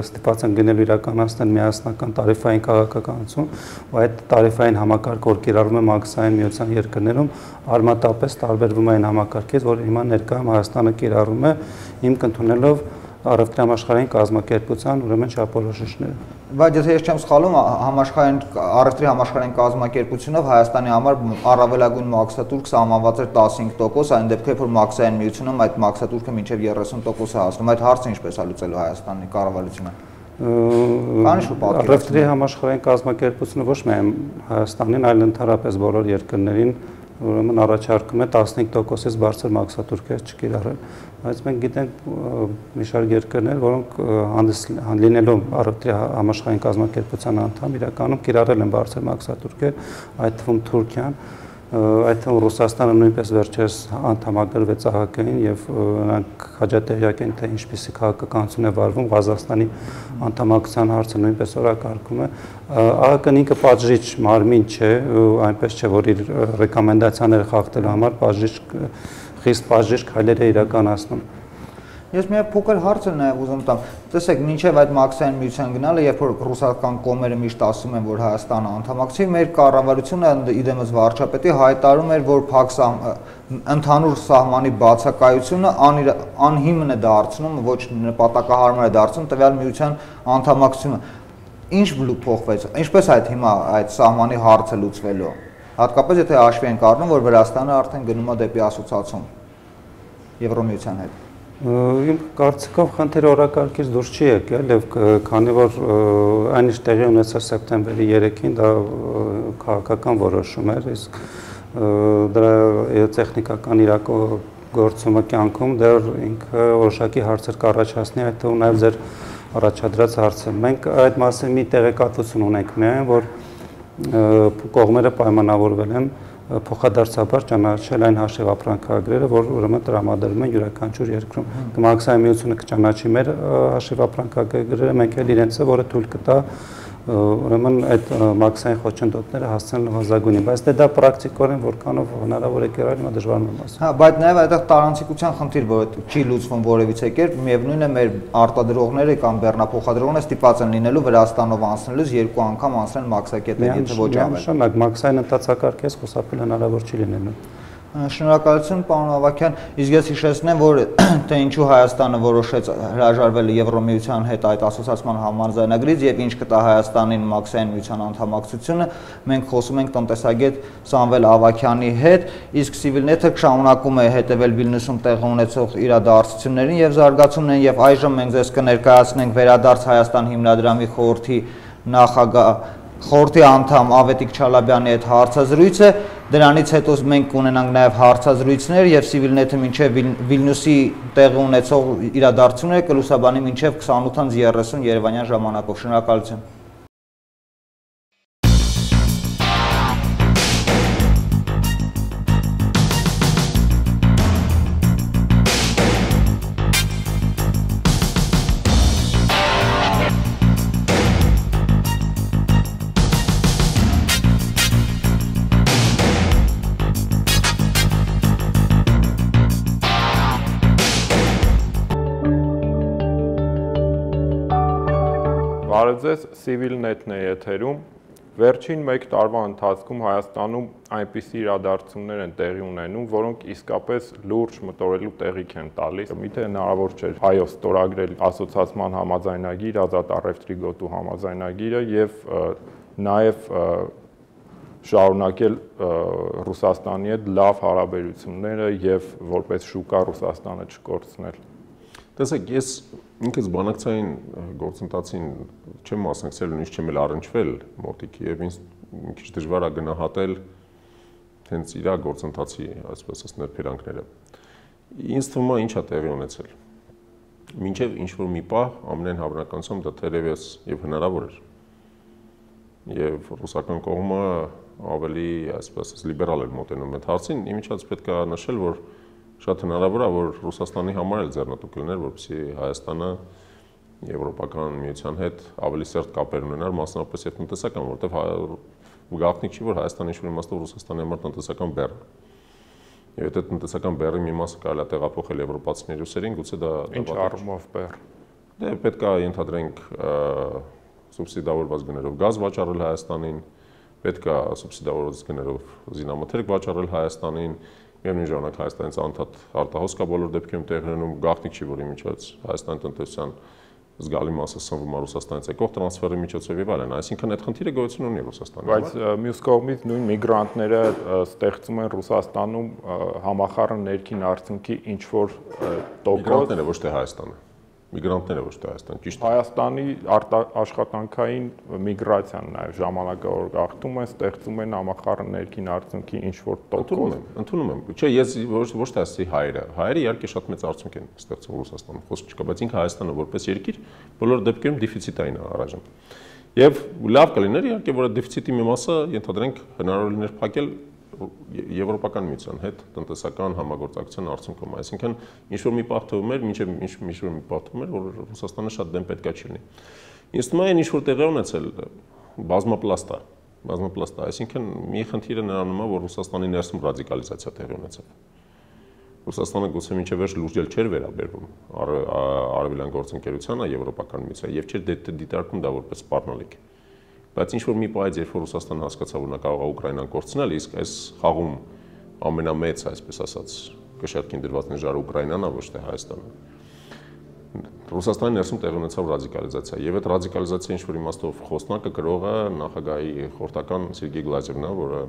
[SPEAKER 10] ստիպված ենք լինելու իրականացնել միասնական տարիֆային քաղաքականություն, ու այդ տարիֆային համակարգը, որ կիրառվում է մաքսային միության երկրներում, արմատապես տարբերվում է այն համակարգից, որ հիմա ներկայում Հայաստանը կիրառում է, հիմք ընդունելով առևտրի համաշխարհային կազմակերպության ուրեմն չափորոշիչները։
[SPEAKER 8] Բայց եթե ես չեմ սխալվում, առևտրի համաշխարհային կազմակերպությունով Հայաստանի համար առավելագույն մաքսատուրք սահմանված էր 15%, այն դեպքում որ մաքսային միությունում այդ մաքսատուրքը մինչև 30% է հասնում։ Այդ հարցը ինչպես է լուծելու Հայաստանի կառավարությունը։
[SPEAKER 10] Առևտրի համաշխարհային կազմակերպությունը ոչ միայն Հայաստանին, այլ ընդհանրապես բոլոր երկրներին ուրեմն առաջարկում է 15%-ից բարձր մաքսատուրքեր չկիրառել, բայց մենք գիտենք մի շարք երկրներ, որոնք լինելով առևտրի համաշխարհային կազմակերպության անդամ, իրականում կիրառել են բարձր մաքսատուրքեր, այդ թվում Թուրքիան, այդ թվում Ռուսաստանը նույնպես վերջերս անդամագրվեց ԱՀԿ-ին եւ նրանք հաջատեղյակ են, թե ինչպիսի քաղաքականություն է վարվում, Ղազախստանի անդամակցության հարցը նույնպես օրակարգում է։ ԱՀԿ-ն ինքը պատժիչ մարմին չէ, այնպես չէ, որ իր ռեկոմենդացիաները խախտելու համար խիստ պատժիչ քայլեր է իրականացնում։
[SPEAKER 8] Ես մի փոքր հարց եմ նաև ուզում տամ։ Տեսեք, մինչև այդ մաքսային միության գնալը, երբ որ ռուսական կողմերը միշտ ասում են, որ Հայաստանը անդամակցի, մեր կառավարությունը իդեմս վարչապետի հայտարարում էր, որ ընդհանուր սահմանի բացակայությունը անհիմն է դարձնում, ոչ նպատակահարմար է դարձնում տվյալ միության անդամակցությունը։ Ինչ փոխվեց։ Ինչպես այդ հիմա այդ սահմանի հարցը լուծվելու։ Հատկապես եթե հաշվի ենք առնում, որ Վրաստանը արդեն գնում է դեպի ասոցիացիա Եվրոմիության հետ։
[SPEAKER 10] Իմ կարծիքով խնդիրը օրակարգից դուրս չի եկել եւ քանի որ այն ինչ տեղի ունեցավ սեպտեմբերի 3-ին դա քաղաքական որոշում էր, իսկ դրա տեխնիկական իրագործումը կյանքում դեռ ինքը որոշակի հարցեր կառաջացնի, այդ թվում նաեւ ձեր առաջադրած հարցը։ Մենք այդ մասին մի տեղեկատվություն ունենք միայն, որ կողմերը պայմանավորվել են փոխադարձաբար ճանաչել այն հաշիվ ապրանքագրերը, որ ուրեմն տրամադրվում են յուրաքանչյուր երկրում։ Մաքսային միությունը կճանաչի մեր հաշիվ ապրանքագրերը, մենք էլ իրենցը, որը թույլ կտա ուրեմն այդ մաքսային խոչընդոտները հասցնել նվազագույնի, բայց դա պրակտիկորեն որքանով հնարավոր է կերել, հիմա դժվար եմ ասել։
[SPEAKER 8] Հա, բայց նաև այդտեղ տարանցիկության խնդիր, որ չի լուծվում որևիցե կերպ, միևնույնն է մեր արտադրողները կամ բեռնափոխադրողները ստիպված են լինելու Վրաստանով անցնելուց 2 անգամ անցնել մաքսակետեր, եթե ոչ ավել։
[SPEAKER 10] Միանշանակ մաքսային ընդհանրակարգից խուսափել հնարավոր չի լինելու։
[SPEAKER 8] Շնորհակալություն, պարոն Ավագյան, իսկ ես հիշեցնեմ, որ թե ինչու Հայաստանը որոշեց հրաժարվել Եվրոմիության հետ այդ ասոցիացիան համաձայնագրից եւ ինչ կտա Հայաստանին մաքսային միության անդամակցությունը, մենք խոսում ենք տնտեսագետ Սամվել Ավագյանի հետ, իսկ CivilNet-ը շարունակում է հետևել Վիլնյուսում տեղի ունեցող իրադարձություններին եւ զարգացումներին եւ այժմ մենք ձեզ կներկայացնենք Վերադարձ Հայաստան հիմնադրամի խորհրդի նախագահ խորհրդի անդամ Ավետիք Չալաբյանի հետ հարցազրույցը, դրանից հետո մենք կունենանք նաև հարցազրույցներ եւ CivilNet-ը մինչեւ Վիլնյուսի տեղի ունեցող իրադարձությունները կլուսաբանի մինչեւ 28:30 Երևանյան ժամանակով։ Շնորհակալություն։
[SPEAKER 1] Բարև ձեզ, CivilNet-ն է եթերում։ Վերջին 1 տարվա ընթացքում Հայաստանում այնպիսի իրադարձություններ են տեղի ունենում, որոնք իսկապես լուրջ մտորելու տեղիք են տալիս։ Միթե հնարավոր չէր հայոց ստորագրել ասոցիացիան համաձայնագիր, ազատ առևտրի գոտու համաձայնագիրը եւ նաեւ շարունակել Ռուսաստանի հետ լավ հարաբերությունները եւ որպես շուկա Ռուսաստանը չկորցնել։
[SPEAKER 12] Տեսեք, ես ինքս բանակցային գործընթացին չեմ մասնակցել, նույնիսկ չեմ էլ առնչվել մոտիկ եւ ինձ մի քիչ դժվար է գնահատել հենց իր գործընթացի, այսպես ասած, ներբերանքները։ Ինձ թվում է ինչ է տեղի ունեցել։ Մինչեւ ինչ որ մի պահ ամենայն հավանականությամբ դա թերևս եւ հնարավոր էր։ Եվ ռուսական կողմը ավելի, այսպես ասած, լիբերալ էր մոտենում այդ հարցին, իմիջիայլոց պետք է նշել, որ շատ հնարավոր է, որ Ռուսաստանի համար էլ ձեռնտու կլիներ, որպեսզի Հայաստանը Եվրոպական միության հետ ավելի սերտ կապեր ունենար, մասնավորապես եւ տնտեսական, որովհետեւ գաղտնիք չի, որ Հայաստանը ինչ-որ իմաստով Ռուսաստանի համար տնտեսական բեռ է։ Եվ այդ տնտեսական բեռի մի մասը կարելի է տեղափոխել եվրոպացիների ուսերին, գուցե դա
[SPEAKER 1] ինչ առումով բեռ։
[SPEAKER 12] Դե պետք է ենթադրենք սուբսիդավորված գներով գազ վաճառել Հայաստանին, պետք է սուբսիդավորված գներով զինամթերք վաճառել Հայաստանին, Միևնույն ժամանակ Հայաստանից անդադ արտահոս կա բոլոր դեպքերում տեղի ունենում, գաղտնիք չի, որ իմիջիայլոց Հայաստանի տնտեսության զգալի մասը սնվում է Ռուսաստանից եկող տրանսֆերի միջոցով եւ այլն, այսինքն այդ խնդիրը գոյություն ունի Ռուսաստանում։
[SPEAKER 1] Բայց մյուս կողմից նույն միգրանտները ստեղծում են Ռուսաստանում համախառն ներքին արդյունքի ինչ որ տոկոս։
[SPEAKER 12] Միգրանտները ոչ թե Հայաստանը։ Միգրանտները ոչ թե Հայաստան, ճիշտ։
[SPEAKER 1] Հայաստանի աշխատանքային միգրացիան նաև ժամանակավոր գաղթում են, ստեղծում են համախառն ներքին արդյունքի ինչ որ տոկոս։
[SPEAKER 12] Ընդունում եմ։ Չէ, ես ոչ թե ասի հայերը իհարկե շատ մեծ արդյունք են ստեղծում Ռուսաստանում, խոսք չկա, բայց ինքը Հայաստանը որպես երկիր բոլոր դեպքերում դեֆիցիտային է առայժմ։ Եվ լավ կլիներ իհարկե, որ այդ դեֆիցիտի մի մասը ենթադրենք հնարավոր լիներ փակել Եվրոպական միության հետ տնտեսական համագործակցության արդյունքում, այսինքն ինչ որ մի պահ թվում էր, մինչև ինչ որ մի պահ թվում էր, որ Ռուսաստանը շատ դեմ պետքա չի լինի։ Ինձ թվում է ինչ որ տեղի ունեցել բազմապլաստ է, այսինքն մի խնդիրը նրանում է, որ Ռուսաստանի ներսում ռադիկալիզացիա տեղի ունեցավ։ Ռուսաստանը գուցե մինչև վերջ լուրջ չէր վերաբերվում արևելյան գործընկերությանը, Եվրոպական միությանը եւ չէր դիտարկում դա որպես սպառնալիք։ Բայց ինչ որ մի պահից, երբ որ Ռուսաստանը հասկացավ, որ նա կարող է Ուկրաինան կորցնել, իսկ այս խաղում ամենամեծ, այսպես ասած, կշեռքին դրված նժարը Ուկրաինան է, ոչ թե Հայաստանը։ Ռուսաստանի ներսում տեղի ունեցավ ռադիկալիզացիա, եւ այդ ռադիկալիզացիա ինչ որ իմաստով խոսնակը գրողը նախագահի խորհրդական Սերգեյ Գլազևն է, որը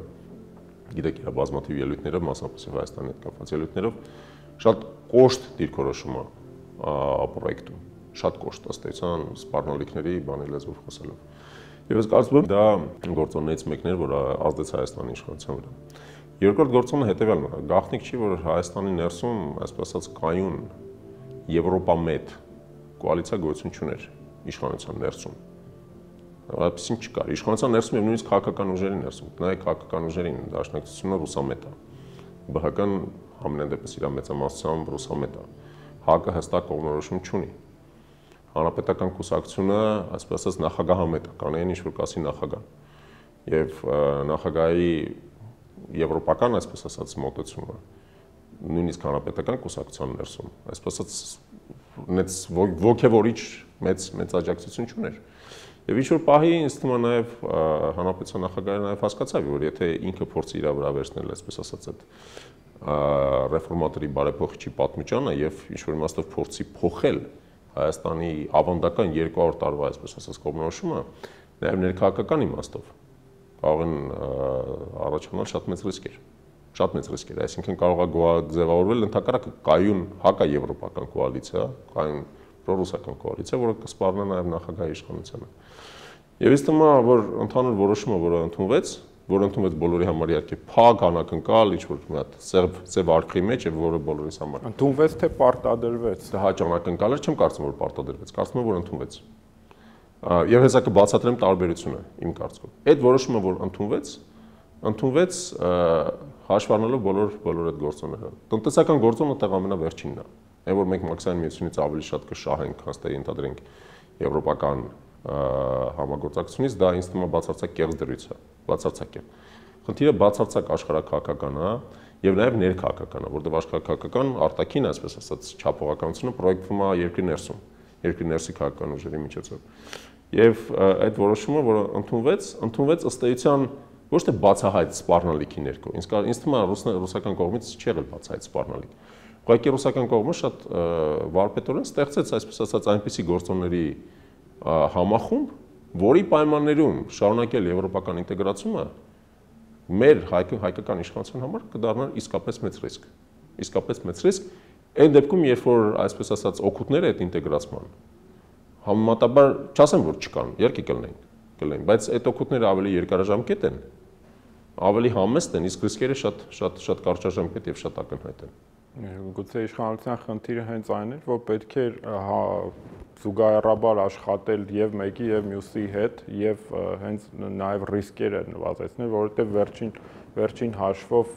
[SPEAKER 12] գիտեք իր բազմաթիվ ելույթներով, մասնավորապես Հայաստանի հետ կապված ելույթներով, շատ կոշտ դիրքորոշում է պրոյեկտում, շատ կոշտ ըստ էության սպառնալիքների բանի լեզվով խոսելով։ Եվ ես կարծում եմ դա գործոններից մեկն էր, որ ազդեց Հայաստանի իշխանության վրա։ Երկրորդ գործոնը հետևյալն է, գաղտնիք չի, որ Հայաստանի ներսում, այսպես ասած, կայուն Եվրոպամետ կոալիցիա գոյություն չուներ իշխանության ներսում։ Այդպեսին չկար։ Իշխանության ներսում եւ նույնիսկ քաղաքական ուժերի ներսում, նայեք քաղաքական ուժերին, դաշնակցությունը ռուսամետ է։ ԲՀԿ-ն ամենայն դեպս իր մեծամասնությամբ ռուսամետ է։ ՀԱԿ-ը հստակ կողմնորոշում չունի։ Հանրապետական կուսակցությունը, այսպես ասած, նախագահամետ է, կանեին ինչ որ կասի նախագահ։ Եվ նախագահի եվրոպական, այսպես ասած, մոտեցումը նույնիսկ հանրապետական կուսակցության ներսում, այսպես ասած, ոգևորիչ մեծ աջակցություն չուներ։ Եվ ինչ որ պահի ինձ թվում է նաև հանրապետության նախագահը նաև հասկացավ, որ եթե ինքը փորձի իր վրա վերցնել, այսպես ասած, այդ ռեֆորմատորի բարեփոխիչի պատմիճանը եւ ինչ որ իմաստով փորձի փոխել Հայաստանի ավանդական 200 տարվա, այսպես ասած, կողմնորոշումը, նաև ներքաղաքական իմաստով կարող են առաջանալ շատ մեծ ռիսկեր։ Շատ մեծ ռիսկեր, այսինքն կարող է ձևավորվել ընդհակառակը կայուն հակաեվրոպական կոալիցիա, կայուն պրոռուսական կոալիցիա, որը կսպառնա նաև նախագահի իշխանությանը։ Եվ ինձ թվում է, որ ընդհանուր որոշումը, որը ընդունվեց բոլորի համար իհարկե փակ, անակնկալ, ինչ-որ մի հատ ծև արխի մեջ եւ որը բոլորիս համար։
[SPEAKER 1] Ընդունվեց թե պարտադրվեց։
[SPEAKER 12] Հա, անակնկալ էր, չեմ կարծում որ պարտադրվեց, կարծում եմ որ ընդունվեց։ Եվ հեսա կբացատրեմ տարբերությունը իմ կարծիքով։ Այդ որոշումը, որ ընդունվեց հաշվ առնելով բոլոր այդ գործոնները։ Տնտեսական գործոնը այդտեղ ամենավերջինն է։ Այն որ մենք մաքսային միությունից ավելի շատ կշահենք, քան թե ենթադրենք եվրոպական համագործակցությունից, դա ինձ թվում է բացարձակ կեղծ դրույթ է, բացարձակ է։ Խնդիրը բացարձակ աշխարհաքաղաքական է եւ նաեւ ներքաղաքական է, որտեղ աշխարհաքաղաքական արտաքին, այսպես ասած, չափողականությունը պրոյեկտվում է երկրի ներսի քաղաքական ուժերի միջոցով։ Եվ այդ որոշումը, որը ընդունվեց ըստ էության ոչ թե բացահայտ սպառնալիքի ներքո, ինձ թվում է ռուսական կողմից չի եղել բացահայտ սպառնալիք։ Ուղղակի ռուսական կողմը շատ վարպետորեն ստեղծեց, այսպես ասած, այնպիսի գործոնների համախումբ, որի պայմաններում շարունակել եվրոպական ինտեգրացումը մեր հայկական իշխանության համար կդառնար իսկապես մեծ ռիսկ։ Իսկապես մեծ ռիսկ այն դեպքում, երբ որ այսպես ասած օգուտները այդ ինտեգրացման համեմատաբար չասեմ որ չկան, իհարկե կլինեն, բայց այդ օգուտները ավելի երկարաժամկետ են, ավելի համեստ են, իսկ ռիսկերը շատ կարճաժամկետ եւ շատ ակնհայտ են։
[SPEAKER 1] Գուցե իշխանության խնդիրը հենց այն էր, որ պետք է զուգահեռաբար աշխատել եւ մեկի եւ մյուսի հետ եւ հենց նաեւ ռիսկերը նվազեցնել, որովհետեւ վերջին հաշվով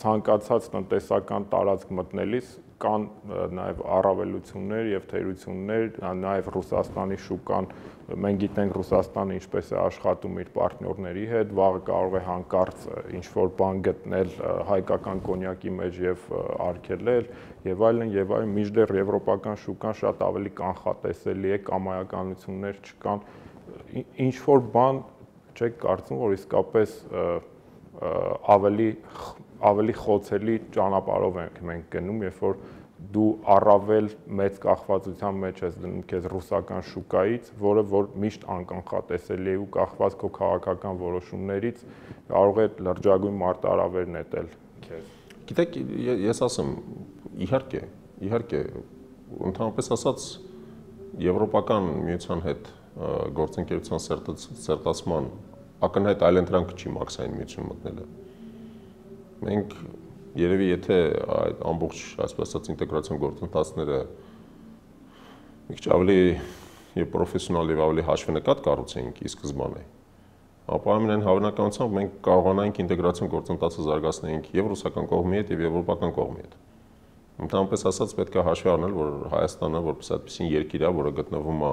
[SPEAKER 1] ցանկացած տնտեսական տարածք մտնելիս կան նաեւ առավելություններ եւ թերություններ, նաեւ Ռուսաստանի շուկան, մենք գիտենք Ռուսաստանը ինչպես է աշխատում իր պարտներների հետ, վաղը կարող է հանկարծ ինչ-որ բան գտնել հայկական կոնյակի մեջ եւ արգելել եւ այլն, մինչդեռ եվրոպական շուկան շատ ավելի կանխատեսելի է, կամայականություններ չկան, ինչ-որ բան չեք կարծում, որ իսկապես ավելի խոցելի ճանապարհով ենք մենք գնում, երբ որ դու առավել մեծ կախվածության մեջ ես դնում քեզ ռուսական շուկայից, որը որ միշտ անկանխատեսելի է ու կախված քո քաղաքական որոշումներից կարող է լրջագույն մարտահրավեր նետել քեզ։
[SPEAKER 12] Գիտեք, ես ասեմ, իհարկե, ընդհանրապես ասած, եվրոպական միության հետ գործընկերության սերտացման ակնհայտ այլընտրանք չի մաքսային միություն մտնելը։ Մենք երևի եթե այդ ամբողջ, այսպես ասած, ինտեգրացիոն գործընթացները մի քիչ ավելի եւ պրոֆեսիոնալ եւ ավելի հաշվենկատ կառուցենք ի սկզբանե, ապա ամենայն հավանականությամբ մենք կարողանանք ինտեգրացիոն գործընթացը զարգացնենք եւ ռուսական կողմի հետ եւ եվրոպական կողմի հետ։ Ընդհանրապես ասած պետք է հաշվի առնել, որ Հայաստանը որպես այդպիսին երկիր է, որը գտնվում է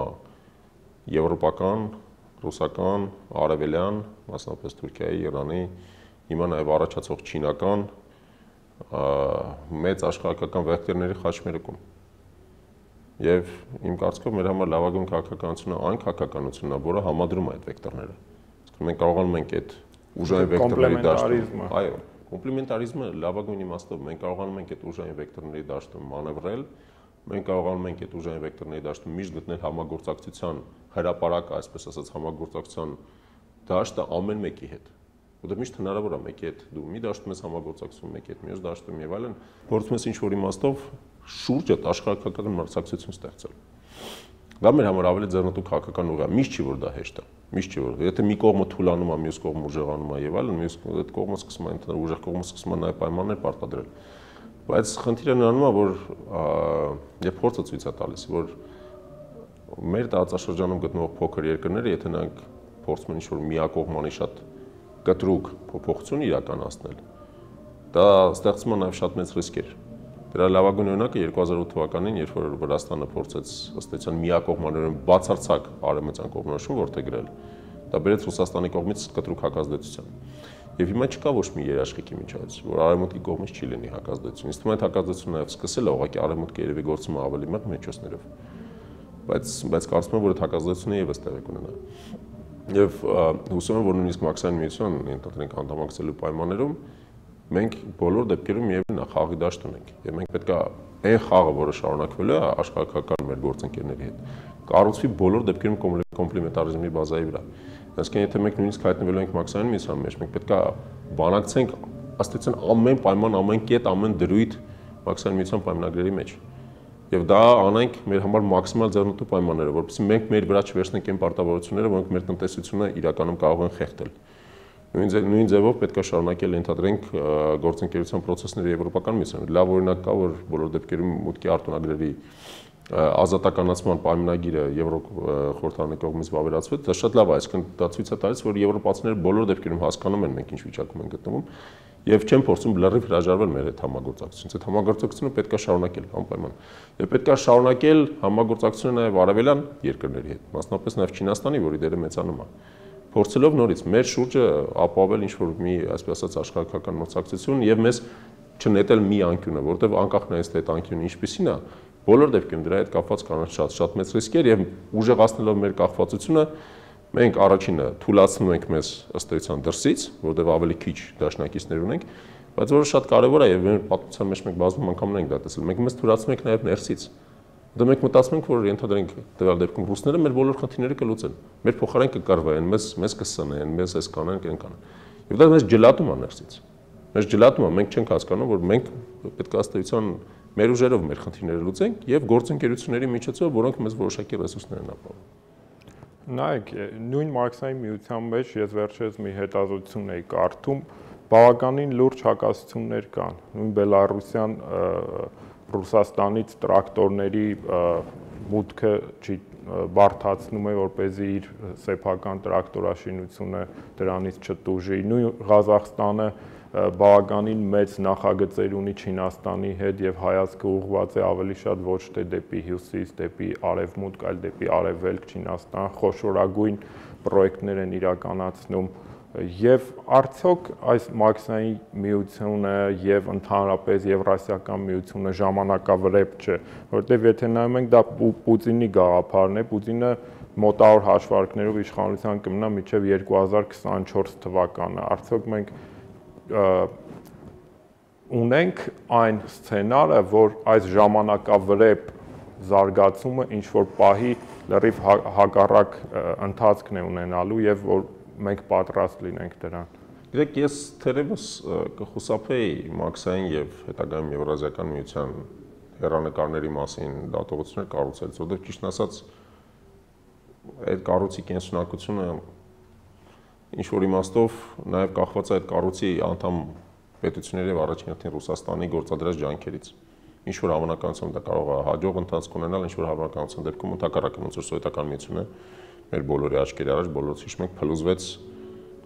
[SPEAKER 12] եվրոպական, ռուսական, արևելյան, մասնապես Թուրքիայի, Իրանի, հիմա նաև առաջացող չինական մեծ աշխարհական վեկտորների խաչմերուկում։ Եվ իմ կարծիքով մեր համար լավագույն քաղաքականությունը այն քաղաքականությունն է, որը համադրում է այդ վեկտորները։ Իսկ մենք կարողանում ենք այդ ուժային վեկտորների դաշտում, այո, կոմպլեմենտարիզմը լավագույն իմաստով մենք կարողանում ենք այդ ուժային վեկտորների դաշտում մանևրել, մենք կարողանում ենք այդ ուժային վեկտորների դաշտում միշտ գտնել համագործակցության հրապարակ, այսպես ասած, համագործակցության դաշտը ամեն մեկի հետ։ Որտեղ միշտ հնարավոր է մեկի հետ դու մի դաշտում ես համագործակցում, մեկի հետ մյուս դաշտում եւ այլն, փորձում ես ինչ-որ իմաստով շուրջը աշխարհակական մրցակցություն ստեղծել։ Դա մեր համար ավելի ձեռնտու քաղաքական ուղի է, միշտ չի որ դա հեշտ է, միշտ չի որ։ Եթե մի կողմը թուլանում է, մյուս կողմը ուժեղանում է եւ այլն, մյուս այդ կողմը սկսում է ընդհանուր ուժեղ կողմը սկսում է նաեւ պայմաններ պարտադրել։ Բայց խնդիրը նրանում է, որ երբ փորձը ցույց է տալիս, որ մեր տարածաշրջանում գտնվող փոքր երկրները, եթե նրանք փորձում են ինչ-որ միակողմանի շատ կտրուկ փոփոխություն իրականացնել, դա ստեղծում է նաև շատ մեծ ռիսկեր։ Դրա լավագույն օրինակը 2008 թվականին, երբ որ Վրաստանը փորձեց ըստ էության միակողմանորեն բացարձակ արևմտյան կողմնորոշում որդեգրել, դա բերեց Ռուսաստանի կողմից կտրուկ հակազդեցության։ Եվ հիմա չկա ոչ մի երաշխիքի միջոց, որ արևմուտքի կողմից չի լինի հակազդեցություն։ Իսկ այդ հակազդեցությունը նաև սկսել է ուղղակի արևմուտքը երևի գործում է ավելի մեղ մեջոցներով։ Բայց կարծում եմ, որ այդ հակազդեցությունը եւս տեղի կունենա։ Եվ հուսում եմ, որ նույնիսկ մաքսային միություն ընդհանրենք անդամակցելու պայմաններում մենք բոլոր դեպքերում միևնույն է խաղի դաշտ ունենք։ Եվ մենք պետք է այն խաղը, որը շարունակվելու է աշխարհական մեր գործընկերների հետ, կառուցվի բոլոր դեպքերում կոմպլեմենտարիզմի բազայի վրա։ Այսինքն, եթե մենք նույնիսկ հայտնվելու ենք մաքսային միության մեջ, մենք պետք է բանակցենք ըստ էության ամեն պայման, ամեն կետ, ամեն դրույթ մաքսային միության պայմանագրերի մեջ։ Եվ դա անենք մեր համար մաքսիմալ ձեռնտու պայմանները, որովհետեւ մենք մեր վրա չվերցնենք այն պարտավորությունները, որոնք մեր տնտեսությունը իրականում կարող են խեղդել։ Նույն ձևով պետք է շարունակել ընդհանրենք գործընկերության process-ները եվրոպական միության։ Լավ օրինակ կա, որ բոլոր դեպքերում մուտքի արտոնագրերի ազատականացման պայմանագիրը Եվրոխորհրդարանի կողմից վավերացվեց, դա շատ լավ է, այսինքն դա ցույց է տալիս, որ եվրոպացիները բոլոր դեպքերում հասկանում են մենք ինչ վիճակում ենք գտնվում եւ չեն փորձում լրիվ հրաժարվել մեր այդ համագործակցությունից։ Այդ համագործակցությունը պետք է շարունակել անպայման։ Եվ պետք է շարունակել համագործակցությունը նաեւ արևելյան երկրների հետ, մասնապես նաեւ Չինաստանի, որի դերը մեծանում է։ Փորձելով նորից մեր շուրջը ապահովել ինչ-որ մի, այսպես ասած, աշխարհակական մրցակցություն եւ մեզ չնետել մի անկյունը, որտեղ անկախ նայած թե այդ անկյունը ինչպեսին է, բոլոր դեպքերում դրա հետ կապված կան շատ մեծ ռիսկեր եւ ուժեղացնելով մեր կախվածությունը մենք առաջինը թույլատնում ենք մեզ ըստ էության դրսից, որտեղ ավելի քիչ դաշնակիցներ ունենք, բայց որը շատ կարեւոր է եւ մեր պատմության մեջ մենք բազմում անգամներ ենք դա տեսել։ Մենք մեզ թույլատնում ենք նաեւ ներսից։ Դա մենք մտածում ենք, որ ենթադրենք տվյալ դեպքում ռուսները մեր բոլոր խնդիրները կլուծեն։ Մեր փոխարեն կկարվեն, մեզ կսնեն, մեզ այս կանեն, կեն կանեն։ Եվ դա մեզ ջլատում է ներսից։ Մեզ ջլատում է, մենք չենք հասկանում, որ մենք պետք է ըստ էության մեր ուժերով մեր խնդիրները լուծենք եւ գործընկերությունների միջոցով, որոնք մեզ որոշակի ռեսուրսներ են ապահովում։
[SPEAKER 1] Նայեք, նույն Մարքսային միության մեջ ես վերջերս մի հետազոտություն էի կարդում, բավականին լուրջ հակասություններ կան։ Նույն Բելարուսյան Ռուսաստանից տրակտորների մուտքը բարդացնում է, որպեսզի իր սեփական տրակտորաշինությունը դրանից չտուժի։ Նույն Ղազախստանը բավականին մեծ նախագծեր ունի Չինաստանի հետ եւ հայացքը ուղղված է ավելի շատ ոչ թե դեպի հյուսիս, դեպի արևմուտք, այլ դեպի արևելք Չինաստան, խոշորագույն պրոյեկտներ են իրականացնում եւ արդյոք այս Մարքսային միությունը եւ ընդհանրապես Եվրասիական միությունը ժամանակավրեպ չէ, որովհետեւ եթե նայում ենք դա Պուտինի գաղափարն է, Պուտինը մոտավոր հաշվարկներով իշխանության կմնա մինչեւ 2024 թվականը, արդյոք մենք ունենք այն սցենարը, որ այս ժամանակավրեպ զարգացումը ինչ որ պահի լրիվ հակառակ ընթացքն է ունենալու եւ որ մենք պատրաստ լինենք դրան։
[SPEAKER 12] Գիտեք, ես թերևս կխուսափեի Մարքսային եւ հետագայում Եվրազիական միության հեռանկարների մասին դատողություններ կառուցելուց, որովհետեւ ճիշտ ասած այդ կառույցի կենսունակությունը ինչ որ իմաստով նաև կախված է այդ կառույցի անդամ պետությունների եւ առաջին Ռուսաստանի գործադրած ջանքերից։ Ինչ որ հավանականությամբ դա կարող է հաջող ընթացք ունենալ, ինչ որ հավանականության դեպքում ընդհակառակը ոնց որ սովետական միությունը մեր բոլորի աչքերի առաջ բոլորս հիշում ենք փլուզվեց,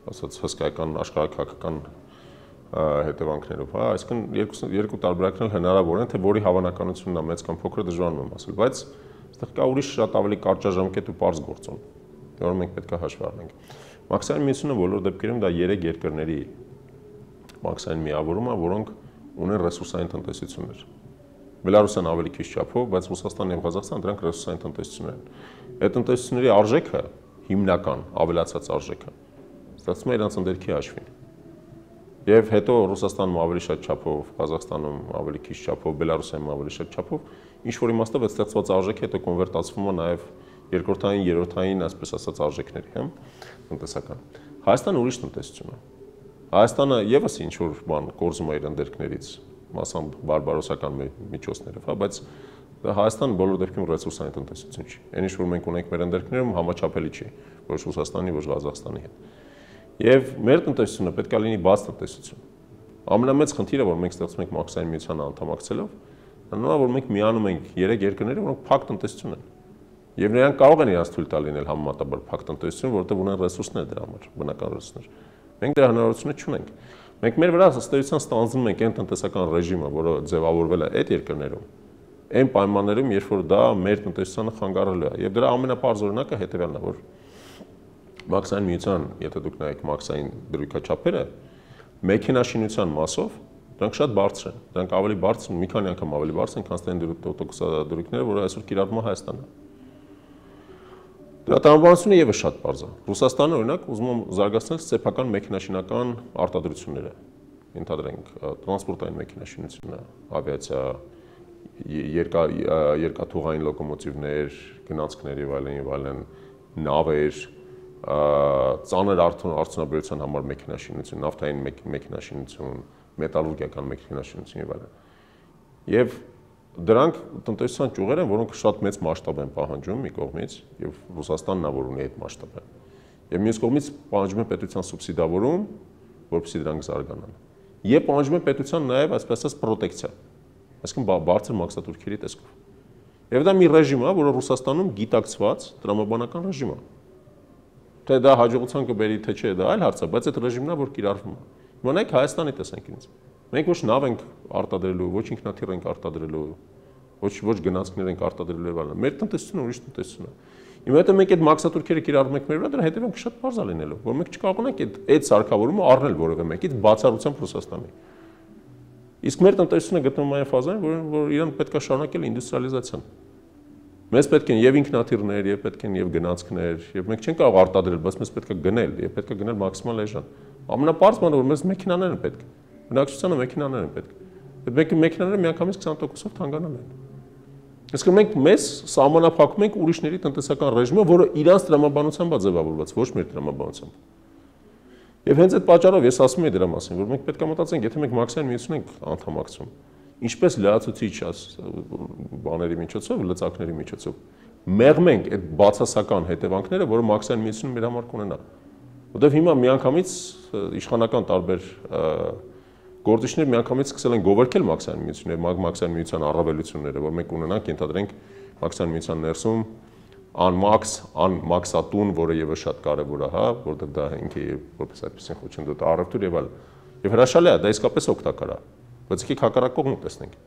[SPEAKER 12] ասած հսկայական աշխարհակական հետևանքներով, հա, այսինքն երկու տարբերակներ հնարավոր են, թե որի հավանականությունն է մեծ կամ փոքր դժվար եմ ասել, բայց այստեղ կա ուրիշ շատ ավելի կարճաժամկետ ու պարզ գործոն, որը մենք պետք է հաշվի առնենք։ Մարքսային միությունը բոլոր դեպքերում դա 3 երկրների մարքսային միավորում է, որոնք ունեն ռեսուրսային տնտեսություններ։ Բելարուսան ավելի քիչ չափով, բայց Ռուսաստանն եւ Ղազախստանը դրանք ռեսուրսային տնտեսություններ են։ Այդ տնտեսությունների արժեքը հիմնական ավելացած արժեքը ստացվում է իրենց ընդերքի հաշվին։ Եվ հետո Ռուսաստանում ավելի շատ չափով, Ղազախստանում ավելի քիչ չափով, Բելարուսիայում ավելի շատ չափով, ինչ որ իմաստով այդ ստեղծված արժեքը հետո կոնվերտացվում է նաեւ երկրորդային, երրորդային, այսպես ասած արժեքների, հա, տնտեսական։ Հայաստանը ուրիշ տնտեսություն է։ Հայաստանը եւս ինչ որ բան կորզում է իր ընդերքներից, մասամբ բարբարոսական միջոցներով, հա, բայց Հայաստանը բոլոր դեպքերում ռեսուրսային տնտեսություն չի։ Այն ինչ որ մենք ունենք մեր ընդերքներում համաչափելի չի, ոչ Ռուսաստանի, ոչ Ղազախստանի հետ։ Եվ մեր տնտեսությունը պետք է լինի բաց տնտեսություն։ Ամենամեծ խնդիրը, որ մենք ստեղծում ենք Մարքսային միությանը անդամակցելով, նա որ մենք միանում ենք 3 երկրների, որոնք փակ տնտեսություն են։ Եվ նրանք կարող են իրենց թույլ տալ լինել համեմատաբար փակ տնտեսություն, որովհետև ունեն ռեսուրսներ դրա համար, բնական ռեսուրսներ։ Մենք դրա հնարավորությունը չունենք։ Մենք մեր վրա ըստ էության ստանձնում ենք այն տնտեսական ռեժիմը, որը ձևավորվել է այդ երկրներում, այն պայմաններում, երբ որ դա մեր տնտեսությանը խանգարելու է։ Եվ դրա ամենապարզ օրինակը հետևյալն է, որ Մարքսային միության, եթե դուք նայեք Մարքսային դրույքաչափերը, մեքենաշինության մասով դրանք շատ բարձր են։ Դրանք ավելի բարձր, մի քանի անգամ ավելի բարձր են, քան ստեն դրույքները, որը այսօր կիրառվում է Հայաստանում։ Դրա տրամաբանությունը եւս շատ պարզ է։ Ռուսաստանը օրինակ ուզում է զարգացնել սեփական մեքենաշինական արտադրությունները։ Ենթադրենք տրանսպորտային մեքենաշինությունը, ավիացիա, երկաթուղային լոկոմոտիվներ, գնացքներ եւ այլն, նավեր, ծանր արդյունաբերության համար մեքենաշինություն, նավթային մեքենաշինություն, մետալուրգիական մեքենաշինություն եւ այլն։ Եվ Դրանք տնտեսության ճյուղեր են, որոնք շատ մեծ մասշտաբ են պահանջում մի կողմից, եւ Ռուսաստանն է, որ ունի այդ մասշտաբը։ Եվ մյուս կողմից պահանջում է պետության սուբսիդավորում, որպեսզի դրանք զարգանան։ Եվ պահանջում է պետության նաև, այսպես ասած, պրոտեկցիա, այսինքն բարձր մաքսատուրքերի տեսքով։ Եվ դա մի ռեժիմ է, որը Ռուսաստանում գիտակցված տրամաբանական ռեժիմ է։ Թե դա հաջողության կբերի, թե չէ, դա այլ հարց է, բայց այդ ռեժիմն է, որ կիրառվում է։ Մոնեք Հայաստանի տեսանք ինձ։ Մենք ոչ նավ ենք արտադրելու, ոչ ինքնաթիռ ենք արտադրելու, ոչ գնացքներ ենք արտադրելու եւ այլն։ Մեր տնտեսությունը ուրիշ տնտեսություն է։ Հիմա եթե մենք այդ մաքսատուրքերը կիրառում ենք մեր վրա, դրա հետևանքը շատ բարձր է լինելու, որ մենք չկարողանանք այդ սարքավորումը առնել որևէ մեկից բացառությամբ Ռուսաստանի։ Իսկ մեր տնտեսությունը գտնվում է այն ֆազայում, որ իրան պետք է շարունակել ինդուստրիալիզացիան։ Մեզ պետք են եւ ինքնաթիռներ, եւ պետք են եւ գնացքներ, եւ մենք չենք կարող արտադրել, բայց մեզ պետք է գնել, եւ պետք է գնել մաքսիմալ էժան։ Ամենապարզ բանը, որ մեզ մեքենաներ են պետք։ Բնակչությանը մեքենաներ են պետք։ Այդ մեքենաները միանգամից 20%-ով թանկանալ են։ Իսկ մենք մեզ սահմանափակում ենք ուրիշների տնտեսական ռեժիմը, որը իրանց տրամաբանությամբ է ձևավորված, ոչ մեր տրամաբանությամբ։ Եվ հենց այդ պատճառով ես ասում եմ դրա մասին, որ մենք պետք է մտածենք, եթե մենք մաքսային միություն ենք անդամակցում, ինչպես լրացուցիչ բաների միջոցով, լծակների միջոցով, մեղմենք այդ բացասական հետևանքները, որը մաքսային միությունը մեր համար կունենա։ Որտեվ հիմա միանգամից իշխանական տարբեր գործիչներ միանգամից սկսել են գովերքել մաքսային միությունները, մաքսային միության առավելությունները, որ մենք ունենանք, ենթադրենք մաքսային միության ներսում անմաքսատուն, որը եւս շատ կարեւոր է, հա, որտեղ դա ինքը որպես այդպեսին խոչընդոտ առևտուր եւ այլն։ Եվ հրաշալի է, դա իսկապես օգտակար է։ Բայց եկեք հակառակողը տեսնենք։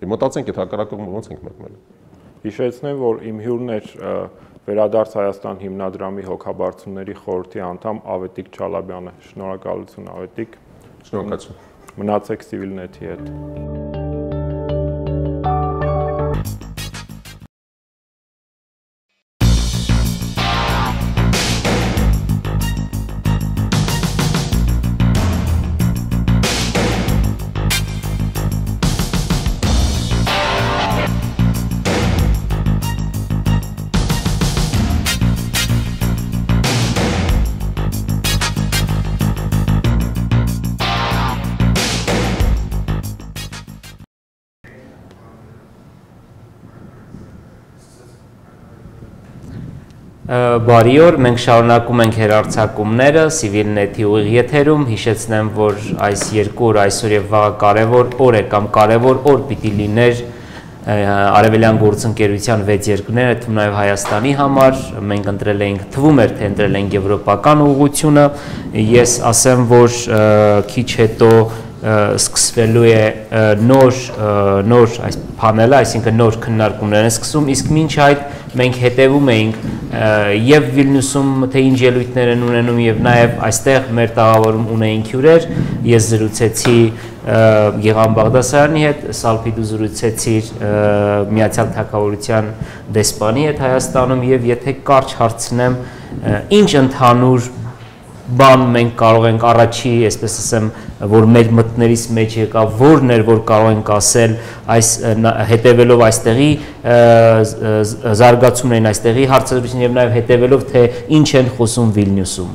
[SPEAKER 12] Եվ մտածենք այդ հակառակողը ոնց ենք մեկնել։
[SPEAKER 1] Հիշեցնեմ, որ իմ հյուրն էր Վերադարձ Հայաստան հիմնադրամի հոգաբարձությունների խորհրդի անդամ Ավետիք Չալաբյանը։ Շնորհակալություն Ավետիք։
[SPEAKER 12] Շնորհակալություն։
[SPEAKER 1] Մնացեք CivilNet-ի հետ։
[SPEAKER 3] Բարի օր, մենք շարունակում ենք հեռարձակումները CivilNet-ի ուղիղ եթերում, հիշեցնեմ, որ այս երկու օր, այսօր եւ վաղը կարևոր օր է կամ կարևոր օր պիտի լիներ Արևելյան գործընկերության 6 երկրներ, այդ թվում նաեւ Հայաստանի համար, մենք ընտրել էինք, թվում էր թե ընտրել ենք եվրոպական ուղղությունը, ես ասեմ, որ քիչ հետո սկսվելու է նոր այս պանելը, այսինքն նոր քննարկումներ են սկսում, իսկ մինչ այդ մենք հետևում էինք եւ Վիլնյուսում թե ինչ ելույթներ են ունենում եւ նաեւ այստեղ մեր տաղավարում ունեինք հյուրեր, ես զրուցեցի Գեղամ Բաղդասարյանի հետ, Սալփի դու զրուցեցիր Միացյալ Թագավորության դեսպանի հետ Հայաստանում եւ եթե կարճ հարցնեմ, ինչ ընդհանուր բան մենք կարող ենք առաջի, այսպես ասեմ, որ մեր մտներից մեջ եկավ, որն էր, որ կարող ենք ասել այս հետևելով այստեղի զարգացումներին, այստեղի հարցադրություն եւ նաեւ հետևելով թե ինչ են խոսում Վիլնյուսում։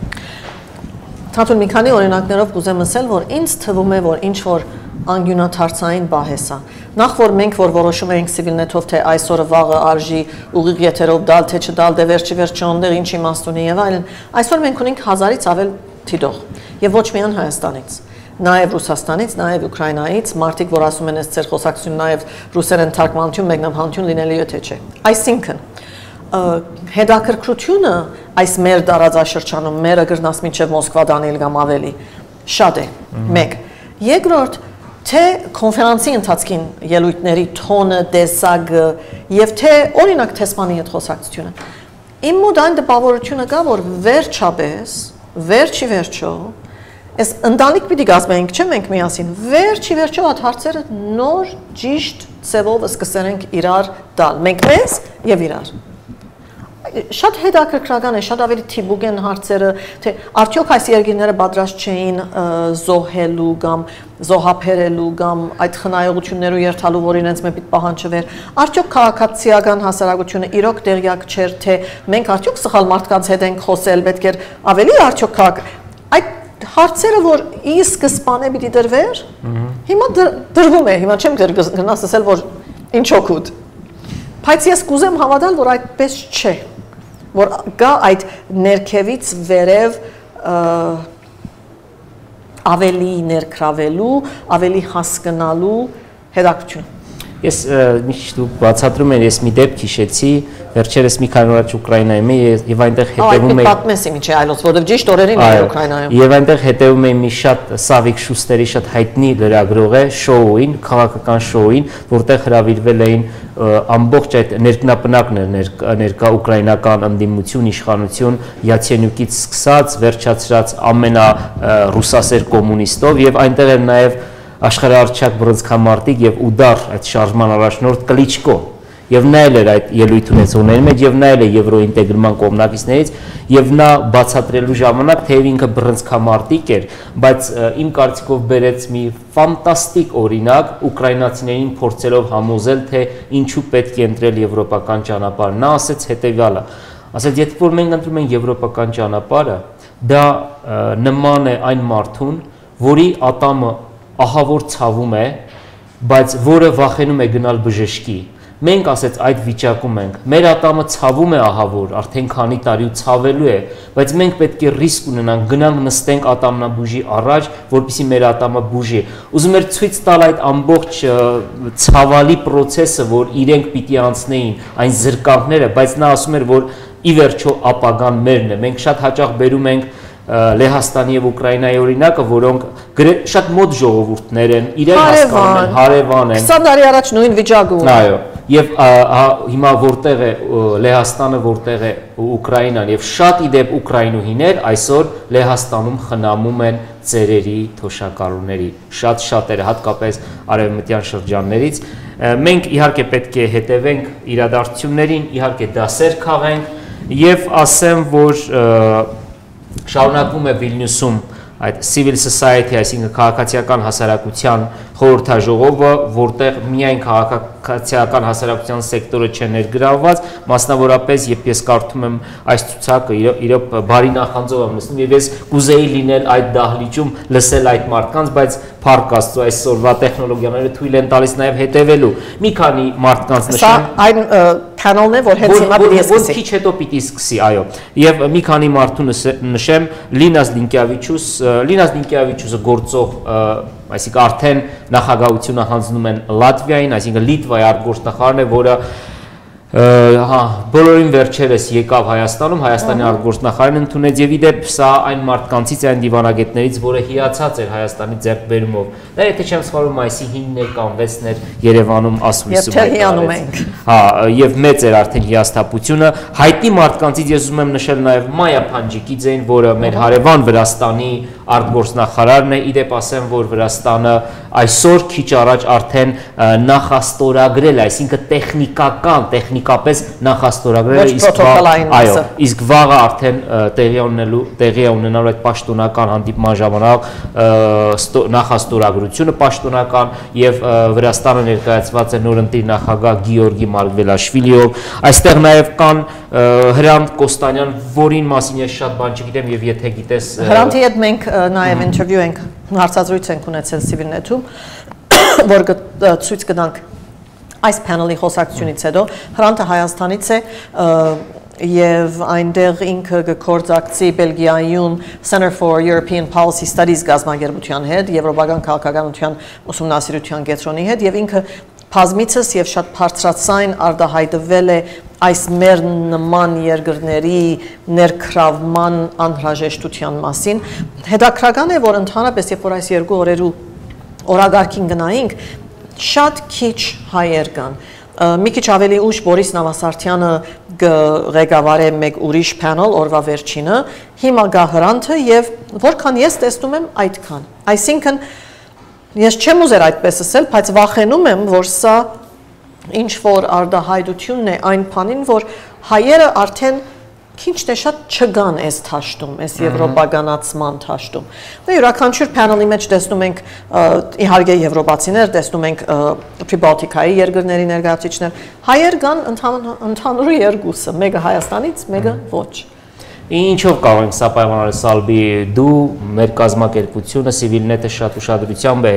[SPEAKER 7] Թաթուն մի քանի օրինակներով կուզեմ ասել, որ ինձ թվում է, որ ինչ որ անգյունաթարցային բահես է։ Նախ որ մենք որ որոշում էինք CivilNet-ով թե այսօրը վաղը արժի ուղիղ եթերով դալ թե չդալ, դե վերջի այնտեղ ինչ իմաստ ունի եւ այլն, այսօր մենք ունենք 1000-ից ավել թիդող եւ ոչ միայն Հայաստանից, նաեւ Ռուսաստանից, նաեւ Ուկրաինայից, մարդիկ որ ասում են, այս ծեր խոսակցություն նաեւ ռուսերեն թարգմանություն, մեկնաբանություն լինելու է թե չէ։ Այսինքն հետաքրքրությունը այս մեր տարածաշրջանում, մերը գրնաս մինչև Մոսկվա դանել կամ ավելի, շատ է, մեկ։ Երկրորդ, թե կոնֆերանսի ընթացքին ելույթների տոնը, տեսակը եւ թե օրինակ տեսփանի հետ խոսակցությունը։ Իմ մոտ այն տպավորությունը կա, որ վերջապես, վերջի վերջո, այս ընտանիք պիտի կազմենք, չէ՞ մենք միասին, վերջի վերջո այդ հարցերը նոր ճիշտ ծևով սկսենք իրար տալ, մենք մեզ եւ իրար։ Շատ հետաքրքրական է, շատ ավելի թիբուկ են հարցերը, թե արդյոք այս երկիրները պատրաստ չէին զոհելու կամ զոհաբերելու կամ այդ խնայողություններով երթալու, որ իրենց մեծ պահանջվեր, արդյոք քաղաքացիական հասարակությունը իրոք տեղյակ չէր, թե մենք արդյոք սխալ մարդկանց հետ ենք խոսել, պետք էր ավելի արդյոք այդ հարցերը, որ ի սկզբանե պիտի դրվեր, հիմա դրվում է, հիմա չեմ գնաս ասել, որ Ինչ օգուտ։ Բայց ես կուզեմ հավատալ, որ այդպես չէ, որ կա այդ ներքևից վերև ավելի ներքրավելու, ավելի հասկանալու հետաքրքրություն։
[SPEAKER 3] Ես միշտ բացատրում եմ, ես մի դեպք հիշեցի, վերջերս մի քանի օր առաջ Ուկրաինայում էի եւ այնտեղ հետևում էի։
[SPEAKER 7] Պատմես ինչ է այլոց, որովհետեւ ճիշտ օրերին է Ուկրաինայում։
[SPEAKER 3] Եվ այնտեղ հետևում էի մի շատ Սավիկ Շուստերի շատ հայտնի լրագրող է շոուին, քաղաքական շոուին, որտեղ հրավիրվել էին ամբողջ այդ ներքնապնակն ներկա ուկրաինական ընդդիմություն, իշխանություն, Յացենյուկից սկսած, վերջացրած ամենառուսասեր կոմունիստով եւ այնտեղ էր նաեւ աշխարհարչակ բռնցքամարտիկ եւ ուդար այդ շարժման առաջնորդ Կլիչկո եւ նա էլ էր այդ ելույթ ունեցողների մեջ եւ նա էլ է եվրոինտեգրման կողմնակիցներից եւ նա բացատրելու ժամանակ թեև ինքը բռնցքամարտիկ էր, բայց իմ կարծիքով բերեց մի ֆանտաստիկ օրինակ ուկրաինացիներին փորձելով համոզել թե ինչու պետք է ընտրել եվրոպական ճանապարհ։ Նա ասեց հետեւյալը, ասեց եթե որ մենք ընտրում ենք եվրոպական ճանապարհը, դա նման է այն մարդուն, որի ատամը ահավոր ցավում է, բայց որը վախենում է գնալ բժշկի։ Մենք ասեց այդ վիճակում ենք, մեր ատամը ցավում է ահավոր, արդեն քանի տարի ու ցավելու է, բայց մենք պետք է ռիսկ ունենանք, գնանք նստենք ատամնաբուժի առաջ, որպեսզի մեր ատամը բուժի։ Ուզում էր ցույց տալ այդ ամբողջ ցավալի process-ը, որ իրենք պիտի անցնեին, այն զրկանքները, բայց նա ասում էր, որ ի վերջո ապագան մերն է։ Մենք շատ հաճախ բերում ենք Լեհաստանի եւ Ուկրաինայի օրինակը, որոնք շատ մոտ ժողովուրդներ են, իրենք հասկանում են, հարևան են։
[SPEAKER 7] 20 տարի առաջ նույն վիճակում։
[SPEAKER 3] Այո, եւ հիմա որտեղ է Լեհաստանը, որտեղ է Ուկրաինան եւ շատ իդեպ ուկրաինուհիներ այսօր Լեհաստանում խնամում են ծերերի թոշակառուների, շատ շատերը, հատկապես արևմտյան շրջաններից։ Մենք իհարկե պետք է հետևենք իրադարձություններին, իհարկե դասեր քաղենք եւ ասեմ, որ շարունակվում է Վիլնյուսում այդ civil society, այսինքն քաղաքացիական հասարակության խորհրդաժողովը, որտեղ միայն քաղաքացիական հասարակության սեկտորը չէ ներգրավված, մասնավորապես երբ ես կարդում եմ այս ցուցակը, իրոք բարի նախանձով եմ լսում եւ ես կուզեի լինել այդ դահլիճում, լսել այդ մարդկանց, բայց փառք Աստծո այսօրվա տեխնոլոգիաները թույլ են տալիս նաեւ հետևելու։ Մի քանի մարդկանց նշեմ։
[SPEAKER 7] Սա այն panel-ն է, որ հենց հիմա պիտի սկսի։
[SPEAKER 3] Քիչ հետո պիտի սկսի, այո։ Եվ մի քանի մարդու նշեմ, Լինաս Լինկեավիչուսը գործող, այսինքն արդեն նախագահությունը հանձնում են Լատվիային, այսինքն Լիտվայի արտգործնախարարն է, որը բոլորին վերջերս եկավ Հայաստանում, Հայաստանի արտգործնախարարն ընդունեց եւ իդեպ սա այն մարդկանցից, այն դիվանագետներից, որը հիացած էր Հայաստանի ձեռքբերումով։ Դա եթե չեմ սխալվում, այսի 5-ներ կամ 6-ներ Երևանում ասուլիսում
[SPEAKER 7] ենք։
[SPEAKER 3] Հա, եւ մեծ էր արդեն հիասթափությունը։ Հայտնի մարդկանցից ես ուզում եմ նշել նաեւ Մայա Փանջիկիձեին, որը մեր հարևան Վրաստանի արտգործնախարարն է, իդեպ ասեմ, որ Վրաստանը այսօր քիչ առաջ արդեն նախաստորագրել, այսինքն տեխնիկապես նախաստորագրել է, իսկ վաղը արդեն տեղի ունենալու այդ պաշտոնական հանդիպման ժամանակ նախաստորագրությունը պաշտոնական եւ Վրաստանը ներկայացված է նորընտիր նախագահ Գեորգի Մարգվելաշվիլիով, այստեղ նաեւ կան Հրանտ Կոստանյան, որին մասին ես շատ բան չգիտեմ եւ եթե գիտես
[SPEAKER 7] Հրանտի հետ մենք նաև ինտերվյու ենք, հարցազրույց ենք ունեցել CivilNet-ում, որ ցույց կտանք այս panel-ի խոսակցությունից հետո։ Հրանտը Հայաստանից է եւ այնտեղ ինքը գործակցի Բելգիայում Center for European Policy Studies գազագերբության հետ, եվրոպական քաղաքականության ուսումնասիրության կենտրոնի հետ եւ ինքը բազմիցս եւ շատ բարձրացայն արտահայտվել է այս մեր նման երկրների ներքրավման անհրաժեշտության մասին։ Հետաքրքրական է, որ ընդհանրապես երբ որ այս երկու օրերու օրագարկին գնայինք, շատ քիչ հայեր կան։ Մի քիչ ավելի ուշ Բորիս Նավասարդյանը ղեկավարե մեկ ուրիշ panel, օրվա վերջինը, հիմա գա Հրանտը եւ որքան ես տեսնում եմ այդքան։ Այսինքն ես չեմ ուզեր այդպես ասել, բայց վախենում եմ, որ սա ինչ որ արտահայտությունն է այն բանին, որ հայերը արդեն քիչ թե շատ չգան այս թաշտում, այս եվրոպականացման թաշտում։ Դե յուրաքանչյուր panel-ի մեջ տեսնում ենք իհարկե եվրոպացիներ, տեսնում ենք Պրիբալտիկայի երկրների ներկայացուցիչներ, հայեր կան ընդհանուր երկուսը, մեկը Հայաստանից, մեկը ոչ։
[SPEAKER 3] Ինչով կարող ենք սա պայմանավորել, Սալբի, դու մեր կազմակերպությունը CivilNet-ը շատ ուշադրությամբ է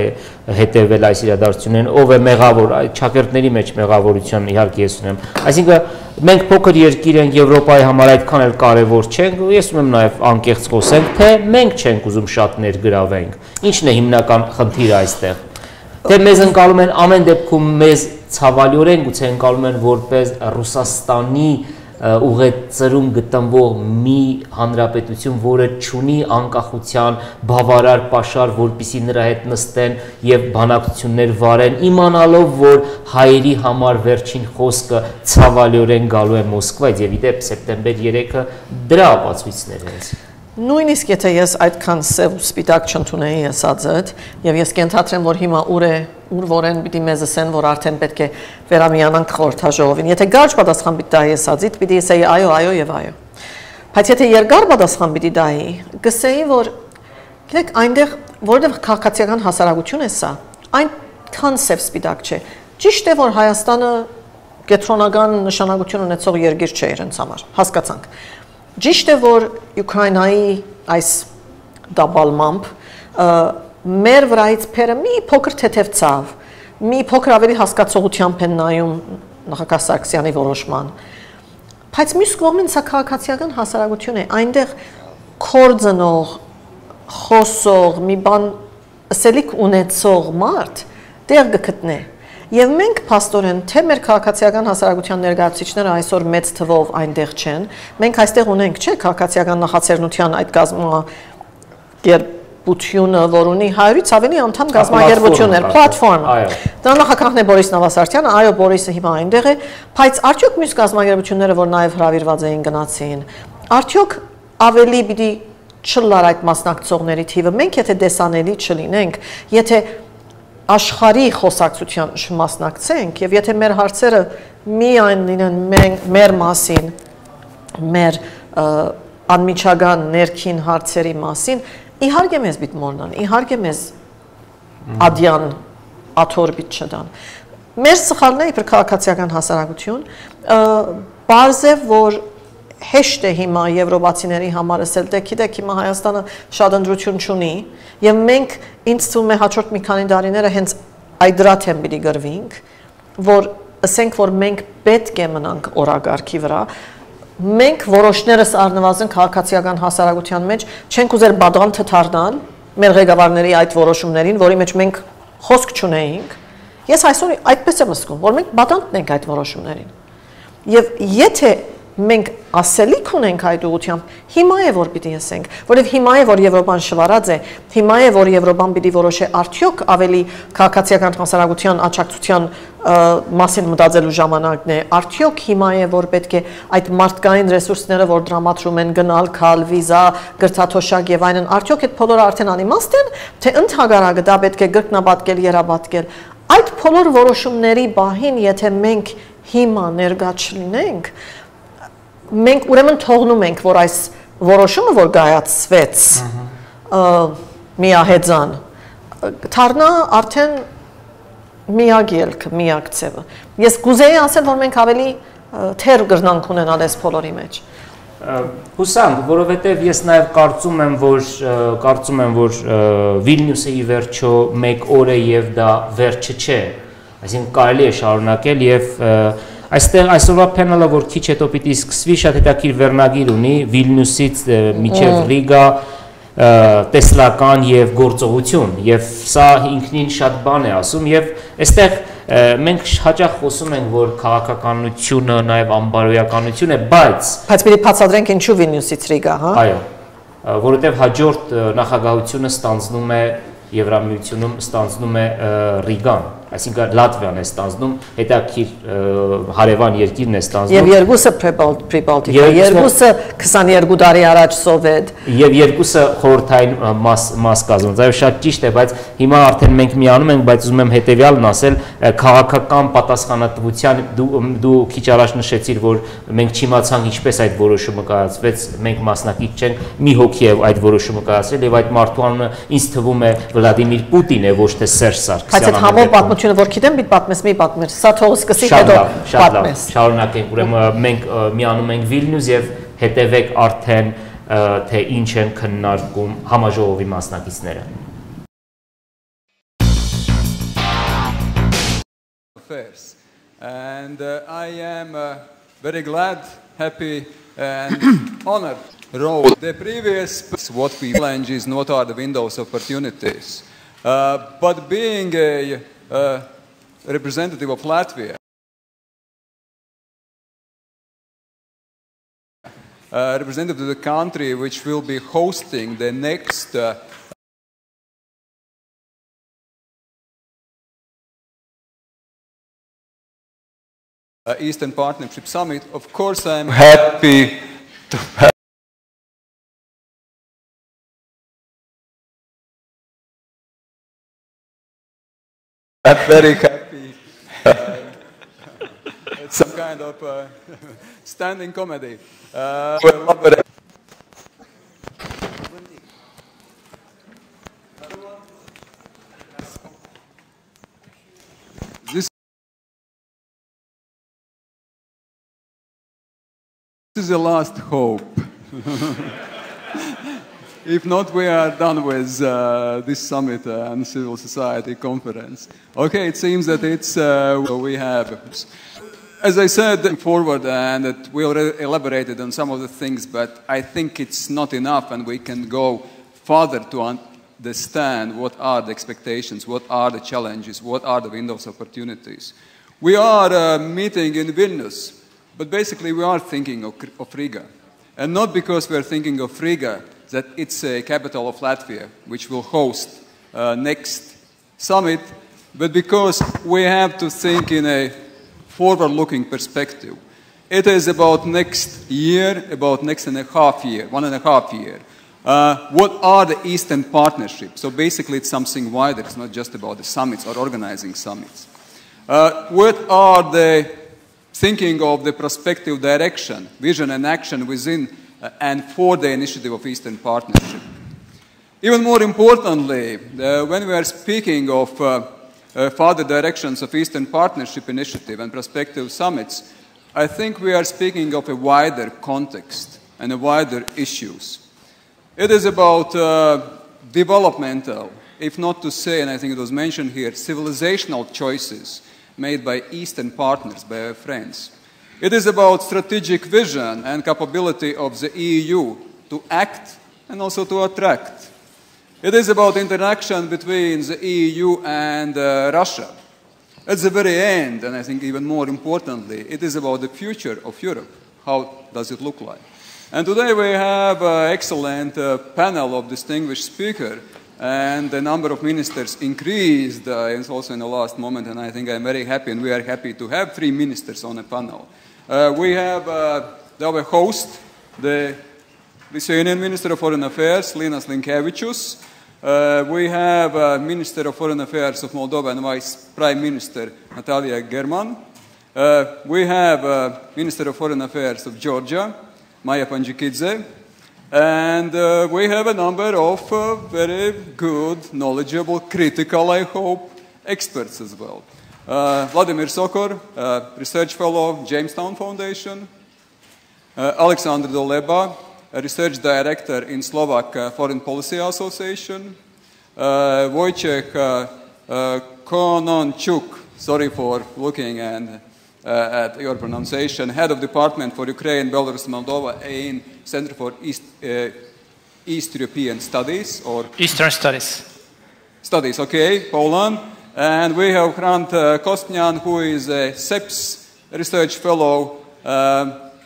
[SPEAKER 3] հետևել այս իրադարձություններին, ով է մեղավոր, ճակերտների մեջ մեղավորության իհարկե ես ունեմ։ Այսինքն մենք փոքր երկիր ենք, Եվրոպայի համար այդքան էլ կարևոր չենք, ես ունեմ նաև անկեղծ խոսենք, թե մենք չենք ուզում շատ ներգրավենք։ Ինչն է հիմնական խնդիրը այստեղ։ Թե մեզ ընկալում են ամեն դեպքում մեզ ցավալիորեն գուցե ընկալում են որպես Ռուսաստանի ուղեծրում գտնվող մի հանրապետություն, որը չունի անկախության բավարար պաշար, որպեսզի նրա հետ նստեն եւ բանակցություններ վարեն, իմանալով, որ հայերի համար վերջին խոսքը ցավալիորեն գալու է Մոսկվայից եւ իդեպ սեպտեմբեր 3-ը դրա ապացույցներ են։
[SPEAKER 7] Նույնիսկ եթե ես այդքան սև ու սպիտակ չընդունեի ասածդ, եւ ես կենթադրեմ, որ հիմա ուր որեն պիտի մեզ ասեն, որ արդեն պետք է վերամիանանք խորհրդաժողովին։ Եթե կարճ պատասխան պիտի տայի ասածից, պիտի ասեի այո եւ այո։ Բայց եթե երկար պատասխան պիտի տայի, կսեի, որ գիտեք, այնտեղ որովհետեւ քաղաքացիական հասարակություն է սա, այնքան սև սպիտակ չէ։ Ճիշտ է, որ Հայաստանը կենտրոնական նշանակություն ունեցող երկիր չէ իրենց համար, հասկացանք։ Ճիշտ է, որ Ուկրաինայի այս դաբալմամբ մեր վրայից փերը մի փոքր թեթև ցավ, մի փոքր ավելի հասկացողությամբ են նայում նախագահ Սարգսյանի որոշման։ Բայց մյուս կողմից սա քաղաքացիական հասարակություն է, այնտեղ կորձնող, խոսող, մի բան ասելիք ունեցող մարդ տեղ կգտնե։ Եվ մենք փաստորեն թե մեր քաղաքացիական հասարակության ներկայացուցիչները այսօր մեծ թվով այնտեղ չեն, մենք այստեղ ունենք, չէ, քաղաքացիական նախաձեռնության այդ կազմակերպությունը, որ ունի 100-ից ավելի անդամ կազմակերպություններ, պլատֆորմ։ Դա նախագահն է Բորիս Նավասարդյանը, այո, Բորիսը հիմա այնտեղ է, բայց արդյոք մյուս կազմակերպությունները, որ նաև հրավիրված էին գնացին, արդյոք ավելի պիտի չլար այդ մասնակցողների թիվը, մենք եթե դեսանելի չլինենք, եթե աշխարհի խոսակցության չմասնակցենք եւ եթե մեր հարցերը միայն լինեն մեր մասին, մեր անմիջական ներքին հարցերի մասին, իհարկե մեզ պիտի մոռնան, իհարկե մեզ ադյան աթոր պիտի չդան։ Մեր սխալն է իբր քաղաքացիական հասարակություն, բարձ է, որ հեշտ է հիմա եվրոպացիների համար ասել, դե գիտեք, հիմա Հայաստանը շատ ընտրություն չունի եւ մենք ինձ թվում է հաջորդ մի քանի տարիները հենց այդ դրա թեմ պիտի գրվենք, որ ասենք, որ մենք պետք է մնանք օրագարկի վրա, մենք որոշներս առնվազն քաղաքացիական հասարակության մեջ չենք ուզեր բադանտ թարնալ մեր ղեկավարների այդ որոշումներին, որի մեջ մենք խոսք չունեինք։ Ես այսօր այդպես եմ զգում, որ մենք բադանտն ենք այդ որոշումներին։ Եվ եթե մենք ասելիք ունենք այդ ուղղությամբ, հիմա է որ պիտի ասենք, որովհետև հիմա է որ Եվրոպան շվարած է, հիմա է որ Եվրոպան պիտի որոշի արդյոք ավելի քաղաքացիական հասարակության աջակցության մասին մտածելու ժամանակն է, արդյոք հիմա է որ պետք է այդ մարդկային ռեսուրսները, որ դրամատրում են գնալ, քալ, վիզա, գրթաթոշակ եւ այլն, արդյոք այդ բոլորը արդեն անիմաստ են, թե ընդհանրակը դա պետք է գրկնապատկել, երապատկել։ Այդ բոլոր որոշումների բահին, եթե մենք հիմա ներկա չլինենք, մենք ուրեմն թողնում ենք, որ այս որոշումը, որ գայացվեց միահեծան, թարնա արդեն միակ ելքը, միակ ձևը։ Ես կուզեի ասել, որ մենք ավելի թեր գրնանք ունենալ այս բոլորի մեջ։
[SPEAKER 3] Հուսանք, որովհետև ես նաև կարծում եմ, որ Վիլնյուսը ի վերջո մեկ օր է եւ դա վերջը չէ, այսինքն կարելի է շարունակել եւ այստեղ այսօրվա պանելը, որ քիչ հետո պիտի սկսվի, շատ հետաքրքիր վերնագիր ունի Վիլնյուսից մինչև Ռիգա տեսլական եւ գործողություն եւ սա ինքնին շատ բան է ասում եւ այստեղ մենք հաճախ խոսում ենք, որ քաղաքականությունը նաև անբարոյականություն է, բայց
[SPEAKER 7] պիտի բացատրենք ինչու Վիլնյուսից Ռիգա, հա։ Այո,
[SPEAKER 3] որովհետև հաջորդ նախագահությունը ստանձնում է Եվրամիությունում ստանձնում է Ռիգան, այսինքն Լատվիան է ստանձնում, հետաքրքիր հարևան երկիրն է ստանձնում։
[SPEAKER 7] Եվ երկուսը Պրիբալտիկա, երկուսը 22 տարի առաջ սովետ։
[SPEAKER 3] Եւ երկուսը խորհրդային մաս կազմում։ Այո, շատ ճիշտ է, բայց հիմա արդեն մենք միանում ենք, բայց ուզում եմ հետեւյալն ասել, քաղաքական պատասխանատվության դու քիչ առաջ նշեցիր, որ մենք չիմացանք ինչպես այդ որոշումը կայացվեց, մենք մասնակից չենք, մի հոգի է այդ որոշումը կայացրել եւ այդ մարդու անունը ինձ թվում է Վլադիմիր Պուտին է, ոչ թե Սերժ Սարգսյանը։
[SPEAKER 7] Որ գիտեմ, պիտի պատմես, մի պատմեր, սա թող սկսի հետո պատմես։
[SPEAKER 3] Շարունակենք, ուրեմն մենք միանում ենք Վիլնյուս եւ հետևեք արդեն թե ինչ են քննարկում համաժողովի մասնակիցները։
[SPEAKER 2] Affairs. And I am very glad, happy, and honored. The previous, what we challenge is what are the windows of opportunities. But being a representative of Latvia, representative of the country which will be hosting the next Eastern Partnership Summit, of course I'm happy to have I'm very happy. It's some kind of standing comedy. This is the last hope. If not, we are done with this summit and civil society conference. Okay, it seems that it's we have. As I said forward, and that we already elaborated on some of the things, but I think it's not enough, and we can go further to understand what are the expectations, what are the challenges, what are the windows of opportunities. We are meeting in Vilnius, but basically we are thinking of Riga. And not because we are thinking of Riga, that it's a capital of Latvia, which will host next summit, but because we have to think in a forward-looking perspective. It is about next year, about next 1.5 year, 1.5 year. What are the Eastern Partnerships? So basically it's something wider, it's not just about the summits or organizing summits. What are the thinking of the prospective direction, vision and action within and for the initiative of Eastern Partnership? Even more importantly, when we are speaking of further directions of Eastern Partnership initiative and prospective summits, I think we are speaking of a wider context and a wider issues. It is about developmental, if not to say, and I think it was mentioned here, civilizational choices made by Eastern partners, by our friends. It is about strategic vision and capability of the EU to act and also to attract. It is about interaction between the EU and Russia. At the very end, and I think even more importantly, it is about the future of Europe. How does it look like? And today we have an excellent panel of distinguished speakers, and the number of ministers increased also in the last moment, and I think I'm very happy, and we are happy to have 3 ministers on a panel. We have our host, the Lithuanian Minister of Foreign Affairs, Linas Linkevičius. We have Minister of Foreign Affairs of Moldova and Vice Prime Minister Natalia German. We have Minister of Foreign Affairs of Georgia, Maya Panjikidze. And we have a number of very good, knowledgeable, critical, I hope, experts as well. Vladimir Sokor, Research Fellow, Jamestown Foundation. Alexander Doleba, a Research Director in Slovak Foreign Policy Association. Wojciech Kononchuk, sorry for looking at your pronunciation, Head of Department for Ukraine, Belarus, Moldova in Center for East European Studies, or Eastern Studies. Studies, okay, Poland. And we have Hrant Kostnyan, who is a CEPS Research Fellow,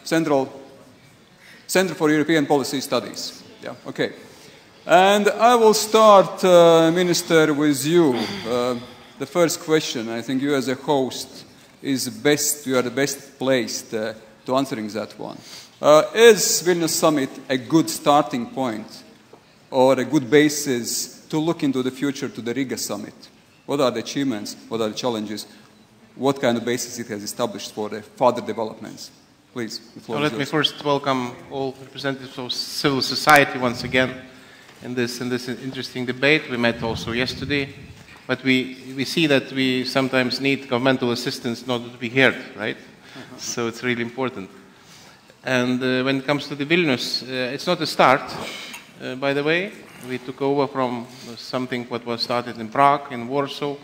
[SPEAKER 2] Center for European Policy Studies. Yeah, okay. And I will start, Minister, with you. The first question, I think you as a host is best, you are the best placed to answering that one. Is Vilnius Summit a good starting point or a good basis to look into the future to the Riga Summit? What are the achievements? What are the challenges? What kind of basis it has established for the further developments? Please, the floor is yours.
[SPEAKER 16] Let me first welcome all representatives of civil society once again in this interesting debate. We met also yesterday. But we see that we sometimes need governmental assistance in order to be heard, right? So it's really important. And when it comes to the Vilnius, it's not a start, by the way. We took over from something what was started in Prague, in Warsaw.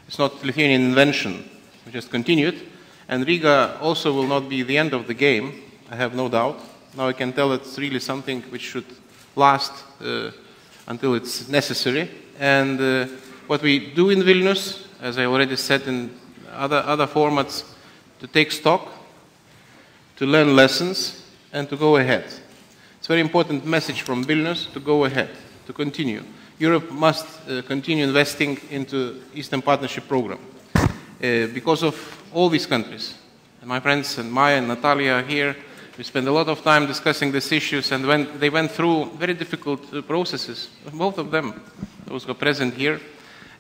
[SPEAKER 16] It's not Lithuanian invention. We just continued. And Riga also will not be the end of the game, I have no doubt. Now I can tell it's really something which should last until it's necessary. And what we do in Vilnius, as I already said in other formats, to take stock, to learn lessons, and to go ahead. It's a very important message from Vilnius to go ahead, to continue. Europe must continue investing into Eastern Partnership program because of all these countries. And my friends and Maya and Natalia are here. We spent a lot of time discussing these issues, and when they went through very difficult processes, both of them, those who are present here.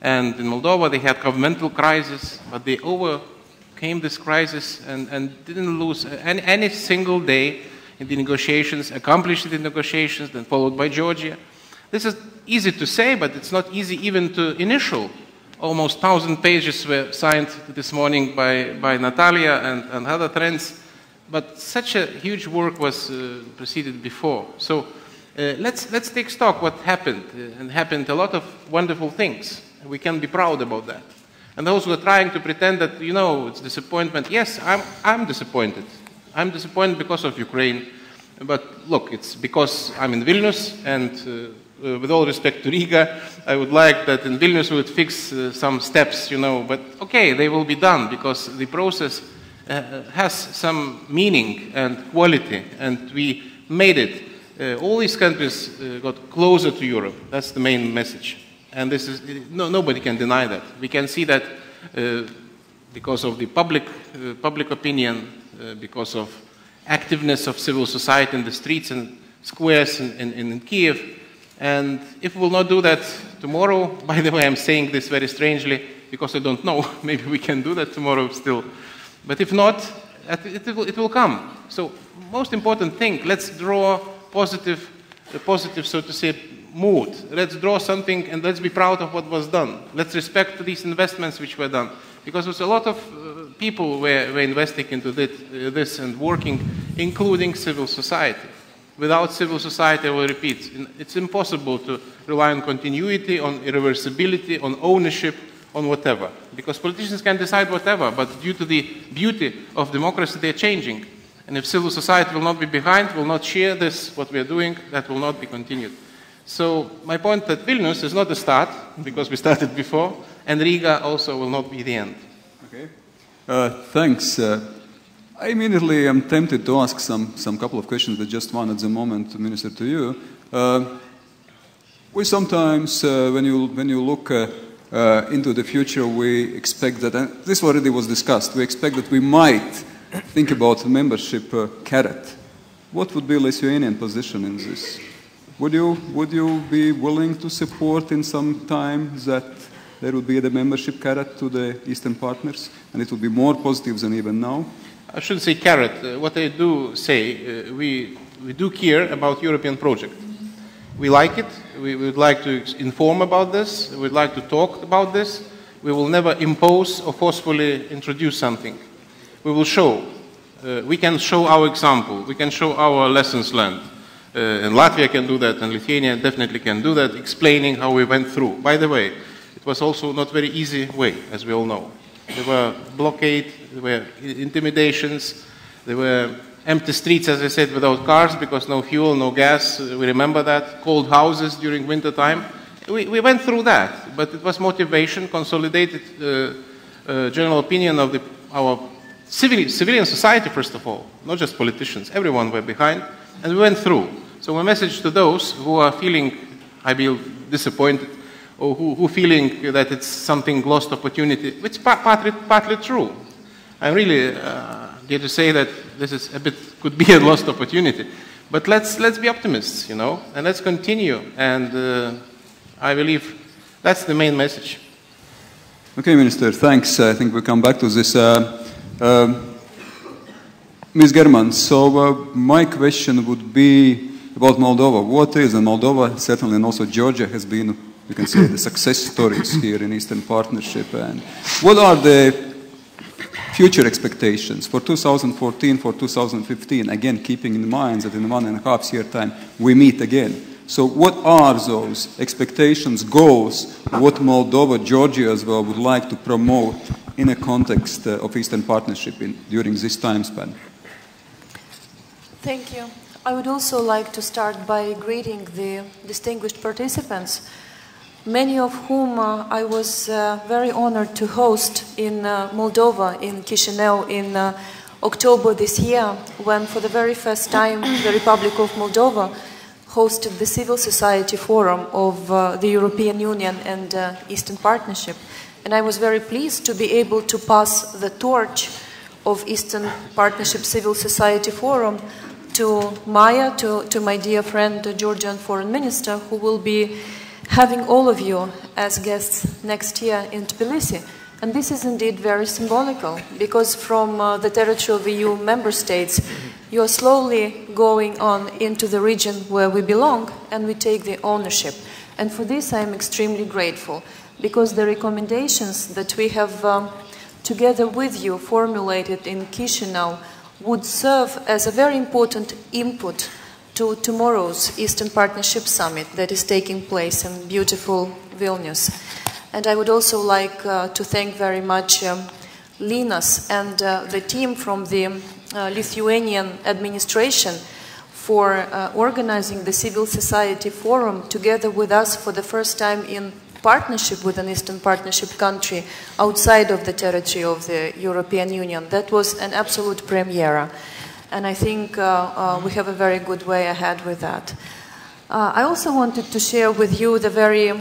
[SPEAKER 16] And in Moldova, they had governmental crisis, but they overcame this crisis and didn't lose any single day in the negotiations, accomplished the negotiations, then followed by Georgia. This is easy to say, but it's not easy even to initial. Almost 1,000 pages were signed this morning by Natalia and other friends, but such a huge work was preceded before. So let's take stock what happened, and happened a lot of wonderful things. We can be proud about that. And those who are trying to pretend that, you know, it's disappointment, yes, I'm disappointed. I'm disappointed because of Ukraine, but look, it's because I'm in Vilnius, and with all respect to Riga, I would like that in Vilnius we would fix some steps, you know, but okay, they will be done because the process has some meaning and quality, and we made it. All these countries got closer to Europe. That's the main message. And this is, nobody can deny that. We can see that because of the public opinion, because of activeness of civil society in the streets and squares in Kiev. And if we will not do that tomorrow, by the way, I'm saying this very strangely because I don't know, maybe we can do that tomorrow still. But if not, it will come. So most important thing, let's draw positive, so to say, mood. Let's draw something and let's be proud of what was done. Let's respect these investments which were done. Because there's a lot of people were investing into this and working, including civil society. Without civil society, I will repeat, it's impossible to rely on continuity, on irreversibility, on ownership, on whatever. Because politicians can decide whatever, but due to the beauty of democracy, they're changing. And if civil society will not be behind, will not share this, what we are doing, that will not be continued. So my point that Vilnius is not the start, because we started before, and Riga also will not be the end.
[SPEAKER 2] Okay. Thanks. I immediately am tempted to ask some couple of questions, but just one at the moment, Minister, to you. We sometimes, when you look into the future, we expect that, and this already was discussed, we expect that we might think about membership carrot. What would be Lithuanian position in this? Would you be willing to support in some time that there would be the membership carrot to the Eastern partners, and it would be more positive than even now?
[SPEAKER 16] I shouldn't say carrot. What I do say, we do care about European project. We like it. We would like to inform about this. We would like to talk about this. We will never impose or forcefully introduce something. We will show. We can show our example. We can show our lessons learned. And Latvia can do that, and Lithuania definitely can do that, explaining how we went through. By the way, it was also not very easy way, as we all know. There were blockade, there were intimidations, there were empty streets, as I said, without cars, because no fuel, no gas, we remember that, cold houses during winter time. We went through that, but it was motivation, consolidated general opinion of our civilian society, first of all, not just politicians, everyone were behind, and we went through. So my message to those who are feeling, I feel, disappointed, or who feeling that it's something lost opportunity, it's partly true. I'm really here to say that this is could be a lost opportunity. But let's be optimists, you know, and let's continue. And I believe that's the main message.
[SPEAKER 2] Okay, Minister, thanks. I think we'll come back to this. Ms. German, so my question would be about Moldova. What is, and Moldova certainly, and also Georgia has been, you can say, the success stories here in Eastern Partnership. And what are the future expectations for 2014, for 2015, again keeping in mind that in 1.5 year time we meet again. So what are those expectations, goals, what Moldova, Georgia as well would like to promote in a context of Eastern Partnership during this time span?
[SPEAKER 6] Thank you. I would also like to start by greeting the distinguished participants, many of whom I was very honored to host in Moldova, in Chisinau, in October this year, when for the very first time the Republic of Moldova hosted the Civil Society Forum of the European Union and Eastern Partnership. And I was very pleased to be able to pass the torch of Eastern Partnership Civil Society Forum to Maya, to my dear friend, the Georgian Foreign Minister, who will be having all of you as guests next year in Tbilisi. And this is indeed very symbolical, because from the territory of EU member states, you are slowly going on into the region where we belong, and we take the ownership. And for this I am extremely grateful, because the recommendations that we have together with you formulated in Chisinau would serve as a very important input to tomorrow's Eastern Partnership Summit that is taking place in beautiful Vilnius. And I would also like to thank very much Linas and the team from the Lithuanian administration for organizing the Civil Society Forum together with us for the first time in partnership with an Eastern Partnership country outside of the territory of the European Union. That was an absolute premiere, and I think we have a very good way ahead with that. I also wanted to share with you the very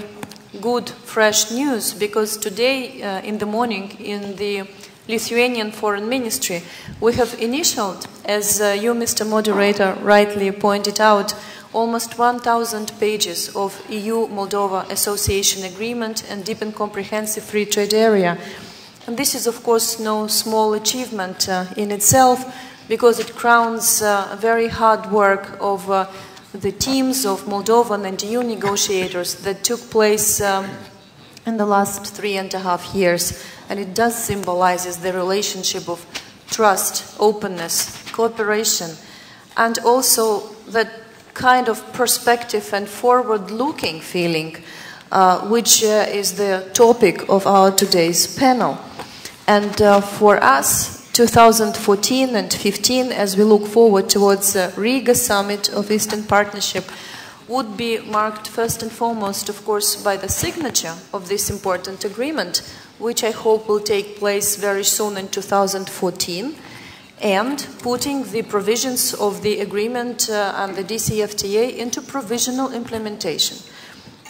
[SPEAKER 6] good, fresh news, because today in the morning in the Lithuanian Foreign Ministry we have initialed, as you, Mr. Moderator, rightly pointed out, almost 1,000 pages of EU-Moldova Association Agreement and Deep and Comprehensive Free Trade Area. And this is, of course, no small achievement in itself, because it crowns very hard work of the teams of Moldovan and EU negotiators that took place in the last 3.5 years. And it does symbolize the relationship of trust, openness, cooperation, and also that kind of perspective and forward-looking feeling, which is the topic of our today's panel. And for us, 2014 and 15, as we look forward towards the Riga Summit of Eastern Partnership, would be marked first and foremost, of course, by the signature of this important agreement, which I hope will take place very soon in 2014, and putting the provisions of the agreement and the DCFTA into provisional implementation.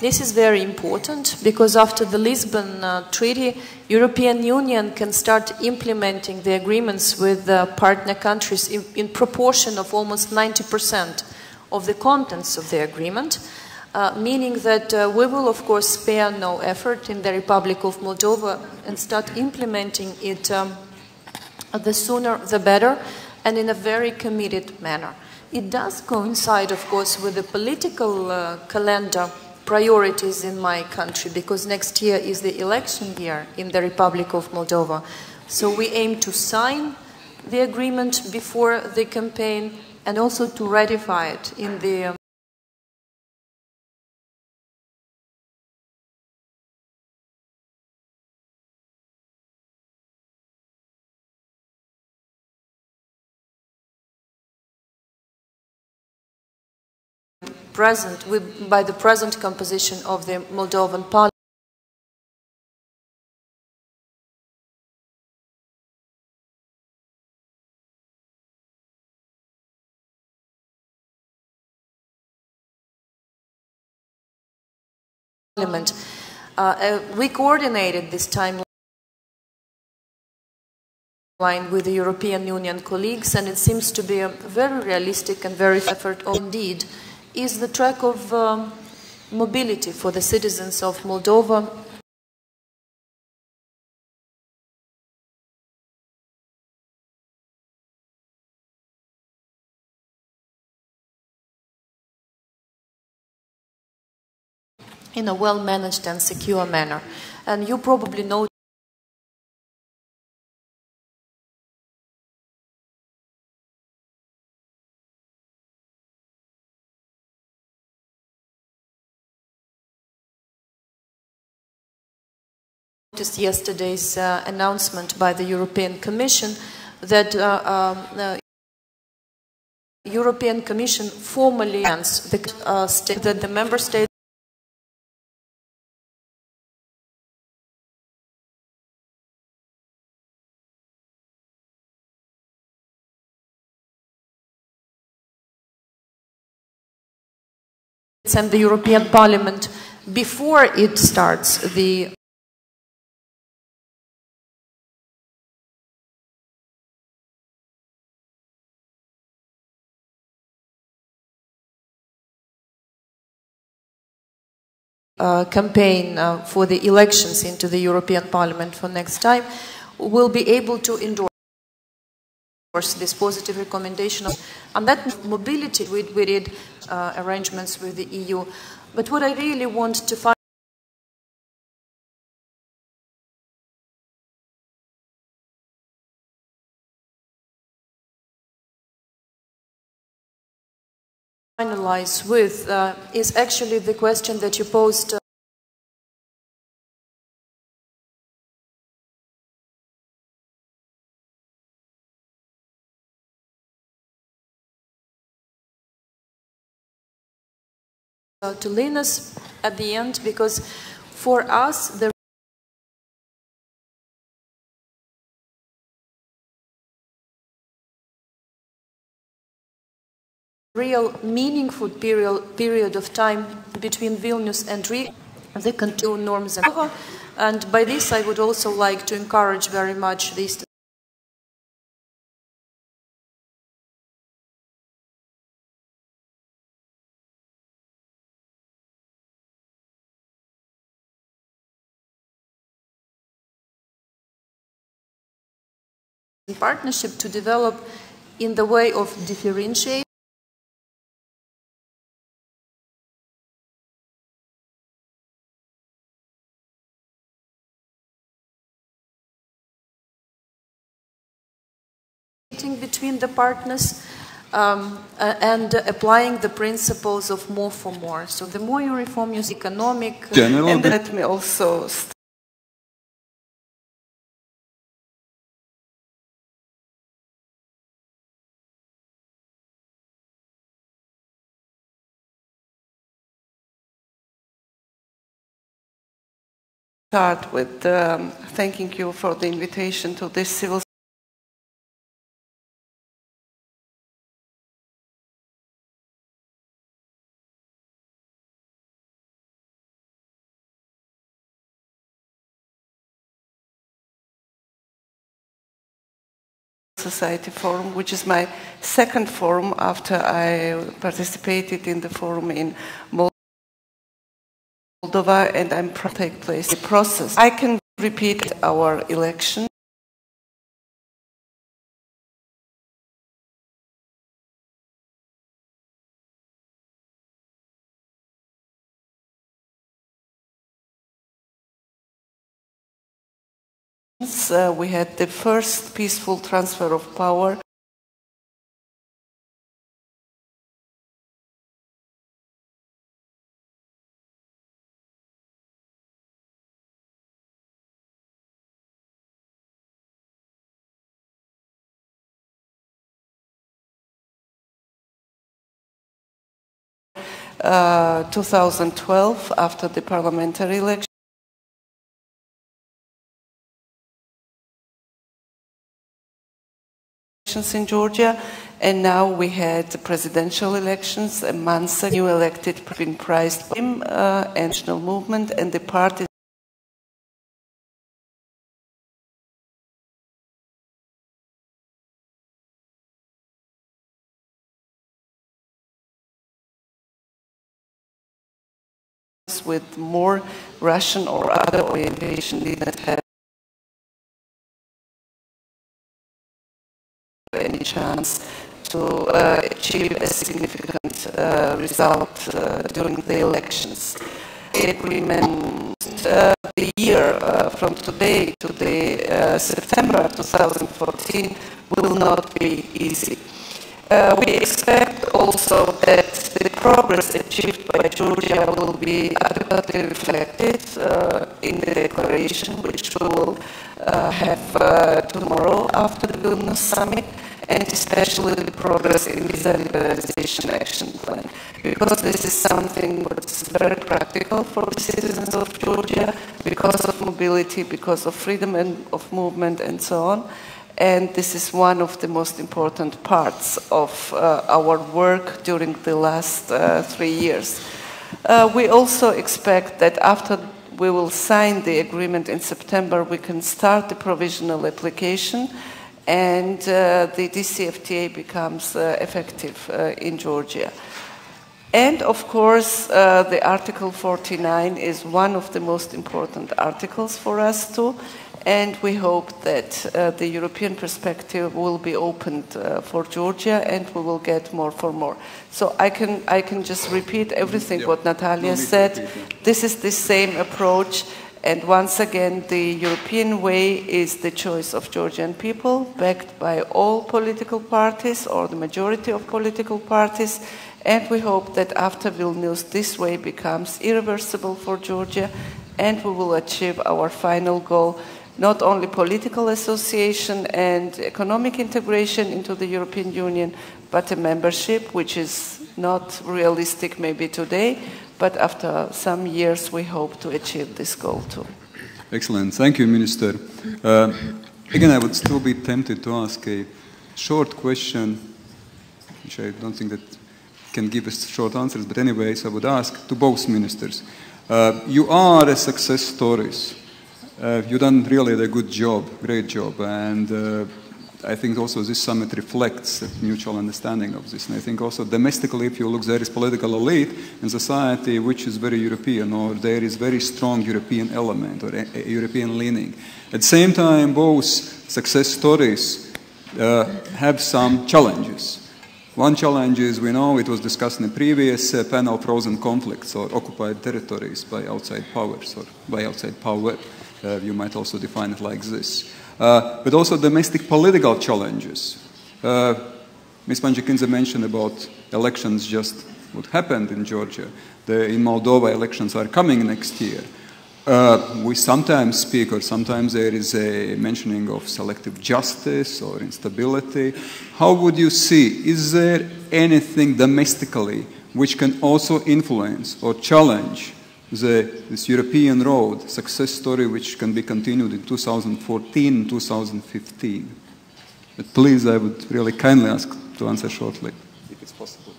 [SPEAKER 6] This is very important, because after the Lisbon Treaty, European Union can start implementing the agreements with partner countries in proportion of almost 90% of the contents of the agreement, meaning that we will, of course, spare no effort in the Republic of Moldova and start implementing it the sooner the better, and in a very committed manner. It does coincide, of course, with the political calendar priorities in my country, because next year is the election year in the Republic of Moldova. So we aim to sign the agreement before the campaign and also to ratify it in the by the present composition of the Moldovan Parliament. We coordinated this timeline with the European Union colleagues, and it seems to be a very realistic and very effort indeed is the track of mobility for the citizens of Moldova. In a well-managed and secure manner. And you probably know noticed yesterday's announcement by the European Commission that European Commission formally announced that the member states and the European Parliament before it starts the campaign for the elections into the European Parliament for next time, will be able to endorse this positive recommendation. And that mobility, we did arrangements with the EU. But what I really want to finalize with is actually the question that you posed to Linus at the end, because for us the real meaningful period of time between Vilnius and Riga, the continue norms and by this I would also like to encourage very much these partnership to develop in the way of differentiate between the partners and applying the principles of more for more. So the more you reform your economic
[SPEAKER 2] and let me also start with thanking you for the invitation to this civil Society Forum, which is my second forum after I participated in the forum in Moldova, and I'm proud to take place in the process. I can repeat our election. We had the first peaceful transfer of power. In 2012, after the parliamentary election. In Georgia, and now we had the presidential elections a month ago. New elected been prized by him, national movement and the party with more Russian or other orientation did not have any chance to achieve a significant result during the elections. The agreement, the year from today to the September 2014 will not be easy. We expect also that the
[SPEAKER 18] progress achieved by Georgia will be adequately reflected in the declaration, which we will have tomorrow after the Vilnius summit, and especially the progress in visa liberalization action plan, because this is something that's very practical for the citizens of Georgia, because of mobility, because of freedom of movement, and so on. And this is one of the most important parts of our work during the last 3 years. We also expect that after we will sign the agreement in September, we can start the provisional application, and the DCFTA becomes effective in Georgia. And of course, the Article 49 is one of the most important articles for us too, and we hope that the European perspective will be opened for Georgia, and we will get more for more. So I can just repeat everything what Natalia said. This is the same approach, and once again, the European way is the choice of Georgian people, backed by all political parties or the majority of political parties. And we hope that after Vilnius, this way becomes irreversible for Georgia, and we will achieve our final goal, not only political association and economic integration into the European Union, but a membership, which is not realistic maybe today, but after some years we hope to achieve this goal too.
[SPEAKER 2] Excellent. Thank you, Minister. Again, I would still be tempted to ask a short question, which I don't think that can give us short answers, but anyways, I would ask to both ministers. You are a success stories. You've done really a good job, great job, and I think also this summit reflects a mutual understanding of this. And I think also domestically, if you look, there is political elite in society which is very European, or there is very strong European element or a European leaning. At the same time, both success stories have some challenges. One challenge is, we know it was discussed in the previous panel, frozen conflicts or occupied territories by outside powers or by outside power. You might also define it like this. But also domestic political challenges. Ms. Panjakinze mentioned about elections, just what happened in Georgia. In Moldova, elections are coming next year. We sometimes speak, or sometimes there is a mentioning of selective justice or instability. How would you see, is there anything domestically which can also influence or challenge this European road success story, which can be continued in 2014 and 2015? But please, I would really kindly ask to answer shortly, if it's possible.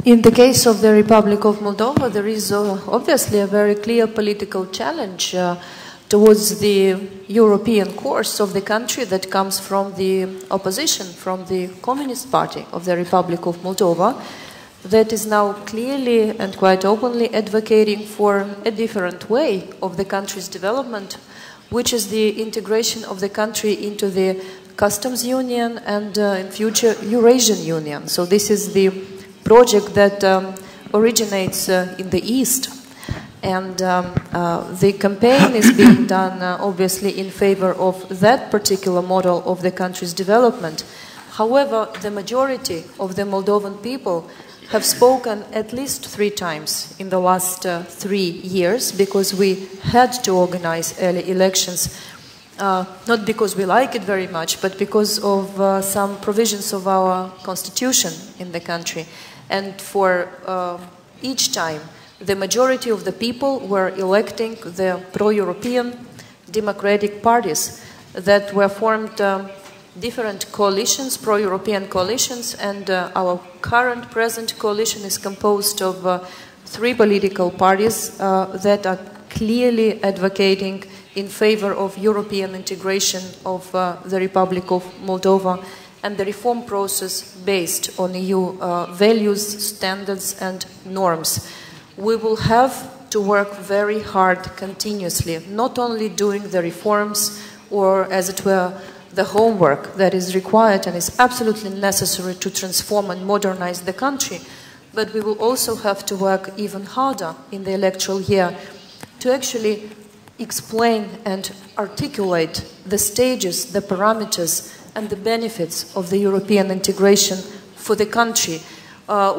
[SPEAKER 6] In the case of the Republic of Moldova, there is obviously a very clear political challenge towards the European course of the country that comes from the opposition, from the Communist Party of the Republic of Moldova, that is now clearly and quite openly advocating for a different way of the country's development, which is the integration of the country into the customs union and in future Eurasian Union. So this is the project that originates in the East, and the campaign is being done obviously in favor of that particular model of the country's development. However, the majority of the Moldovan people have spoken at least 3 times in the last 3 years, because we had to organize early elections, not because we like it very much, but because of some provisions of our constitution in the country. And for each time, the majority of the people were electing the pro-European democratic parties that were formed different coalitions, pro-European coalitions, and our current present coalition is composed of 3 political parties that are clearly advocating in favor of European integration of the Republic of Moldova and the reform process based on EU values, standards and norms. We will have to work very hard continuously, not only doing the reforms or, as it were, the homework that is required and is absolutely necessary to transform and modernize the country, but we will also have to work even harder in the electoral year to actually explain and articulate the stages, the parameters and the benefits of the European integration for the country.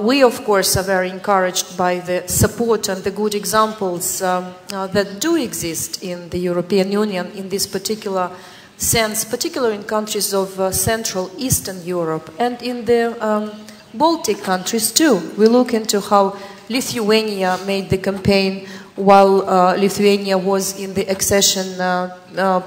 [SPEAKER 6] We, of course, are very encouraged by the support and the good examples that do exist in the European Union in this particular sense, particularly in countries of Central Eastern Europe and in the Baltic countries too. We look into how Lithuania made the campaign while Lithuania was in the accession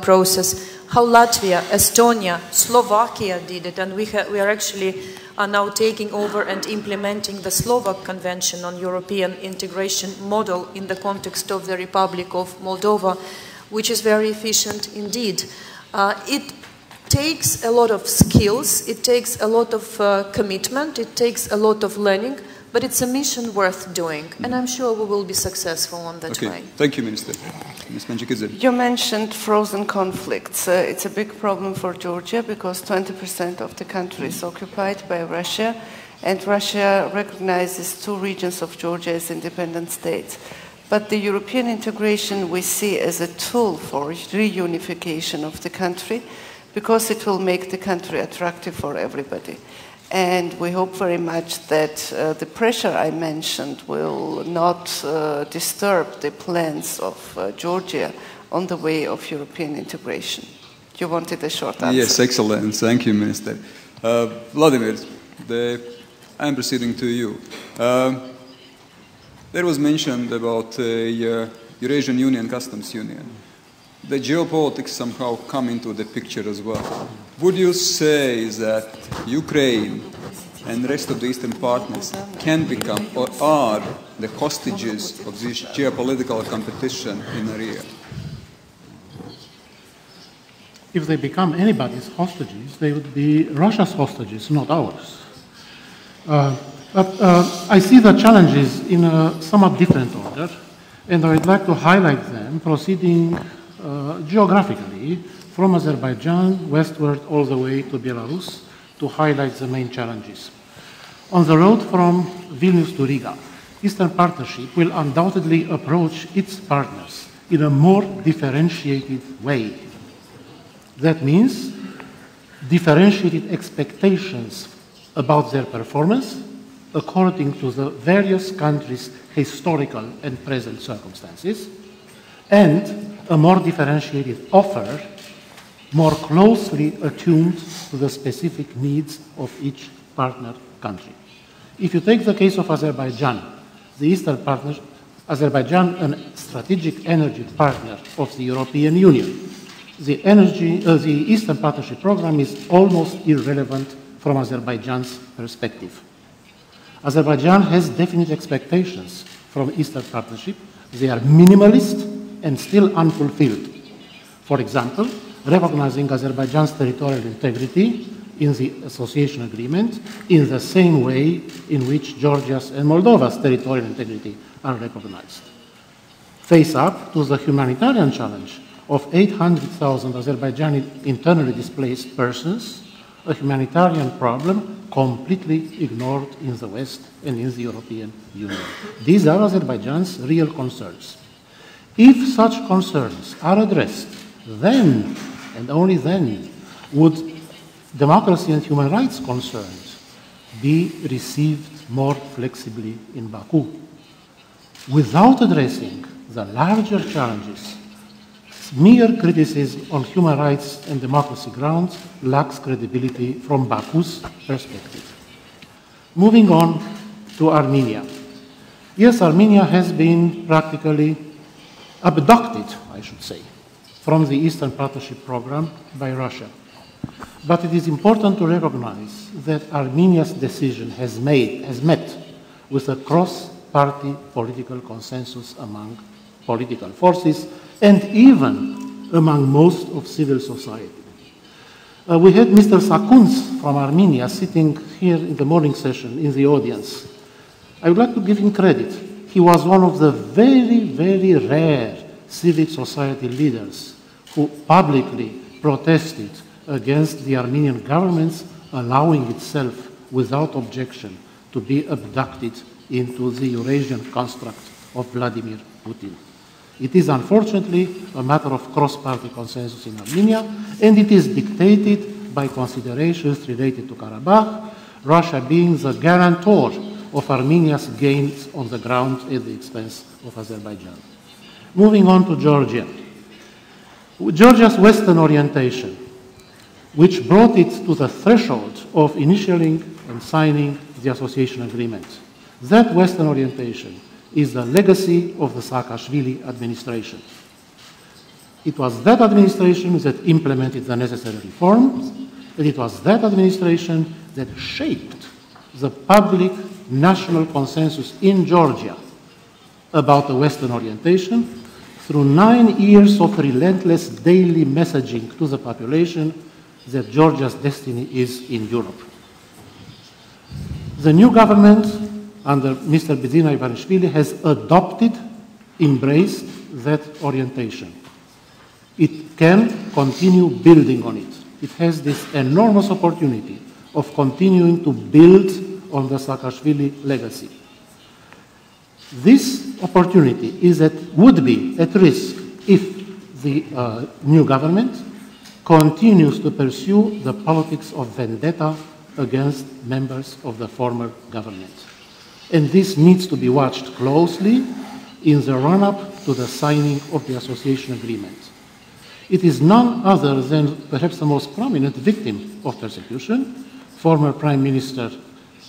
[SPEAKER 6] process, how Latvia, Estonia, Slovakia did it, and we are actually now taking over and implementing the Slovak Convention on European Integration model in the context of the Republic of Moldova, which is very efficient indeed. It takes a lot of skills, it takes a lot of commitment, it takes a lot of learning, but it's a mission worth doing, and I'm sure we will be successful on that way.
[SPEAKER 2] Thank you, Minister. Ms. Manjikidze.
[SPEAKER 11] You mentioned frozen conflicts. It's a big problem for Georgia because 20% of the country is occupied by Russia, and Russia recognizes 2 regions of Georgia as independent states. But the European integration we see as a tool for reunification of the country because it will make the country attractive for everybody. And we hope very much that the pressure I mentioned will not disturb the plans of Georgia on the way of European integration. You wanted a short answer.
[SPEAKER 2] Yes, excellent. Thank you, Minister. Vladimir, I'm proceeding to you. There was mentioned about Eurasian Union, Customs Union. The geopolitics somehow come into the picture as well. Would you say that Ukraine and the rest of the Eastern partners can become or are the hostages of this geopolitical competition in area?
[SPEAKER 14] If they become anybody's hostages, they would be Russia's hostages, not ours. But I see the challenges in a somewhat different order, and I would like to highlight them proceeding geographically from Azerbaijan westward all the way to Belarus to highlight the main challenges. On the road from Vilnius to Riga, Eastern Partnership will undoubtedly approach its partners in a more differentiated way. That means differentiated expectations about their performance according to the various countries' historical and present circumstances, and a more differentiated offer, more closely attuned to the specific needs of each partner country. If you take the case of Azerbaijan, the Eastern Partner, Azerbaijan, a strategic energy partner of the European Union, the Eastern Partnership Program is almost irrelevant from Azerbaijan's perspective. Azerbaijan has definite expectations from Eastern Partnership. They are minimalist and still unfulfilled. For example, recognizing Azerbaijan's territorial integrity in the association agreement in the same way in which Georgia's and Moldova's territorial integrity are recognized. Face up to the humanitarian challenge of 800,000 Azerbaijani internally displaced persons, a humanitarian problem completely ignored in the West and in the European Union. These are Azerbaijan's real concerns. If such concerns are addressed, then, and only then, would democracy and human rights concerns be received more flexibly in Baku. Without addressing the larger challenges, mere criticism on human rights and democracy grounds lacks credibility from Baku's perspective. Moving on to Armenia. Yes, Armenia has been practically abducted, I should say, from the Eastern Partnership Program by Russia. But it is important to recognize that Armenia's decision has met with a cross-party political consensus among political forces and even among most of civil society. We had Mr. Sakuns from Armenia sitting here in the morning session in the audience. I would like to give him credit. He was one of the very, very rare civic society leaders who publicly protested against the Armenian government's allowing itself without objection to be abducted into the Eurasian construct of Vladimir Putin. It is unfortunately a matter of cross-party consensus in Armenia, and it is dictated by considerations related to Karabakh, Russia being the guarantor of Armenia's gains on the ground at the expense of Azerbaijan. Moving on to Georgia. Georgia's Western orientation, which brought it to the threshold of initialing and signing the association agreement. That Western orientation is the legacy of the Saakashvili administration. It was that administration that implemented the necessary reforms, and it was that administration that shaped the public national consensus in Georgia about the Western orientation through 9 years of relentless daily messaging to the population that Georgia's destiny is in Europe. The new government under Mr. Bidzina Ivanishvili has adopted, embraced that orientation. It can continue building on it. It has this enormous opportunity of continuing to build on the Saakashvili legacy. This opportunity would be at risk if the new government continues to pursue the politics of vendetta against members of the former government. And this needs to be watched closely in the run-up to the signing of the association agreement. It is none other than perhaps the most prominent victim of persecution, former Prime Minister,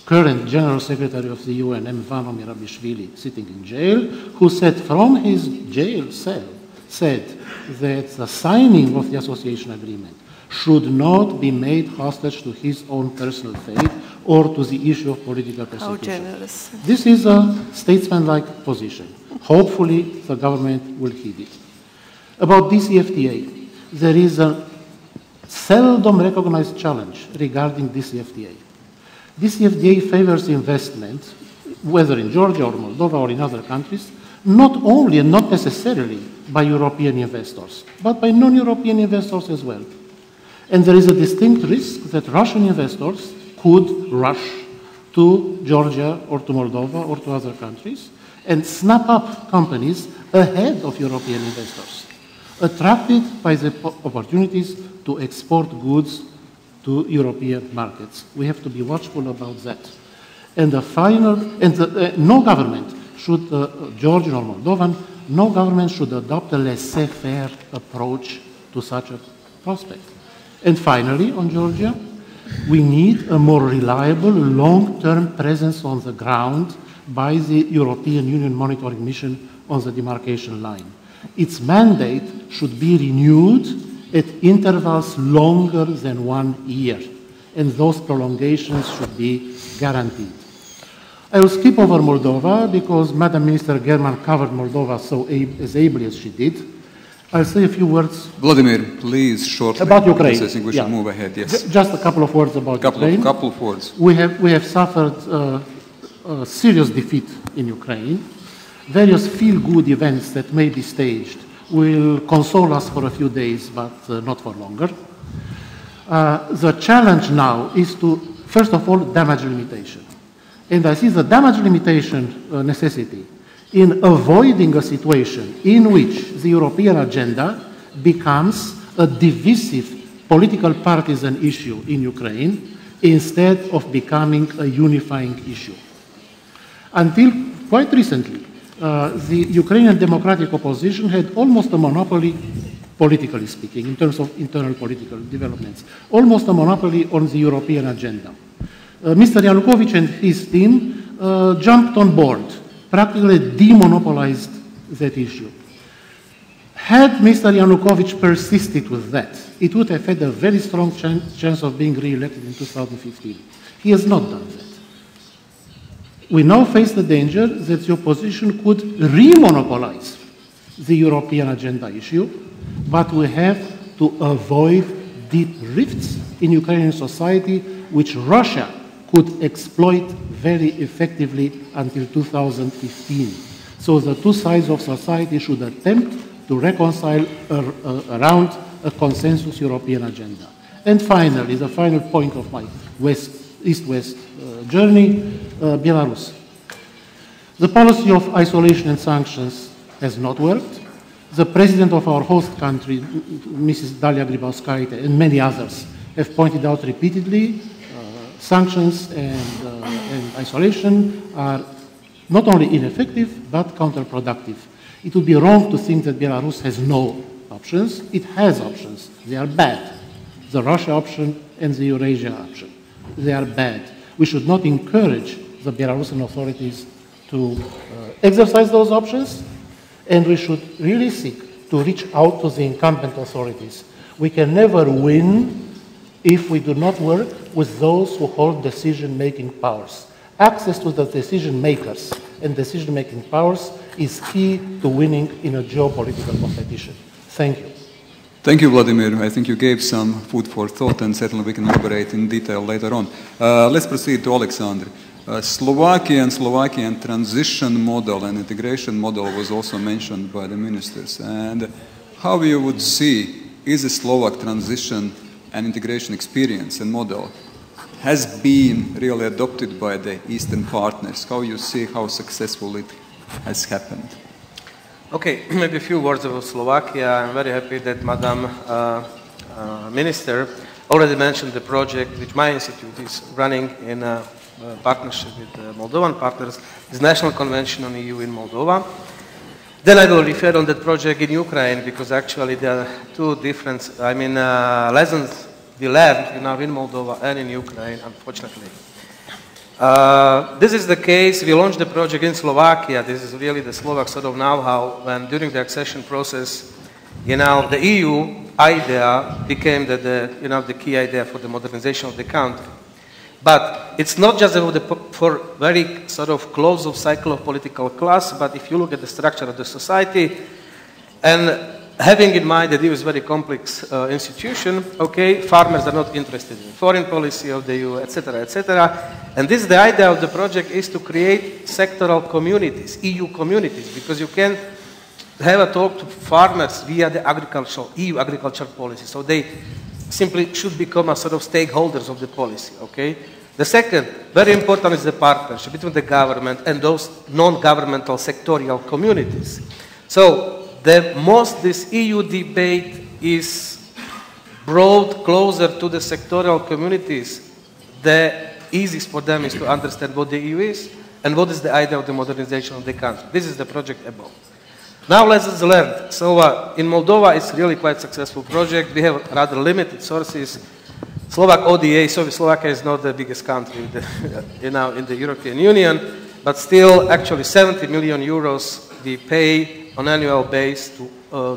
[SPEAKER 14] current General Secretary of the UN, Mvano Mirabishvili, sitting in jail, who said from his jail cell, said that the signing of the association agreement should not be made hostage to his own personal fate or to the issue of political persecution.
[SPEAKER 6] How generous.
[SPEAKER 14] This is a statesman-like position. Hopefully the government will heed it. About DCFTA, there is a seldom recognized challenge regarding DCFTA. DCFTA favors investment, whether in Georgia or Moldova or in other countries, not only and not necessarily by European investors, but by non-European investors as well. And there is a distinct risk that Russian investors could rush to Georgia or to Moldova or to other countries and snap up companies ahead of European investors, attracted by the opportunities to export goods to European markets. We have to be watchful about that. And no government should, Georgian or Moldovan, no government should adopt a laissez-faire approach to such a prospect. And finally, on Georgia, we need a more reliable, long-term presence on the ground by the European Union monitoring mission on the demarcation line. Its mandate should be renewed at intervals longer than 1 year, and those prolongations should be guaranteed. I will skip over Moldova because Madam Minister German covered Moldova as ably as she did. I'll say a few words.
[SPEAKER 2] Vladimir, please, shortly.
[SPEAKER 14] About Ukraine.
[SPEAKER 2] I think we should move ahead, yes.
[SPEAKER 14] Just a couple of words about Ukraine.
[SPEAKER 2] Couple of words.
[SPEAKER 14] We have suffered a serious defeat in Ukraine. Various feel-good events that may be staged will console us for a few days, but not for longer. The challenge now is to, first of all, damage limitation. And I see the damage limitation necessity in avoiding a situation in which the European agenda becomes a divisive political partisan issue in Ukraine instead of becoming a unifying issue. Until quite recently, the Ukrainian democratic opposition had almost a monopoly, politically speaking, in terms of internal political developments, almost a monopoly on the European agenda. Mr. Yanukovych and his team jumped on board, practically demonopolized that issue. Had Mr. Yanukovych persisted with that, it would have had a very strong chance of being re-elected in 2015. He has not done that. We now face the danger that the opposition could re-monopolize the European agenda issue, but we have to avoid deep rifts in Ukrainian society, which Russia could exploit very effectively until 2015. So the two sides of society should attempt to reconcile around a consensus European agenda. And finally, the final point of my East-West journey, Belarus. The policy of isolation and sanctions has not worked. The president of our host country, Mrs. Dalia Grybauskaite, and many others have pointed out repeatedly, sanctions and isolation are not only ineffective, but counterproductive. It would be wrong to think that Belarus has no options. It has options. They are bad. The Russia option and the Eurasia option. They are bad. We should not encourage the Belarusian authorities to exercise those options, and we should really seek to reach out to the incumbent authorities. We can never win if we do not work with those who hold decision-making powers. Access to the decision makers and decision-making powers is key to winning in a geopolitical competition. Thank you.
[SPEAKER 2] Thank you, Vladimir. I think you gave some food for thought, and certainly we can elaborate in detail later on. Let's proceed to Alexander. Slovakian transition model and integration model was also mentioned by the ministers. And how you would see, is the Slovak transition and integration experience and model has been really adopted by the Eastern partners? How you see how successful it has happened?
[SPEAKER 16] Okay, maybe a few words about Slovakia. I'm very happy that Madam Minister already mentioned the project which my institute is running in partnership with Moldovan partners, this National Convention on EU in Moldova. Then I will refer on that project in Ukraine, because actually there are two different, lessons we learned in Moldova and in Ukraine, unfortunately. This is the case. We launched the project in Slovakia. This is really the Slovak sort of know-how when during the accession process, the EU idea became the key idea for the modernization of the country. But it's not just for very sort of close of cycle of political class, but if you look at the structure of the society, and having in mind that it is a very complex institution, okay, farmers are not interested in foreign policy of the EU, etc., etc. And this, the idea of the project is to create sectoral communities, EU communities, because you can have a talk to farmers via the EU agricultural policy. So they simply should become a sort of stakeholders of the policy, okay? The second, very important, is the partnership between the government and those non-governmental sectorial communities. So this EU debate is brought closer to the sectorial communities. The easiest for them is to understand what the EU is and what is the idea of the modernization of the country. This is the project above. Now lessons learned. So in Moldova, it's really quite a successful project. We have rather limited sources. Slovak ODA, Slovakia is not the biggest country in the European Union, but still actually 70 million euros we pay on annual basis to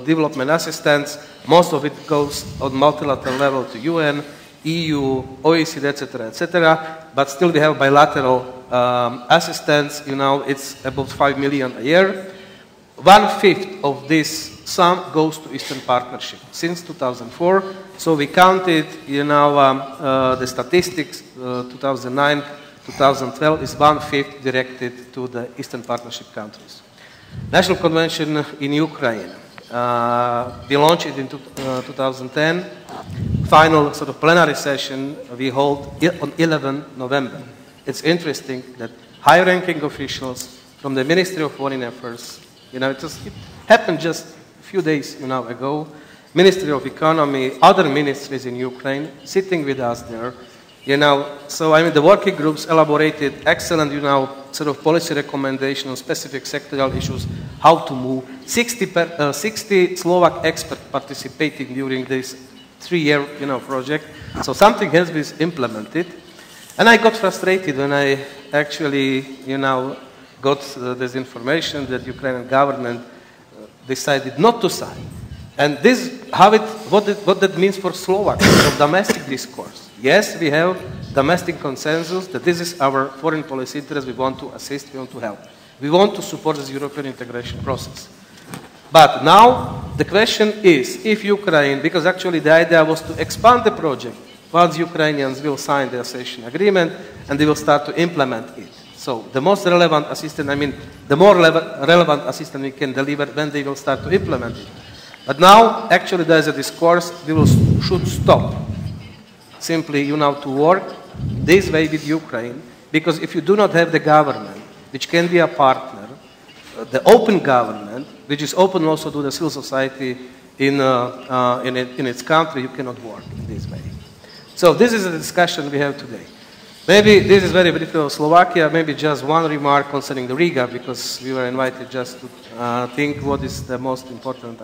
[SPEAKER 16] development assistance. Most of it goes on multilateral level to UN, EU, OECD, etc., etc. But still we have bilateral assistance. It's about 5 million a year. 1/5 of this sum goes to Eastern Partnership since 2004. So we counted, the statistics, 2009, 2012 is 1/5 directed to the Eastern Partnership countries. National Convention in Ukraine. We launched it in 2010. Final sort of plenary session we hold on 11 November. It's interesting that high-ranking officials from the Ministry of Foreign Affairs, it happened just a few days ago, Ministry of Economy, other ministries in Ukraine, sitting with us there. So the working groups elaborated excellent, sort of policy recommendations on specific sectoral issues, how to move. 60 Slovak experts participating during this 3-year, project. So something has been implemented. And I got frustrated when I actually, got this information that Ukrainian government decided not to sign. And what that means for Slovakia, for domestic discourse. Yes, we have domestic consensus that this is our foreign policy interest. We want to assist, we want to help. We want to support this European integration process. But now the question is, if Ukraine, because actually the idea was to expand the project once Ukrainians will sign the accession agreement and they will start to implement it. So the most relevant assistance, the more relevant assistance we can deliver when they will start to implement it. But now, actually, there is a discourse, should stop simply, to work this way with Ukraine, because if you do not have the government, which can be a partner, the open government, which is open also to the civil society in its country, you cannot work in this way.
[SPEAKER 21] So this is the discussion we have today. Maybe this is very brief of Slovakia, maybe just one remark concerning the Riga, because we were invited just to think what is the most important,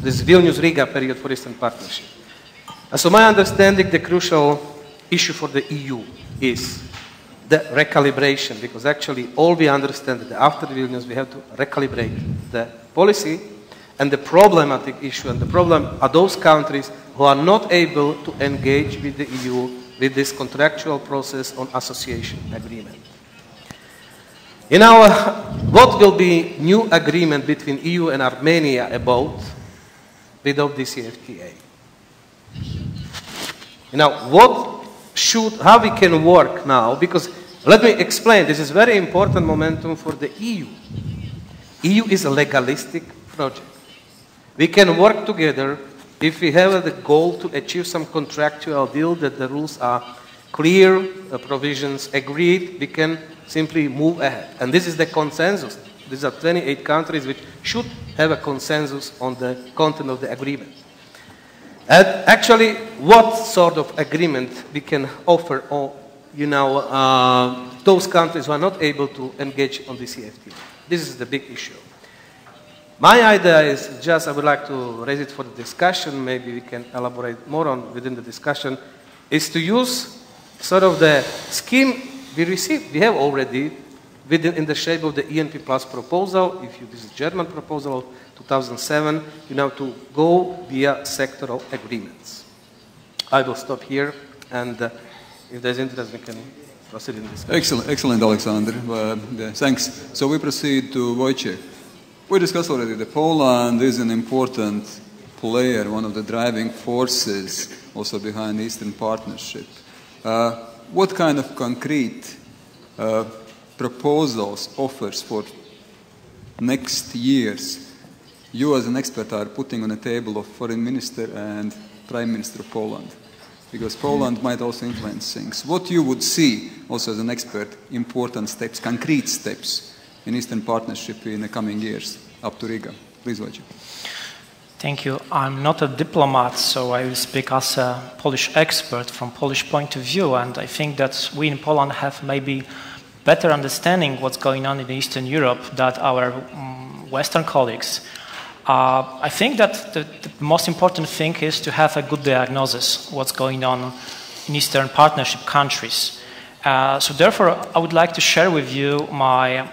[SPEAKER 21] this Vilnius-Riga period for Eastern Partnership. So my understanding, the crucial issue for the EU is the recalibration, because actually all we understand that after Vilnius we have to recalibrate the policy, and the problematic issue and the problem are those countries who are not able to engage with the EU with this contractual process on association agreement. What will be new agreement between EU and Armenia about without the CFTA? How we can work now, because let me explain, this is very important momentum for the EU. EU is a legalistic project. We can work together if we have the goal to achieve some contractual deal that the rules are clear, the provisions agreed, we can simply move ahead. And this is the consensus. These are 28 countries which should have a consensus on the content of the agreement. And actually, what sort of agreement we can offer those countries who are not able to engage on the CFTA? This is the big issue. My idea is just, I would like to raise it for the discussion, maybe we can elaborate more on within the discussion, is to use sort of the scheme we received, we have already in the shape of the ENP Plus proposal, this is German proposal of 2007, to go via sectoral agreements. I will stop here, and if there's interest, we can proceed in this.
[SPEAKER 2] Excellent, Alexander. Thanks. So we proceed to Wojciech. We discussed already that Poland is an important player, one of the driving forces also behind the Eastern Partnership. What kind of concrete proposals, offers for next years you as an expert are putting on the table of Foreign Minister and Prime Minister of Poland? Because Poland might also influence things. What you would see also as an expert, important steps, concrete steps in Eastern Partnership in the coming years up to Riga. Please, Wojciech.
[SPEAKER 22] Thank you. I'm not a diplomat, so I will speak as a Polish expert from Polish point of view, and I think that we in Poland have maybe better understanding what's going on in Eastern Europe than our Western colleagues. I think that the most important thing is to have a good diagnosis what's going on in Eastern Partnership countries. So therefore, I would like to share with you my,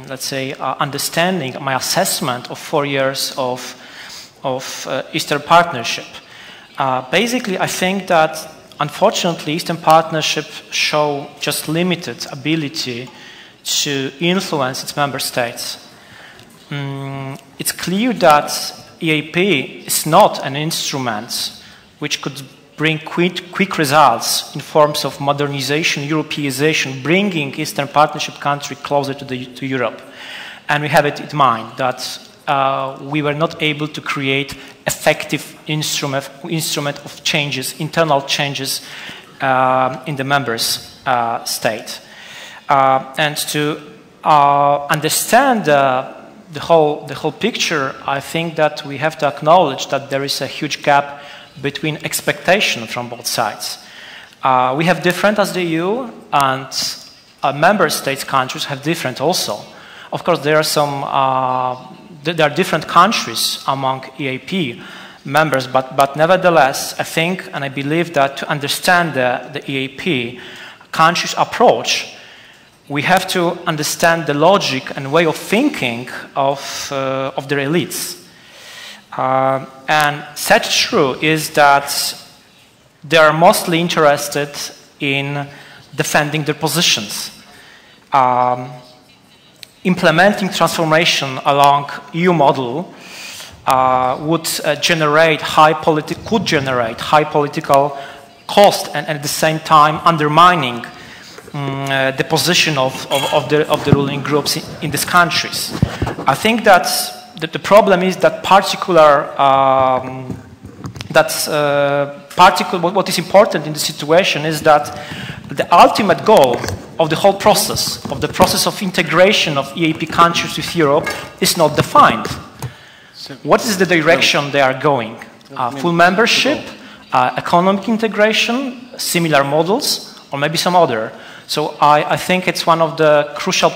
[SPEAKER 22] let's say, understanding, my assessment of 4 years of Eastern Partnership. Basically, I think that, unfortunately, Eastern Partnership show just limited ability to influence its member states. It's clear that EAP is not an instrument which could bring quick results in forms of modernization, Europeization, bringing Eastern Partnership countries closer to Europe. And we have it in mind that we were not able to create effective instrument of changes, internal changes in the members' state. And to understand the whole picture, I think that we have to acknowledge that there is a huge gap between expectation from both sides. We have different as the EU, and member states countries have different also. Of course, there are different countries among EAP members, but nevertheless, I think and I believe that to understand the EAP countries' approach, we have to understand the logic and way of thinking of their elites. And such true is that they are mostly interested in defending their positions. Implementing transformation along EU model could generate high political cost, and at the same time undermining the position of the ruling groups in these countries. I think that the problem is that what is important in the situation is that the ultimate goal of the whole process, of integration of EAP countries with Europe, is not defined. What is the direction they are going? Full membership, economic integration, similar models, or maybe some other. So I think it's one of the crucial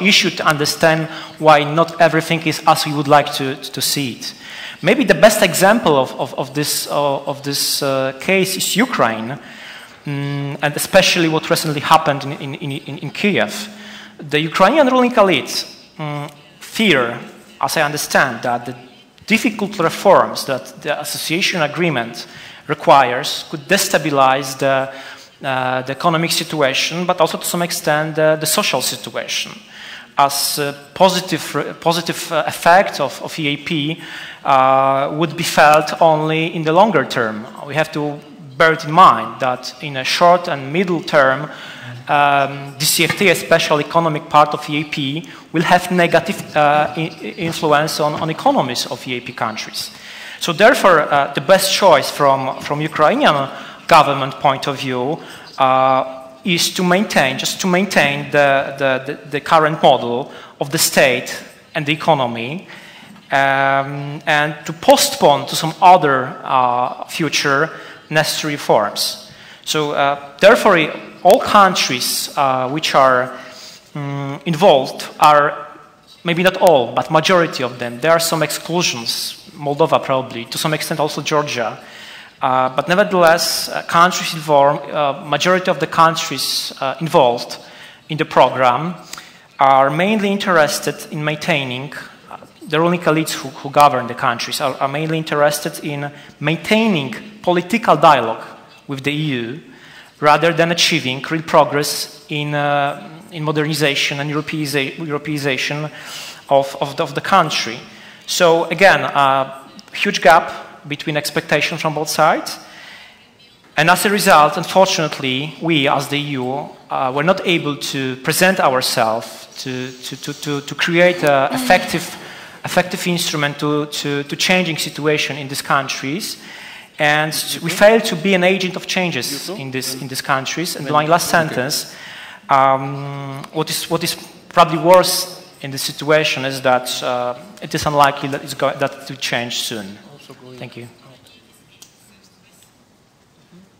[SPEAKER 22] issues to understand why not everything is as we would like to see it. Maybe the best example of this case is Ukraine, and especially what recently happened in Kiev. The Ukrainian ruling elite fear, as I understand, that the difficult reforms that the association agreement requires could destabilize the economic situation, but also to some extent the social situation. As a positive effect of EAP would be felt only in the longer term. We have to bear it in mind that in a short and middle term, DCFT, especially economic part of EAP, will have negative influence on economies of EAP countries. So therefore, the best choice from Ukrainian government point of view is to maintain the current model of the state and the economy, and to postpone to some other future necessary reforms. So therefore, all countries which are involved are, maybe not all, but majority of them. There are some exclusions, Moldova probably, to some extent also Georgia. But nevertheless, countries involved, majority of the countries involved in the program are mainly interested in maintaining, the ruling elites who govern the countries are mainly interested in maintaining political dialogue with the EU rather than achieving real progress in modernization and Europeization of the country. So again, a huge gap between expectations from both sides. And as a result, unfortunately, we as the EU were not able to present ourselves to create an effective instrument to changing situation in these countries. And we failed to be an agent of changes in these countries. And my last sentence, what is probably worse in this situation is that it is unlikely that that will change soon. Thank you.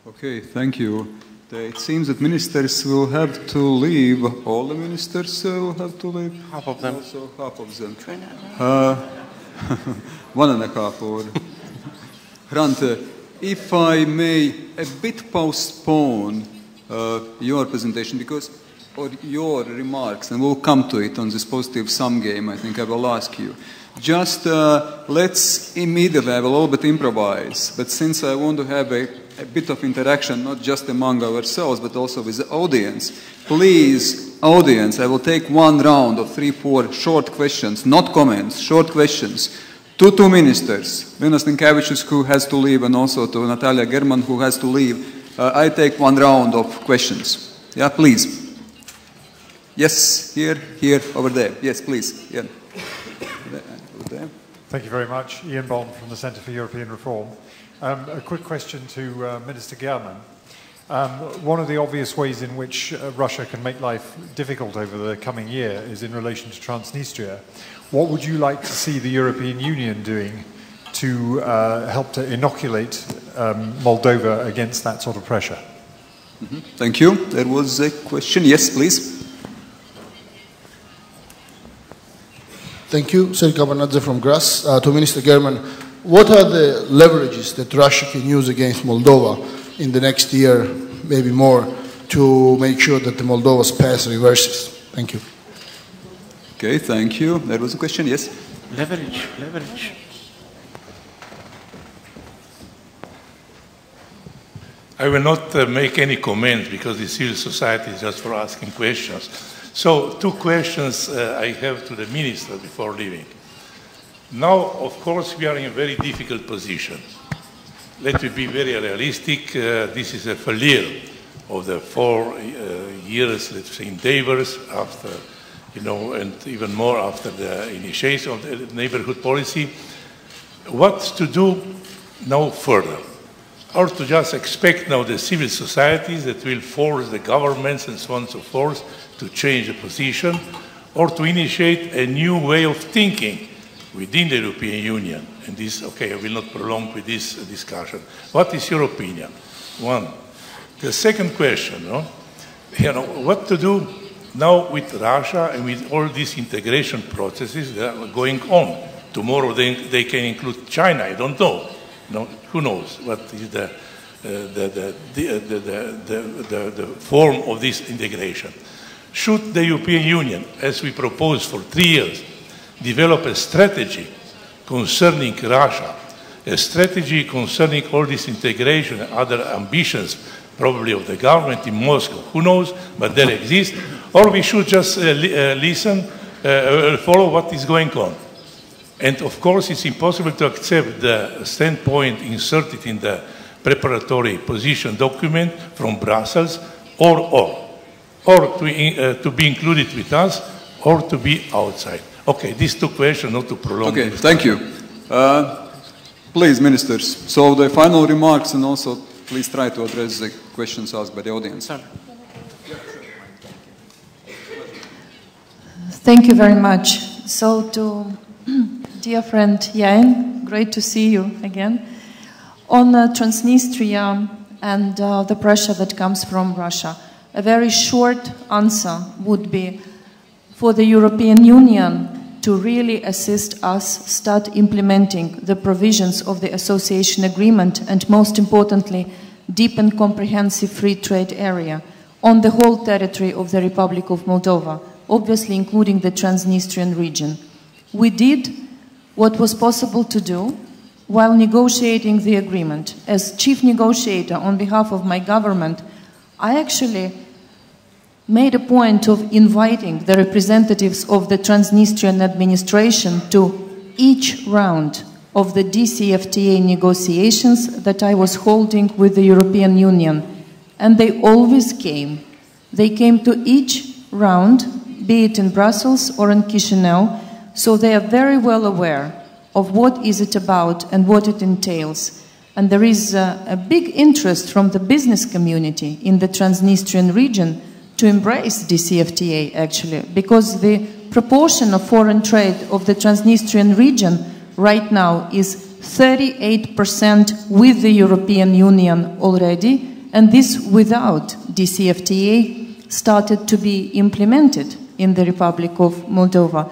[SPEAKER 2] Okay, thank you. It seems that ministers will have to leave. All the ministers will have to leave.
[SPEAKER 21] Half of them.
[SPEAKER 2] Also half of them. 1.5 hour. Grant, if I may a bit postpone your presentation or your remarks, and we'll come to it on this positive sum game, I think I will ask you. Just let's immediately have a little bit improvise, but since I want to have a bit of interaction, not just among ourselves, but also with the audience, please, audience, I will take one round of 3-4 short questions, not comments, short questions, to two ministers, Linas Linkevičius, who has to leave, and also to Natalia German, who has to leave. I take one round of questions. Yeah, please. Yes, here, over there. Yes, please. Yeah. Over there.
[SPEAKER 4] Thank you very much. Ian Bond from the Centre for European Reform. A quick question to Minister German. One of the obvious ways in which Russia can make life difficult over the coming year is in relation to Transnistria. What would you like to see the European Union doing to help to inoculate Moldova against that sort of pressure?
[SPEAKER 2] Mm-hmm. Thank you. There was a question. Yes, please.
[SPEAKER 9] Thank you. Sergej Kabanadze from GRAS. To Minister German, what are the leverages that Russia can use against Moldova in the next year, maybe more, to make sure that the Moldova's path reverses? Thank you.
[SPEAKER 2] Okay, thank you. There was a question, yes?
[SPEAKER 21] Leverage.
[SPEAKER 23] I will not make any comment because the civil society is just for asking questions. So, two questions I have to the minister before leaving. Now, of course, we are in a very difficult position. Let me be very realistic. This is a failure of the 4 years, let's say, endeavors after, and even more after the initiation of the neighborhood policy. What to do now further? Or to just expect now the civil societies that will force the governments and so on and so forth to change the position, or to initiate a new way of thinking within the European Union, And this, okay, I will not prolong with this discussion. What is your opinion? One. The second question, what to do now with Russia and with all these integration processes that are going on? Tomorrow they can include China, I don't know. Who knows what is the form of this integration? Should the European Union, as we proposed for 3 years, develop a strategy concerning Russia, a strategy concerning all this integration and other ambitions, probably of the government in Moscow, who knows, but they exist, or we should just listen, follow what is going on. And of course, it's impossible to accept the standpoint inserted in the preparatory position document from Brussels, or to be included with us, or to be outside. Okay, these two questions, not to prolong.
[SPEAKER 2] Okay, thank you. Please, ministers, so the final remarks, and also please try to address the questions asked by the audience.
[SPEAKER 6] Thank you very much. So to dear friend Yain, great to see you again. On Transnistria and the pressure that comes from Russia, a very short answer would be for the European Union to really assist us start implementing the provisions of the association agreement and, most importantly, deep and comprehensive free trade area on the whole territory of the Republic of Moldova, obviously including the Transnistrian region. We did what was possible to do while negotiating the agreement. As chief negotiator on behalf of my government, I actually made a point of inviting the representatives of the Transnistrian administration to each round of the DCFTA negotiations that I was holding with the European Union. And they always came. They came to each round, be it in Brussels or in Chisinau, so they are very well aware of what is it about and what it entails. And there is a big interest from the business community in the Transnistrian region to embrace DCFTA, actually, because the proportion of foreign trade of the Transnistrian region right now is 38% with the European Union already, and this without DCFTA started to be implemented in the Republic of Moldova.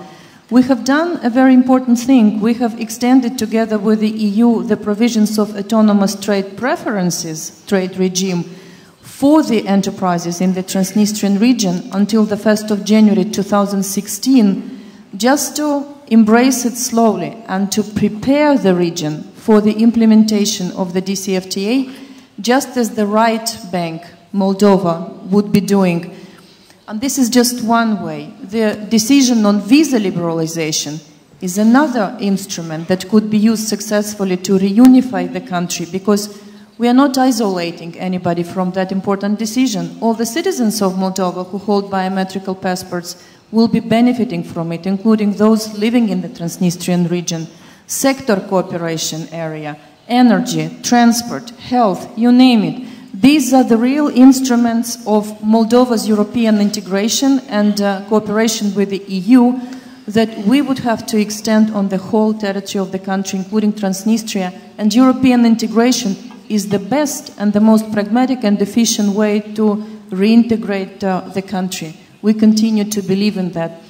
[SPEAKER 6] We have done a very important thing. We have extended together with the EU the provisions of autonomous trade preferences, trade regime, for the enterprises in the Transnistrian region until the 1st of January 2016, just to embrace it slowly and to prepare the region for the implementation of the DCFTA, just as the Right Bank, Moldova, would be doing. And this is just one way. The decision on visa liberalization is another instrument that could be used successfully to reunify the country, because we are not isolating anybody from that important decision. All the citizens of Moldova who hold biometrical passports will be benefiting from it, including those living in the Transnistrian region. Sector cooperation area, energy, transport, health, you name it. These are the real instruments of Moldova's European integration and cooperation with the EU that we would have to extend on the whole territory of the country, including Transnistria. And European integration is the best and the most pragmatic and efficient way to reintegrate the country. We continue to believe in that.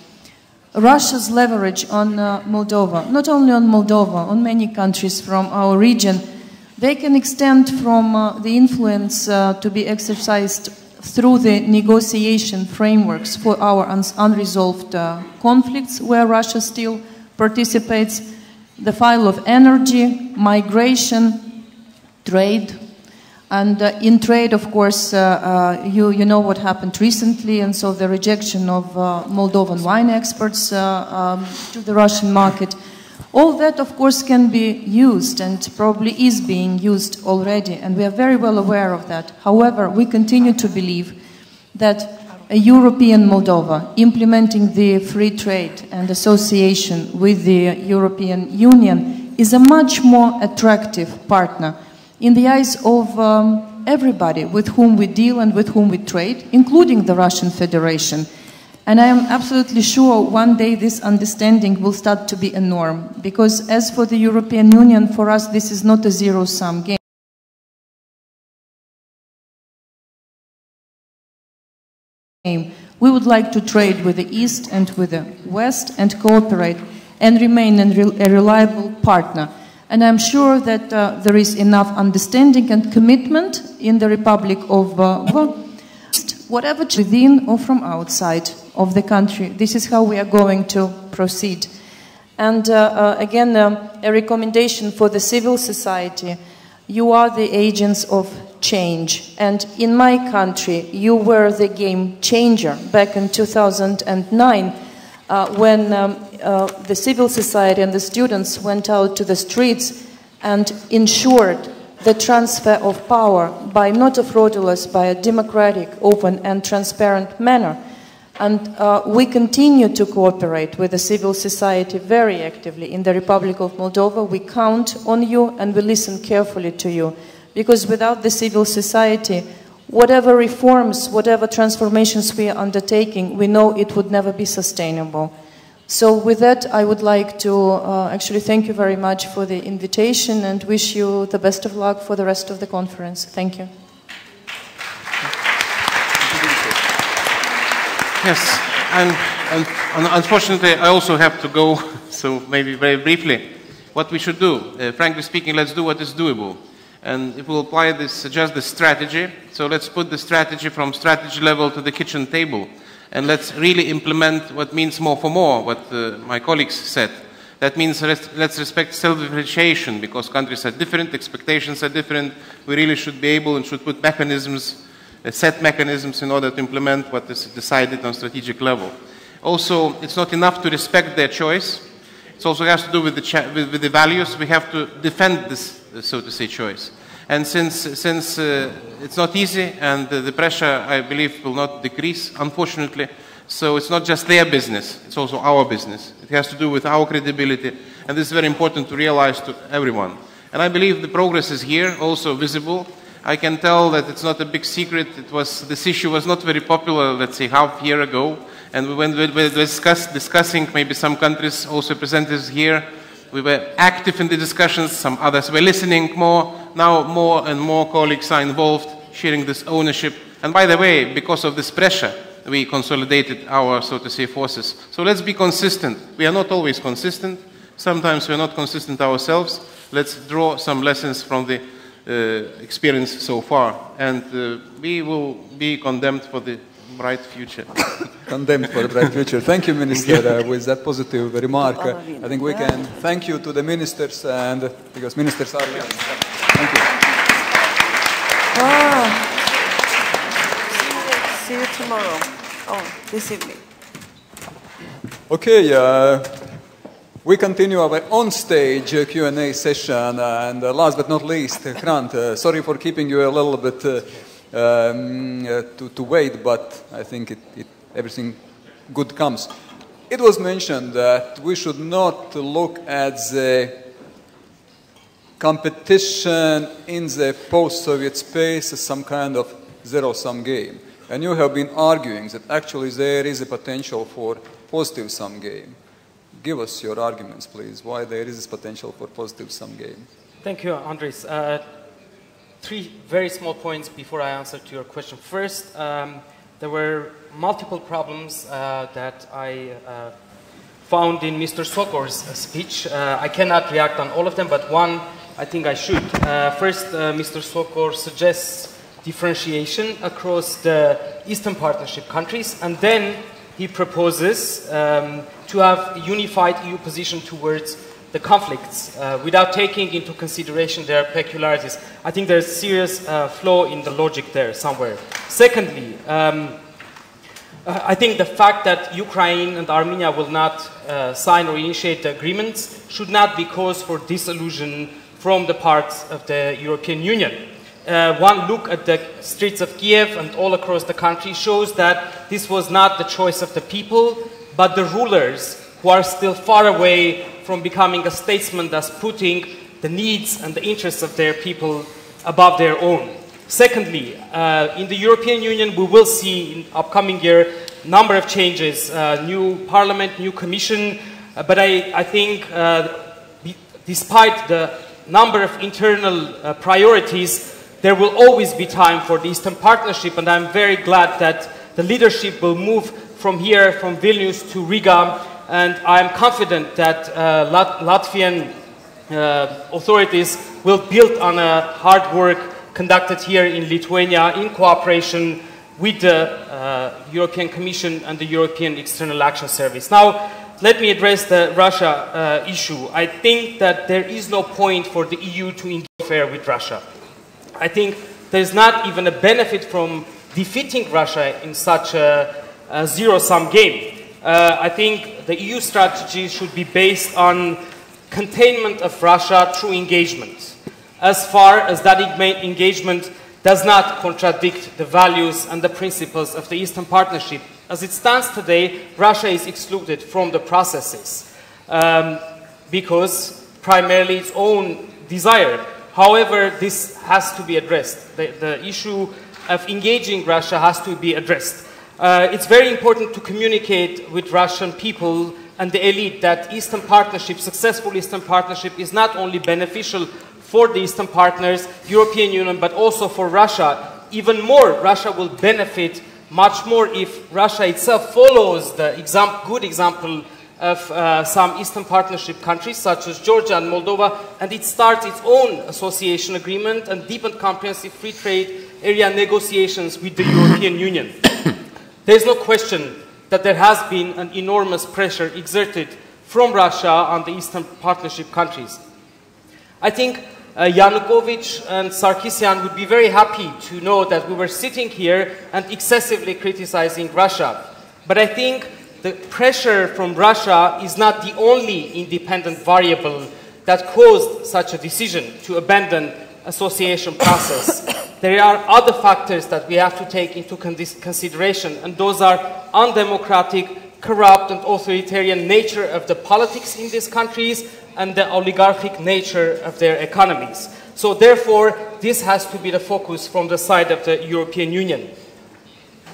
[SPEAKER 6] Russia's leverage on Moldova, not only on Moldova, on many countries from our region, they can extend from the influence to be exercised through the negotiation frameworks for our unresolved conflicts, where Russia still participates, the file of energy, migration, trade. And in trade, of course, you know what happened recently, and so the rejection of Moldovan wine exports to the Russian market. All that, of course, can be used and probably is being used already, and we are very well aware of that. However, we continue to believe that a European Moldova implementing the free trade and association with the European Union is a much more attractive partner in the eyes of everybody with whom we deal and with whom we trade, including the Russian Federation.
[SPEAKER 5] And I am absolutely sure one day this understanding will start to be a norm. Because as for the European Union, for us this is not a zero-sum game. We would like to trade with the East and with the West and cooperate and remain a reliable partner. And I'm sure that there is enough understanding and commitment in the Republic of whatever within or from outside of the country. This is how we are going to proceed. And again, a recommendation for the civil society. You are the agents of change. And in my country, you were the game changer back in 2009 when the civil society and the students went out to the streets and ensured the transfer of power by not a fraudulous, by a democratic, open and transparent manner. And we continue to cooperate with the civil society very actively in the Republic of Moldova. We count on you and we listen carefully to you. Because without the civil society, whatever reforms, whatever transformations we are undertaking, we know it would never be sustainable. So with that, I would like to actually thank you very much for the invitation and wish you the best of luck for the rest of the conference. Thank you.
[SPEAKER 16] Yes, and unfortunately I also have to go, so maybe very briefly. What we should do, frankly speaking, let's do what is doable. And if we'll apply this, just the strategy, so let's put the strategy from strategy level to the kitchen table. And let's really implement what means more for more, what my colleagues said. That means let's respect self-differentiation, because countries are different, expectations are different. We really should be able and should put mechanisms, set mechanisms in order to implement what is decided on strategic level. Also, it's not enough to respect their choice. It also has to do with the values. We have to defend this, so to say, choice. And since it's not easy and the pressure, I believe, will not decrease, unfortunately, so it's not just their business, it's also our business. It has to do with our credibility, and this is very important to realize to everyone. And I believe the progress is here, also visible. I can tell that it's not a big secret. This issue was not very popular, let's say, half a year ago. And when we were discussing maybe some countries, also representatives here, we were active in the discussions, some others were listening more. Now more and more colleagues are involved, sharing this ownership. And by the way, because of this pressure, we consolidated our, so to say, forces. So let's be consistent. We are not always consistent. Sometimes we are not consistent ourselves. Let's draw some lessons from the experience so far, and we will be condemned for the bright future.
[SPEAKER 2] Condemned for the bright future. Thank you, Minister, with that positive remark. I think we can thank you to the ministers, and because ministers are here. Thank you.
[SPEAKER 11] See you tomorrow. Oh, this evening.
[SPEAKER 2] Okay. We continue our on-stage Q&A session, and last but not least, Grant, sorry for keeping you a little bit to wait, but I think everything good comes. It was mentioned that we should not look at the competition in the post-Soviet space as some kind of zero-sum game. And you have been arguing that actually there is a potential for positive-sum game. Give us your arguments, please, why there is this potential for positive-sum game.
[SPEAKER 13] Thank you, Andres. Three very small points before I answer to your question. First, there were multiple problems that I found in Mr. Sokor's speech. I cannot react on all of them, but one I think I should. First, Mr. Sokor suggests differentiation across the Eastern Partnership countries, and then he proposes to have a unified EU position towards the conflicts without taking into consideration their peculiarities. I think there's a serious flaw in the logic there somewhere. Secondly, I think the fact that Ukraine and Armenia will not sign or initiate the agreements should not be cause for disillusion from the parts of the European Union. One look at the streets of Kiev and all across the country shows that this was not the choice of the people, but the rulers who are still far away from becoming a statesman, thus putting the needs and the interests of their people above their own. Secondly, in the European Union, we will see in upcoming year number of changes, new parliament, new commission, but I think despite the number of internal priorities, there will always be time for the Eastern Partnership, and I'm very glad that the leadership will move from here, from Vilnius to Riga, and I'm confident that Latvian authorities will build on a hard work conducted here in Lithuania in cooperation with the European Commission and the European External Action Service. Now, let me address the Russia issue. I think that there is no point for the EU to interfere with Russia. I think there's not even a benefit from defeating Russia in such a zero-sum game. I think the EU strategy should be based on containment of Russia through engagement, as far as that engagement does not contradict the values and the principles of the Eastern Partnership. As it stands today, Russia is excluded from the processes because primarily its own desire. However, this has to be addressed. The issue of engaging Russia has to be addressed. It's very important to communicate with Russian people and the elite that Eastern Partnership, successful Eastern Partnership, is not only beneficial for the Eastern partners, European Union, but also for Russia. Even more, Russia will benefit much more if Russia itself follows the good example of some Eastern Partnership countries, such as Georgia and Moldova, and it starts its own association agreement and deep and comprehensive free trade area negotiations with the European Union. There is no question that there has been an enormous pressure exerted from Russia on the Eastern Partnership countries. I think Yanukovych and Sarkisyan would be very happy to know that we were sitting here and excessively criticizing Russia. But I think the pressure from Russia is not the only independent variable that caused such a decision to abandon association process. There are other factors that we have to take into consideration, and those are undemocratic, corrupt and authoritarian nature of the politics in these countries and the oligarchic nature of their economies. So therefore, this has to be the focus from the side of the European Union.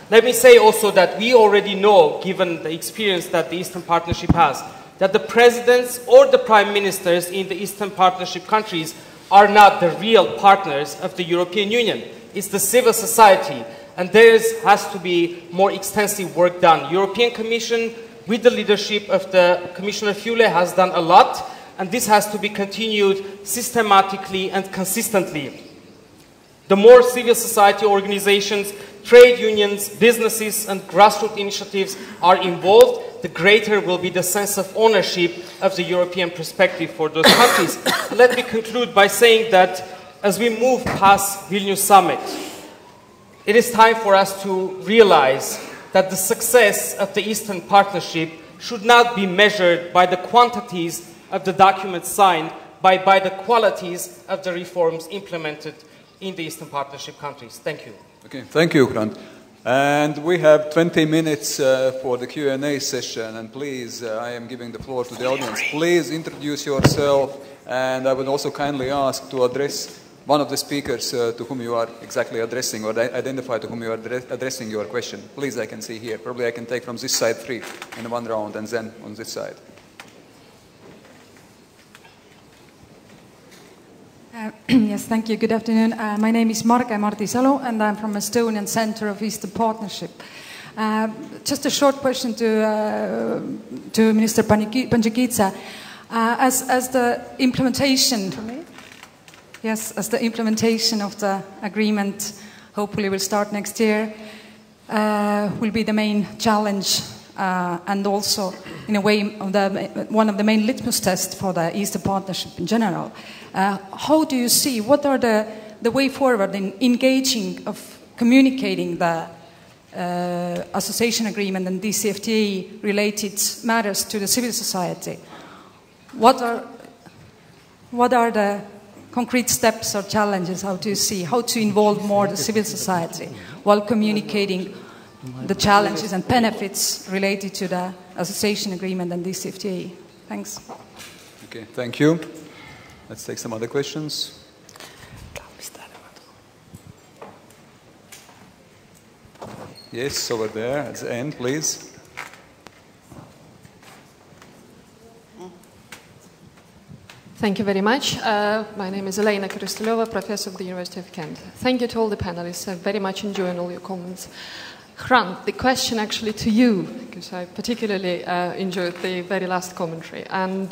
[SPEAKER 13] Let me say also that we already know, given the experience that the Eastern Partnership has, that the presidents or the prime ministers in the Eastern Partnership countries are not the real partners of the European Union. It's the civil society, and there has to be more extensive work done. European Commission, with the leadership of the Commissioner Füle, has done a lot, and this has to be continued systematically and consistently. The more civil society organizations, trade unions, businesses and grassroots initiatives are involved, the greater will be the sense of ownership of the European perspective for those countries. Let me conclude by saying that as we move past Vilnius Summit, it is time for us to realize that the success of the Eastern Partnership should not be measured by the quantities of the documents signed, but by the qualities of the reforms implemented in the Eastern Partnership countries. Thank you.
[SPEAKER 2] Okay, thank you, Hrant. And we have 20 minutes for the Q&A session, and please, I am giving the floor to the audience. Please introduce yourself, and I would also kindly ask to address one of the speakers to whom you are exactly addressing, or identify to whom you are addressing your question. Please, I can see here. Probably I can take from this side 3 in one round, and then on this side.
[SPEAKER 15] Yes, thank you. Good afternoon. My name is Marge Martisalu, and I'm from Estonian Center of Eastern Partnership. Just a short question to Minister Panjikidze. As the implementation, as the implementation of the agreement hopefully will start next year, will be the main challenge, and also in a way one of the main litmus tests for the Eastern Partnership in general. How do you see, what are the way forward in engaging of communicating the association agreement and DCFTA related matters to the civil society? What are the concrete steps or challenges? How do you see, how to involve more the civil society while communicating the challenges and benefits related to the association agreement and DCFTA? Thanks.
[SPEAKER 2] Okay, thank you. Let's take some other questions. Yes, over there at the end, please.
[SPEAKER 17] Thank you very much. My name is Elena Kristolova, professor of the University of Kent. Thank you to all the panelists. I very much enjoyed all your comments. Hrant, the question actually to you, because I particularly enjoyed the very last commentary. And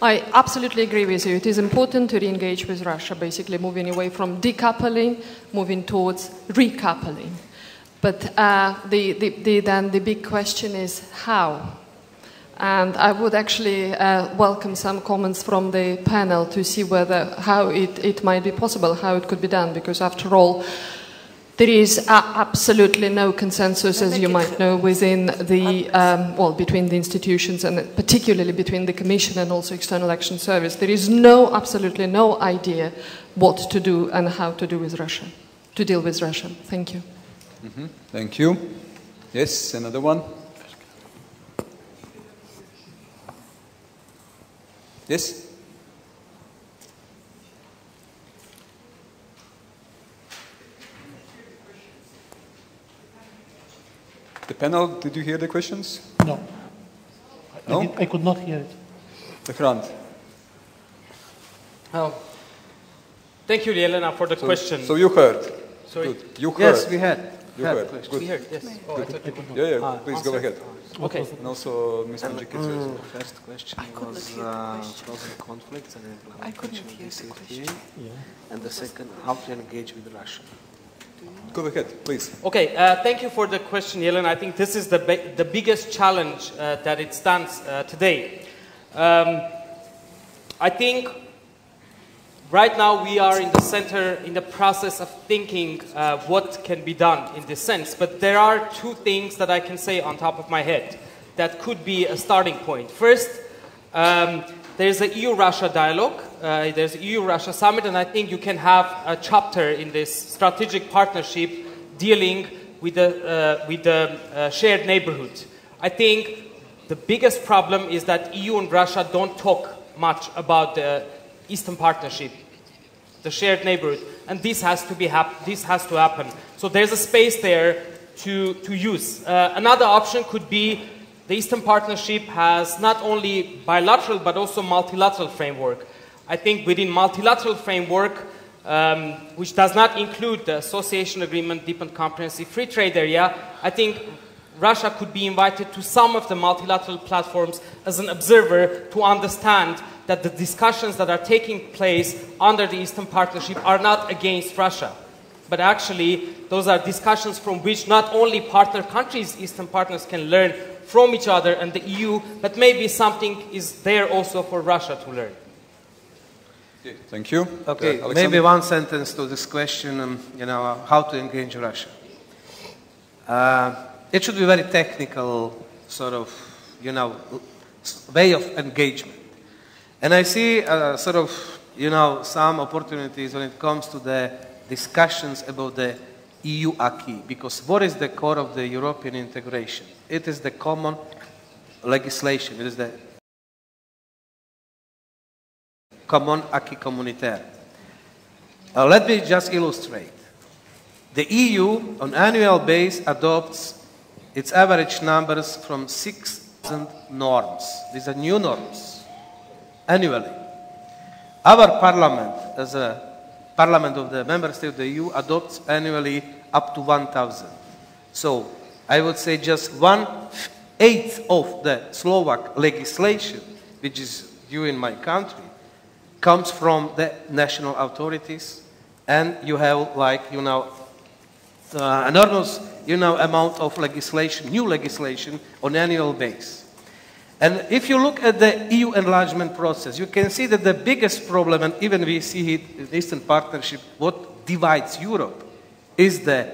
[SPEAKER 17] I absolutely agree with you. It is important to re-engage with Russia, basically moving away from decoupling, moving towards recoupling. But then the big question is how? And I would actually welcome some comments from the panel to see how it might be possible, how it could be done, because after all, there is absolutely no consensus, as you might know, within the, between the institutions and particularly between the Commission and also External Action Service. There is absolutely no idea what to do and how to do with Russia, to deal with Russia. Thank you.
[SPEAKER 2] Mm-hmm. Thank you. Yes, another one. Yes? The panel, did you hear the questions?
[SPEAKER 14] No.
[SPEAKER 2] No?
[SPEAKER 14] I could not hear it.
[SPEAKER 2] The Hrant.
[SPEAKER 13] Oh. Thank you, Elena, for the question.
[SPEAKER 2] So you heard?
[SPEAKER 13] Sorry?
[SPEAKER 2] Good. You heard?
[SPEAKER 21] Yes, we had.
[SPEAKER 2] You heard?
[SPEAKER 13] Good. We heard, yes. Oh, I thought you could
[SPEAKER 2] yeah, please
[SPEAKER 13] answer.
[SPEAKER 2] go ahead.
[SPEAKER 13] Okay.
[SPEAKER 2] And also, Mr.
[SPEAKER 19] The first question was frozen conflicts and implementation of DCFTA. And the second, how to engage with Russia.
[SPEAKER 2] Go ahead, please.
[SPEAKER 13] Okay, thank you for the question, Yelena. I think this is the biggest challenge that it stands today. I think right now we are in the process of thinking what can be done in this sense. But there are two things that I can say on top of my head that could be a starting point. First, there's an EU-Russia dialogue. There's an EU-Russia summit, and I think you can have a chapter in this strategic partnership dealing with the shared neighborhood. I think the biggest problem is that EU and Russia don't talk much about the Eastern Partnership, the shared neighborhood, and this has to happen. So there's a space there to use. Another option could be the Eastern Partnership has not only bilateral but also multilateral framework. I think within multilateral framework, which does not include the association agreement, deep and comprehensive free trade area, I think Russia could be invited to some of the multilateral platforms as an observer to understand that the discussions that are taking place under the Eastern Partnership are not against Russia, but actually those are discussions from which not only partner countries, Eastern partners, can learn from each other and the EU, but maybe something is there also for Russia to learn.
[SPEAKER 2] Okay, thank you.
[SPEAKER 21] Okay, maybe one sentence to this question, how to engage Russia. It should be very technical sort of, way of engagement. And I see some opportunities when it comes to the discussions about the EU acquis, because what is the core of the European integration? It is the common legislation. It is the common acquis communautaire. Let me just illustrate. The EU, on annual basis, adopts its average numbers from 6,000 norms. These are new norms, annually. Our parliament, as a parliament of the member state of the EU, adopts annually up to 1,000. So I would say just 1/8 of the Slovak legislation, which is due in my country, comes from the national authorities, and you have enormous amount of legislation, new legislation on annual basis. And if you look at the EU enlargement process, you can see that the biggest problem, and even we see it in the Eastern Partnership, what divides Europe is the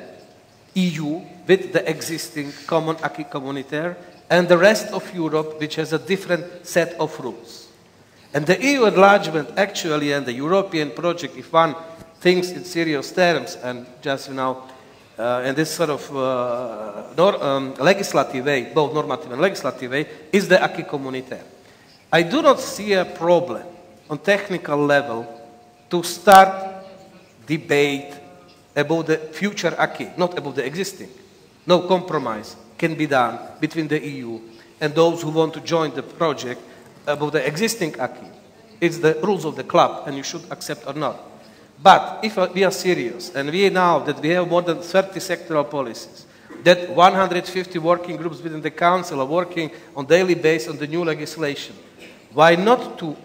[SPEAKER 21] EU with the existing common acquis communautaire and the rest of Europe, which has a different set of rules. And the EU enlargement actually and the European project, if one thinks in serious terms and just, in this sort of legislative way, both normative and legislative way, is the acquis communautaire. I do not see a problem on technical level to start debate about the future acquis, not about the existing, no compromise can be done between the EU and those who want to join the project about the existing acquis. It's the rules of the club, and you should accept or not. But if we are serious, and we know that we have more than 30 sectoral policies, that 150 working groups within the Council are working on daily basis on the new legislation, why not to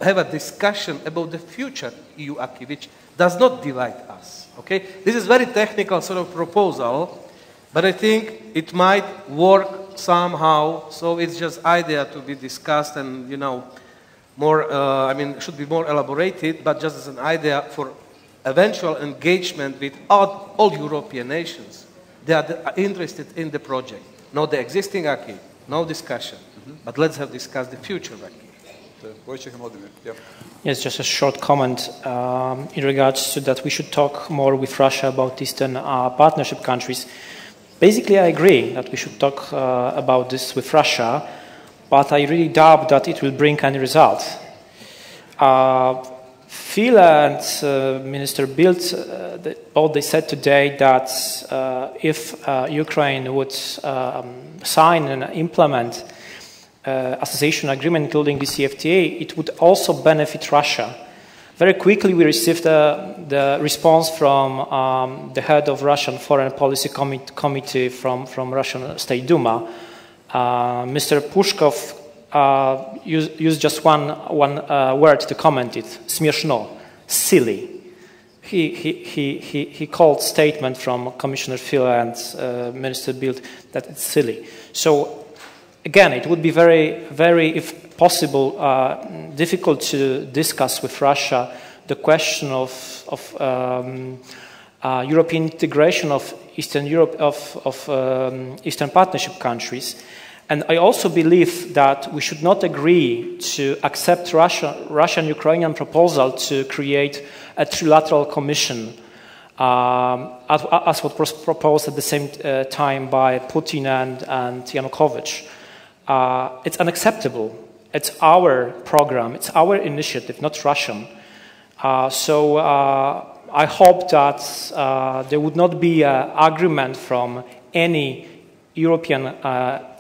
[SPEAKER 21] have a discussion about the future EU acquis, which does not divide us, okay? This is very technical sort of proposal, but I think it might work somehow, so it's just idea to be discussed and, you know, more, I mean, should be more elaborated, but just as an idea for eventual engagement with all European nations. They are interested in the project, not the existing acquis, no discussion, but let's have discussed the future acquis.
[SPEAKER 22] Yes, just a short comment in regards to that we should talk more with Russia about Eastern Partnership countries. Basically, I agree that we should talk about this with Russia, but I really doubt that it will bring any result. Phil and Minister Bildt, both they said today that if Ukraine would sign and implement association agreement, including the CFTA, it would also benefit Russia. Very quickly, we received the response from the head of Russian Foreign Policy Committee from Russian State Duma. Mr. Pushkov used just one word to comment it: смешно, silly. He called statement from Commissioner Phil and Minister Bildt that it's silly. So again, it would be very, very, if possible, difficult to discuss with Russia the question of European integration of Eastern Europe, of Eastern Partnership countries. And I also believe that we should not agree to accept Russian-Ukrainian proposal to create a trilateral commission, as what was proposed at the same time by Putin and Yanukovych. It's unacceptable. It's our program. It's our initiative, not Russian. So I hope that there would not be an agreement from any European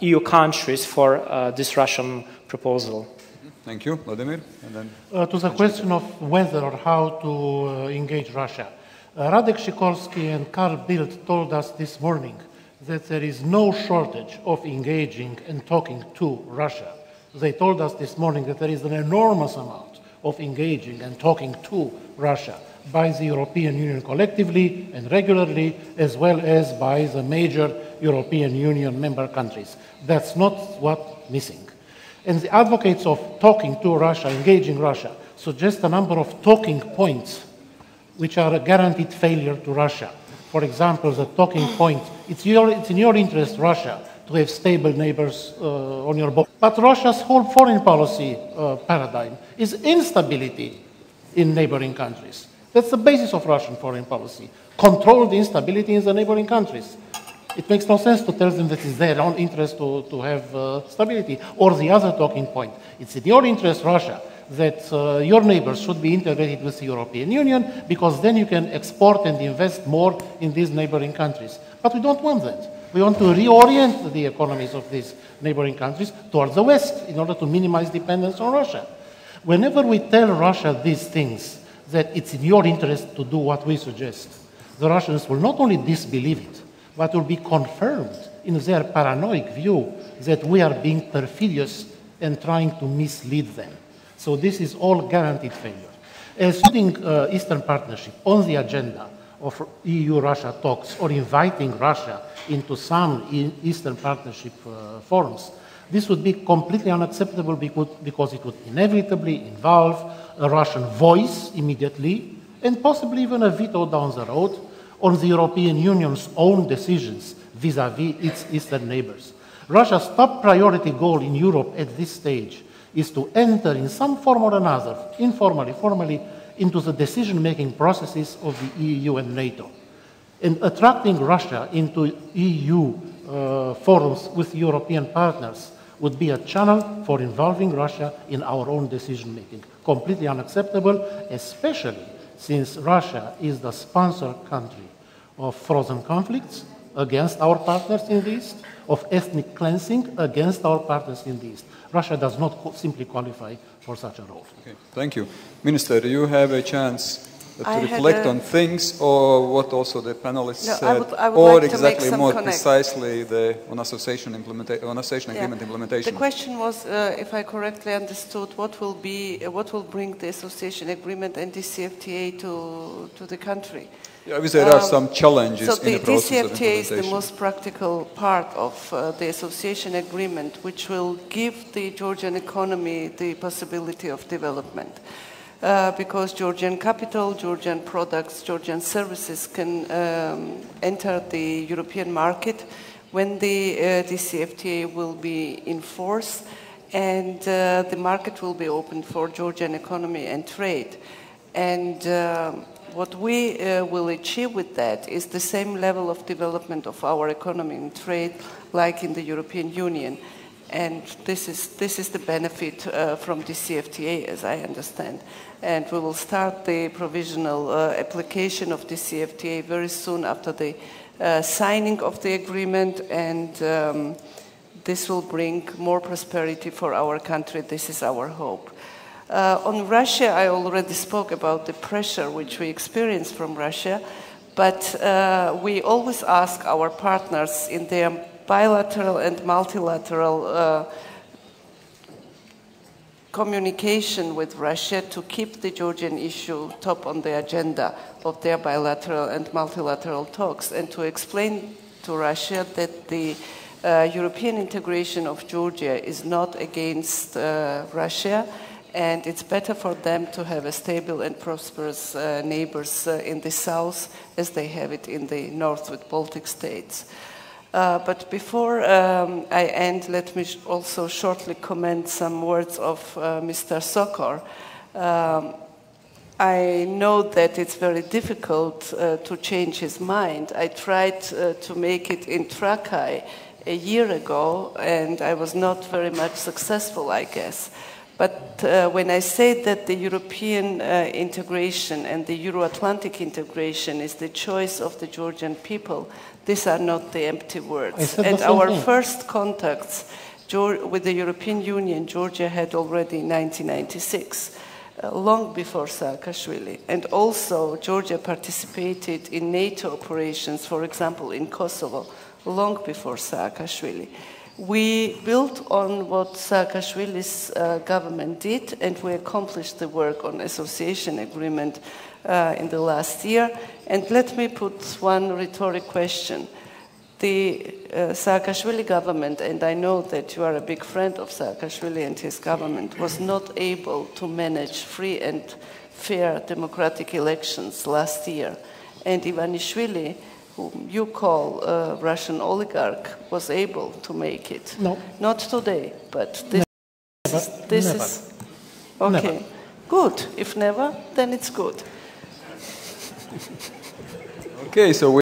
[SPEAKER 22] EU countries for this Russian proposal.
[SPEAKER 2] Thank you. Vladimir? And then
[SPEAKER 14] to the question of whether or how to engage Russia. Radek Sikorski and Carl Bildt told us this morning that there is no shortage of engaging and talking to Russia. They told us this morning that there is an enormous amount of engaging and talking to Russia by the European Union collectively and regularly, as well as by the major European Union member countries. That's not what's missing. And the advocates of talking to Russia, engaging Russia, suggest a number of talking points which are a guaranteed failure to Russia. For example, the talking point, it's in your interest, Russia, to have stable neighbors on your border. But Russia's whole foreign policy paradigm is instability in neighboring countries. That's the basis of Russian foreign policy. Control the instability in the neighboring countries. It makes no sense to tell them that it's their own interest to have stability. Or the other talking point, it's in your interest, Russia, that your neighbors should be integrated with the European Union, because then you can export and invest more in these neighboring countries. But we don't want that. We want to reorient the economies of these neighboring countries towards the West in order to minimize dependence on Russia. Whenever we tell Russia these things, that it's in your interest to do what we suggest, the Russians will not only disbelieve it, but will be confirmed in their paranoid view that we are being perfidious and trying to mislead them. So this is all guaranteed failure. As putting Eastern Partnership on the agenda of EU-Russia talks or inviting Russia into some Eastern Partnership forums, this would be completely unacceptable because it would inevitably involve a Russian voice immediately and possibly even a veto down the road on the European Union's own decisions vis-à-vis its eastern neighbors. Russia's top priority goal in Europe at this stage is to enter in some form or another, informally, formally, into the decision-making processes of the EU and NATO. And attracting Russia into EU forums with European partners would be a channel for involving Russia in our own decision-making. Completely unacceptable, especially since Russia is the sponsor country of frozen conflicts, against our partners in the East, of ethnic cleansing against our partners in the East. Russia does not simply qualify for such a role.
[SPEAKER 2] Okay, thank you. Minister, do you have a chance to reflect on things, or what also the panelists said,
[SPEAKER 11] I would
[SPEAKER 2] or
[SPEAKER 11] like
[SPEAKER 2] exactly more
[SPEAKER 11] connect.
[SPEAKER 2] precisely on association agreement implementation?
[SPEAKER 11] The question was, if I correctly understood, what will bring the association agreement and DCFTA to the country?
[SPEAKER 2] Yeah, obviously there are some challenges
[SPEAKER 11] so
[SPEAKER 2] in the process of
[SPEAKER 11] DCFTA is
[SPEAKER 2] implementation.
[SPEAKER 11] the most practical part of the association agreement, which will give the Georgian economy the possibility of development. Because Georgian capital, Georgian products, Georgian services can enter the European market when the DCFTA will be in force, and the market will be open for Georgian economy and trade. And what we will achieve with that is the same level of development of our economy and trade like in the European Union. And this is the benefit from the CFTA, as I understand. And we will start the provisional application of the CFTA very soon after the signing of the agreement, and this will bring more prosperity for our country. This is our hope. On Russia, I already spoke about the pressure which we experience from Russia, but we always ask our partners in their bilateral and multilateral communication with Russia to keep the Georgian issue top on the agenda of their bilateral and multilateral talks, and to explain to Russia that the European integration of Georgia is not against Russia, and it's better for them to have a stable and prosperous neighbors in the south as they have it in the north with Baltic states. But before I end, let me also shortly comment some words of Mr. Sokor. I know that it's very difficult to change his mind. I tried to make it in Trakai a year ago, and I was not very much successful, I guess. But when I say that the European integration and the Euro-Atlantic integration is the choice of the Georgian people, these are not the empty words. And our first contacts with the European Union, Georgia had already in 1996, long before Saakashvili. And also, Georgia participated in NATO operations, for example, in Kosovo, long before Saakashvili. We built on what Saakashvili's government did, and we accomplished the work on association agreement in the last year. And let me put one rhetoric question. The Saakashvili government, and I know that you are a big friend of Saakashvili and his government, was not able to manage free and fair democratic elections last year. And Ivanishvili, whom you call a Russian oligarch, was able to make it.
[SPEAKER 14] No.
[SPEAKER 11] Not today, but this is okay.
[SPEAKER 14] Never.
[SPEAKER 11] Good. If never, then it's good.
[SPEAKER 2] Okay, so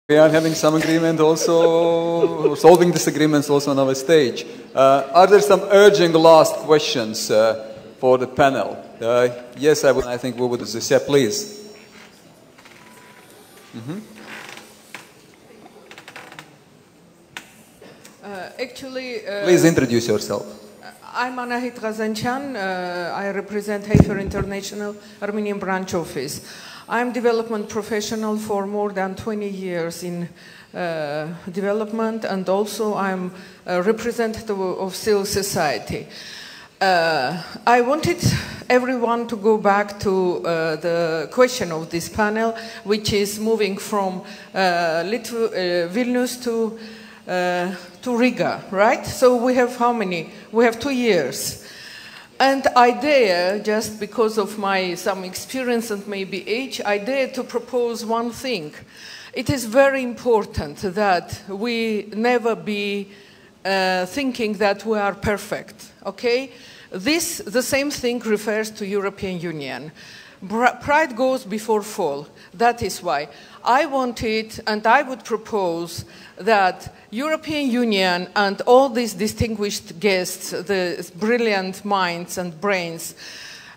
[SPEAKER 2] we are having some agreement also, solving disagreements also on our stage. Are there some urging last questions for the panel? Yes, I think we would say, please. Mm-hmm. Please introduce yourself.
[SPEAKER 8] I'm Anahit Ghazanchian. I represent Hafer International Armenian branch office. I'm development professional for more than 20 years in development, and also I'm a representative of civil society. I wanted everyone to go back to the question of this panel, which is moving from Vilnius to Riga, right? So we have how many? We have 2 years. And I dare, just because of my some experience and maybe age, I dare to propose one thing. It is very important that we never be thinking that we are perfect, okay? The same thing refers to European Union. Pride goes before fall. That is why I wanted, and I would propose that European Union and all these distinguished guests, the brilliant minds and brains,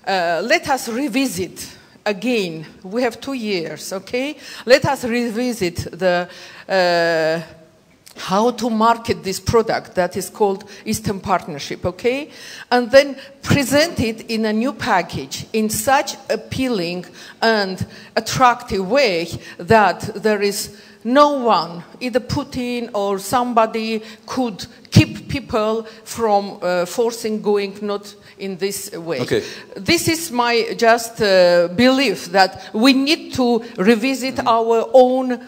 [SPEAKER 8] let us revisit again. We have 2 years, okay? Let us revisit the how to market this product that is called Eastern Partnership, okay? And then present it in a new package in such appealing and attractive way that there is no one, either Putin or somebody, could keep people from forcing going not in this way.
[SPEAKER 10] Okay.
[SPEAKER 8] This is my just belief that we need to revisit our own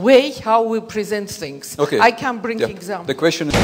[SPEAKER 8] way how we present things.
[SPEAKER 10] Okay.
[SPEAKER 8] I can bring examples.
[SPEAKER 10] The question is...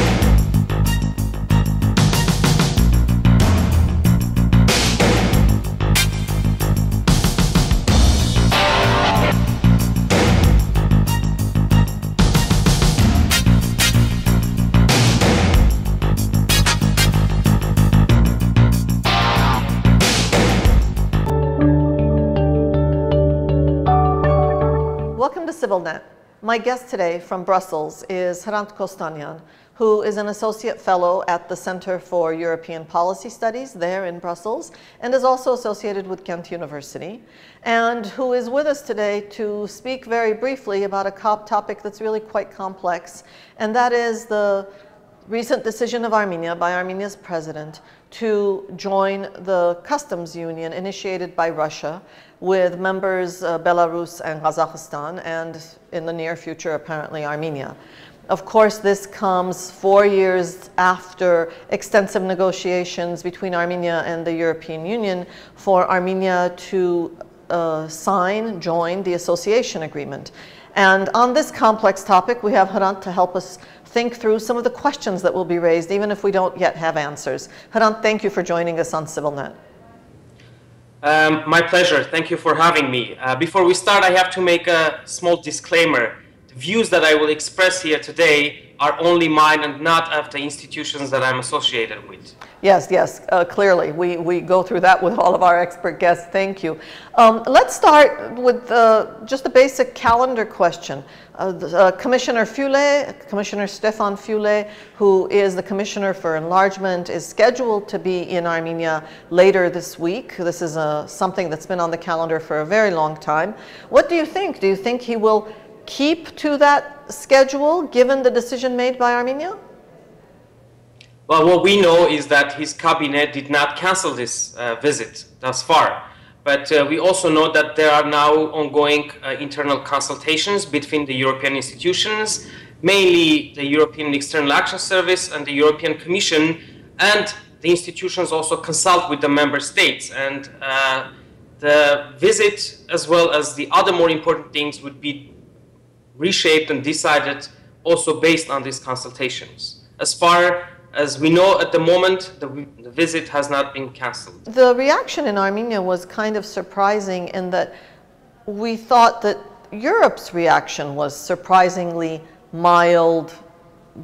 [SPEAKER 7] Welcome to CivilNet. My guest today from Brussels is Hrant Kostanyan, who is an associate fellow at the Center for European Policy Studies there in Brussels, and is also associated with Ghent University, and who is with us today to speak very briefly about a topic that's really quite complex, and that is the recent decision of Armenia by Armenia's president to join the customs union initiated by Russia with members Belarus and Kazakhstan, and in the near future, apparently, Armenia. Of course, this comes 4 years after extensive negotiations between Armenia and the European Union for Armenia to join the association agreement. And on this complex topic, we have Hrant to help us think through some of the questions that will be raised, even if we don't yet have answers. Hrant, thank you for joining us on CivilNet.
[SPEAKER 3] My pleasure. Thank you for having me. Before we start, I have to make a small disclaimer. The views that I will express here today are only mine and not of the institutions that I'm associated with.
[SPEAKER 7] Yes, yes, clearly. We go through that with all of our expert guests. Thank you. Let's start with just a basic calendar question. Commissioner Füle, Commissioner Stefan Füle, who is the Commissioner for Enlargement, is scheduled to be in Armenia later this week. This is something that's been on the calendar for a very long time. What do you think? Do you think he will keep to that schedule given the decision made by Armenia?
[SPEAKER 3] Well, what we know is that his cabinet did not cancel this visit thus far. But we also know that there are now ongoing internal consultations between the European institutions, mainly the European External Action Service and the European Commission, and the institutions also consult with the member states. And the visit, as well as the other more important things, would be reshaped and decided also based on these consultations. As far as we know at the moment, the visit has not been cancelled.
[SPEAKER 7] The reaction in Armenia was kind of surprising in that we thought that Europe's reaction was surprisingly mild,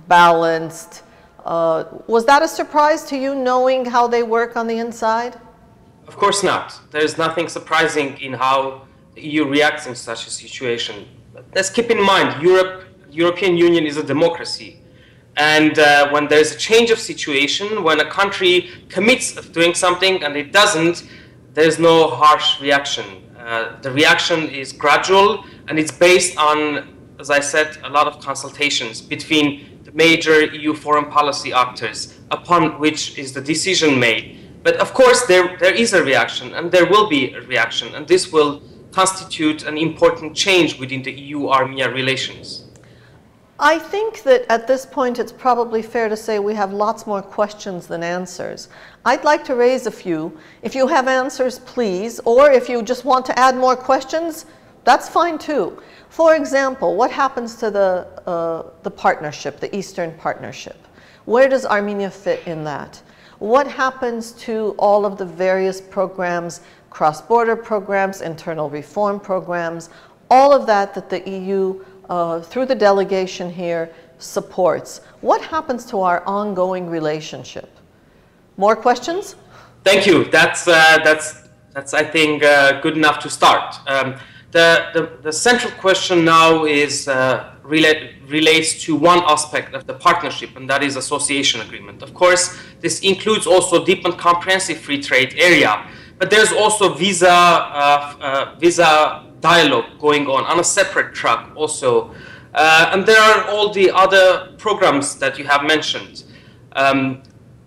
[SPEAKER 7] balanced. Was that a surprise to you, knowing how they work on the inside?
[SPEAKER 3] Of course not. There's nothing surprising in how the EU reacts in such a situation. But let's keep in mind, European Union is a democracy. And when there's a change of situation, when a country commits of doing something and it doesn't, there's no harsh reaction. The reaction is gradual, and it's based on, as I said, a lot of consultations between the major EU foreign policy actors, upon which is the decision made. But of course, there is a reaction, and there will be a reaction, and this will constitute an important change within the EU-Armenia relations.
[SPEAKER 7] I think that at this point it's probably fair to say we have lots more questions than answers. I'd like to raise a few. If you have answers, please, or if you just want to add more questions, that's fine too. For example, what happens to the partnership, the Eastern Partnership? Where does Armenia fit in that? What happens to all of the various programs, cross-border programs, internal reform programs, all of that the EU through the delegation here supports? What happens to our ongoing relationship? More questions?
[SPEAKER 3] Thank you. That's I think good enough to start. The central question now is relates to one aspect of the partnership, and that is association agreement. Of course, this includes also deep and comprehensive free trade area. but there's also visa dialogue going on a separate track also. And there are all the other programs that you have mentioned.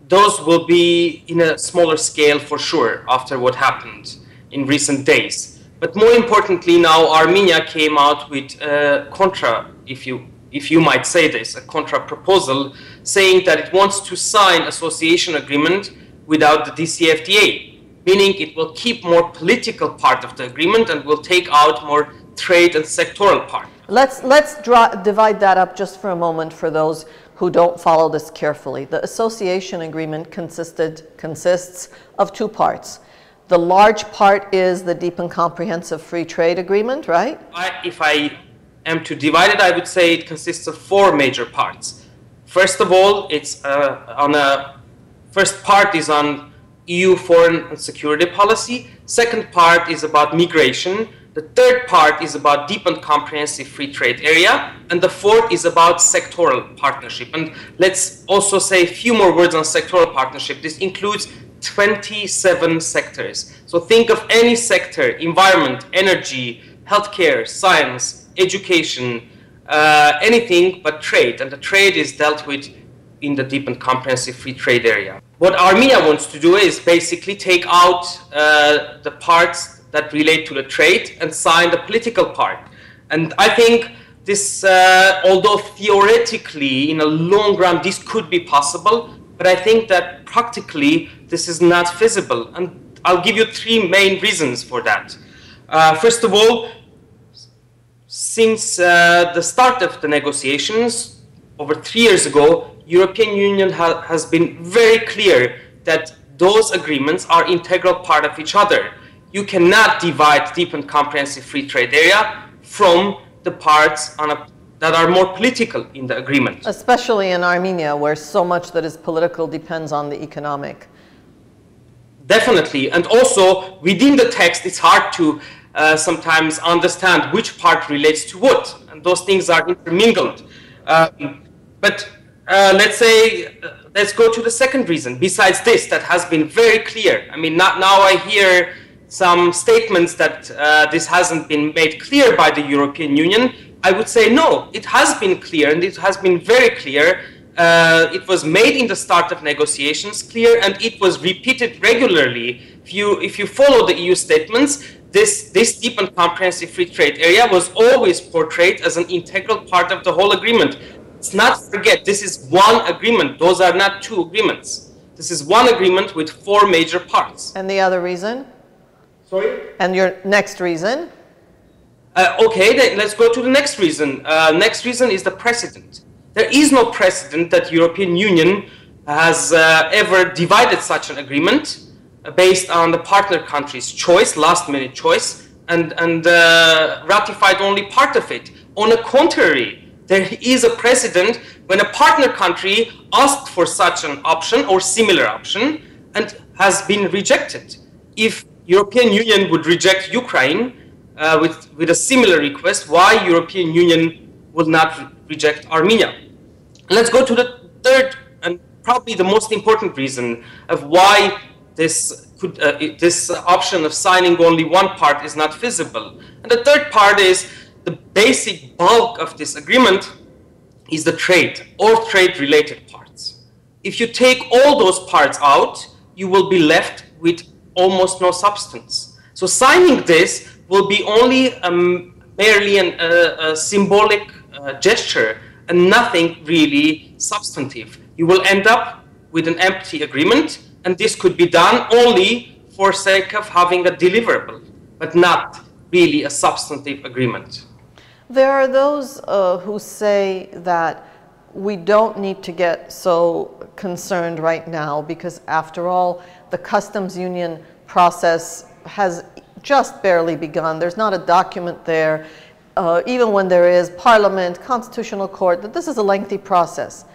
[SPEAKER 3] Those will be in a smaller scale for sure after what happened in recent days. But more importantly now, Armenia came out with a contra, if you might say this, a contra proposal saying that it wants to sign association agreement without the DCFTA, meaning it will keep more political part of the agreement and will take out more trade and sectoral part.
[SPEAKER 7] Let's divide that up just for a moment for those who don't follow this carefully. The association agreement consists of two parts. The large part is the deep and comprehensive free trade agreement, right?
[SPEAKER 3] If I am to divide it, I would say it consists of four major parts. First of all, it's first part is on EU foreign and security policy. Second part is about migration. The third part is about deep and comprehensive free trade area. And the fourth is about sectoral partnership. And let's also say a few more words on sectoral partnership. This includes 27 sectors. So think of any sector: environment, energy, healthcare, science, education, anything but trade. And the trade is dealt with in the deep and comprehensive free trade area. What Armenia wants to do is basically take out the parts that relate to the trade and sign the political part. And I think this, although theoretically in a long run this could be possible, but I think that practically this is not feasible. And I'll give you three main reasons for that. First of all, since the start of the negotiations over 3 years ago, European Union has been very clear that those agreements are integral part of each other. You cannot divide deep and comprehensive free trade area from the parts that are more political in the agreement.
[SPEAKER 7] Especially in Armenia, where so much that is political depends on the economic.
[SPEAKER 3] Definitely. And also, within the text, it's hard to sometimes understand which part relates to what. And those things are intermingled. Let's go to the second reason. Besides this, that has been very clear. I mean, now I hear some statements that this hasn't been made clear by the European Union. I would say no, it has been clear, and it has been very clear. It was made in the start of negotiations clear, and it was repeated regularly. If you follow the EU statements, this deep and comprehensive free trade area was always portrayed as an integral part of the whole agreement. Let's not forget, this is one agreement. Those are not two agreements. This is one agreement with four major parts.
[SPEAKER 7] And the other reason?
[SPEAKER 3] Sorry?
[SPEAKER 7] And your next reason?
[SPEAKER 3] Okay, then let's go to the next reason. Next reason is the precedent. There is no precedent that European Union has ever divided such an agreement based on the partner country's choice, last-minute choice, and ratified only part of it. On the contrary, there is a precedent when a partner country asked for such an option or similar option and has been rejected. If European Union would reject Ukraine with a similar request, why European Union would not reject Armenia? Let's go to the third and probably the most important reason of why this option of signing only one part is not feasible. And the third part is the basic bulk of this agreement is the trade or trade-related parts. If you take all those parts out, you will be left with almost no substance. So signing this will be only merely a symbolic gesture and nothing really substantive. You will end up with an empty agreement, and this could be done only for sake of having a deliverable, but not really a substantive agreement.
[SPEAKER 7] There are those who say that we don't need to get so concerned right now because, after all, the customs union process has just barely begun. There's not a document there, even when there is Parliament, Constitutional Court, that this is a lengthy process.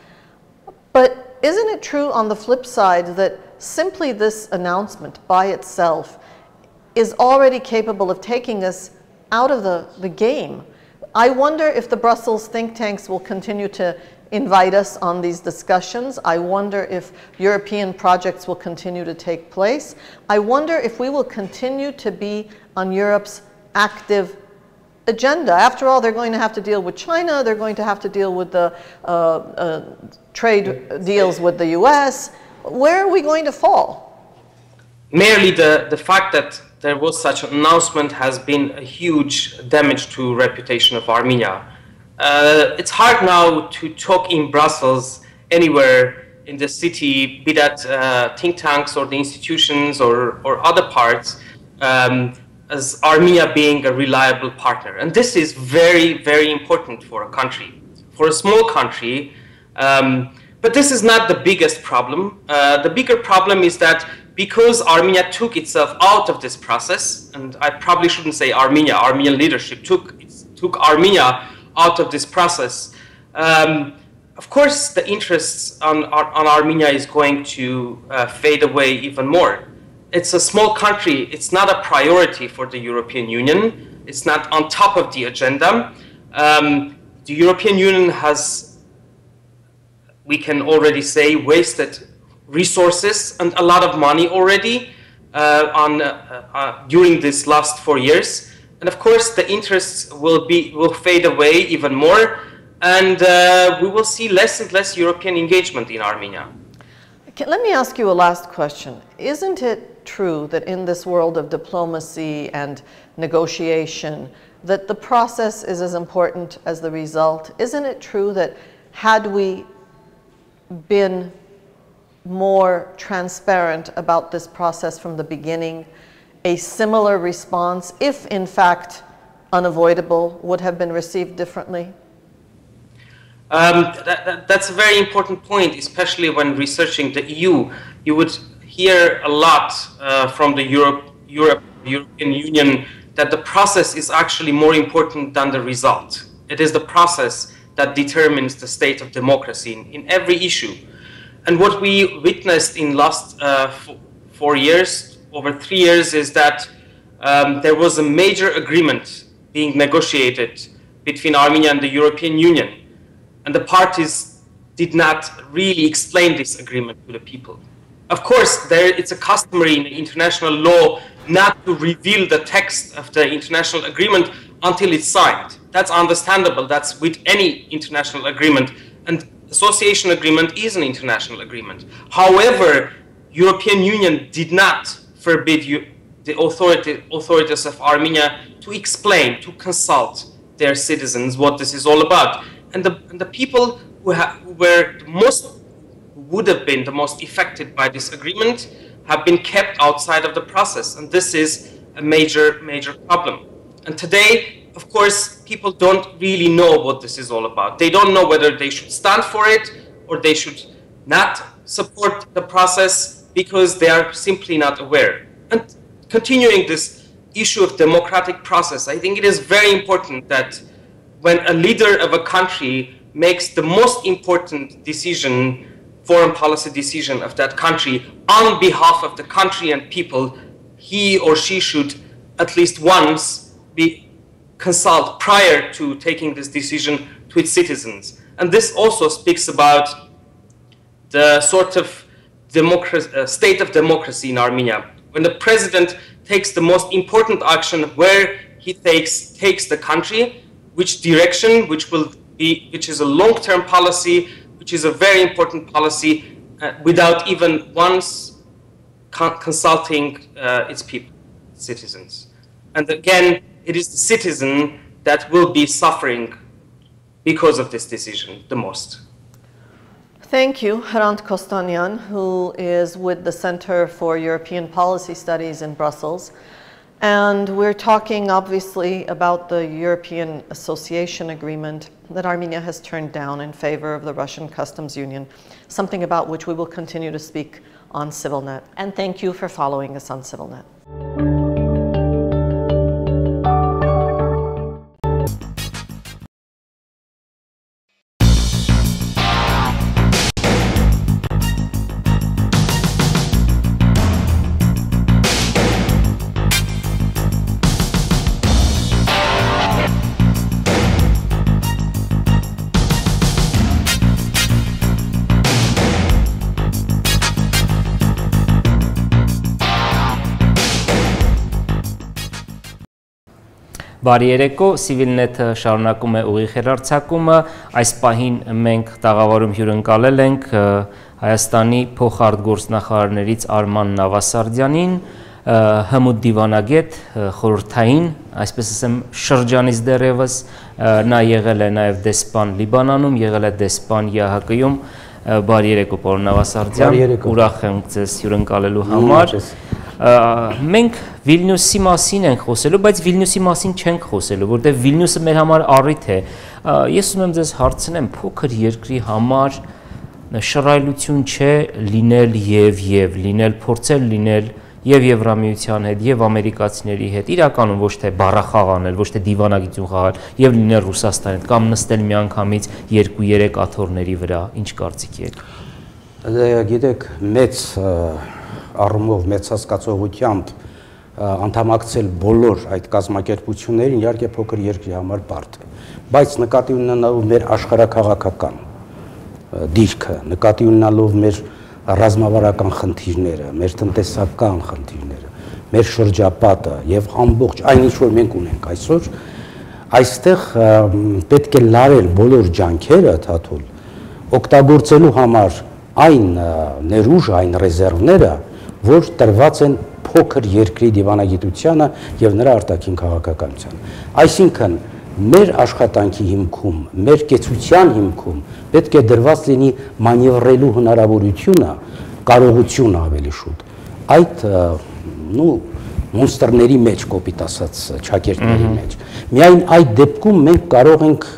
[SPEAKER 7] But isn't it true on the flip side that simply this announcement by itself is already capable of taking us out of the game? I wonder if the Brussels think tanks will continue to invite us on these discussions. I wonder if European projects will continue to take place. I wonder if we will continue to be on Europe's active agenda. After all, they're going to have to deal with China, they're going to have to deal with the trade deals with the US. Where are we going to fall?
[SPEAKER 13] Merely the fact that there was such an announcement has been a huge damage to reputation of Armenia. It's hard now to talk in Brussels, anywhere in the city, be that think tanks or the institutions or other parts, as Armenia being a reliable partner. And this is very, very important for a country, for a small country. But this is not the biggest problem. The bigger problem is that because Armenia took itself out of this process, and I probably shouldn't say Armenia, Armenian leadership took Armenia out of this process. Of course, the interests on Armenia is going to fade away even more. It's a small country. It's not a priority for the European Union. It's not on top of the agenda. The European Union has, we can already say, wasted resources and a lot of money already during this last 4 years. And of course, the interests will fade away even more, and we will see less and less European engagement in Armenia.
[SPEAKER 7] Let me ask you a last question. Isn't it true that in this world of diplomacy and negotiation, that the process is as important as the result? Isn't it true that had we been more transparent about this process from the beginning, a similar response, if in fact unavoidable, would have been received differently?
[SPEAKER 13] That's a very important point, especially when researching the EU. You would hear a lot from the European Union that the process is actually more important than the result. It is the process that determines the state of democracy in every issue. And what we witnessed in last 4 years, over 3 years, is that there was a major agreement being negotiated between Armenia and the European Union. And the parties did not really explain this agreement to the people. Of course, it's a customary in international law not to reveal the text of the international agreement until it's signed. That's understandable. That's with any international agreement. And association agreement is an international agreement. However, European Union did not forbid the authorities of Armenia to explain, to consult their citizens what this is all about. And the people who would have been the most affected by this agreement have been kept outside of the process. And this is a major, major problem. And today, of course, people don't really know what this is all about. They don't know whether they should stand for it or they should not support the process because they are simply not aware. And continuing this issue of democratic process, I think it is very important that when a leader of a country makes the most important decision, foreign policy decision of that country on behalf of the country and people, he or she should at least once consult prior to taking this decision to its citizens. And this also speaks about the sort of state of democracy in Armenia. When the president takes the most important action, where he takes the country, which direction, which is a long-term policy, which is a very important policy, without even once consulting its people, citizens. And again, it is the citizen that will be suffering because of this decision the most.
[SPEAKER 7] Thank you, Hrant Kostanyan, who is with the Center for European Policy Studies in Brussels. And we're talking, obviously, about the European Association Agreement that Armenia has turned down in favor of the Russian Customs Union, something about which we will continue to speak on CivilNet. And thank you for following us on CivilNet.
[SPEAKER 3] Բարի երեկո, CivilNet-ը շարունակում է ուղիղ հեռարձակումը, այս պահին մենք տաղավարում հյուրընկալել ենք Հայաստանի փոխարտգործնախարարներից Արման Նավասարդյանին, հմուտ դիվանագետ, խորհրդային, այսպես ասեմ, շրջանից դեռևս, նա եղել է նաև դեսպան Լիբանանում, եղել է դեսպան ԵԱՀԿ-ում, բարի երեկո, պարոն Նավասարդյան, ուրախ եմ ձեզ հյուրընկալելու համար։ Մենք Վիլնյուսի մասին ենք խոսելու, բայց Վիլնյուսի մասին չենք խոսելու, որտեղ Վիլնյուսը մեր համար առիթ է։ Ես ուզում եմ ձեզ հարցնեմ, փոքր երկրի համար շռայլություն չէ լինել եւ լինել, փորձել լինել եւ Եվրամիության հետ, եւ ամերիկացիների հետ, իրականում ոչ թե բառախաղ անել, ոչ թե դիվանագիտություն խաղալ, եւ լինել Ռուսաստանի հետ, կամ նստել միանգամից 2-3 աթոռների վրա, ինչ կարծիք եք։
[SPEAKER 10] Գիտեք, մեծ առումով մեծ հասկացողությամբ անդամակցել բոլոր այդ կազմակերպություններին իհարկե փոքր երկրի համար բարդ է, բայց նկատի ունենալով մեր աշխարհաքաղաքական դիրքը, նկատի ունենալով մեր ռազմավարական խնդիրները, մեր տնտեսական խնդիրները, մեր շրջապատը եւ ամբողջ այն ինչ որ մենք ունենք այսօր, այստեղ պետք է լարել բոլոր ջանքերը թաթուլ օգտագործելու համար այն ներուժը, այն ռեզերվները, որ տրված են փոքր երկրի դիվանագիտությանը եւ նրա արտաքին քաղաքականությանը։ Այսինքն մեր աշխատանքի հիմքում, մեր կեցության հիմքում պետք է դրված լինի մանևրելու հնարավորությունը, կարողությունը ավելի շուտ։ Այդ մոնստրների մեջ, կոպիտ ասած, ճակերտների մեջ։ Միայն այդ դեպքում մենք կարող ենք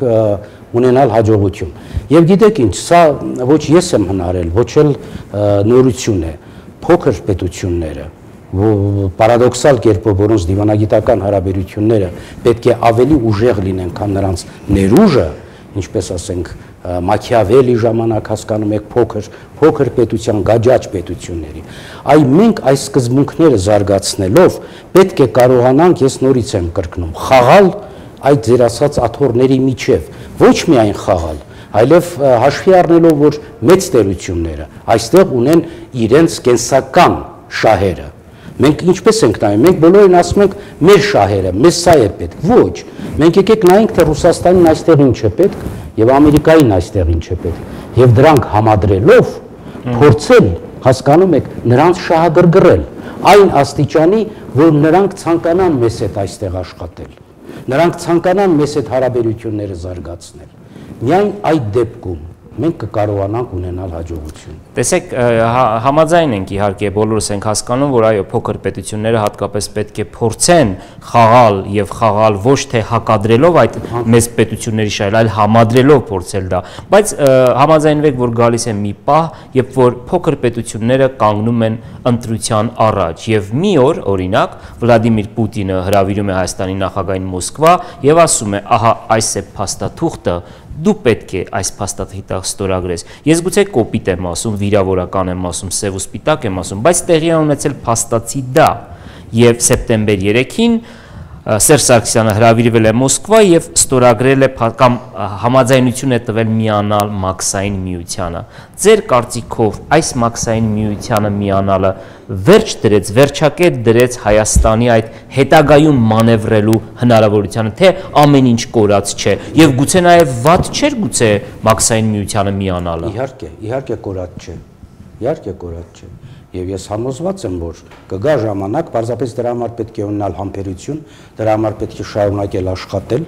[SPEAKER 10] ունենալ հաջողություն։ Եվ գիտեք ինչ, սա ոչ ես եմ հնարել, ոչ էլ նորություն է, փոքր պետությունները, պարադոքսալ կերպով, որոնց դիվանագիտական հարաբերությունները պետք է ավելի ուժեղ լինեն, քան նրանց ներուժը, ինչպես ասենք Մաքիավելի ժամանակ հասկանում եք փոքր պետության գաճաճ պետությունների։ Այ մենք այս սկզբունքները զարգացնելով պետք է կարողանանք, ես նորից եմ կրկնում, խաղալ այդ ձեր ասած աթոռների միջև, ոչ միայն խաղալ, այլև հաշվի առնելով, որ մեծ տերությունները այստեղ ունեն իրենց կենսական շահերը։ Մենք ինչպես ենք նայում, մենք բոլորին ասում ենք մեր շահերը, մեզ սա է պետք, ոչ, մենք եկեք նայենք, թե Ռուսաստանին այստեղ ինչ է պետք եւ Ամերիկային այստեղ ինչ է պետք եւ դրանք համադրելով փորձել, հասկանում եք, նրանց շահագրգռել այն աստիճանի, որ նրանք ցանկանան մեզ հետ այստեղ աշխատել, նրանք ցանկանան մեզ հետ հարաբերությունները զարգացնել։ Միայն այդ դեպքում մենք կկարողանանք ունենալ հաջողություն։
[SPEAKER 3] Տեսեք, համաձայն ենք իհարկե, բոլորս ենք հասկանում, որ այո, փոքր պետությունները հատկապես պետք է փորձեն խաղալ եւ խաղալ ոչ թե հակադրելով այդ մեծ պետությունների շահերը, այլ համադրելով փորձել դա։ Բայց համաձայնվեք, որ գալիս է մի պահ, երբ որ փոքր պետությունները կանգնում են ընտրության առաջ եւ մի օր, օրինակ, Վլադիմիր Պուտինը հրավիրում է Հայաստանի նախագահին Մոսկվա եւ ասում է, ահա այս է փաստաթուղթը, դու պետք է այս փաստաթղթը ստորագրես։ Ես գուցե կոպիտ եմ ասում, վիրավորական եմ ասում, սև ու սպիտակ եմ ասում, բայց տեղի է ունեցել փաստացի դա։ Եվ սեպտեմբեր 3-ին Սերժ Սարգսյանը հրավիրվել է Մոսկվա եւ ստորագրել է կամ համաձայնություն է տվել միանալ Մաքսային միությանը։ Ձեր կարծիքով այս Մաքսային միությանը միանալը վերջ դրեց, վերջակետ դրեց Հայաստանի այդ հետագայում մանևրելու հնարավորությանը, թե ամեն ինչ կորած չէ եւ գուցե նաեւ վատ չէր գուցե Մաքսային միությանը միանալը։
[SPEAKER 10] Իհարկե կորած չէ։ Իհարկե կորած չէ։ Եվ ես համոզված եմ, որ կգա ժամանակ, պարզապես դրա համար պետք է ունենալ համբերություն, դրա համար պետք է շարունակել աշխատել։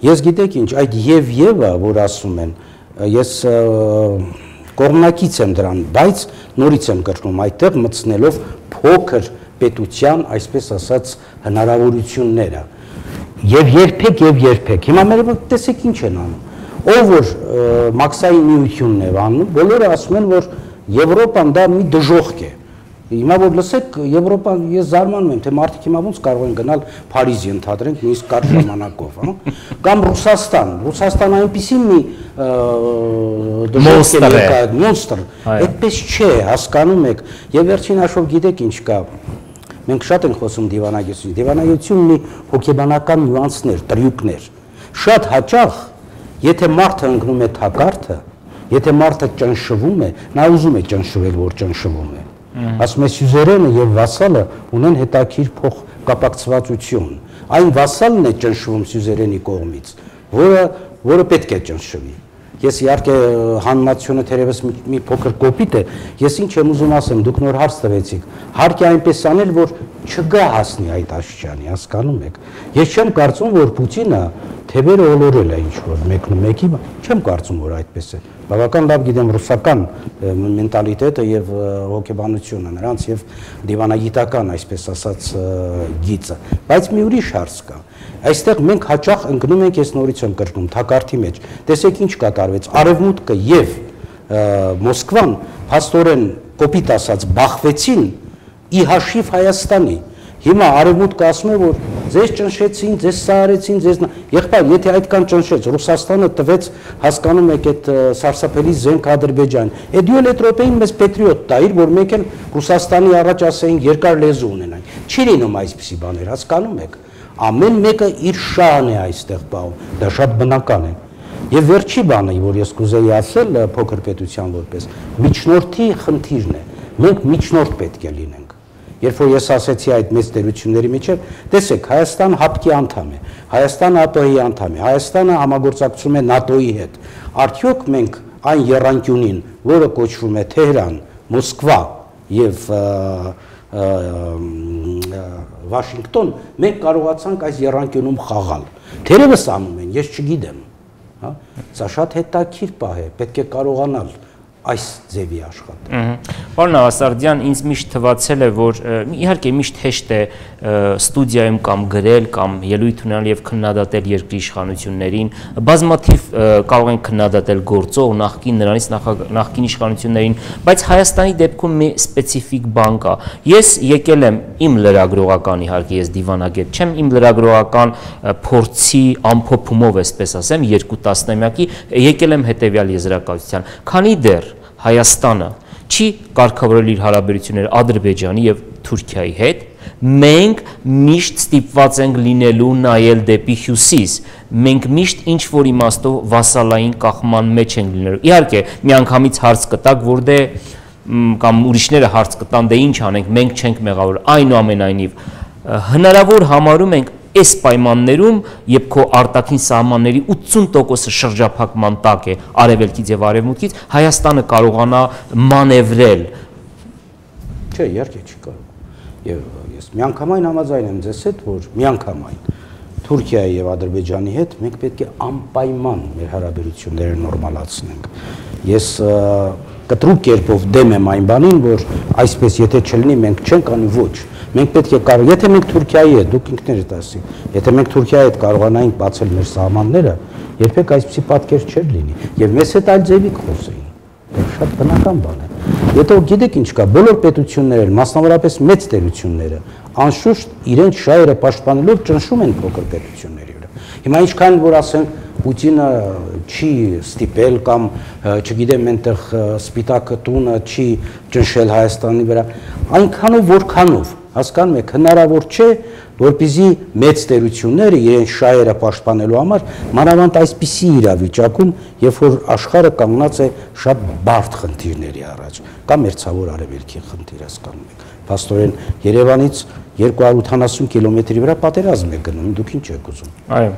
[SPEAKER 10] Ես գիտեք ինչ, այդ եւ-ը, որ ասում են, ես կողմնակից եմ դրան, բայց նորից եմ կրկնում, այդտեղ մտցնելով փոքր պետության, այսպես ասած, հնարավորությունները։ Եվ երբեք։ Հիմա մեր տեսեք ինչ են անում։ Ով որ Մաքսային միությունն է անում, բոլորը ասում են, որ Եվրոպան դա մի դժոխք է։ Հիմա որ լսեք, Եվրոպան, ես զարմանում եմ, թե մարդիկ հիմա ոնց կարող են գնալ Փարիզ ենթադրենք նույնիսկ կարճ ժամանակով, կամ Ռուսաստան այնպիսի մի դժոխք է, մոնստր, այդպես չէ, հասկանում եք, եւ վերջին հաշվով գիտեք ինչ կա, մենք շատ ենք խոսում դիվանագիտություն մի հոգեբանական նյուանսներ, տրյուկներ, շատ հաճախ, եթե մարդը ընկնում է թակարդը, եթե մարդը ճնշվում է, նա ուզում է ճնշվել, որ ճնշվում է։ Ասում է սյուզերենը եւ վասալը ունեն հետաքրքիր փոխկապակցվածություն։ այն վասալն է ճնշվում սյուզերենի կողմից, որը պետք է ճնշվի։ Ես իհարկե հանմատությունը թերևս մի փոքր կոպիտ է, ես ինչ եմ ուզում ասեմ, դուք նոր հարց տվեցիք, հարկ է այնպես անել, որ չգա հասնի այդ աշխարհի, հասկանում եք։ Ես չեմ կարծում, որ Պուտինը թևերը ոլորել է ինչ-որ մեկի, չեմ կարծում, որ այդպես է։ Բավական լավ գիտեմ ռուսական մենտալիտետը եւ հոգեբանությունը նրանց եւ դիվանագիտական, այսպես ասած, գիծը, բայց մի ուրիշ հարց կա։ Այստեղ մենք հաճախ ընկնում ենք, ես նորից եմ կրկնում, թակարդի մեջ։ Տեսեք ինչ կատարվեց, Արևմուտքը եւ Մոսկվան փաստորեն կոպիտ ասած բախվեցին ի հաշիվ Հայաստանի։ Հիմա Արևմուտքը ասում է, որ ձեզ ճնշեցին, ձեզ սա արեցին, ձեզ եղբայր, եթե այդքան ճնշեց, Ռուսաստանը տվեց, հասկանում եք, այդ սարսափելի զենք Ադրբեջան։ Այդ դու էլ այդ րոպեին մեզ պետրիոտ տայր, որ մենք էլ Ռուսաստանի առաջ ասեին երկար լեզու ունենան։ Չի լինում այսպիսի բաներ, հասկանում եք։ Ամեն մեկը իր շահն է այստեղ պահում, դա շատ բնական է։ Եվ վերջի բանը, որ ես կուզեի ասել փոքր պետության որպես, միջնորդի խնդիրն է։ Մենք միջնորդ պետք է լինենք։ Երբ որ ես ասեցի այդ մեծ տերությունների միջև, տեսեք, Հայաստան ՀԱՊԿ-ի անդամ է, Հայաստանը ՆԱՏՕ-ի անդամ է, Հայաստանը համագործակցում է ՆԱՏՕ-ի հետ։ Արդյոք մենք այն եռանկյունին, որը կոչվում է Թեհրան, Մոսկվա եւ Վաշինգտոն, մենք կարողացանք այս եռանկյունում խաղալ։ Թերևս անում են, ես չգիտեմ, հա, սա շատ հետաքրքիր պահ է, պետք է կարողանալ այս ձևի աշխատել։
[SPEAKER 3] Պարոն Ավասարդյան, ինձ միշտ թվացել է, որ իհարկե միշտ հեշտ է ստուդիայում կամ գրել կամ ելույթ ունենալ եւ քննադատել երկրի իշխանություններին, բազմաթիվ կարող են քննադատել գործող, նախկին նրանից նախկին իշխանություններին, բայց Հայաստանի դեպքում մի սպეციფიկ բան կա։ Ես եկել եմ իմ լրագրողական, իհարկե ես դիվանագետ չեմ, իմ լրագրողական փորձի ամփոփումով, այսպես ասեմ, 2 տասնամյակի եկել եմ հետեւյալ եզրակացության։ Քանի դեռ Հայաստանը չի կարգավորել իր հարաբերությունները Ադրբեջանի եւ Թուրքիայի հետ, մենք միշտ ստիպված ենք լինելու նայել դեպի հյուսիս, մենք միշտ ինչ-որ իմաստով վասալային կախման մեջ ենք լինելու։ Իհարկե, միանգամից հարց կտակ, որ դե կամ ուրիշները հարց կտան, դե ինչ անենք, մենք չենք մեղավոր, այնուամենայնիվ հնարավոր համարում ենք այս պայմաններում, երբ քո արտաքին սահմանների 80%-ը շրջափակման տակ է արևելքից եւ արևմուտքից, Հայաստանը կարողանա մանևրել։
[SPEAKER 10] Չէ, իհարկե չի կարող։ Եվ ես միանգամայն համաձայն եմ ձեզ հետ, որ միանգամայն Թուրքիայի եւ Ադրբեջանի հետ մենք պետք է անպայման մեր հարաբերությունները նորմալացնենք։ Ես կտրուկ կերպով դեմ եմ այն բանին, որ այսպես եթե չլինի, մենք չենք անի ոչ։ Մենք պետք է կարող, եթե մենք Թուրքիայի հետ, դուք ինքներդ ասիք, եթե մենք Թուրքիայի հետ կարողանայինք բացել մեր սահմանները, երբեք այսպիսի պատկեր չէր լինի, եւ մեզ հետ այլ ձևի կխոսեին։ Դա շատ բնական բան է։ Եթե գիտեք ինչ կա, բոլոր պետությունները, մասնավորապես մեծ տերությունները, անշուշտ իրենց շահերը պաշտպանելով ճնշում են փոքր պետությունների վրա։ Հիմա ինչքան որ ասեն Պուտինը չի ստիպել կամ չգիտեմ այնտեղ սպիտակ տունը չի ճնշել Հայաստանի վրա, այնքանով որքանով, հասկանում եք, հնարավոր չէ, որպեսզի մեծ տերությունները իրենց շահերը պաշտպանելու համար մանավանդ այսպիսի իրավիճակում, երբ որ աշխարհը կանգնած է շատ բարդ խնդիրների առաջ, կամ մերձավոր արևելքի խնդիր, հասկանում եք։ Փաստորեն Երևանից 280 կիլոմետրի վրա պատերազմ է գնում, դուք ինչ եք ուզում։ Այո։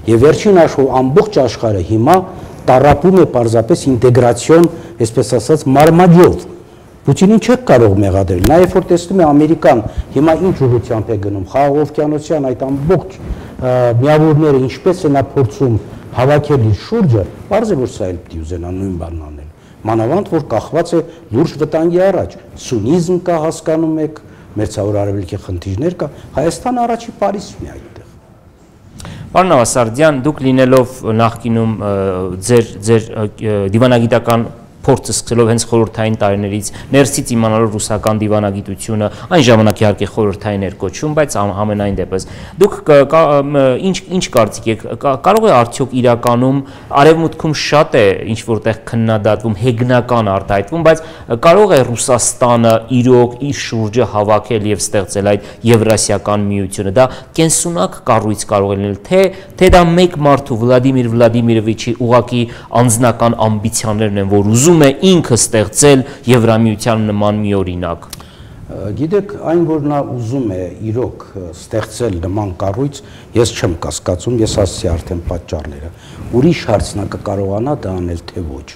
[SPEAKER 10] Եվ վերջին աշխարհ ամբողջ աշխարհը հիմա տարապում է պարզապես ինտեգրացիոն, այսպես ասած, մարմաձով։ Պուտինին չեք կարող մեղադրել, նաև որ տեսնում է Ամերիկան հիմա ինչ ուղղությամբ է գնում, Խաղաղօվկիանոսյան այդ ամբողջ միավորները ինչպես է նա փորձում հավաքել իր շուրջը, բարձր որ սա էլ պիտի ուզենա նույն բանն անել։ Մանավանդ որ կախված է լուրջ վտանգի առաջ, սունիզմ կա, հասկանում եք, մերձավոր արևելքի խնդիրներ կա, Հայաստանը առաջի Փարիզն է այդտեղ։
[SPEAKER 3] Պարոն Ավասարդյան, դուք լինելով նախկինում ձեր դիվանագիտական փորձը սկսելով հենց խորհրդային տարիներից, ներսից իմանալով ռուսական դիվանագիտությունը, այն ժամանակ իհարկե խորհրդային էր կոչվում, բայց ամենայն դեպս դուք ինչ կարծիք եք, կարող է արդյոք իրականում արևմուտքում շատ է ինչ որտեղ քննադատվում, հեգնական արտահայտվում, բայց կարող է Ռուսաստանը իրոք իր շուրջը հավաքել եւ ստեղծել այդ եվրասիական միությունը, դա կենսունակ կառույց կարող է լինել, թե դա մեկ մարդու Վլադիմիր Վլադիմիրովիչի ուղակի անձնական ամբիցիաներն են, որ ուզում է ինքը ստեղծել Եվրամիության նման մի օրինակ։
[SPEAKER 10] Գիտեք, այն որ նա ուզում է իրոք ստեղծել նման կառույց, ես չեմ կասկածում, ես ասացի արդեն պատճառները։ Ուրիշ հարց նա կկարողանա դա անել թե ոչ,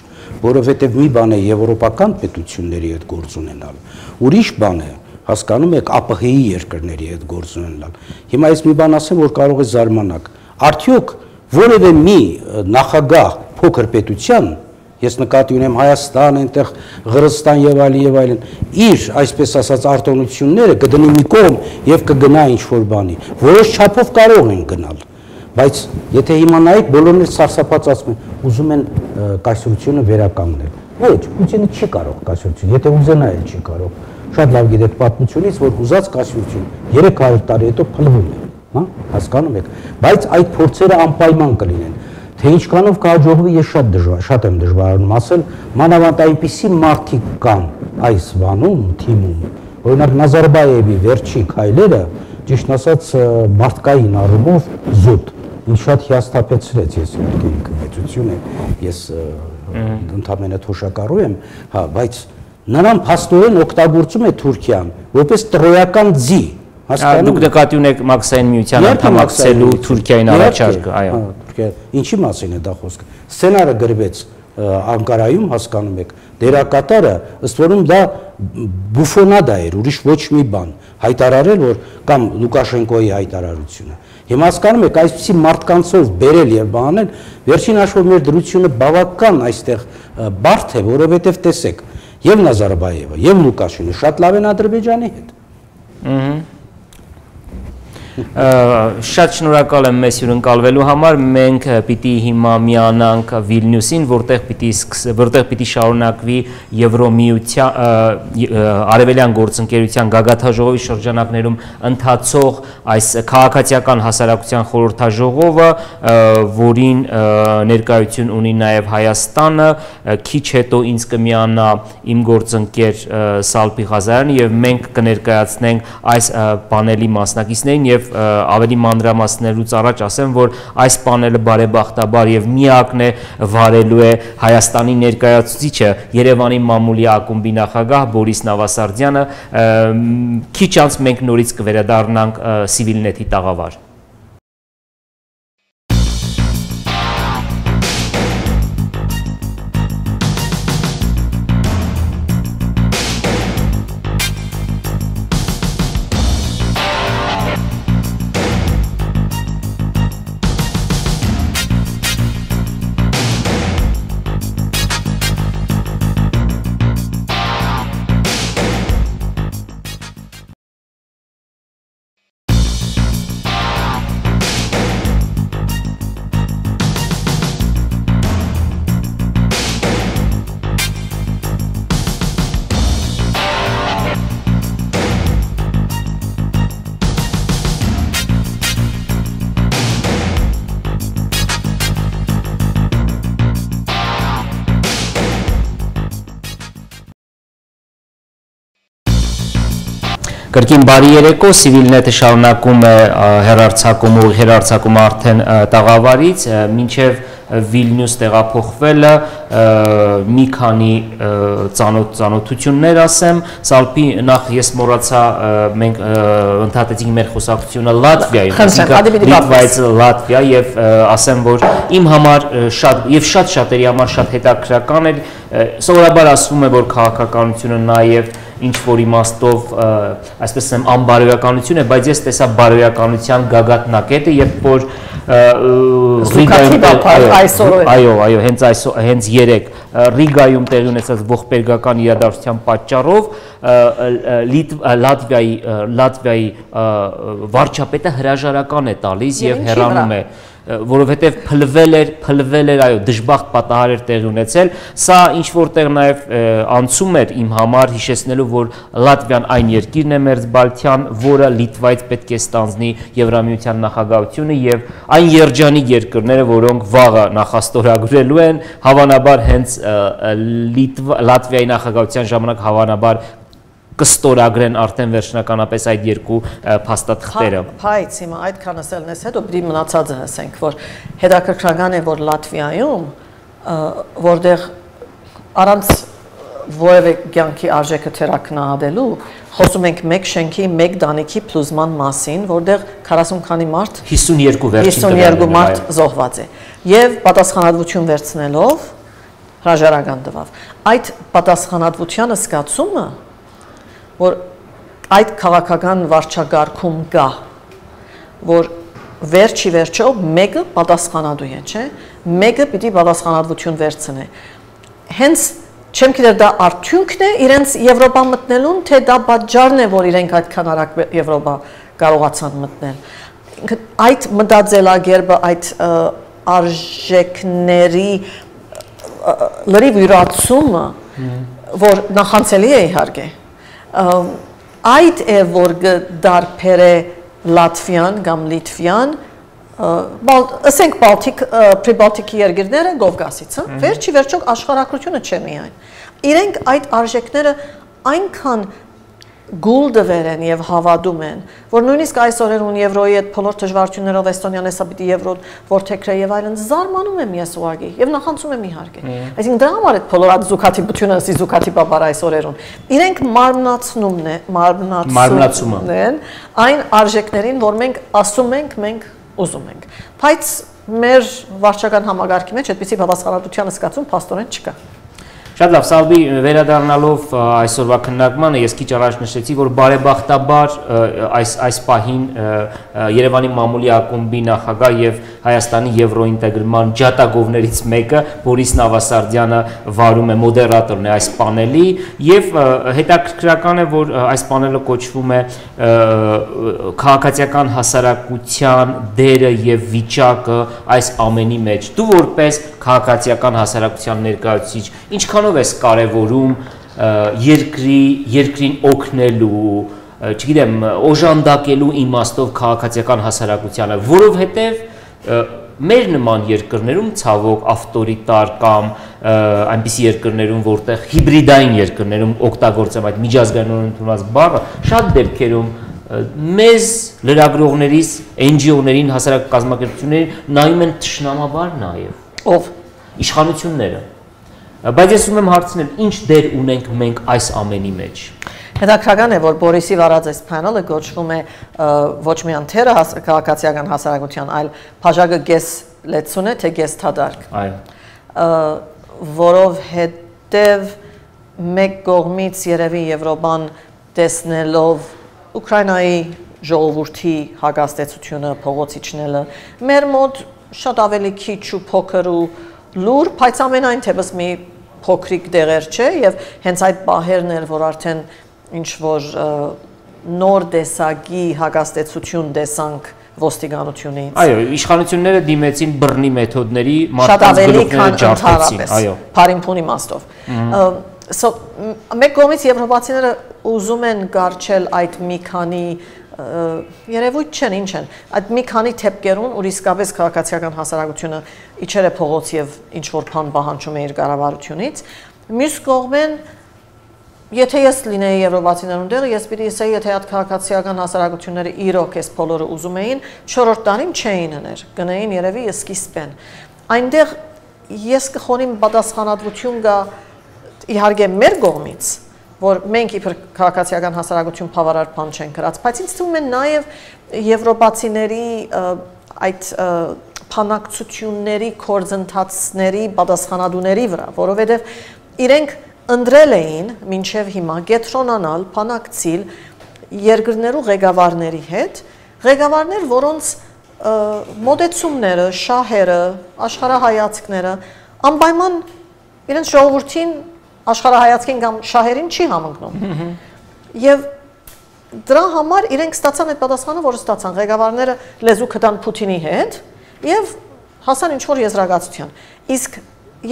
[SPEAKER 10] որովհետև մի բան է եվրոպական պետությունների հետ գործ ունենալ, ուրիշ բան է, հասկանում եք, ԱՊՀ-ի երկրների հետ գործ ունենալ։ Հիմա ես մի բան ասեմ, որ կարող է զարմանաք։ Արդյոք որևէ մի նախագահ փոքր պետության, ես նկատի ունեմ Հայաստան, այնտեղ Ղրղստան եւ այլն, իր, այսպես ասած, արտոնությունները կդնի մի կողմ եւ կգնա ինչ-որ բանի։ Որոշ չափով կարող են գնալ, բայց եթե հիմա նայեք, բոլորն էլ սարսափած ասում են, ուզում են կայսրությունը վերականգնել։ Ոչ, Պուտինը չի կարող կայսրություն, եթե ուզենա էլ չի կարող։ Շատ լավ գիտեք պատմությունից, որ ուզած կայսրություն 300 տարի հետո փլվում է, հա, հասկանում եք, բայց այդ փորձերը անպայման կլինեն։ Թե ինչքանով կհաջողվի, ես շատ եմ դժվարանում ասել, մանավանդ այնպիսի մարդիկ կան այս բանում, թիմում, օրինակ Նազարբայևի վերջի քայլերը, ճիշտ ասած, մարդկային առումով զուտ, ինձ շատ հիասթափեցրեց, ես իհարկե ինքը մեծություն է, ես ընդամենը թոշակառու եմ, հա, բայց նրան փաստորեն օգտագործում է Թուրքիան, որպես տրոյական ձի, հասկանում։ Դուք նկատի ունեք Մաքսային միության անդամակցելու Թուրքիային առաջարկը, այո։ Ինչի մասին է դա խոսքը։ Սցենարը գրվեց Անկարայում, հասկանում եք, դերակատարը ըստ որում դա բուֆոնադա էր, ուրիշ ոչ մի բան, հայտարարել, որ կամ Լուկաշենկոյի հայտարարությունը։ Հիմա հասկանում եք, այսպիսի մարդկանցով բերել եւ բանել, վերջին հաշվով մեր դրությունը բավական այստեղ բարդ է, որովհետեւ տեսեք, եւ Նազարբայևը, եւ Լուկաշենկոն շատ լավ են Ադրբեջանի հետ։ Շատ շնորհակալ եմ մեզ հյուրընկալվելու համար, մենք պիտի հիմա միանանք Վիլնյուսին, որտեղ պիտի շարունակվի Եվրոմիության արևելյան գործընկերության գագաթաժողովի շրջանակներում ընթացող այս քաղաքացիական հասարակության խորհրդաժողովը, որին ներկայություն ունի նաև Հայաստանը, քիչ հետո ինձ կմիանա իմ գործընկեր Սալպի Ղազարյանը եւ մենք կներկայացնենք այս պանելի մասնակիցներին եւ ավելի մանրամասնելուց առաջ ասեմ, որ այս պանելը բարեբախտաբար եւ միակն է վարելու է Հայաստանի ներկայացուցիչը Երևանի մամուլի ակումբի նախագահ Բորիս Նավասարդյանը, քիչ անց մենք նորից կվերադառնանք CivilNet-ի տաղավար։ Կրկին բարի երեկո, CivilNet-ը շարունակում է հեռարձակումը արդեն տաղավարից, մինչև Վիլնյուս տեղափոխվելը մի քանի ծանոթություններ ասեմ, Սալպի նախ ես մոռացա, մենք ընդհատեցինք մեր խոսակցությունը Լատվիայում, Լիտվայից Լատվիա եւ ասեմ, որ իմ համար եւ շատերի համար շատ հետաքրքրական էր, սովորաբար ասվում է, որ քաղաքականությունը նաեւ ինչ-որ իմաստով, այսպես ասեմ, անբարոյականություն է, բայց ես տեսա բարոյականության գագաթնակետը, երբ որ հենց երեկ Ռիգայում տեղի ունեցած ողբերգական իրադարձության պատճառով Լատվիայի վարչապետը հրաժարական է տալիս եւ հեռանում է, որովհետև փլվել էր, այո, դժբախտ պատահար էր տեղի ունեցել, սա ինչ-որտեղ նաև անցում էր իմ համար, հիշեցնելու, որ Լատվիան այն երկիրն է մերձբալթյան, որը Լիտվայից պետք է ստանձնի Եվրամիության նախագահությունը եւ այն երջանիկ երկրները, որոնք վաղը նախաստորագրելու են, հավանաբար հենց Լատվիայի նախագահության ժամանակ հավանաբար կստորագրեն արդեն վերջնականապես այդ երկու փաստաթղթերը։
[SPEAKER 7] Բայց հիմա այդքան ասելնես հետո պիտի մնացածը ասենք, որ հետաքրքրական է, որ Լատվիայում, որտեղ առանց որևէ կյանքի արժեքը թերակնահատելու, խոսում ենք մեկ շենքի, մեկ դանիքի փլուզման մասին, որտեղ 40 քանի մարդ 52 մարդ զոհված է եւ պատասխանատվություն վերցնելով հրաժարական տվավ։ Այդ պատասխանատվության զգացումը, որ այդ քաղաքական վարչագարքում կա, որ վերջի վերջո մեկը պատասխանատու է, չէ՞, մեկը պիտի պատասխանատվություն վերցնի։ Հենց չեմ գիտեր դա արդյունքն է իրենց Եվրոպա մտնելուն, թե դա պատճառն է, որ իրենք այդքան արագ Եվրոպա կարողացան մտնել։ Այդ մտածելակերպը, այդ արժեքների լրիվ յուրացումը, որ նախանցելի է իհարկե, այդ է, որ դարբեր է Լատվիան կամ Լիտվիան, ասենք Պրիբալտիկի երկրները Կովկասից, վերջի վերջո աշխարհակրությունը չէ միայն։ Իրենք այդ արժեքները այնքան գուլդվեր են եւ հավատում են, որ նույնիսկ այսօր ուն եվրոյի այդ բոլոր դժվարություններով Էստոնիան հեսա պիտի եվրոն որթեքրե եւ այլն զարմանում եմ ես ուղղակի եւ նախանցում եմ իհարկե։ Այսինքն դրա համար այդ բոլոր զուգաթիպությունը, զուգաթիպաբար այսօրերուն իրենք մարմնացում են այն արժեքներին, որ մենք ասում ենք, մենք ուզում ենք։ Բայց մեր վարչական համագարկի մեջ այդպիսի պատասխանատվության զգացում փաստորեն չկա։
[SPEAKER 3] Շատ լավ, Սալբի վերադառնալով այսօրվա քննարկմանը, ես քիչ առաջ նշեցի, որ բարեբախտաբար այս պահին Երևանի մամուլի ակումբի նախագահ եւ Հայաստանի եվրոինտեգրման ջատագովներից մեկը Բորիս Նավասարդյանը վարում է, մոդերատորն է այս պանելի եւ հետաքրքրական է, որ այս պանելը կոչվում է քաղաքացիական հասարակության դերը եւ վիճակը այս ամենի մեջ։ Դու որպես քաղաքացիական հասարակության ներկայացուցիչ ինչքանով ես կարևորում երկրին օգնելու, չգիտեմ, օժանդակելու իմաստով քաղաքացիական հասարակությանը, որովհետև մեր նման երկրներում ցավոք ավտորիտար կամ այնպիսի երկրներում, որտեղ հիբրիդային երկրներում օգտագործեմ այդ միջազգայինորեն ընդունված բառը, շատ դեպքերում մեզ լրագրողներից, NGO-ներին, հասարակ կազմակերպություններին նայում են թշնամաբար նաև։ Ով? Իշխանությունները։ Բայց ես ուզում եմ հարցնել, ինչ դեր ունենք մենք այս ամենի մեջ։
[SPEAKER 7] Հետաքրքրական է, որ Բորիսի վարած այս պանելը կոչվում է ոչ միայն թերը քաղաքացիական հասարակության, այլ բաժակը գես լեցուն է, թե գես թադարք։ Որովհետև մեկ կողմից երևի Եվրոպան տեսնելով Ուկրաինայի ժողովրդի հագաստեցությունը, փողոցի չնելը, մեր մոտ շատ ավելի քիչ ու փոքր ու լուր, բայց ամենայն թեպս մի փոքրիկ դեղեր չէ եւ հենց այդ բահերն էր, որ արդեն ինչ որ նոր տեսակի հագաստեցություն տեսանք ոստիկանությունից։ Այո,
[SPEAKER 3] իշխանությունները դիմեցին բռնի մեթոդների,
[SPEAKER 7] մարդկանց գլուխները ջարդեցին, այո, բարինփուն իմաստով։ Մեկ կողմից եվրոպացիները ուզում են գարչել այդ մի քանի երևույթ չեն, ինչ են, այդ մի քանի թեփկերուն, որ իսկապես քաղաքացիական հասարակությունը իջեր է փողոց եւ ինչ որ բան պահանջում է իր կառավարությունից։ Մյուս կողմեն, եթե ես լինեի եվրոպացիներուն տեղը, ես պիտի ասեի, եթե այդ քաղաքացիական հասարակությունները իրոք էս բոլորը ուզում էին, 4-րդ տարին չէին հներ, գնային երևի սկիզբեն։ Այնտեղ ես կխոնիմ պատասխանատվություն գա իհարկե մեր կողմից, որ մենք իբր քաղաքացիական հասարակություն բավարար բան չեն գրած, բայց ինձ թվում է նաև եվրոպացիների այդ փանակցությունների, կորձընթացների, պատասխանատուների վրա, որովհետև իրենք ընտրել էին մինչև հիմա կենտրոնանալ, փանակցիլ երկրներու ղեկավարների հետ, ղեկավարներ, որոնց մոտեցումները, շահերը, աշխարհայացքները անպայման իրենց ժողովրդին աշխարհայացքին կամ շահերին չի համընկնում։ Եվ դրա համար իրենք ստացան այդ պատասխանը, որը ստացան ղեկավարները լեզու կտան Պուտինի հետ եւ հասան ինչ որ եզրակացության։ Իսկ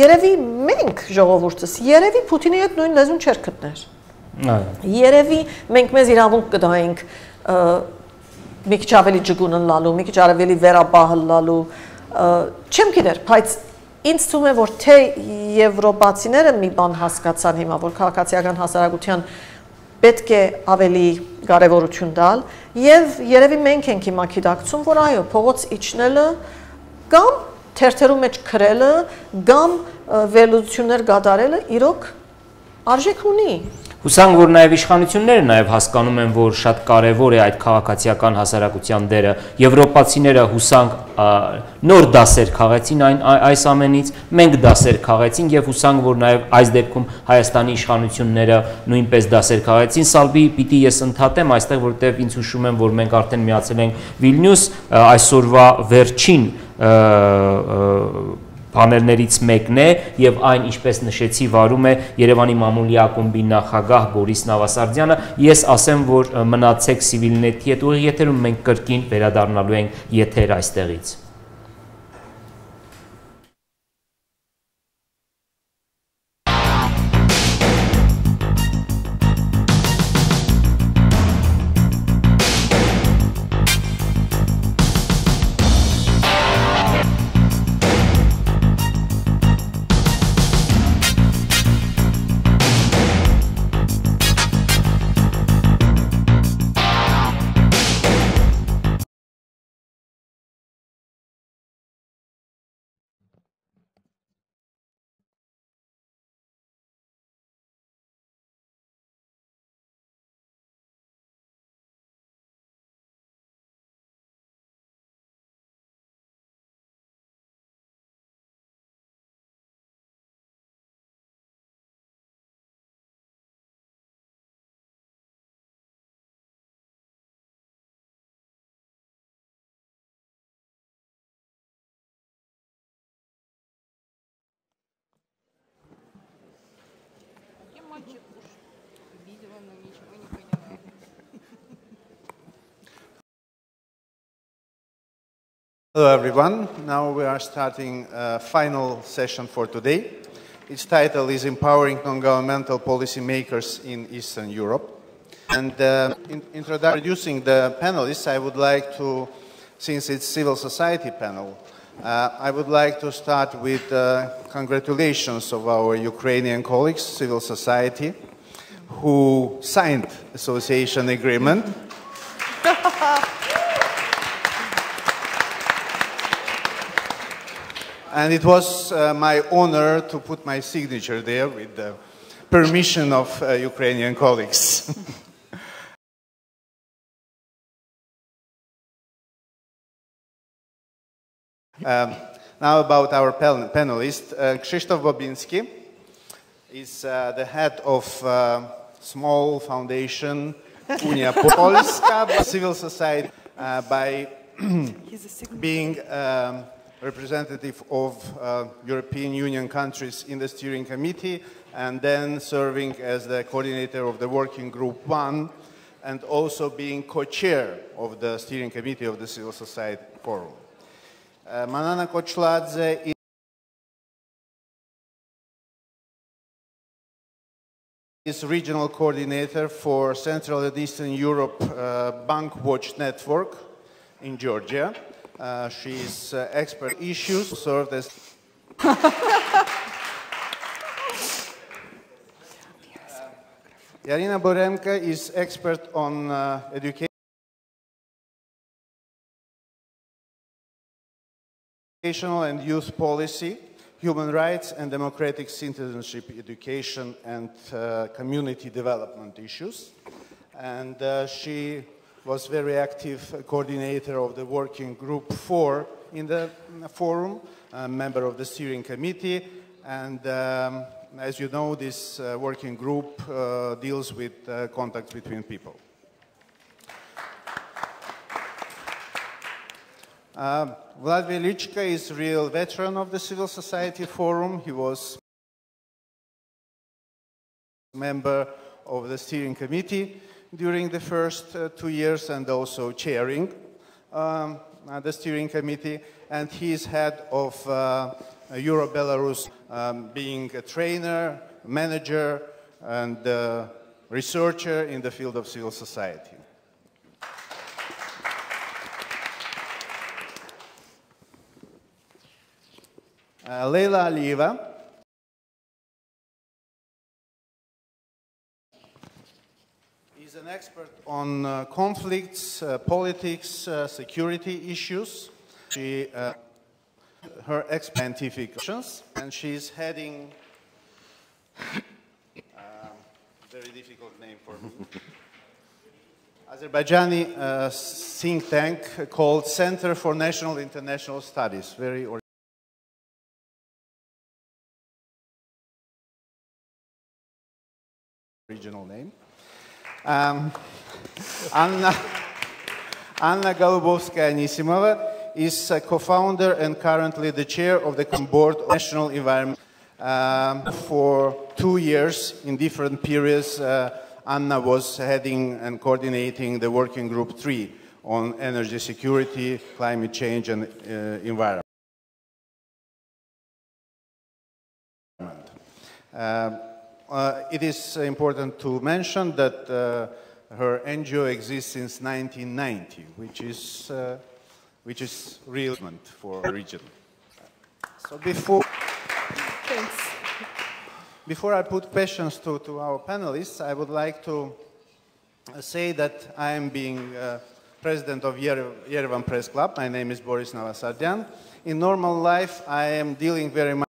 [SPEAKER 7] երևի մենք ժողովուրդս երևի Պուտինի հետ նույն լեզուն չեր գտներ։ Երևի մենք մեզ իրավունք կտայինք մի քիչ ավելի ջգունն լալու, մի քիչ ավելի վերաբահել լալու, չեմ գիտեր, բայց ինձ թվում է, որ թե եվրոպացիները մի բան հասկացան հիմա, որ քաղաքացիական հասարակության պետք է ավելի կարևորություն տալ, եւ երևի մենք ենք հիմա գիտակցում, որ այո, փողոց իջնելը կամ թերթերու մեջ քրելը կամ վերլուծություններ կատարելը իրոք արժեք ունի։
[SPEAKER 3] Հուսանք, որ նաև իշխանությունները նաև հասկանում են, որ շատ կարևոր է այդ քաղաքացիական հասարակության դերը։ Եվրոպացիները հուսանք նոր դասեր քաղեցին այս ամենից, մենք դասեր քաղեցինք եւ հուսանք, որ նաև այս դեպքում Հայաստանի իշխանությունները նույնպես դասեր քաղեցին։ Սալբի պիտի ես ընդհատեմ այստեղ, որտեղ ինձ հուշում եմ, որ մենք արդեն միացել ենք Վիլնյուս, այսօրվա վերջին պանելներից մեկն է եւ այն, ինչպես նշեցի, վարում է Երևանի մամուլի ակումբի նախագահ Բորիս Նավասարդյանը։ Ես ասեմ, որ մնացեք CivilNet-ի հետ ուղիղ եթերում, մենք կրկին վերադառնալու ենք եթեր այստեղից։
[SPEAKER 1] Hello everyone, now we are starting a final session for today. Its title is Empowering Non-Governmental Policymakers in Eastern Europe. And introducing the panelists, I would like to, since it's civil society panel, I would like to start with congratulations of our Ukrainian colleagues, civil society, who signed association agreement. And it was my honor to put my signature there with the permission of Ukrainian colleagues. Now about our panelist. Krzysztof Bobiński is the head of small foundation Unia Polska, civil society, by being representative of European Union countries in the steering committee, and then serving as the coordinator of the working group 1, and also being co-chair of the steering committee of the Civil Society Forum. Manana Kochladze is regional coordinator for Central and Eastern Europe Bank Watch Network in Georgia. She is expert issues, served as Yarina Boremka is expert on educational and youth policy, human rights and democratic citizenship education and community development issues. And she was very active coordinator of the working group 4 in the forum, a member of the steering committee, and as you know, this working group deals with contacts between people. Vlad Velichka is a real veteran of the Civil Society Forum. He was a member of the steering committee during the first 2 years and also chairing the steering committee, and he is head of Euro-Belarus, being a trainer, manager, and researcher in the field of civil society. Leila Alieva is an expert on conflicts, politics, security issues. She her scientific questions, and she's heading very difficult name for me. Azerbaijani think tank called Center for National International Studies. Very original name. Anna Golubovskaya-Anisimova is a co-founder and currently the chair of the board of National Environment. For 2 years, in different periods, Anna was heading and coordinating the Working Group 3 on energy security, climate change, and environment. It is important to mention that her NGO exists since 1990, which is real for the region. So before I put questions to our panelists, I would like to say that I am being president of Yerevan Press Club. My name is Boris Navasardian. In normal life, I am dealing very much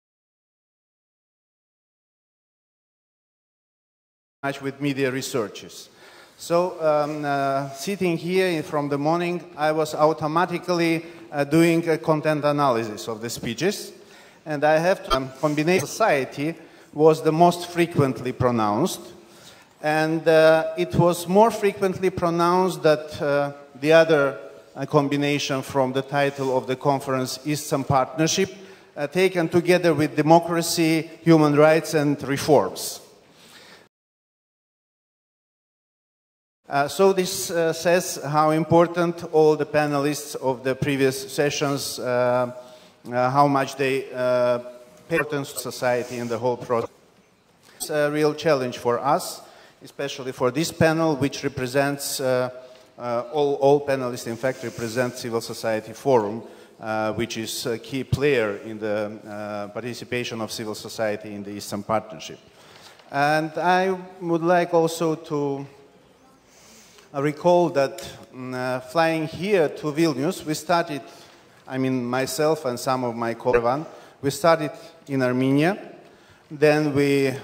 [SPEAKER 1] with media researches. So sitting here from the morning, I was automatically doing a content analysis of the speeches. And I have to combination society was the most frequently pronounced. And it was more frequently pronounced that the other combination from the title of the conference, Eastern Partnership, taken together with democracy, human rights, and reforms. So this says how important all the panelists of the previous sessions, how much they pay attention to society in the whole process. It's a real challenge for us, especially for this panel, which represents, all panelists in fact represent Civil Society Forum, which is a key player in the participation of civil society in the Eastern Partnership. And I would like also to recall that flying here to Vilnius, we started, I mean myself and some of my colleagues, we started in Armenia, then we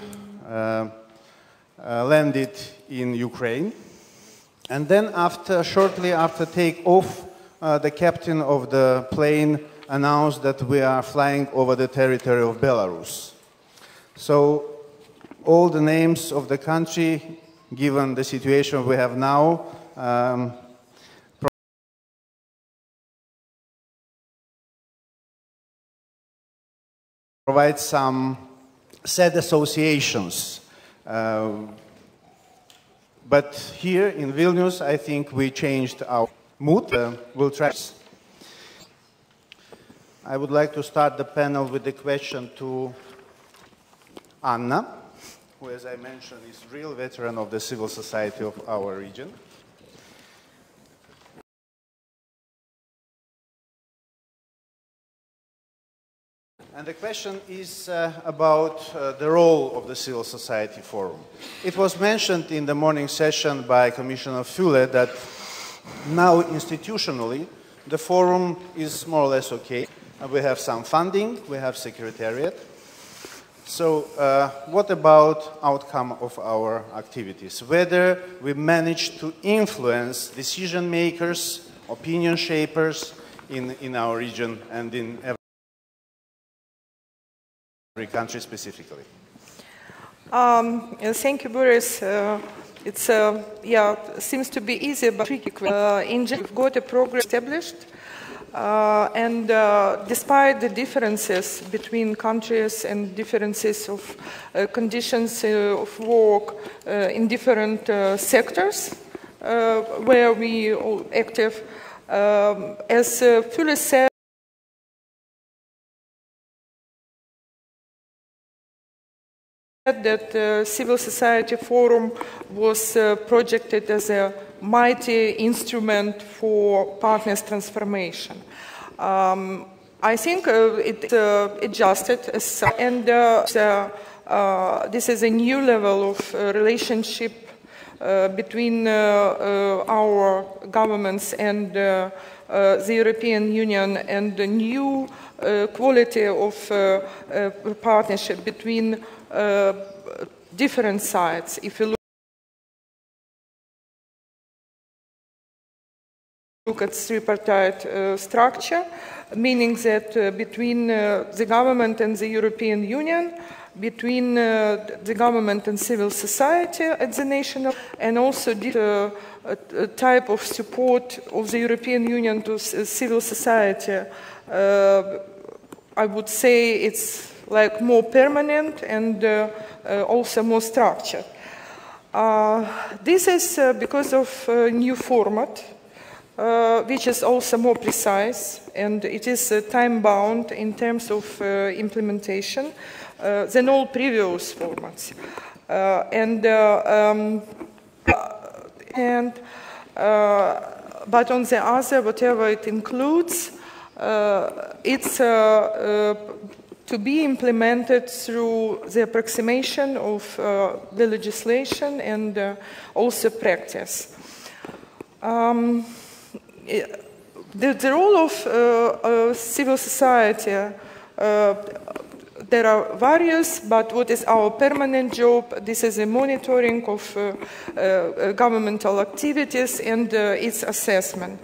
[SPEAKER 1] landed in Ukraine, and then shortly after takeoff, the captain of the plane announced that we are flying over the territory of Belarus. So all the names of the country, given the situation we have now, provide some sad associations. But here in Vilnius, I think we changed our mood. We'll try. I would like to start the panel with the question to Anna, who, as I mentioned, is a real veteran of the civil society of our region. And the question is about the role of the Civil Society Forum. It was mentioned in the morning session by Commissioner Füle that now institutionally the forum is more or less okay. We have some funding, we have secretariat. So what about outcome of our activities? Whether we manage to influence decision makers, opinion shapers in our region and in every country specifically.
[SPEAKER 8] Thank you, Boris. It's seems to be easy but tricky. In general, we've got a program established, and despite the differences between countries and differences of conditions of work in different sectors where we are active, as Füle said, that the Civil Society Forum was projected as a mighty instrument for partners' transformation. I think it adjusted, and this is a new level of relationship between our governments and the European Union, and the new quality of partnership between different sides. If you look
[SPEAKER 12] look at tripartite structure, meaning that between the government and the European Union, between the government and civil society at the national, and also a type of support of the European Union to civil society. I would say it's like more permanent and also more structured. This is because of a new format, which is also more precise, and it is time-bound in terms of implementation than all previous formats. But on the other, whatever it includes, it's to be implemented through the approximation of the legislation and also practice. The role of civil society, there are various, but what is our permanent job? This is a monitoring of governmental activities and its assessment.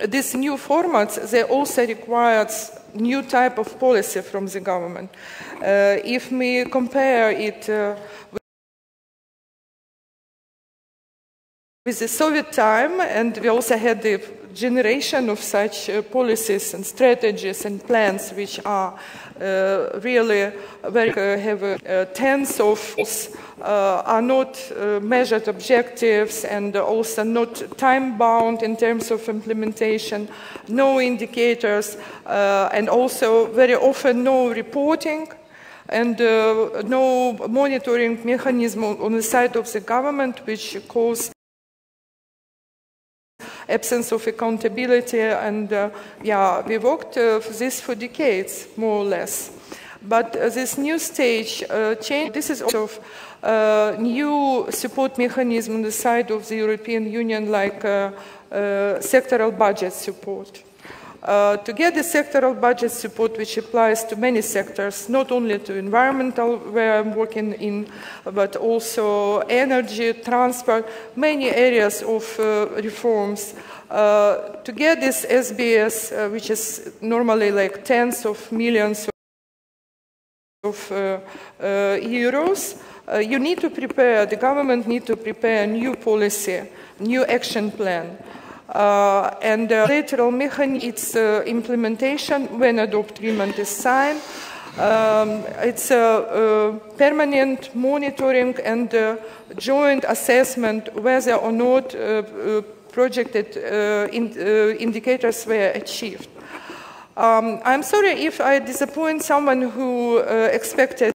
[SPEAKER 12] These new formats, they also require new type of policy from the government. If we compare it with the Soviet time, and we also had the generation of such policies and strategies and plans which are really very have tens of are not measured objectives and also not time-bound in terms of implementation, no indicators, and also very often no reporting and no monitoring mechanism on the side of the government, which cause absence of accountability, and yeah, we worked this for decades, more or less. But this new stage change, this is also new support mechanism on the side of the European Union, like sectoral budget support. To get the sectoral budget support, which applies to many sectors, not only to environmental, where I'm working in, but also energy, transport, many areas of reforms. To get this SBS, which is normally like tens of millions of euros, you need to prepare, the government needs to prepare a new policy, new action plan. And lateral mechanism, its implementation when a agreement is signed. It's a permanent monitoring and joint assessment whether or not projected indicators were achieved. I'm sorry if I disappoint someone who expected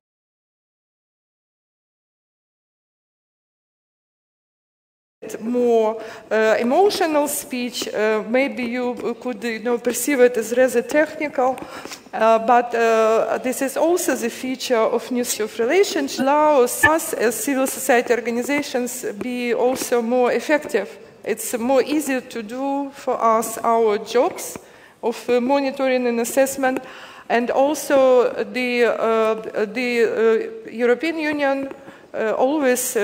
[SPEAKER 12] more emotional speech. Maybe you could perceive it as rather technical, but this is also the feature of new relationship, allows us as civil society organizations be also more effective. It's more easier to do for us our jobs of monitoring and assessment, and also the European Union always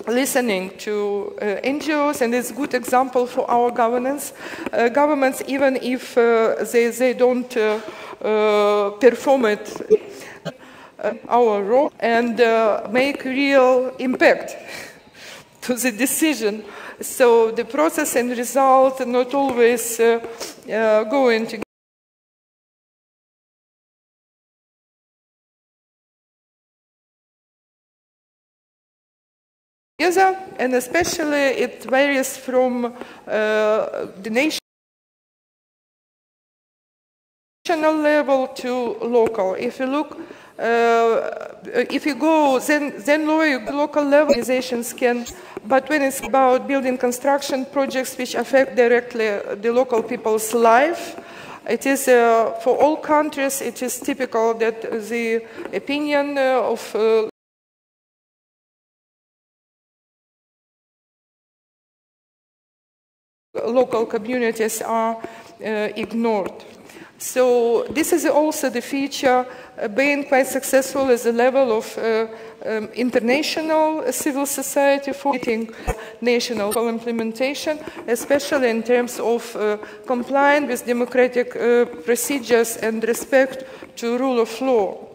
[SPEAKER 12] listening to NGOs, and it's a good example for our governments, even if they don't perform it, our role, and make real impact to the decision. So the process and result are not always going together. And especially it varies from the national level to local. If you look, if you go, then local level organizations can, but when it's about building construction projects which affect directly the local people's life, it is, for all countries, it is typical that the opinion of local communities are ignored. So this is also the feature being quite successful as a level of international civil society for national implementation, especially in terms of complying with democratic procedures and respect to rule of law.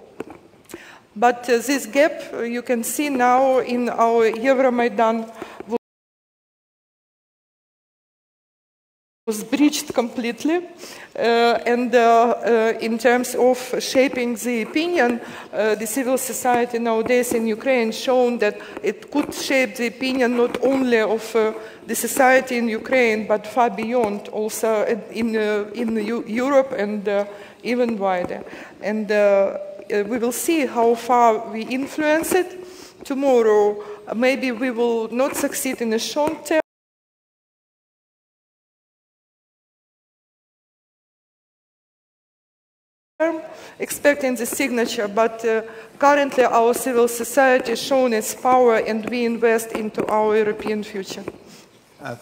[SPEAKER 12] But this gap you can see now in our Euromaidan was breached completely, and in terms of shaping the opinion, the civil society nowadays in Ukraine shown that it could shape the opinion not only of the society in Ukraine, but far beyond, also in Europe and even wider. And we will see how far we influence it. Tomorrow, maybe we will not succeed in the short term, expecting the signature, but currently our civil society has shown its power and we invest into our European future.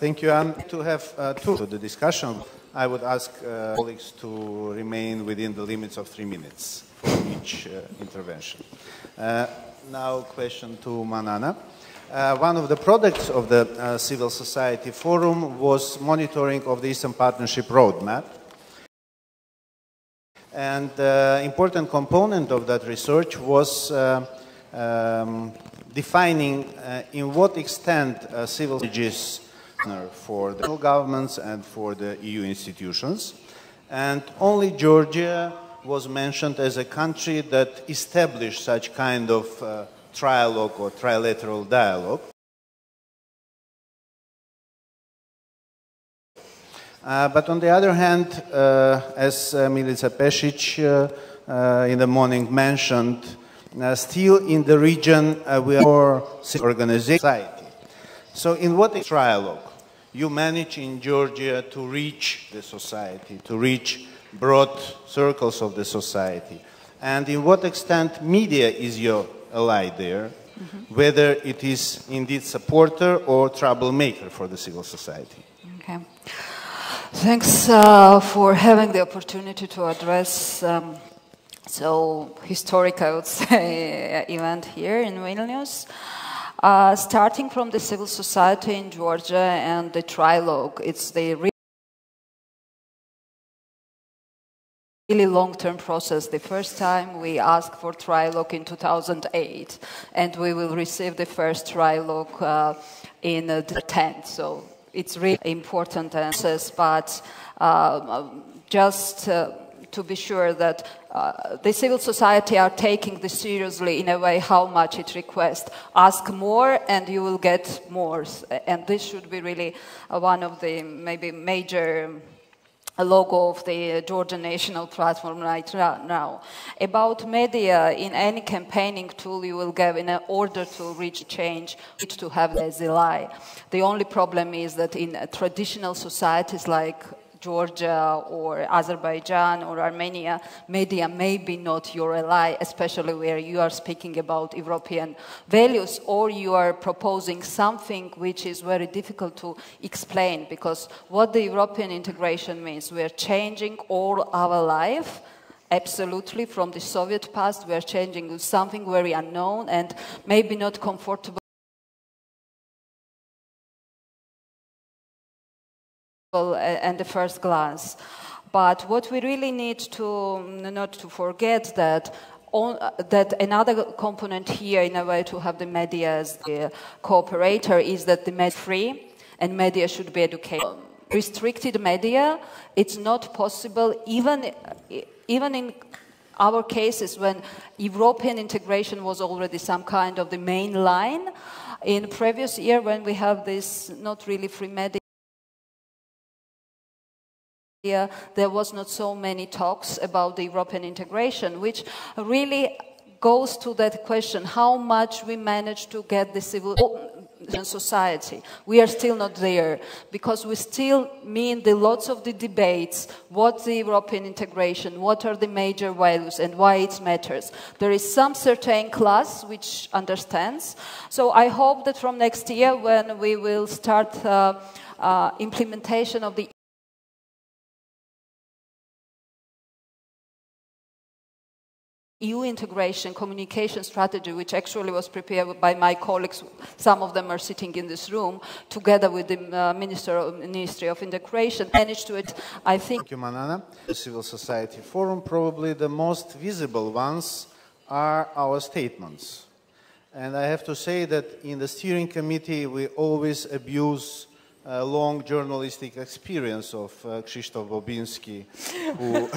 [SPEAKER 1] Thank you, Anne. To have to the discussion, I would ask colleagues to remain within the limits of 3 minutes for each intervention. Now, question to Manana. One of the products of the Civil Society Forum was monitoring of the Eastern Partnership Roadmap. And important component of that research was defining in what extent civil strategies for the national governments and for the EU institutions. And only Georgia was mentioned as a country that established such kind of trialogue or trilateral dialogue. But on the other hand, as Milica Pešić in the morning mentioned, still in the region we are more organized society. So in what trialogue you manage in Georgia to reach the society, to reach broad circles of the society? And in what extent media is your ally there, whether it is indeed supporter or troublemaker for the civil society?
[SPEAKER 4] Okay. Thanks for having the opportunity to address so historic, I would say, event here in Vilnius. Starting from the civil society in Georgia and the trilogue, it's the really long-term process. The first time we asked for trilogue in 2008, and we will receive the first trilogue in the 10th. So it's really important process, but just to be sure that the civil society are taking this seriously in a way how much it requests. Ask more and you will get more. And this should be really one of the maybe major logo of the Georgian National Platform right now. About media, in any campaigning tool you will give in order to reach change, to have as a lie. The only problem is that in traditional societies like Georgia or Azerbaijan or Armenia, media may be not your ally, especially where you are speaking about European values or you are proposing something which is very difficult to explain, because what the European integration means, we are changing all our life, absolutely, from the Soviet past, we are changing to something very unknown and maybe not comfortable at the first glance. But what we really need to not to forget that that another component here in a way to have the media as the cooperator is that the media is free and media should be educated. Restricted media, it's not possible even in our cases when European integration was already some kind of the main line. In previous year when we have this not really free media, there was not so many talks about the European integration, which really goes to that question, how much we manage to get the civil society. We are still not there, because we still mean the lots of the debates, what the European integration, what are the major values and why it matters. There is some certain class which understands. So I hope that from next year when we will start implementation of the EU integration communication strategy, which actually was prepared by my colleagues, some of them are sitting in this room, together with the Ministry of Integration, managed to it, I think.
[SPEAKER 1] Thank you, Manana. The Civil Society Forum, probably the most visible ones are our statements. And I have to say that in the steering committee, we always abuse long journalistic experience of Krzysztof Bobinski, who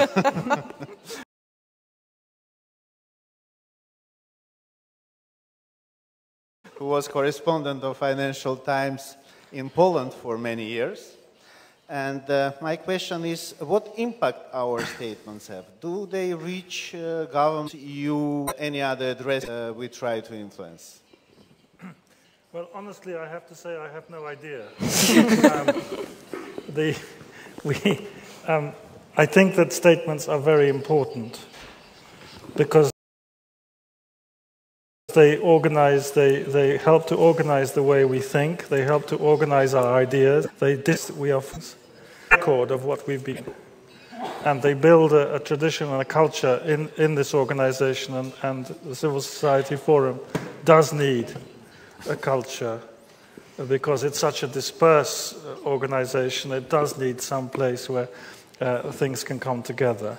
[SPEAKER 1] who was correspondent of Financial Times in Poland for many years. And my question is, what impact our statements have? Do they reach governments, EU, any other address we try to influence?
[SPEAKER 9] Well, honestly, I have to say I have no idea. I think that statements are very important because they help to organize the way we think, they help to organize our ideas, we are a record of what we've been. And they build a tradition and a culture in this organization, and the Civil Society Forum does need a culture because it's such a dispersed organization. It does need some place where things can come together.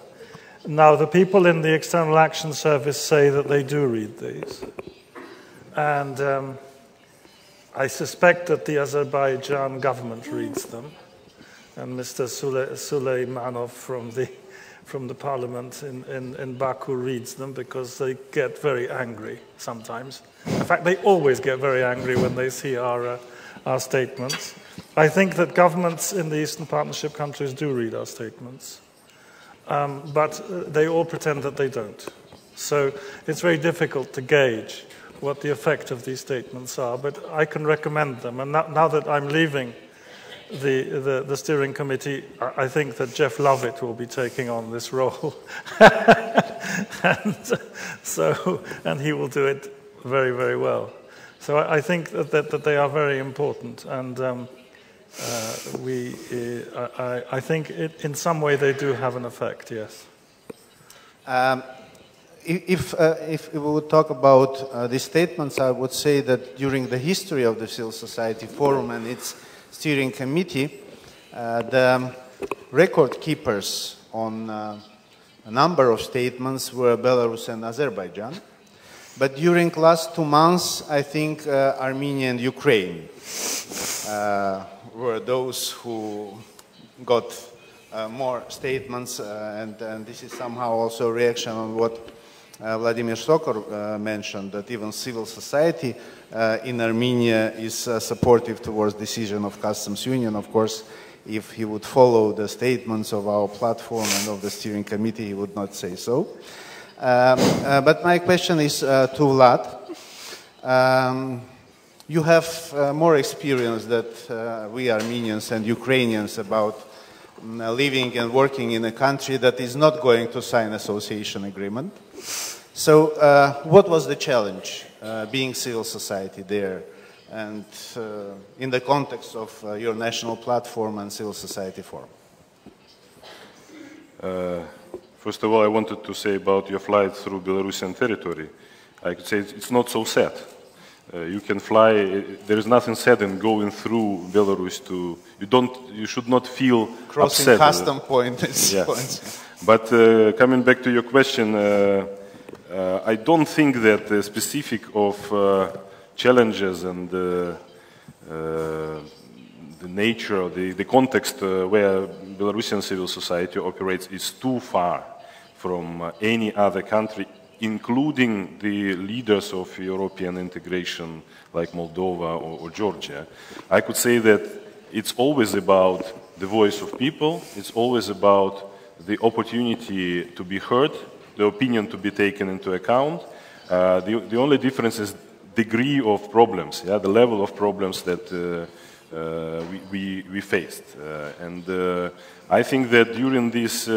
[SPEAKER 9] Now, the people in the External Action Service say that they do read these. And I suspect that the Azerbaijan government reads them. And Mr. Suleymanov from the parliament in Baku reads them because they get very angry sometimes. In fact, they always get very angry when they see our statements. I think that governments in the Eastern Partnership countries do read our statements. But they all pretend that they don't. So it's very difficult to gauge what the effect of these statements are, but I can recommend them. And now that I'm leaving the steering committee, I think that Jeff Lovett will be taking on this role. and he will do it very, very well. So I think that they are very important, and I think in some way they do have an effect, yes.
[SPEAKER 1] If we would talk about these statements, I would say that during the history of the Civil Society Forum and its steering committee, the record keepers on a number of statements were Belarus and Azerbaijan. But during the last 2 months, I think Armenia and Ukraine were those who got more statements, and this is somehow also a reaction on what Vladimir Sokor mentioned, that even civil society in Armenia is supportive towards decision of customs union. Of course, if he would follow the statements of our platform and of the steering committee, he would not say so. But my question is to Vlad. You have more experience than we Armenians and Ukrainians about living and working in a country that is not going to sign association agreement. So what was the challenge being civil society there and in the context of your national platform and civil society forum?
[SPEAKER 18] First of all, I wanted to say about your flight through Belarusian territory. I could say it's not so sad. You can fly, there is nothing sad in going through Belarus to, you should not feel
[SPEAKER 1] crossing
[SPEAKER 18] upset.
[SPEAKER 1] Custom point.
[SPEAKER 18] Yes. But coming back to your question, I don't think that the specific of challenges and the nature, the context where Belarusian civil society operates is too far from any other country, including the leaders of European integration like Moldova or Georgia. I could say that it's always about the voice of people, it's always about the opportunity to be heard, the opinion to be taken into account. The only difference is degree of problems, the level of problems that we faced. And I think that during these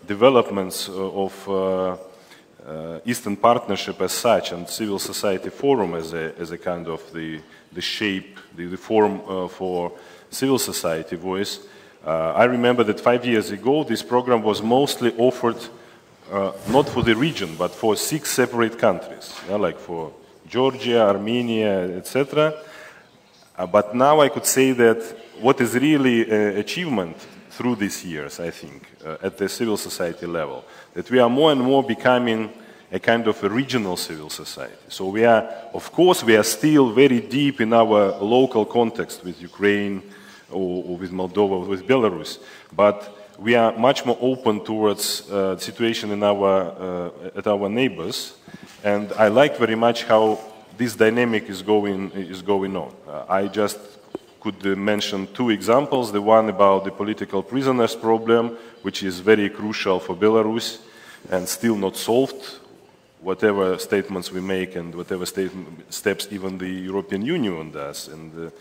[SPEAKER 18] developments of Eastern Partnership as such and Civil Society Forum as a kind of the shape, the form for civil society voice, I remember that 5 years ago this program was mostly offered not for the region, but for 6 separate countries, like for Georgia, Armenia, etc. But now I could say that what is really an achievement through these years, I think, at the civil society level, that we are more and more becoming a kind of a regional civil society. So we are, of course, we are still very deep in our local context with Ukraine or with Moldova, or with Belarus, but we are much more open towards the situation in at our neighbors, and I like very much how this dynamic is going on. I just could mention 2 examples. The one about the political prisoners problem, which is very crucial for Belarus and still not solved, whatever statements we make and whatever steps even the European Union does, and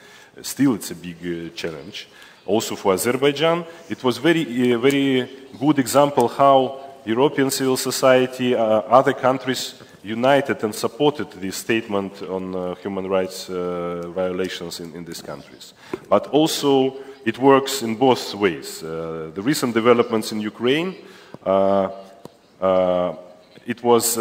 [SPEAKER 18] still it's a big challenge. Also for Azerbaijan, it was a very good example how European civil society, other countries united and supported this statement on human rights violations in these countries. But also it works in both ways. The recent developments in Ukraine, it was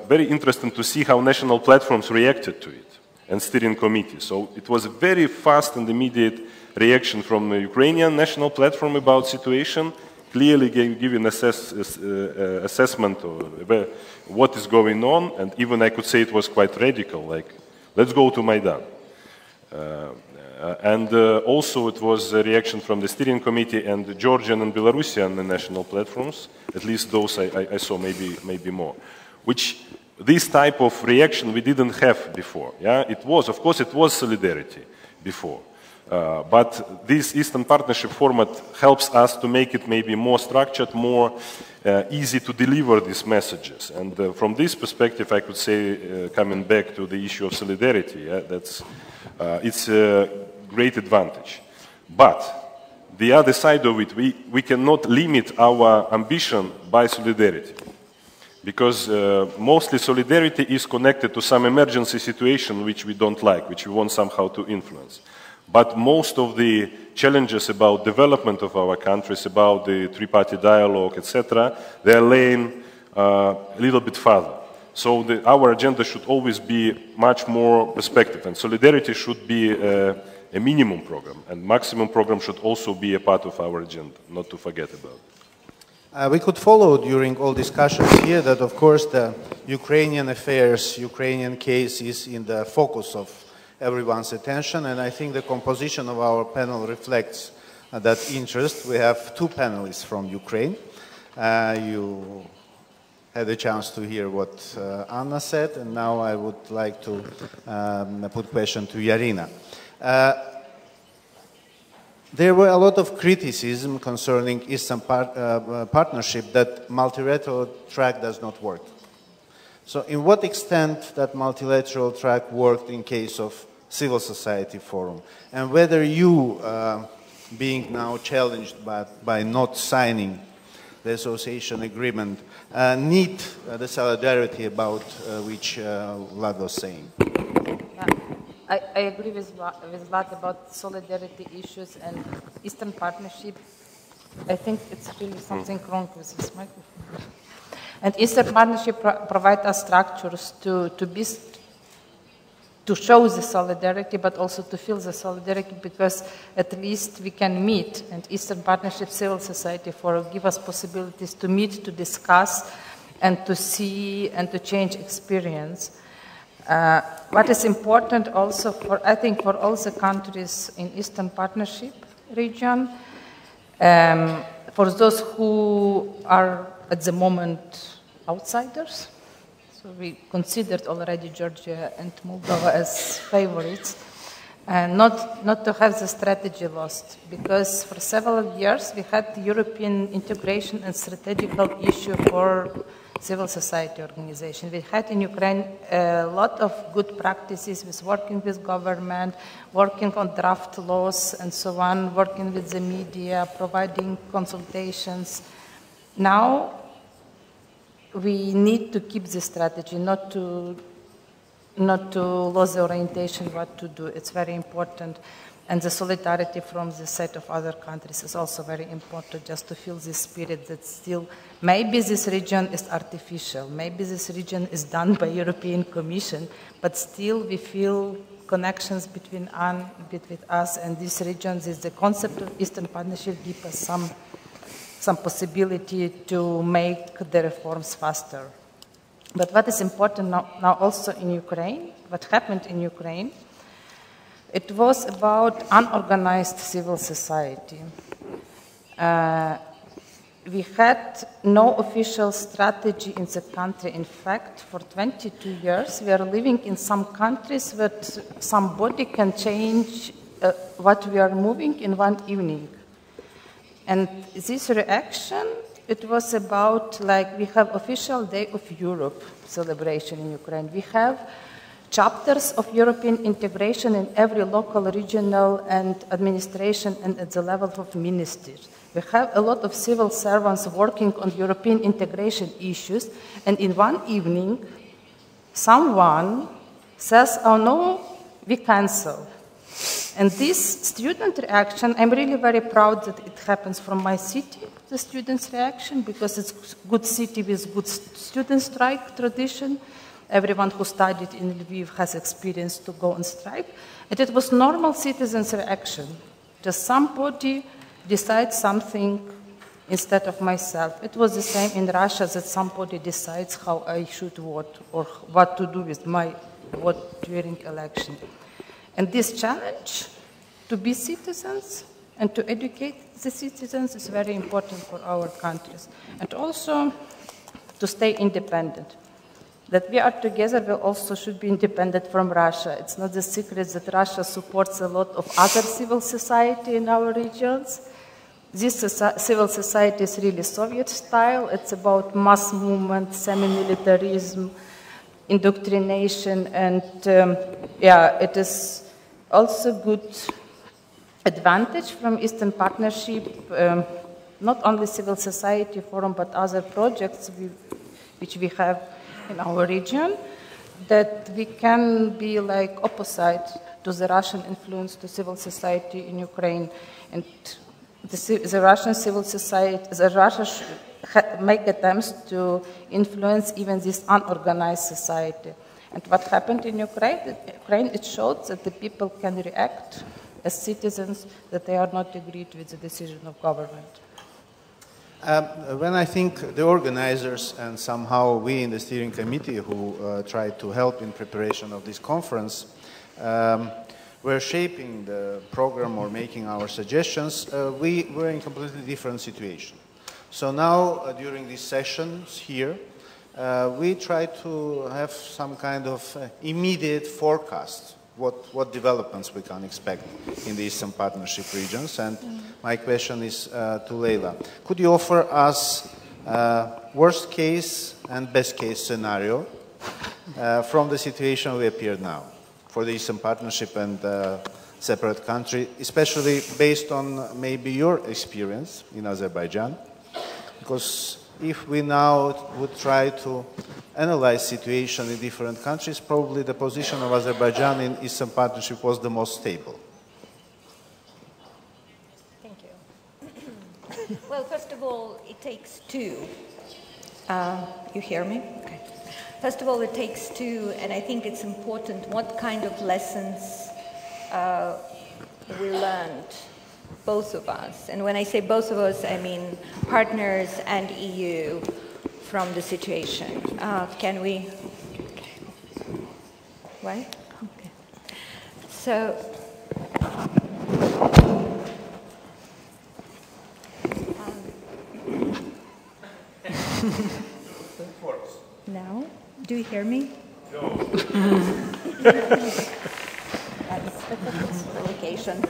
[SPEAKER 18] very interesting to see how national platforms reacted to it and steering committees. So it was a very fast and immediate reaction from the Ukrainian national platform about situation, clearly giving assessment of what is going on, and even I could say it was quite radical, like, let's go to Maidan. And also it was a reaction from the steering committee and the Georgian and Belarusian national platforms, at least those I saw, maybe more, which this type of reaction we didn't have before. Yeah, it was, of course, it was solidarity before. But this Eastern Partnership format helps us to make it maybe more structured, more easy to deliver these messages. And from this perspective, I could say, coming back to the issue of solidarity, it's a great advantage. But the other side of it, we cannot limit our ambition by solidarity. Because mostly solidarity is connected to some emergency situation which we don't like, which we want somehow to influence. But most of the challenges about development of our countries, about the three-party dialogue, etc., they are laying a little bit further. So our agenda should always be much more perspective, and solidarity should be a minimum program, and maximum program should also be a part of our agenda, not to forget about it.
[SPEAKER 1] We could follow during all discussions here that, of course, the Ukrainian affairs, Ukrainian case is in the focus of everyone's attention, and I think the composition of our panel reflects that interest. We have 2 panelists from Ukraine. You had a chance to hear what Anna said, and now I would like to put a question to Yarina. There were a lot of criticism concerning Eastern Partnership that multilateral track does not work. So in what extent that multilateral track worked in case of civil society forum, and whether you, being now challenged by not signing the association agreement, need the solidarity about which Vlad was saying?
[SPEAKER 6] I agree with Vlad about solidarity issues and Eastern Partnership. I think it's really something wrong with this microphone. And Eastern Partnership provides us structures to show the solidarity, but also to feel the solidarity, because at least we can meet, and Eastern Partnership Civil Society Forum give us possibilities to meet, to discuss, and to see and to change experience. What is important also I think for all the countries in Eastern Partnership region, for those who are at the moment outsiders, so we considered already Georgia and Moldova as favorites, and not to have the strategy lost, because for several years we had the European integration and strategical issue for civil society organization. We had in Ukraine a lot of good practices with working with government, working on draft laws and so on, working with the media, providing consultations. Now, we need to keep this strategy, not to lose the orientation what to do. It's very important. And the solidarity from the set of other countries is also very important, just to feel this spirit that still, maybe this region is artificial, maybe this region is done by European Commission, but still we feel connections between us and these regions. Is the concept of Eastern Partnership gives us some possibility to make the reforms faster. But what is important now also in Ukraine, what happened in Ukraine, it was about unorganized civil society. We had no official strategy in the country. In fact, for 22 years, we are living in some countries where somebody can change what we are moving in one evening. And this reaction, it was about, like, we have official Day of Europe celebration in Ukraine. We have chapters of European integration in every local, regional, and administration and at the level of ministries. We have a lot of civil servants working on European integration issues, and in one evening, someone says, oh no, we cancel. And this student reaction, I'm really very proud that it happens from my city, the students' reaction, because it's a good city with good student strike tradition. Everyone who studied in Lviv has experience to go on strike. And it was normal citizens' reaction. Just somebody decides something instead of myself. It was the same in Russia, that somebody decides how I should vote or what to do with my vote during election. And this challenge to be citizens and to educate the citizens is very important for our countries. And also to stay independent. That we are together, we also should be independent from Russia. It's not a secret that Russia supports a lot of other civil society in our regions. This civil society is really Soviet style. It's about mass movement, semi-militarism, indoctrination, and it is also good advantage from Eastern Partnership, not only civil society forum, but other projects which we have in our region, that we can be like opposite to the Russian influence to civil society in Ukraine. And the Russian civil society, Russia make attempts to influence even this unorganized society. And what happened in Ukraine, it showed that the people can react as citizens, that they are not agreed with the decision of government.
[SPEAKER 1] When I think the organizers and somehow we in the steering committee who tried to help in preparation of this conference were shaping the program or making our suggestions, we were in a completely different situation. So now, during these sessions here, we try to have some kind of immediate forecast, what developments we can expect in the Eastern Partnership regions. And my question is to Leila. Could you offer us worst case and best case scenario from the situation we appear now for the Eastern Partnership and separate country, especially based on maybe your experience in Azerbaijan? Because if we now would try to analyze situation in different countries, probably the position of Azerbaijan in Eastern Partnership was the most stable.
[SPEAKER 5] Thank you. Well, first of all, it takes two. You hear me? Okay. First of all, it takes two, and I think it's important what kind of lessons we learned, both of us. And when I say both of us, I mean partners and EU from the situation. Can we? What? Okay. So. Now, do you hear me? No. Location.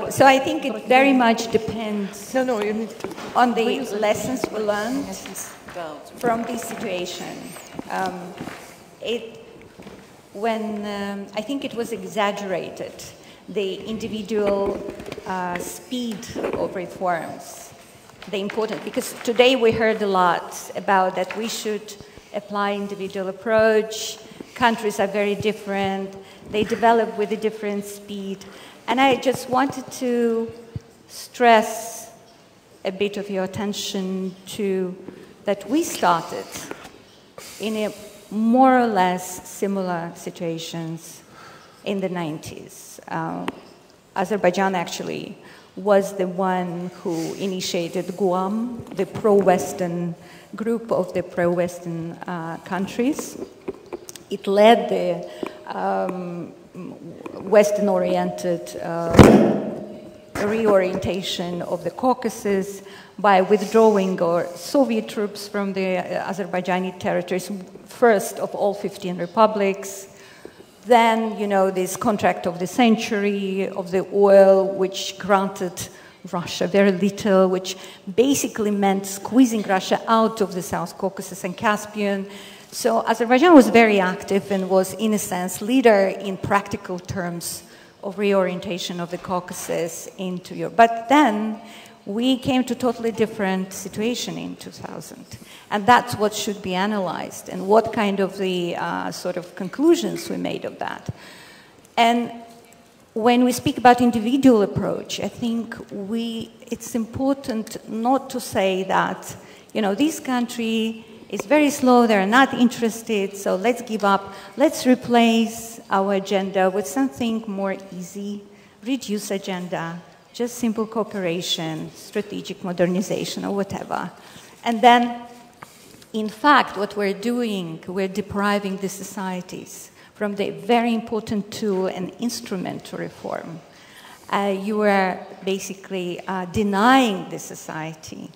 [SPEAKER 5] So I think it very much depends on the lessons we learned from this situation. I think it was exaggerated, the individual speed of reforms, the important, because today we heard a lot about that we should apply individual approach, countries are very different. They develop with a different speed. And I just wanted to stress a bit of your attention to that we started in a more or less similar situations in the 90s. Azerbaijan actually was the one who initiated Guam, the pro-Western group of the pro-Western countries. It led the Western-oriented reorientation of the Caucasus by withdrawing Soviet troops from the Azerbaijani territories, first of all 15 republics. Then, you know, this contract of the century of the oil, which granted Russia very little, which basically meant squeezing Russia out of the South Caucasus and Caspian. So Azerbaijan was very active and was, in a sense, leader in practical terms of reorientation of the Caucasus into Europe. But then we came to a totally different situation in 2000. And that's what should be analyzed and what kind of the sort of conclusions we made of that. And when we speak about individual approach, I think it's important not to say that, you know, this country is very slow, they're not interested, so let's give up. Let's replace our agenda with something more easy, reduce agenda, just simple cooperation, strategic modernization, or whatever. And then, in fact, what we're doing, we're depriving the societies from the very important tool and instrument to reform. You are basically denying the society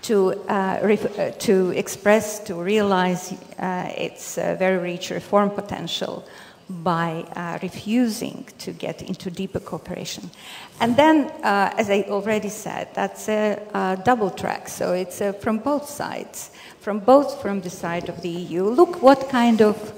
[SPEAKER 5] to express, to realize its very rich reform potential by refusing to get into deeper cooperation. And then, as I already said, that's a double track. So it's from both sides, from the side of the EU. Look what kind of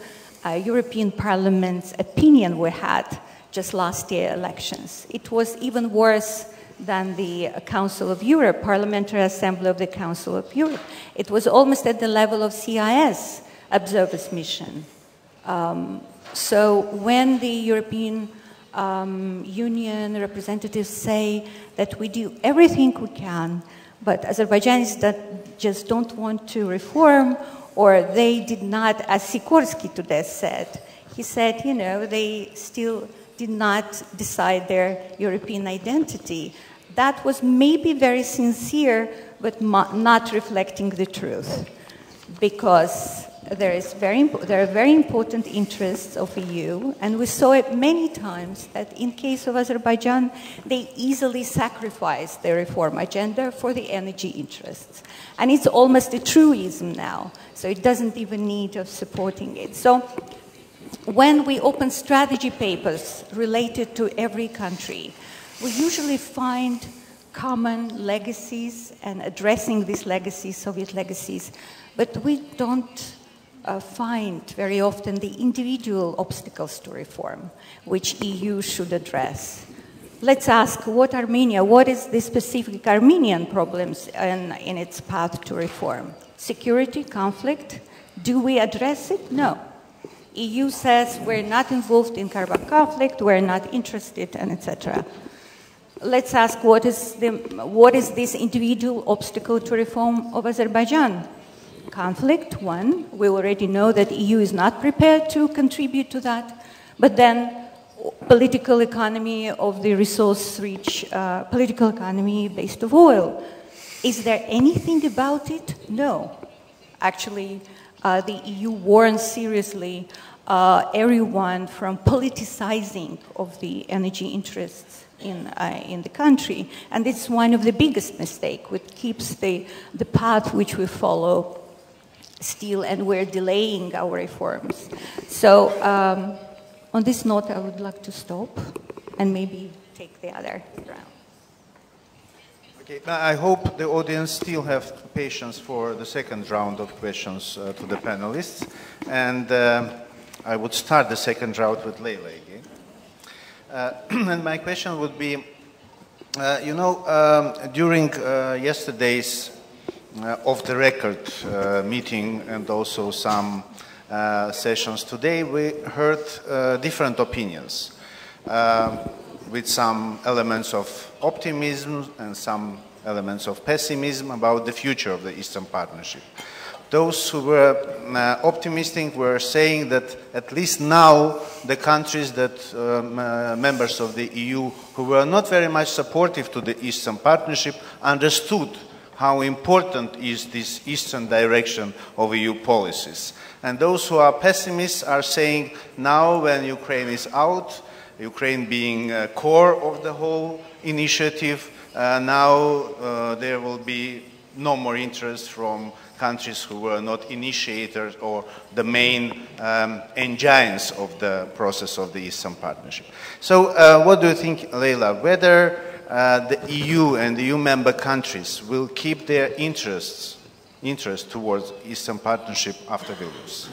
[SPEAKER 5] European Parliament's opinion we had just last year elections. It was even worse than the Council of Europe, Parliamentary Assembly of the Council of Europe. It was almost at the level of CIS observers mission. So when the European Union representatives say that we do everything we can, but Azerbaijanis that just don't want to reform, or they did not, as Sikorsky today said, he said, you know, they still did not decide their European identity. That was maybe very sincere, but not reflecting the truth, because there are very important interests of the EU, and we saw it many times that in case of Azerbaijan, they easily sacrifice their reform agenda for the energy interests. And it's almost a truism now, so it doesn't even need of supporting it. So when we open strategy papers related to every country, we usually find common legacies and addressing these legacies, Soviet legacies, but we don't find very often the individual obstacles to reform, which EU should address. Let's ask what is the specific Armenian problems in its path to reform? Security, conflict, do we address it? No. EU says we're not involved in Karabakh conflict, we're not interested, and etc. Let's ask what is this individual obstacle to reform of Azerbaijan? Conflict, one. We already know that EU is not prepared to contribute to that. But then political economy of the resource-rich political economy based on oil. Is there anything about it? No. Actually, the EU warns seriously everyone from politicizing of the energy interests in the country. And it's one of the biggest mistakes, which keeps the path which we follow still, and we're delaying our reforms. So on this note, I would like to stop and maybe take the other round.
[SPEAKER 1] Okay, I hope the audience still have patience for the second round of questions to the panelists. And I would start the second round with Leila again. And my question would be, during yesterday's off-the-record meeting and also some sessions today, we heard different opinions with some elements of optimism and some elements of pessimism about the future of the Eastern Partnership. Those who were optimistic were saying that at least now the countries that members of the EU who were not very much supportive to the Eastern Partnership understood how important is this Eastern direction of EU policies. And those who are pessimists are saying now when Ukraine is out, Ukraine being core of the whole initiative, now there will be no more interest from countries who were not initiators or the main engines of the process of the Eastern Partnership. So what do you think, Leila, whether the EU and the EU member countries will keep their interest towards Eastern Partnership after Vilnius?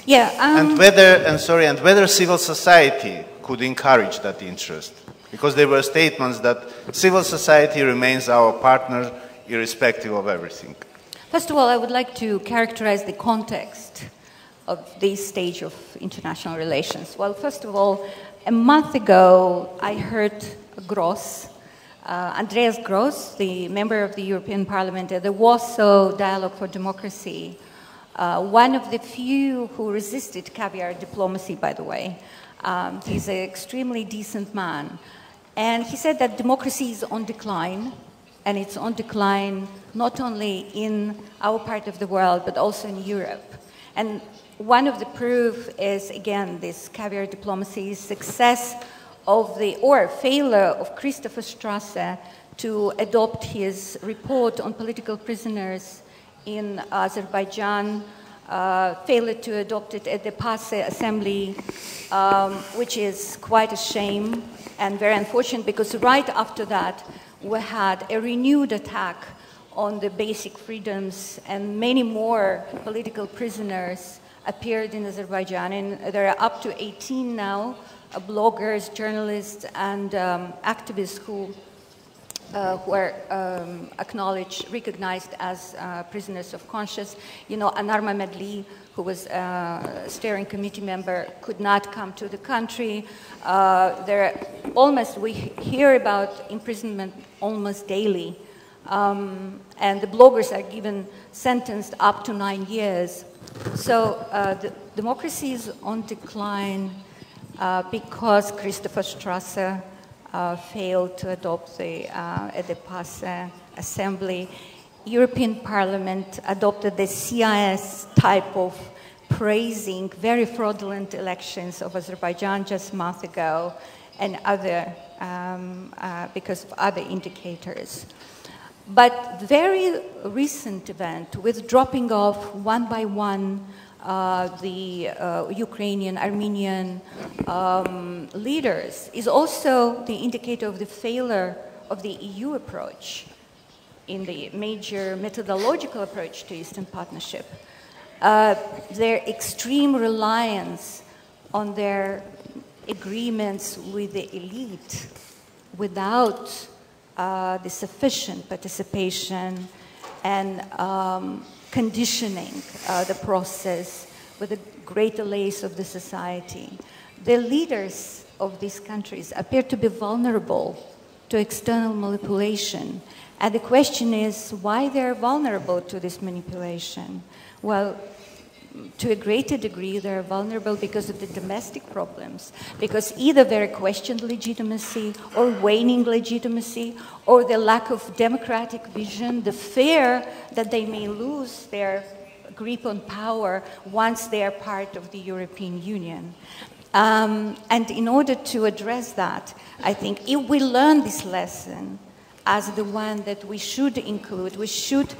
[SPEAKER 5] Yeah.
[SPEAKER 1] And whether civil society could encourage that interest? Because there were statements that civil society remains our partner irrespective of everything.
[SPEAKER 5] First of all, I would like to characterize the context of this stage of international relations. Well, first of all, a month ago, I heard Gross, Andreas Gross, the member of the European Parliament at the Warsaw Dialogue for Democracy, one of the few who resisted caviar diplomacy, by the way. He's an extremely decent man. And he said that democracy is on decline, and it's on decline not only in our part of the world, but also in Europe. And one of the proof is, again, this caviar diplomacy success of or failure of Christopher Strasser to adopt his report on political prisoners in Azerbaijan, failure to adopt it at the PASE Assembly, which is quite a shame and very unfortunate, because right after that we had a renewed attack on the basic freedoms, and many more political prisoners appeared in Azerbaijan, and there are up to 18 now, bloggers, journalists, and activists who were acknowledged, recognized as prisoners of conscience. You know, Anar Mamedli, who was a steering committee member, could not come to the country. We hear about imprisonment almost daily. And the bloggers are given sentenced up to 9 years. So the democracy is on decline because Christopher Strasser failed to adopt at the PASE Assembly. European Parliament adopted the CIS type of praising very fraudulent elections of Azerbaijan just a month ago, and other, because of other indicators. But very recent event with dropping off one by one the Ukrainian, Armenian leaders is also the indicator of the failure of the EU approach in the major methodological approach to Eastern Partnership. Their extreme reliance on their agreements with the elite without the sufficient participation and conditioning the process with the great delays of the society. The leaders of these countries appear to be vulnerable to external manipulation. And the question is why they're vulnerable to this manipulation. Well, to a greater degree, they're vulnerable because of the domestic problems, because either their questioned legitimacy or waning legitimacy, or the lack of democratic vision, the fear that they may lose their grip on power once they are part of the European Union. And in order to address that, I think if we learn this lesson as the one that we should include, we should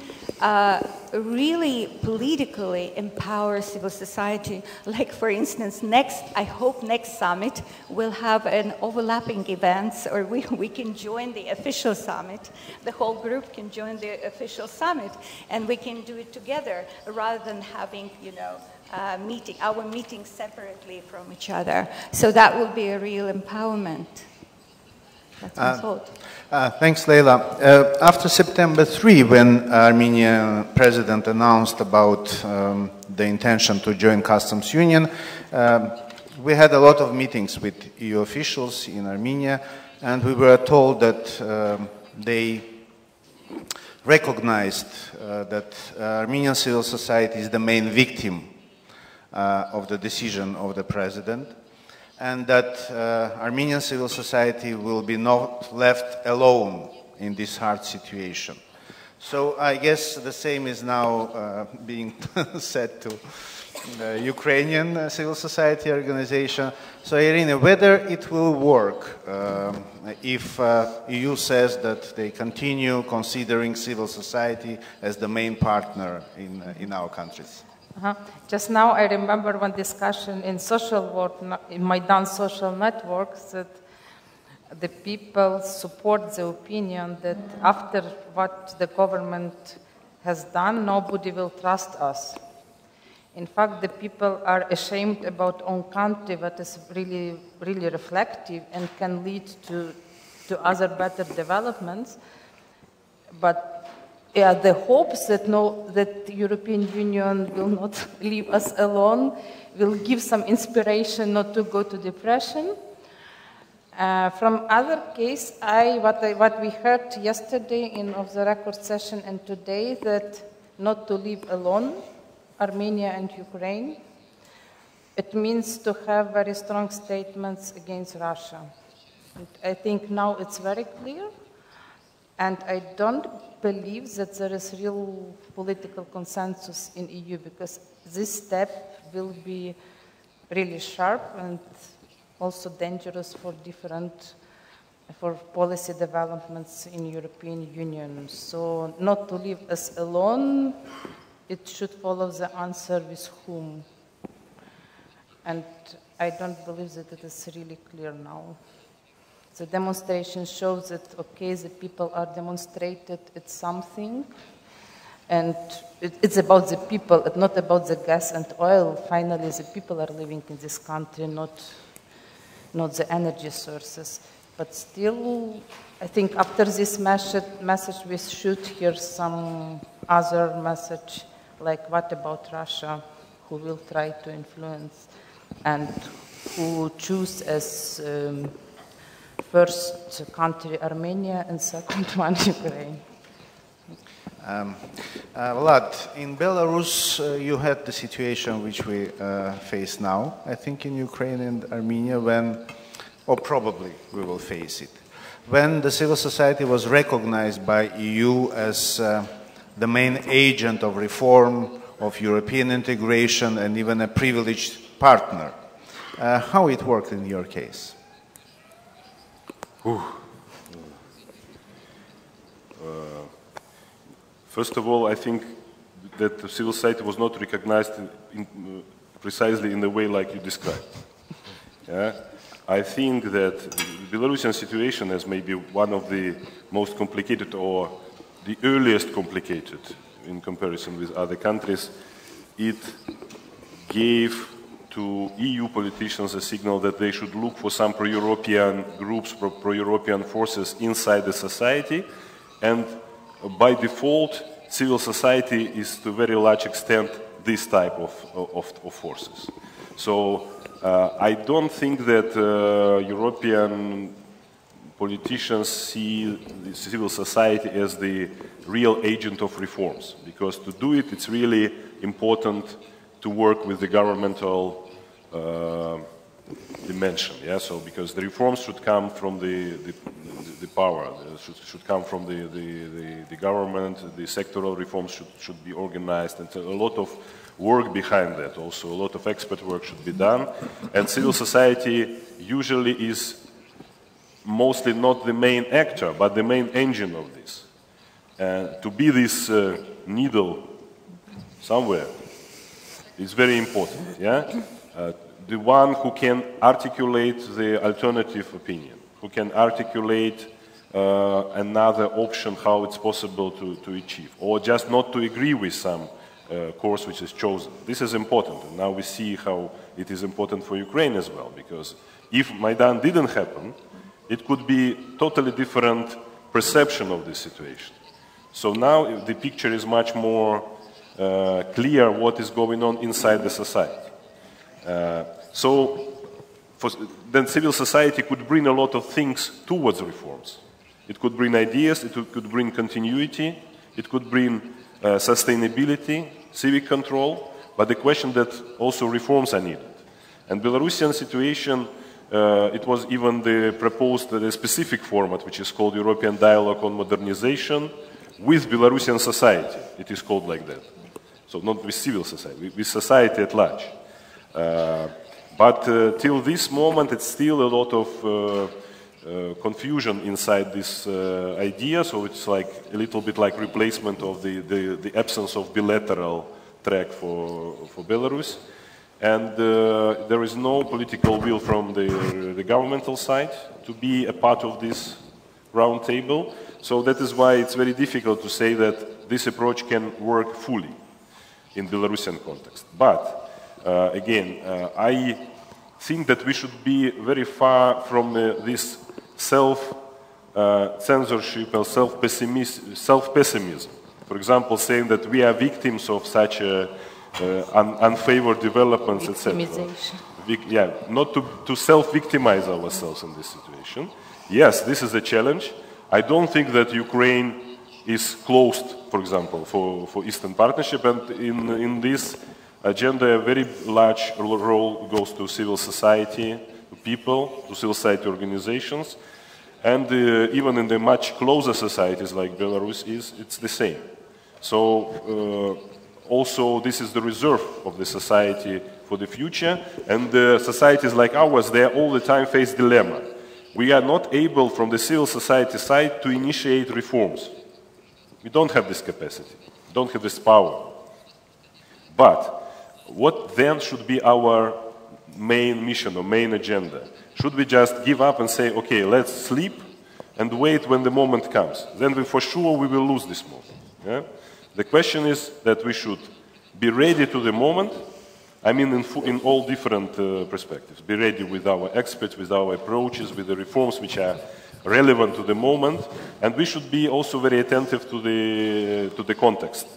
[SPEAKER 5] really politically empower civil society. Like, for instance, I hope next summit will have an overlapping events, or we can join the official summit. The whole group can join the official summit, and we can do it together rather than having, you know, our meetings separately from each other. So that will be a real empowerment.
[SPEAKER 4] That's my thought.
[SPEAKER 1] Thanks, Leila. After September 3, when Armenian president announced about the intention to join customs union, we had a lot of meetings with EU officials in Armenia, and we were told that they recognized that Armenian civil society is the main victim of the decision of the president, and that Armenian civil society will be not left alone in this hard situation. So I guess the same is now being said to the Ukrainian civil society organization. So Irina, whether it will work if EU says that they continue considering civil society as the main partner in our countries?
[SPEAKER 6] Just now I remember one discussion in in Maidan social networks that the people support the opinion that after what the government has done, nobody will trust us. In fact, the people are ashamed about own country, that is really, really reflective and can lead to other better developments. But yeah, the hopes that the European Union will not leave us alone will give some inspiration not to go to depression. From other case, what we heard yesterday in of the record session and today, that not to leave alone Armenia and Ukraine, it means to have very strong statements against Russia. And I think now it's very clear. And I don't believe that there is real political consensus in EU, because this step will be really sharp and also dangerous for policy developments in European Union. So not to leave us alone, it should follow the answer with whom. And I don't believe that it is really clear now. The demonstration shows that, okay, the people are demonstrated, it's something, and it's about the people, it's not about the gas and oil. Finally, the people are living in this country, not the energy sources. But still, I think after this message, we should hear some other message, like what about Russia, who will try to influence, and who choose as first country Armenia and second one Ukraine.
[SPEAKER 1] Vlad, in Belarus you had the situation which we face now, I think in Ukraine and Armenia, or probably we will face it, when the civil society was recognized by EU as the main agent of reform, of European integration, and even a privileged partner. How it worked in your case?
[SPEAKER 18] First of all, I think that the civil society was not recognized precisely in the way like you described. Yeah? I think that the Belarusian situation is maybe one of the most complicated or the earliest complicated in comparison with other countries. It gave to EU politicians a signal that they should look for some pro-European groups, pro-European forces inside the society, and by default, civil society is to a very large extent this type of forces. So I don't think that European politicians see the civil society as the real agent of reforms, because to do it, it's really important to work with the governmental dimension. Yeah, so because the reforms should come from the power, should come from the government. The sectoral reforms should be organized, and a lot of work behind that. Also, a lot of expert work should be done, and civil society usually is mostly not the main actor, but the main engine of this. And to be this needle somewhere is very important. Yeah. The one who can articulate the alternative opinion, who can articulate another option how it's possible to achieve, or just not to agree with some course which is chosen. This is important, and now we see how it is important for Ukraine as well, because if Maidan didn't happen, it could be totally different perception of the situation. So now the picture is much more clear what is going on inside the society. Then civil society could bring a lot of things towards reforms. It could bring ideas, it could bring continuity, it could bring sustainability, civic control, but the question that also reforms are needed. And Belarusian situation, it was even proposed the specific format, which is called European Dialogue on Modernization with Belarusian society. It is called like that. So not with civil society, with society at large. But till this moment, it's still a lot of confusion inside this idea. So it's like a little bit like replacement of the absence of bilateral track for Belarus. And there is no political will from the governmental side to be a part of this round table. So that is why it's very difficult to say that this approach can work fully in Belarusian context. But again, I think that we should be very far from this self-censorship and self-pessimism. For example, saying that we are victims of such unfavored developments, etc. Yeah, not to self-victimize ourselves in this situation. Yes, this is a challenge. I don't think that Ukraine is closed, for example, for Eastern Partnership, and in this agenda a very large role goes to civil society, to people, to civil society organizations, and even in the much closer societies like Belarus it's the same. So also this is the reserve of the society for the future, and societies like ours, they all the time face dilemma. We are not able from the civil society side to initiate reforms. We don't have this capacity, we don't have this power. But what then should be our main mission or main agenda? Should we just give up and say, okay, let's sleep and wait when the moment comes? Then for sure we will lose this moment. Yeah? The question is that we should be ready to the moment, I mean in all different perspectives. Be ready with our experts, with our approaches, with the reforms which are relevant to the moment, and we should be also very attentive to the context,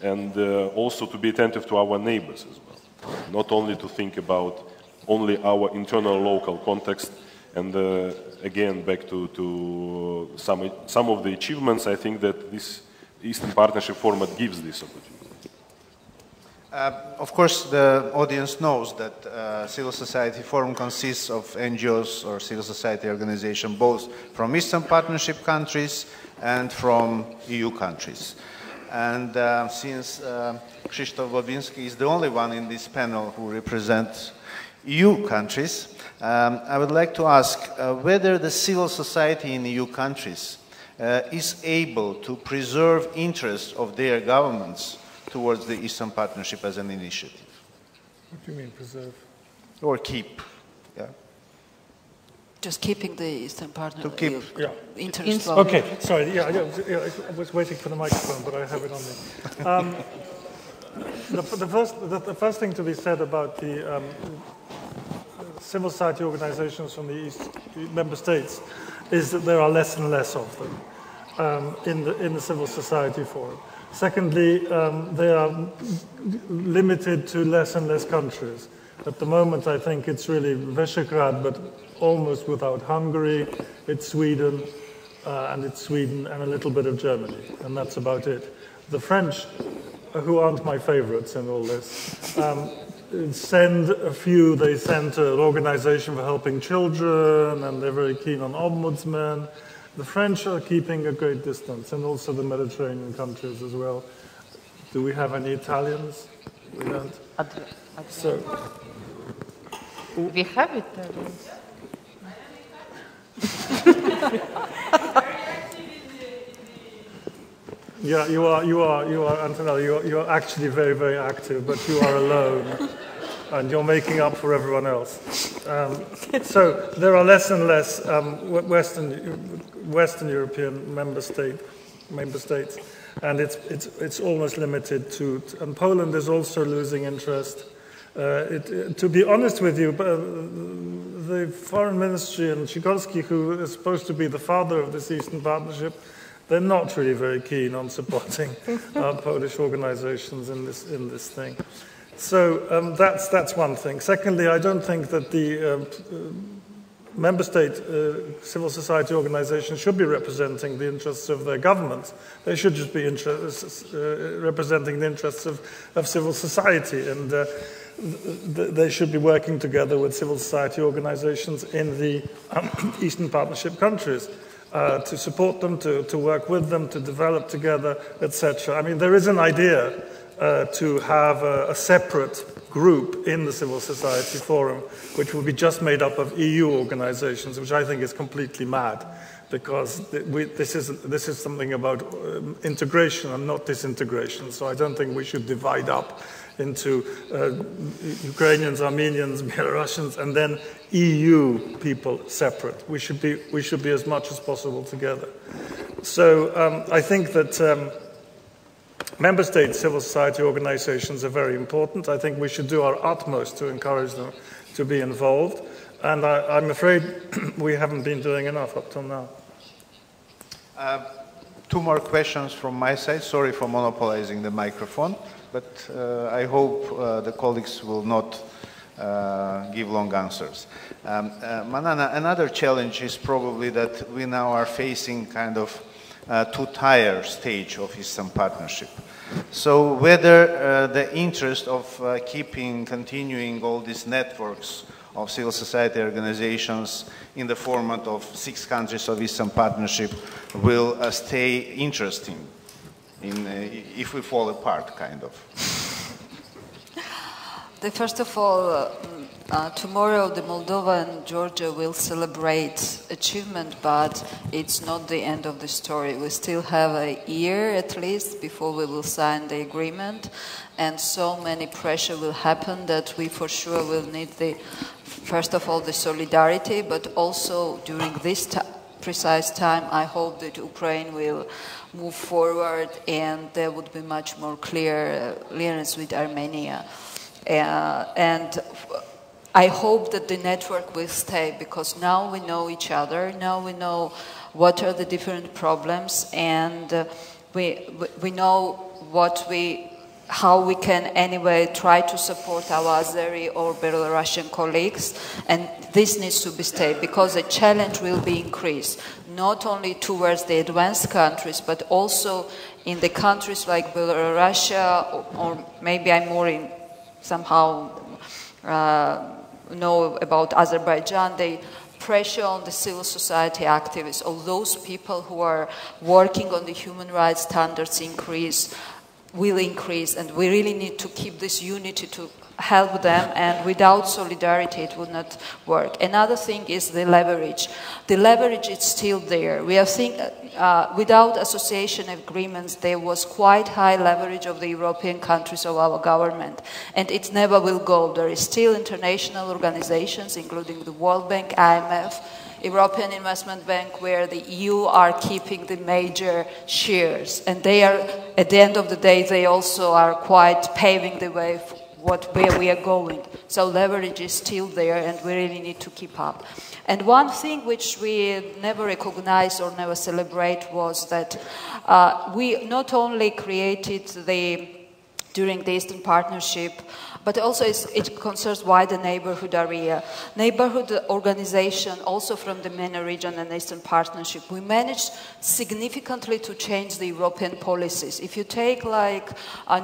[SPEAKER 18] and also to be attentive to our neighbors as well. Not only to think about only our internal local context, and again back to some of the achievements, I think that this Eastern Partnership format gives this opportunity.
[SPEAKER 1] Of course, the audience knows that Civil Society Forum consists of NGOs or civil society organizations, both from Eastern Partnership countries and from EU countries. And since Krzysztof Bobinski is the only one in this panel who represents EU countries, I would like to ask whether the civil society in EU countries is able to preserve interests of their governments towards the Eastern Partnership as an initiative.
[SPEAKER 9] What do you mean, preserve?
[SPEAKER 1] Or keep, yeah.
[SPEAKER 4] Just keeping the Eastern Partnership.
[SPEAKER 1] To keep,
[SPEAKER 4] interest.
[SPEAKER 9] Okay, sorry, I was waiting for the microphone, but I have it on me. The first thing to be said about the civil society organizations from the East member states is that there are less and less of them in the Civil Society Forum. Secondly, they are limited to less and less countries. At the moment, I think it's really Visegrad, but almost without Hungary. It's Sweden, and a little bit of Germany, and that's about it. The French, who aren't my favorites in all this, send a few. They sent an organization for helping children, and they're very keen on ombudsmen. The French are keeping a great distance, and also the Mediterranean countries as well. Do we have any Italians? We don't. So
[SPEAKER 6] we have Italians.
[SPEAKER 9] Yeah, you are, Antonella, you are actually very, very active, but you are alone, and you're making up for everyone else. So there are less and less Western European member states, and it's almost limited to. And Poland is also losing interest, To be honest with you, the foreign ministry and Sikorski, who is supposed to be the father of this Eastern Partnership, they're not really very keen on supporting Polish organizations in this thing. So that's one thing. Secondly, I don't think that the member state civil society organizations should be representing the interests of their governments. They should just be representing the interests of civil society, and they should be working together with civil society organizations in the Eastern Partnership countries to support them, to work with them, to develop together, etc. I mean, there is an idea to have a separate group in the Civil Society Forum, which will be just made up of EU organizations, which I think is completely mad, because this is something about integration and not disintegration. So I don't think we should divide up into Ukrainians, Armenians, Belarusians, and then EU people separate. We should be as much as possible together. So I think that member state civil society organizations are very important. I think we should do our utmost to encourage them to be involved. And I'm afraid we haven't been doing enough up till now.
[SPEAKER 1] Two more questions from my side. Sorry for monopolizing the microphone, but I hope the colleagues will not give long answers. Manana, another challenge is probably that we now are facing kind of two-tier stage of Eastern Partnership. So whether the interest of continuing all these networks of civil society organizations in the format of 6 countries of Eastern Partnership will stay interesting if we fall apart, kind of.
[SPEAKER 4] First of all, tomorrow the Moldova and Georgia will celebrate achievement, but it's not the end of the story. We still have a year at least before we will sign the agreement, and so many pressure will happen that we for sure will need first of all the solidarity, but also during this precise time I hope that Ukraine will move forward and there would be much more clearance with Armenia. And I hope that the network will stay, because now we know each other, now we know what are the different problems, and we know how we can anyway try to support our Azeri or Belarusian colleagues, and this needs to be stayed, because the challenge will be increased, not only towards the advanced countries, but also in the countries like Belarus, or maybe I'm more in somehow know about Azerbaijan, the pressure on the civil society activists, all those people who are working on the human rights standards will increase, and we really need to keep this unity to help them, and without solidarity it would not work. Another thing is the leverage. The leverage is still there. We have seen without association agreements there was quite high leverage of the European countries of our government, and it never will go. There is still international organizations, including the World Bank, IMF, European Investment Bank, where the EU are keeping the major shares, and they are, at the end of the day, they also are quite paving the way for where we are going. So leverage is still there, and we really need to keep up. And one thing which we never recognize or never celebrate was that we not only created during the Eastern Partnership, but also it concerns wider neighborhood area. Neighborhood organization, also from the MENA region and Eastern Partnership, we managed significantly to change the European policies. If you take like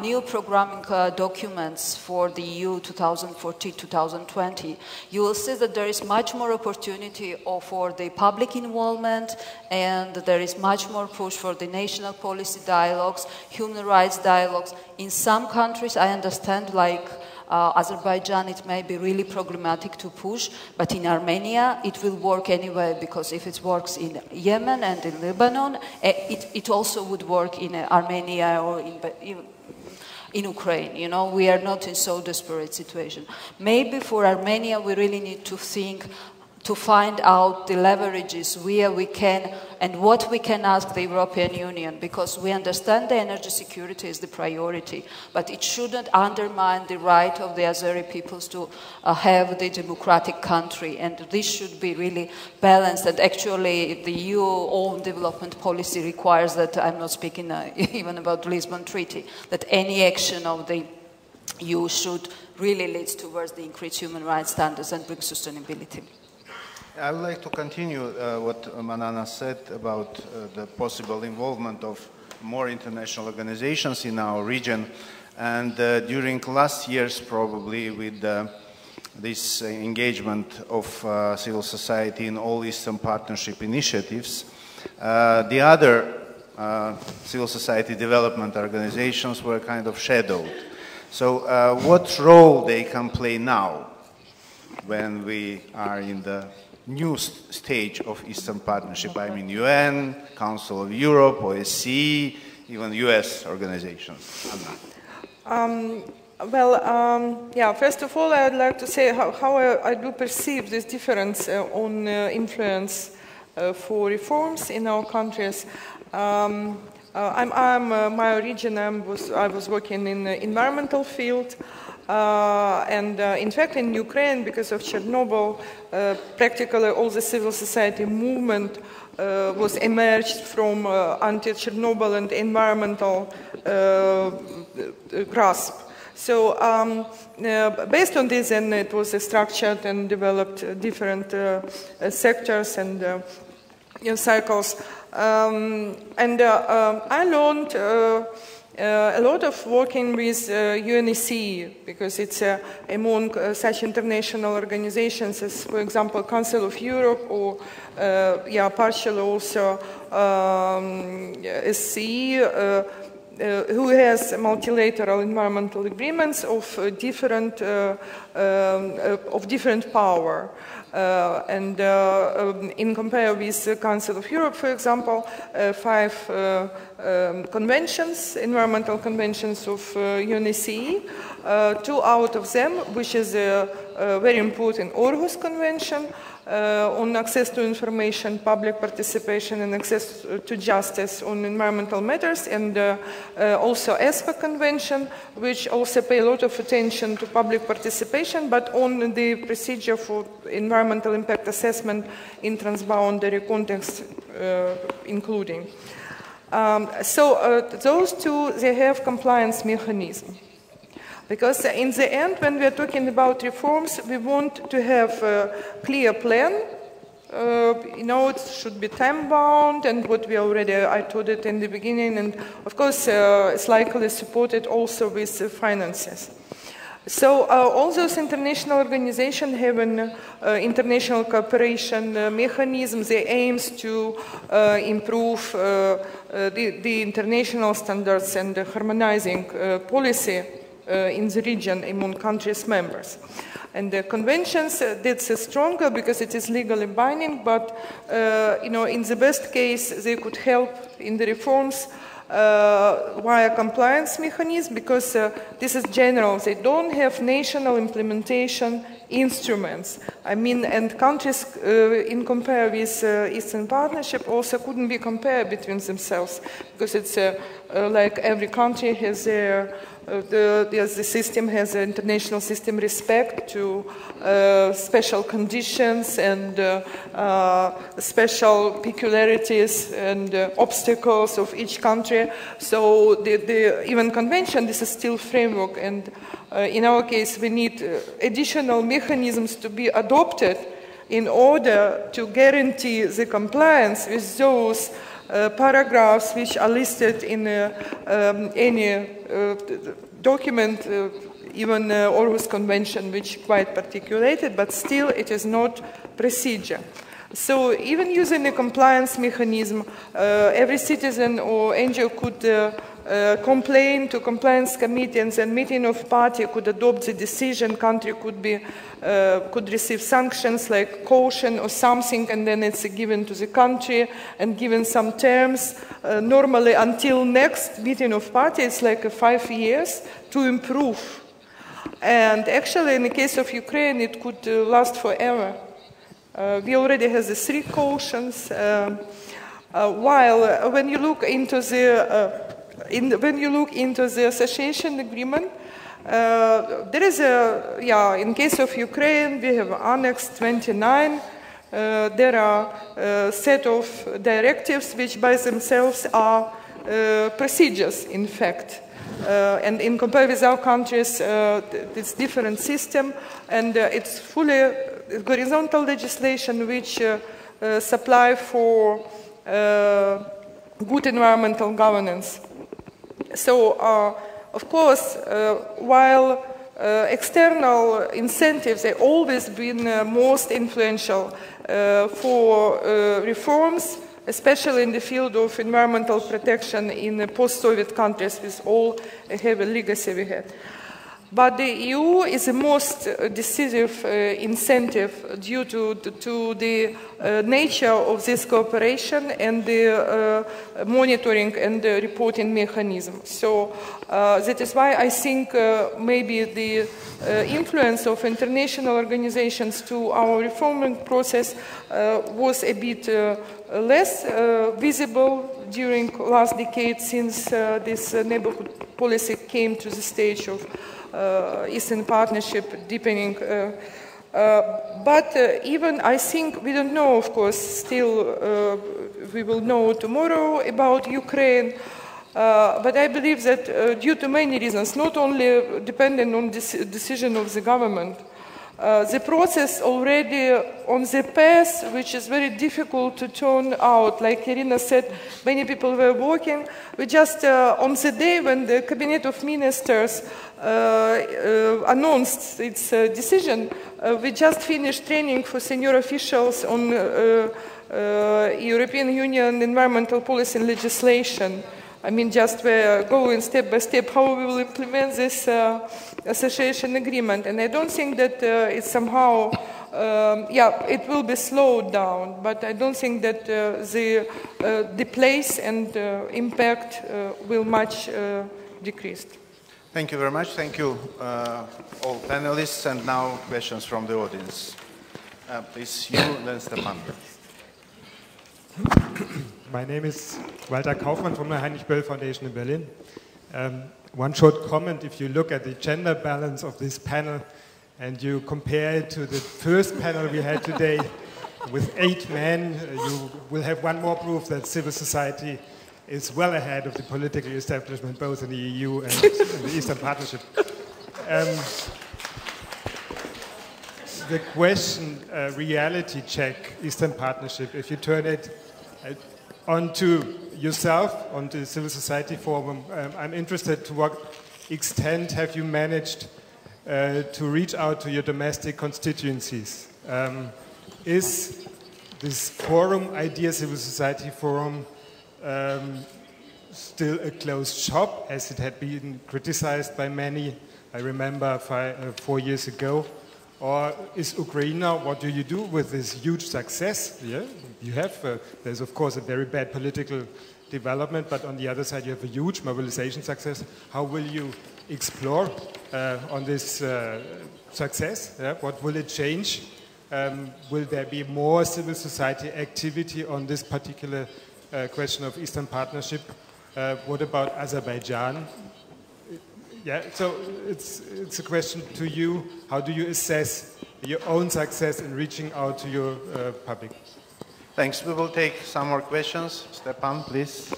[SPEAKER 4] new programming documents for the EU 2014-2020, you will see that there is much more opportunity for the public involvement, and there is much more push for the national policy dialogues, human rights dialogues. In some countries, I understand, like Azerbaijan, it may be really problematic to push, but in Armenia it will work anyway, because if it works in Yemen and in Lebanon, it also would work in Armenia or in Ukraine. You know, we are not in so desperate situation. Maybe for Armenia we really need to think to find out the leverages where we can and what we can ask the European Union, because we understand the energy security is the priority, but it shouldn't undermine the right of the Azeri peoples to have the democratic country, and this should be really balanced. And actually the EU own development policy requires that, I'm not speaking even about the Lisbon Treaty, that any action of the EU should really lead towards the increased human rights standards and bring sustainability.
[SPEAKER 1] I would like to continue what Manana said about the possible involvement of more international organizations in our region. And during last years, probably with this engagement of civil society in all Eastern Partnership initiatives, the other civil society development organizations were kind of shadowed. So what role they can play now when we are in the new stage of Eastern Partnership? I mean UN, Council of Europe, OSCE, even US organizations.
[SPEAKER 12] Yeah, first of all, I would like to say how I do perceive this difference on influence for reforms in our countries. My origin, I was working in the environmental field. And in fact, in Ukraine, because of Chernobyl, practically all the civil society movement was emerged from anti-Chernobyl and environmental grasp. So based on this, and it was structured and developed different sectors and cycles. I learned a lot of working with UNECE, because it's among such international organizations as, for example, Council of Europe, or partially also SCE, who has multilateral environmental agreements of different power. In compare with the Council of Europe, for example, 5 conventions, environmental conventions of UNECE, 2 out of them, which is a very important Aarhus Convention on access to information, public participation and access to justice on environmental matters, and also ESPA Convention, which also pay a lot of attention to public participation, but on the procedure for environmental impact assessment in transboundary context including. Those 2, they have compliance mechanism. Because in the end, when we are talking about reforms, we want to have a clear plan. It should be time-bound, and what we already, I told it in the beginning, and of course, it's likely supported also with finances. So all those international organizations have an international cooperation mechanism. They aims to improve the international standards and harmonizing policy in the region among countries members. And the conventions, that's stronger because it is legally binding, but in the best case, they could help in the reforms via compliance mechanism, because this is general. They don't have national implementation instruments. I mean, and countries in compare with Eastern Partnership also couldn't be compared between themselves, because it's like every country has their the system has an international system respect to special conditions and special peculiarities and obstacles of each country. So the even convention, this is still framework, and in our case we need additional mechanisms to be adopted in order to guarantee the compliance with those paragraphs which are listed in any document, even Aarhus Convention, which is quite particulated, but still it is not procedure. So even using a compliance mechanism, every citizen or NGO could complain to compliance committee, and then meeting of party could adopt the decision. Country could receive sanctions like caution or something, and then it's given to the country and given some terms. Normally, until next meeting of party, it's like 5 years to improve. And actually, in the case of Ukraine, it could last forever. We already have the 3 cautions. While when you look into the association agreement, there is in case of Ukraine, we have Annex 29. There are a set of directives which by themselves are procedures, in fact. And in compared with our countries, it's different system, and it's fully horizontal legislation which supply for good environmental governance. So, of course, while external incentives have always been most influential for reforms, especially in the field of environmental protection in post-Soviet countries with all heavy legacy we had. But the EU is the most decisive incentive due to the nature of this cooperation and the monitoring and the reporting mechanism. So that is why I think maybe the influence of international organizations to our reforming process was a bit less visible during last decade since this neighborhood policy came to the stage of Eastern Partnership deepening. But even I think, we don't know, of course, still we will know tomorrow about Ukraine, but I believe that due to many reasons, not only dependent on this decision of the government, the process already on the path, which is very difficult to turn out. Like Irina said, many people were working. We just, on the day when the Cabinet of Ministers announced its decision, we just finished training for senior officials on European Union environmental policy and legislation. I mean, just we're going step by step how we will implement this association agreement. And I don't think that it's somehow, it will be slowed down, but I don't think that the place and impact will much decrease.
[SPEAKER 1] Thank you very much. Thank you, all panelists. And now questions from the audience. Please, you, then Stepan.
[SPEAKER 16] My name is Walter Kaufmann from the Heinrich Böll Foundation in Berlin. One short comment, if you look at the gender balance of this panel and you compare it to the first panel we had today with 8 men, you will have one more proof that civil society is well ahead of the political establishment, both in the EU and in the Eastern Partnership. The question, reality check, Eastern Partnership, if you turn it onto yourself, onto the Civil Society Forum, I'm interested to what extent have you managed to reach out to your domestic constituencies? Is this forum, Idea Civil Society Forum, still a closed shop, as it had been criticized by many, I remember 4 years ago? Or is Ukraine, what do you do with this huge success? Yeah, you have, there's of course a very bad political development, but on the other side you have a huge mobilization success. How will you explore on this success? Yeah? What will it change? Will there be more civil society activity on this particular question of Eastern Partnership? What about Azerbaijan? Yeah, so it's a question to you. How do you assess your own success in reaching out to your public?
[SPEAKER 1] Thanks. We will take some more questions. Stepan, please.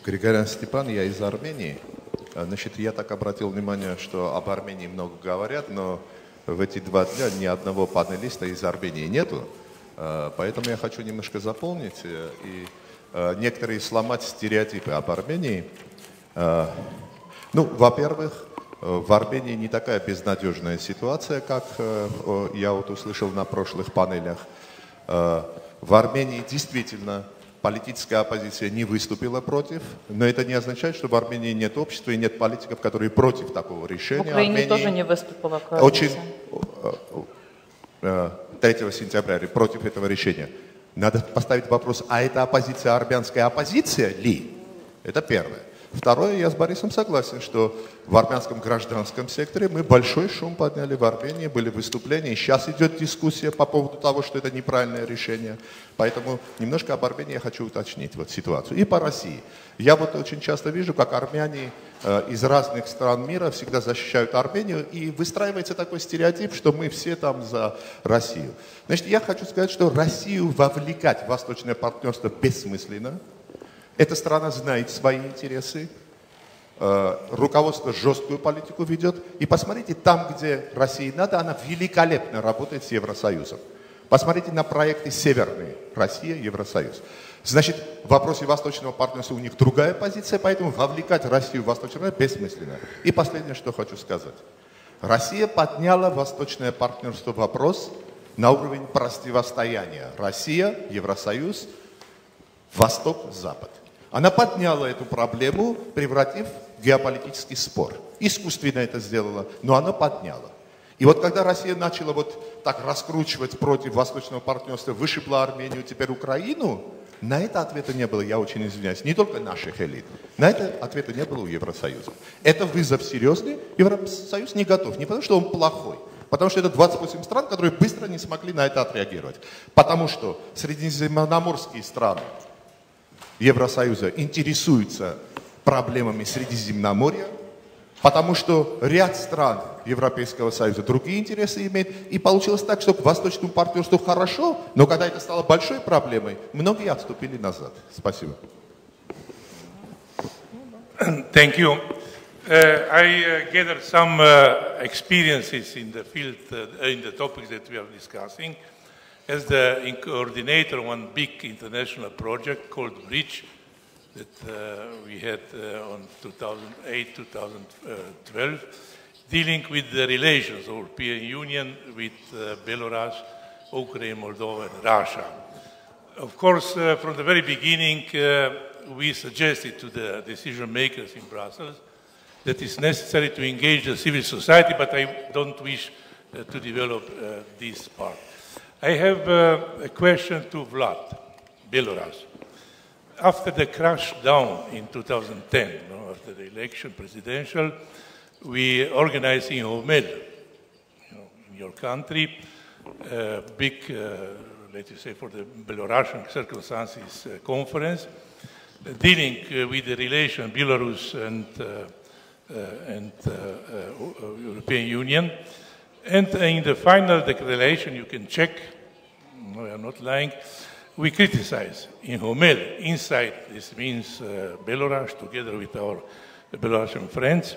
[SPEAKER 20] Григорян Степан, я из Армении. Значит, я так обратил внимание, что об Армении много говорят, но в эти 2 дня ни одного панелиста из Армении нету. Поэтому я хочу немножко заполнить и некоторые сломать стереотипы об Армении. Ну, во-первых, в Армении не такая безнадежная ситуация, как я вот услышал на прошлых панелях. В Армении действительно политическая оппозиция не выступила против, но это не означает, что в Армении нет общества и нет политиков, которые против такого решения.
[SPEAKER 6] В Украине
[SPEAKER 20] Армении
[SPEAKER 6] тоже не выступила коалиция.
[SPEAKER 20] 3 сентября против этого решения. Надо поставить вопрос, а это оппозиция армянская оппозиция ли? Это первое. Второе, я с Борисом согласен, что в армянском гражданском секторе мы большой шум подняли в Армении, были выступления, и сейчас идет дискуссия по поводу того, что это неправильное решение. Поэтому немножко об Армении я хочу уточнить вот ситуацию. И по России. Я вот очень часто вижу, как армяне из разных стран мира всегда защищают Армению, и выстраивается такой стереотип, что мы все там за Россию. Значит, я хочу сказать, что Россию вовлекать в восточное партнерство бессмысленно. Эта страна знает свои интересы, руководство жесткую политику ведет. И посмотрите, там, где России надо, она великолепно работает с Евросоюзом. Посмотрите на проекты северные. Россия, Евросоюз. Значит, в вопросе восточного партнерства у них другая позиция, поэтому вовлекать Россию в восточное партнерство бессмысленно. И последнее, что хочу сказать. Россия подняла восточное партнерство вопрос на уровень противостояния. Россия, Евросоюз, Восток, Запад. Она подняла эту проблему, превратив в геополитический спор. Искусственно это сделала, но она подняла. И вот когда Россия начала вот так раскручивать против восточного партнерства, вышибла Армению, теперь Украину, на это ответа не было, я очень извиняюсь, не только наших элит. На это ответа не было у Евросоюза. Это вызов серьезный, Евросоюз не готов. Не потому, что он плохой, потому что это 28 стран, которые быстро не смогли на это отреагировать. Потому что средиземноморские страны Евросоюза интересуются проблемами Средиземноморья, потому что ряд стран Европейского Союза другие интересы имеют. И получилось так, что к восточному партнерству хорошо, но когда это стало большой проблемой, многие отступили назад. Спасибо.
[SPEAKER 15] Thank you. I gathered some experiences in the field, in the topics that we are discussing. As the coordinator of one big international project called Bridge that we had on 2008-2012, dealing with the relations of the European Union with Belarus, Ukraine, Moldova, and Russia. Of course, from the very beginning, we suggested to the decision makers in Brussels that it's necessary to engage the civil society, but I don't wish to develop this part. I have a question to Vlad, Belarus. After the crash down in 2010, after the election, presidential, we organized in Homel, in your country, a big, let us say, for the Belarusian circumstances conference, dealing with the relation Belarus and European Union. And in the final declaration, you can check, no, I am not lying, we criticize in Homel, inside, this means Belarus, together with our Belarusian friends,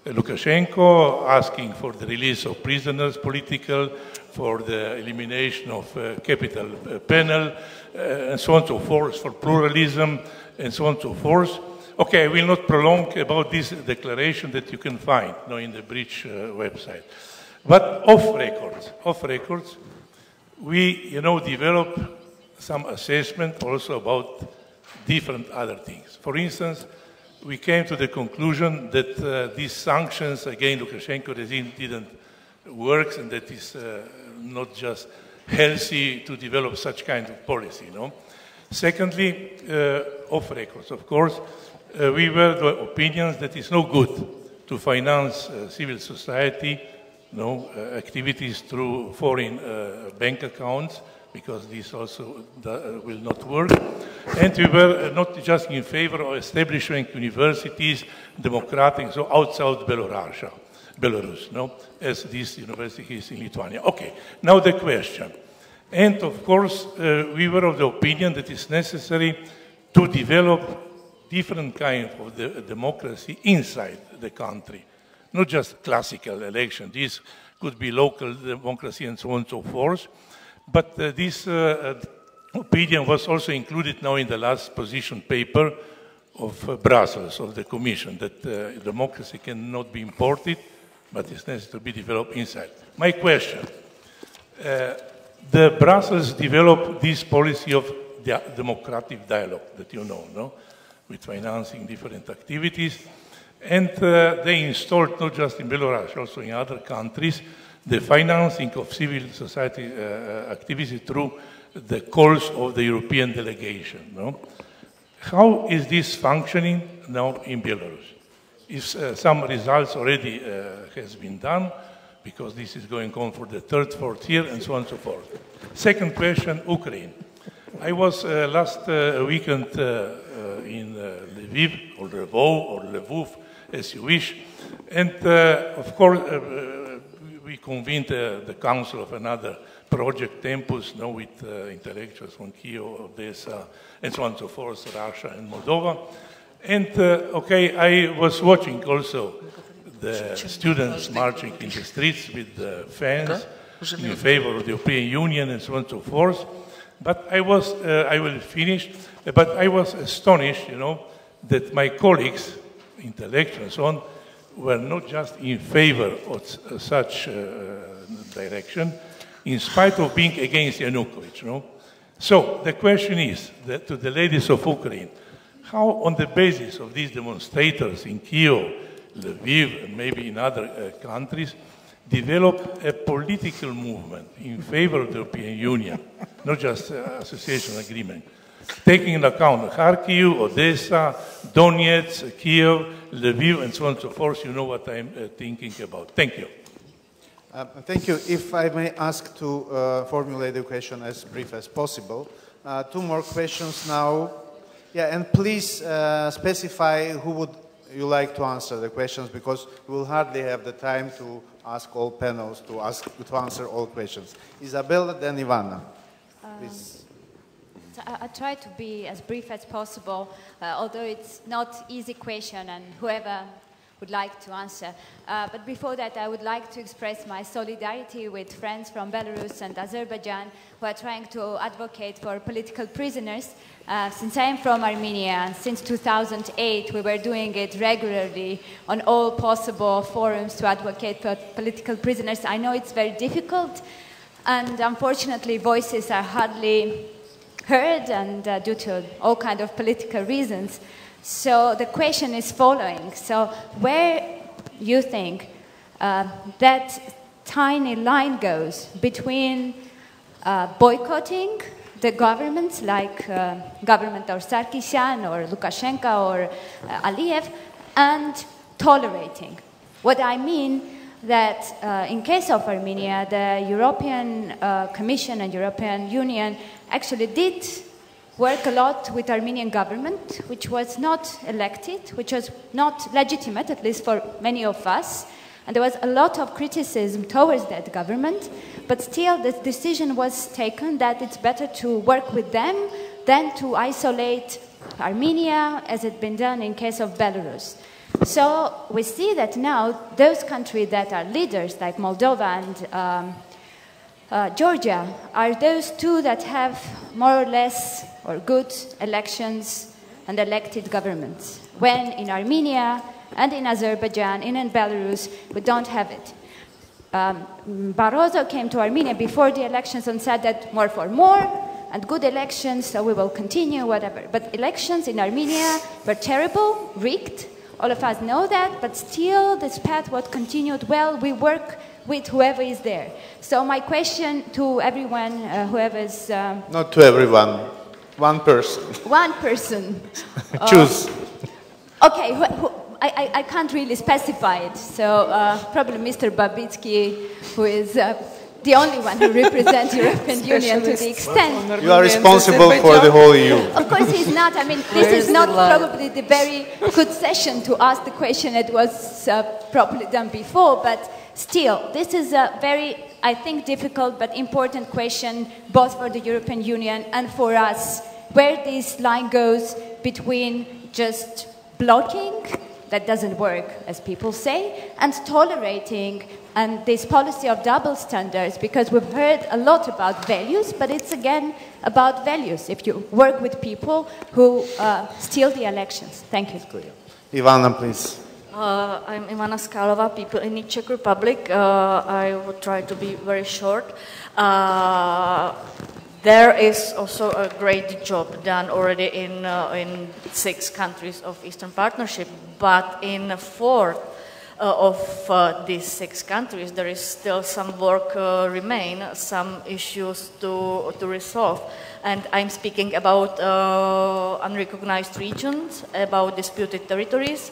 [SPEAKER 15] Lukashenko asking for the release of prisoners, political, for the elimination of capital penal, and so on and so forth, for pluralism, and so on and so forth. Okay, I will not prolong about this declaration that you can find in the Bridge website. But off records, we, develop some assessment also about different other things. For instance, we came to the conclusion that these sanctions against Lukashenko regime didn't work, and that is not just healthy to develop such kind of policy. Secondly, off records, of course, we were the opinions that it's no good to finance civil society activities through foreign bank accounts, because this also will not work. And we were not just in favor of establishing universities, democratic, so outside Belarus, as this university is in Lithuania. Okay, now the question. And of course, we were of the opinion that it's necessary to develop different kind of democracy inside the country, not just classical election. This could be local democracy and so on and so forth. But this opinion was also included now in the last position paper of Brussels, of the Commission, that democracy cannot be imported, but it's necessary to be developed inside. My question, the Brussels developed this policy of democratic dialogue that you know, with financing different activities, and they installed, not just in Belarus, also in other countries, the financing of civil society activity through the calls of the European delegation. How is this functioning now in Belarus? If some results already has been done, because this is going on for the third, fourth year, and so on and so forth. Second question, Ukraine. I was last weekend in Lviv, or Lvov, or Lvov, as you wish, and of course we convened the council of another project, Tempus, now with intellectuals from Kiev, Odessa, and so on and so forth, Russia and Moldova. And okay, I was watching also the students marching in the streets with the fans in favor of the European Union and so on and so forth. But I will finish, but I was astonished, you know, that my colleagues, intellectuals and so on, were not just in favor of such direction, in spite of being against Yanukovych, you know. So the question is that to the ladies of Ukraine, how on the basis of these demonstrators in Kiev, Lviv, and maybe in other countries, develop a political movement in favor of the European Union, not just association agreement, taking into account Kharkiv, Odessa, Donetsk, Kiev, Lviv, and so on and so forth. You know what I'm thinking about. Thank you.
[SPEAKER 1] Thank you. If I may ask to formulate the question as brief as possible. Two more questions now. Yeah, and please specify who would you like to answer the questions, because we will hardly have the time to ask all panels to answer all questions. Isabella, then Ivana. Please.
[SPEAKER 17] So I try to be as brief as possible, although it's not easy question, and whoever would like to answer. But before that, I would like to express my solidarity with friends from Belarus and Azerbaijan who are trying to advocate for political prisoners. Since I am from Armenia, and since 2008, we were doing it regularly on all possible forums to advocate for political prisoners. I know it's very difficult, and unfortunately, voices are hardly heard, and due to all kinds of political reasons. So the question is following. So where you think that tiny line goes between boycotting the governments like government of Sarkisyan or Lukashenko or Aliyev and tolerating? What I mean that in case of Armenia, the European Commission and European Union actually did work a lot with Armenian government, which was not elected, which was not legitimate, at least for many of us. And there was a lot of criticism towards that government, but still the decision was taken that it's better to work with them than to isolate Armenia, as had been done in case of Belarus. So we see that now those countries that are leaders, like Moldova and Georgia, are those two that have more or less or good elections and elected governments, when in Armenia and in Azerbaijan and in Belarus we don't have it. Barroso came to Armenia before the elections and said that more for more and good elections, so we will continue, whatever. But elections in Armenia were terrible, rigged. All of us know that, but still this path was continued well. We work with whoever is there. So my question to everyone, whoever is...
[SPEAKER 1] Not to everyone, one person.
[SPEAKER 17] One person.
[SPEAKER 1] Choose.
[SPEAKER 17] Okay, I can't really specify it, so probably Mr. Babitsky, who is the only one who represents European Union to the extent...
[SPEAKER 1] You are responsible for the whole EU.
[SPEAKER 17] Of course he's not. I mean, this is not probably the very good session to ask the question that was properly done before, but still, this is a very, I think, difficult but important question, both for the European Union and for us, where this line goes between just blocking, that doesn't work, as people say, and tolerating, and this policy of double standards, because we've heard a lot about values, but it's again about values, if you work with people who steal the elections. Thank you.
[SPEAKER 1] Ivana, please.
[SPEAKER 19] I'm Ivana Skalova, people in the Czech Republic. I will try to be very short. There is also a great job done already in 6 countries of Eastern Partnership, but in 4 of these 6 countries, there is still some work remain, some issues to resolve. And I'm speaking about unrecognized regions, about disputed territories.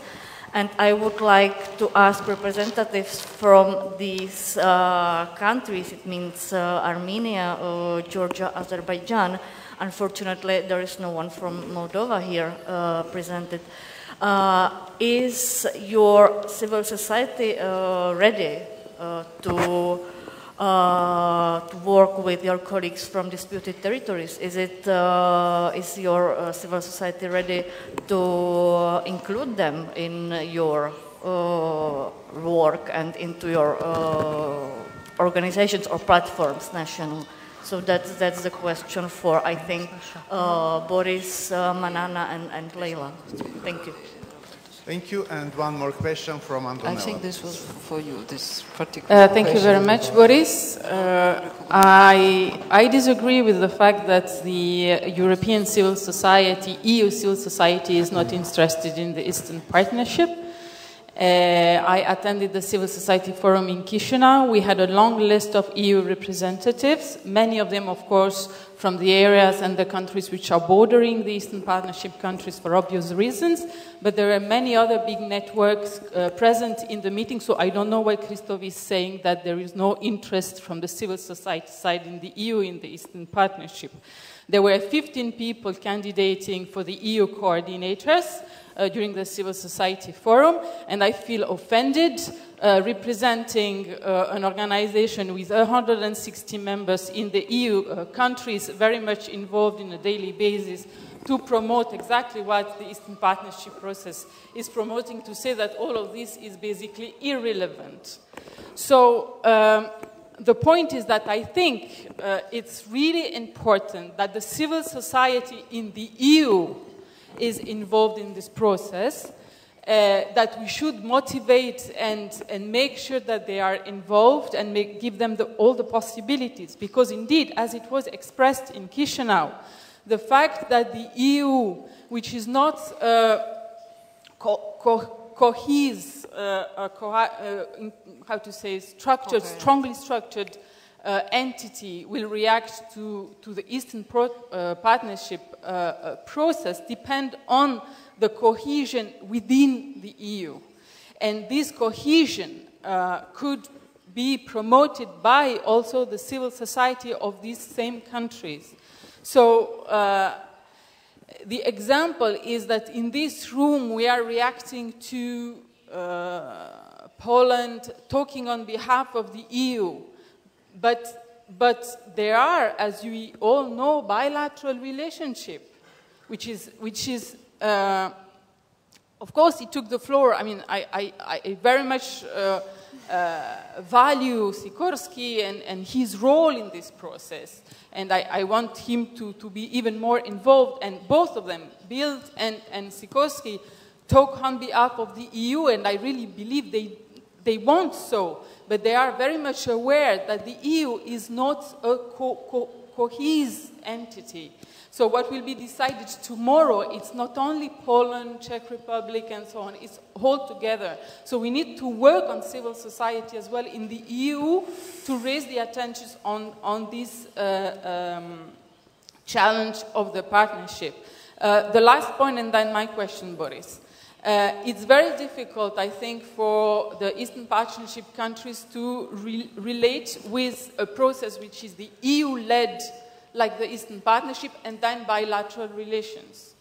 [SPEAKER 19] And I would like to ask representatives from these countries, it means Armenia, Georgia, Azerbaijan. Unfortunately, there is no one from Moldova here presented. Is your civil society ready to work with your colleagues from disputed territories? Is your civil society ready to include them in your work and into your organizations or platforms national? So that's the question for, I think, Boris, Manana, and Leila. Thank you.
[SPEAKER 1] Thank you. And one more question from Antonella.
[SPEAKER 4] I think this was for you, this particular
[SPEAKER 6] Thank you very much, Boris. I disagree with the fact that the European civil society, EU civil society, is not interested in the Eastern Partnership. I attended the Civil Society Forum in Chisinau. We had a long list of EU representatives, many of them, of course, from the areas and the countries which are bordering the Eastern Partnership countries for obvious reasons. But there are many other big networks present in the meeting, so I don't know why Christoph is saying that there is no interest from the civil society side in the EU in the Eastern Partnership. There were 15 people candidating for the EU coordinators during the Civil Society Forum, and I feel offended representing an organization with 160 members in the EU countries very much involved in a daily basis to promote exactly what the Eastern Partnership process is promoting, to say that all of this is basically irrelevant. So the point is that I think it's really important that the civil society in the EU is involved in this process, that we should motivate and make sure that they are involved and give them all the possibilities. Because indeed, as it was expressed in Chisinau, the fact that the EU, which is not strongly structured entity, will react to the Eastern Partnership process depend on the cohesion within the EU. And this cohesion could be promoted by also the civil society of these same countries. So the example is that in this room we are reacting to Poland talking on behalf of the EU. But there are, as you all know, bilateral relationship, which is of course, he took the floor. I mean, I very much value Sikorski and his role in this process. And I want him to be even more involved. And both of them, Bild and Sikorski, talk on behalf of the EU, and I really believe they want so. But they are very much aware that the EU is not a cohesive entity. So what will be decided tomorrow, it's not only Poland, Czech Republic, and so on, it's all together. So we need to work on civil society as well in the EU to raise the attention on this challenge of the partnership. The last point, and then my question, Boris. It's very difficult, I think, for the Eastern Partnership countries to relate with a process which is the EU-led, like the Eastern Partnership, and then bilateral relations.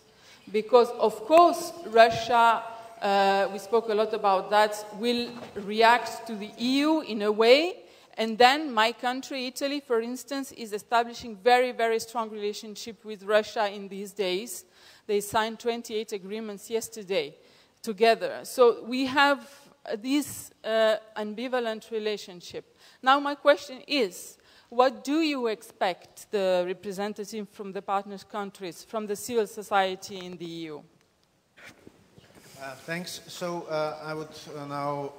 [SPEAKER 6] Because, of course, Russia, we spoke a lot about that, will react to the EU in a way, and then my country, Italy, for instance, is establishing very, very strong relationship with Russia in these days. They signed 28 agreements yesterday together. So we have this ambivalent relationship. Now my question is, what do you expect the representative from the partner countries, from the civil society in the EU?
[SPEAKER 1] Thanks. So I would now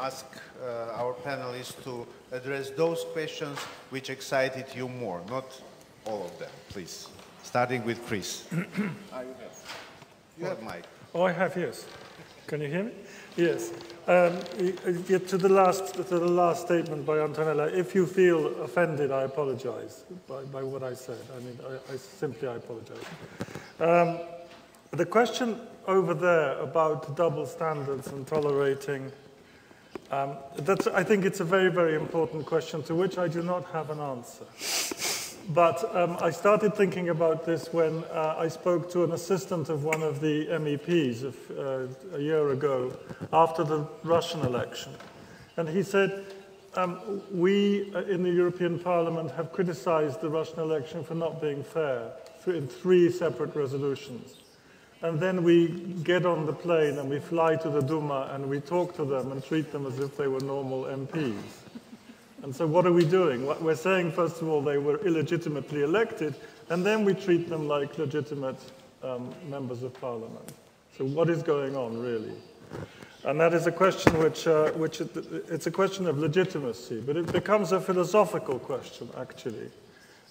[SPEAKER 1] ask our panelists to address those questions which excited you more, not all of them, please. Starting with Chris. You have mic.
[SPEAKER 9] Oh, I have, yes. Can you hear me? Yes. To the last statement by Antonella, if you feel offended, I apologize by what I said. I mean, I apologize. The question over there about double standards and tolerating, I think it's a very, very important question to which I do not have an answer. But I started thinking about this when I spoke to an assistant of one of the MEPs a year ago after the Russian election. And he said, we in the European Parliament have criticized the Russian election for not being fair in 3 separate resolutions. And then we get on the plane and we fly to the Duma and we talk to them and treat them as if they were normal MPs. And so what are we doing? We're saying, first of all, they were illegitimately elected, and then we treat them like legitimate members of parliament. So what is going on, really? And that is a question it's a question of legitimacy, but it becomes a philosophical question, actually.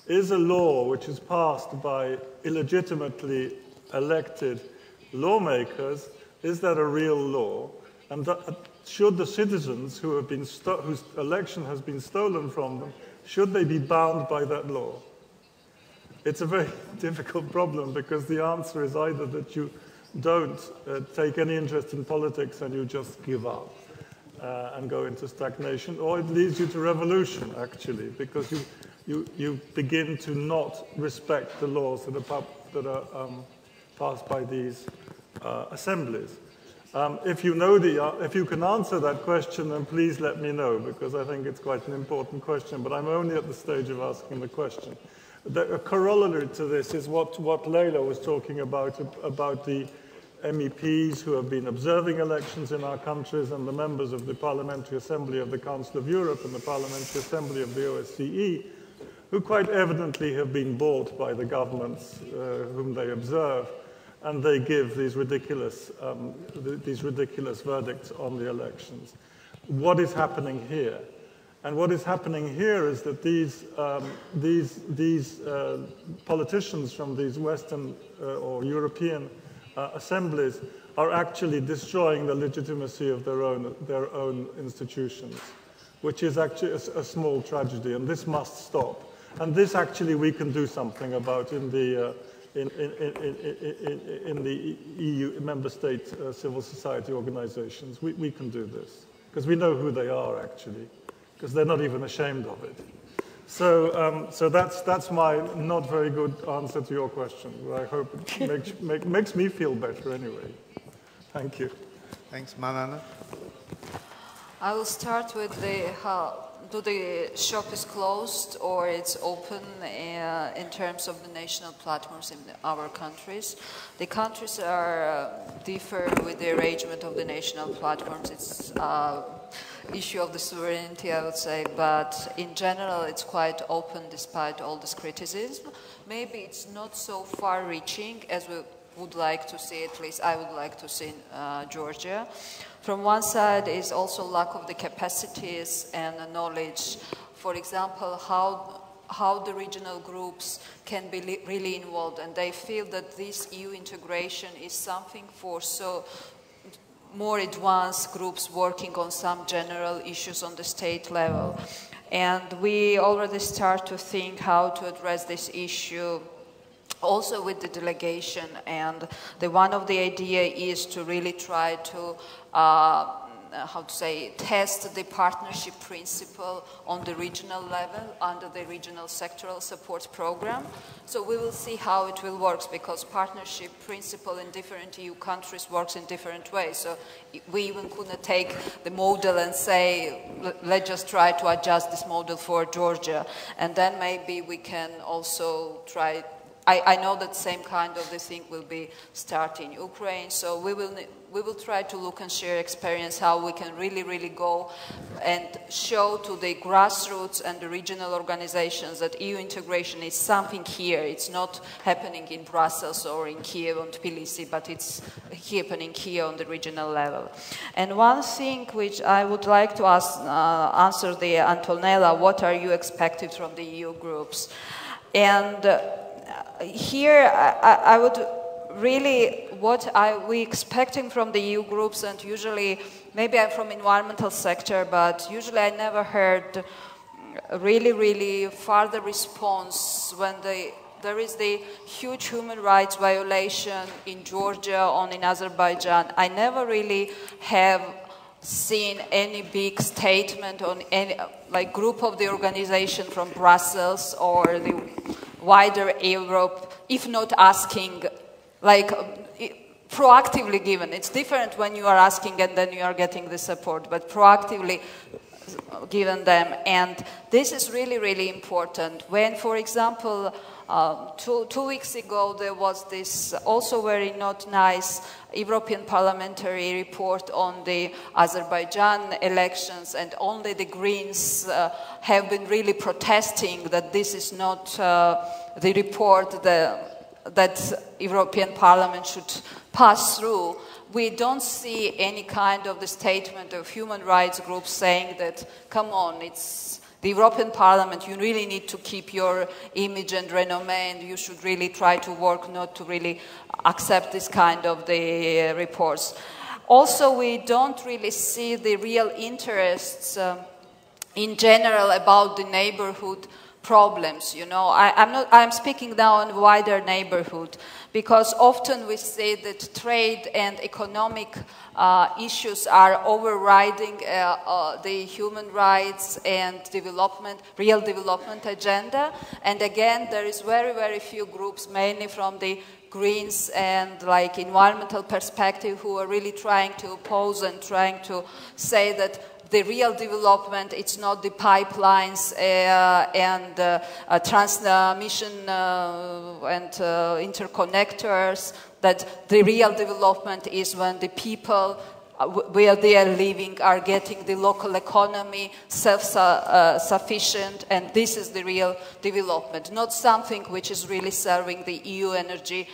[SPEAKER 9] Is a law which is passed by illegitimately elected lawmakers, is that a real law? And should the citizens who have been whose election has been stolen from them, should they be bound by that law? It's a very difficult problem because the answer is either that you don't take any interest in politics and you just give up and go into stagnation, or it leads you to revolution, actually, because you begin to not respect the laws that are passed by these assemblies. If you can answer that question, then please let me know, because I think it's quite an important question, but I'm only at the stage of asking the question. A corollary to this is what Leila was talking about the MEPs who have been observing elections in our countries and the members of the Parliamentary Assembly of the Council of Europe and the Parliamentary Assembly of the OSCE, who quite evidently have been bought by the governments whom they observe, and they give these ridiculous verdicts on the elections. What is happening here? And what is happening here is that these politicians from these Western or European assemblies are actually destroying the legitimacy of their own institutions, which is actually a small tragedy, and this must stop. And this actually we can do something about in the EU member state civil society organizations. We can do this because we know who they are, actually, because they're not even ashamed of it. So that's my not very good answer to your question, but I hope it makes me feel better anyway. Thank you.
[SPEAKER 1] Thanks, Manana.
[SPEAKER 4] I will start with do the shop is closed or it's open in terms of the national platforms in our countries. The countries differ with the arrangement of the national platforms. It's issue of the sovereignty, I would say, but in general it's quite open despite all this criticism. Maybe it's not so far-reaching as we would like to see, at least I would like to see in Georgia. From one side is also lack of the capacities and the knowledge, for example, how the regional groups can be really involved, and they feel that this EU integration is something for more advanced groups working on some general issues on the state level. And we already start to think how to address this issue also with the delegation, and one of the idea is to really try to test the partnership principle on the regional level under the regional sectoral support program. So we will see how it will work, because partnership principle in different EU countries works in different ways. So we even couldn't take the model and say, let's just try to adjust this model for Georgia. And then maybe we can also try. I know that same kind of the thing will be starting in Ukraine, so we will try to look and share experience how we can really go and show to the grassroots and the regional organizations that EU integration is something here. It's not happening in Brussels or in Kiev or Tbilisi, but it's happening here on the regional level. And one thing which I would like to answer the Antonella, what are you expecting from the EU groups? And here, I would really what are we expecting from the EU groups, and usually, maybe I'm from environmental sector, but usually I never heard really further response when there is the huge human rights violation in Georgia or in Azerbaijan. I never really have seen any big statement on any like group of the organization from Brussels or the wider Europe, if not asking, like proactively given. It's different when you are asking and then you are getting the support, but proactively given them. And this is really important. When, for example, 2 weeks ago there was this also very not nice European parliamentary report on the Azerbaijan elections, and only the Greens have been really protesting that this is not the report that European Parliament should pass through. We don't see any kind of the statement of human rights groups saying that, come on, it's the European Parliament, you really need to keep your image and renommee, and you should really try to work not to really accept this kind of the reports. Also, we don't really see the real interests in general about the neighborhood problems. You know, I'm speaking now on wider neighborhood, because often we say that trade and economic issues are overriding the human rights and development, real development agenda. And again, there is very few groups, mainly from the Greens and like environmental perspective, who are really trying to oppose and trying to say that the real development, it's not the pipelines and transmission and interconnectors, that the real development is when the people where they are living are getting the local economy self-sufficient, and this is the real development, not something which is really serving the EU energy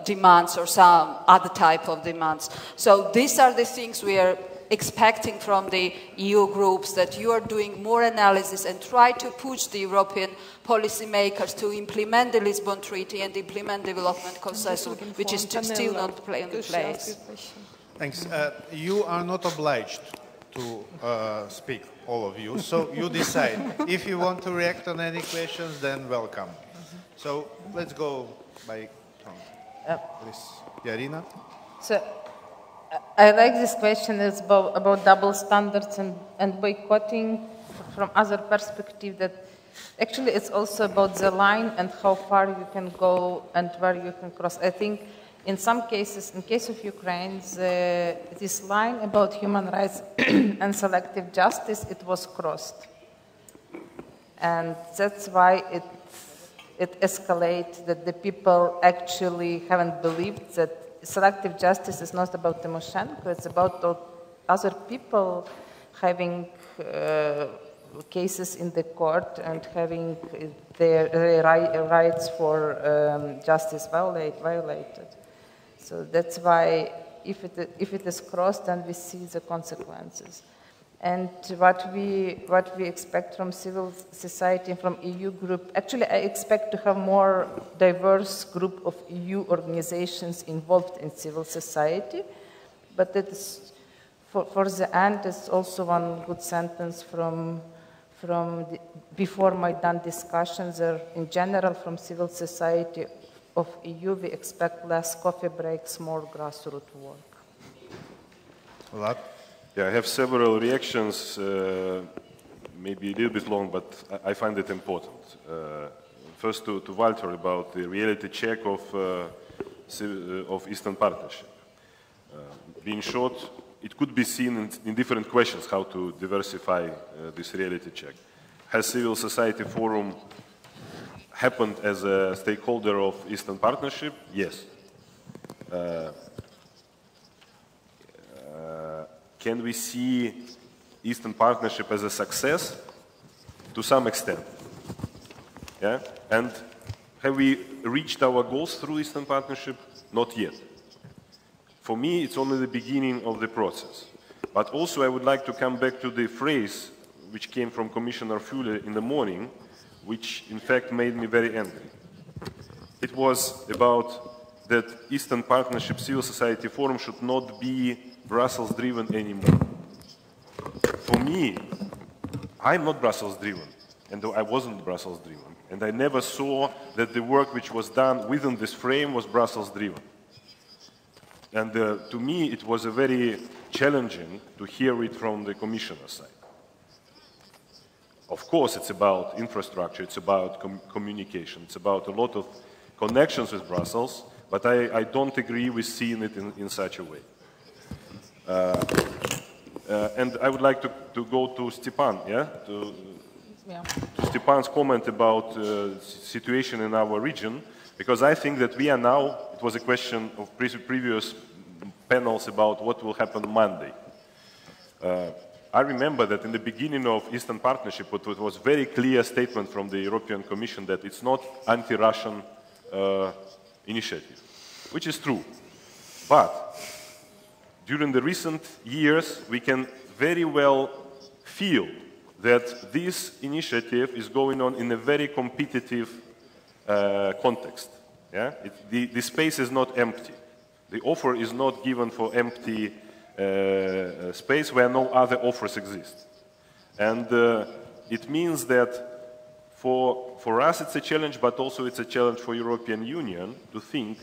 [SPEAKER 4] demands or some other type of demands. So these are the things we are expecting from the EU groups, that you are doing more analysis and try to push the European policymakers to implement the Lisbon Treaty and implement development consensus, which is still not in place.
[SPEAKER 1] Thanks. You are not obliged to speak, all of you, so you decide. If you want to react on any questions, then welcome. So let's go by Yarina.
[SPEAKER 6] So I like this question. It's about double standards and boycotting from other perspective, that actually it's also about the line and how far you can go and where you can cross. I think in some cases, in case of Ukraine, this line about human rights and selective justice, it was crossed. And that's why it escalates, that the people actually haven't believed that selective justice is not about Tymoshenko, it's about other people having cases in the court and having their rights for justice violated. So that's why if it is crossed, then we see the consequences. And what we expect from civil society, from EU group, actually I expect to have more diverse group of EU organizations involved in civil society, but it is, for the end, it's also one good sentence from the before Maidan discussions, in general from civil society of EU, we expect less coffee breaks, more grassroots work.
[SPEAKER 1] Vlad?
[SPEAKER 18] Yeah, I have several reactions, maybe a little bit long, but I find it important. First to Walter about the reality check of Eastern Partnership. Being short, it could be seen in different questions how to diversify this reality check. Has Civil Society Forum happened as a stakeholder of Eastern Partnership? Yes. Can we see Eastern Partnership as a success? To some extent. Yeah? And have we reached our goals through Eastern Partnership? Not yet. For me, it's only the beginning of the process. But also I would like to come back to the phrase which came from Commissioner Füle in the morning, which in fact made me very angry. It was about that Eastern Partnership Civil Society Forum should not be Brussels-driven anymore. For me, I'm not Brussels-driven, and I wasn't Brussels-driven, and I never saw that the work which was done within this frame was Brussels-driven. And to me, it was a very challenging to hear it from the Commissioner side. Of course, it's about infrastructure, it's about communication, it's about a lot of connections with Brussels, but I don't agree with seeing it in such a way. And I would like to go to Stepan, yeah? To Stepan's comment about situation in our region, because I think that we are now, it was a question of previous panels about what will happen Monday. I remember that in the beginning of Eastern Partnership, it was a very clear statement from the European Commission that it's not anti-Russian initiative, which is true. But during the recent years, we can very well feel that this initiative is going on in a very competitive context. Yeah? The space is not empty. The offer is not given for empty space where no other offers exist. And it means that for us it's a challenge, but also it's a challenge for European Union to think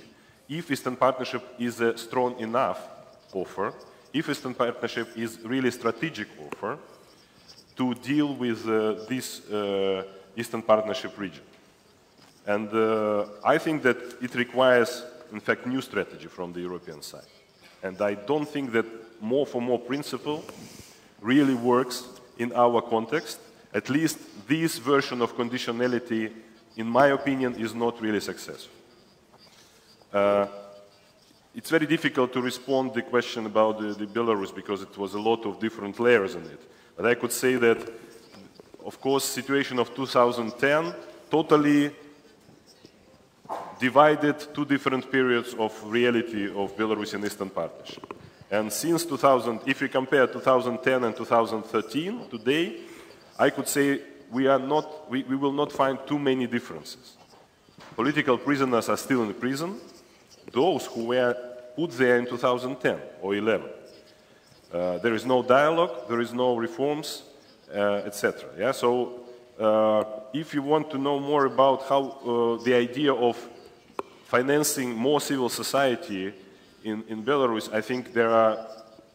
[SPEAKER 18] if Eastern Partnership is a strong enough offer, if Eastern Partnership is really strategic offer to deal with this Eastern Partnership region. And I think that it requires, in fact, new strategy from the European side. And I don't think that more for more principle really works in our context. At least this version of conditionality, in my opinion, is not really successful. It's very difficult to respond to the question about the Belarus because it was a lot of different layers in it. But I could say that, of course, situation of 2010 totally divided two different periods of reality of Belarusian Eastern Partnership. And since 2000, if we compare 2010 and 2013, today, I could say we will not find too many differences. Political prisoners are still in prison, those who were put there in 2010 or 11. There is no dialogue, there is no reforms, etc. Yeah? So if you want to know more about how the idea of financing more civil society in Belarus, I think there are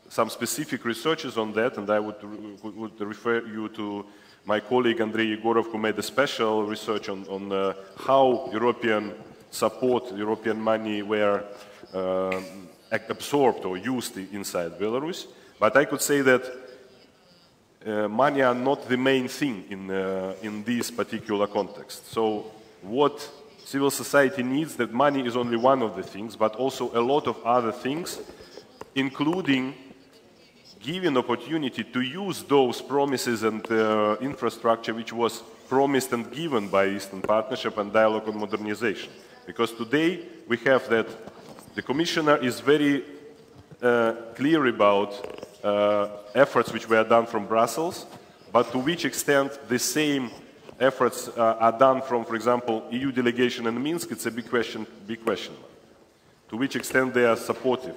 [SPEAKER 18] some specific researches on that, and I would refer you to my colleague Andrei Yegorov, who made a special research on how European support, European money were absorbed or used inside Belarus. But I could say that money are not the main thing in this particular context. So what civil society needs, that money is only one of the things, but also a lot of other things, including giving opportunity to use those promises and infrastructure which was promised and given by Eastern Partnership and Dialogue on Modernization. Because today we have that the Commissioner is very clear about efforts which were done from Brussels, but to which extent the same efforts are done from, for example, EU delegation in Minsk, it's a big question mark. To which extent they are supporting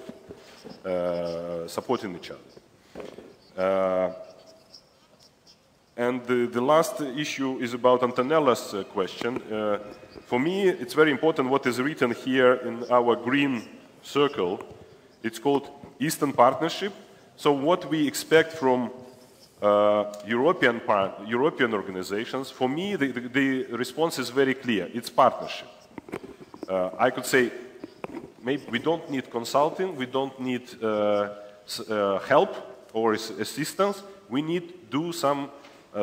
[SPEAKER 18] each other. And the last issue is about Antonella's question. For me, it's very important what is written here in our green circle. It's called Eastern Partnership. So what we expect from European organizations, for me, the response is very clear. It's partnership. I could say, maybe we don't need consulting, we don't need help or assistance. We need to do some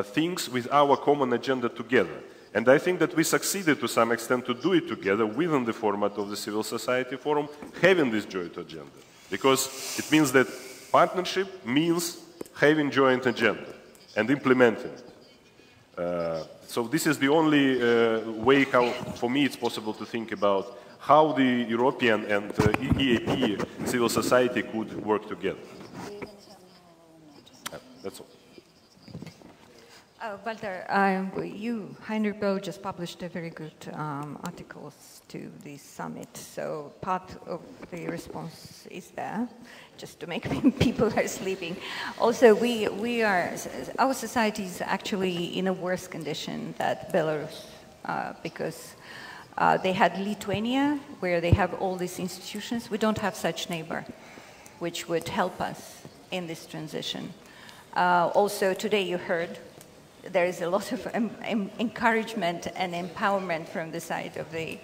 [SPEAKER 18] things with our common agenda together. And I think that we succeeded to some extent to do it together within the format of the Civil Society Forum, having this joint agenda. Because it means that partnership means having joint agenda and implementing it. So this is the only way how, for me, it's possible to think about how the European and EAP civil society could work together. That's all.
[SPEAKER 5] Walter, Heinrich Böll just published a very good articles to this summit. So part of the response is there, just to make people are sleeping. Also, our society is actually in a worse condition than Belarus because they had Lithuania, where they have all these institutions. We don't have such neighbor, which would help us in this transition. Also, today you heard there is a lot of encouragement and empowerment from the side of the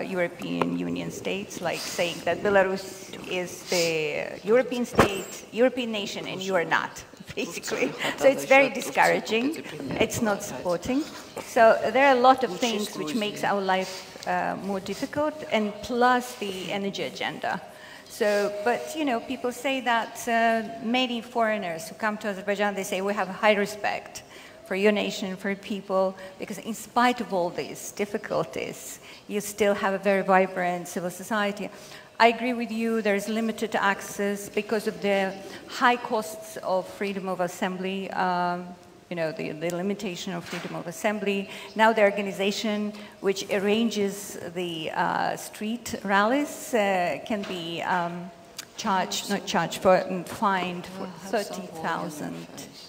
[SPEAKER 5] European Union states, like saying that Belarus is the European state, European nation, and you are not, basically. So it's very discouraging. It's not supporting. So there are a lot of things which makes our life more difficult, and plus the energy agenda. So, but, you know, people say that many foreigners who come to Azerbaijan, they say we have high respect for your nation, for people, because in spite of all these difficulties, you still have a very vibrant civil society. I agree with you, there is limited access because of the high costs of freedom of assembly, you know, the limitation of freedom of assembly. Now the organization which arranges the street rallies can be fined for 30,000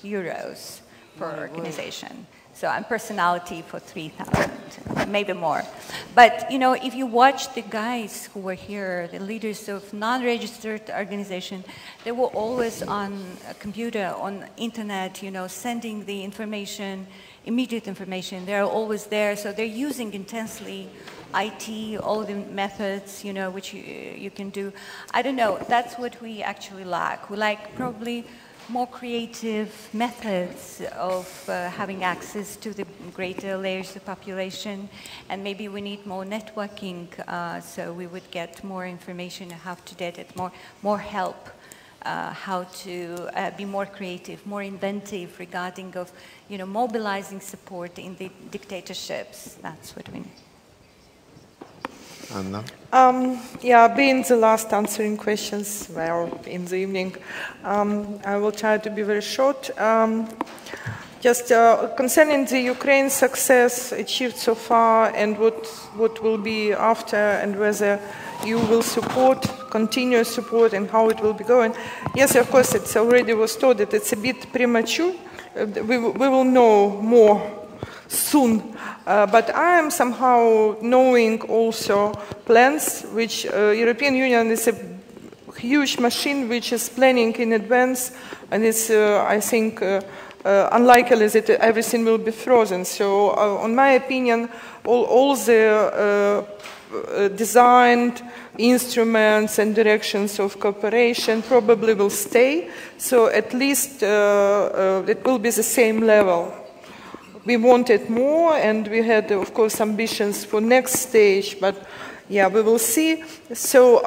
[SPEAKER 5] euros per organization. So I'm personality for 3,000, maybe more. But, you know, if you watch the guys who were here, the leaders of non-registered organization, they were always on a computer, on internet, you know, sending the information, immediate information. They're always there, so they're using intensely IT, all the methods, you know, which you can do. I don't know, that's what we actually lack. We lack probably more creative methods of having access to the greater layers of population, and maybe we need more networking so we would get more information how to get it, more help, how to be more creative, more inventive regarding of, you know, mobilizing support in the dictatorships. That's what we need.
[SPEAKER 12] Anna? Yeah, being the last answering questions, well, in the evening, I will try to be very short. Just concerning the Ukraine success achieved so far and what will be after, and whether you will support, continue support, and how it will be going. Yes, of course, it's already was told that it's a bit premature. We will know more soon. But I am somehow knowing also plans which European Union is a huge machine which is planning in advance, and it's, I think, unlikely that everything will be frozen. So, on my opinion, all the designed instruments and directions of cooperation probably will stay. So at least it will be the same level. We wanted more, and we had, of course, ambitions for next stage, but yeah, we will see. So,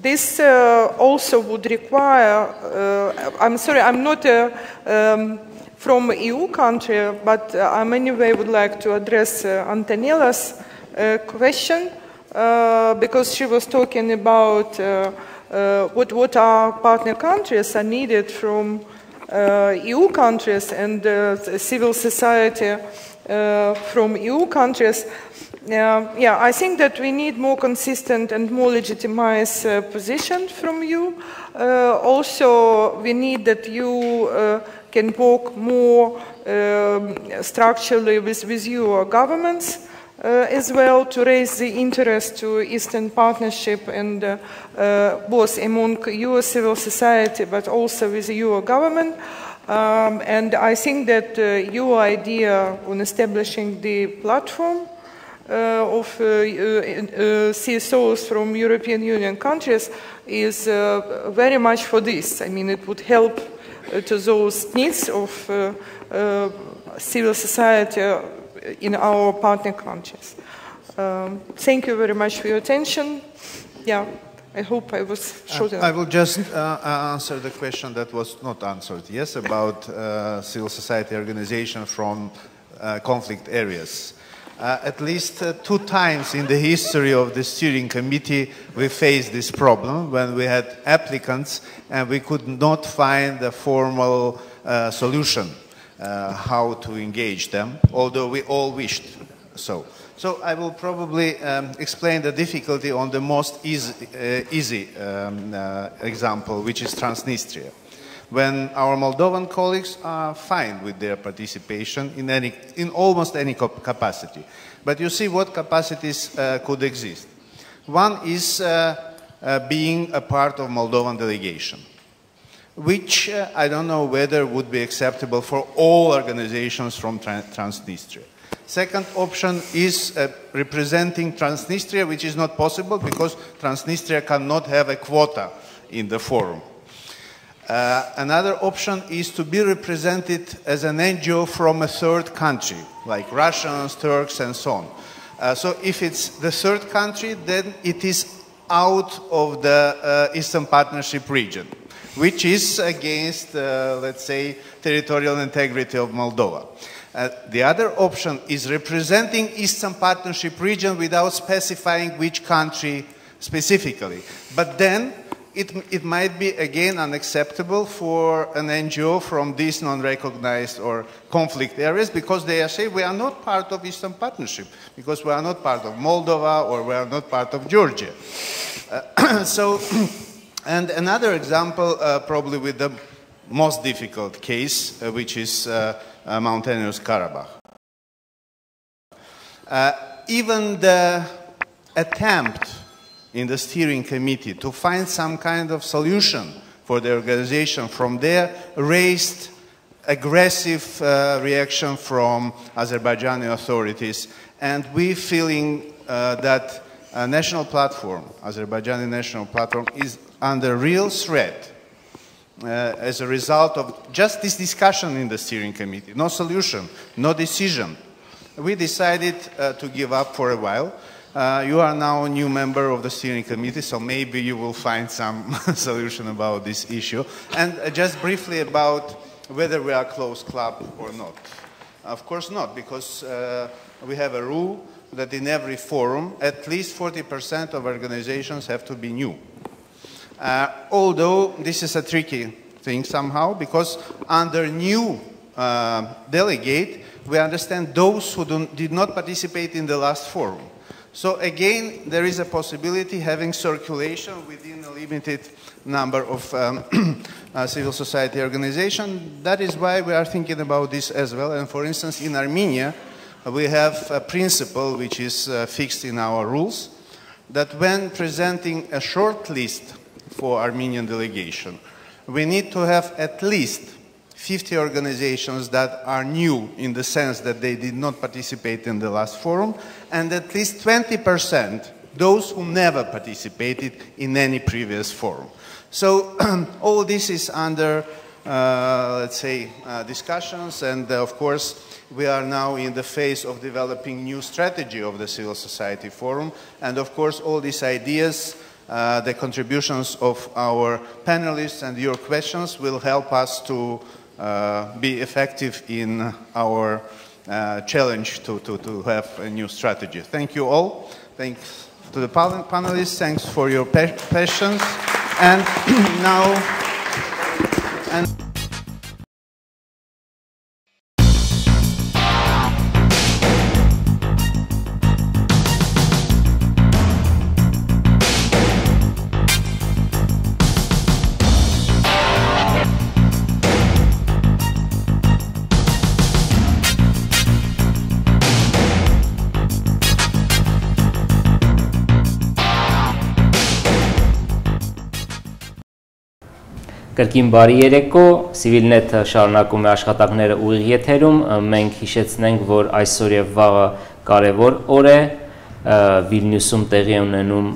[SPEAKER 12] this also would require, I'm sorry, I'm not from EU country, but I anyway would like to address Antonella's question, because she was talking about what our partner countries are needed from EU countries and civil society from EU countries. Yeah, I think that we need more consistent and more legitimized position from you. Also, we need that you can work more structurally with your governments as well to raise the interest to Eastern Partnership and both among your civil society but also with your government. And I think that your idea on establishing the platform of CSOs from European Union countries is very much for this. I mean, it would help to those needs of civil society in our partner countries. Thank you very much for your attention. Yeah, I hope I was short enough.
[SPEAKER 1] I will just answer the question that was not answered, yes, about civil society organization from conflict areas. At least 2 times in the history of the steering committee, we faced this problem when we had applicants and we could not find a formal solution how to engage them, although we all wished so. So I will probably explain the difficulty on the most easy example, which is Transnistria. When our Moldovan colleagues are fine with their participation in almost any capacity. But you see what capacities could exist. One is being a part of Moldovan delegation, which I don't know whether would be acceptable for all organizations from Transnistria. Second option is representing Transnistria, which is not possible because Transnistria cannot have a quota in the forum. Another option is to be represented as an NGO from a third country, like Russians, Turks, and so on. So if it's the third country, then it is out of the Eastern Partnership region, which is against, let's say, territorial integrity of Moldova. The other option is representing Eastern Partnership region without specifying which country specifically. But then it might be again unacceptable for an NGO from these non-recognized or conflict areas because they are saying we are not part of Eastern Partnership, because we are not part of Moldova or we are not part of Georgia. And another example, probably with the most difficult case, which is Mountainous Karabakh. Even the attempt in the steering committee to find some kind of solution for the organization from there raised aggressive reaction from Azerbaijani authorities, and we feeling that a national platform, Azerbaijani national platform, is under real threat as a result of just this discussion in the steering committee. No solution, no decision. We decided to give up for a while. You are now a new member of the steering committee, so maybe you will find some solution about this issue. And just briefly about whether we are a closed club or not. Of course not, because we have a rule that in every forum, at least 40% of organizations have to be new. Although this is a tricky thing somehow, because under new delegate, we understand those who did not participate in the last forum. So again, there is a possibility having circulation within a limited number of civil society organizations. That is why we are thinking about this as well. And for instance, in Armenia, we have a principle which is fixed in our rules, that when presenting a short list for Armenian delegation, we need to have at least 50 organizations that are new in the sense that they did not participate in the last forum, and at least 20% those who never participated in any previous forum. So all this is under, let's say, discussions, and of course we are now in the phase of developing new strategy of the Civil Society Forum, and of course all these ideas, the contributions of our panelists and your questions will help us to be effective in our challenge to have a new strategy. Thank you all. Thanks to the panelists. Thanks for your patience. And now...
[SPEAKER 3] Կրկին բարի երեկո, CivilNet-ը շարունակում է աշխատանքները ուղիղ եթերում, մենք հիշեցնենք, որ այսօր եւ վաղը կարևոր օր է, Վիլնյուսում տեղի ունենում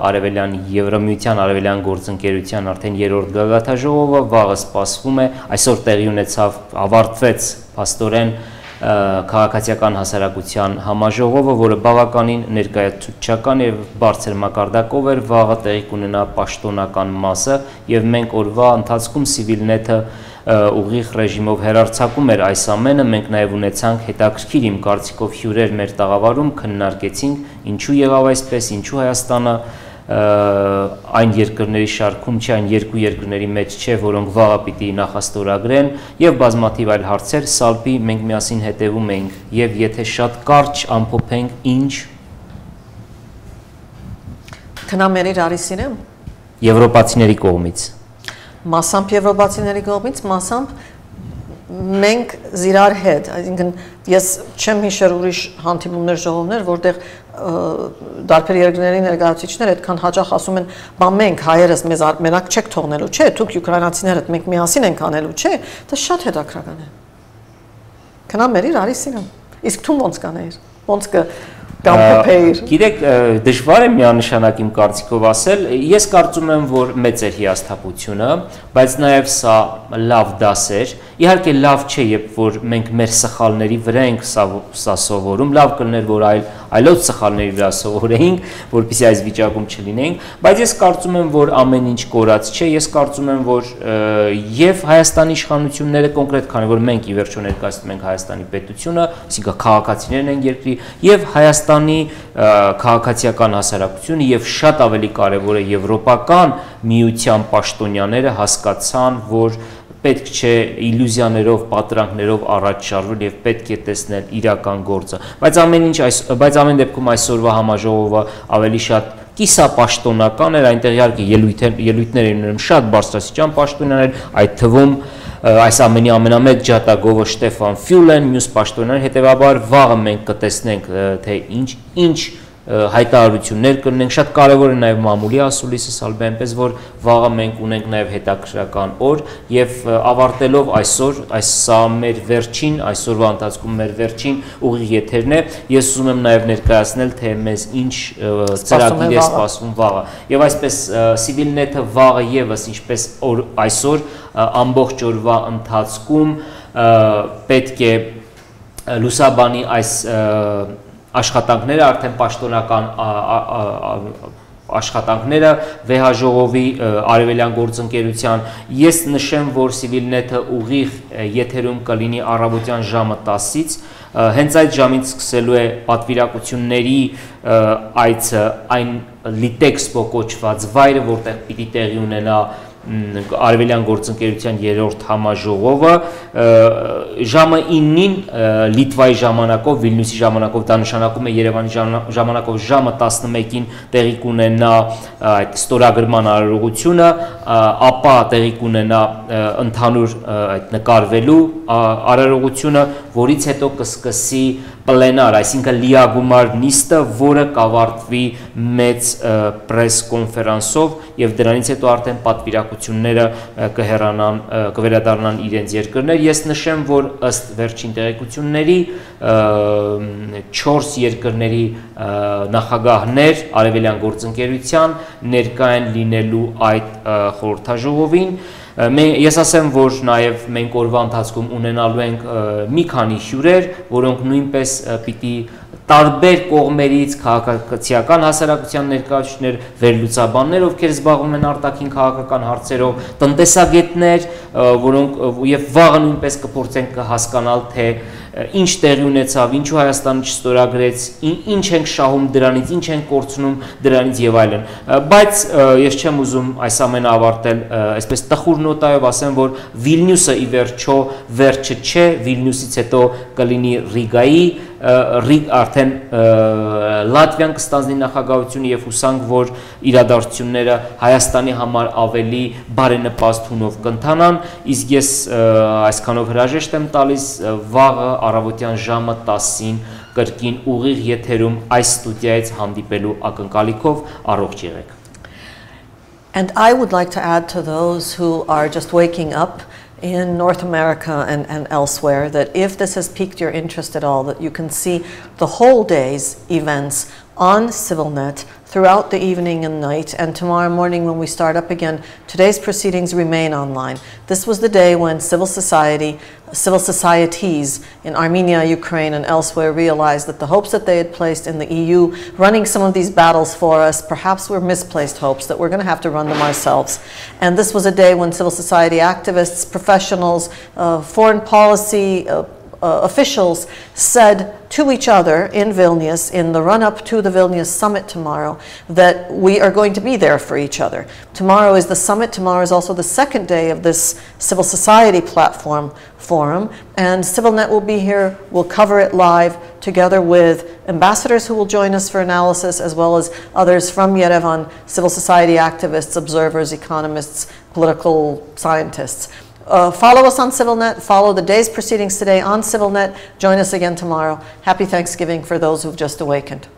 [SPEAKER 3] Արևելյան Եվրամիության Արևելյան գործընկերության արդեն 3-րդ գագաթաժողովը, վաղը սպասվում է, այսօր տեղի ունեցավ, ավարտվեց փաստորեն քաղաքացիական հասարակության համաժողովը, որը բավականին ներկայացուցչական եւ բարձր մակարդակով էր, վաղը տեղի կունենա պաշտոնական մասը եւ մենք օրվա ընթացքում CivilNet-ը ուղիղ ռեժիմով հերարցակում էր այս ամենը, մենք նաև ունեցանք հետաքրքիր իմ կարծիքով հյուրեր մեր տաղավարում, քննարկեցինք ինչու եղավ այսպես, ինչու Հայաստանը այն երկրների շարքում չէ, այն երկու երկրների մեջ չէ, որոնք վաղը պիտի նախաստորագրեն եւ բազմաթիվ այլ հարցեր, սալպի մենք միասին հետևում ենք եւ եթե շատ կարճ ամփոփենք ինչ
[SPEAKER 7] Քնամերիր Արիսինը
[SPEAKER 3] Եվրոպացիների կողմից
[SPEAKER 7] Մասամբ եվրոպացիների կողմից, մասամբ մենք զիրար հետ, այսինքն ես չեմ հիշեր ուրիշ հանդիպումներ ժողովներ, որտեղ դարբեր երկրների ներկայացուցիչներ այդքան հաճախ ասում են, բա մենք հայերս մեզ մենակ չեք թողնելու, չէ, դուք յուկրաինացիներդ մենք միասին ենք անելու, չէ, դա շատ հետաքրքրական է։ Քնամերիր Արիսինը, իսկ դու ոնց կանեիր, ոնց
[SPEAKER 3] Գիտեք, դժվար է միանշանակ իմ կարծիքով ասել, ես կարծում եմ, որ մեծ էր հիասթափությունը, բայց նաև սա լավ դաս էր, իհարկե լավ չէ, երբ որ մենք մեր սխալների վրա ենք սա սովորում, լավ կլներ, որ այլոց սխալների վրա սովորեինք, որպեսզի այս վիճակում չլինենք, բայց ես կարծում եմ, որ ամեն ինչ կորած չէ, ես կարծում եմ, որ եւ Հայաստանի իշխանությունները կոնկրետ քանի որ մենք ի վերջո ներկայացնում ենք Հայաստանի պետությունը, այսինքն քաղաքացիներն են երկրի, եւ Հայաստանի քաղաքացիական հասարակությունը եւ շատ ավելի կարեւոր է եվրոպական միության պաշտոնյաները հասկացան, որ պետք չէ իլյուզիաներով, պատրանքներով առաջ շարժվել եւ պետք է տեսնել իրական գործը, բայց ամեն դեպքում այսօրվա համաժողովը ավելի շատ կիսապաշտոնական էր, այնտեղ իհարկե ելույթներ էին շատ բարձրաստիճան պաշտոնյաներ, այդ թվում այս ամենի ամենամեծ ջատագովը Շտեֆան Ֆյուլեն, մյուս պաշտոնյաներ, հետեւաբար վաղը մենք կտեսնենք թե ինչ հայտարարություններ կլինեն, շատ կարևոր է նաև մամուլի ասուլիսը սալբե այնպես, որ վաղը մենք ունենք նաև հետաքրքրական օր եւ ավարտելով այսօր, սա մեր վերջին, այսօրվա ընթացքում մեր վերջին ուղիղ եթերն է, ես ուզում եմ նաև ներկայացնել, թե մեզ ինչ ծրագիր է սպասվում վաղը։ Եվ այսպես CivilNet-ը վաղը եւս ինչպես այսօր ամբողջ օրվա ընթացքում պետք է լուսաբանի այս աշխատանքները արդեն պաշտոնական աշխատանքները վեհաժողովի արևելյան գործընկերության ես նշեմ, որ CivilNet-ը ուղիղ եթերում կլինի առավոտյան ժամը 10-ից հենց այդ ժամից սկսելու է պատվիրակությունների այցը այն Litexpo կոչված վայրը, որտեղ պիտի տեղի ունենա արևելյան գործընկերության երրորդ համաժողովը ժամը 9-ին Լիտվայի ժամանակով, Վիլնյուսի ժամանակով, դա նշանակում է Երևանի ժամանակով ժամը 11-ին տեղի կունենա այդ ստորագրման արարողությունը, ապա տեղի կունենա ընդհանուր այդ նկարվելու արարողությունը, որից հետո կսկսի պլենար, այսինքն լիագումար նիստը, որը կավարտվի մեծ պրես կոնֆերանսով եւ դրանից հետո արդեն պատվիրակությունները կվերադառնան իրենց երկրներ։ Ես նշեմ, որ ըստ վերջին տեղեկությունների 4 երկրների նախագահներ արևելյան գործընկերության ներկա են լինելու այդ խորհրդաժողովին։ Ես ասեմ, որ նաև մենք օրվա ընթացքում ունենալու ենք մի քանի հյուրեր, որոնք նույնպես պիտի տարբեր կողմերից քաղաքացիական հասարակության ներկայացուցիչներ, վերլուծաբաններ, ովքեր զբաղվում են արտաքին քաղաքական հարցերով, տնտեսագետներ, որոնք եւ վաղը նույնպես կփորձենք հասկանալ, թե ինչ տեղի ունեցավ, ինչու Հայաստանը չստորագրեց, ինչ ենք շահում դրանից, ինչ ենք կորցնում դրանից եւ այլն։ Բայց ես չեմ ուզում այս ամենը ավարտել այսպես տխուր նոտայով, ասեմ, որ Վիլնյուսը ի վերջո վերջը չէ, Վիլնյուսից հետո կլինի Ռիգայի, արդեն Լատվիան կստանձնի նախագահությունը եւ հուսանք, որ իրադարձությունները Հայաստանի համար ավելի բարենպաստ հունով կընթանան, իսկ ես այսքանով հրաժեշտ եմ տալիս վաղը առավոտյան ժամը 10-ին կրկին ուղիղ եթերում այս ստուդիայից հանդիպելու ակնկալիքով առողջ եղեք։
[SPEAKER 7] And I would like to add to those who are just waking up in North America and elsewhere that if this has piqued your interest at all, that you can see the whole day's events on CivilNet throughout the evening and night, and tomorrow morning when we start up again, today's proceedings remain online. This was the day when civil society civil societies in Armenia, Ukraine, and elsewhere realized that the hopes that they had placed in the EU running some of these battles for us perhaps were misplaced hopes, that we're going to have to run them ourselves. And this was a day when civil society activists, professionals, foreign policy officials said to each other in Vilnius, in the run-up to the Vilnius summit tomorrow, that we are going to be there for each other. Tomorrow is the summit. Tomorrow is also the second day of this civil society platform forum, and CivilNet will be here. We'll cover it live together with ambassadors who will join us for analysis, as well as others from Yerevan, civil society activists, observers, economists, political scientists. Follow us on CivilNet. Follow the day's proceedings today on CivilNet. Join us again tomorrow. Happy Thanksgiving for those who've just awakened.